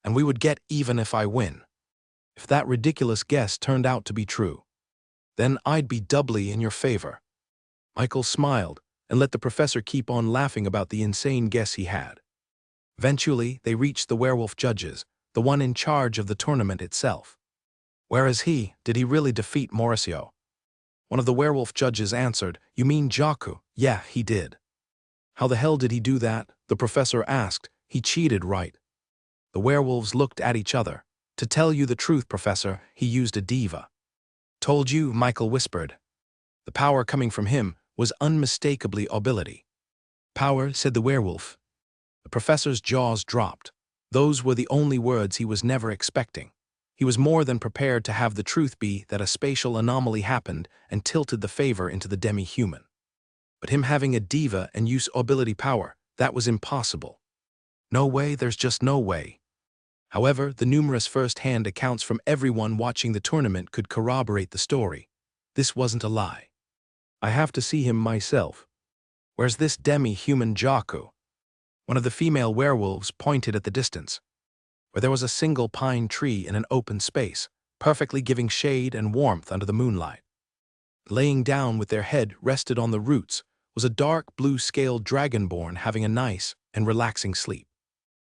And we would get even if I win. If that ridiculous guess turned out to be true, then I'd be doubly in your favor. Michael smiled and let the professor keep on laughing about the insane guess he had. Eventually, they reached the werewolf judges, the one in charge of the tournament itself. Where is he? Did he really defeat Mauricio? One of the werewolf judges answered, You mean Jaku? Yeah, he did. How the hell did he do that? The professor asked. He cheated, right? The werewolves looked at each other. To tell you the truth, Professor, he used a diva. Told you, Michael whispered. The power coming from him was unmistakably ability. Power, said the werewolf. The professor's jaws dropped. Those were the only words he was never expecting. He was more than prepared to have the truth be that a spatial anomaly happened and tilted the favor into the demi-human. But him having a diva and use ability power, that was impossible. No way, there's just no way. However, the numerous first-hand accounts from everyone watching the tournament could corroborate the story. This wasn't a lie. I have to see him myself. Where's this demi-human Jaku? One of the female werewolves pointed at the distance, where there was a single pine tree in an open space, perfectly giving shade and warmth under the moonlight. Laying down with their head rested on the roots was a dark blue-scaled dragonborn having a nice and relaxing sleep.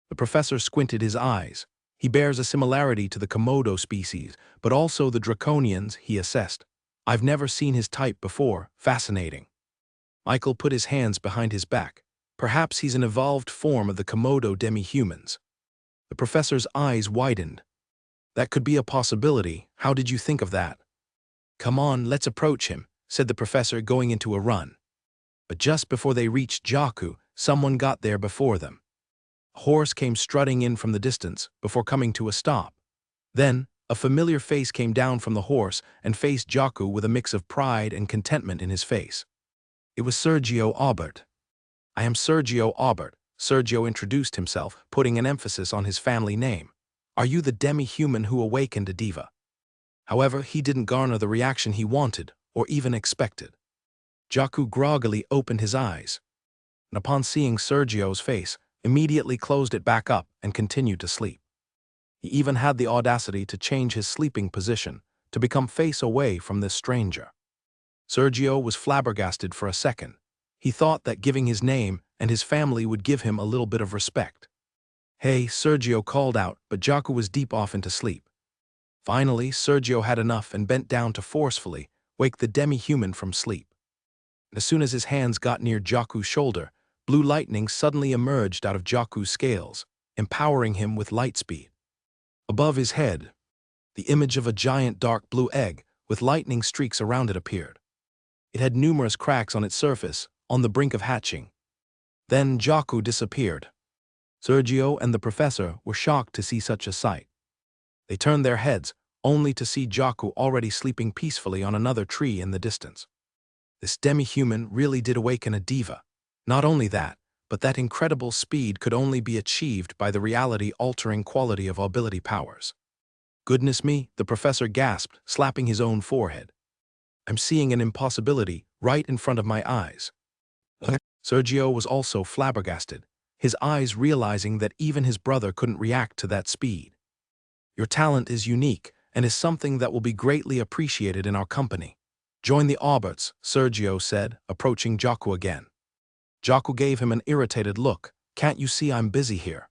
The professor squinted his eyes. He bears a similarity to the Komodo species, but also the draconians, he assessed. I've never seen his type before. Fascinating. Michael put his hands behind his back. Perhaps he's an evolved form of the Komodo demi-humans. The professor's eyes widened. That could be a possibility. How did you think of that? Come on, let's approach him, said the professor, going into a run. But just before they reached Jaku, someone got there before them. A horse came strutting in from the distance before coming to a stop. Then, a familiar face came down from the horse and faced Jaku with a mix of pride and contentment in his face. It was Sergio Aubert. I am Sergio Aubert. Sergio introduced himself, putting an emphasis on his family name. Are you the demi-human who awakened a diva? However, he didn't garner the reaction he wanted or even expected. Jaku groggily opened his eyes, and upon seeing Sergio's face, immediately closed it back up and continued to sleep. He even had the audacity to change his sleeping position to become face away from this stranger. Sergio was flabbergasted for a second. He thought that giving his name and his family would give him a little bit of respect. Hey, Sergio called out, but Jaku was deep off into sleep. Finally, Sergio had enough and bent down to forcefully wake the demi-human from sleep. And as soon as his hands got near Jaku's shoulder, blue lightning suddenly emerged out of Jaku's scales, empowering him with light speed. Above his head, the image of a giant dark blue egg with lightning streaks around it appeared. It had numerous cracks on its surface, on the brink of hatching. Then Jaku disappeared. Sergio and the professor were shocked to see such a sight. They turned their heads, only to see Jaku already sleeping peacefully on another tree in the distance. This demi-human really did awaken a diva. Not only that, but that incredible speed could only be achieved by the reality-altering quality of ability powers. Goodness me, the professor gasped, slapping his own forehead. I'm seeing an impossibility right in front of my eyes. Sergio was also flabbergasted, his eyes realizing that even his brother couldn't react to that speed. Your talent is unique, and is something that will be greatly appreciated in our company. Join the Alberts, Sergio said, approaching Jaku again. Jaku gave him an irritated look. Can't you see I'm busy here?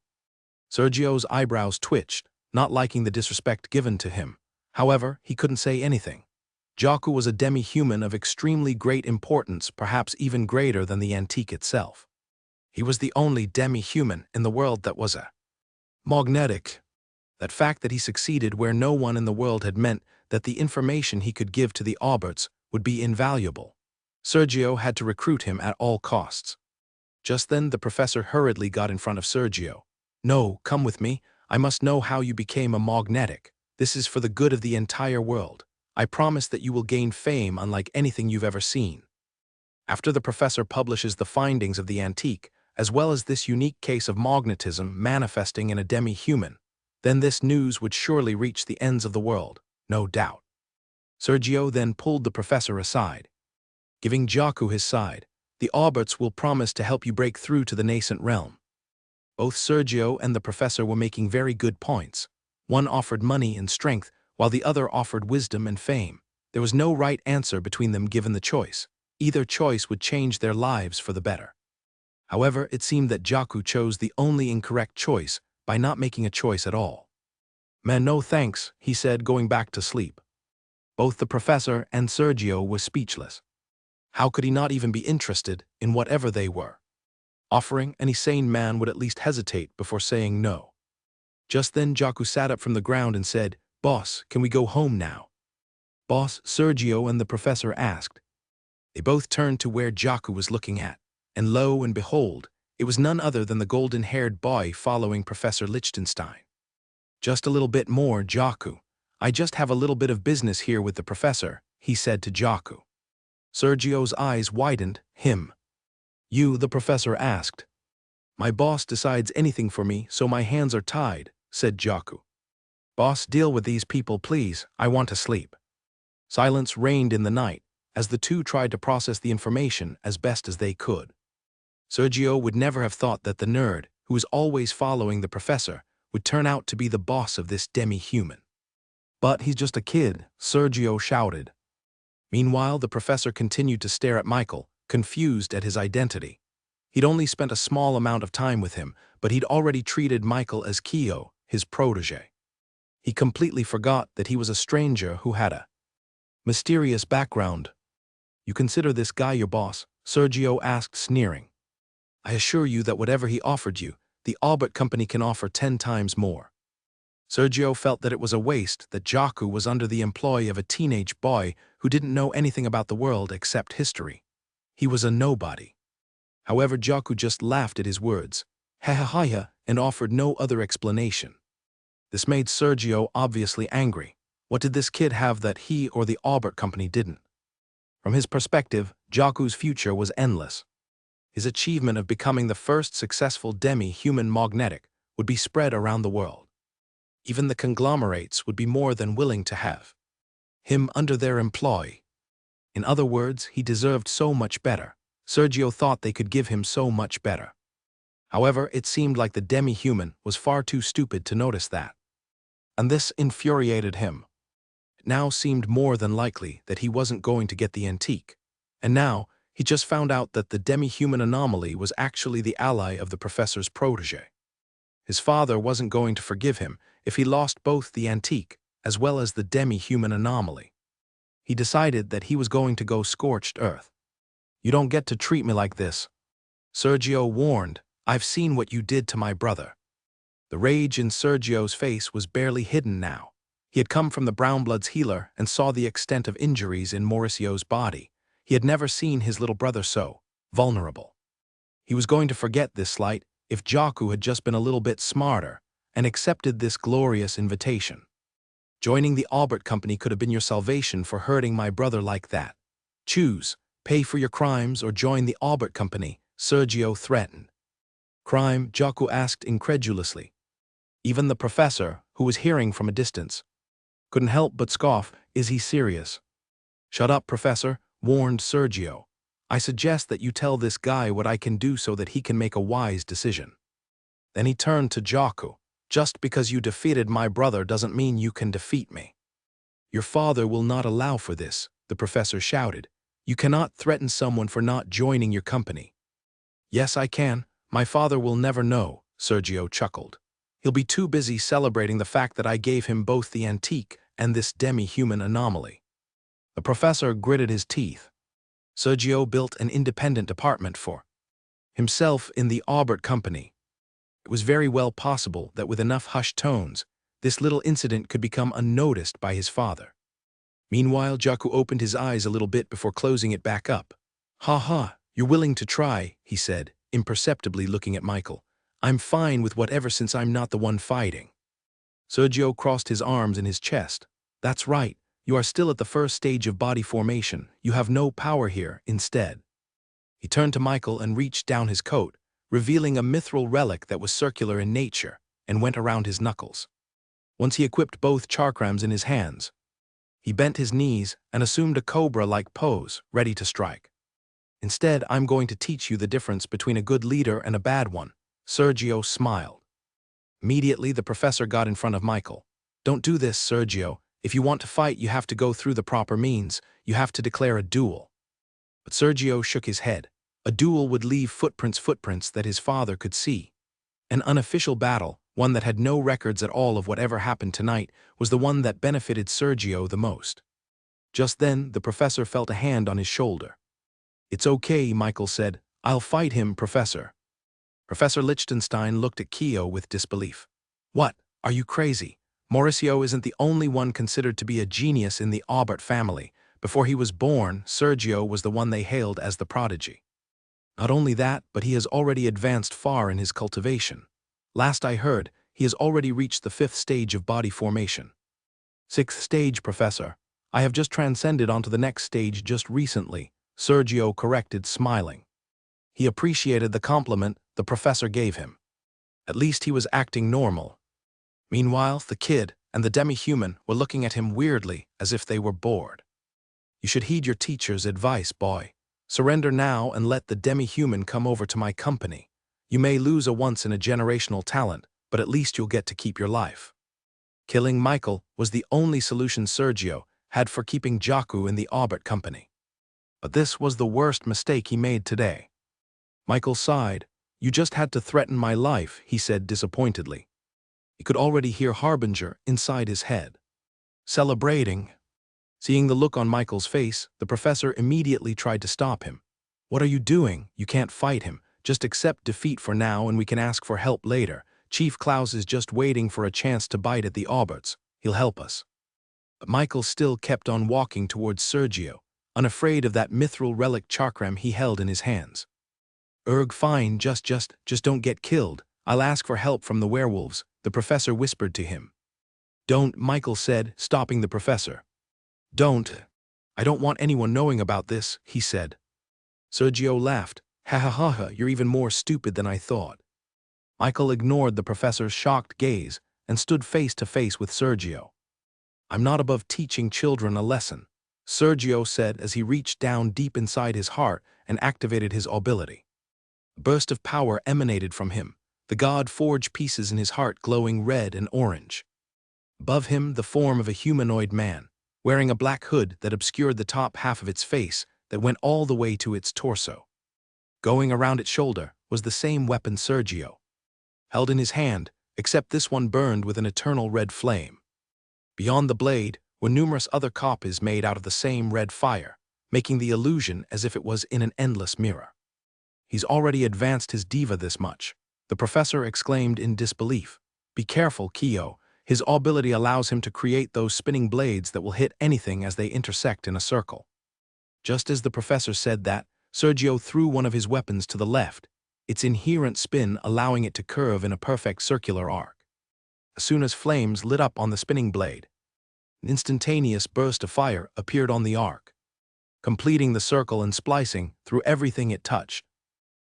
Sergio's eyebrows twitched, not liking the disrespect given to him. However, he couldn't say anything. Jaku was a demi-human of extremely great importance, perhaps even greater than the antique itself. He was the only demi-human in the world that was a magnetic. That fact that he succeeded where no one in the world had meant that the information he could give to the Alberts would be invaluable. Sergio had to recruit him at all costs. Just then the professor hurriedly got in front of Sergio. No, come with me. I must know how you became a magnetic. This is for the good of the entire world. I promise that you will gain fame unlike anything you've ever seen. After the professor publishes the findings of the antique, as well as this unique case of magnetism manifesting in a demi-human, then this news would surely reach the ends of the world, no doubt. Sergio then pulled the professor aside. Giving Jaku his side, the Alberts will promise to help you break through to the nascent realm. Both Sergio and the professor were making very good points. One offered money and strength, while the other offered wisdom and fame. There was no right answer between them given the choice. Either choice would change their lives for the better. However, it seemed that Jaku chose the only incorrect choice by not making a choice at all. Man, no thanks, he said, going back to sleep. Both the professor and Sergio were speechless. How could he not even be interested in whatever they were? Offering, any sane man would at least hesitate before saying no. Just then Jaku sat up from the ground and said, "Boss, can we go home now?" "Boss?" Sergio and the professor asked. They both turned to where Jaku was looking at, and lo and behold, it was none other than the golden-haired boy following Professor Lichtenstein. "Just a little bit more, Jaku. I just have a little bit of business here with the professor," he said to Jaku. Sergio's eyes widened. "Him?" "You?" the professor asked. "My boss decides anything for me, so my hands are tied," said Jaku. "Boss, deal with these people, please. I want to sleep." Silence reigned in the night, as the two tried to process the information as best as they could. Sergio would never have thought that the nerd, who was always following the professor, would turn out to be the boss of this demi-human. "But he's just a kid," Sergio shouted. Meanwhile, the professor continued to stare at Michael, confused at his identity. He'd only spent a small amount of time with him, but he'd already treated Michael as Kyo, his protege. He completely forgot that he was a stranger who had a mysterious background. "You consider this guy your boss?" Sergio asked, sneering. "I assure you that whatever he offered you, the Albert Company can offer 10 times more." Sergio felt that it was a waste that Jaku was under the employ of a teenage boy who didn't know anything about the world except history. He was a nobody. However, Jaku just laughed at his words, ha ha ha ha, and offered no other explanation. This made Sergio obviously angry. What did this kid have that he or the Albert Company didn't? From his perspective, Jaku's future was endless. His achievement of becoming the first successful demi-human magnetic would be spread around the world. Even the conglomerates would be more than willing to have him under their employ. In other words, he deserved so much better. Sergio thought they could give him so much better. However, it seemed like the demi-human was far too stupid to notice that. And this infuriated him. It now seemed more than likely that he wasn't going to get the antique. And now, he just found out that the demi-human anomaly was actually the ally of the professor's protege. His father wasn't going to forgive him if he lost both the antique as well as the demi-human anomaly. He decided that he was going to go scorched earth. "You don't get to treat me like this," Sergio warned. "I've seen what you did to my brother." The rage in Sergio's face was barely hidden now. He had come from the Brownbloods healer and saw the extent of injuries in Mauricio's body. He had never seen his little brother so vulnerable. He was going to forget this slight if Jaku had just been a little bit smarter and accepted this glorious invitation. Joining the Albert Company could have been your salvation for hurting my brother like that. Choose, pay for your crimes or join the Albert Company, Sergio threatened. "Crime?" Jaku asked incredulously. Even the professor, who was hearing from a distance, couldn't help but scoff. "Is he serious?" "Shut up, Professor," warned Sergio. "I suggest that you tell this guy what I can do so that he can make a wise decision." Then he turned to Jaku. "Just because you defeated my brother doesn't mean you can defeat me. Your father will not allow for this, the professor shouted. You cannot threaten someone for not joining your company. Yes, I can. My father will never know, Sergio chuckled. He'll be too busy celebrating the fact that I gave him both the antique and this demi-human anomaly. The professor gritted his teeth. Sergio built an independent department for himself in the Aubert company. It was very well possible that with enough hushed tones, this little incident could become unnoticed by his father. Meanwhile, Jaku opened his eyes a little bit before closing it back up. Ha ha, you're willing to try, he said, imperceptibly looking at Michael. I'm fine with whatever since I'm not the one fighting. Sergio crossed his arms in his chest. That's right, you are still at the first stage of body formation. You have no power here, instead. He turned to Michael and reached down his coat, revealing a mithril relic that was circular in nature, and went around his knuckles. Once he equipped both chakrams in his hands, he bent his knees and assumed a cobra-like pose, ready to strike. Instead, I'm going to teach you the difference between a good leader and a bad one. Sergio smiled. Immediately, the professor got in front of Michael. Don't do this, Sergio. If you want to fight, you have to go through the proper means. You have to declare a duel. But Sergio shook his head. A duel would leave footprints that his father could see. An unofficial battle, one that had no records at all of whatever happened tonight, was the one that benefited Sergio the most. Just then, the professor felt a hand on his shoulder. It's okay, Michael said. I'll fight him, Professor. Professor Lichtenstein looked at Kyo with disbelief. What? Are you crazy? Mauricio isn't the only one considered to be a genius in the Aubert family. Before he was born, Sergio was the one they hailed as the prodigy. Not only that, but he has already advanced far in his cultivation. Last I heard, he has already reached the 5th stage of body formation. 6th stage, Professor. I have just transcended onto the next stage just recently, Sergio corrected, smiling. He appreciated the compliment the professor gave him. At least he was acting normal. Meanwhile, the kid and the demi-human were looking at him weirdly as if they were bored. You should heed your teacher's advice, boy. Surrender now and let the demi-human come over to my company. You may lose a once-in-a-generational talent, but at least you'll get to keep your life. Killing Michael was the only solution Sergio had for keeping Jaku in the Aubert company. But this was the worst mistake he made today. Michael sighed. You just had to threaten my life, he said disappointedly. He could already hear Harbinger inside his head. Celebrating. Seeing the look on Michael's face, the professor immediately tried to stop him. What are you doing? You can't fight him. Just accept defeat for now and we can ask for help later. Chief Klaus is just waiting for a chance to bite at the Auberts. He'll help us. But Michael still kept on walking towards Sergio, unafraid of that mithril relic chakram he held in his hands. Fine, just don't get killed. I'll ask for help from the werewolves, the professor whispered to him. Don't, Michael said, stopping the professor. Don't. I don't want anyone knowing about this, he said. Sergio laughed. Ha ha ha ha, you're even more stupid than I thought. Michael ignored the professor's shocked gaze and stood face to face with Sergio. I'm not above teaching children a lesson, Sergio said as he reached down deep inside his heart and activated his ability. A burst of power emanated from him, the god forged pieces in his heart glowing red and orange. Above him, the form of a humanoid man, wearing a black hood that obscured the top half of its face that went all the way to its torso. Going around its shoulder was the same weapon Sergio held in his hand, except this one burned with an eternal red flame. Beyond the blade were numerous other copies made out of the same red fire, making the illusion as if it was in an endless mirror. He's already advanced his diva this much, the professor exclaimed in disbelief. Be careful, Kyo. His ability allows him to create those spinning blades that will hit anything as they intersect in a circle. Just as the professor said that, Sergio threw one of his weapons to the left, its inherent spin allowing it to curve in a perfect circular arc. As soon as flames lit up on the spinning blade, an instantaneous burst of fire appeared on the arc, completing the circle and splicing through everything it touched.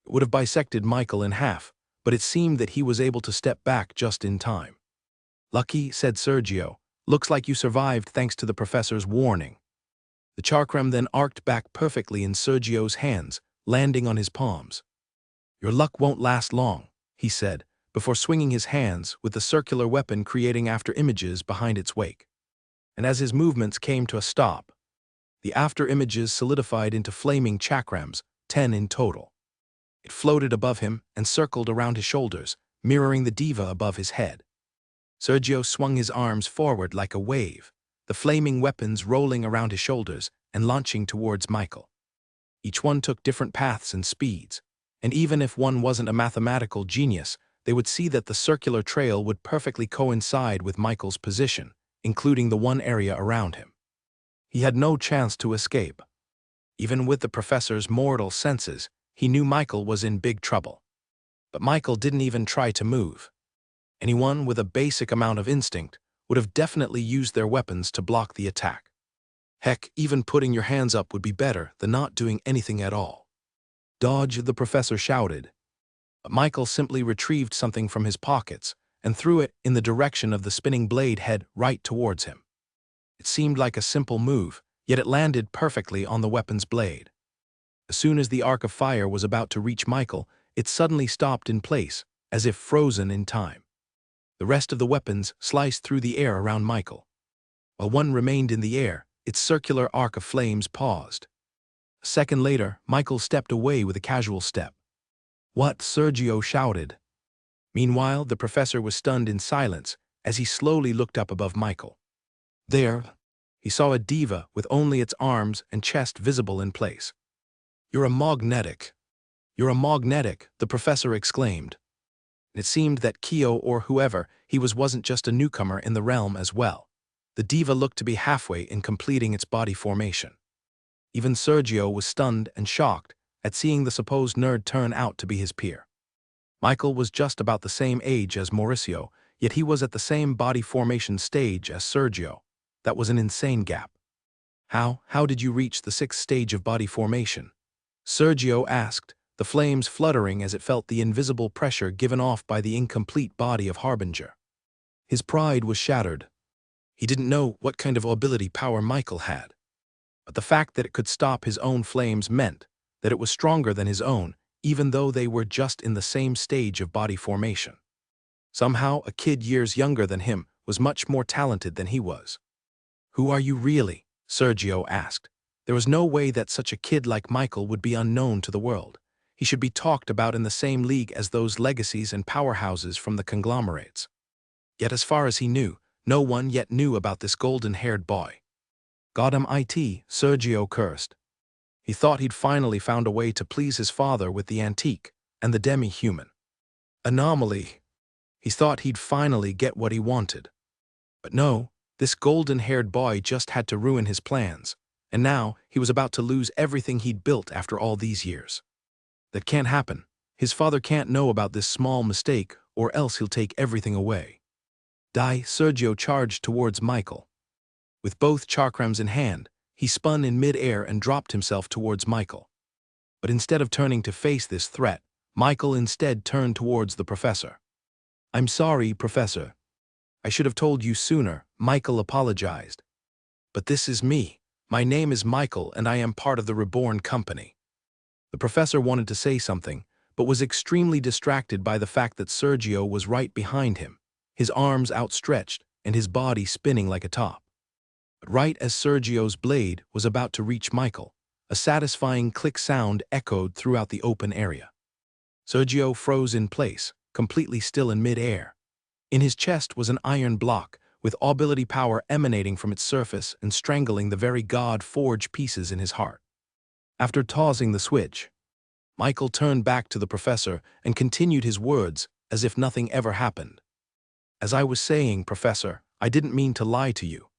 It would have bisected Michael in half, but it seemed that he was able to step back just in time. Lucky, said Sergio. Looks like you survived thanks to the professor's warning. The chakram then arced back perfectly in Sergio's hands, landing on his palms. Your luck won't last long, he said, before swinging his hands with the circular weapon creating after images behind its wake. and as his movements came to a stop, the after images solidified into flaming chakrams, 10 in total. It floated above him and circled around his shoulders, mirroring the diva above his head. Sergio swung his arms forward like a wave, the flaming weapons rolling around his shoulders and launching towards Michael. Each one took different paths and speeds, and even if one wasn't a mathematical genius, they would see that the circular trail would perfectly coincide with Michael's position, including the one area around him. He had no chance to escape. Even with the professor's mortal senses, he knew Michael was in big trouble. But Michael didn't even try to move. Anyone with a basic amount of instinct would have definitely used their weapons to block the attack. Heck, even putting your hands up would be better than not doing anything at all. Dodge, the professor shouted. But Michael simply retrieved something from his pockets and threw it in the direction of the spinning blade head right towards him. It seemed like a simple move, yet it landed perfectly on the weapon's blade. As soon as the arc of fire was about to reach Michael, it suddenly stopped in place, as if frozen in time. The rest of the weapons sliced through the air around Michael. While one remained in the air, its circular arc of flames paused. A second later, Michael stepped away with a casual step. "What?" Sergio shouted. Meanwhile, the professor was stunned in silence as he slowly looked up above Michael. There, he saw a diva with only its arms and chest visible in place. "You're a magnetic. You're a magnetic," the professor exclaimed. It seemed that Kyo, or whoever he was, wasn't just a newcomer in the realm as well. The diva looked to be halfway in completing its body formation. Even Sergio was stunned and shocked at seeing the supposed nerd turn out to be his peer. Michael was just about the same age as Mauricio, yet he was at the same body formation stage as Sergio. That was an insane gap. How did you reach the 6th stage of body formation?" Sergio asked, the flames fluttering as it felt the invisible pressure given off by the incomplete body of Harbinger. His pride was shattered. He didn't know what kind of ability power Michael had. But the fact that it could stop his own flames meant that it was stronger than his own, even though they were just in the same stage of body formation. Somehow, a kid years younger than him was much more talented than he was. "Who are you really?" Sergio asked. There was no way that such a kid like Michael would be unknown to the world. He should be talked about in the same league as those legacies and powerhouses from the conglomerates. Yet as far as he knew, no one yet knew about this golden-haired boy. "Goddamn it," Sergio cursed. He thought he'd finally found a way to please his father with the antique and the demi-human. Anomaly. He thought he'd finally get what he wanted. But no, this golden-haired boy just had to ruin his plans, and now he was about to lose everything he'd built after all these years. That can't happen. His father can't know about this small mistake, or else he'll take everything away. Sergio charged towards Michael. With both chakrams in hand, he spun in mid-air and dropped himself towards Michael. But instead of turning to face this threat, Michael instead turned towards the professor. "I'm sorry, Professor. I should have told you sooner," Michael apologized. "But this is me. My name is Michael and I am part of the Reborn company." The professor wanted to say something, but was extremely distracted by the fact that Sergio was right behind him, his arms outstretched and his body spinning like a top. But right as Sergio's blade was about to reach Michael, a satisfying click sound echoed throughout the open area. Sergio froze in place, completely still in mid-air. In his chest was an iron block, with ability power emanating from its surface and strangling the very God-forged pieces in his heart. After tossing the switch, Michael turned back to the professor and continued his words as if nothing ever happened. "As I was saying, Professor, I didn't mean to lie to you."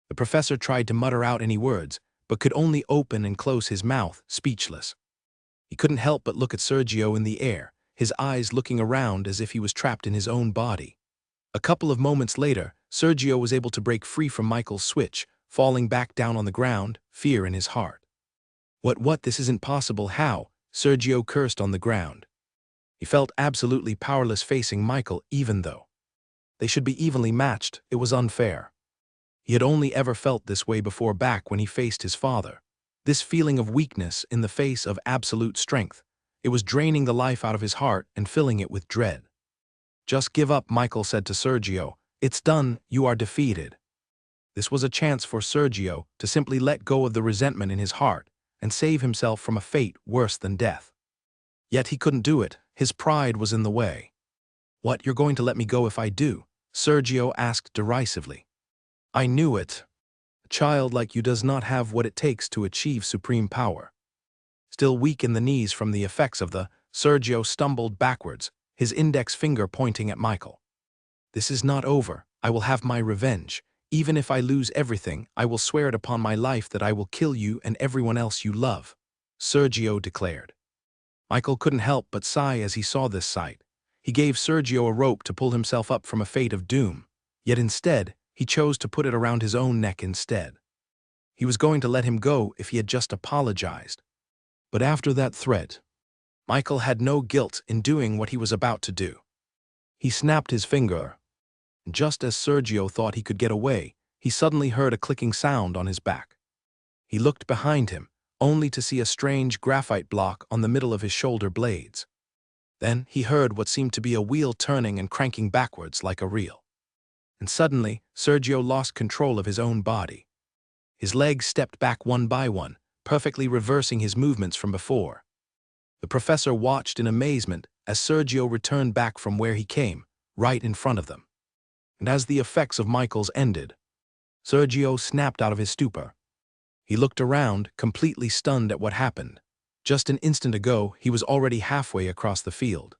The professor tried to mutter out any words, but could only open and close his mouth, speechless. He couldn't help but look at Sergio in the air, his eyes looking around as if he was trapped in his own body. A couple of moments later, Sergio was able to break free from Michael's switch, falling back down on the ground, fear in his heart. What, this isn't possible, how?" Sergio cursed on the ground. He felt absolutely powerless facing Michael, even though they should be evenly matched. It was unfair. He had only ever felt this way before, back when he faced his father. This feeling of weakness in the face of absolute strength. It was draining the life out of his heart and filling it with dread. "Just give up," Michael said to Sergio. "It's done, you are defeated." This was a chance for Sergio to simply let go of the resentment in his heart and save himself from a fate worse than death. Yet he couldn't do it. His pride was in the way. "What, you're going to let me go if I do?" Sergio asked derisively. "I knew it. A child like you does not have what it takes to achieve supreme power." Still weak in the knees from the effects of Sergio stumbled backwards, his index finger pointing at Michael. "This is not over. I will have my revenge. Even if I lose everything, I will swear it upon my life that I will kill you and everyone else you love," Sergio declared. Michael couldn't help but sigh as he saw this sight. He gave Sergio a rope to pull himself up from a fate of doom, yet instead, he chose to put it around his own neck instead. He was going to let him go if he had just apologized. But after that threat, Michael had no guilt in doing what he was about to do. He snapped his finger. Just as Sergio thought he could get away, he suddenly heard a clicking sound on his back. He looked behind him, only to see a strange graphite block on the middle of his shoulder blades. Then he heard what seemed to be a wheel turning and cranking backwards like a reel. And suddenly, Sergio lost control of his own body. His legs stepped back one by one, perfectly reversing his movements from before. The professor watched in amazement as Sergio returned back from where he came, right in front of them. And as the effects of Michael's ended, Sergio snapped out of his stupor. He looked around, completely stunned at what happened. Just an instant ago, he was already halfway across the field.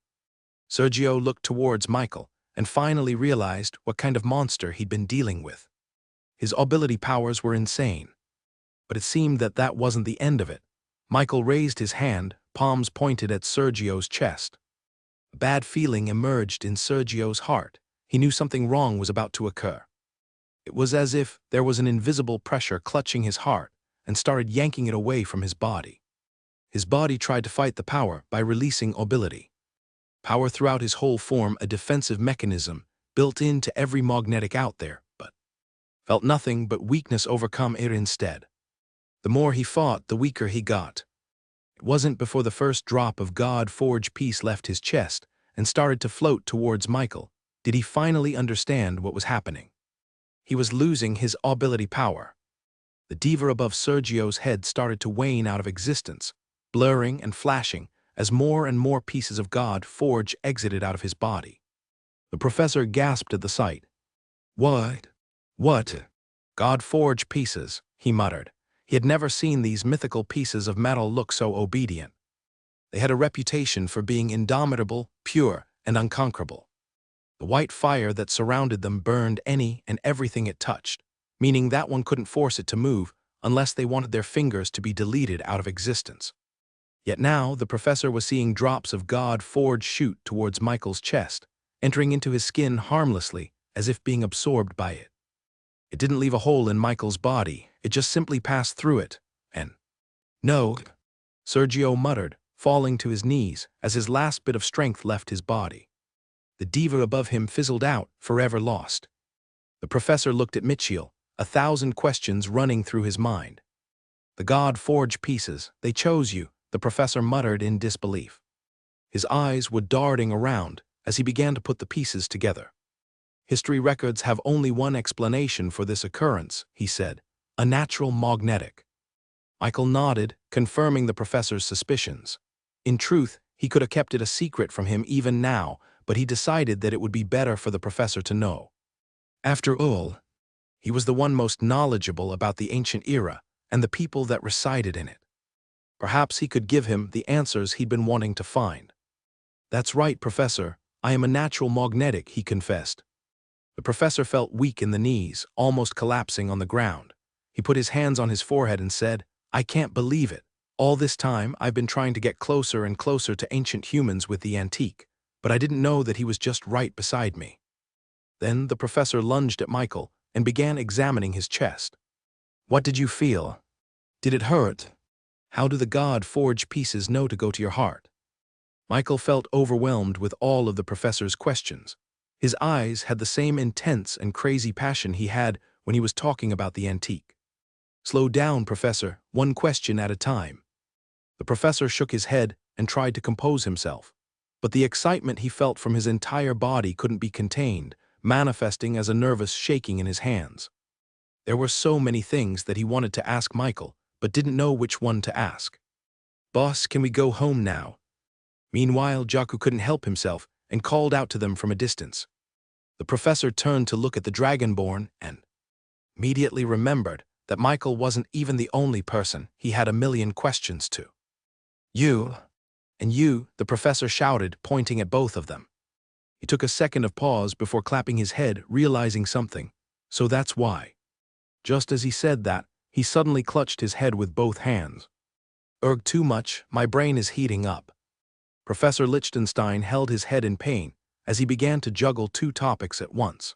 Sergio looked towards Michael and finally realized what kind of monster he'd been dealing with. His ability powers were insane. But it seemed that that wasn't the end of it. Michael raised his hand, palms pointed at Sergio's chest. A bad feeling emerged in Sergio's heart. He knew something wrong was about to occur. It was as if there was an invisible pressure clutching his heart and started yanking it away from his body. His body tried to fight the power by releasing ability. Power throughout his whole form, a defensive mechanism built into every magnetic out there, but felt nothing but weakness overcome it instead. The more he fought, the weaker he got. It wasn't before the first drop of God-forged piece left his chest and started to float towards Michael did he finally understand what was happening. He was losing his ability power. The diva above Sergio's head started to wane out of existence, blurring and flashing as more and more pieces of God-forged exited out of his body. The professor gasped at the sight. "What? What? God-forged pieces," he muttered. He had never seen these mythical pieces of metal look so obedient. They had a reputation for being indomitable, pure, and unconquerable. The white fire that surrounded them burned any and everything it touched, meaning that one couldn't force it to move unless they wanted their fingers to be deleted out of existence. Yet now the professor was seeing drops of God-forged shoot towards Michael's chest, entering into his skin harmlessly as if being absorbed by it. It didn't leave a hole in Michael's body, it just simply passed through it, and... "No," Sergio muttered, falling to his knees as his last bit of strength left his body. The diva above him fizzled out, forever lost. The professor looked at Mitchell, 1,000 questions running through his mind. "The God-forged pieces, they chose you," the professor muttered in disbelief. His eyes were darting around as he began to put the pieces together. "History records have only one explanation for this occurrence," he said, "a natural magnetic." Michael nodded, confirming the professor's suspicions. In truth, he could have kept it a secret from him even now, but he decided that it would be better for the professor to know. After all, he was the one most knowledgeable about the ancient era and the people that resided in it. Perhaps he could give him the answers he'd been wanting to find. "That's right, Professor. I am a natural magnetic," he confessed. The professor felt weak in the knees, almost collapsing on the ground. He put his hands on his forehead and said, "I can't believe it. All this time, I've been trying to get closer and closer to ancient humans with the antique, but I didn't know that he was just right beside me." Then the professor lunged at Michael and began examining his chest. "What did you feel? Did it hurt? How do the God-forged pieces know to go to your heart?" Michael felt overwhelmed with all of the professor's questions. His eyes had the same intense and crazy passion he had when he was talking about the antique. "Slow down, Professor, one question at a time." The professor shook his head and tried to compose himself, but the excitement he felt from his entire body couldn't be contained, manifesting as a nervous shaking in his hands. There were so many things that he wanted to ask Michael, but didn't know which one to ask. "Boss, can we go home now?" Meanwhile, Jaku couldn't help himself and called out to them from a distance. The professor turned to look at the Dragonborn and immediately remembered that Michael wasn't even the only person he had a million questions to. "You, and you," the professor shouted, pointing at both of them. He took a second of pause before clapping his head, realizing something. "So that's why." Just as he said that, he suddenly clutched his head with both hands. "Erg, too much, my brain is heating up." Professor Lichtenstein held his head in pain as he began to juggle two topics at once.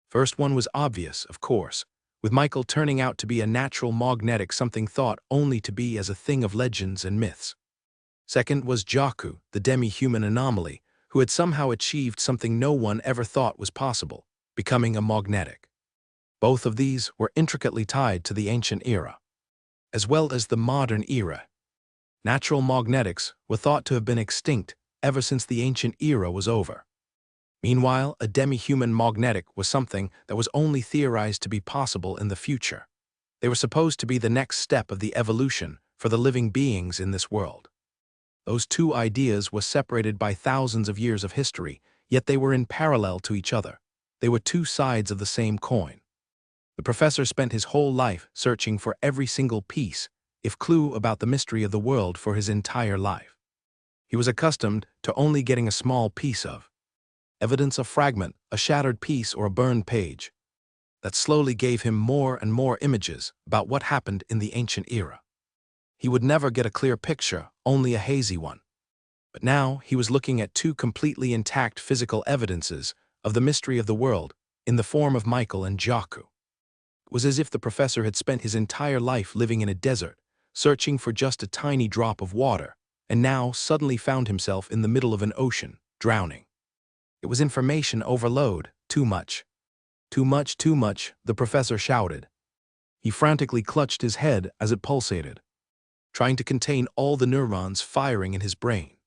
First one was obvious, of course, with Michael turning out to be a natural magnetic, something thought only to be as a thing of legends and myths. Second was Jaku, the demi-human anomaly, who had somehow achieved something no one ever thought was possible, becoming a magnetic. Both of these were intricately tied to the ancient era, as well as the modern era. Natural magnetics were thought to have been extinct ever since the ancient era was over. Meanwhile, a demi-human magnetic was something that was only theorized to be possible in the future. They were supposed to be the next step of the evolution for the living beings in this world. Those two ideas were separated by thousands of years of history, yet they were in parallel to each other. They were two sides of the same coin. The professor spent his whole life searching for every single piece, if clue about the mystery of the world for his entire life. He was accustomed to only getting a small piece of evidence, a fragment, a shattered piece, or a burned page. That slowly gave him more and more images about what happened in the ancient era. He would never get a clear picture, only a hazy one. But now he was looking at two completely intact physical evidences of the mystery of the world in the form of Michael and Jaku. It was as if the professor had spent his entire life living in a desert, searching for just a tiny drop of water, and now suddenly found himself in the middle of an ocean, drowning. It was information overload, too much. "Too much, too much," the professor shouted. He frantically clutched his head as it pulsated, trying to contain all the neurons firing in his brain.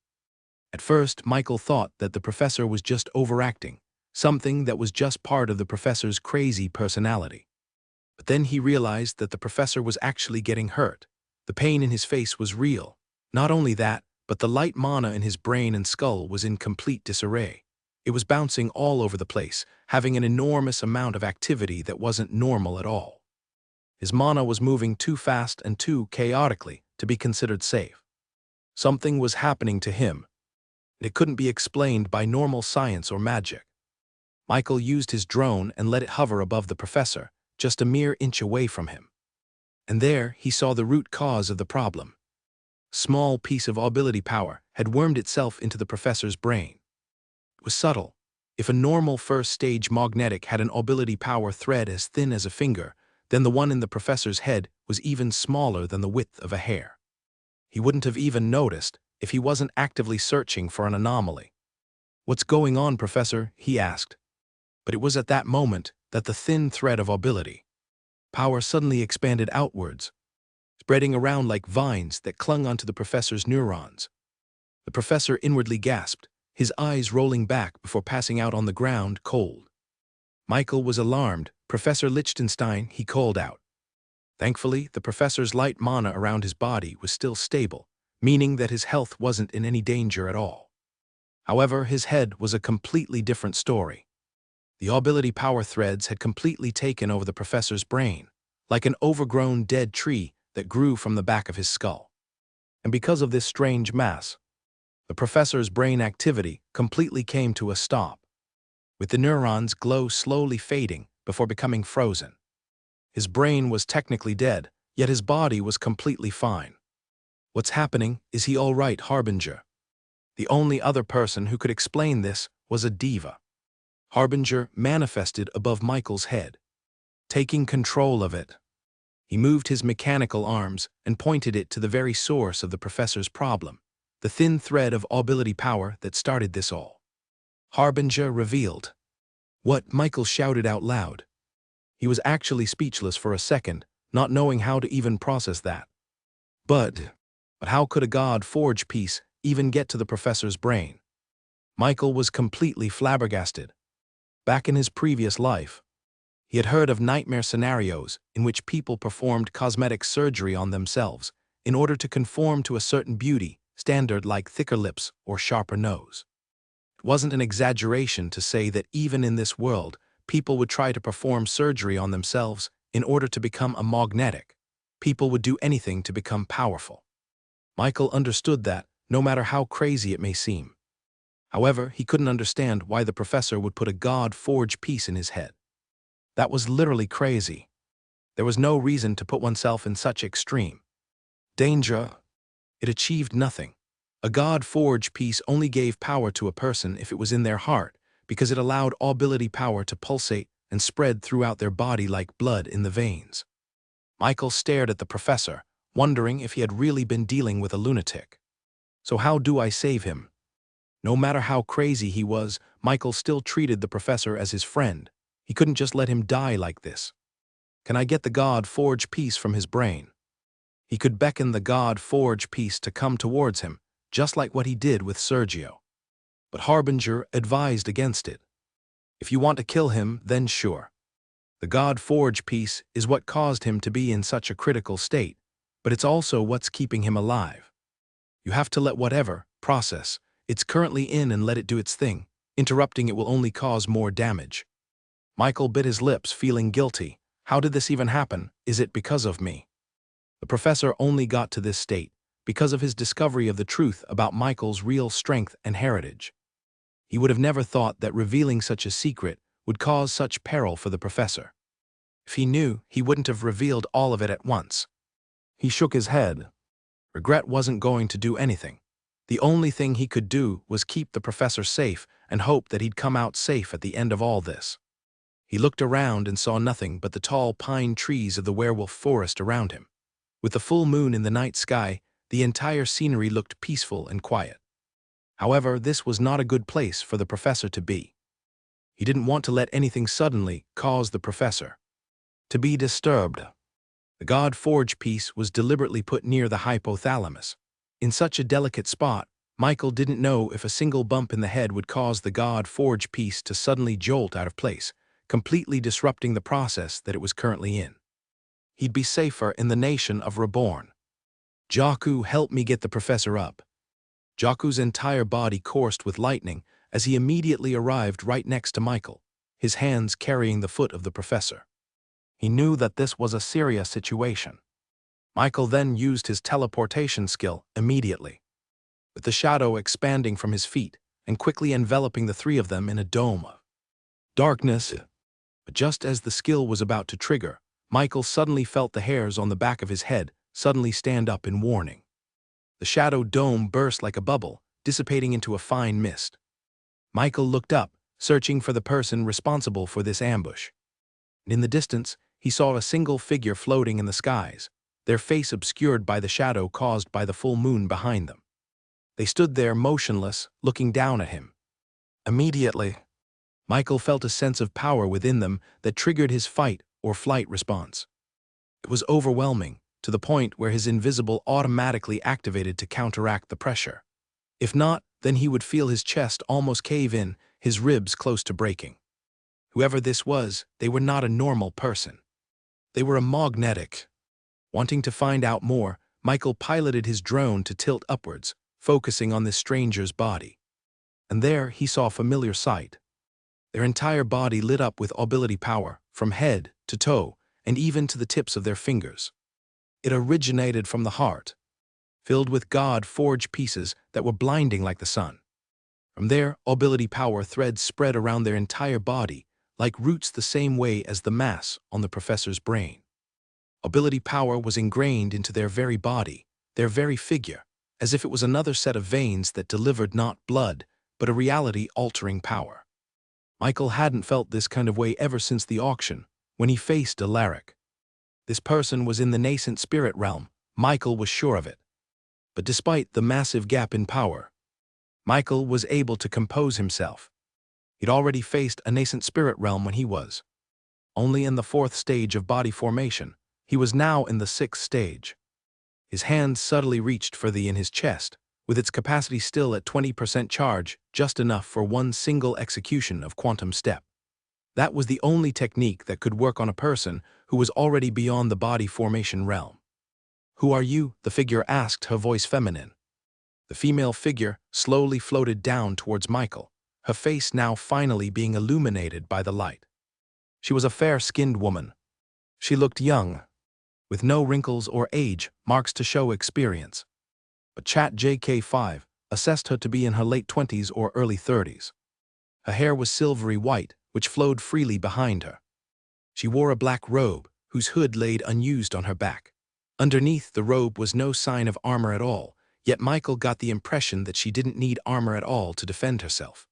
At first, Michael thought that the professor was just overacting, something that was just part of the professor's crazy personality. But then he realized that the professor was actually getting hurt. The pain in his face was real. Not only that, but the light mana in his brain and skull was in complete disarray. It was bouncing all over the place, having an enormous amount of activity that wasn't normal at all. His mana was moving too fast and too chaotically to be considered safe. Something was happening to him. It couldn't be explained by normal science or magic. Michael used his drone and let it hover above the professor, just a mere inch away from him. And there he saw the root cause of the problem. A small piece of ability power had wormed itself into the professor's brain. It was subtle. If a normal first-stage magnetic had an ability power thread as thin as a finger, then the one in the professor's head was even smaller than the width of a hair. He wouldn't have even noticed if he wasn't actively searching for an anomaly. "What's going on, Professor?" he asked. But it was at that moment that the thin thread of ability power suddenly expanded outwards, spreading around like vines that clung onto the professor's neurons. The professor inwardly gasped, his eyes rolling back before passing out on the ground cold. Michael was alarmed. "Professor Lichtenstein," he called out. Thankfully, the professor's light mana around his body was still stable, meaning that his health wasn't in any danger at all. However, his head was a completely different story. The ability power threads had completely taken over the professor's brain, like an overgrown dead tree that grew from the back of his skull. And because of this strange mass, the professor's brain activity completely came to a stop, with the neurons' glow slowly fading before becoming frozen. His brain was technically dead, yet his body was completely fine. "What's happening? Is he all right, Harbinger?" The only other person who could explain this was a diva. Harbinger manifested above Michael's head, taking control of it. He moved his mechanical arms and pointed it to the very source of the professor's problem, the thin thread of ability power that started this all. Harbinger revealed. "What?" Michael shouted out loud. He was actually speechless for a second, not knowing how to even process that. But how could a God-forged piece even get to the professor's brain? Michael was completely flabbergasted. Back in his previous life, He had heard of nightmare scenarios in which people performed cosmetic surgery on themselves in order to conform to a certain beauty standard like thicker lips or sharper nose. It wasn't an exaggeration to say that even in this world, people would try to perform surgery on themselves in order to become a magnetic. People would do anything to become powerful. Michael understood that, no matter how crazy it may seem. However, he couldn't understand why the professor would put a God-forged piece in his head. That was literally crazy. There was no reason to put oneself in such extreme danger. It achieved nothing. A God-forged piece only gave power to a person if it was in their heart, because it allowed ability power to pulsate and spread throughout their body like blood in the veins. Michael stared at the professor, wondering if he had really been dealing with a lunatic. So how do I save him? No matter how crazy he was, Michael still treated the professor as his friend. He couldn't just let him die like this. Can I get the God-forged piece from his brain? He could beckon the God-forged piece to come towards him, just like what he did with Sergio. But Harbinger advised against it. If you want to kill him, then sure. The God-forged piece is what caused him to be in such a critical state, but it's also what's keeping him alive. You have to let whatever process it's currently in and let it do its thing. Interrupting it will only cause more damage. Michael bit his lips, feeling guilty. How did this even happen? Is it because of me? The professor only got to this state because of his discovery of the truth about Michael's real strength and heritage. He would have never thought that revealing such a secret would cause such peril for the professor. If he knew, he wouldn't have revealed all of it at once. He shook his head. Regret wasn't going to do anything. The only thing he could do was keep the professor safe and hope that he'd come out safe at the end of all this. He looked around and saw nothing but the tall pine trees of the werewolf forest around him. With the full moon in the night sky, the entire scenery looked peaceful and quiet. However, this was not a good place for the professor to be. He didn't want to let anything suddenly cause the professor to be disturbed. The God-forged piece was deliberately put near the hypothalamus. In such a delicate spot, Michael didn't know if a single bump in the head would cause the God-forged piece to suddenly jolt out of place, completely disrupting the process that it was currently in. He'd be safer in the nation of Reborn. Jaku helped me get the professor up. Jaku's entire body coursed with lightning as he immediately arrived right next to Michael, his hands carrying the foot of the professor. He knew that this was a serious situation. Michael then used his teleportation skill immediately, with the shadow expanding from his feet and quickly enveloping the three of them in a dome of darkness. But just as the skill was about to trigger, Michael suddenly felt the hairs on the back of his head suddenly stand up in warning. The shadow dome burst like a bubble, dissipating into a fine mist. Michael looked up, searching for the person responsible for this ambush. And in the distance, he saw a single figure floating in the skies, their face obscured by the shadow caused by the full moon behind them. They stood there motionless, looking down at him. Immediately, Michael felt a sense of power within them that triggered his fight or flight response. It was overwhelming, to the point where his invisible automatically activated to counteract the pressure. If not, then he would feel his chest almost cave in, his ribs close to breaking. Whoever this was, they were not a normal person. They were a magnetic. Wanting to find out more, Michael piloted his drone to tilt upwards, focusing on this stranger's body. And there he saw a familiar sight. Their entire body lit up with ability power, from head to toe, and even to the tips of their fingers. It originated from the heart, filled with God-forged pieces that were blinding like the sun. From there, ability power threads spread around their entire body, like roots the same way as the mass on the professor's brain. Ability power was ingrained into their very body, their very figure, as if it was another set of veins that delivered not blood, but a reality-altering power. Michael hadn't felt this kind of way ever since the auction, when he faced Alaric. This person was in the nascent spirit realm, Michael was sure of it. But despite the massive gap in power, Michael was able to compose himself. He'd already faced a nascent spirit realm when he was only in the 4th stage of body formation. He was now in the 6th stage. His hand subtly reached for the in his chest, with its capacity still at 20% charge, just enough for one single execution of quantum step. That was the only technique that could work on a person who was already beyond the body formation realm. "Who are you?" the figure asked, her voice feminine. The female figure slowly floated down towards Michael, her face now finally being illuminated by the light. She was a fair-skinned woman. She looked young, with no wrinkles or age marks to show experience. But ChatJK5 assessed her to be in her late 20s or early 30s. Her hair was silvery white, which flowed freely behind her. She wore a black robe, whose hood laid unused on her back. Underneath the robe was no sign of armor at all, yet Michael got the impression that she didn't need armor at all to defend herself.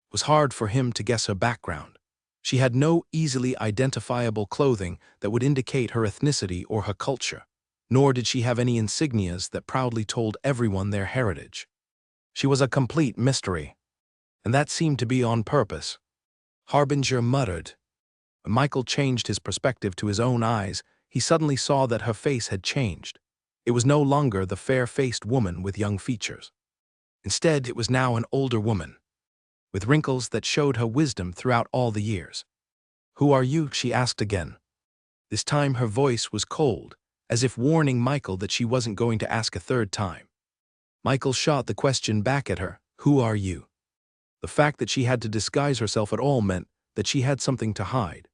It was hard for him to guess her background. She had no easily identifiable clothing that would indicate her ethnicity or her culture, nor did she have any insignias that proudly told everyone their heritage. She was a complete mystery, and that seemed to be on purpose. Harbinger muttered. When Michael changed his perspective to his own eyes, he suddenly saw that her face had changed. It was no longer the fair-faced woman with young features. Instead, it was now an older woman, with wrinkles that showed her wisdom throughout all the years. "Who are you?" she asked again. This time her voice was cold, as if warning Michael that she wasn't going to ask a third time. Michael shot the question back at her, "Who are you?" The fact that she had to disguise herself at all meant that she had something to hide.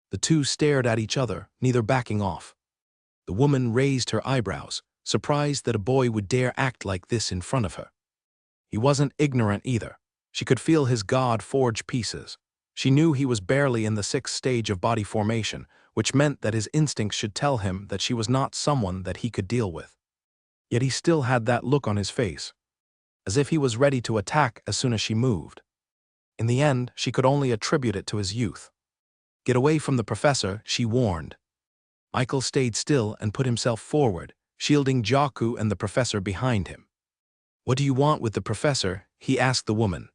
The two stared at each other, neither backing off. The woman raised her eyebrows, surprised that a boy would dare act like this in front of her. He wasn't ignorant either. She could feel his God-forged pieces. She knew he was barely in the 6th stage of body formation, which meant that his instincts should tell him that she was not someone that he could deal with. Yet he still had that look on his face, as if he was ready to attack as soon as she moved. In the end, she could only attribute it to his youth. "Get away from the professor," she warned. Michael stayed still and put himself forward, shielding Jaku and the professor behind him. "What do you want with the professor?" he asked the woman.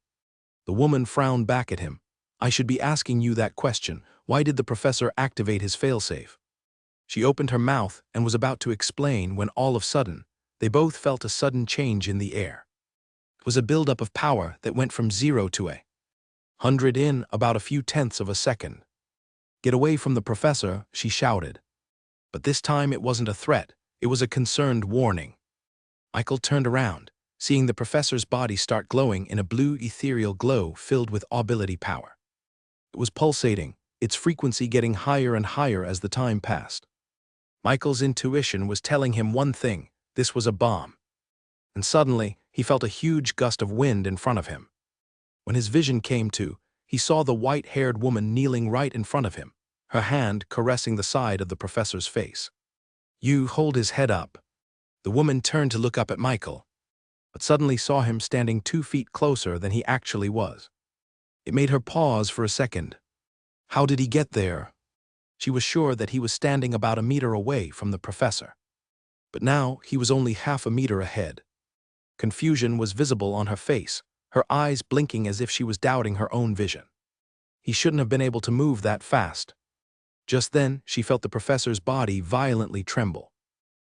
The woman frowned back at him. "I should be asking you that question. Why did the professor activate his failsafe?" She opened her mouth and was about to explain when all of a sudden, they both felt a sudden change in the air. It was a buildup of power that went from 0 to 100 in about a few tenths of a second. "Get away from the professor," she shouted. But this time it wasn't a threat, it was a concerned warning. Michael turned around, seeing the professor's body start glowing in a blue ethereal glow filled with ability power. It was pulsating, its frequency getting higher and higher as the time passed. Michael's intuition was telling him one thing: this was a bomb. And suddenly, he felt a huge gust of wind in front of him. When his vision came to, he saw the white-haired woman kneeling right in front of him, her hand caressing the side of the professor's face. "You hold his head up." The woman turned to look up at Michael, but suddenly saw him standing 2 feet closer than he actually was. It made her pause for a second. How did he get there? She was sure that he was standing about a meter away from the professor. But now he was only half a meter ahead. Confusion was visible on her face, her eyes blinking as if she was doubting her own vision. He shouldn't have been able to move that fast. Just then, she felt the professor's body violently tremble.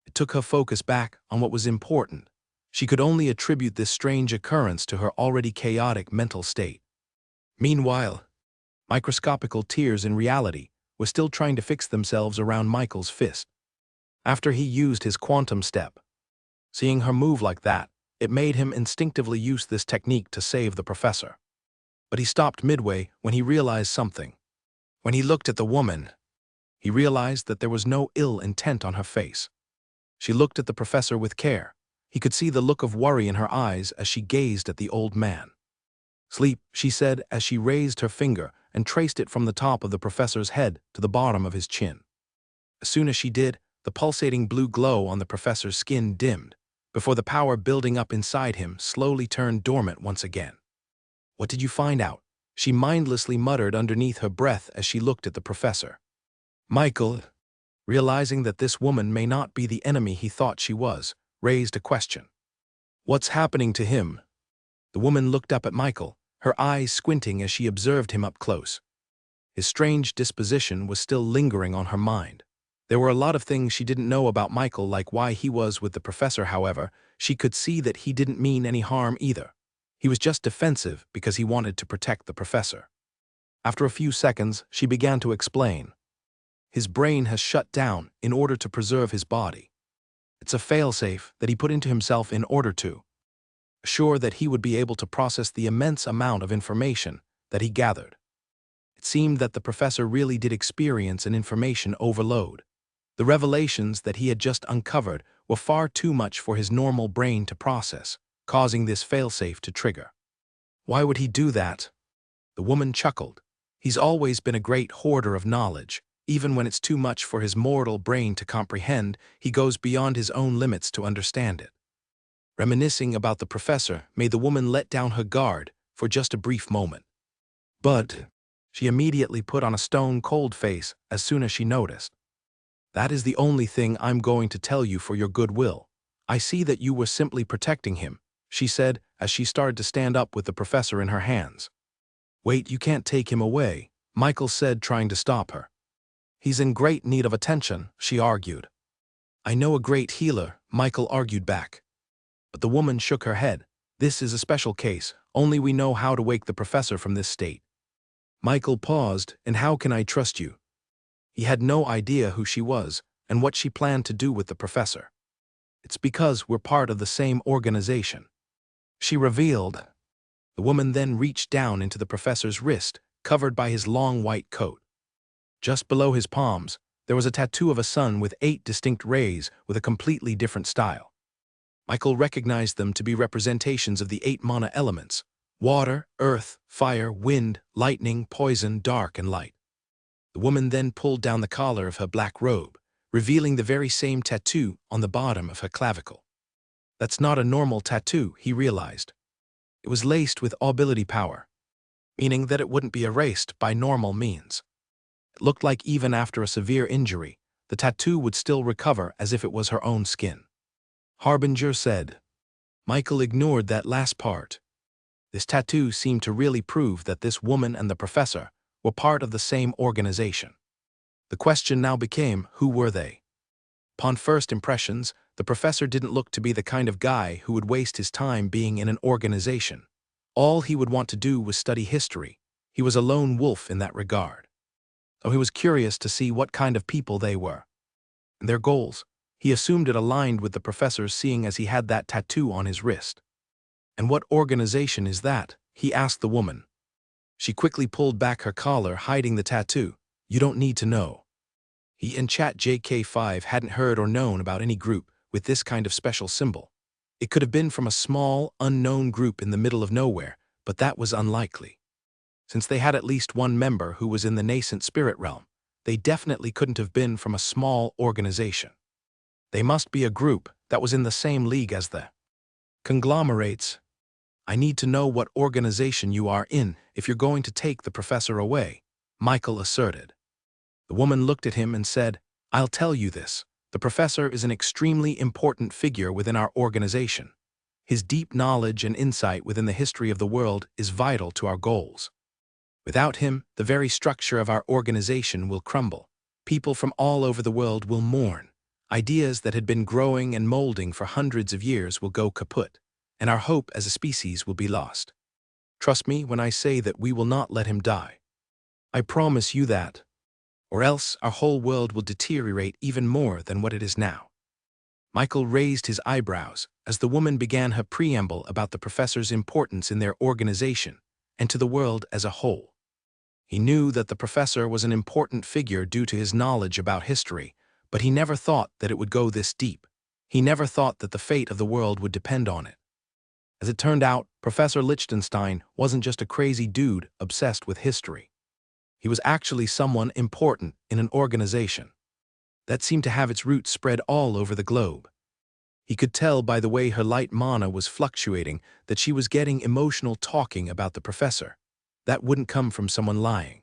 It took her focus back on what was important. She could only attribute this strange occurrence to her already chaotic mental state. Meanwhile, microscopical tears in reality were still trying to fix themselves around Michael's fist. After he used his quantum step, seeing her move like that, it made him instinctively use this technique to save the professor. But he stopped midway when he realized something. When he looked at the woman, he realized that there was no ill intent on her face. She looked at the professor with care. He could see the look of worry in her eyes as she gazed at the old man. "Sleep," she said as she raised her finger and traced it from the top of the professor's head to the bottom of his chin. As soon as she did, the pulsating blue glow on the professor's skin dimmed, before the power building up inside him slowly turned dormant once again. "What did you find out?" she mindlessly muttered underneath her breath as she looked at the professor. Michael, realizing that this woman may not be the enemy he thought she was, raised a question. "What's happening to him?" The woman looked up at Michael, her eyes squinting as she observed him up close. His strange disposition was still lingering on her mind. There were a lot of things she didn't know about Michael, like why he was with the professor. However, she could see that he didn't mean any harm either. He was just defensive because he wanted to protect the professor. After a few seconds, she began to explain. His brain has shut down in order to preserve his body. It's a failsafe that he put into himself in order to assure that he would be able to process the immense amount of information that he gathered. It seemed that the professor really did experience an information overload. The revelations that he had just uncovered were far too much for his normal brain to process, causing this failsafe to trigger. Why would he do that? The woman chuckled. He's always been a great hoarder of knowledge. Even when it's too much for his mortal brain to comprehend, he goes beyond his own limits to understand it. Reminiscing about the professor made the woman let down her guard for just a brief moment. But she immediately put on a stone-cold face as soon as she noticed. That is the only thing I'm going to tell you for your goodwill. I see that you were simply protecting him, she said as she started to stand up with the professor in her hands. Wait, you can't take him away, Michael said, trying to stop her. He's in great need of attention, she argued. I know a great healer, Michael argued back. But the woman shook her head. This is a special case. Only we know how to wake the professor from this state. Michael paused. And how can I trust you? He had no idea who she was and what she planned to do with the professor. It's because we're part of the same organization, she revealed. The woman then reached down into the professor's wrist, covered by his long white coat. Just below his palms, there was a tattoo of a sun with 8 distinct rays with a completely different style. Michael recognized them to be representations of the 8 mana elements: water, earth, fire, wind, lightning, poison, dark, and light. The woman then pulled down the collar of her black robe, revealing the very same tattoo on the bottom of her clavicle. That's not a normal tattoo, he realized. It was laced with ability power, meaning that it wouldn't be erased by normal means. It looked like even after a severe injury, the tattoo would still recover as if it was her own skin. Harbinger said. Michael ignored that last part. This tattoo seemed to really prove that this woman and the professor were part of the same organization. The question now became, who were they? Upon first impressions, the professor didn't look to be the kind of guy who would waste his time being in an organization. All he would want to do was study history. He was a lone wolf in that regard. So he was curious to see what kind of people they were. And their goals, he assumed it aligned with the professor's, seeing as he had that tattoo on his wrist. And what organization is that? He asked the woman. She quickly pulled back her collar, hiding the tattoo. You don't need to know. He and Chat JK5 hadn't heard or known about any group with this kind of special symbol. It could have been from a small, unknown group in the middle of nowhere, but that was unlikely. Since they had at least one member who was in the nascent spirit realm, they definitely couldn't have been from a small organization. They must be a group that was in the same league as the conglomerates. I need to know what organization you are in if you're going to take the professor away, Michael asserted. The woman looked at him and said, I'll tell you this. The professor is an extremely important figure within our organization. His deep knowledge and insight within the history of the world is vital to our goals. Without him, the very structure of our organization will crumble. People from all over the world will mourn. Ideas that had been growing and molding for hundreds of years will go kaput, and our hope as a species will be lost. Trust me when I say that we will not let him die. I promise you that. Or else our whole world will deteriorate even more than what it is now. Michael raised his eyebrows as the woman began her preamble about the professor's importance in their organization and to the world as a whole. He knew that the professor was an important figure due to his knowledge about history, but he never thought that it would go this deep. He never thought that the fate of the world would depend on it. As it turned out, Professor Lichtenstein wasn't just a crazy dude obsessed with history. He was actually someone important in an organization that seemed to have its roots spread all over the globe. He could tell by the way her light mana was fluctuating that she was getting emotional talking about the professor. That wouldn't come from someone lying.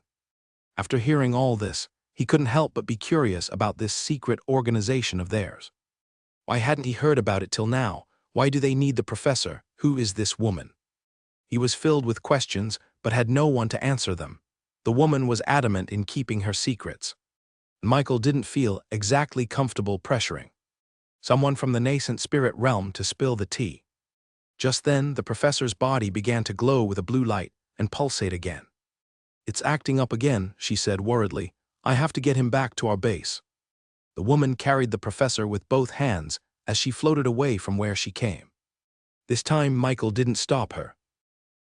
After hearing all this, he couldn't help but be curious about this secret organization of theirs. Why hadn't he heard about it till now? Why do they need the professor? Who is this woman? He was filled with questions, but had no one to answer them. The woman was adamant in keeping her secrets. Michael didn't feel exactly comfortable pressuring someone from the nascent spirit realm to spill the tea. Just then, the professor's body began to glow with a blue light and pulsate again. It's acting up again, she said worriedly. I have to get him back to our base. The woman carried the professor with both hands as she floated away from where she came. This time Michael didn't stop her.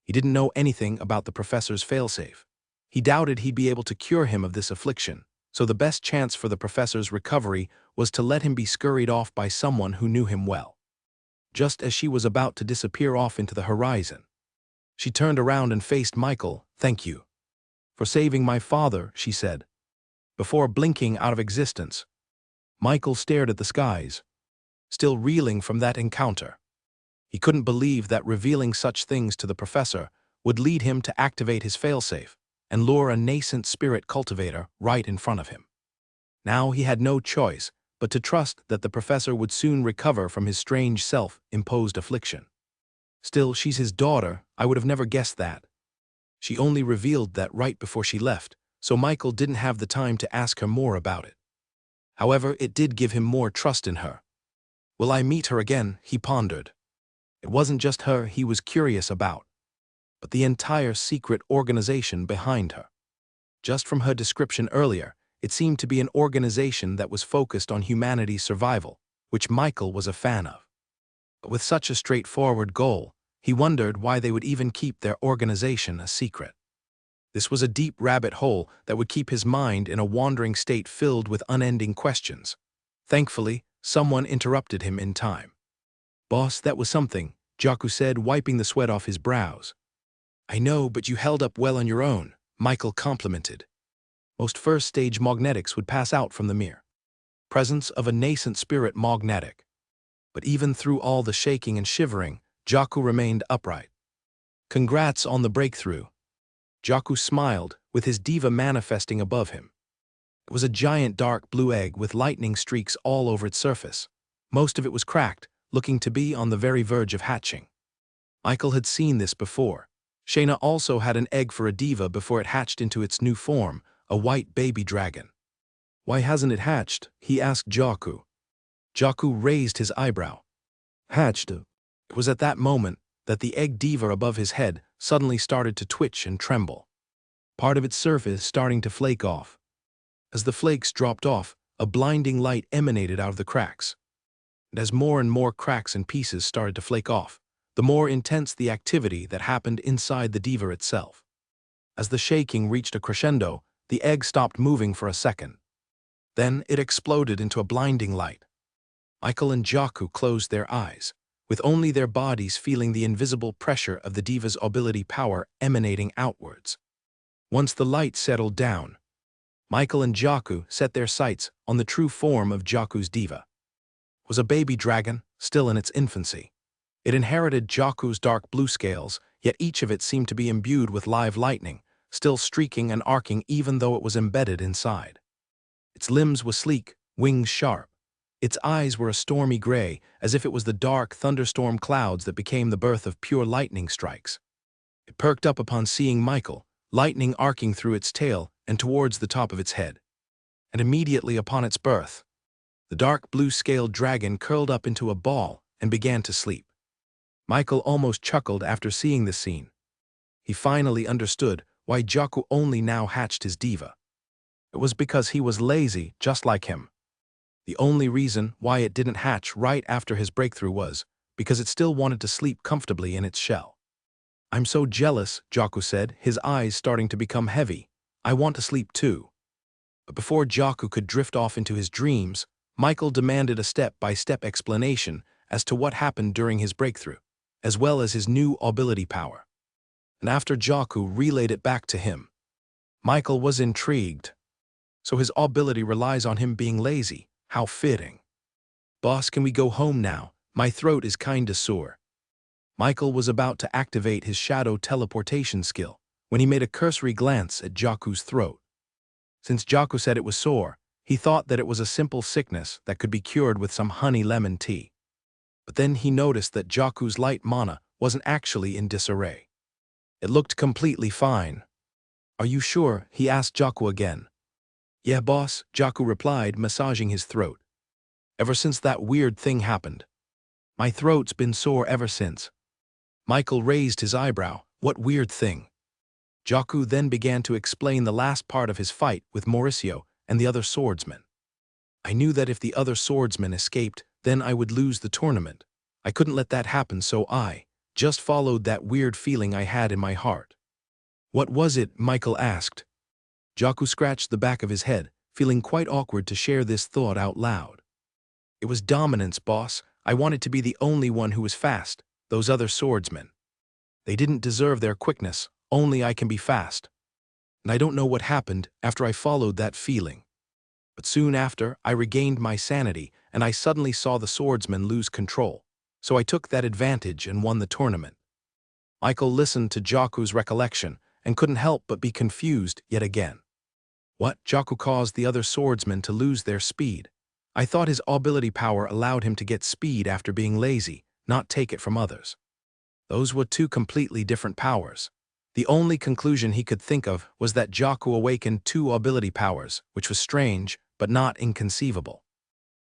He didn't know anything about the professor's failsafe. He doubted he'd be able to cure him of this affliction, so the best chance for the professor's recovery was to let him be scurried off by someone who knew him well. Just as she was about to disappear off into the horizon, she turned around and faced Michael. Thank you for saving my father, she said. Before blinking out of existence, Michael stared at the skies, still reeling from that encounter. He couldn't believe that revealing such things to the professor would lead him to activate his failsafe and lure a nascent spirit cultivator right in front of him. Now he had no choice but to trust that the professor would soon recover from his strange self-imposed affliction. Still, she's his daughter. I would have never guessed that. She only revealed that right before she left, so Michael didn't have the time to ask her more about it. However, it did give him more trust in her. Will I meet her again? He pondered. It wasn't just her he was curious about, but the entire secret organization behind her. Just from her description earlier, it seemed to be an organization that was focused on humanity's survival, which Michael was a fan of. But with such a straightforward goal, he wondered why they would even keep their organization a secret. This was a deep rabbit hole that would keep his mind in a wandering state filled with unending questions. Thankfully, someone interrupted him in time. Boss, that was something, Jaku said, wiping the sweat off his brows. I know, but you held up well on your own, Michael complimented. Most first-stage magnetics would pass out from the mere presence of a nascent spirit magnetic. But even through all the shaking and shivering, Jaku remained upright. Congrats on the breakthrough. Jaku smiled, with his diva manifesting above him. It was a giant dark blue egg with lightning streaks all over its surface. Most of it was cracked, looking to be on the very verge of hatching. Michael had seen this before. Shayna also had an egg for a diva before it hatched into its new form, a white baby dragon. Why hasn't it hatched? He asked Jaku. Jaku raised his eyebrow. Hatched. It was at that moment that the egg diva above his head suddenly started to twitch and tremble. Part of its surface starting to flake off. As the flakes dropped off, a blinding light emanated out of the cracks. And as more and more cracks and pieces started to flake off, the more intense the activity that happened inside the diva itself. As the shaking reached a crescendo, the egg stopped moving for a second. Then it exploded into a blinding light. Michael and Jaku closed their eyes, with only their bodies feeling the invisible pressure of the diva's ability power emanating outwards. Once the light settled down, Michael and Jaku set their sights on the true form of Jaku's diva. It was a baby dragon, still in its infancy. It inherited Jaku's dark blue scales, yet each of it seemed to be imbued with live lightning, still streaking and arcing even though it was embedded inside. Its limbs were sleek, wings sharp. Its eyes were a stormy gray, as if it was the dark thunderstorm clouds that became the birth of pure lightning strikes. It perked up upon seeing Michael, lightning arcing through its tail and towards the top of its head. And immediately upon its birth, the dark blue-scaled dragon curled up into a ball and began to sleep. Michael almost chuckled after seeing this scene. He finally understood why Jaku only now hatched his diva. It was because he was lazy, just like him. The only reason why it didn't hatch right after his breakthrough was because it still wanted to sleep comfortably in its shell. I'm so jealous, Jaku said, his eyes starting to become heavy. I want to sleep too. But before Jaku could drift off into his dreams, Michael demanded a step-by-step explanation as to what happened during his breakthrough, as well as his new ability power. And after Jaku relayed it back to him, Michael was intrigued. So his ability relies on him being lazy. How fitting. Boss, can we go home now? My throat is kinda sore. Michael was about to activate his shadow teleportation skill when he made a cursory glance at Jaku's throat. Since Jaku said it was sore, he thought that it was a simple sickness that could be cured with some honey lemon tea. But then he noticed that Jaku's light mana wasn't actually in disarray. It looked completely fine. Are you sure? He asked Jaku again. Yeah, boss, Jaku replied, massaging his throat. Ever since that weird thing happened. My throat's been sore ever since. Michael raised his eyebrow. What weird thing? Jaku then began to explain the last part of his fight with Mauricio and the other swordsman. I knew that if the other swordsman escaped, then I would lose the tournament. I couldn't let that happen, so I just followed that weird feeling I had in my heart. What was it? Michael asked. Jaku scratched the back of his head, feeling quite awkward to share this thought out loud. It was dominance, boss. I wanted to be the only one who was fast. Those other swordsmen, they didn't deserve their quickness. Only I can be fast. And I don't know what happened after I followed that feeling. But soon after, I regained my sanity, and I suddenly saw the swordsman lose control. So I took that advantage and won the tournament. Michael listened to Jaku's recollection and couldn't help but be confused yet again. What? Jaku caused the other swordsmen to lose their speed. I thought his ability power allowed him to get speed after being lazy, not take it from others. Those were two completely different powers. The only conclusion he could think of was that Jaku awakened two ability powers, which was strange, but not inconceivable.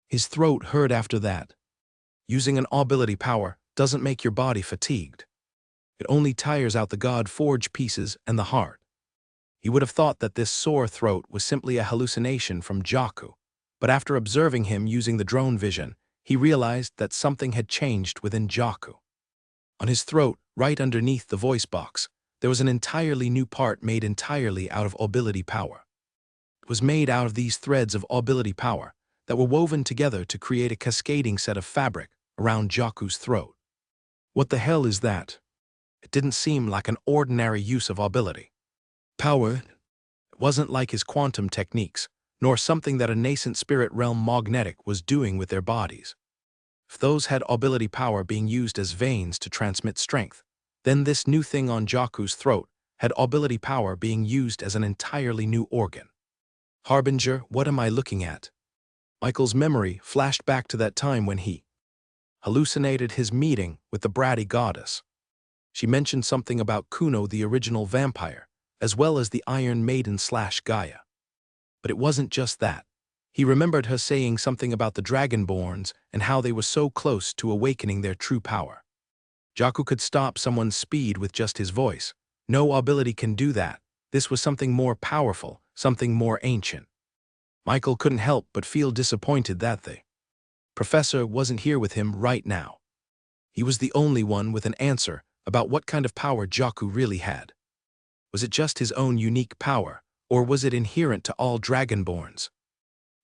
His throat hurt after that. Using an ability power doesn't make your body fatigued. It only tires out the god forge pieces and the heart. He would have thought that this sore throat was simply a hallucination from Jaku, but after observing him using the drone vision, he realized that something had changed within Jaku. On his throat, right underneath the voice box, there was an entirely new part made entirely out of ability power. It was made out of these threads of ability power that were woven together to create a cascading set of fabric around Jaku's throat. What the hell is that? It didn't seem like an ordinary use of ability power. It wasn't like his quantum techniques, nor something that a nascent spirit realm magnetic was doing with their bodies. If those had ability power being used as veins to transmit strength, then this new thing on Jaku's throat had ability power being used as an entirely new organ. Harbinger, what am I looking at? Michael's memory flashed back to that time when he hallucinated his meeting with the bratty goddess. She mentioned something about Kuno, the original vampire, as well as the Iron Maiden/Gaia. But it wasn't just that. He remembered her saying something about the Dragonborns and how they were so close to awakening their true power. Jaku could stop someone's speed with just his voice. No ability can do that. This was something more powerful, something more ancient. Michael couldn't help but feel disappointed that the professor wasn't here with him right now. He was the only one with an answer about what kind of power Jaku really had. Was it just his own unique power, or was it inherent to all Dragonborns?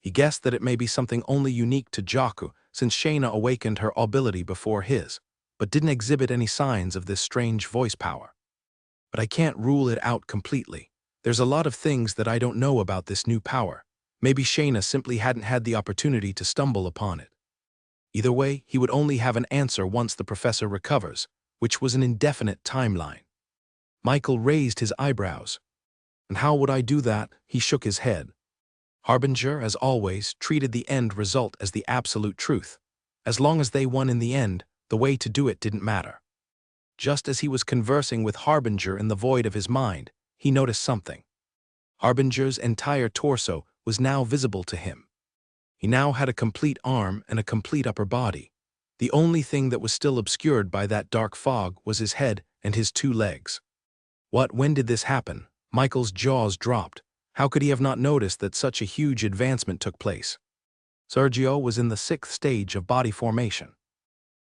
He guessed that it may be something only unique to Jaku, since Shayna awakened her ability before his, but didn't exhibit any signs of this strange voice power. But I can't rule it out completely. There's a lot of things that I don't know about this new power. Maybe Shayna simply hadn't had the opportunity to stumble upon it. Either way, he would only have an answer once the professor recovers, which was an indefinite timeline. Michael raised his eyebrows. And how would I do that? He shook his head. Harbinger, as always, treated the end result as the absolute truth. As long as they won in the end, the way to do it didn't matter. Just as he was conversing with Harbinger in the void of his mind, he noticed something. Harbinger's entire torso was now visible to him. He now had a complete arm and a complete upper body. The only thing that was still obscured by that dark fog was his head and his two legs. When did this happen? Michael's jaws dropped. How could he have not noticed that such a huge advancement took place? Sergio was in the 6th stage of body formation,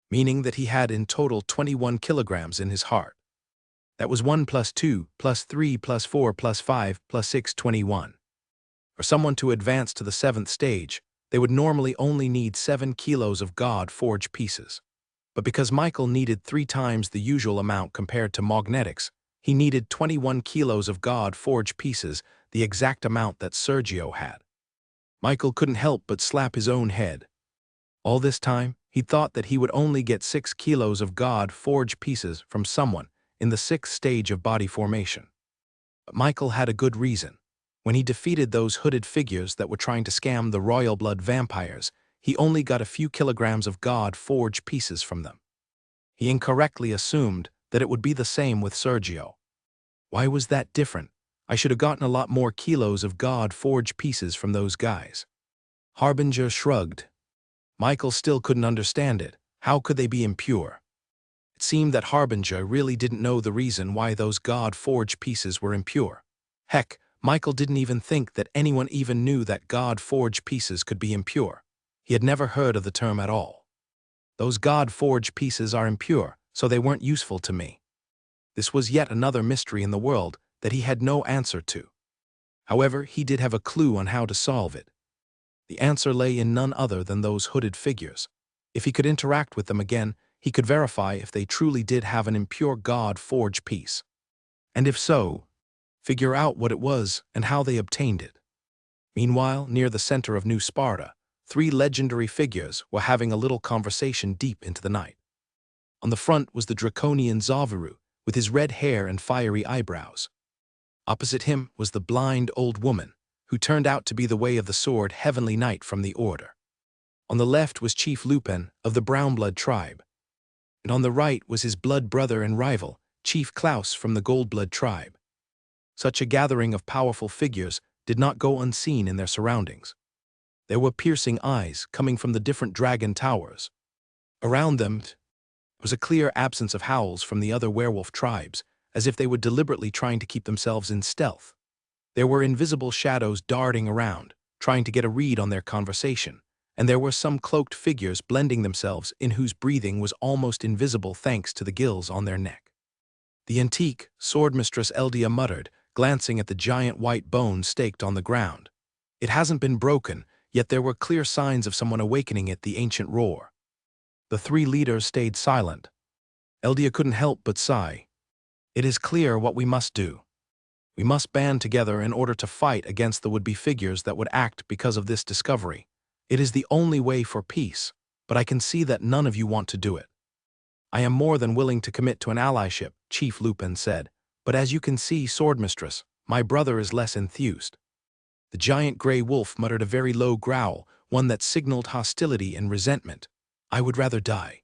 meaning that he had in total 21 kilograms in his heart. That was 1 plus 2 plus 3 plus 4 plus 5 plus 6, 21. For someone to advance to the 7th stage, they would normally only need 7 kilos of God forge pieces. But because Michael needed 3 times the usual amount compared to magnetics, he needed 21 kilos of God forge pieces, the exact amount that Sergio had. Michael couldn't help but slap his own head. All this time, he thought that he would only get 6 kilos of God forge pieces from someone in the 6th stage of body formation. But Michael had a good reason. When he defeated those hooded figures that were trying to scam the royal blood vampires, he only got a few kilograms of God forge pieces from them. He incorrectly assumed that it would be the same with Sergio. Why was that different? I should have gotten a lot more kilos of God forge pieces from those guys. Harbinger shrugged. Michael still couldn't understand it. How could they be impure? It seemed that Harbinger really didn't know the reason why those God-forged pieces were impure. Heck, Michael didn't even think that anyone even knew that God-forged pieces could be impure. He had never heard of the term at all. Those God-forged pieces are impure, so they weren't useful to me. This was yet another mystery in the world that he had no answer to. However, he did have a clue on how to solve it. The answer lay in none other than those hooded figures. If he could interact with them again, he could verify if they truly did have an impure God-forged piece. And if so, figure out what it was and how they obtained it. Meanwhile, near the center of New Sparta, 3 legendary figures were having a little conversation deep into the night. On the front was the draconian Zaviru, with his red hair and fiery eyebrows. Opposite him was the blind old woman, who turned out to be the Way of the Sword Heavenly Knight from the Order. On the left was Chief Lupin of the Brownblood tribe, and on the right was his blood brother and rival, Chief Klaus from the Goldblood tribe. Such a gathering of powerful figures did not go unseen in their surroundings. There were piercing eyes coming from the different dragon towers. Around them was a clear absence of howls from the other werewolf tribes, as if they were deliberately trying to keep themselves in stealth. There were invisible shadows darting around, trying to get a read on their conversation, and there were some cloaked figures blending themselves in whose breathing was almost invisible thanks to the gills on their neck. The antique swordmistress Eldia muttered, glancing at the giant white bone staked on the ground. It hasn't been broken, yet there were clear signs of someone awakening it, the ancient roar. The 3 leaders stayed silent. Eldia couldn't help but sigh. It is clear what we must do. We must band together in order to fight against the would-be figures that would act because of this discovery. It is the only way for peace, but I can see that none of you want to do it. I am more than willing to commit to an allyship, Chief Lupin said, but as you can see, Swordmistress, my brother is less enthused. The giant gray wolf muttered a very low growl, one that signaled hostility and resentment. I would rather die.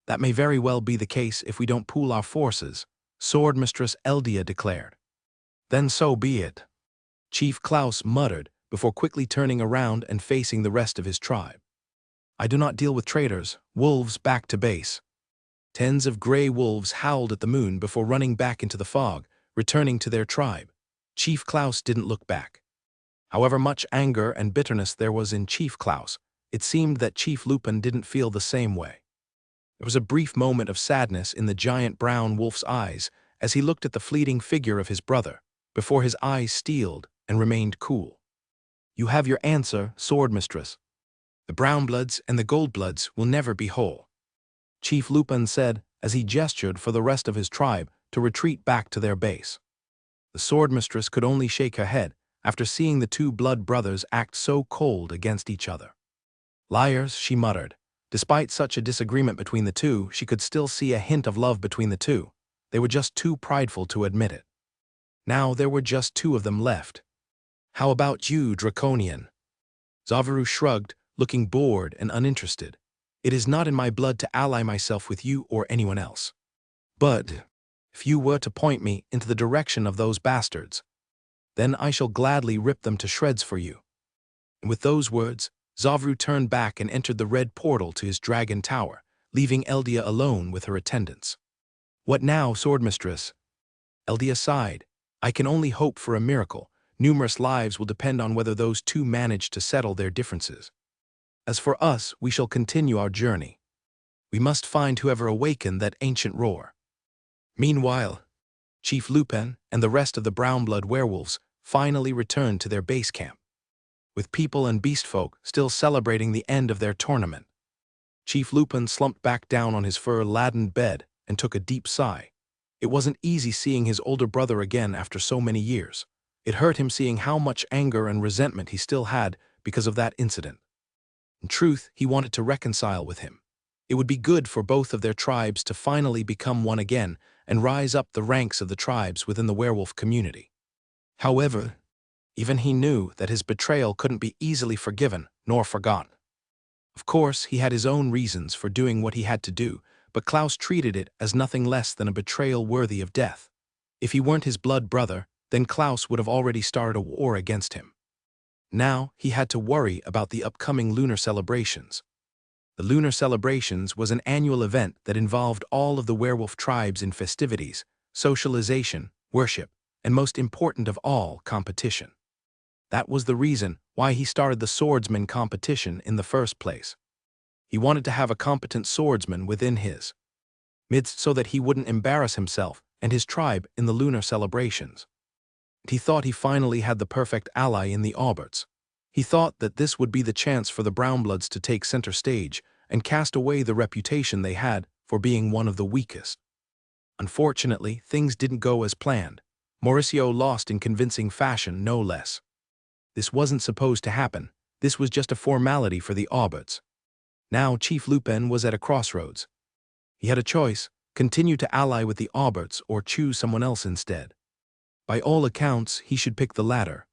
That may very well be the case if we don't pool our forces, Swordmistress Eldia declared. Then so be it, Chief Klaus muttered, before quickly turning around and facing the rest of his tribe. I do not deal with traitors, wolves back to base. Tens of gray wolves howled at the moon before running back into the fog, returning to their tribe. Chief Klaus didn't look back. However much anger and bitterness there was in Chief Klaus, it seemed that Chief Lupin didn't feel the same way. There was a brief moment of sadness in the giant brown wolf's eyes as he looked at the fleeting figure of his brother, before his eyes steeled and remained cool. You have your answer, Swordmistress. The Brownbloods and the Goldbloods will never be whole, Chief Lupin said as he gestured for the rest of his tribe to retreat back to their base. The Swordmistress could only shake her head after seeing the 2 blood brothers act so cold against each other. Liars, she muttered. Despite such a disagreement between the 2, she could still see a hint of love between the 2. They were just too prideful to admit it. Now there were just 2 of them left. How about you, Draconian? Zaviru shrugged, looking bored and uninterested. It is not in my blood to ally myself with you or anyone else. But if you were to point me into the direction of those bastards, then I shall gladly rip them to shreds for you. And with those words, Zaviru turned back and entered the red portal to his dragon tower, leaving Eldia alone with her attendants. What now, Swordmistress? Eldia sighed. I can only hope for a miracle. Numerous lives will depend on whether those 2 manage to settle their differences. As for us, we shall continue our journey. We must find whoever awakened that ancient roar. Meanwhile, Chief Lupin and the rest of the Brownblood werewolves finally returned to their base camp, with people and beastfolk still celebrating the end of their tournament. Chief Lupin slumped back down on his fur-laden bed and took a deep sigh. It wasn't easy seeing his older brother again after so many years. It hurt him seeing how much anger and resentment he still had because of that incident. In truth, he wanted to reconcile with him. It would be good for both of their tribes to finally become one again and rise up the ranks of the tribes within the werewolf community. However, even he knew that his betrayal couldn't be easily forgiven nor forgotten. Of course, he had his own reasons for doing what he had to do, but Klaus treated it as nothing less than a betrayal worthy of death. If he weren't his blood brother, then Klaus would have already started a war against him. Now he had to worry about the upcoming lunar celebrations. The lunar celebrations was an annual event that involved all of the werewolf tribes in festivities, socialization, worship, and most important of all, competition. That was the reason why he started the swordsman competition in the first place. He wanted to have a competent swordsman within his midst so that he wouldn't embarrass himself and his tribe in the lunar celebrations. He thought he finally had the perfect ally in the Auberts. He thought that this would be the chance for the Brownbloods to take center stage and cast away the reputation they had for being one of the weakest. Unfortunately, things didn't go as planned. Mauricio lost in convincing fashion, no less. This wasn't supposed to happen. This was just a formality for the Auberts. Now Chief Lupin was at a crossroads. He had a choice: continue to ally with the Auberts or choose someone else instead. By all accounts, he should pick the latter.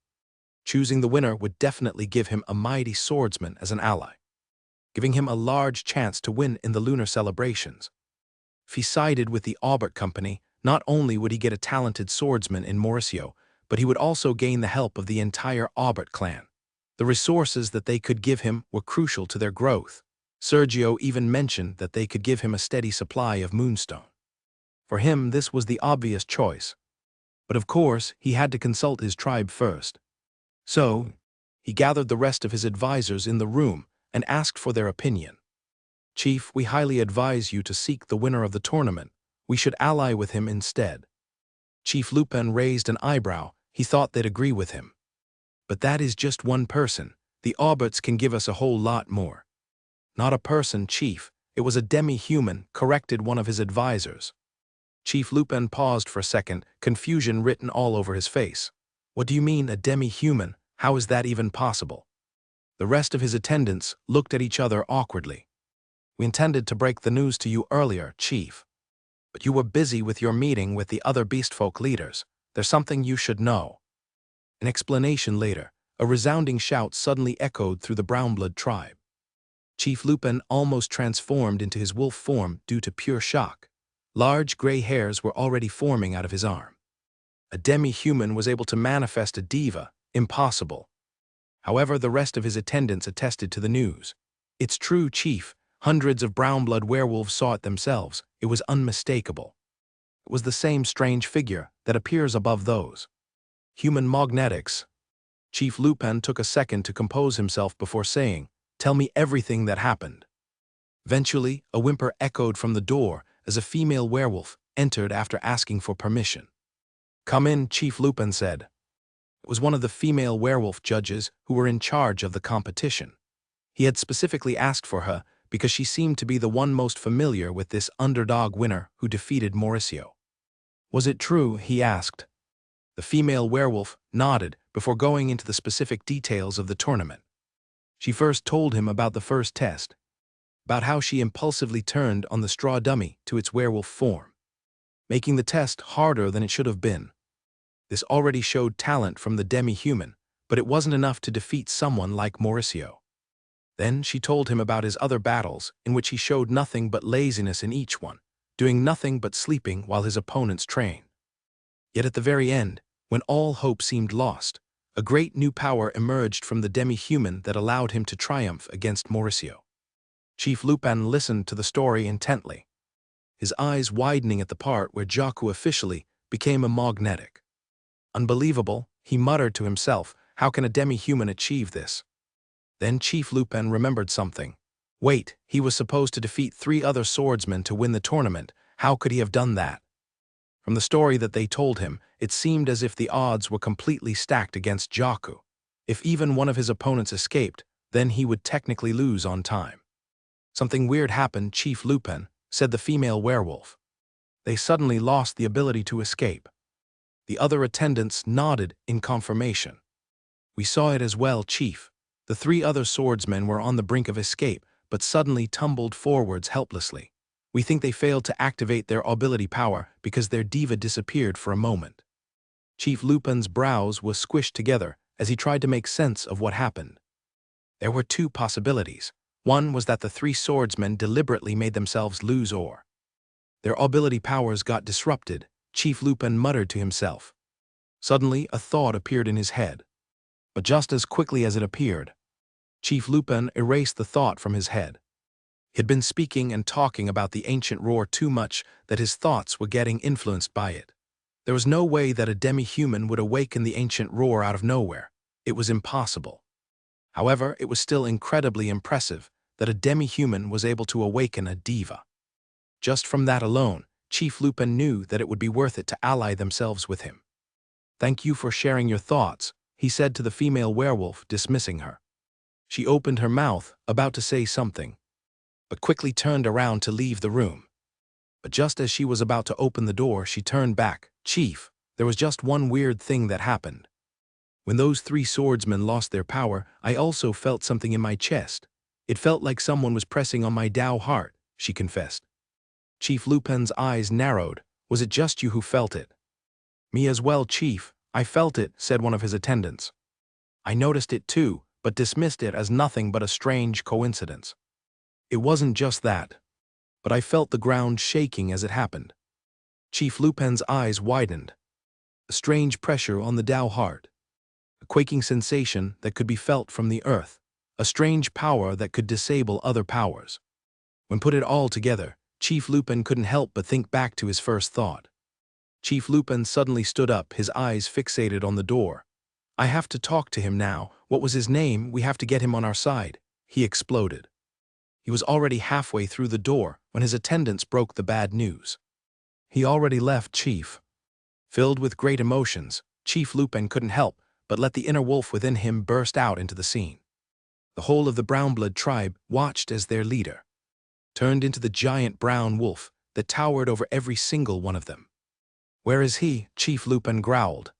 Choosing the winner would definitely give him a mighty swordsman as an ally, giving him a large chance to win in the lunar celebrations. If he sided with the Aubert Company, not only would he get a talented swordsman in Mauricio, but he would also gain the help of the entire Aubert clan. The resources that they could give him were crucial to their growth. Sergio even mentioned that they could give him a steady supply of moonstone. For him, this was the obvious choice. But of course, he had to consult his tribe first. So, he gathered the rest of his advisors in the room and asked for their opinion. "Chief, we highly advise you to seek the winner of the tournament. We should ally with him instead." Chief Lupin raised an eyebrow. He thought they'd agree with him. "But that is just one person. The Auberts can give us a whole lot more." "Not a person, Chief. It was a demi-human," corrected one of his advisors. Chief Lupin paused for a second, confusion written all over his face. "What do you mean, a demi-human? How is that even possible?" The rest of his attendants looked at each other awkwardly. "We intended to break the news to you earlier, Chief. But you were busy with your meeting with the other beastfolk leaders. There's something you should know." An explanation later, a resounding shout suddenly echoed through the Brownblood tribe. Chief Lupin almost transformed into his wolf form due to pure shock. Large gray hairs were already forming out of his arm. A demi-human was able to manifest a diva. Impossible. However, the rest of his attendants attested to the news. "It's true, Chief. Hundreds of brown-blood werewolves saw it themselves. It was unmistakable. It was the same strange figure that appears above those. Human magnetics." Chief Lupin took a second to compose himself before saying, "Tell me everything that happened." Eventually, a whimper echoed from the door as a female werewolf entered after asking for permission. "Come in," Chief Lupin said. It was one of the female werewolf judges who were in charge of the competition. He had specifically asked for her because she seemed to be the one most familiar with this underdog winner who defeated Mauricio. "Was it true?" he asked. The female werewolf nodded before going into the specific details of the tournament. She first told him about the first test, about how she impulsively turned on the straw dummy to its werewolf form, making the test harder than it should have been. This already showed talent from the demi-human, but it wasn't enough to defeat someone like Mauricio. Then she told him about his other battles, in which he showed nothing but laziness in each one, doing nothing but sleeping while his opponents trained. Yet at the very end, when all hope seemed lost, a great new power emerged from the demi-human that allowed him to triumph against Mauricio. Chief Lupin listened to the story intently, his eyes widening at the part where Jaku officially became a magnetic. "Unbelievable," he muttered to himself. "How can a demi-human achieve this?" Then Chief Lupin remembered something. Wait, he was supposed to defeat 3 other swordsmen to win the tournament. How could he have done that? From the story that they told him, it seemed as if the odds were completely stacked against Jaku. If even one of his opponents escaped, then he would technically lose on time. "Something weird happened, Chief Lupin," said the female werewolf. "They suddenly lost the ability to escape." The other attendants nodded in confirmation. "We saw it as well, Chief. The 3 other swordsmen were on the brink of escape, but suddenly tumbled forwards helplessly. We think they failed to activate their ability power because their diva disappeared for a moment." Chief Lupin's brows were squished together as he tried to make sense of what happened. There were 2 possibilities. One was that the 3 swordsmen deliberately made themselves lose or their ability powers got disrupted. Chief Lupin muttered to himself. Suddenly, a thought appeared in his head. But just as quickly as it appeared, Chief Lupin erased the thought from his head. He had been speaking and talking about the ancient roar too much that his thoughts were getting influenced by it. There was no way that a demi-human would awaken the ancient roar out of nowhere. It was impossible. However, it was still incredibly impressive that a demi-human was able to awaken a diva. Just from that alone, Chief Lupin knew that it would be worth it to ally themselves with him. "Thank you for sharing your thoughts," he said to the female werewolf, dismissing her. She opened her mouth, about to say something, but quickly turned around to leave the room. But just as she was about to open the door, she turned back. "Chief, there was just one weird thing that happened. When those 3 swordsmen lost their power, I also felt something in my chest. It felt like someone was pressing on my Tao heart," she confessed. Chief Lupin's eyes narrowed. "Was it just you who felt it?" "Me as well, Chief. I felt it," said one of his attendants. "I noticed it too, but dismissed it as nothing but a strange coincidence. It wasn't just that, but I felt the ground shaking as it happened." Chief Lupin's eyes widened. A strange pressure on the Tao heart. A quaking sensation that could be felt from the earth. A strange power that could disable other powers. When put it all together, Chief Lupin couldn't help but think back to his first thought. Chief Lupin suddenly stood up, his eyes fixated on the door. "I have to talk to him now. What was his name? We have to get him on our side," he exploded. He was already halfway through the door when his attendants broke the bad news. He already left, Chief. Filled with great emotions, Chief Lupin couldn't help but let the inner wolf within him burst out into the scene. The whole of the Brownblood tribe watched as their leader turned into the giant brown wolf that towered over every single one of them. "Where is he?" Chief Lupin growled.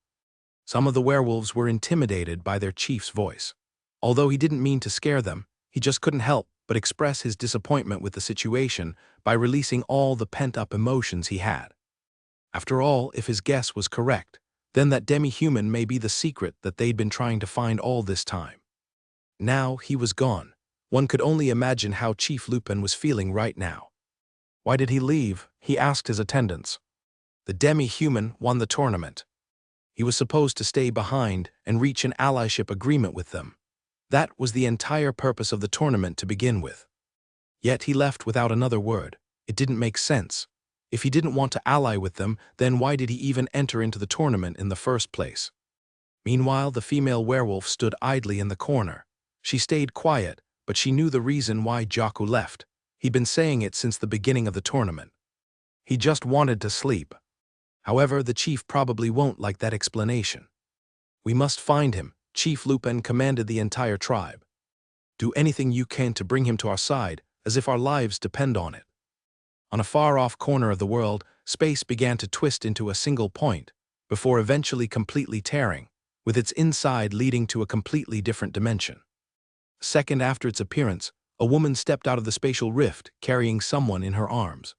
Some of the werewolves were intimidated by their chief's voice. Although he didn't mean to scare them, he just couldn't help but express his disappointment with the situation by releasing all the pent-up emotions he had. After all, if his guess was correct, then that demi-human may be the secret that they'd been trying to find all this time. Now he was gone. One could only imagine how Chief Lupin was feeling right now. "Why did he leave?" he asked his attendants. "The demi-human won the tournament. He was supposed to stay behind and reach an allyship agreement with them. That was the entire purpose of the tournament to begin with. Yet he left without another word. It didn't make sense. If he didn't want to ally with them, then why did he even enter into the tournament in the first place?" Meanwhile, the female werewolf stood idly in the corner. She stayed quiet, but she knew the reason why Jaku left. He'd been saying it since the beginning of the tournament. He just wanted to sleep. However, the chief probably won't like that explanation. "We must find him," Chief Lupin commanded the entire tribe. "Do anything you can to bring him to our side, as if our lives depend on it." On a far-off corner of the world, space began to twist into a single point, before eventually completely tearing, with its inside leading to a completely different dimension. A second after its appearance, a woman stepped out of the spatial rift, carrying someone in her arms.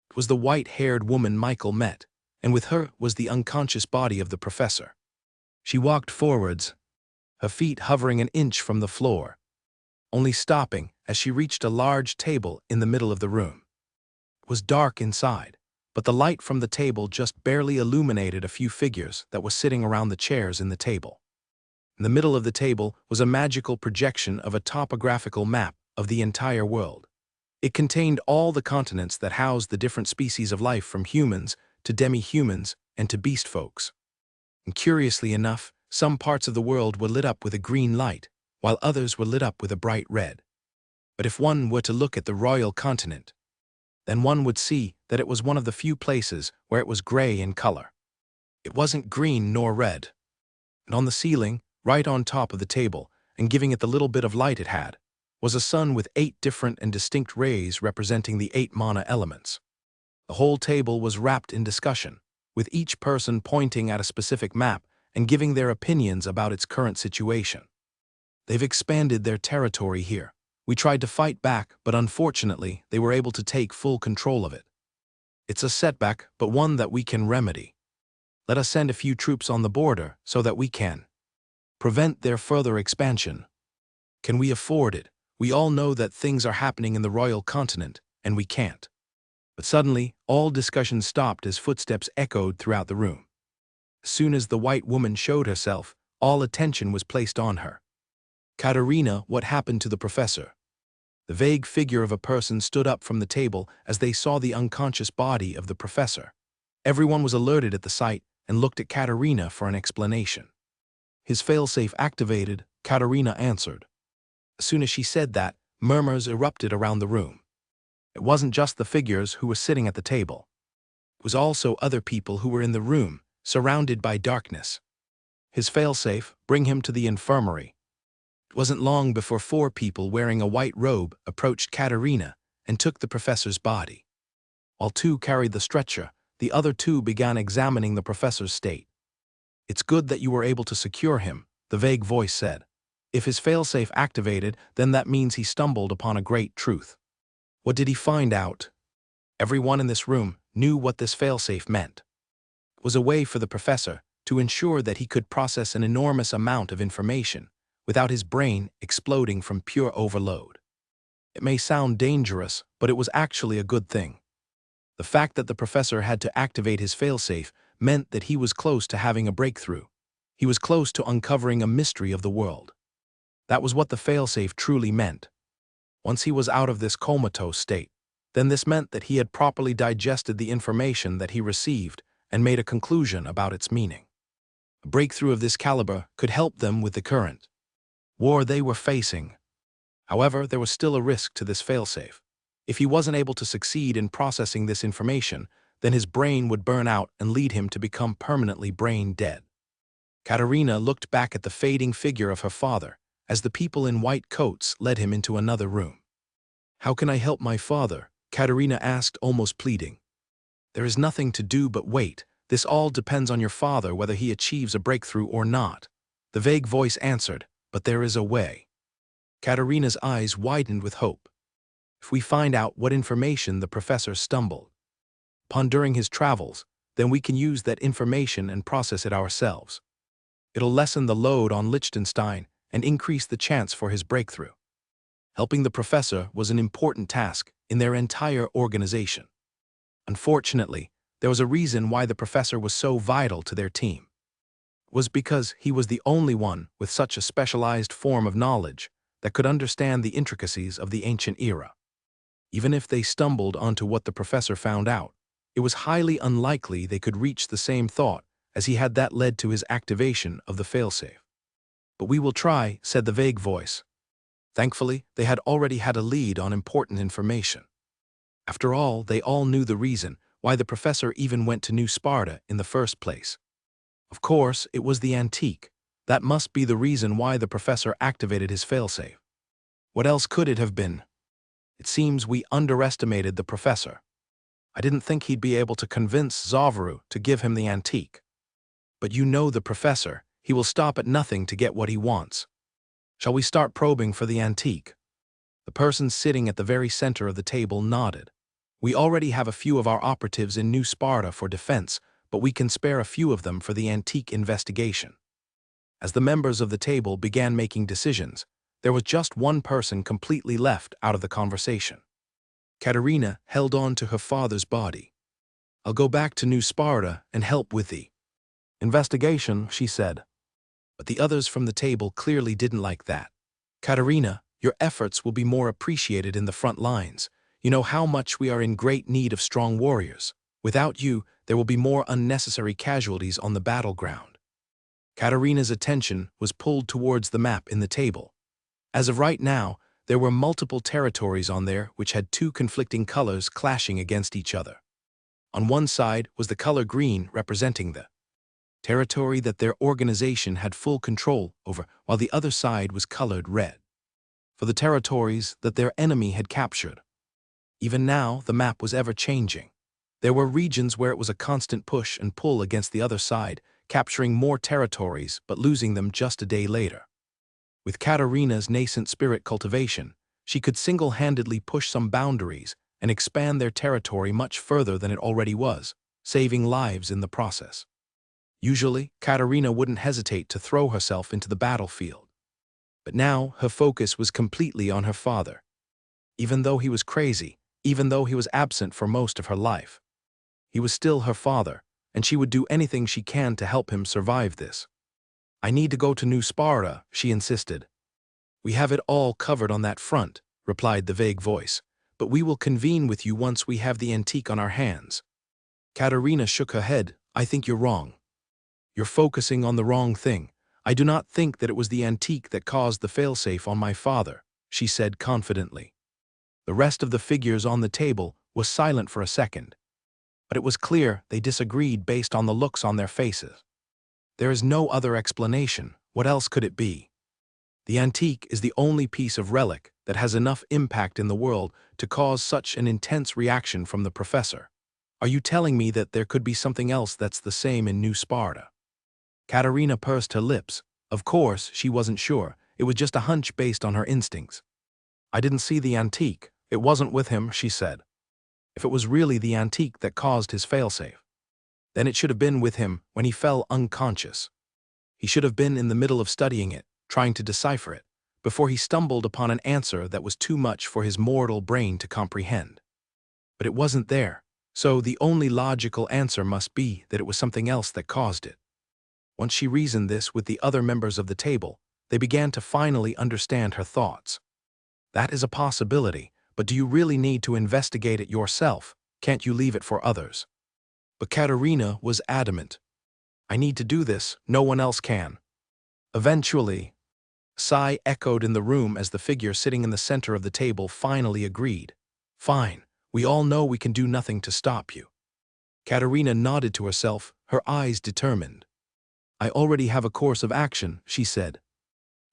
It was the white-haired woman Michael met, and with her was the unconscious body of the professor. She walked forwards, her feet hovering an inch from the floor, only stopping as she reached a large table in the middle of the room. It was dark inside, but the light from the table just barely illuminated a few figures that were sitting around the chairs in the table. In the middle of the table was a magical projection of a topographical map of the entire world. It contained all the continents that housed the different species of life, from humans to demi-humans and to beast folks. And curiously enough, some parts of the world were lit up with a green light, while others were lit up with a bright red. But if one were to look at the royal continent, then one would see that it was one of the few places where it was gray in color. It wasn't green nor red. And on the ceiling, right on top of the table, and giving it the little bit of light it had, was a sun with 8 different and distinct rays representing the 8 mana elements. The whole table was wrapped in discussion, with each person pointing at a specific map and giving their opinions about its current situation. "They've expanded their territory here. We tried to fight back, but unfortunately, they were able to take full control of it. It's a setback, but one that we can remedy. Let us send a few troops on the border so that we can prevent their further expansion. Can we afford it? We all know that things are happening in the royal continent, and we can't." But suddenly, all discussion stopped as footsteps echoed throughout the room. As soon as the white woman showed herself, all attention was placed on her. "Katerina, what happened to the professor?" The vague figure of a person stood up from the table as they saw the unconscious body of the professor. Everyone was alerted at the sight and looked at Katerina for an explanation. His failsafe activated, Katerina answered. As soon as she said that, murmurs erupted around the room. It wasn't just the figures who were sitting at the table. It was also other people who were in the room, surrounded by darkness. His failsafe, bring him to the infirmary. It wasn't long before 4 people wearing a white robe approached Katerina and took the professor's body. While 2 carried the stretcher, the other 2 began examining the professor's state. It's good that you were able to secure him, the vague voice said. If his failsafe activated, then that means he stumbled upon a great truth. What did he find out? Everyone in this room knew what this failsafe meant. It was a way for the professor to ensure that he could process an enormous amount of information without his brain exploding from pure overload. It may sound dangerous, but it was actually a good thing. The fact that the professor had to activate his failsafe meant that he was close to having a breakthrough. He was close to uncovering a mystery of the world. That was what the failsafe truly meant. Once he was out of this comatose state, then this meant that he had properly digested the information that he received and made a conclusion about its meaning. A breakthrough of this caliber could help them with the current war they were facing. However, there was still a risk to this failsafe. If he wasn't able to succeed in processing this information, then his brain would burn out and lead him to become permanently brain dead. Katerina looked back at the fading figure of her father as the people in white coats led him into another room. How can I help my father? Katerina asked, almost pleading. There is nothing to do but wait. This all depends on your father whether he achieves a breakthrough or not. The vague voice answered, but there is a way. Katerina's eyes widened with hope. If we find out what information the professor stumbled upon during his travels, then we can use that information and process it ourselves. It'll lessen the load on Liechtenstein and increase the chance for his breakthrough. Helping the professor was an important task in their entire organization. Unfortunately, there was a reason why the professor was so vital to their team. It was because he was the only one with such a specialized form of knowledge that could understand the intricacies of the ancient era. Even if they stumbled onto what the professor found out, it was highly unlikely they could reach the same thought as he had that led to his activation of the failsafe. But we will try, said the vague voice. Thankfully, they had already had a lead on important information. After all, they all knew the reason why the professor even went to New Sparta in the first place. Of course, it was the antique. That must be the reason why the professor activated his failsafe. What else could it have been? It seems we underestimated the professor. I didn't think he'd be able to convince Zavaru to give him the antique. But you know the professor, he will stop at nothing to get what he wants. Shall we start probing for the antique? The person sitting at the very center of the table nodded. We already have a few of our operatives in New Sparta for defense, but we can spare a few of them for the antique investigation. As the members of the table began making decisions, there was just one person completely left out of the conversation. Katerina held on to her father's body. I'll go back to New Sparta and help with the investigation, she said. But the others from the table clearly didn't like that. Katerina, your efforts will be more appreciated in the front lines. You know how much we are in great need of strong warriors. Without you, there will be more unnecessary casualties on the battleground. Katerina's attention was pulled towards the map in the table. As of right now, there were multiple territories on there which had 2 conflicting colors clashing against each other. On one side was the color green representing the territory that their organization had full control over, while the other side was colored red for the territories that their enemy had captured. Even now, the map was ever-changing. There were regions where it was a constant push and pull against the other side, capturing more territories but losing them just a day later. With Katerina's nascent spirit cultivation, she could single-handedly push some boundaries and expand their territory much further than it already was, saving lives in the process. Usually, Katerina wouldn't hesitate to throw herself into the battlefield. But now, her focus was completely on her father. Even though he was crazy, even though he was absent for most of her life, he was still her father, and she would do anything she can to help him survive this. I need to go to New Sparta, she insisted. We have it all covered on that front, replied the vague voice, but we will convene with you once we have the antique on our hands. Katerina shook her head. I think you're wrong. You're focusing on the wrong thing. I do not think that it was the antique that caused the failsafe on my father, she said confidently. The rest of the figures on the table was silent for a second, but it was clear they disagreed based on the looks on their faces. There is no other explanation. What else could it be? The antique is the only piece of relic that has enough impact in the world to cause such an intense reaction from the professor. Are you telling me that there could be something else that's the same in New Sparta? Katerina pursed her lips. Of course, she wasn't sure. It was just a hunch based on her instincts. I didn't see the antique. It wasn't with him, she said. If it was really the antique that caused his failsafe, then it should have been with him when he fell unconscious. He should have been in the middle of studying it, trying to decipher it, before he stumbled upon an answer that was too much for his mortal brain to comprehend. But it wasn't there, so the only logical answer must be that it was something else that caused it. Once she reasoned this with the other members of the table, they began to finally understand her thoughts. That is a possibility, but do you really need to investigate it yourself? Can't you leave it for others? But Katerina was adamant. I need to do this, no one else can. Eventually, a sigh echoed in the room as the figure sitting in the center of the table finally agreed. Fine, we all know we can do nothing to stop you. Katerina nodded to herself, her eyes determined. I already have a course of action, she said.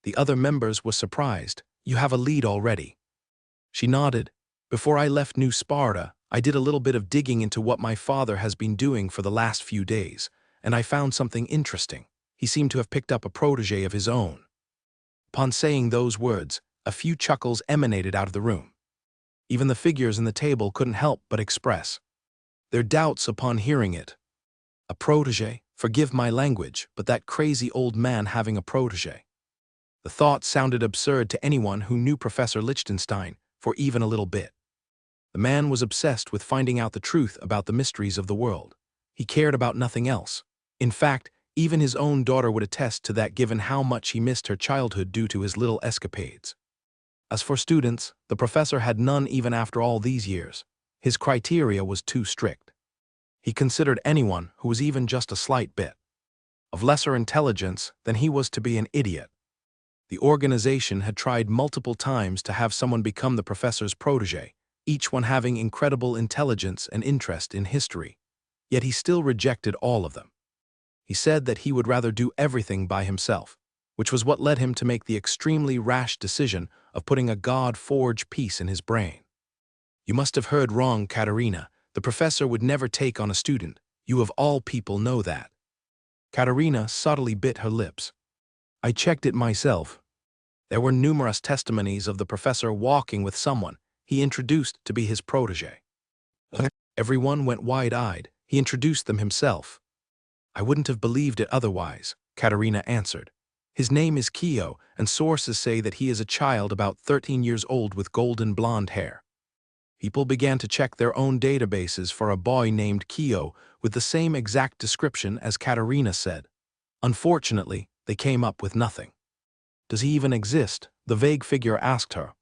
The other members were surprised. You have a lead already. She nodded. Before I left New Sparta, I did a little bit of digging into what my father has been doing for the last few days, and I found something interesting. He seemed to have picked up a protege of his own. Upon saying those words, a few chuckles emanated out of the room. Even the figures in the table couldn't help but express their doubts upon hearing it. A protege? Forgive my language, but that crazy old man having a protege. The thought sounded absurd to anyone who knew Professor Lichtenstein for even a little bit. The man was obsessed with finding out the truth about the mysteries of the world. He cared about nothing else. In fact, even his own daughter would attest to that given how much he missed her childhood due to his little escapades. As for students, the professor had none even after all these years. His criteria was too strict. He considered anyone who was even just a slight bit of lesser intelligence than he was to be an idiot. The organization had tried multiple times to have someone become the professor's protege, each one having incredible intelligence and interest in history. Yet he still rejected all of them. He said that he would rather do everything by himself, which was what led him to make the extremely rash decision of putting a God-forged piece in his brain. You must have heard wrong, Katerina. The professor would never take on a student. You of all people know that. Katerina subtly bit her lips. I checked it myself. There were numerous testimonies of the professor walking with someone he introduced to be his protege. Everyone went wide-eyed. He introduced them himself. I wouldn't have believed it otherwise, Katerina answered. His name is Kyo, and sources say that he is a child about 13 years old with golden blonde hair. People began to check their own databases for a boy named Kyo with the same exact description as Katerina said. Unfortunately, they came up with nothing. Does he even exist? The vague figure asked her.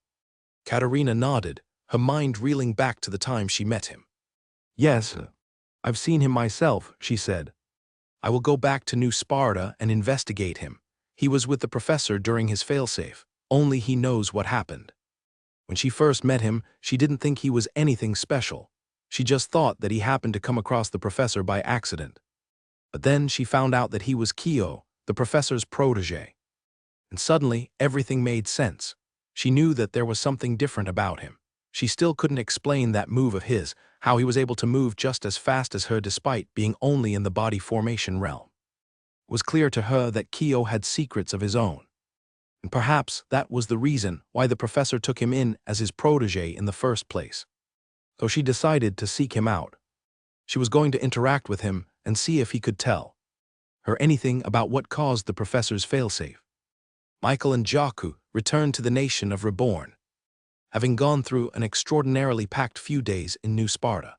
Katerina nodded, her mind reeling back to the time she met him. Yes, I've seen him myself, she said. I will go back to New Sparta and investigate him. He was with the professor during his failsafe. Only he knows what happened. When she first met him, she didn't think he was anything special. She just thought that he happened to come across the professor by accident. But then she found out that he was Kyo, the professor's protege. And suddenly, everything made sense. She knew that there was something different about him. She still couldn't explain that move of his, how he was able to move just as fast as her despite being only in the body formation realm. It was clear to her that Kyo had secrets of his own. And perhaps that was the reason why the professor took him in as his protege in the first place. So she decided to seek him out. She was going to interact with him and see if he could tell her anything about what caused the professor's failsafe. Michael and Jaku returned to the nation of Reborn, having gone through an extraordinarily packed few days in New Sparta.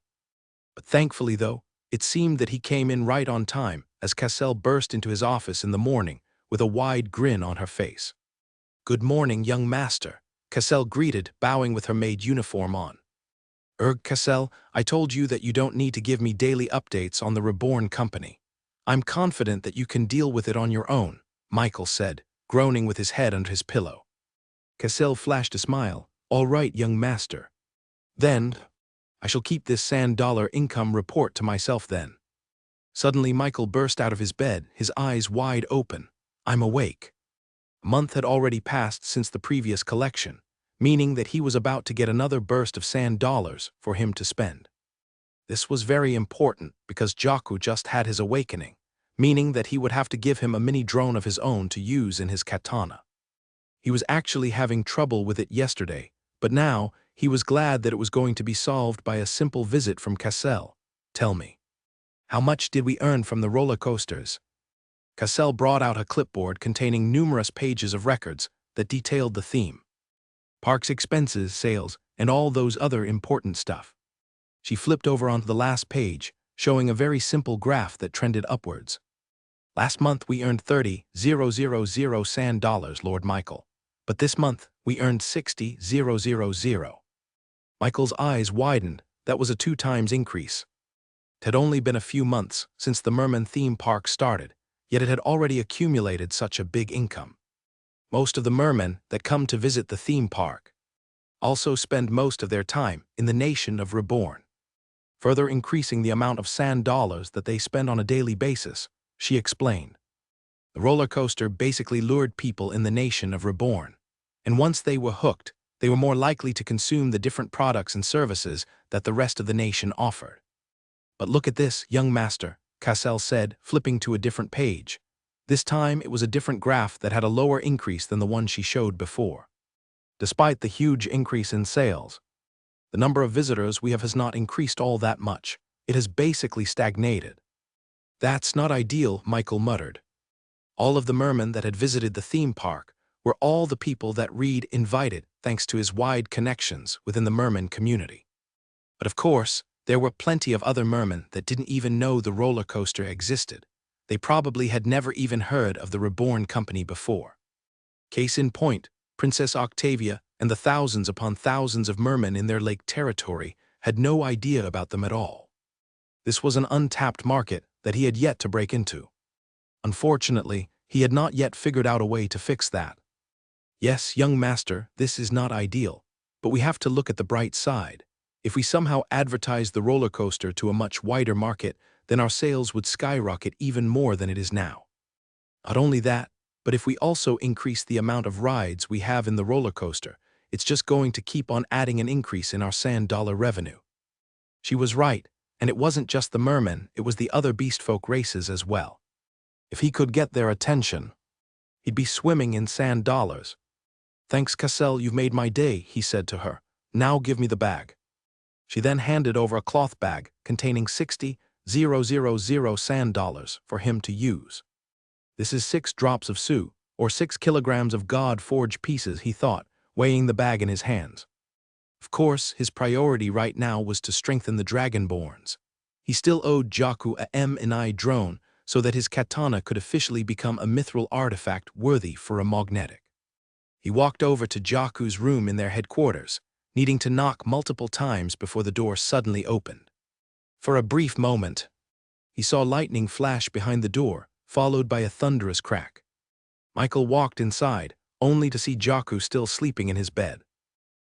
But thankfully, though, it seemed that he came in right on time as Cassell burst into his office in the morning with a wide grin on her face. Good morning, young master. Cassel greeted, bowing with her maid uniform on. Cassel, I told you that you don't need to give me daily updates on the Reborn company. I'm confident that you can deal with it on your own, Michael said, groaning with his head under his pillow. Cassel flashed a smile. All right, young master. Then, I shall keep this $100 income report to myself then. Suddenly Michael burst out of his bed, his eyes wide open. I'm awake. A month had already passed since the previous collection, meaning that he was about to get another burst of $100 for him to spend. This was very important because Jaku just had his awakening, meaning that he would have to give him a mini drone of his own to use in his katana. He was actually having trouble with it yesterday, but now he was glad that it was going to be solved by a simple visit from Cassel. Tell me, how much did we earn from the roller coasters? Cassel brought out a clipboard containing numerous pages of records that detailed the theme. Park's expenses, sales, and all those other important stuff. She flipped over onto the last page, showing a very simple graph that trended upwards. Last month we earned $30,000 Lord Michael, but this month we earned $60,000. Michael's eyes widened. That was a 2 times increase. It had only been a few months since the Merman theme park started, yet it had already accumulated such a big income. Most of the mermen that come to visit the theme park also spend most of their time in the nation of Reborn, further increasing the amount of $100 that they spend on a daily basis, she explained. The roller coaster basically lured people in the nation of Reborn, and once they were hooked, they were more likely to consume the different products and services that the rest of the nation offered. But look at this, young master, Cassel said, flipping to a different page. This time it was a different graph that had a lower increase than the one she showed before. Despite the huge increase in sales, the number of visitors we have has not increased all that much. It has basically stagnated. That's not ideal, Michael muttered. All of the mermen that had visited the theme park were all the people that Reed invited thanks to his wide connections within the merman community. But of course, there were plenty of other mermen that didn't even know the roller coaster existed. They probably had never even heard of the Reborn company before. Case in point, Princess Octavia and the thousands upon thousands of mermen in their lake territory had no idea about them at all. This was an untapped market that he had yet to break into. Unfortunately, he had not yet figured out a way to fix that. Yes, young master, this is not ideal, but we have to look at the bright side. If we somehow advertise the roller coaster to a much wider market, then our sales would skyrocket even more than it is now. Not only that, but if we also increase the amount of rides we have in the roller coaster, it's just going to keep on adding an increase in our $100 revenue. She was right, and it wasn't just the mermen, it was the other beastfolk races as well. If he could get their attention, he'd be swimming in $100. Thanks, Cassel, you've made my day, he said to her. Now give me the bag. She then handed over a cloth bag containing $60,000 for him to use. This is 6 drops of su, or 6 kilograms of God-forged pieces, he thought, weighing the bag in his hands. Of course, his priority right now was to strengthen the Dragonborns. He still owed Jaku a M&I drone so that his katana could officially become a mithril artifact worthy for a magnetic. He walked over to Jaku's room in their headquarters, needing to knock multiple times before the door suddenly opened. For a brief moment, he saw lightning flash behind the door, followed by a thunderous crack. Michael walked inside, only to see Jaku still sleeping in his bed.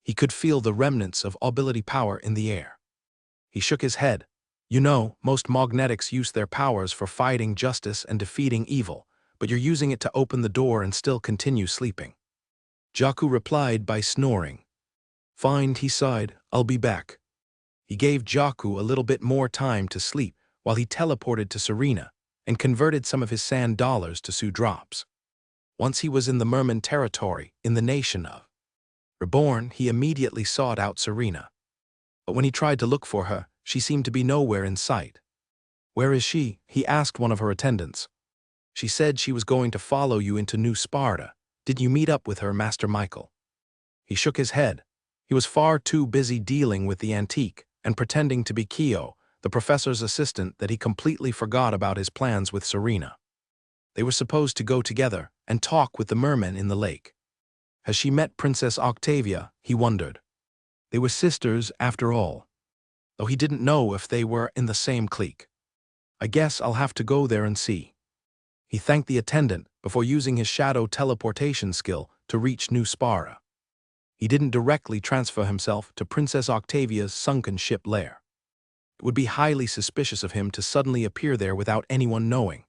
He could feel the remnants of ability power in the air. He shook his head. You know, most magnetics use their powers for fighting justice and defeating evil, but you're using it to open the door and still continue sleeping. Jaku replied by snoring. Fine, he sighed, I'll be back. He gave Jaku a little bit more time to sleep while he teleported to Serena and converted some of his $100 to su drops. Once he was in the merman territory in the nation of Reborn, he immediately sought out Serena. But when he tried to look for her, she seemed to be nowhere in sight. Where is she? He asked one of her attendants. She said she was going to follow you into New Sparta. Did you meet up with her, Master Michael? He shook his head. He was far too busy dealing with the antique and pretending to be Kyo, the professor's assistant, that he completely forgot about his plans with Serena. They were supposed to go together and talk with the mermen in the lake. Has she met Princess Octavia? He wondered. They were sisters, after all, though he didn't know if they were in the same clique. I guess I'll have to go there and see. He thanked the attendant before using his shadow teleportation skill to reach New Spara. He didn't directly transfer himself to Princess Octavia's sunken ship lair. It would be highly suspicious of him to suddenly appear there without anyone knowing.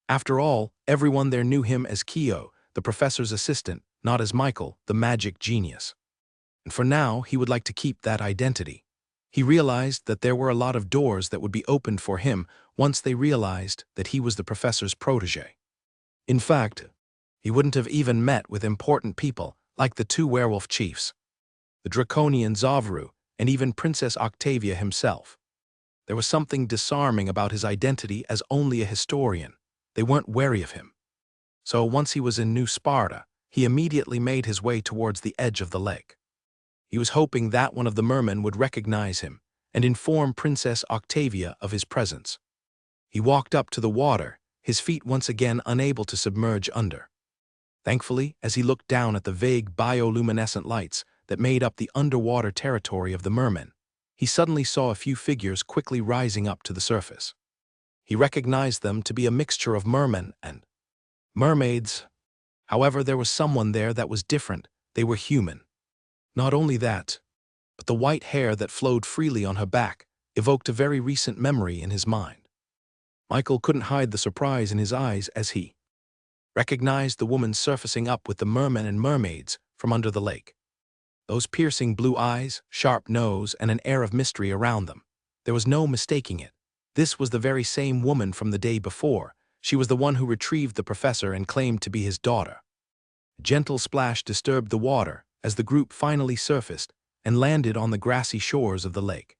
After all, everyone there knew him as Kyo, the professor's assistant, not as Michael, the magic genius. And for now, he would like to keep that identity. He realized that there were a lot of doors that would be opened for him once they realized that he was the professor's protege. In fact, he wouldn't have even met with important people like the two werewolf chiefs, the draconian Zavru, and even Princess Octavia himself. There was something disarming about his identity as only a historian. They weren't wary of him. So once he was in New Sparta, he immediately made his way towards the edge of the lake. He was hoping that one of the mermen would recognize him and inform Princess Octavia of his presence. He walked up to the water, his feet once again unable to submerge under. Thankfully, as he looked down at the vague bioluminescent lights that made up the underwater territory of the mermen, he suddenly saw a few figures quickly rising up to the surface. He recognized them to be a mixture of mermen and mermaids. However, there was someone there that was different. They were human. Not only that, but the white hair that flowed freely on her back evoked a very recent memory in his mind. Michael couldn't hide the surprise in his eyes as he recognized the woman surfacing up with the mermen and mermaids from under the lake. Those piercing blue eyes, sharp nose, and an air of mystery around them. There was no mistaking it. This was the very same woman from the day before. She was the one who retrieved the professor and claimed to be his daughter. A gentle splash disturbed the water as the group finally surfaced and landed on the grassy shores of the lake.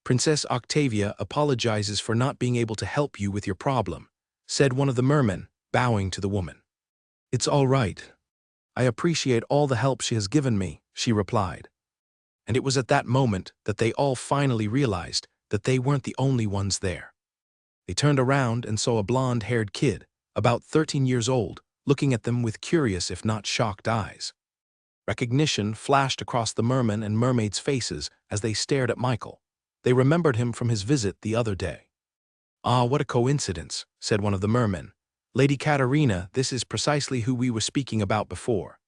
Princess Octavia apologizes for not being able to help you with your problem, said one of the mermen, bowing to the woman. It's all right. I appreciate all the help she has given me, she replied. And it was at that moment that they all finally realized that they weren't the only ones there. They turned around and saw a blonde-haired kid, about 13 years old, looking at them with curious if not shocked eyes. Recognition flashed across the mermen and mermaids' faces as they stared at Michael. They remembered him from his visit the other day. Ah, what a coincidence, said one of the mermen. Lady Katerina, this is precisely who we were speaking about before.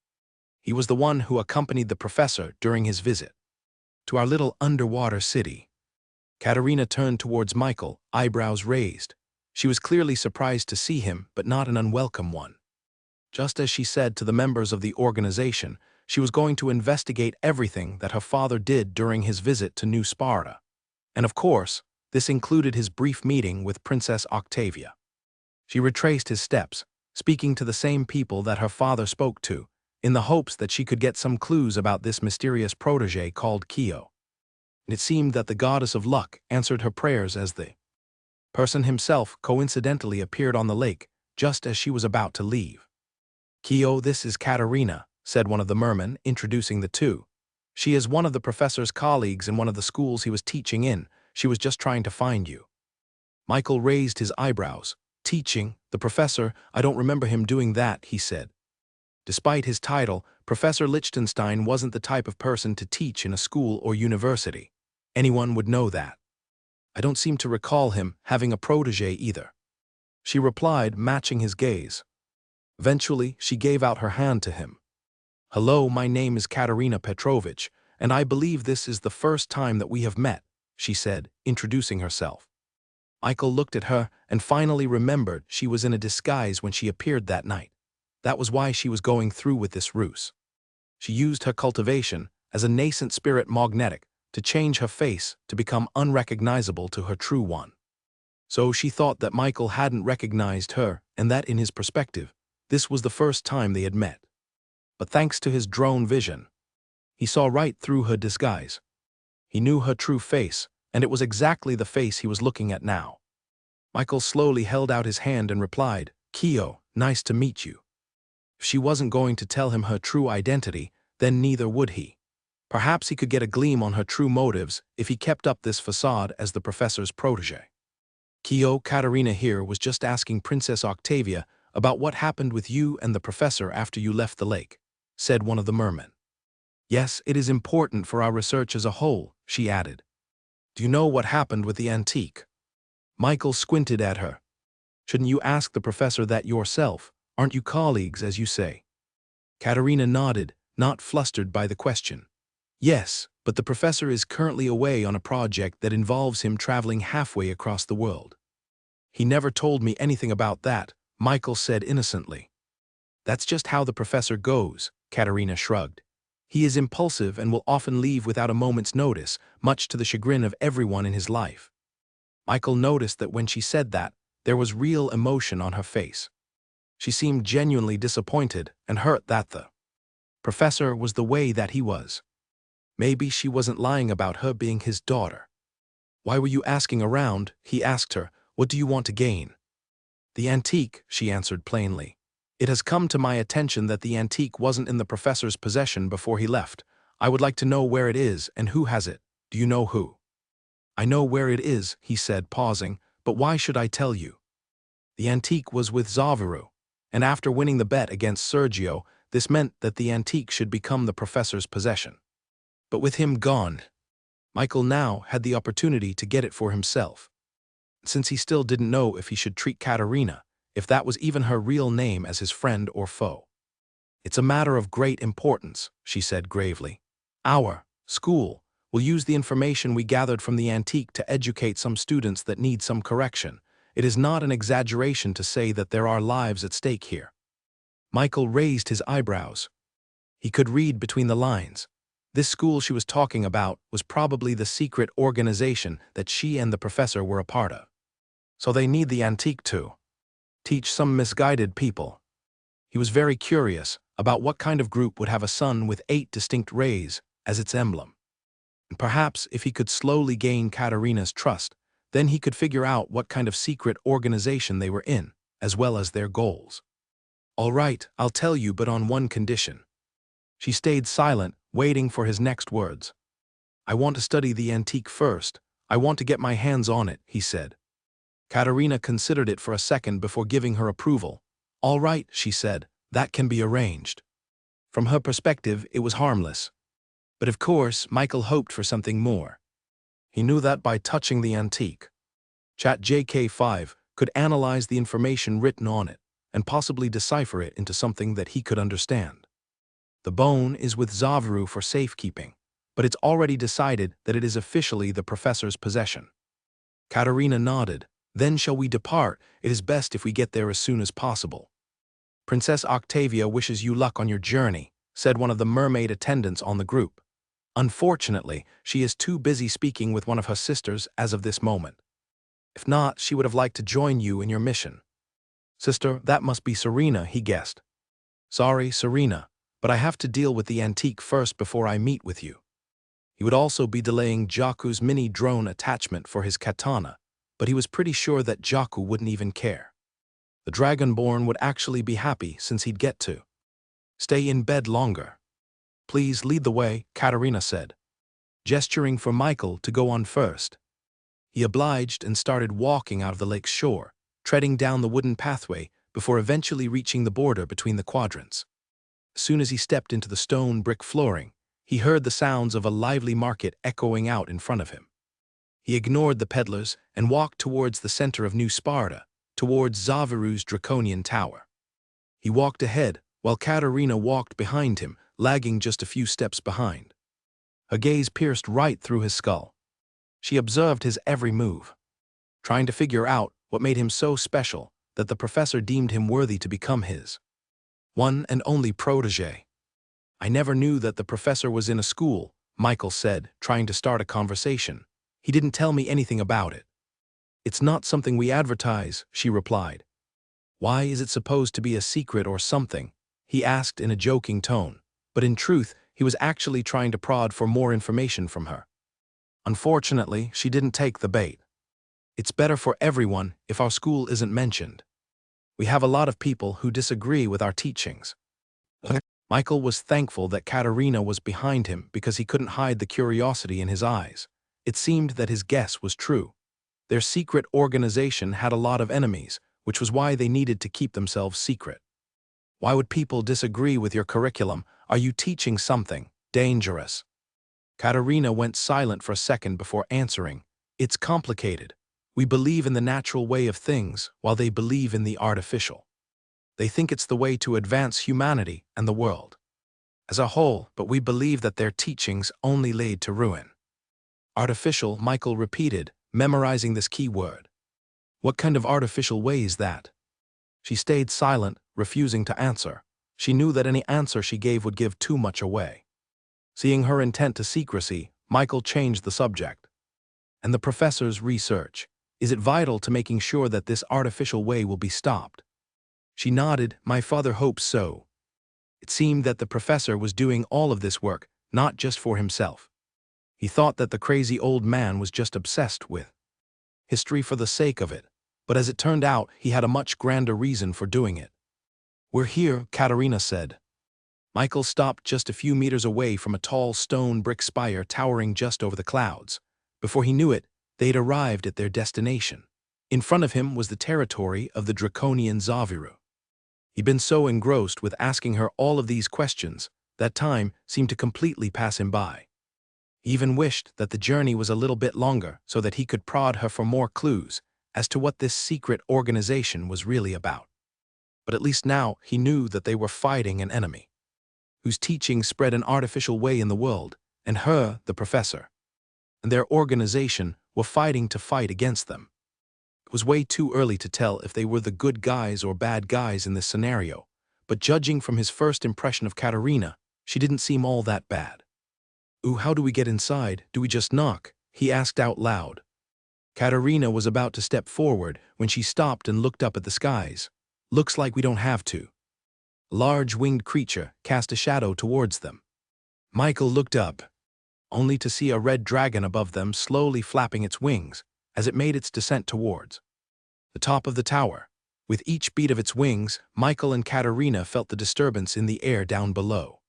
He was the one who accompanied the professor during his visit to our little underwater city. Katerina turned towards Michael, eyebrows raised. She was clearly surprised to see him, but not an unwelcome one. Just as she said to the members of the organization, she was going to investigate everything that her father did during his visit to New Sparta. And of course, this included his brief meeting with Princess Octavia. She retraced his steps, speaking to the same people that her father spoke to, in the hopes that she could get some clues about this mysterious protege called Kyo. And it seemed that the goddess of luck answered her prayers as the person himself coincidentally appeared on the lake just as she was about to leave. Kyo, this is Katerina, said one of the mermen, introducing the two. She is one of the professor's colleagues in one of the schools he was teaching in. She was just trying to find you. Michael raised his eyebrows. Teaching, the professor, I don't remember him doing that, he said. Despite his title, Professor Lichtenstein wasn't the type of person to teach in a school or university. Anyone would know that. I don't seem to recall him having a protege either. She replied, matching his gaze. Eventually, she gave out her hand to him. Hello, my name is Katerina Petrovich, and I believe this is the first time that we have met, she said, introducing herself. Michael looked at her and finally remembered she was in a disguise when she appeared that night. That was why she was going through with this ruse. She used her cultivation as a nascent spirit magnetic to change her face to become unrecognizable to her true one. So she thought that Michael hadn't recognized her and that in his perspective, this was the first time they had met. But thanks to his drone vision, he saw right through her disguise. He knew her true face, and it was exactly the face he was looking at now. Michael slowly held out his hand and replied, Kyo, nice to meet you. If she wasn't going to tell him her true identity, then neither would he. Perhaps he could get a gleam on her true motives if he kept up this facade as the professor's protege. Kyo, Katerina here was just asking Princess Octavia about what happened with you and the professor after you left the lake. said one of the mermen. Yes, it is important for our research as a whole, she added. Do you know what happened with the antique? Michael squinted at her. Shouldn't you ask the professor that yourself? Aren't you colleagues, as you say? Katerina nodded, not flustered by the question. Yes, but the professor is currently away on a project that involves him traveling halfway across the world. He never told me anything about that, Michael said innocently. That's just how the professor goes, Katerina shrugged. He is impulsive and will often leave without a moment's notice, much to the chagrin of everyone in his life. Michael noticed that when she said that, there was real emotion on her face. She seemed genuinely disappointed and hurt that the professor was the way that he was. Maybe she wasn't lying about her being his daughter. Why were you asking around? He asked her. What do you want to gain? The antique, she answered plainly. It has come to my attention that the antique wasn't in the professor's possession before he left. I would like to know where it is and who has it. Do you know who? I know where it is, he said, pausing, but why should I tell you? The antique was with Zavaru, and after winning the bet against Sergio, this meant that the antique should become the professor's possession. But with him gone, Michael now had the opportunity to get it for himself. Since he still didn't know if he should treat Katerina, if that was even her real name, as his friend or foe. It's a matter of great importance, she said gravely. Our school will use the information we gathered from the antique to educate some students that need some correction. It is not an exaggeration to say that there are lives at stake here. Michael raised his eyebrows. He could read between the lines. This school she was talking about was probably the secret organization that she and the professor were a part of. So they need the antique to teach some misguided people. He was very curious about what kind of group would have a sun with 8 distinct rays as its emblem. And perhaps if he could slowly gain Katerina's trust, then he could figure out what kind of secret organization they were in, as well as their goals. All right, I'll tell you, but on one condition. She stayed silent, waiting for his next words. I want to study the antique first. I want to get my hands on it, he said. Katerina considered it for a second before giving her approval. All right, she said, that can be arranged. From her perspective, it was harmless. But of course, Michael hoped for something more. He knew that by touching the antique, ChatJK5 could analyze the information written on it and possibly decipher it into something that he could understand. The bone is with Zavaru for safekeeping, but it's already decided that it is officially the professor's possession. Katerina nodded. Then shall we depart? It is best if we get there as soon as possible. Princess Octavia wishes you luck on your journey, said one of the mermaid attendants on the group. Unfortunately, she is too busy speaking with one of her sisters as of this moment. If not, she would have liked to join you in your mission. Sister, that must be Serena, he guessed. Sorry, Serena, but I have to deal with the antique first before I meet with you. He would also be delaying Jaku's mini drone attachment for his katana, but he was pretty sure that Jaku wouldn't even care. The Dragonborn would actually be happy since he'd get to stay in bed longer. Please lead the way, Katerina said, gesturing for Michael to go on first. He obliged and started walking out of the lake's shore, treading down the wooden pathway before eventually reaching the border between the quadrants. As soon as he stepped into the stone brick flooring, he heard the sounds of a lively market echoing out in front of him. He ignored the peddlers and walked towards the center of New Sparta, towards Zavaru's draconian tower. He walked ahead, while Katerina walked behind him, lagging just a few steps behind. Her gaze pierced right through his skull. She observed his every move, trying to figure out what made him so special that the professor deemed him worthy to become his one and only protege. I never knew that the professor was in a school, Michael said, trying to start a conversation. He didn't tell me anything about it. It's not something we advertise, she replied. Why is it supposed to be a secret or something? He asked in a joking tone, but in truth, he was actually trying to prod for more information from her. Unfortunately, she didn't take the bait. It's better for everyone if our school isn't mentioned. We have a lot of people who disagree with our teachings. Michael was thankful that Katerina was behind him because he couldn't hide the curiosity in his eyes. It seemed that his guess was true. Their secret organization had a lot of enemies, which was why they needed to keep themselves secret. Why would people disagree with your curriculum? Are you teaching something dangerous? Katerina went silent for a second before answering. It's complicated. We believe in the natural way of things, while they believe in the artificial. They think it's the way to advance humanity and the world as a whole, but we believe that their teachings only lead to ruin. Artificial, Michael repeated, memorizing this key word. What kind of artificial way is that? She stayed silent, refusing to answer. She knew that any answer she gave would give too much away. Seeing her intent to secrecy, Michael changed the subject. And the professor's research, is it vital to making sure that this artificial way will be stopped? She nodded. My father hopes so. It seemed that the professor was doing all of this work, not just for himself. He thought that the crazy old man was just obsessed with history for the sake of it, but as it turned out, he had a much grander reason for doing it. We're here, Katerina said. Michael stopped just a few meters away from a tall stone brick spire towering just over the clouds. Before he knew it, they'd arrived at their destination. In front of him was the territory of the draconian Zaviru. He'd been so engrossed with asking her all of these questions that time seemed to completely pass him by. He even wished that the journey was a little bit longer so that he could prod her for more clues as to what this secret organization was really about. But at least now he knew that they were fighting an enemy whose teachings spread an artificial way in the world, and her, the professor, and their organization were fighting to fight against them. It was way too early to tell if they were the good guys or bad guys in this scenario, but judging from his first impression of Katerina, she didn't seem all that bad. Ooh, how do we get inside? Do we just knock? He asked out loud. Katerina was about to step forward when she stopped and looked up at the skies. Looks like we don't have to. A large winged creature cast a shadow towards them. Michael looked up, only to see a red dragon above them slowly flapping its wings as it made its descent towards the top of the tower. With each beat of its wings, Michael and Katerina felt the disturbance in the air down below.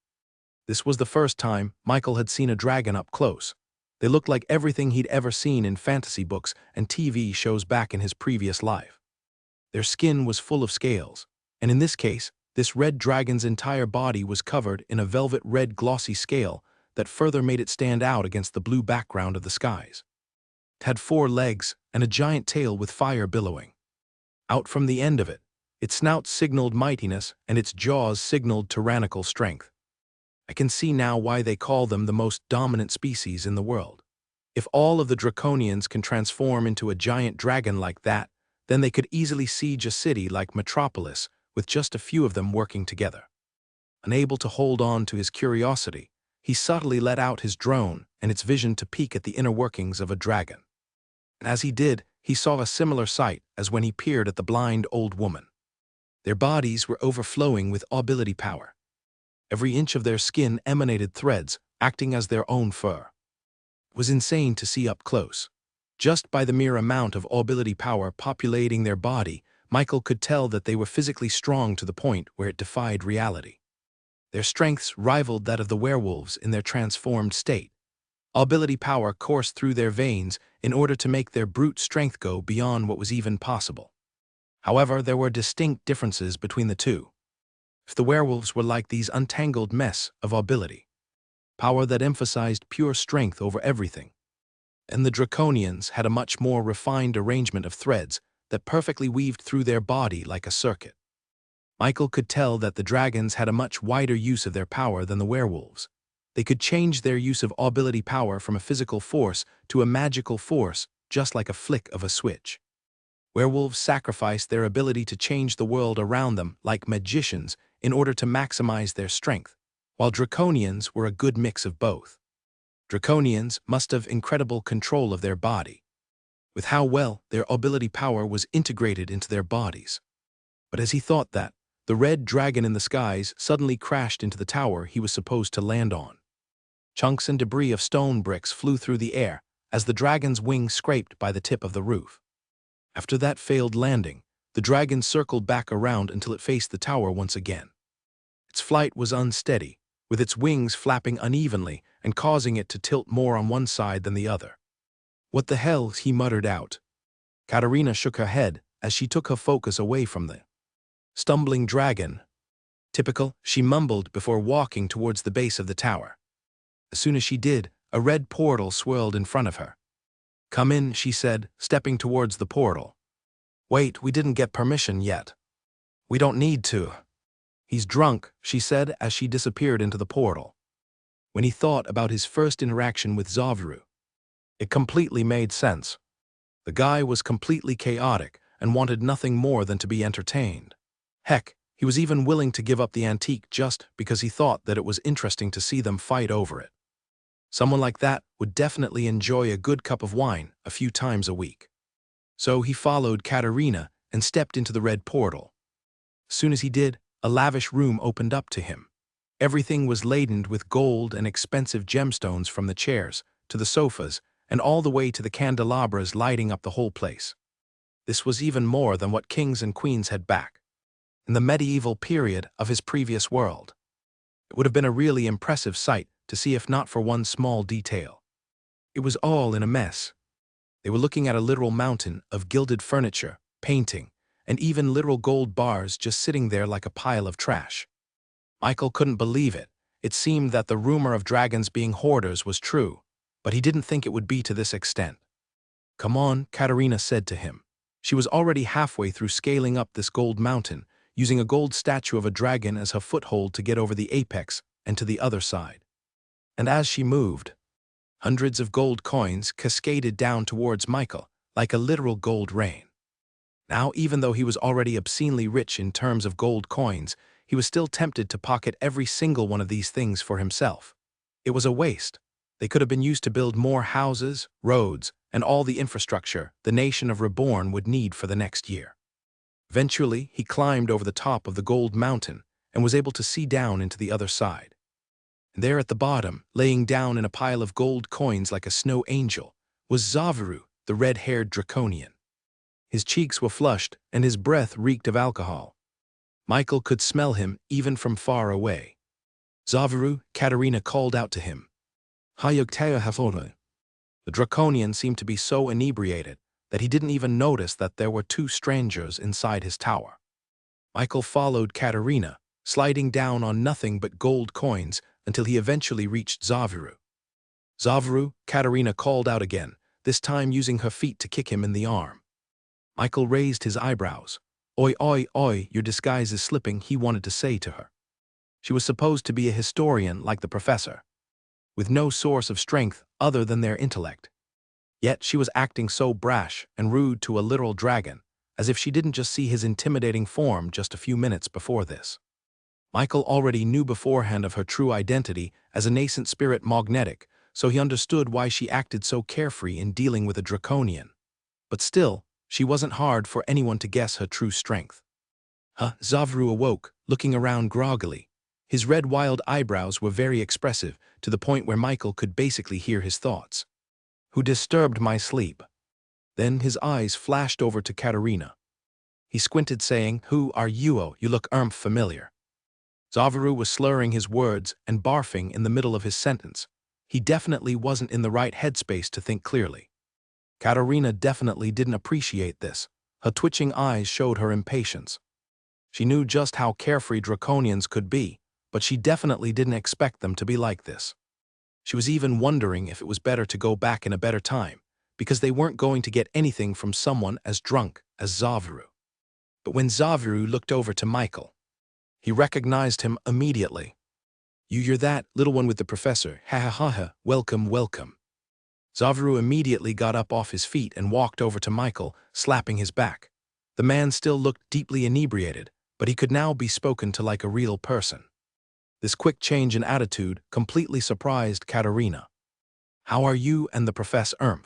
This was the first time Michael had seen a dragon up close. They looked like everything he'd ever seen in fantasy books and TV shows back in his previous life. Their skin was full of scales, and in this case, this red dragon's entire body was covered in a velvet red glossy scale that further made it stand out against the blue background of the skies. It had 4 legs and a giant tail with fire billowing out from the end of it. Its snout signaled mightiness and its jaws signaled tyrannical strength. I can see now why they call them the most dominant species in the world. If all of the draconians can transform into a giant dragon like that, then they could easily siege a city like Metropolis with just a few of them working together. Unable to hold on to his curiosity, he subtly let out his drone and its vision to peek at the inner workings of a dragon. And as he did, he saw a similar sight as when he peered at the blind old woman. Their bodies were overflowing with ability power. Every inch of their skin emanated threads, acting as their own fur. It was insane to see up close. Just by the mere amount of ability power populating their body, Michael could tell that they were physically strong to the point where it defied reality. Their strengths rivaled that of the werewolves in their transformed state. Ability power coursed through their veins in order to make their brute strength go beyond what was even possible. However, there were distinct differences between the two. If the werewolves were like these untangled mess of ability power that emphasized pure strength over everything, and the draconians had a much more refined arrangement of threads that perfectly weaved through their body like a circuit. Michael could tell that the dragons had a much wider use of their power than the werewolves. They could change their use of ability power from a physical force to a magical force, just like a flick of a switch. Werewolves sacrificed their ability to change the world around them like magicians in order to maximize their strength, while draconians were a good mix of both. Draconians must have incredible control of their body, with how well their ability power was integrated into their bodies. But as he thought that, the red dragon in the skies suddenly crashed into the tower he was supposed to land on. Chunks and debris of stone bricks flew through the air as the dragon's wings scraped by the tip of the roof. After that failed landing, the dragon circled back around until it faced the tower once again. Its flight was unsteady, with its wings flapping unevenly and causing it to tilt more on one side than the other. What the hell? He muttered out. Katerina shook her head as she took her focus away from the stumbling dragon. Typical, she mumbled before walking towards the base of the tower. As soon as she did, a red portal swirled in front of her. "Come in," she said, stepping towards the portal. "Wait, we didn't get permission yet." "We don't need to." "He's drunk," she said as she disappeared into the portal. When he thought about his first interaction with Zavru, it completely made sense. The guy was completely chaotic and wanted nothing more than to be entertained. Heck, he was even willing to give up the antique just because he thought that it was interesting to see them fight over it. Someone like that would definitely enjoy a good cup of wine a few times a week. So he followed Katerina and stepped into the red portal. As soon as he did, a lavish room opened up to him. Everything was laden with gold and expensive gemstones, from the chairs to the sofas and all the way to the candelabras lighting up the whole place. This was even more than what kings and queens had back in the medieval period of his previous world. It would have been a really impressive sight to see if not for one small detail. It was all in a mess. They were looking at a literal mountain of gilded furniture, painting, and even literal gold bars just sitting there like a pile of trash. Michael couldn't believe it. It seemed that the rumor of dragons being hoarders was true, but he didn't think it would be to this extent. "Come on," Katerina said to him. She was already halfway through scaling up this gold mountain, using a gold statue of a dragon as her foothold to get over the apex and to the other side. And as she moved, hundreds of gold coins cascaded down towards Michael like a literal gold rain. Now, even though he was already obscenely rich in terms of gold coins, he was still tempted to pocket every single one of these things for himself. It was a waste. They could have been used to build more houses, roads, and all the infrastructure the nation of Reborn would need for the next year. Eventually, he climbed over the top of the gold mountain and was able to see down into the other side. And there at the bottom, laying down in a pile of gold coins like a snow angel, was Zavru, the red-haired draconian. His cheeks were flushed and his breath reeked of alcohol. Michael could smell him even from far away. "Zavru," Katerina called out to him. The draconian seemed to be so inebriated that he didn't even notice that there were two strangers inside his tower. Michael followed Katerina, sliding down on nothing but gold coins until he eventually reached Zavru. "Zavru," Katerina called out again, this time using her feet to kick him in the arm. Michael raised his eyebrows. "Oi, oi, oi, your disguise is slipping," he wanted to say to her. She was supposed to be a historian like the professor, with no source of strength other than their intellect. Yet she was acting so brash and rude to a literal dragon, as if she didn't just see his intimidating form just a few minutes before this. Michael already knew beforehand of her true identity as a nascent spirit magnetic, so he understood why she acted so carefree in dealing with a draconian. But still, she wasn't hard for anyone to guess her true strength. Zavru awoke, looking around groggily. His red wild eyebrows were very expressive, to the point where Michael could basically hear his thoughts. "Who disturbed my sleep?" Then his eyes flashed over to Katerina. He squinted, saying, "Who are you? Oh, you look familiar." Zavru was slurring his words and barfing in the middle of his sentence. He definitely wasn't in the right headspace to think clearly. Katerina definitely didn't appreciate this. Her twitching eyes showed her impatience. She knew just how carefree draconians could be, but she definitely didn't expect them to be like this. She was even wondering if it was better to go back in a better time, because they weren't going to get anything from someone as drunk as Zavru. But when Zavru looked over to Michael, he recognized him immediately. You're that little one with the professor. Ha ha ha ha, welcome, welcome." Zavru immediately got up off his feet and walked over to Michael, slapping his back. The man still looked deeply inebriated, but he could now be spoken to like a real person. This quick change in attitude completely surprised Katerina. "How are you and the Professor?"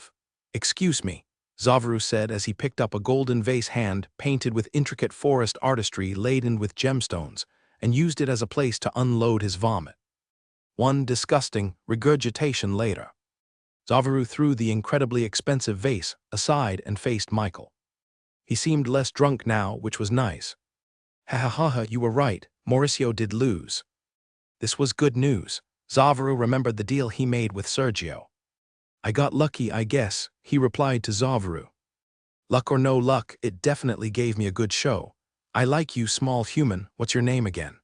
"Excuse me," Zavru said as he picked up a golden vase hand painted with intricate forest artistry laden with gemstones, and used it as a place to unload his vomit. One disgusting regurgitation later, Zavru threw the incredibly expensive vase aside and faced Michael. He seemed less drunk now, which was nice. "Ha ha ha ha, you were right, Mauricio did lose." This was good news. Zavru remembered the deal he made with Sergio. "I got lucky, I guess," he replied to Zavru. "Luck or no luck, it definitely gave me a good show. I like you, small human. What's your name again?"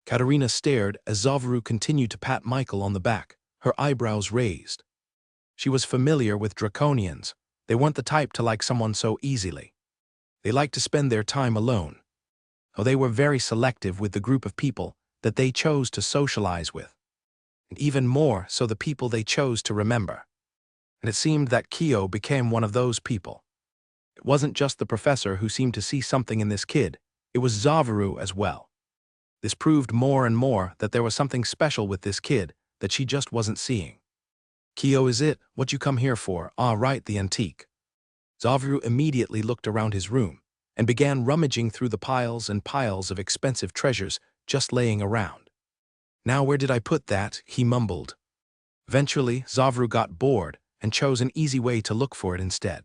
Katerina stared as Zavaru continued to pat Michael on the back, her eyebrows raised. She was familiar with draconians. They weren't the type to like someone so easily. They liked to spend their time alone. Oh, they were very selective with the group of people that they chose to socialize with. And even more so the people they chose to remember. And it seemed that Kyo became one of those people. It wasn't just the professor who seemed to see something in this kid, it was Zavaru as well. This proved more and more that there was something special with this kid that she just wasn't seeing. Kyo, is it? What you come here for? Ah, right, the antique. Zavaru immediately looked around his room and began rummaging through the piles and piles of expensive treasures just laying around. Now where did I put that? He mumbled. Eventually, Zavaru got bored and chose an easy way to look for it instead.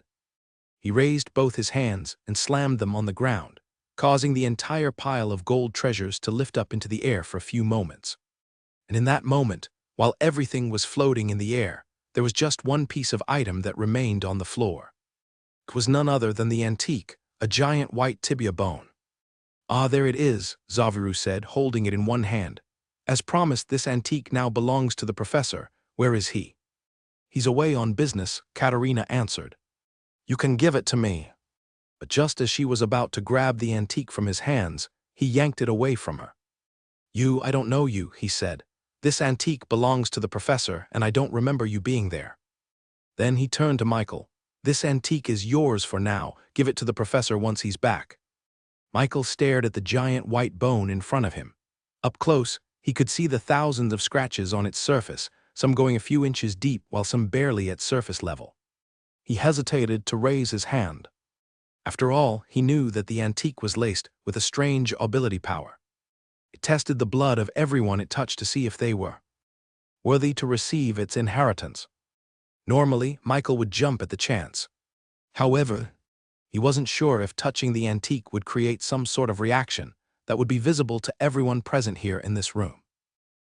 He raised both his hands and slammed them on the ground, causing the entire pile of gold treasures to lift up into the air for a few moments. And in that moment, while everything was floating in the air, there was just one piece of item that remained on the floor. It was none other than the antique, a giant white tibia bone. Ah, there it is, Zavaru said, holding it in one hand. As promised, this antique now belongs to the professor. Where is he? He's away on business, Katerina answered. You can give it to me. But just as she was about to grab the antique from his hands, he yanked it away from her. I don't know you, he said. This antique belongs to the professor, and I don't remember you being there. Then he turned to Michael. This antique is yours for now. Give it to the professor once he's back. Michael stared at the giant white bone in front of him. Up close, he could see the thousands of scratches on its surface, some going a few inches deep while some barely at surface level. He hesitated to raise his hand. After all, he knew that the antique was laced with a strange ability power. It tested the blood of everyone it touched to see if they were worthy to receive its inheritance. Normally, Michael would jump at the chance. However, he wasn't sure if touching the antique would create some sort of reaction that would be visible to everyone present here in this room.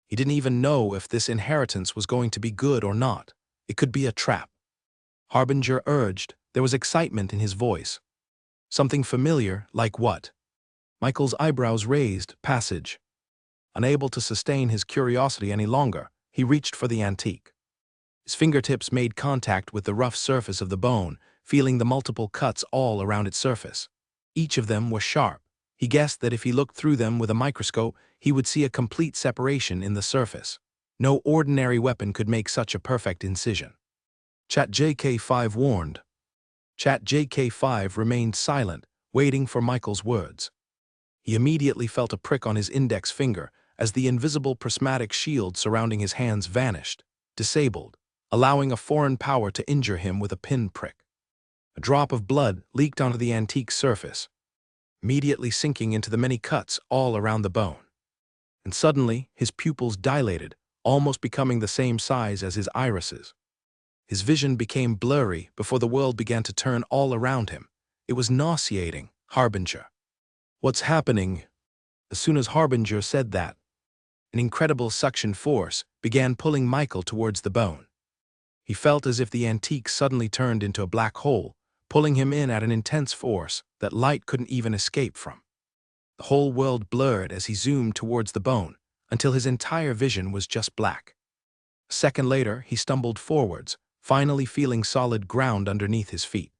He didn't even know if this inheritance was going to be good or not. It could be a trap. Harbinger urged. There was excitement in his voice. Something familiar, like what? Michael's eyebrows raised. Passage. Unable to sustain his curiosity any longer, he reached for the antique. His fingertips made contact with the rough surface of the bone, feeling the multiple cuts all around its surface. Each of them was sharp. He guessed that if he looked through them with a microscope, he would see a complete separation in the surface. No ordinary weapon could make such a perfect incision. Chat JK5 warned. Chat JK5 remained silent, waiting for Michael's words. He immediately felt a prick on his index finger as the invisible prismatic shield surrounding his hands vanished, disabled, allowing a foreign power to injure him with a pin prick. A drop of blood leaked onto the antique's surface, immediately sinking into the many cuts all around the bone. And suddenly, his pupils dilated, almost becoming the same size as his irises. His vision became blurry before the world began to turn all around him. It was nauseating. Harbinger. What's happening? As soon as Harbinger said that, an incredible suction force began pulling Michael towards the bone. He felt as if the antique suddenly turned into a black hole, pulling him in at an intense force that light couldn't even escape from. The whole world blurred as he zoomed towards the bone, until his entire vision was just black. A second later, he stumbled forwards, finally feeling solid ground underneath his feet.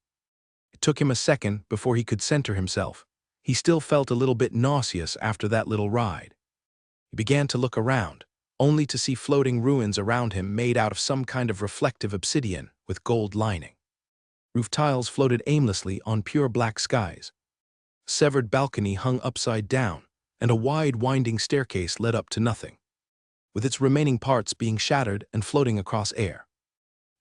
It took him a second before he could center himself. He still felt a little bit nauseous after that little ride. He began to look around, only to see floating ruins around him made out of some kind of reflective obsidian with gold lining. Roof tiles floated aimlessly on pure black skies. A severed balcony hung upside down, and a wide winding staircase led up to nothing, with its remaining parts being shattered and floating across air.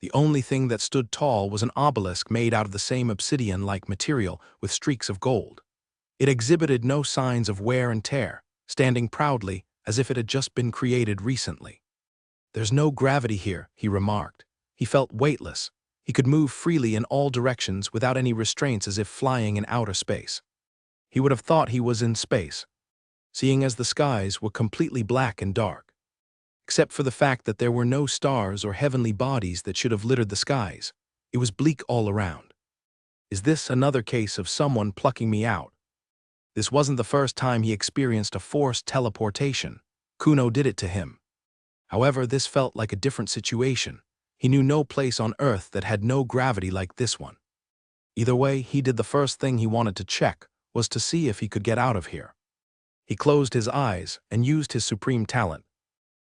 The only thing that stood tall was an obelisk made out of the same obsidian-like material with streaks of gold. It exhibited no signs of wear and tear, standing proudly as if it had just been created recently. There's no gravity here, he remarked. He felt weightless. He could move freely in all directions without any restraints, as if flying in outer space. He would have thought he was in space, seeing as the skies were completely black and dark. Except for the fact that there were no stars or heavenly bodies that should have littered the skies, it was bleak all around. Is this another case of someone plucking me out? This wasn't the first time he experienced a forced teleportation. Kuno did it to him. However, this felt like a different situation. He knew no place on Earth that had no gravity like this one. Either way, he did the first thing he wanted to check, was to see if he could get out of here. He closed his eyes and used his supreme talent,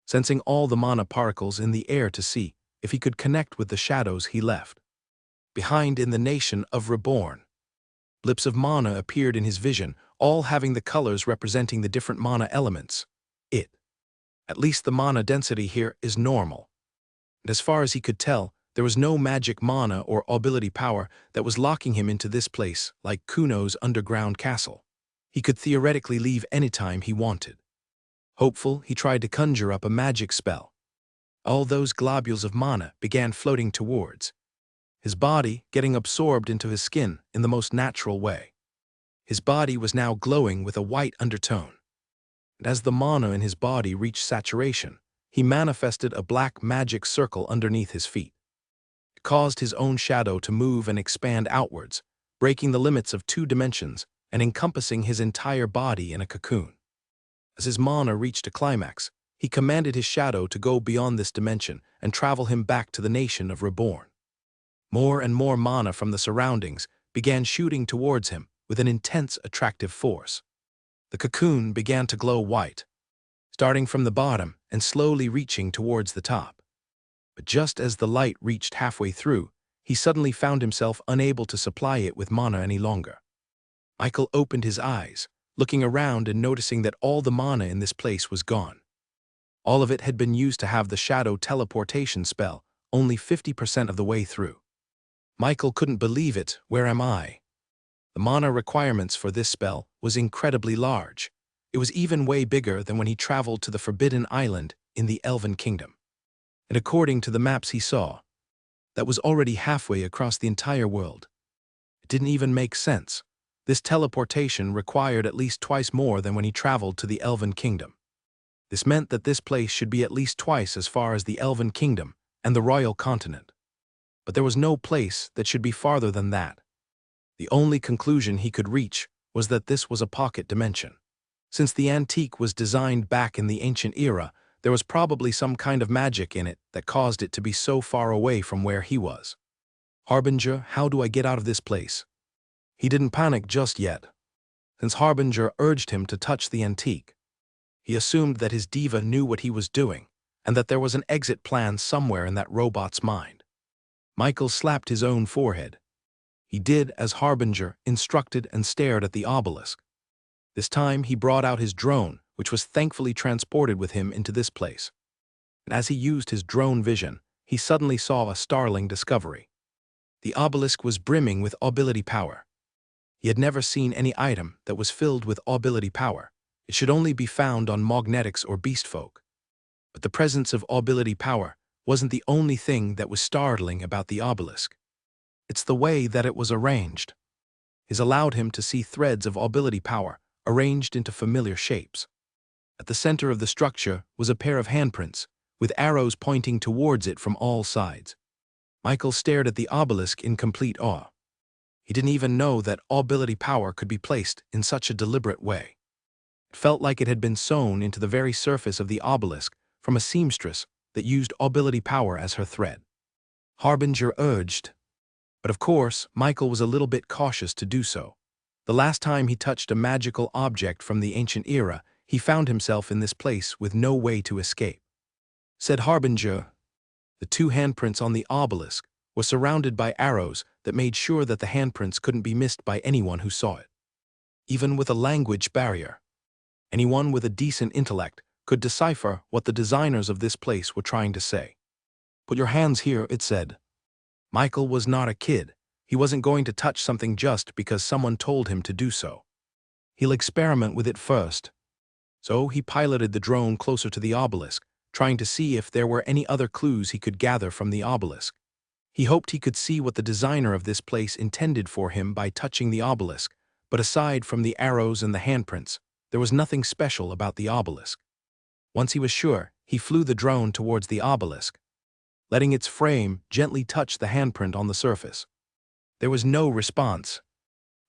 sensing all the mana particles in the air to see if he could connect with the shadows he left behind in the nation of Reborn. Blips of mana appeared in his vision, all having the colors representing the different mana elements. At least the mana density here is normal. And as far as he could tell, there was no magic mana or ability power that was locking him into this place like Kuno's underground castle. He could theoretically leave anytime he wanted. Hopeful, he tried to conjure up a magic spell. All those globules of mana began floating towards his body, getting absorbed into his skin in the most natural way. His body was now glowing with a white undertone. And as the mana in his body reached saturation, he manifested a black magic circle underneath his feet. It caused his own shadow to move and expand outwards, breaking the limits of 2 dimensions and encompassing his entire body in a cocoon. As his mana reached a climax, he commanded his shadow to go beyond this dimension and travel him back to the nation of Reborn. More and more mana from the surroundings began shooting towards him with an intense attractive force. The cocoon began to glow white, starting from the bottom and slowly reaching towards the top. But just as the light reached halfway through, he suddenly found himself unable to supply it with mana any longer. Michael opened his eyes, looking around and noticing that all the mana in this place was gone. All of it had been used to have the shadow teleportation spell, only 50% of the way through. Michael couldn't believe it. Where am I? The mana requirements for this spell was incredibly large. It was even way bigger than when he traveled to the Forbidden Island in the Elven Kingdom. And according to the maps he saw, that was already halfway across the entire world. It didn't even make sense. This teleportation required at least twice more than when he traveled to the Elven Kingdom. This meant that this place should be at least twice as far as the Elven Kingdom and the Royal Continent. But there was no place that should be farther than that. The only conclusion he could reach was that this was a pocket dimension. Since the antique was designed back in the ancient era, there was probably some kind of magic in it that caused it to be so far away from where he was. Harbinger, how do I get out of this place? He didn't panic just yet, since Harbinger urged him to touch the antique. He assumed that his diva knew what he was doing, and that there was an exit plan somewhere in that robot's mind. Michael slapped his own forehead. He did as Harbinger instructed and stared at the obelisk. This time he brought out his drone, which was thankfully transported with him into this place. And as he used his drone vision, he suddenly saw a startling discovery. The obelisk was brimming with ability power. He had never seen any item that was filled with ability power. It should only be found on Magnetics or Beastfolk. But the presence of ability power wasn't the only thing that was startling about the obelisk. It's the way that it was arranged. It allowed him to see threads of ability power arranged into familiar shapes. At the center of the structure was a pair of handprints, with arrows pointing towards it from all sides. Michael stared at the obelisk in complete awe. He didn't even know that ability power could be placed in such a deliberate way. It felt like it had been sewn into the very surface of the obelisk from a seamstress that used ability power as her thread. Harbinger urged, but of course, Michael was a little bit cautious to do so. The last time he touched a magical object from the ancient era, he found himself in this place with no way to escape. Said Harbinger, the 2 handprints on the obelisk were surrounded by arrows that made sure that the handprints couldn't be missed by anyone who saw it. Even with a language barrier, anyone with a decent intellect could decipher what the designers of this place were trying to say. Put your hands here, it said. Michael was not a kid. He wasn't going to touch something just because someone told him to do so. He'll experiment with it first. So he piloted the drone closer to the obelisk, trying to see if there were any other clues he could gather from the obelisk. He hoped he could see what the designer of this place intended for him by touching the obelisk, but aside from the arrows and the handprints, there was nothing special about the obelisk. Once he was sure, he flew the drone towards the obelisk, letting its frame gently touch the handprint on the surface. There was no response.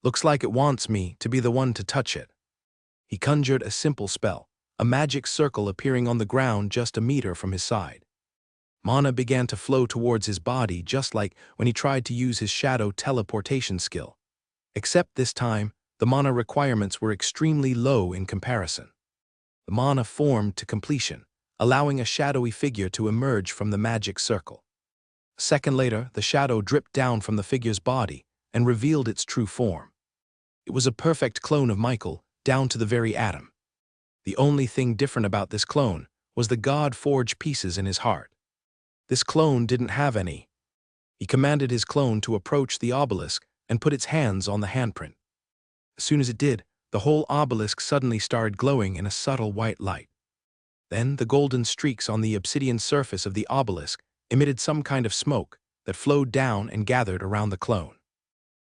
Looks like it wants me to be the one to touch it. He conjured a simple spell, a magic circle appearing on the ground just a meter from his side. Mana began to flow towards his body just like when he tried to use his shadow teleportation skill. Except this time, the mana requirements were extremely low in comparison. The mana formed to completion, allowing a shadowy figure to emerge from the magic circle. A second later, the shadow dripped down from the figure's body and revealed its true form. It was a perfect clone of Michael, down to the very atom. The only thing different about this clone was the God-forged pieces in his heart. This clone didn't have any. He commanded his clone to approach the obelisk and put its hands on the handprint. As soon as it did, the whole obelisk suddenly started glowing in a subtle white light. Then the golden streaks on the obsidian surface of the obelisk emitted some kind of smoke that flowed down and gathered around the clone.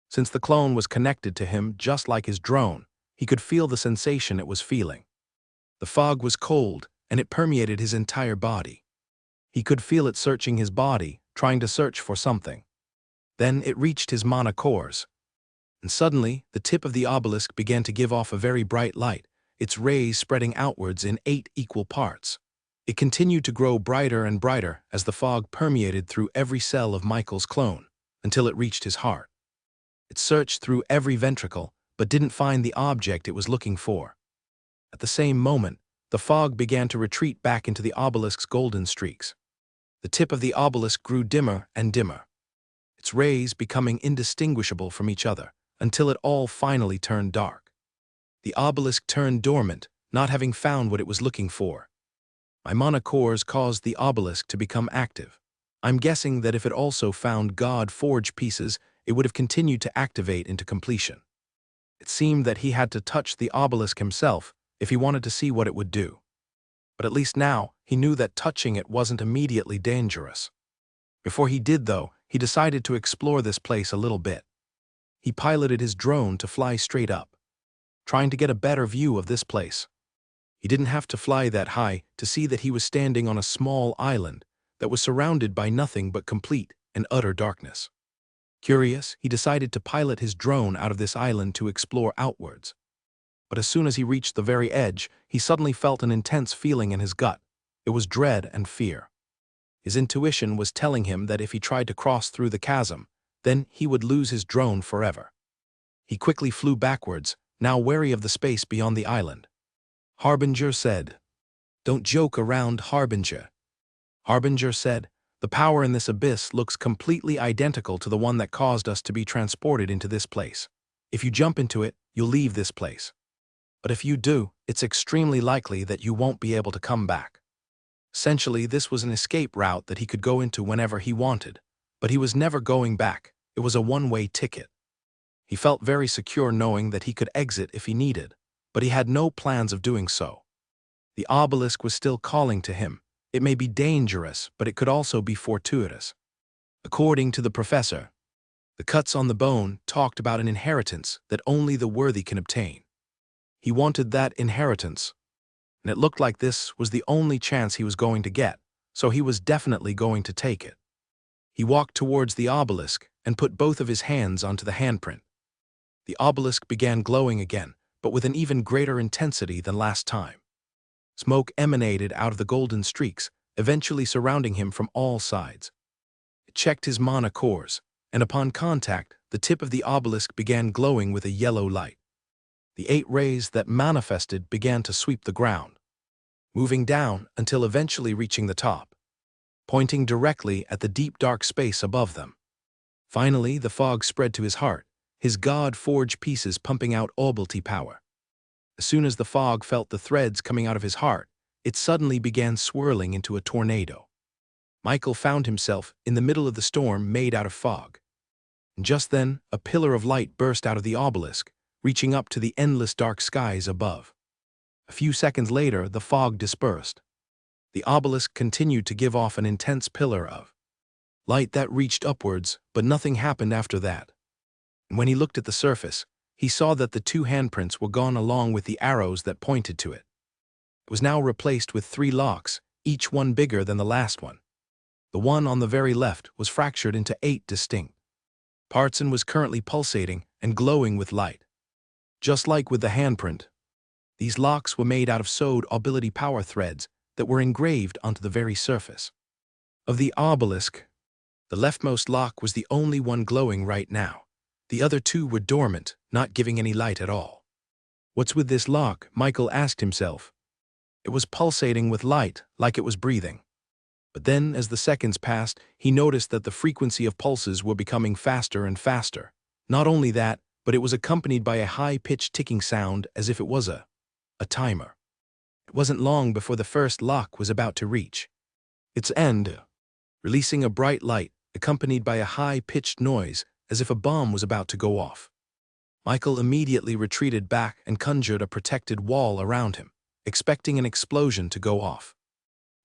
Since the clone was connected to him just like his drone, he could feel the sensation it was feeling. The fog was cold, and it permeated his entire body. He could feel it searching his body, trying to search for something. Then it reached his mana cores. And suddenly, the tip of the obelisk began to give off a very bright light, its rays spreading outwards in 8 equal parts. It continued to grow brighter and brighter as the fog permeated through every cell of Michael's clone, until it reached his heart. It searched through every ventricle, but didn't find the object it was looking for. At the same moment, the fog began to retreat back into the obelisk's golden streaks. The tip of the obelisk grew dimmer and dimmer, its rays becoming indistinguishable from each other, until it all finally turned dark. The obelisk turned dormant, not having found what it was looking for. My mana cores caused the obelisk to become active. I'm guessing that if it also found God-forged pieces, it would have continued to activate into completion. It seemed that he had to touch the obelisk himself if he wanted to see what it would do. But at least now, he knew that touching it wasn't immediately dangerous. Before he did, though, he decided to explore this place a little bit. He piloted his drone to fly straight up, trying to get a better view of this place. He didn't have to fly that high to see that he was standing on a small island that was surrounded by nothing but complete and utter darkness. Curious, he decided to pilot his drone out of this island to explore outwards. But as soon as he reached the very edge, he suddenly felt an intense feeling in his gut. It was dread and fear. His intuition was telling him that if he tried to cross through the chasm, then he would lose his drone forever. He quickly flew backwards, now wary of the space beyond the island. Harbinger said, "Don't joke around, Harbinger." Harbinger said, "The power in this abyss looks completely identical to the one that caused us to be transported into this place. If you jump into it, you'll leave this place. But if you do, it's extremely likely that you won't be able to come back." Essentially, this was an escape route that he could go into whenever he wanted, but he was never going back. It was a one-way ticket. He felt very secure knowing that he could exit if he needed, but he had no plans of doing so. The obelisk was still calling to him. It may be dangerous, but it could also be fortuitous. According to the professor, the cuts on the bone talked about an inheritance that only the worthy can obtain. He wanted that inheritance, and it looked like this was the only chance he was going to get, so he was definitely going to take it. He walked towards the obelisk and put both of his hands onto the handprint. The obelisk began glowing again, but with an even greater intensity than last time. Smoke emanated out of the golden streaks, eventually surrounding him from all sides. It checked his mana cores, and upon contact, the tip of the obelisk began glowing with a yellow light. The 8 rays that manifested began to sweep the ground, moving down until eventually reaching the top, pointing directly at the deep dark space above them. Finally, the fog spread to his heart, his God-forged pieces pumping out obality power. As soon as the fog felt the threads coming out of his heart, it suddenly began swirling into a tornado. Michael found himself in the middle of the storm made out of fog. And just then, a pillar of light burst out of the obelisk, reaching up to the endless dark skies above. A few seconds later, the fog dispersed. The obelisk continued to give off an intense pillar of light that reached upwards, but nothing happened after that. And when he looked at the surface, he saw that the 2 handprints were gone along with the arrows that pointed to it. It was now replaced with 3 locks, each one bigger than the last one. The one on the very left was fractured into 8 distinct parts and was currently pulsating and glowing with light. Just like with the handprint, these locks were made out of sewed ability power threads that were engraved onto the very surface of the obelisk. The leftmost lock was the only one glowing right now. The other two were dormant, not giving any light at all. What's with this lock? Michael asked himself. It was pulsating with light, like it was breathing. But then, as the seconds passed, he noticed that the frequency of pulses were becoming faster and faster. Not only that, but it was accompanied by a high-pitched ticking sound as if it was a timer. It wasn't long before the first lock was about to reach its end, releasing a bright light accompanied by a high-pitched noise as if a bomb was about to go off. Michael immediately retreated back and conjured a protected wall around him, expecting an explosion to go off.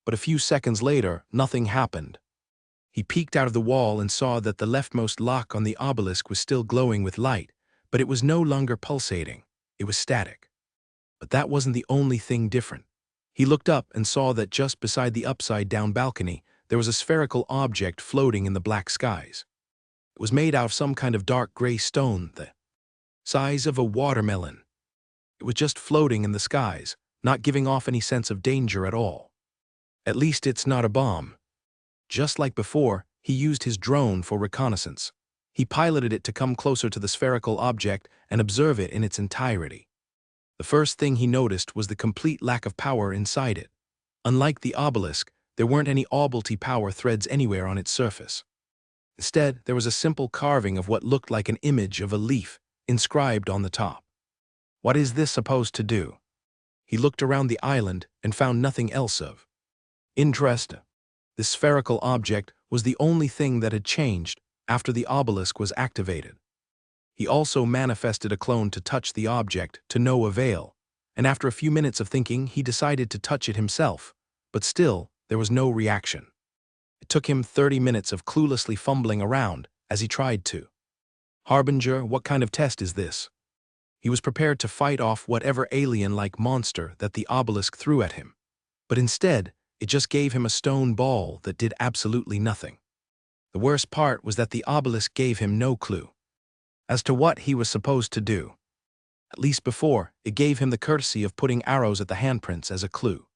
But a few seconds later, nothing happened. He peeked out of the wall and saw that the leftmost lock on the obelisk was still glowing with light, but it was no longer pulsating. It was static. But that wasn't the only thing different. He looked up and saw that just beside the upside-down balcony, there was a spherical object floating in the black skies. It was made out of some kind of dark gray stone, the size of a watermelon. It was just floating in the skies, not giving off any sense of danger at all. At least it's not a bomb. Just like before, he used his drone for reconnaissance. He piloted it to come closer to the spherical object and observe it in its entirety. The first thing he noticed was the complete lack of power inside it. Unlike the obelisk, there weren't any ability power threads anywhere on its surface. Instead, there was a simple carving of what looked like an image of a leaf inscribed on the top. What is this supposed to do? He looked around the island and found nothing else of interest. This spherical object was the only thing that had changed after the obelisk was activated. He also manifested a clone to touch the object to no avail, and after a few minutes of thinking, he decided to touch it himself, but still, there was no reaction. It took him 30 minutes of cluelessly fumbling around as he tried to. Harbinger, what kind of test is this? He was prepared to fight off whatever alien-like monster that the obelisk threw at him, but instead, it just gave him a stone ball that did absolutely nothing. The worst part was that the obelisk gave him no clue as to what he was supposed to do. At least before, it gave him the courtesy of putting arrows at the handprints as a clue.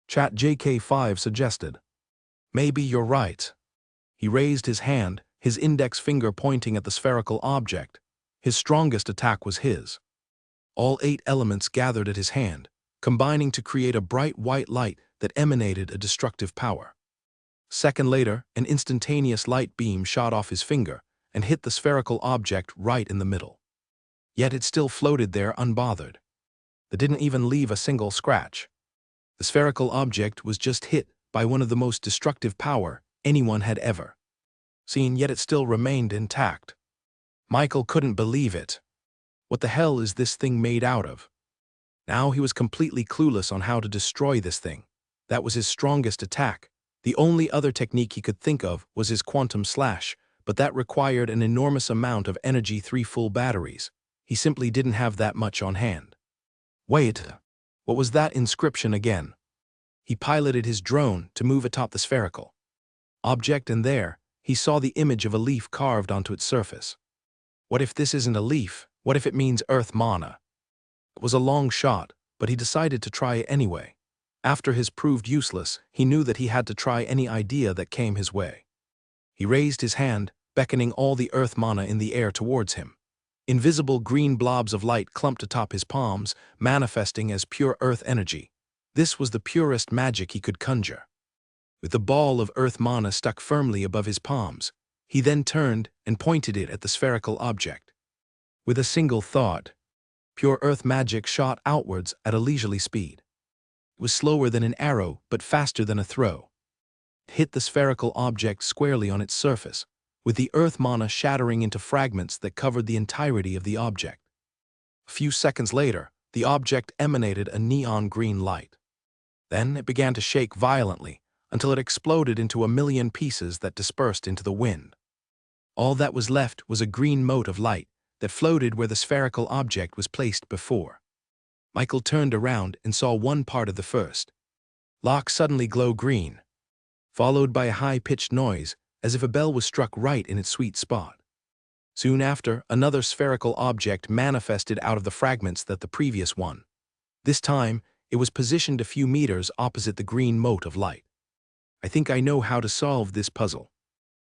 Chat JK5 suggested, "Maybe you're right." He raised his hand, his index finger pointing at the spherical object. His strongest attack was his. All 8 elements gathered at his hand, combining to create a bright white light that emanated a destructive power. A second later, an instantaneous light beam shot off his finger and hit the spherical object right in the middle. Yet it still floated there unbothered. It didn't even leave a single scratch. The spherical object was just hit by one of the most destructive power anyone had ever seen, yet it still remained intact. Michael couldn't believe it. What the hell is this thing made out of? Now he was completely clueless on how to destroy this thing. That was his strongest attack. The only other technique he could think of was his quantum slash, but that required an enormous amount of energy, 3 full batteries. He simply didn't have that much on hand. Wait, what was that inscription again? He piloted his drone to move atop the spherical object, and there, he saw the image of a leaf carved onto its surface. What if this isn't a leaf? What if it means earth mana? It was a long shot, but he decided to try it anyway. After his proved useless, he knew that he had to try any idea that came his way. He raised his hand, beckoning all the earth mana in the air towards him. Invisible green blobs of light clumped atop his palms, manifesting as pure earth energy. This was the purest magic he could conjure. With the ball of earth mana stuck firmly above his palms, he then turned and pointed it at the spherical object. With a single thought, pure earth magic shot outwards at a leisurely speed. It was slower than an arrow, but faster than a throw. It hit the spherical object squarely on its surface, with the earth mana shattering into fragments that covered the entirety of the object. A few seconds later, the object emanated a neon green light. Then it began to shake violently until it exploded into a million pieces that dispersed into the wind. All that was left was a green mote of light that floated where the spherical object was placed before. Michael turned around and saw one part of the first lock suddenly glow green, followed by a high-pitched noise as if a bell was struck right in its sweet spot. Soon after, another spherical object manifested out of the fragments that the previous one. This time, it was positioned a few meters opposite the green mote of light. I think I know how to solve this puzzle.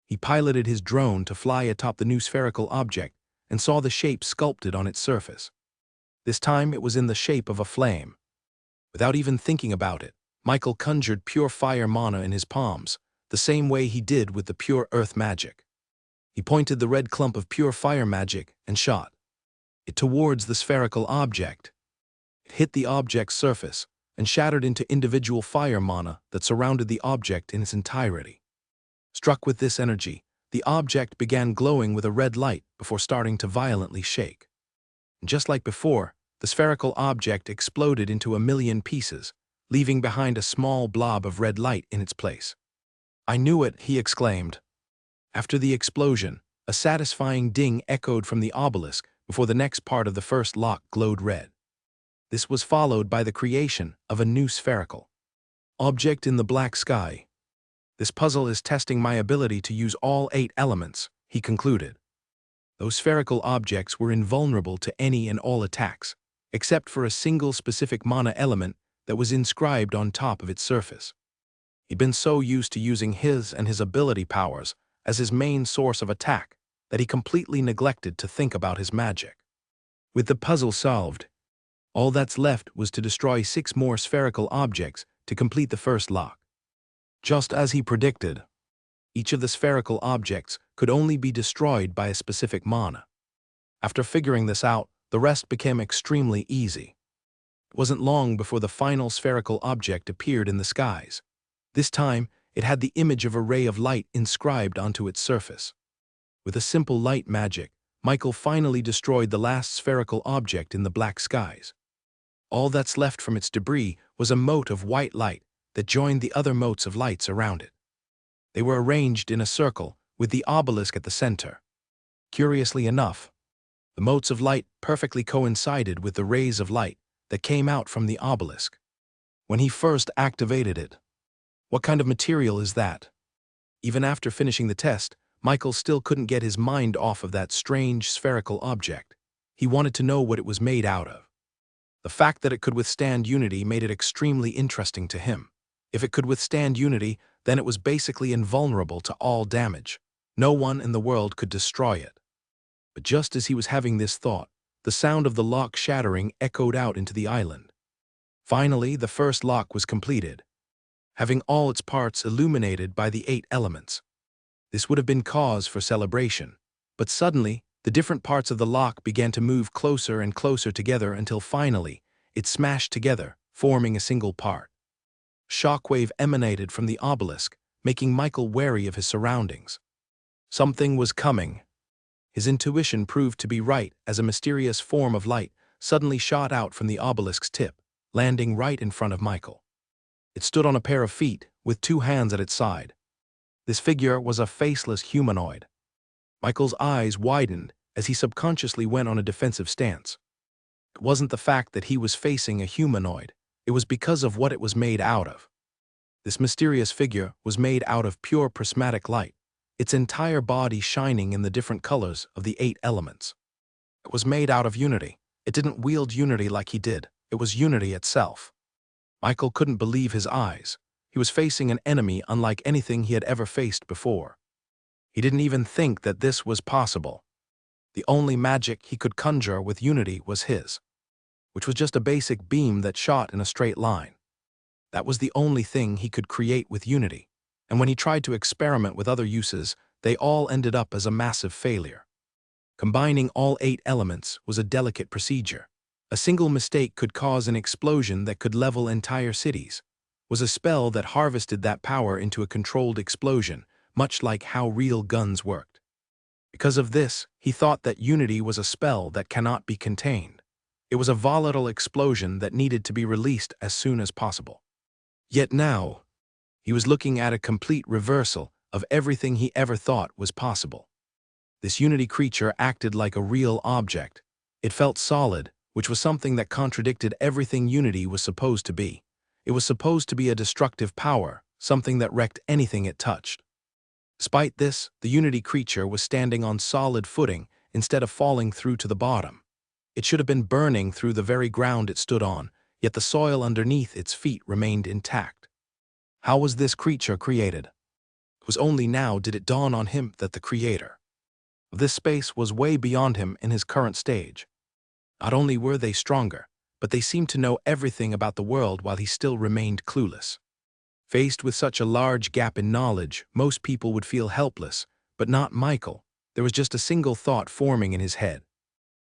He piloted his drone to fly atop the new spherical object and saw the shape sculpted on its surface. This time it was in the shape of a flame. Without even thinking about it, Michael conjured pure fire mana in his palms, the same way he did with the pure earth magic. He pointed the red clump of pure fire magic and shot it towards the spherical object. It hit the object's surface and shattered into individual fire mana that surrounded the object in its entirety. Struck with this energy, the object began glowing with a red light before starting to violently shake. And just like before, the spherical object exploded into a million pieces, leaving behind a small blob of red light in its place. "I knew it," he exclaimed. After the explosion, a satisfying ding echoed from the obelisk before the next part of the first lock glowed red. This was followed by the creation of a new spherical object in the black sky. "This puzzle is testing my ability to use all 8 elements," he concluded. Those spherical objects were invulnerable to any and all attacks, except for a single specific mana element that was inscribed on top of its surface. He'd been so used to using his and his ability powers as his main source of attack that he completely neglected to think about his magic. With the puzzle solved, all that's left was to destroy 6 more spherical objects to complete the first lock. Just as he predicted, each of the spherical objects could only be destroyed by a specific mana. After figuring this out, the rest became extremely easy. It wasn't long before the final spherical object appeared in the skies. This time, it had the image of a ray of light inscribed onto its surface. With a simple light magic, Michael finally destroyed the last spherical object in the black skies. All that's left from its debris was a mote of white light that joined the other motes of lights around it. They were arranged in a circle, with the obelisk at the center. Curiously enough, the motes of light perfectly coincided with the rays of light that came out from the obelisk. When he first activated it, "What kind of material is that?" Even after finishing the test, Michael still couldn't get his mind off of that strange spherical object. He wanted to know what it was made out of. The fact that it could withstand Unity made it extremely interesting to him. If it could withstand Unity, then it was basically invulnerable to all damage. No one in the world could destroy it. But just as he was having this thought, the sound of the lock shattering echoed out into the island. Finally, the first lock was completed, having all its parts illuminated by the 8 elements. This would have been cause for celebration, but suddenly, the different parts of the lock began to move closer and closer together until finally, it smashed together, forming a single part. Shockwave emanated from the obelisk, making Michael wary of his surroundings. Something was coming. His intuition proved to be right as a mysterious form of light suddenly shot out from the obelisk's tip, landing right in front of Michael. It stood on a pair of feet, with 2 hands at its side. This figure was a faceless humanoid. Michael's eyes widened as he subconsciously went on a defensive stance. It wasn't the fact that he was facing a humanoid, it was because of what it was made out of. This mysterious figure was made out of pure prismatic light, its entire body shining in the different colors of the 8 elements. It was made out of Unity. It didn't wield Unity like he did. It was Unity itself. Michael couldn't believe his eyes. He was facing an enemy unlike anything he had ever faced before. He didn't even think that this was possible. The only magic he could conjure with Unity was his, which was just a basic beam that shot in a straight line. That was the only thing he could create with Unity, and when he tried to experiment with other uses, they all ended up as a massive failure. Combining all 8 elements was a delicate procedure. A single mistake could cause an explosion that could level entire cities. Was a spell that harvested that power into a controlled explosion, much like how real guns worked. Because of this, he thought that Unity was a spell that cannot be contained. It was a volatile explosion that needed to be released as soon as possible. Yet now, he was looking at a complete reversal of everything he ever thought was possible. This Unity creature acted like a real object. It felt solid, which was something that contradicted everything Unity was supposed to be. It was supposed to be a destructive power, something that wrecked anything it touched. Despite this, the Unity creature was standing on solid footing instead of falling through to the bottom. It should have been burning through the very ground it stood on, yet the soil underneath its feet remained intact. How was this creature created? It was only now did it dawn on him that the creator of this space was way beyond him in his current stage. Not only were they stronger, but they seemed to know everything about the world while he still remained clueless. Faced with such a large gap in knowledge, most people would feel helpless, but not Michael. There was just a single thought forming in his head.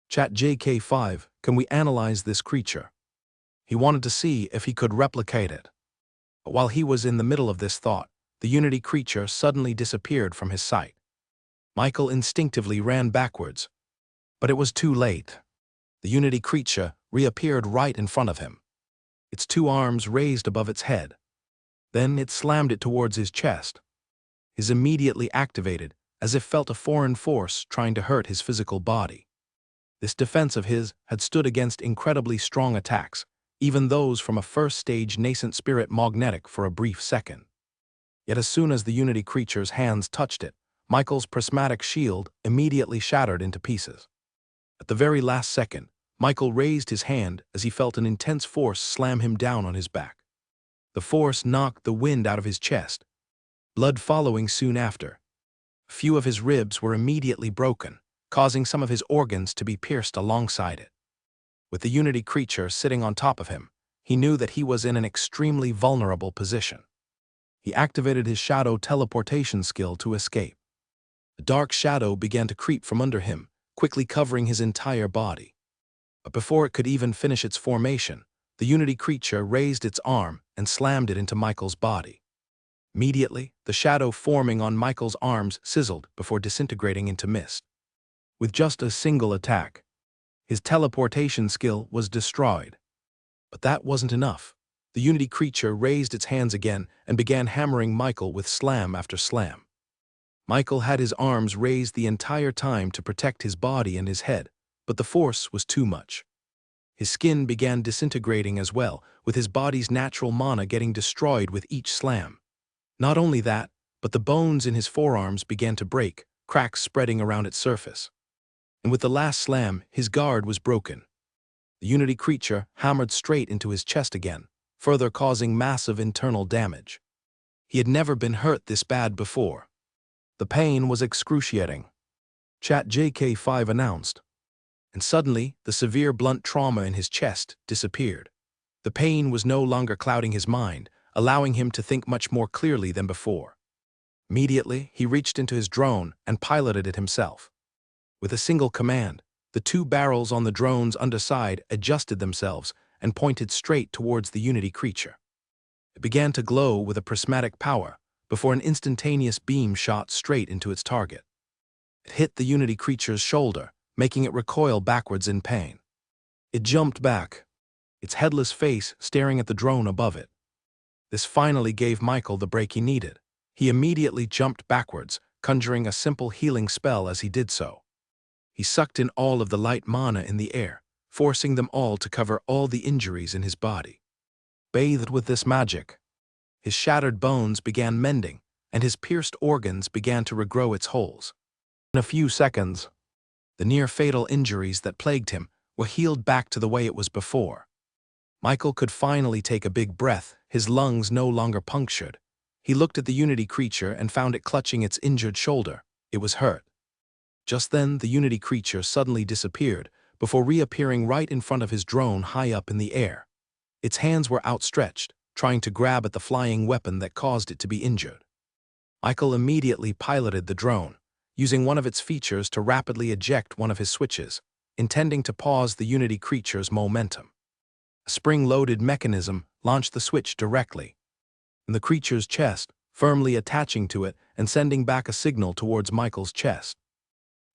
Chat JK5, can we analyze this creature? He wanted to see if he could replicate it. But while he was in the middle of this thought, the Unity creature suddenly disappeared from his sight. Michael instinctively ran backwards, but it was too late. The Unity creature reappeared right in front of him, its two arms raised above its head. Then it slammed it towards his chest. His immediately activated, as if felt a foreign force trying to hurt his physical body. This defense of his had stood against incredibly strong attacks, even those from a first-stage nascent spirit magnetic for a brief second. Yet as soon as the Unity creature's hands touched it, Michael's prismatic shield immediately shattered into pieces. At the very last second, Michael raised his hand as he felt an intense force slam him down on his back. The force knocked the wind out of his chest, blood following soon after. A few of his ribs were immediately broken, causing some of his organs to be pierced alongside it. With the Unity creature sitting on top of him, he knew that he was in an extremely vulnerable position. He activated his shadow teleportation skill to escape. A dark shadow began to creep from under him, quickly covering his entire body. But before it could even finish its formation, the Unity creature raised its arm and slammed it into Michael's body. Immediately, the shadow forming on Michael's arms sizzled before disintegrating into mist. With just a single attack, his teleportation skill was destroyed. But that wasn't enough. The Unity creature raised its hands again and began hammering Michael with slam after slam. Michael had his arms raised the entire time to protect his body and his head, but the force was too much. His skin began disintegrating as well, with his body's natural mana getting destroyed with each slam. Not only that, but the bones in his forearms began to break, cracks spreading around its surface. And with the last slam, his guard was broken. The Unity creature hammered straight into his chest again, further causing massive internal damage. He had never been hurt this bad before. The pain was excruciating. Chat JK5 announced. And suddenly, the severe blunt trauma in his chest disappeared. The pain was no longer clouding his mind, allowing him to think much more clearly than before. Immediately, he reached into his drone and piloted it himself. With a single command, the two barrels on the drone's underside adjusted themselves and pointed straight towards the Unity creature. It began to glow with a prismatic power before an instantaneous beam shot straight into its target. It hit the Unity creature's shoulder, making it recoil backwards in pain. It jumped back, its headless face staring at the drone above it. This finally gave Michael the break he needed. He immediately jumped backwards, conjuring a simple healing spell as he did so. He sucked in all of the light mana in the air, forcing them all to cover all the injuries in his body. Bathed with this magic, his shattered bones began mending, and his pierced organs began to regrow its holes. In a few seconds, the near-fatal injuries that plagued him were healed back to the way it was before. Michael could finally take a big breath, his lungs no longer punctured. He looked at the Unity creature and found it clutching its injured shoulder. It was hurt. Just then, the Unity creature suddenly disappeared, before reappearing right in front of his drone high up in the air. Its hands were outstretched, trying to grab at the flying weapon that caused it to be injured. Michael immediately piloted the drone, using one of its features to rapidly eject one of his switches, intending to pause the Unity creature's momentum. A spring-loaded mechanism launched the switch directly in the creature's chest, firmly attaching to it and sending back a signal towards Michael's chest.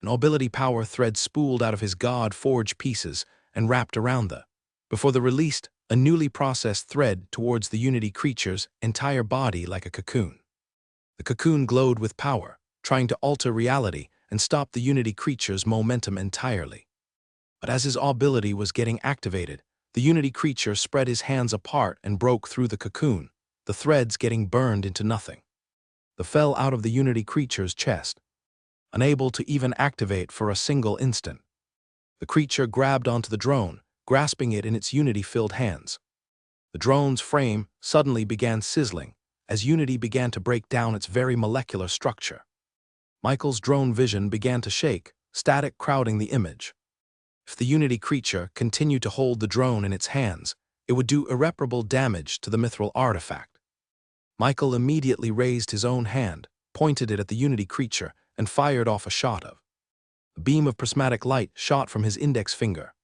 An ability power thread spooled out of his god-forged pieces and wrapped around before the released, a newly processed thread towards the Unity creature's entire body like a cocoon. The cocoon glowed with power, trying to alter reality and stop the Unity creature's momentum entirely. But as his ability was getting activated, the Unity creature spread his hands apart and broke through the cocoon, the threads getting burned into nothing. They fell out of the Unity creature's chest. unable to even activate for a single instant. The creature grabbed onto the drone, grasping it in its Unity-filled hands. The drone's frame suddenly began sizzling as Unity began to break down its very molecular structure. Michael's drone vision began to shake, static crowding the image. If the Unity creature continued to hold the drone in its hands, it would do irreparable damage to the mithril artifact. Michael immediately raised his own hand, pointed it at the Unity creature, and fired off a shot of. A beam of prismatic light shot from his index finger,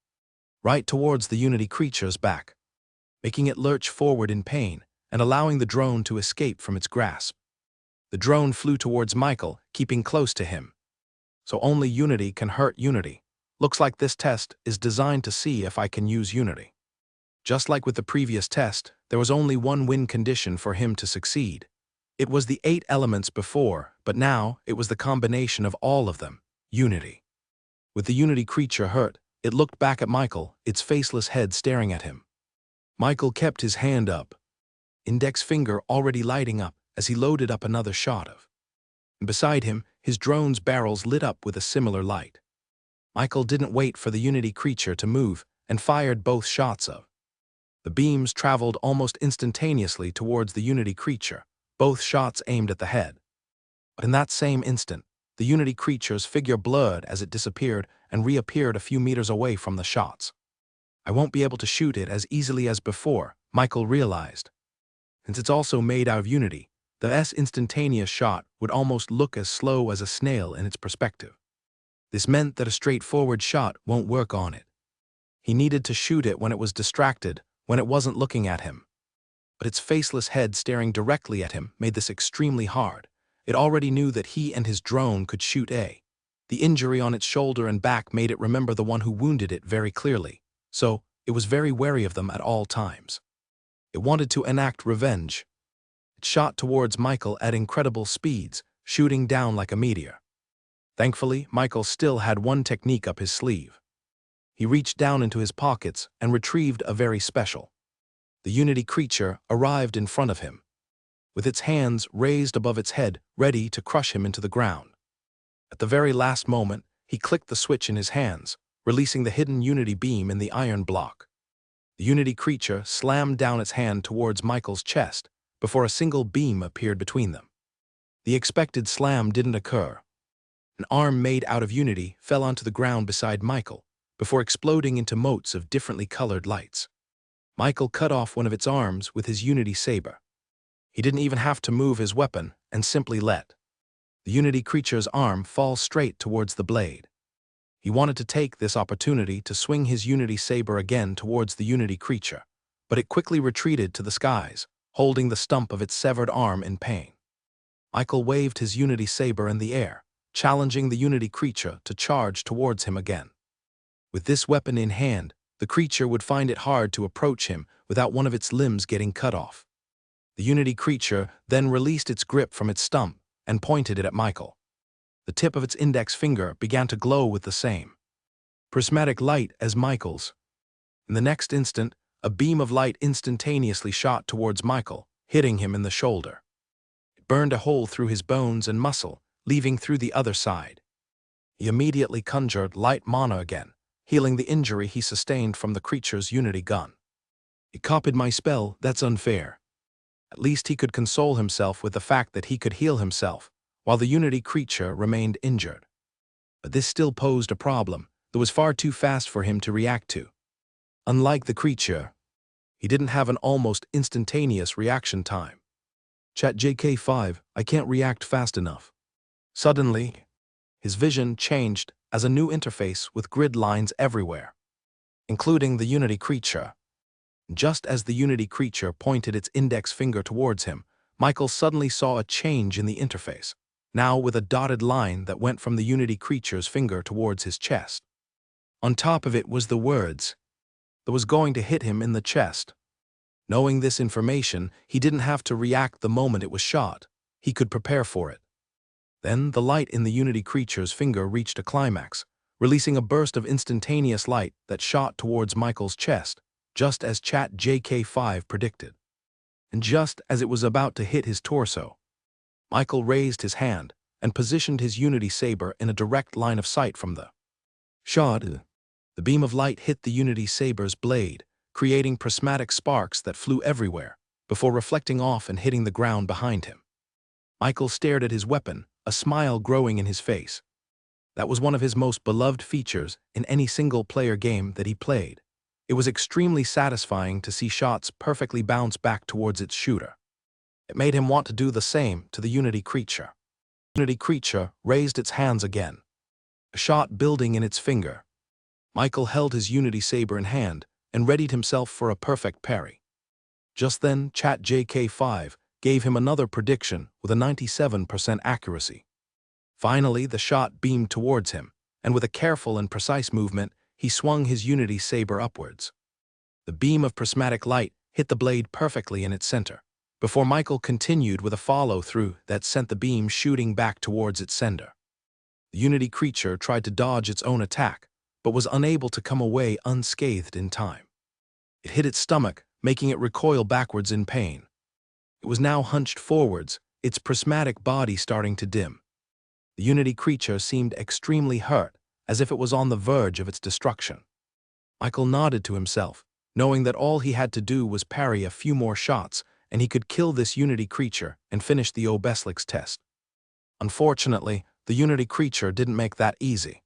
right towards the Unity creature's back, making it lurch forward in pain and allowing the drone to escape from its grasp. The drone flew towards Michael, keeping close to him. So only Unity can hurt Unity. Looks like this test is designed to see if I can use Unity. Just like with the previous test, there was only one win condition for him to succeed. It was the 8 elements before, but now it was the combination of all of them, Unity. With the Unity creature hurt, it looked back at Michael, its faceless head staring at him. Michael kept his hand up, index finger already lighting up as he loaded up another shot of. And beside him, his drone's barrels lit up with a similar light. Michael didn't wait for the Unity creature to move and fired both shots of. The beams traveled almost instantaneously towards the Unity creature, both shots aimed at the head. But in that same instant, the Unity creature's figure blurred as it disappeared and reappeared a few meters away from the shots. I won't be able to shoot it as easily as before, Michael realized. Since it's also made out of Unity, the instantaneous shot would almost look as slow as a snail in its perspective. This meant that a straightforward shot won't work on it. He needed to shoot it when it was distracted, when it wasn't looking at him. But its faceless head staring directly at him made this extremely hard. It already knew that he and his drone could shoot A. The injury on its shoulder and back made it remember the one who wounded it very clearly, so it was very wary of them at all times. It wanted to enact revenge. It shot towards Michael at incredible speeds, shooting down like a meteor. Thankfully, Michael still had one technique up his sleeve. He reached down into his pockets and retrieved a very special. The Unity creature arrived in front of him, with its hands raised above its head, ready to crush him into the ground. At the very last moment, he clicked the switch in his hands, releasing the hidden Unity beam in the iron block. The Unity creature slammed down its hand towards Michael's chest before a single beam appeared between them. The expected slam didn't occur. An arm made out of Unity fell onto the ground beside Michael, before exploding into motes of differently colored lights. Michael cut off one of its arms with his Unity saber. He didn't even have to move his weapon and simply let the Unity creature's arm fall straight towards the blade. He wanted to take this opportunity to swing his Unity saber again towards the Unity creature, but it quickly retreated to the skies, holding the stump of its severed arm in pain. Michael waved his Unity saber in the air, challenging the Unity creature to charge towards him again. With this weapon in hand, the creature would find it hard to approach him without one of its limbs getting cut off. The Unity creature then released its grip from its stump and pointed it at Michael. The tip of its index finger began to glow with the same prismatic light as Michael's. In the next instant, a beam of light instantaneously shot towards Michael, hitting him in the shoulder. It burned a hole through his bones and muscle, leaving through the other side. He immediately conjured light mana again, healing the injury he sustained from the creature's Unity gun. It copied my spell, that's unfair. At least he could console himself with the fact that he could heal himself, while the Unity creature remained injured. But this still posed a problem that was far too fast for him to react to. Unlike the creature, he didn't have an almost instantaneous reaction time. Chat JK5, I can't react fast enough. Suddenly, his vision changed as a new interface with grid lines everywhere, including the Unity creature. Just as the Unity creature pointed its index finger towards him, Michael suddenly saw a change in the interface, now with a dotted line that went from the Unity creature's finger towards his chest. On top of it was the words that was going to hit him in the chest. Knowing this information, he didn't have to react the moment it was shot. He could prepare for it. Then the light in the Unity creature's finger reached a climax, releasing a burst of instantaneous light that shot towards Michael's chest, just as Chat JK5 predicted. And just as it was about to hit his torso, Michael raised his hand and positioned his Unity Saber in a direct line of sight from the shot. The beam of light hit the Unity Saber's blade, creating prismatic sparks that flew everywhere, before reflecting off and hitting the ground behind him. Michael stared at his weapon, a smile growing in his face. That was one of his most beloved features in any single-player game that he played. It was extremely satisfying to see shots perfectly bounce back towards its shooter. It made him want to do the same to the Unity creature. The Unity creature raised its hands again, a shot building in its finger. Michael held his Unity Saber in hand and readied himself for a perfect parry. Just then, ChatJK5 gave him another prediction with a 97% accuracy. Finally, the shot beamed towards him, and with a careful and precise movement, he swung his Unity Saber upwards. The beam of prismatic light hit the blade perfectly in its center, before Michael continued with a follow-through that sent the beam shooting back towards its sender. The Unity creature tried to dodge its own attack, but was unable to come away unscathed in time. It hit its stomach, making it recoil backwards in pain. It was now hunched forwards, its prismatic body starting to dim. The Unity creature seemed extremely hurt, as if it was on the verge of its destruction. Michael nodded to himself, knowing that all he had to do was parry a few more shots, and he could kill this Unity creature and finish the Obelix test. Unfortunately, the Unity creature didn't make that easy.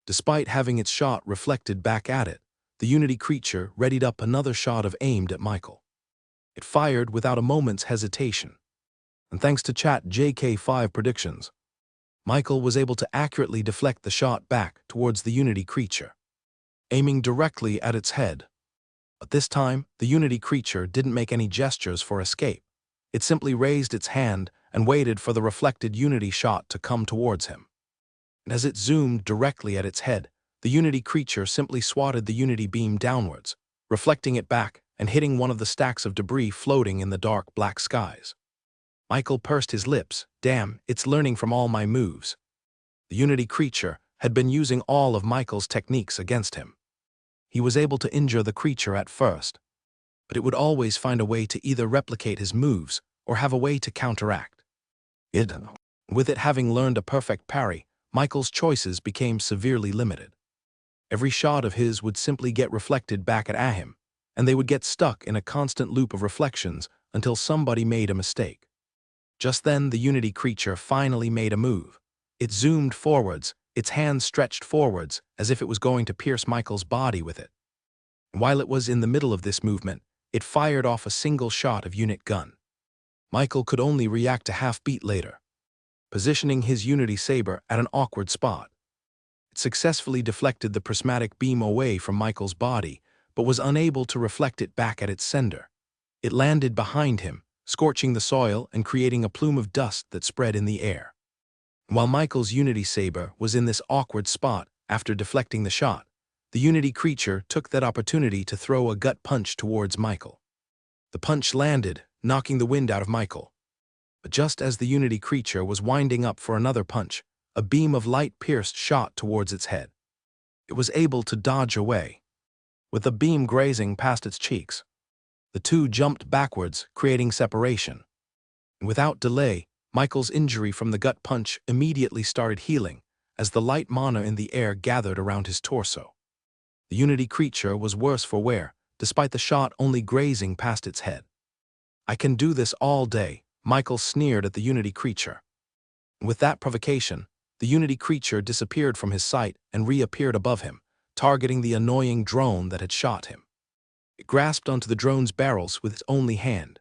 Despite having its shot reflected back at it, the Unity creature readied up another shot aimed at Michael. It fired without a moment's hesitation. And thanks to ChatJK5 predictions, Michael was able to accurately deflect the shot back towards the Unity creature, aiming directly at its head. But this time, the Unity creature didn't make any gestures for escape. It simply raised its hand and waited for the reflected Unity shot to come towards him. And as it zoomed directly at its head, the Unity creature simply swatted the Unity beam downwards, reflecting it back and hitting one of the stacks of debris floating in the dark black skies. Michael pursed his lips. Damn, it's learning from all my moves. The Unity creature had been using all of Michael's techniques against him. He was able to injure the creature at first, but it would always find a way to either replicate his moves or have a way to counteract. With it having learned a perfect parry, Michael's choices became severely limited. Every shot of his would simply get reflected back at him, and they would get stuck in a constant loop of reflections until somebody made a mistake. Just then, the Unity creature finally made a move. It zoomed forwards, its hands stretched forwards as if it was going to pierce Michael's body with it. While it was in the middle of this movement, it fired off a single shot of unit gun. Michael could only react a half-beat later, positioning his Unity Saber at an awkward spot. It successfully deflected the prismatic beam away from Michael's body, but was unable to reflect it back at its sender. It landed behind him, scorching the soil and creating a plume of dust that spread in the air. While Michael's Unity Saber was in this awkward spot after deflecting the shot, the Unity creature took that opportunity to throw a gut punch towards Michael. The punch landed, knocking the wind out of Michael. But just as the Unity creature was winding up for another punch, a beam of light-pierced shot towards its head. It was able to dodge away, with the beam grazing past its cheeks. The two jumped backwards, creating separation. And without delay, Michael's injury from the gut punch immediately started healing as the light mana in the air gathered around his torso. The Unity creature was worse for wear, despite the shot only grazing past its head. "I can do this all day," Michael sneered at the Unity creature. With that provocation, the Unity creature disappeared from his sight and reappeared above him, targeting the annoying drone that had shot him. It grasped onto the drone's barrels with its only hand,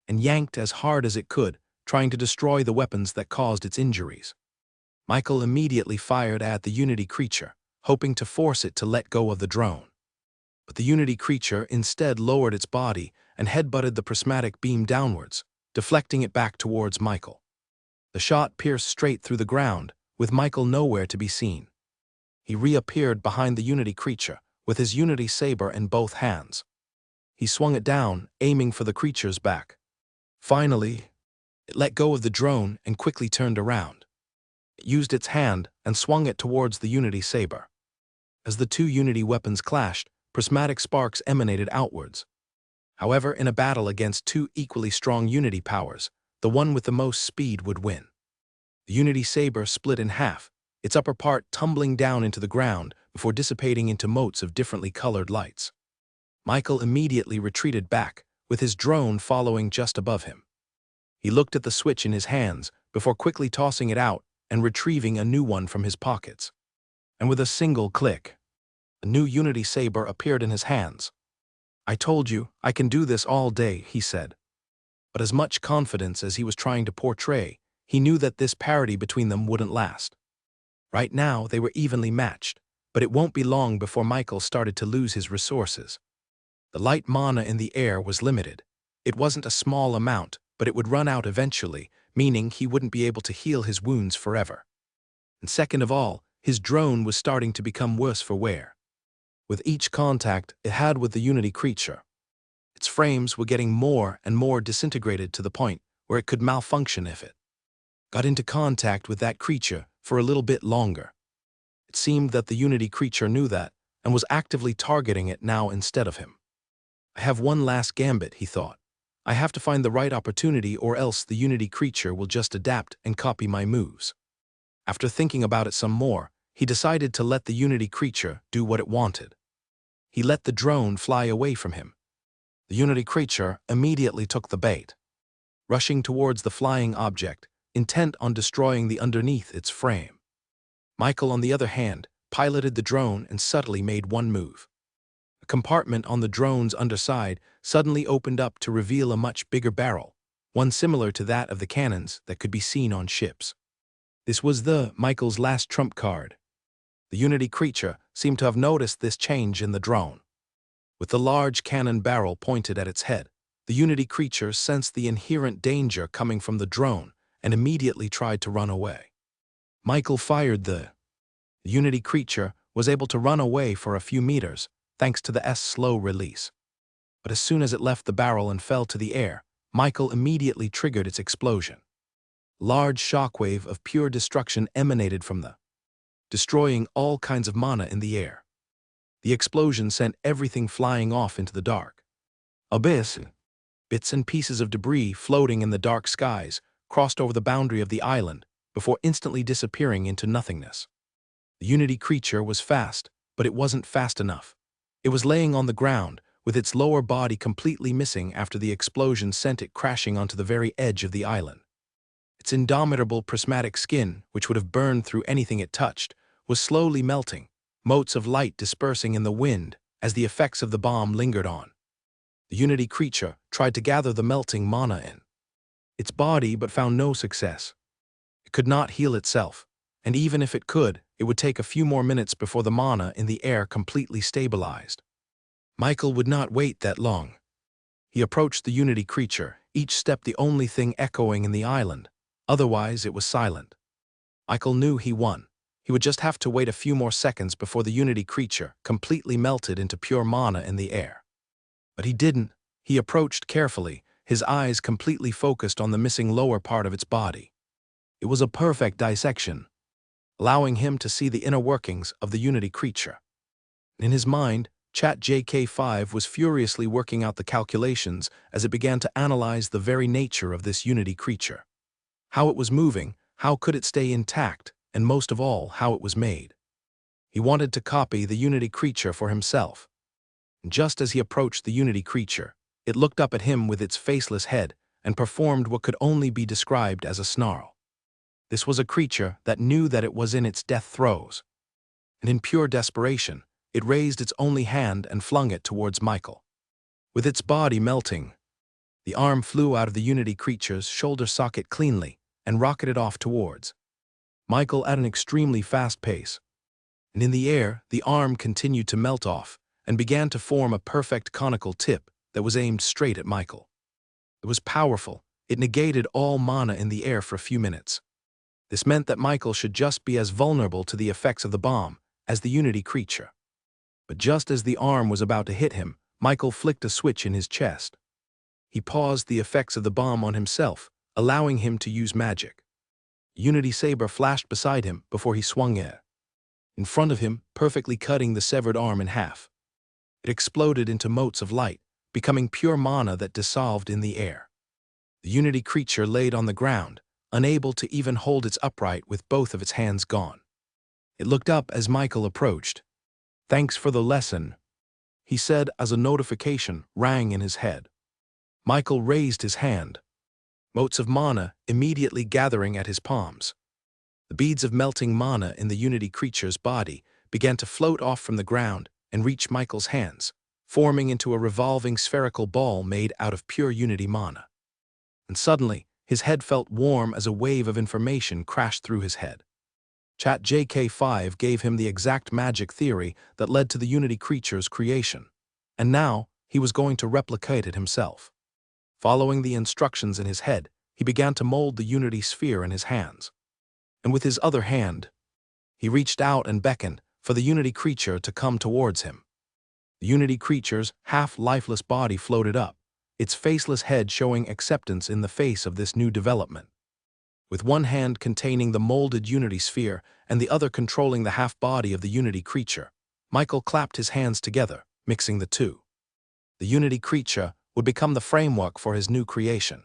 and yanked as hard as it could, trying to destroy the weapons that caused its injuries. Michael immediately fired at the Unity creature, hoping to force it to let go of the drone. But the Unity creature instead lowered its body and headbutted the prismatic beam downwards, deflecting it back towards Michael. The shot pierced straight through the ground, with Michael nowhere to be seen. He reappeared behind the Unity creature, with his Unity Saber in both hands. He swung it down, aiming for the creature's back. Finally, it let go of the drone and quickly turned around. It used its hand and swung it towards the Unity Saber. As the two Unity weapons clashed, prismatic sparks emanated outwards. However, in a battle against two equally strong Unity powers, the one with the most speed would win. The Unity saber split in half, its upper part tumbling down into the ground before dissipating into motes of differently colored lights. Michael immediately retreated back, with his drone following just above him. He looked at the switch in his hands before quickly tossing it out and retrieving a new one from his pockets. And with a single click, a new Unity saber appeared in his hands. "I told you, I can do this all day," he said. But as much confidence as he was trying to portray, he knew that this parity between them wouldn't last. Right now, they were evenly matched, but it won't be long before Michael started to lose his resources. The light mana in the air was limited. It wasn't a small amount, but it would run out eventually, meaning he wouldn't be able to heal his wounds forever. And second of all, his drone was starting to become worse for wear. With each contact it had with the Unity creature, its frames were getting more and more disintegrated to the point where it could malfunction if it got into contact with that creature for a little bit longer. It seemed that the Unity creature knew that and was actively targeting it now instead of him. "I have one last gambit," he thought. "I have to find the right opportunity or else the Unity creature will just adapt and copy my moves." After thinking about it some more, he decided to let the Unity creature do what it wanted. He let the drone fly away from him. The Unity creature immediately took the bait, rushing towards the flying object, intent on destroying the underneath its frame. Michael, on the other hand, piloted the drone and subtly made one move. A compartment on the drone's underside suddenly opened up to reveal a much bigger barrel, one similar to that of the cannons that could be seen on ships. This was Michael's last trump card. The Unity creature seemed to have noticed this change in the drone. With the large cannon barrel pointed at its head, the Unity creature sensed the inherent danger coming from the drone and immediately tried to run away. Michael fired the Unity creature was able to run away for a few meters thanks to the slow release. But as soon as it left the barrel and fell to the air, Michael immediately triggered its explosion. Large shockwave of pure destruction emanated from destroying all kinds of mana in the air. The explosion sent everything flying off into the dark abyss. Bits and pieces of debris floating in the dark skies crossed over the boundary of the island before instantly disappearing into nothingness. The Unity creature was fast, but it wasn't fast enough. It was laying on the ground, with its lower body completely missing after the explosion sent it crashing onto the very edge of the island. Its indomitable prismatic skin, which would have burned through anything it touched, was slowly melting, motes of light dispersing in the wind as the effects of the bomb lingered on. The Unity creature tried to gather the melting mana in its body but found no success. It could not heal itself, and even if it could, it would take a few more minutes before the mana in the air completely stabilized. Michael would not wait that long. He approached the Unity creature, each step the only thing echoing in the island. Otherwise, it was silent. Michael knew he won. He would just have to wait a few more seconds before the Unity creature completely melted into pure mana in the air. But he didn't. He approached carefully, his eyes completely focused on the missing lower part of its body. It was a perfect dissection, allowing him to see the inner workings of the Unity creature. In his mind, ChatJK5 was furiously working out the calculations as it began to analyze the very nature of this Unity creature. How it was moving, how could it stay intact, and most of all, how it was made. He wanted to copy the Unity creature for himself. And just as he approached the Unity creature, it looked up at him with its faceless head and performed what could only be described as a snarl. This was a creature that knew that it was in its death throes. And in pure desperation, it raised its only hand and flung it towards Michael. With its body melting, the arm flew out of the Unity creature's shoulder socket cleanly and rocketed off towards Michael at an extremely fast pace. And in the air, the arm continued to melt off and began to form a perfect conical tip that was aimed straight at Michael. It was powerful. It negated all mana in the air for a few minutes. This meant that Michael should just be as vulnerable to the effects of the bomb as the Unity creature. But just as the arm was about to hit him, Michael flicked a switch in his chest. He paused the effects of the bomb on himself, allowing him to use magic. Unity saber flashed beside him before he swung it in front of him, perfectly cutting the severed arm in half. It exploded into motes of light, becoming pure mana that dissolved in the air. The Unity creature laid on the ground, unable to even hold its upright with both of its hands gone. It looked up as Michael approached. "Thanks for the lesson," he said as a notification rang in his head. Michael raised his hand, motes of mana immediately gathering at his palms. The beads of melting mana in the Unity creature's body began to float off from the ground and reach Michael's hands, forming into a revolving spherical ball made out of pure Unity mana. And suddenly, his head felt warm as a wave of information crashed through his head. ChatJK5 gave him the exact magic theory that led to the Unity creature's creation, and now he was going to replicate it himself. Following the instructions in his head, he began to mold the Unity sphere in his hands. And with his other hand, he reached out and beckoned for the Unity creature to come towards him. The Unity creature's half-lifeless body floated up, its faceless head showing acceptance in the face of this new development. With one hand containing the molded Unity sphere and the other controlling the half-body of the Unity creature, Michael clapped his hands together, mixing the two. The Unity creature would become the framework for his new creation.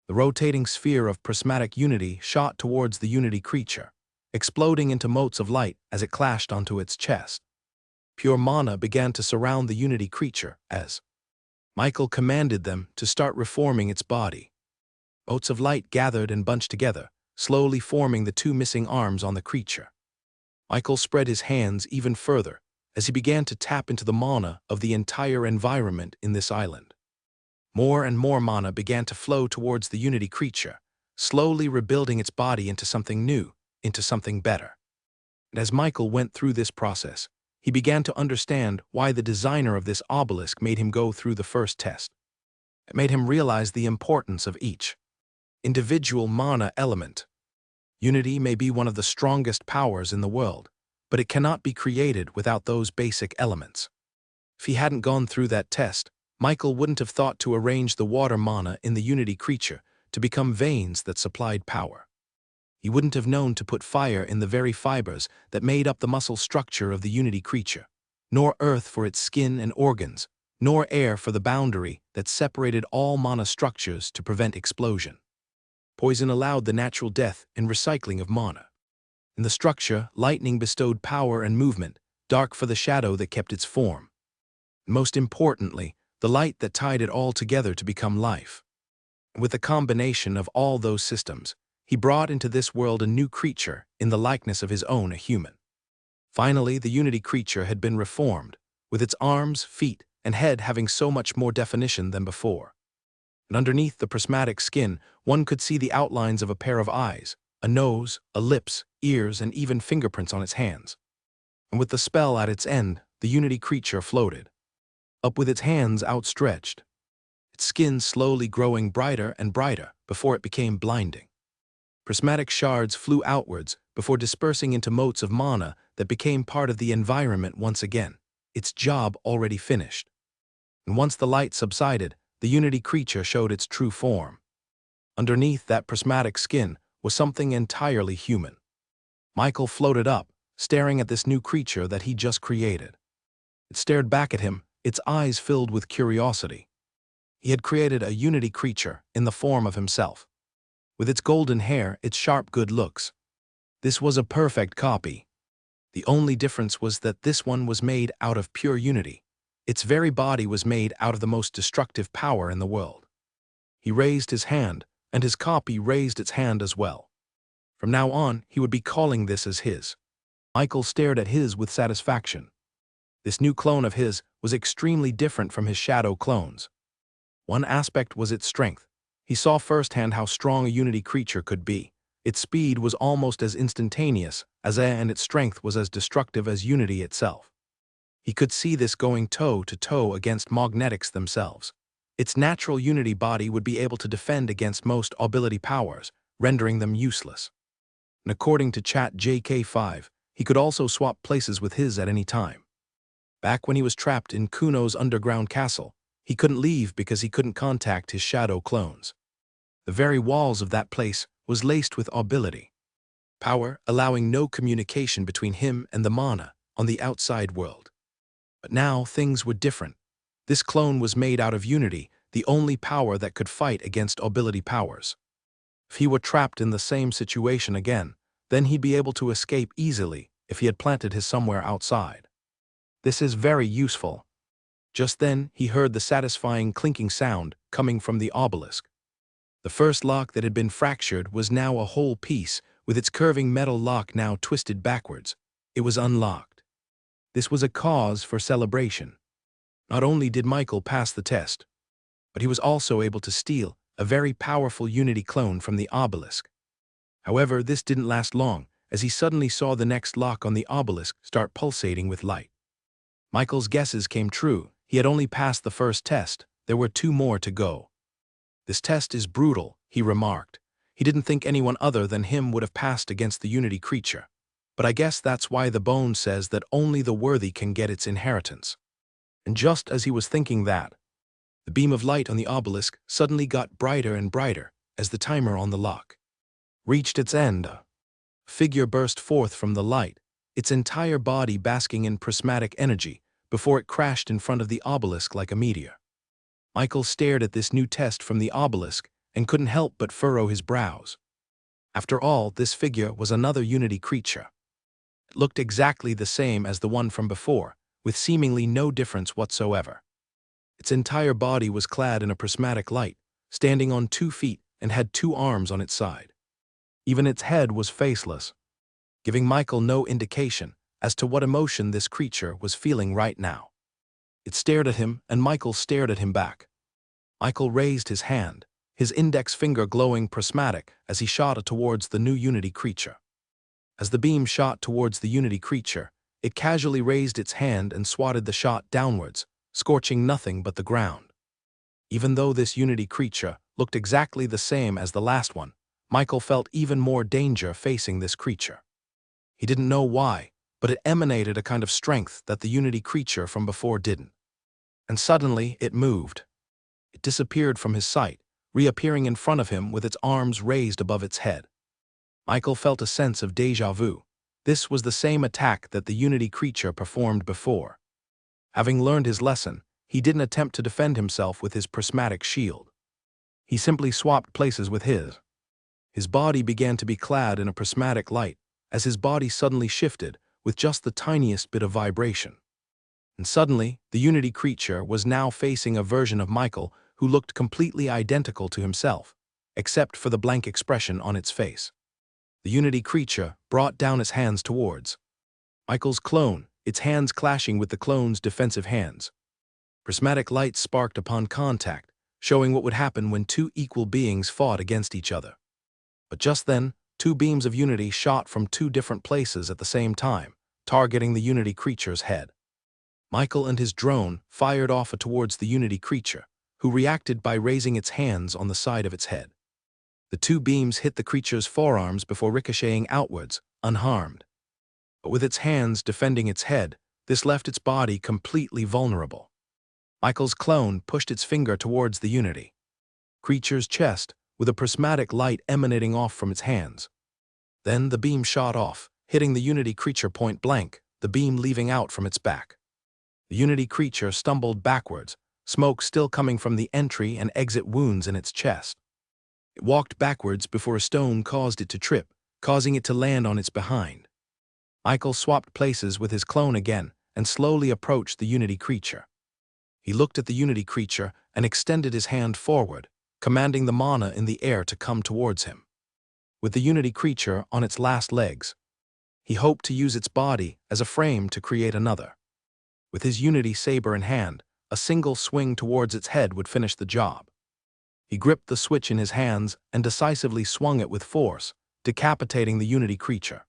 The rotating sphere of prismatic Unity shot towards the Unity creature, exploding into motes of light as it clashed onto its chest. Pure mana began to surround the Unity creature as Michael commanded them to start reforming its body. Motes of light gathered and bunched together, slowly forming the two missing arms on the creature. Michael spread his hands even further as he began to tap into the mana of the entire environment in this island. More and more mana began to flow towards the Unity creature, slowly rebuilding its body into something new, into something better. And as Michael went through this process, he began to understand why the designer of this obelisk made him go through the first test. It made him realize the importance of each individual mana element. Unity may be one of the strongest powers in the world, but it cannot be created without those basic elements. If he hadn't gone through that test, Michael wouldn't have thought to arrange the water mana in the Unity creature to become veins that supplied power. He wouldn't have known to put fire in the very fibers that made up the muscle structure of the Unity creature, nor earth for its skin and organs, nor air for the boundary that separated all mana structures to prevent explosion. Poison allowed the natural death and recycling of mana. In the structure, lightning bestowed power and movement, dark for the shadow that kept its form. Most importantly, the light that tied it all together to become life. With the combination of all those systems, he brought into this world a new creature in the likeness of his own, a human. Finally, the Unity creature had been reformed, with its arms, feet, and head having so much more definition than before. And underneath the prismatic skin, one could see the outlines of a pair of eyes, a nose, a lips, ears, and even fingerprints on its hands. And with the spell at its end, the Unity creature floated, up with its hands outstretched, its skin slowly growing brighter and brighter before it became blinding. Prismatic shards flew outwards before dispersing into motes of mana that became part of the environment once again, its job already finished. And once the light subsided, the Unity creature showed its true form. Underneath that prismatic skin was something entirely human. Michael floated up, staring at this new creature that he just created. It stared back at him, its eyes filled with curiosity. He had created a Unity creature in the form of himself, with its golden hair, its sharp good looks. This was a perfect copy. The only difference was that this one was made out of pure Unity. Its very body was made out of the most destructive power in the world. He raised his hand, and his copy raised its hand as well. From now on, he would be calling this as his. Michael stared at his with satisfaction. This new clone of his was extremely different from his shadow clones. One aspect was its strength. He saw firsthand how strong a Unity creature could be. Its speed was almost as instantaneous as and its strength was as destructive as Unity itself. He could see this going toe-to-toe against magnetics themselves. Its natural Unity body would be able to defend against most ability powers, rendering them useless. And according to ChatJK5, he could also swap places with his at any time. Back when he was trapped in Kuno's underground castle, he couldn't leave because he couldn't contact his shadow clones. The very walls of that place was laced with ability power, allowing no communication between him and the mana on the outside world. But now things were different. This clone was made out of Unity, the only power that could fight against ability powers. If he were trapped in the same situation again, then he'd be able to escape easily if he had planted his somewhere outside. This is very useful. Just then, he heard the satisfying clinking sound coming from the obelisk. The first lock that had been fractured was now a whole piece, with its curving metal lock now twisted backwards. It was unlocked. This was a cause for celebration. Not only did Michael pass the test, but he was also able to steal a very powerful Unity clone from the obelisk. However, this didn't last long, as he suddenly saw the next lock on the obelisk start pulsating with light. Michael's guesses came true. He had only passed the first test. There were 2 more to go. "This test is brutal," he remarked. He didn't think anyone other than him would have passed against the Unity creature. But I guess that's why the bone says that only the worthy can get its inheritance. And just as he was thinking that, the beam of light on the obelisk suddenly got brighter and brighter as the timer on the lock reached its end. A figure burst forth from the light, its entire body basking in prismatic energy, before it crashed in front of the obelisk like a meteor. Michael stared at this new test from the obelisk and couldn't help but furrow his brows. After all, this figure was another Unity creature. It looked exactly the same as the one from before, with seemingly no difference whatsoever. Its entire body was clad in a prismatic light, standing on 2 feet and had 2 arms on its side. Even its head was faceless, giving Michael no indication as to what emotion this creature was feeling right now. It stared at him, and Michael stared at him back. Michael raised his hand, his index finger glowing prismatic as he shot it towards the new Unity creature. As the beam shot towards the Unity creature, it casually raised its hand and swatted the shot downwards, scorching nothing but the ground. Even though this Unity creature looked exactly the same as the last one, Michael felt even more danger facing this creature. He didn't know why, but it emanated a kind of strength that the Unity creature from before didn't. And suddenly, it moved. It disappeared from his sight, reappearing in front of him with its arms raised above its head. Michael felt a sense of déjà vu. This was the same attack that the Unity creature performed before. Having learned his lesson, he didn't attempt to defend himself with his prismatic shield. He simply swapped places with his. His body began to be clad in a prismatic light, as his body suddenly shifted with just the tiniest bit of vibration. And suddenly, the Unity creature was now facing a version of Michael who looked completely identical to himself, except for the blank expression on its face. The Unity creature brought down its hands towards Michael's clone, its hands clashing with the clone's defensive hands. Prismatic light sparked upon contact, showing what would happen when 2 equal beings fought against each other. But just then, 2 beams of Unity shot from 2 different places at the same time, targeting the Unity creature's head. Michael and his drone fired off towards the Unity creature, who reacted by raising its hands on the side of its head. The 2 beams hit the creature's forearms before ricocheting outwards, unharmed. But with its hands defending its head, this left its body completely vulnerable. Michael's clone pushed its finger towards the Unity creature's chest, with a prismatic light emanating off from its hands. Then the beam shot off, hitting the Unity creature point blank, the beam leaving out from its back. The Unity creature stumbled backwards, smoke still coming from the entry and exit wounds in its chest. It walked backwards before a stone caused it to trip, causing it to land on its behind. Michael swapped places with his clone again and slowly approached the Unity creature. He looked at the Unity creature and extended his hand forward, commanding the mana in the air to come towards him. With the Unity creature on its last legs, he hoped to use its body as a frame to create another. With his Unity saber in hand, a single swing towards its head would finish the job. He gripped the switch in his hands and decisively swung it with force, decapitating the Unity creature.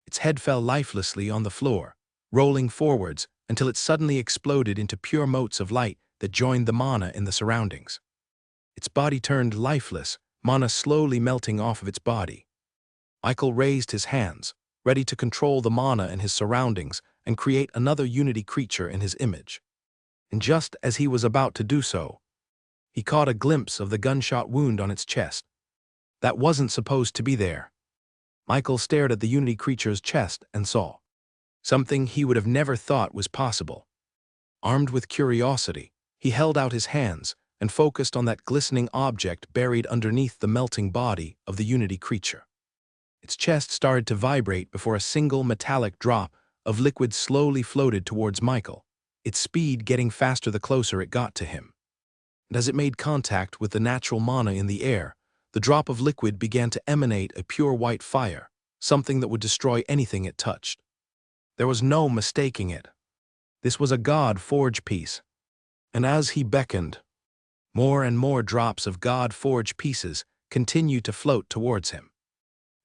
Its head fell lifelessly on the floor, rolling forwards until it suddenly exploded into pure motes of light that joined the mana in the surroundings. Its body turned lifeless, mana slowly melting off of its body. Michael raised his hands, ready to control the mana in his surroundings and create another Unity creature in his image. And just as he was about to do so, he caught a glimpse of the gunshot wound on its chest. That wasn't supposed to be there. Michael stared at the Unity creature's chest and saw something he would have never thought was possible. Armed with curiosity, he held out his hands, and focused on that glistening object buried underneath the melting body of the Unity creature. Its chest started to vibrate before a single metallic drop of liquid slowly floated towards Michael, its speed getting faster the closer it got to him. And as it made contact with the natural mana in the air, the drop of liquid began to emanate a pure white fire, something that would destroy anything it touched. There was no mistaking it. This was a God-forged piece. And as he beckoned, more and more drops of God-forged pieces continued to float towards him.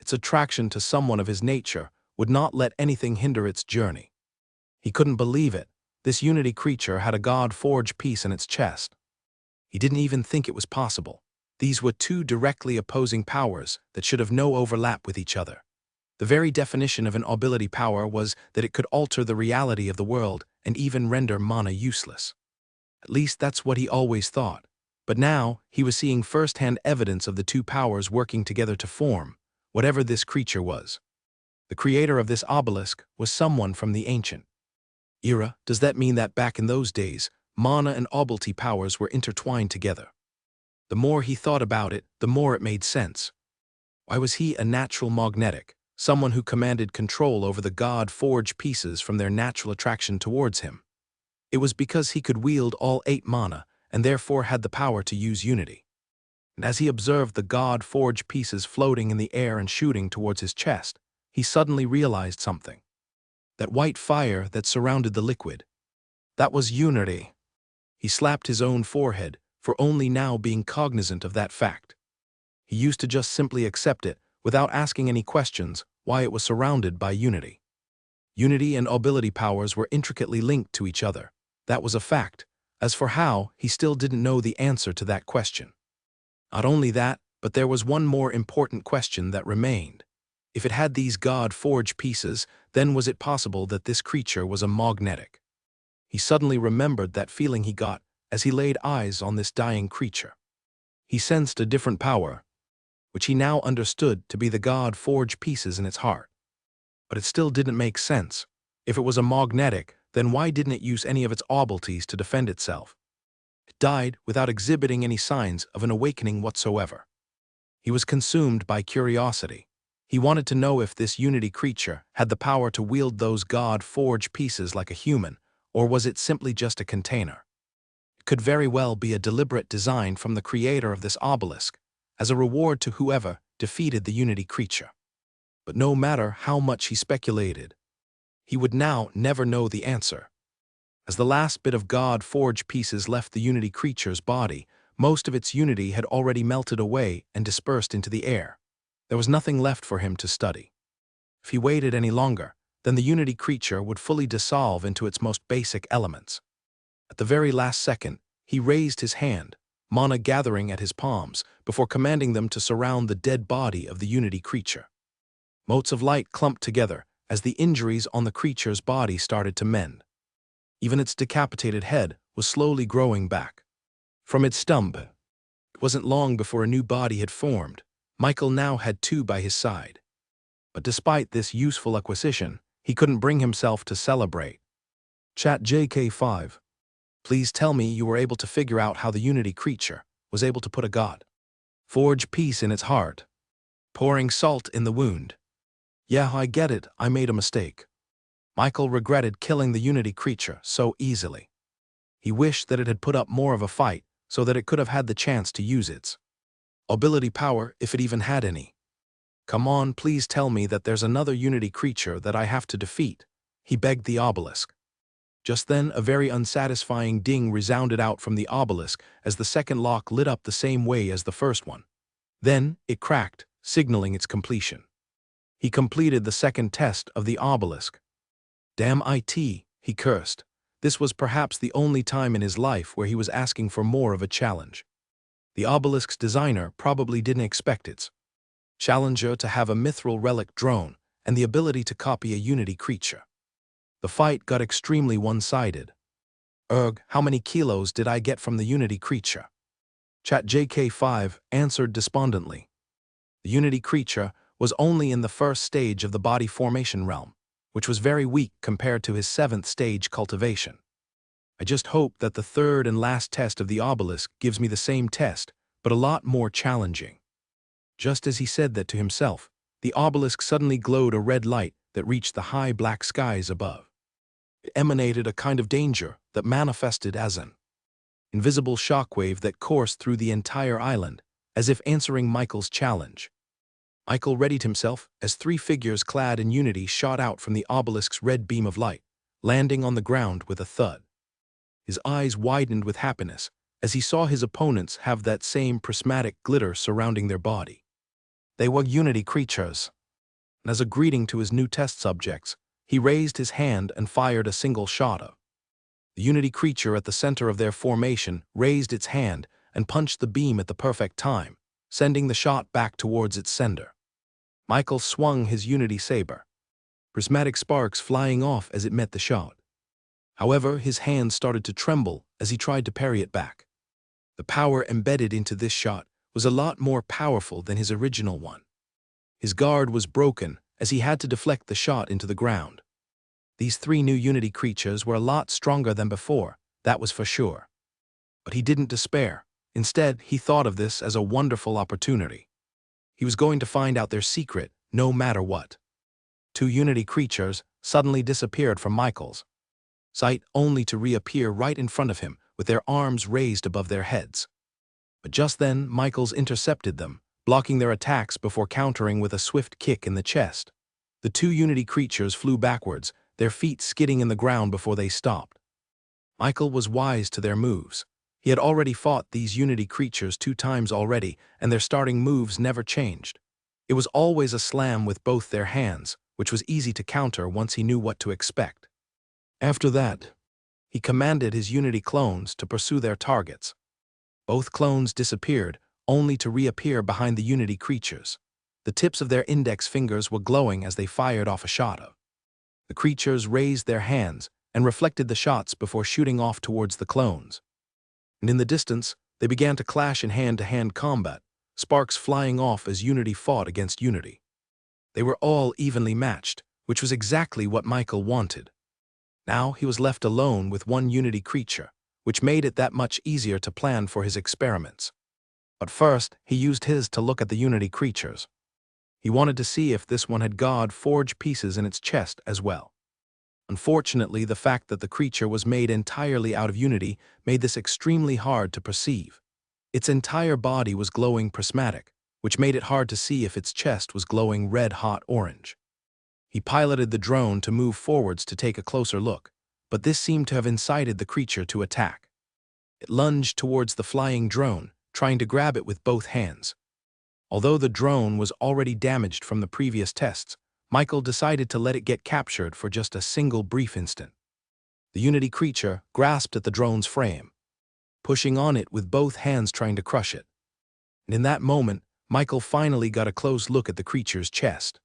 Its attraction to someone of his nature would not let anything hinder its journey. He couldn't believe it. This Unity creature had a God-forged piece in its chest. He didn't even think it was possible. These were two directly opposing powers that should have no overlap with each other. The very definition of an ability power was that it could alter the reality of the world and even render mana useless. At least that's what he always thought. But now, he was seeing first-hand evidence of the two powers working together to form whatever this creature was. The creator of this obelisk was someone from the ancient era. Does that mean that back in those days, mana and ability powers were intertwined together? The more he thought about it, the more it made sense. Why was he a natural magnetic, someone who commanded control over the God-forged pieces from their natural attraction towards him? It was because he could wield all 8 mana and therefore had the power to use Unity. And as he observed the God-forged pieces floating in the air and shooting towards his chest, he suddenly realized something. That white fire that surrounded the liquid. That was Unity. He slapped his own forehead for only now being cognizant of that fact. He used to just simply accept it without asking any questions why it was surrounded by Unity. Unity and ability powers were intricately linked to each other. That was a fact. As for how, he still didn't know the answer to that question. Not only that, but there was one more important question that remained. If it had these God-forged pieces, then was it possible that this creature was a magnetic? He suddenly remembered that feeling he got as he laid eyes on this dying creature. He sensed a different power, which he now understood to be the God-forged pieces in its heart. But it still didn't make sense. If it was a magnetic, then why didn't it use any of its abilities to defend itself? It died without exhibiting any signs of an awakening whatsoever. He was consumed by curiosity. He wanted to know if this Unity creature had the power to wield those God-forged pieces like a human, or was it simply just a container? It could very well be a deliberate design from the creator of this obelisk, as a reward to whoever defeated the Unity creature. But no matter how much he speculated, he would now never know the answer. As the last bit of God-forged pieces left the Unity creature's body, most of its unity had already melted away and dispersed into the air. There was nothing left for him to study. If he waited any longer, then the Unity creature would fully dissolve into its most basic elements. At the very last second, he raised his hand, mana gathering at his palms, before commanding them to surround the dead body of the Unity creature. Motes of light clumped together as the injuries on the creature's body started to mend. Even its decapitated head was slowly growing back. From its stump, it wasn't long before a new body had formed. Michael now had 2 by his side. But despite this useful acquisition, he couldn't bring himself to celebrate. Chat JK5. Please tell me you were able to figure out how the Unity creature was able to put a God-forged piece in its heart, pouring salt in the wound. Yeah, I get it, I made a mistake. Michael regretted killing the Unity creature so easily. He wished that it had put up more of a fight so that it could have had the chance to use its ability power if it even had any. Come on, please tell me that there's another Unity creature that I have to defeat, he begged the obelisk. Just then, a very unsatisfying ding resounded out from the obelisk as the second lock lit up the same way as the first one. Then, it cracked, signaling its completion. He completed the second test of the obelisk. Damn it, he cursed. This was perhaps the only time in his life where he was asking for more of a challenge. The obelisk's designer probably didn't expect its challenger to have a mithril relic drone and the ability to copy a Unity creature. The fight got extremely one-sided. How many kilos did I get from the Unity creature? Chat JK5 answered despondently. The Unity creature was only in the first stage of the body formation realm, which was very weak compared to his 7th stage cultivation. I just hope that the third and last test of the obelisk gives me the same test, but a lot more challenging. Just as he said that to himself, the obelisk suddenly glowed a red light that reached the high black skies above. It emanated a kind of danger that manifested as an invisible shockwave that coursed through the entire island, as if answering Michael's challenge. Michael readied himself as three figures clad in unity shot out from the obelisk's red beam of light, landing on the ground with a thud. His eyes widened with happiness as he saw his opponents have that same prismatic glitter surrounding their body. They were unity creatures. And as a greeting to his new test subjects, he raised his hand and fired a single shot of. The unity creature at the center of their formation raised its hand and punched the beam at the perfect time, sending the shot back towards its sender. Michael swung his unity saber, prismatic sparks flying off as it met the shot. However, his hand started to tremble as he tried to parry it back. The power embedded into this shot was a lot more powerful than his original one. His guard was broken as he had to deflect the shot into the ground. These three new unity creatures were a lot stronger than before, that was for sure. But he didn't despair. Instead, he thought of this as a wonderful opportunity. He was going to find out their secret, no matter what. Two unity creatures suddenly disappeared from Michael's sight, only to reappear right in front of him with their arms raised above their heads. But just then, Michael's intercepted them, blocking their attacks before countering with a swift kick in the chest. The two unity creatures flew backwards, their feet skidding in the ground before they stopped. Michael was wise to their moves. He had already fought these unity creatures 2 times already, and their starting moves never changed. It was always a slam with both their hands, which was easy to counter once he knew what to expect. After that, he commanded his unity clones to pursue their targets. Both clones disappeared, only to reappear behind the unity creatures. The tips of their index fingers were glowing as they fired off a shot of. The creatures raised their hands and reflected the shots before shooting off towards the clones. And in the distance, they began to clash in hand-to-hand combat, sparks flying off as unity fought against unity. They were all evenly matched, which was exactly what Michael wanted. Now he was left alone with one unity creature, which made it that much easier to plan for his experiments. But first, he used his to look at the unity creatures. He wanted to see if this one had God-forged pieces in its chest as well. Unfortunately, the fact that the creature was made entirely out of unity made this extremely hard to perceive. Its entire body was glowing prismatic, which made it hard to see if its chest was glowing red-hot orange. He piloted the drone to move forwards to take a closer look, but this seemed to have incited the creature to attack. It lunged towards the flying drone, trying to grab it with both hands. Although the drone was already damaged from the previous tests, Michael decided to let it get captured for just a single brief instant. The unity creature grasped at the drone's frame, pushing on it with both hands trying to crush it. And in that moment, Michael finally got a close look at the creature's chest.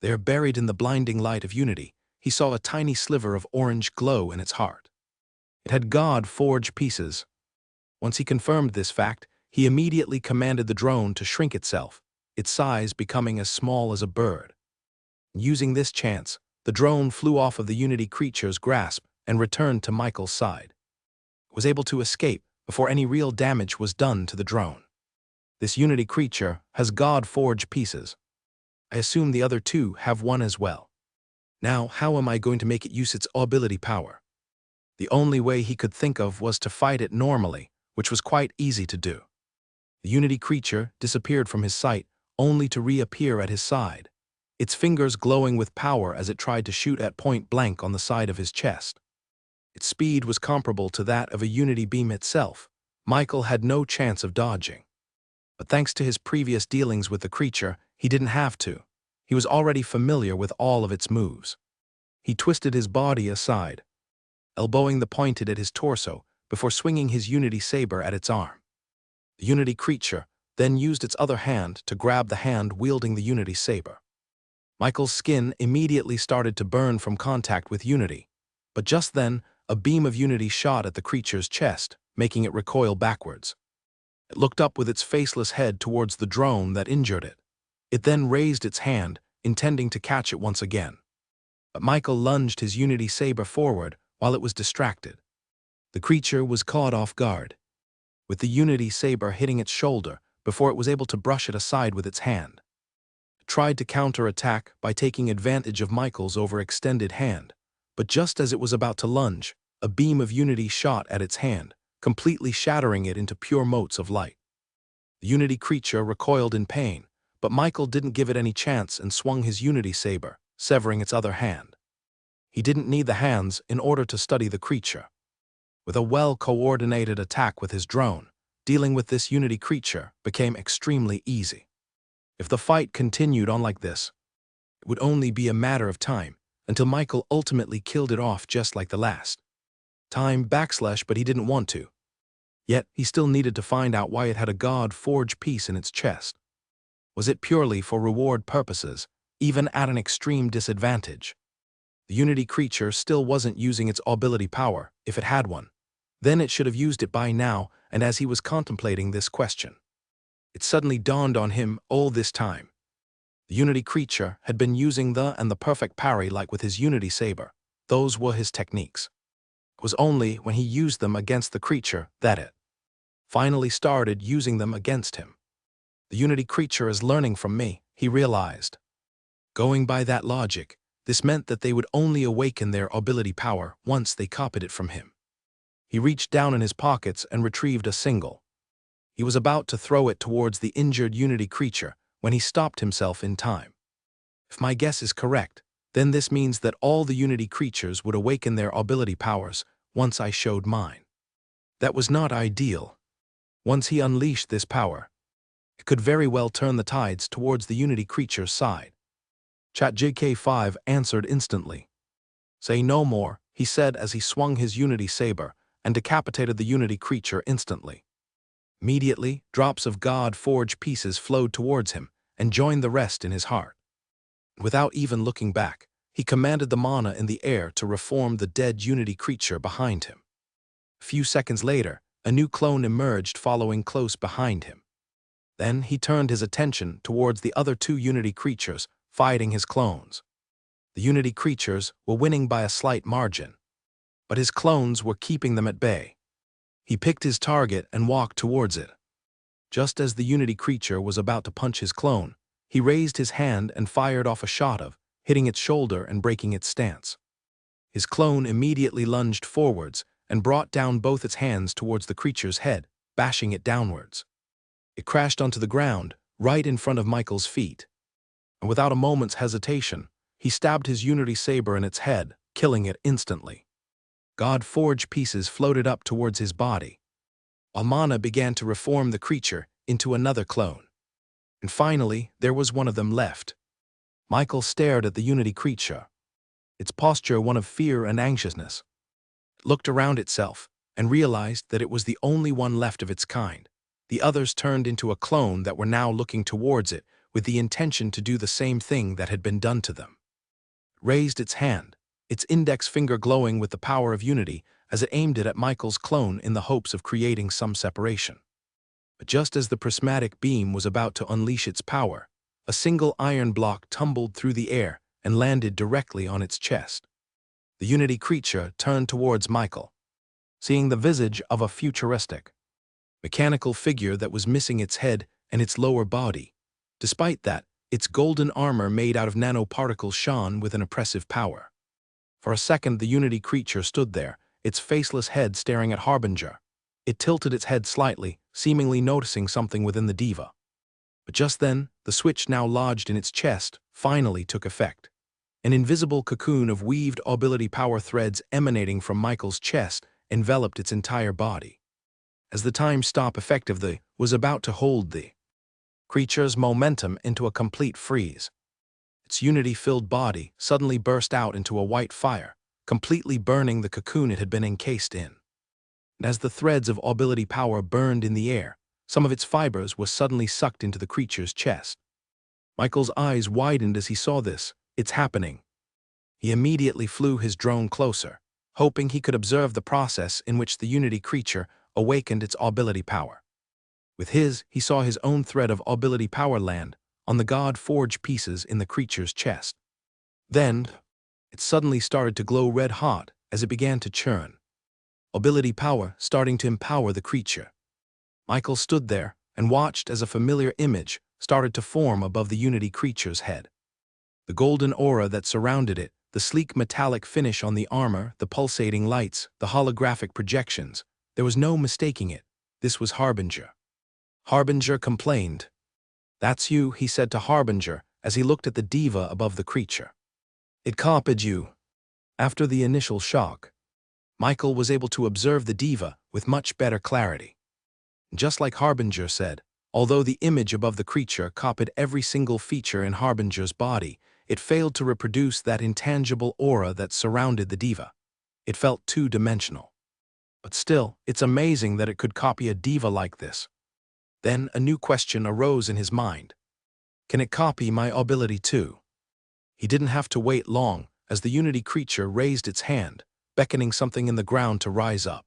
There, buried in the blinding light of unity, he saw a tiny sliver of orange glow in its heart. It had God-forged pieces. Once he confirmed this fact, he immediately commanded the drone to shrink itself, its size becoming as small as a bird. Using this chance, the drone flew off of the unity creature's grasp and returned to Michael's side. It was able to escape before any real damage was done to the drone. This unity creature has God-forged pieces. I assume the other two have one as well. Now, how am I going to make it use its ability power? The only way he could think of was to fight it normally, which was quite easy to do. The unity creature disappeared from his sight, only to reappear at his side, its fingers glowing with power as it tried to shoot at point blank on the side of his chest. Its speed was comparable to that of a unity beam itself. Michael had no chance of dodging. But thanks to his previous dealings with the creature, he didn't have to. He was already familiar with all of its moves. He twisted his body aside, elbowing the pointed at his torso before swinging his unity saber at its arm. The unity creature then used its other hand to grab the hand wielding the unity saber. Michael's skin immediately started to burn from contact with unity, but just then, a beam of unity shot at the creature's chest, making it recoil backwards. It looked up with its faceless head towards the drone that injured it. It then raised its hand, intending to catch it once again. But Michael lunged his unity saber forward while it was distracted. The creature was caught off guard, with the Unity saber hitting its shoulder before it was able to brush it aside with its hand. It tried to counterattack by taking advantage of Michael's overextended hand, but just as it was about to lunge, a beam of Unity shot at its hand, completely shattering it into pure motes of light. The Unity creature recoiled in pain, but Michael didn't give it any chance and swung his Unity saber, severing its other hand. He didn't need the hands in order to study the creature. With a well-coordinated attack with his drone, dealing with this Unity creature became extremely easy. If the fight continued on like this, it would only be a matter of time until Michael ultimately killed it off just like the last. But he didn't want to. Yet, he still needed to find out why it had a God-forged piece in its chest. Was it purely for reward purposes, even at an extreme disadvantage? The Unity creature still wasn't using its ability power, if it had one. Then it should have used it by now, and as he was contemplating this question, it suddenly dawned on him all this time. The Unity creature had been using the perfect parry like with his Unity saber. Those were his techniques. It was only when he used them against the creature that it finally started using them against him. The Unity creature is learning from me, he realized. Going by that logic, this meant that they would only awaken their ability power once they copied it from him. He reached down in his pockets and retrieved a single. He was about to throw it towards the injured Unity creature when he stopped himself in time. If my guess is correct, then this means that all the Unity creatures would awaken their ability powers once I showed mine. That was not ideal. Once he unleashed this power, it could very well turn the tides towards the Unity creature's side. ChatJK5 answered instantly. Say no more, he said as he swung his Unity saber and decapitated the Unity creature instantly. Immediately, drops of God-forged pieces flowed towards him and joined the rest in his heart. Without even looking back, he commanded the mana in the air to reform the dead Unity creature behind him. A few seconds later, a new clone emerged following close behind him. Then he turned his attention towards the other two Unity creatures fighting his clones. The Unity creatures were winning by a slight margin, but his clones were keeping them at bay. He picked his target and walked towards it. Just as the Unity creature was about to punch his clone, he raised his hand and fired off a shot hitting its shoulder and breaking its stance. His clone immediately lunged forwards and brought down both its hands towards the creature's head, bashing it downwards. It crashed onto the ground, right in front of Michael's feet. And without a moment's hesitation, he stabbed his Unity saber in its head, killing it instantly. God-forged pieces floated up towards his body. Mana began to reform the creature into another clone. And finally, there was one of them left. Michael stared at the Unity creature, its posture one of fear and anxiousness. It looked around itself and realized that it was the only one left of its kind. The others turned into a clone that were now looking towards it with the intention to do the same thing that had been done to them. It raised its hand, its index finger glowing with the power of Unity as it aimed it at Michael's clone in the hopes of creating some separation. But just as the prismatic beam was about to unleash its power, a single iron block tumbled through the air and landed directly on its chest. The Unity creature turned towards Michael, seeing the visage of a futuristic, mechanical figure that was missing its head and its lower body. Despite that, its golden armor made out of nanoparticles shone with an oppressive power. For a second, the Unity creature stood there, its faceless head staring at Harbinger. It tilted its head slightly, seemingly noticing something within the diva. But just then, the switch now lodged in its chest finally took effect. An invisible cocoon of weaved ability power threads emanating from Michael's chest enveloped its entire body. As the time-stop effect of the was about to hold the creature's momentum into a complete freeze, its Unity-filled body suddenly burst out into a white fire, completely burning the cocoon it had been encased in. And as the threads of ability power burned in the air, some of its fibers were suddenly sucked into the creature's chest. Michael's eyes widened as he saw this. It's happening. He immediately flew his drone closer, hoping he could observe the process in which the Unity creature awakened its ability power. With he saw his own thread of ability power land on the God-forged pieces in the creature's chest. Then, it suddenly started to glow red-hot as it began to churn. ability power starting to empower the creature. Michael stood there and watched as a familiar image started to form above the Unity creature's head. The golden aura that surrounded it, the sleek metallic finish on the armor, the pulsating lights, the holographic projections, there was no mistaking it. This was Harbinger. Harbinger complained. "That's you," he said to Harbinger as he looked at the diva above the creature. "It copied you." After the initial shock, Michael was able to observe the diva with much better clarity. Just like Harbinger said, although the image above the creature copied every single feature in Harbinger's body, it failed to reproduce that intangible aura that surrounded the diva. It felt two-dimensional. But still, it's amazing that it could copy a diva like this. Then a new question arose in his mind. Can it copy my ability too? He didn't have to wait long as the Unity creature raised its hand, beckoning something in the ground to rise up.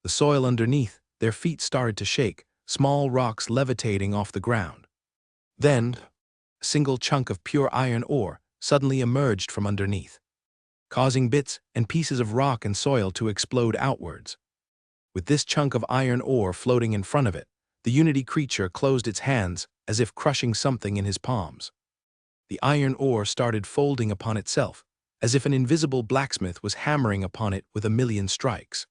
The soil underneath their feet started to shake, small rocks levitating off the ground. Then, a single chunk of pure iron ore suddenly emerged from underneath, causing bits and pieces of rock and soil to explode outwards. With this chunk of iron ore floating in front of it, the Unity creature closed its hands as if crushing something in his palms. The iron ore started folding upon itself, as if an invisible blacksmith was hammering upon it with a million strikes.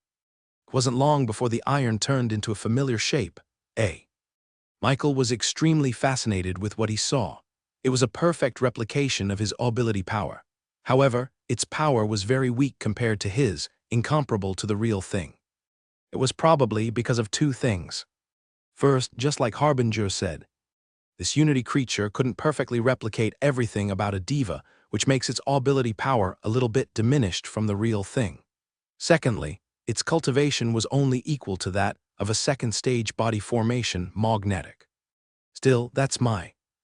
It wasn't long before the iron turned into a familiar shape, A. Michael was extremely fascinated with what he saw. It was a perfect replication of his ability power. However, its power was very weak compared to his, incomparable to the real thing. It was probably because of two things. First, just like Harbinger said, this Unity creature couldn't perfectly replicate everything about a diva, which makes its ability power a little bit diminished from the real thing. Secondly, its cultivation was only equal to that of a second-stage body formation, magnetic. Still, that's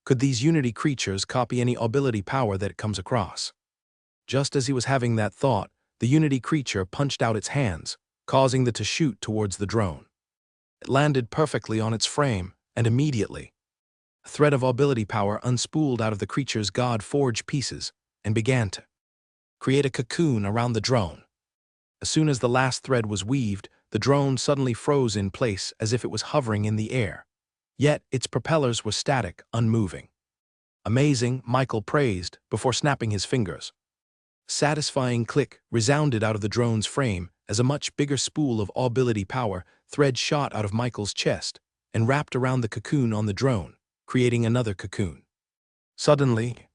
could these Unity creatures copy any ability power that it comes across? Just as he was having that thought, the Unity creature punched out its hands, causing it to shoot towards the drone. It landed perfectly on its frame, and immediately, a thread of ability power unspooled out of the creature's god-forged pieces and began to create a cocoon around the drone. As soon as the last thread was weaved, the drone suddenly froze in place as if it was hovering in the air. Yet, its propellers were static, unmoving. "Amazing," Michael praised before snapping his fingers. A satisfying click resounded out of the drone's frame as a much bigger spool of ability power thread shot out of Michael's chest and wrapped around the cocoon on the drone, creating another cocoon. Suddenly,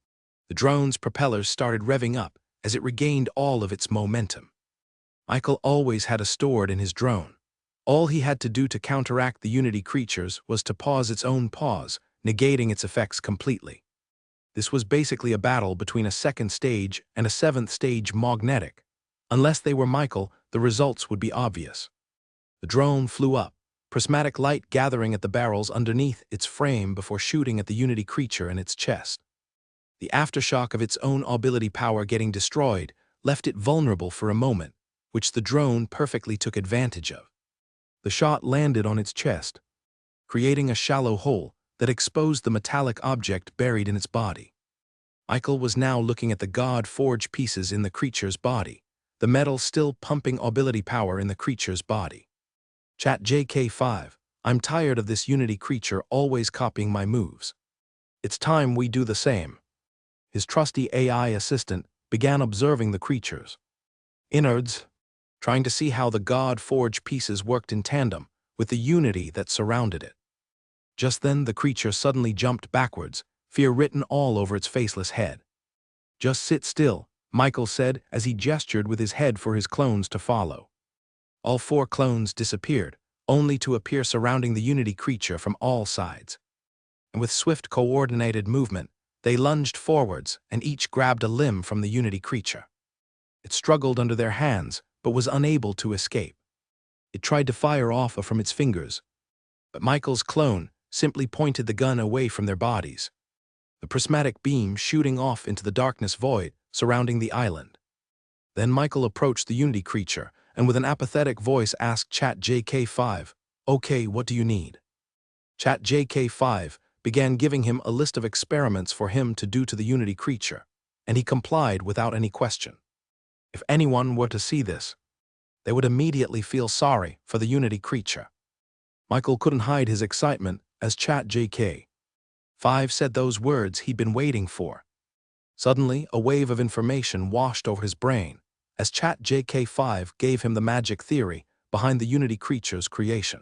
the drone's propellers started revving up as it regained all of its momentum. Michael always had a stored in his drone. All he had to do to counteract the Unity creatures was to pause its own pause, negating its effects completely. This was basically a battle between a second stage and a seventh stage magnetic. Unless they were Michael, the results would be obvious. The drone flew up, prismatic light gathering at the barrels underneath its frame before shooting at the Unity creature in its chest. The aftershock of its own ability power getting destroyed left it vulnerable for a moment, which the drone perfectly took advantage of. The shot landed on its chest, creating a shallow hole that exposed the metallic object buried in its body. Michael was now looking at the god-forged pieces in the creature's body, the metal still pumping ability power in the creature's body. Chat JK5, I'm tired of this Unity creature always copying my moves. It's time we do the same. His trusty AI assistant began observing the creature's innards, trying to see how the god-forged pieces worked in tandem with the Unity that surrounded it. Just then the creature suddenly jumped backwards, fear written all over its faceless head. "Just sit still," Michael said as he gestured with his head for his clones to follow. All 4 clones disappeared, only to appear surrounding the Unity creature from all sides. And with swift coordinated movement, they lunged forwards and each grabbed a limb from the Unity creature. It struggled under their hands, but was unable to escape. It tried to fire off from its fingers, but Michael's clone simply pointed the gun away from their bodies, the prismatic beam shooting off into the darkness void surrounding the island. Then Michael approached the Unity creature and with an apathetic voice asked Chat JK5, "Okay, what do you need?" Chat JK5 began giving him a list of experiments for him to do to the Unity creature, and he complied without any question. If anyone were to see this, they would immediately feel sorry for the Unity creature. Michael couldn't hide his excitement as Chat JK5 said those words he'd been waiting for. Suddenly, a wave of information washed over his brain as Chat JK5 gave him the magic theory behind the Unity creature's creation.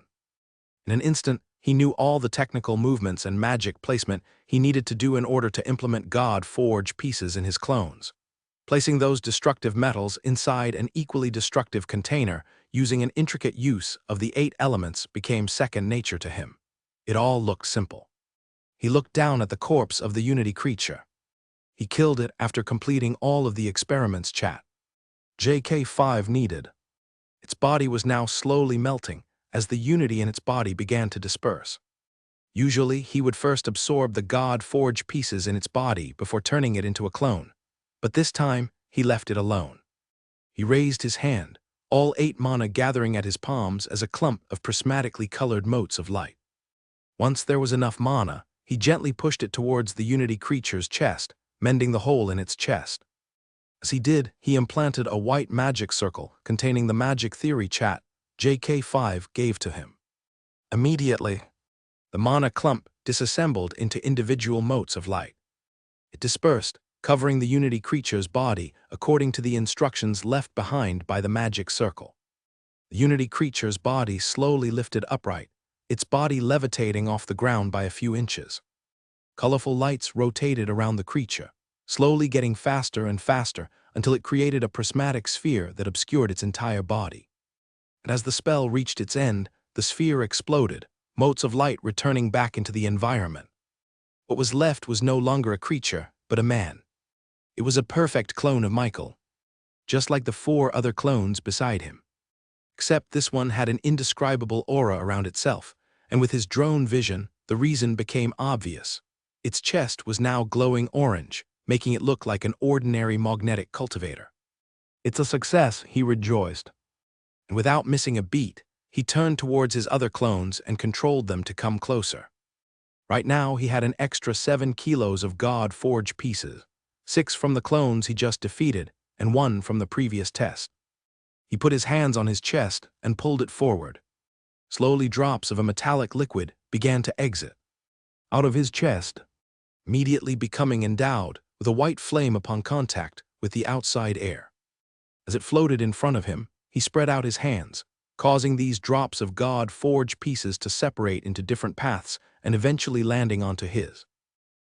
In an instant, he knew all the technical movements and magic placement he needed to do in order to implement God Forge pieces in his clones. Placing those destructive metals inside an equally destructive container using an intricate use of the 8 elements became second nature to him. It all looked simple. He looked down at the corpse of the Unity creature. He killed it after completing all of the experiments Chat JK5 needed. Its body was now slowly melting as the Unity in its body began to disperse. Usually, he would first absorb the God Forge pieces in its body before turning it into a clone. But this time, he left it alone. He raised his hand, all 8 mana gathering at his palms as a clump of prismatically colored motes of light. Once there was enough mana, he gently pushed it towards the Unity creature's chest, mending the hole in its chest. As he did, he implanted a white magic circle containing the magic theory Chat JK5 gave to him. Immediately, the mana clump disassembled into individual motes of light. It dispersed, covering the Unity creature's body according to the instructions left behind by the magic circle. The Unity creature's body slowly lifted upright, its body levitating off the ground by a few inches. Colorful lights rotated around the creature, slowly getting faster and faster until it created a prismatic sphere that obscured its entire body. And as the spell reached its end, the sphere exploded, motes of light returning back into the environment. What was left was no longer a creature, but a man. It was a perfect clone of Michael, just like the 4 other clones beside him. Except this one had an indescribable aura around itself, and with his drone vision, the reason became obvious. Its chest was now glowing orange, making it look like an ordinary magnetic cultivator. "It's a success," he rejoiced. And without missing a beat, he turned towards his other clones and controlled them to come closer. Right now, he had an extra 7 kilos of God Forge pieces, 6 from the clones he just defeated and 1 from the previous test. He put his hands on his chest and pulled it forward. Slowly, drops of a metallic liquid began to exit out of his chest, immediately becoming endowed with a white flame upon contact with the outside air. As it floated in front of him, he spread out his hands, causing these drops of God Forge pieces to separate into different paths and eventually landing onto his.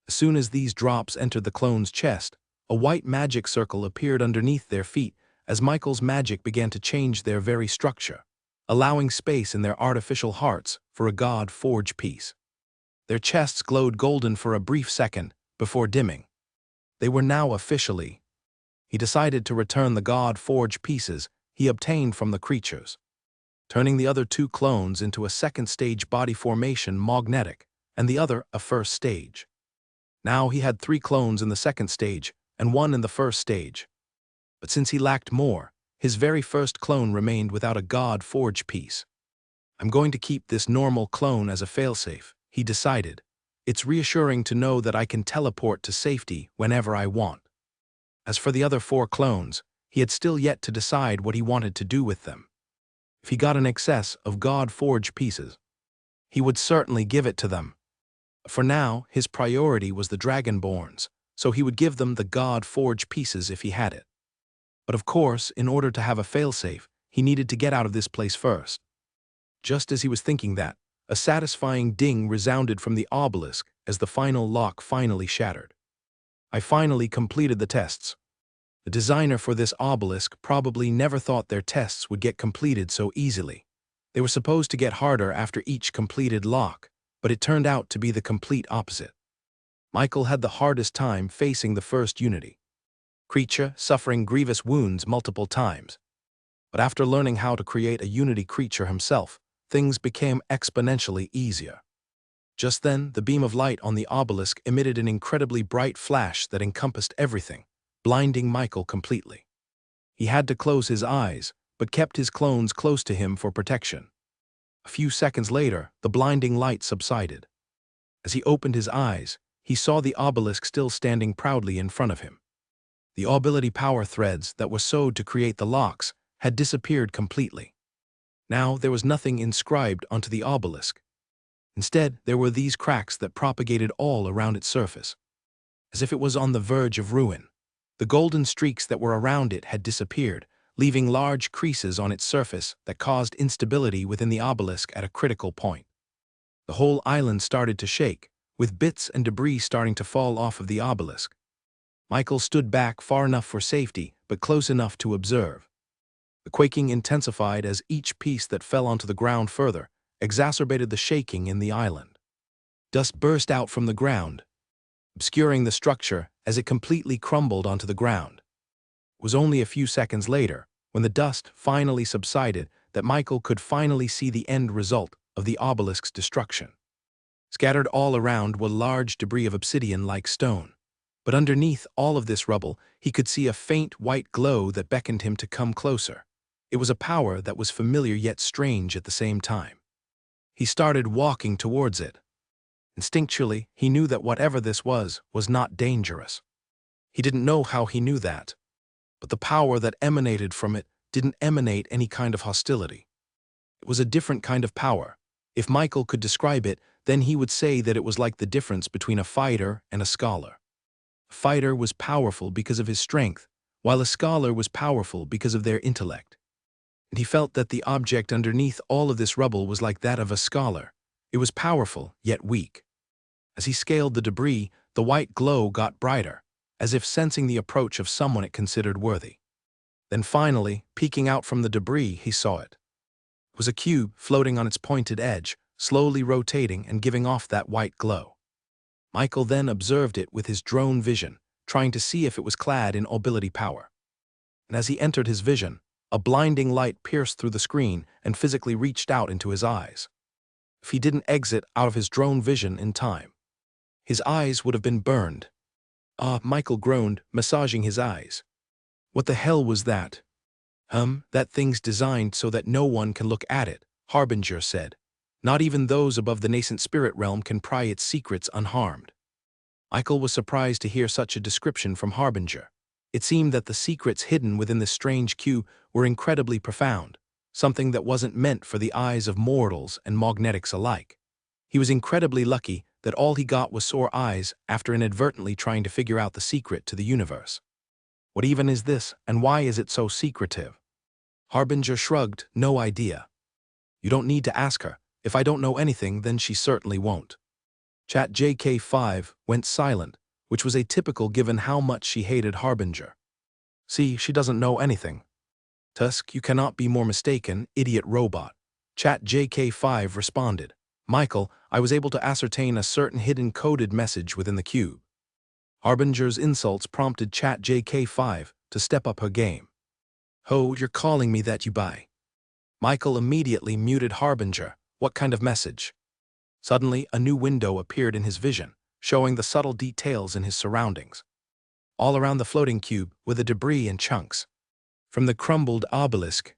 As soon as these drops entered the clone's chest, a white magic circle appeared underneath their feet as Michael's magic began to change their very structure, allowing space in their artificial hearts for a God Forge piece. Their chests glowed golden for a brief second before dimming. They were now officially. He decided to return the God Forge pieces he obtained from the creatures, turning the other 2 clones into a second stage body formation magnetic and the other a first stage. Now he had 3 clones in the second stage and 1 in the first stage. But since he lacked more, his very first clone remained without a God Forge piece. "I'm going to keep this normal clone as a failsafe," he decided. "It's reassuring to know that I can teleport to safety whenever I want." As for the other 4 clones, he had still yet to decide what he wanted to do with them. If he got an excess of God Forge pieces, he would certainly give it to them. For now, his priority was the Dragonborns, so he would give them the God Forge pieces if he had it. But of course, in order to have a failsafe, he needed to get out of this place first. Just as he was thinking that, a satisfying ding resounded from the obelisk as the final lock finally shattered. "I finally completed the tests." The designer for this obelisk probably never thought their tests would get completed so easily. They were supposed to get harder after each completed lock, but it turned out to be the complete opposite. Michael had the hardest time facing the first Unity creature, suffering grievous wounds multiple times. But after learning how to create a Unity creature himself, things became exponentially easier. Just then, the beam of light on the obelisk emitted an incredibly bright flash that encompassed everything, blinding Michael completely. He had to close his eyes, but kept his clones close to him for protection. A few seconds later, the blinding light subsided. As he opened his eyes, he saw the obelisk still standing proudly in front of him. The ability power threads that were sewed to create the locks had disappeared completely. Now there was nothing inscribed onto the obelisk. Instead, there were these cracks that propagated all around its surface, as if it was on the verge of ruin. The golden streaks that were around it had disappeared, leaving large creases on its surface that caused instability within the obelisk at a critical point. The whole island started to shake, with bits and debris starting to fall off of the obelisk. Michael stood back far enough for safety, but close enough to observe. The quaking intensified as each piece that fell onto the ground further exacerbated the shaking in the island. Dust burst out from the ground, obscuring the structure as it completely crumbled onto the ground. It was only a few seconds later, when the dust finally subsided, that Michael could finally see the end result of the obelisk's destruction. Scattered all around were large debris of obsidian-like stone. But underneath all of this rubble, he could see a faint white glow that beckoned him to come closer. It was a power that was familiar yet strange at the same time. He started walking towards it. Instinctually, he knew that whatever this was not dangerous. He didn't know how he knew that, but the power that emanated from it didn't emanate any kind of hostility. It was a different kind of power. If Michael could describe it, then he would say that it was like the difference between a fighter and a scholar. A fighter was powerful because of his strength, while a scholar was powerful because of their intellect. And he felt that the object underneath all of this rubble was like that of a scholar. It was powerful, yet weak. As he scaled the debris, the white glow got brighter, as if sensing the approach of someone it considered worthy. Then finally, peeking out from the debris, he saw it. It was a cube floating on its pointed edge, slowly rotating and giving off that white glow. Michael then observed it with his drone vision, trying to see if it was clad in ability power. And as he entered his vision, a blinding light pierced through the screen and physically reached out into his eyes. If he didn't exit out of his drone vision in time, his eyes would have been burned. Michael groaned, massaging his eyes. What the hell was that? That thing's designed so that no one can look at it, Harbinger said. Not even those above the nascent spirit realm can pry its secrets unharmed. Michael was surprised to hear such a description from Harbinger. It seemed that the secrets hidden within this strange cube were incredibly profound, something that wasn't meant for the eyes of mortals and magnetics alike. He was incredibly lucky that all he got was sore eyes after inadvertently trying to figure out the secret to the universe. What even is this, and why is it so secretive? Harbinger shrugged, no idea. You don't need to ask her. If I don't know anything, then she certainly won't. Chat JK5 went silent, which was atypical given how much she hated Harbinger. See, she doesn't know anything. Tusk, you cannot be more mistaken, idiot robot. Chat JK5 responded. Michael, I was able to ascertain a certain hidden coded message within the cube. Harbinger's insults prompted Chat JK5 to step up her game. Ho, you're calling me that, you buy. Michael immediately muted Harbinger. What kind of message? Suddenly, a new window appeared in his vision, showing the subtle details in his surroundings. All around the floating cube were the debris and chunks from the crumbled obelisk.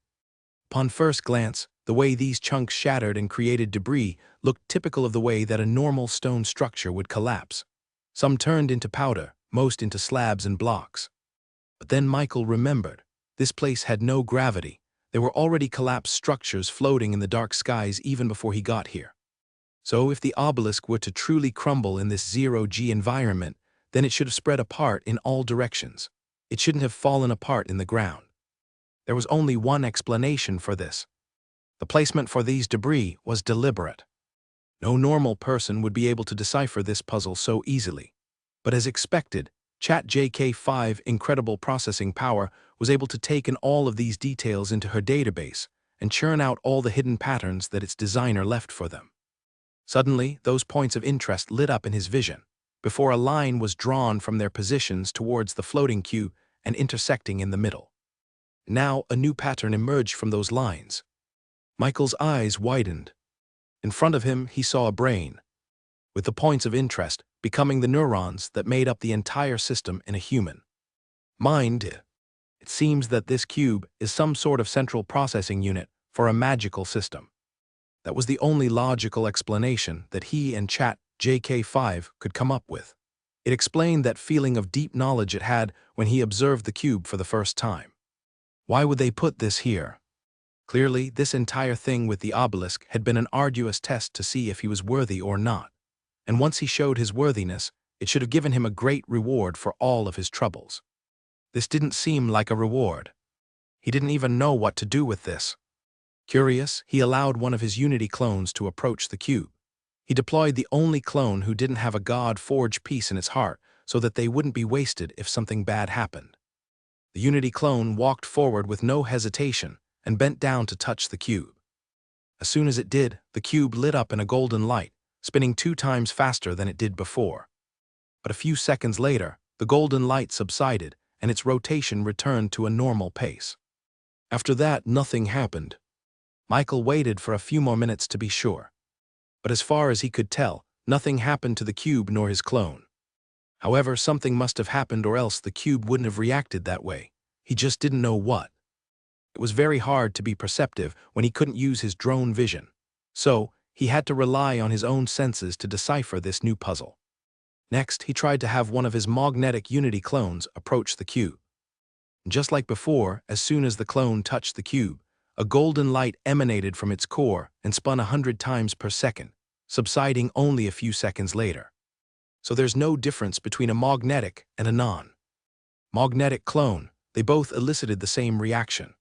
Upon first glance, the way these chunks shattered and created debris looked typical of the way that a normal stone structure would collapse. Some turned into powder, most into slabs and blocks. But then Michael remembered. This place had no gravity. There were already collapsed structures floating in the dark skies even before he got here. So if the obelisk were to truly crumble in this zero-G environment, then it should have spread apart in all directions. It shouldn't have fallen apart in the ground. There was only one explanation for this. The placement for these debris was deliberate. No normal person would be able to decipher this puzzle so easily. But as expected, ChatJK5's incredible processing power was able to take in all of these details into her database and churn out all the hidden patterns that its designer left for them. Suddenly, those points of interest lit up in his vision, before a line was drawn from their positions towards the floating cube and intersecting in the middle. Now, a new pattern emerged from those lines. Michael's eyes widened. In front of him, he saw a brain, with the points of interest becoming the neurons that made up the entire system in a human mind. It seems that this cube is some sort of central processing unit for a magical system. That was the only logical explanation that he and Chat JK5 could come up with. It explained that feeling of deep knowledge it had when he observed the cube for the first time. Why would they put this here? Clearly, this entire thing with the obelisk had been an arduous test to see if he was worthy or not. And once he showed his worthiness, it should have given him a great reward for all of his troubles. This didn't seem like a reward. He didn't even know what to do with this. Curious, he allowed one of his Unity clones to approach the cube. He deployed the only clone who didn't have a God-forged piece in its heart so that they wouldn't be wasted if something bad happened. The Unity clone walked forward with no hesitation and bent down to touch the cube. As soon as it did, the cube lit up in a golden light, spinning 2 times faster than it did before. But a few seconds later, the golden light subsided and its rotation returned to a normal pace. After that, nothing happened. Michael waited for a few more minutes to be sure. But as far as he could tell, nothing happened to the cube nor his clone. However, something must have happened or else the cube wouldn't have reacted that way. He just didn't know what. It was very hard to be perceptive when he couldn't use his drone vision. So, he had to rely on his own senses to decipher this new puzzle. Next, he tried to have one of his magnetic Unity clones approach the cube. Just like before, as soon as the clone touched the cube, a golden light emanated from its core and spun 100 times per second, subsiding only a few seconds later. So there's no difference between a magnetic and a non-magnetic clone. They both elicited the same reaction.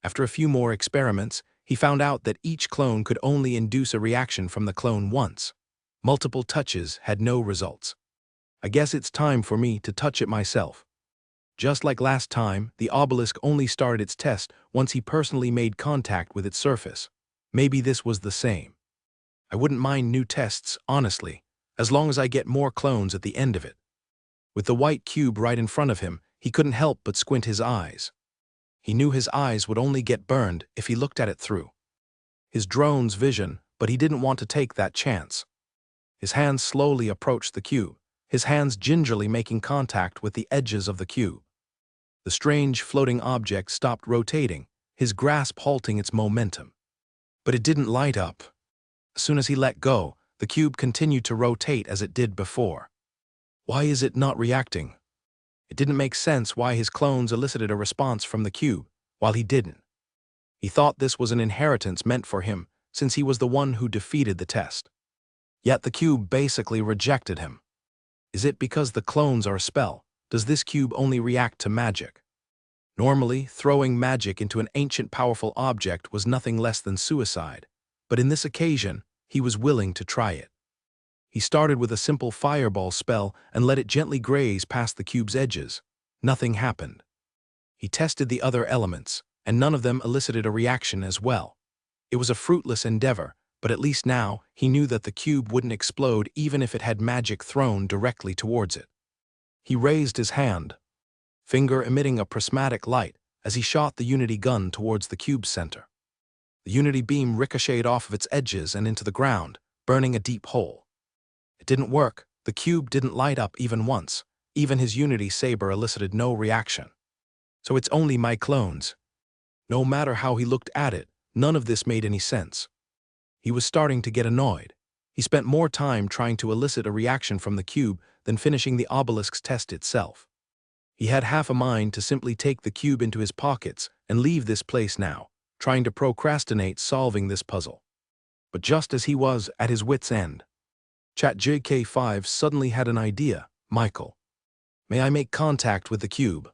After a few more experiments, he found out that each clone could only induce a reaction from the clone once. Multiple touches had no results. I guess it's time for me to touch it myself. Just like last time, the obelisk only started its test once he personally made contact with its surface. Maybe this was the same. I wouldn't mind new tests, honestly, as long as I get more clones at the end of it. With the white cube right in front of him, he couldn't help but squint his eyes. He knew his eyes would only get burned if he looked at it through his drone's vision, but he didn't want to take that chance. His hands slowly approached the cube, his hands gingerly making contact with the edges of the cube. The strange floating object stopped rotating, his grasp halting its momentum. But it didn't light up. As soon as he let go, the cube continued to rotate as it did before. Why is it not reacting? It didn't make sense why his clones elicited a response from the cube, while he didn't. He thought this was an inheritance meant for him, since he was the one who defeated the test. Yet the cube basically rejected him. Is it because the clones are a spell? Does this cube only react to magic? Normally, throwing magic into an ancient powerful object was nothing less than suicide, but in this occasion, he was willing to try it. He started with a simple fireball spell and let it gently graze past the cube's edges. Nothing happened. He tested the other elements, and none of them elicited a reaction as well. It was a fruitless endeavor, but at least now he knew that the cube wouldn't explode even if it had magic thrown directly towards it. He raised his hand, finger emitting a prismatic light as he shot the Unity gun towards the cube's center. The Unity beam ricocheted off of its edges and into the ground, burning a deep hole. It didn't work. The cube didn't light up even once. Even his Unity saber elicited no reaction. So it's only my clones. No matter how he looked at it, none of this made any sense. He was starting to get annoyed. He spent more time trying to elicit a reaction from the cube than finishing the obelisk's test itself. He had half a mind to simply take the cube into his pockets and leave this place now, trying to procrastinate solving this puzzle. But just as he was at his wit's end, ChatGK5 suddenly had an idea. Michael, may I make contact with the cube?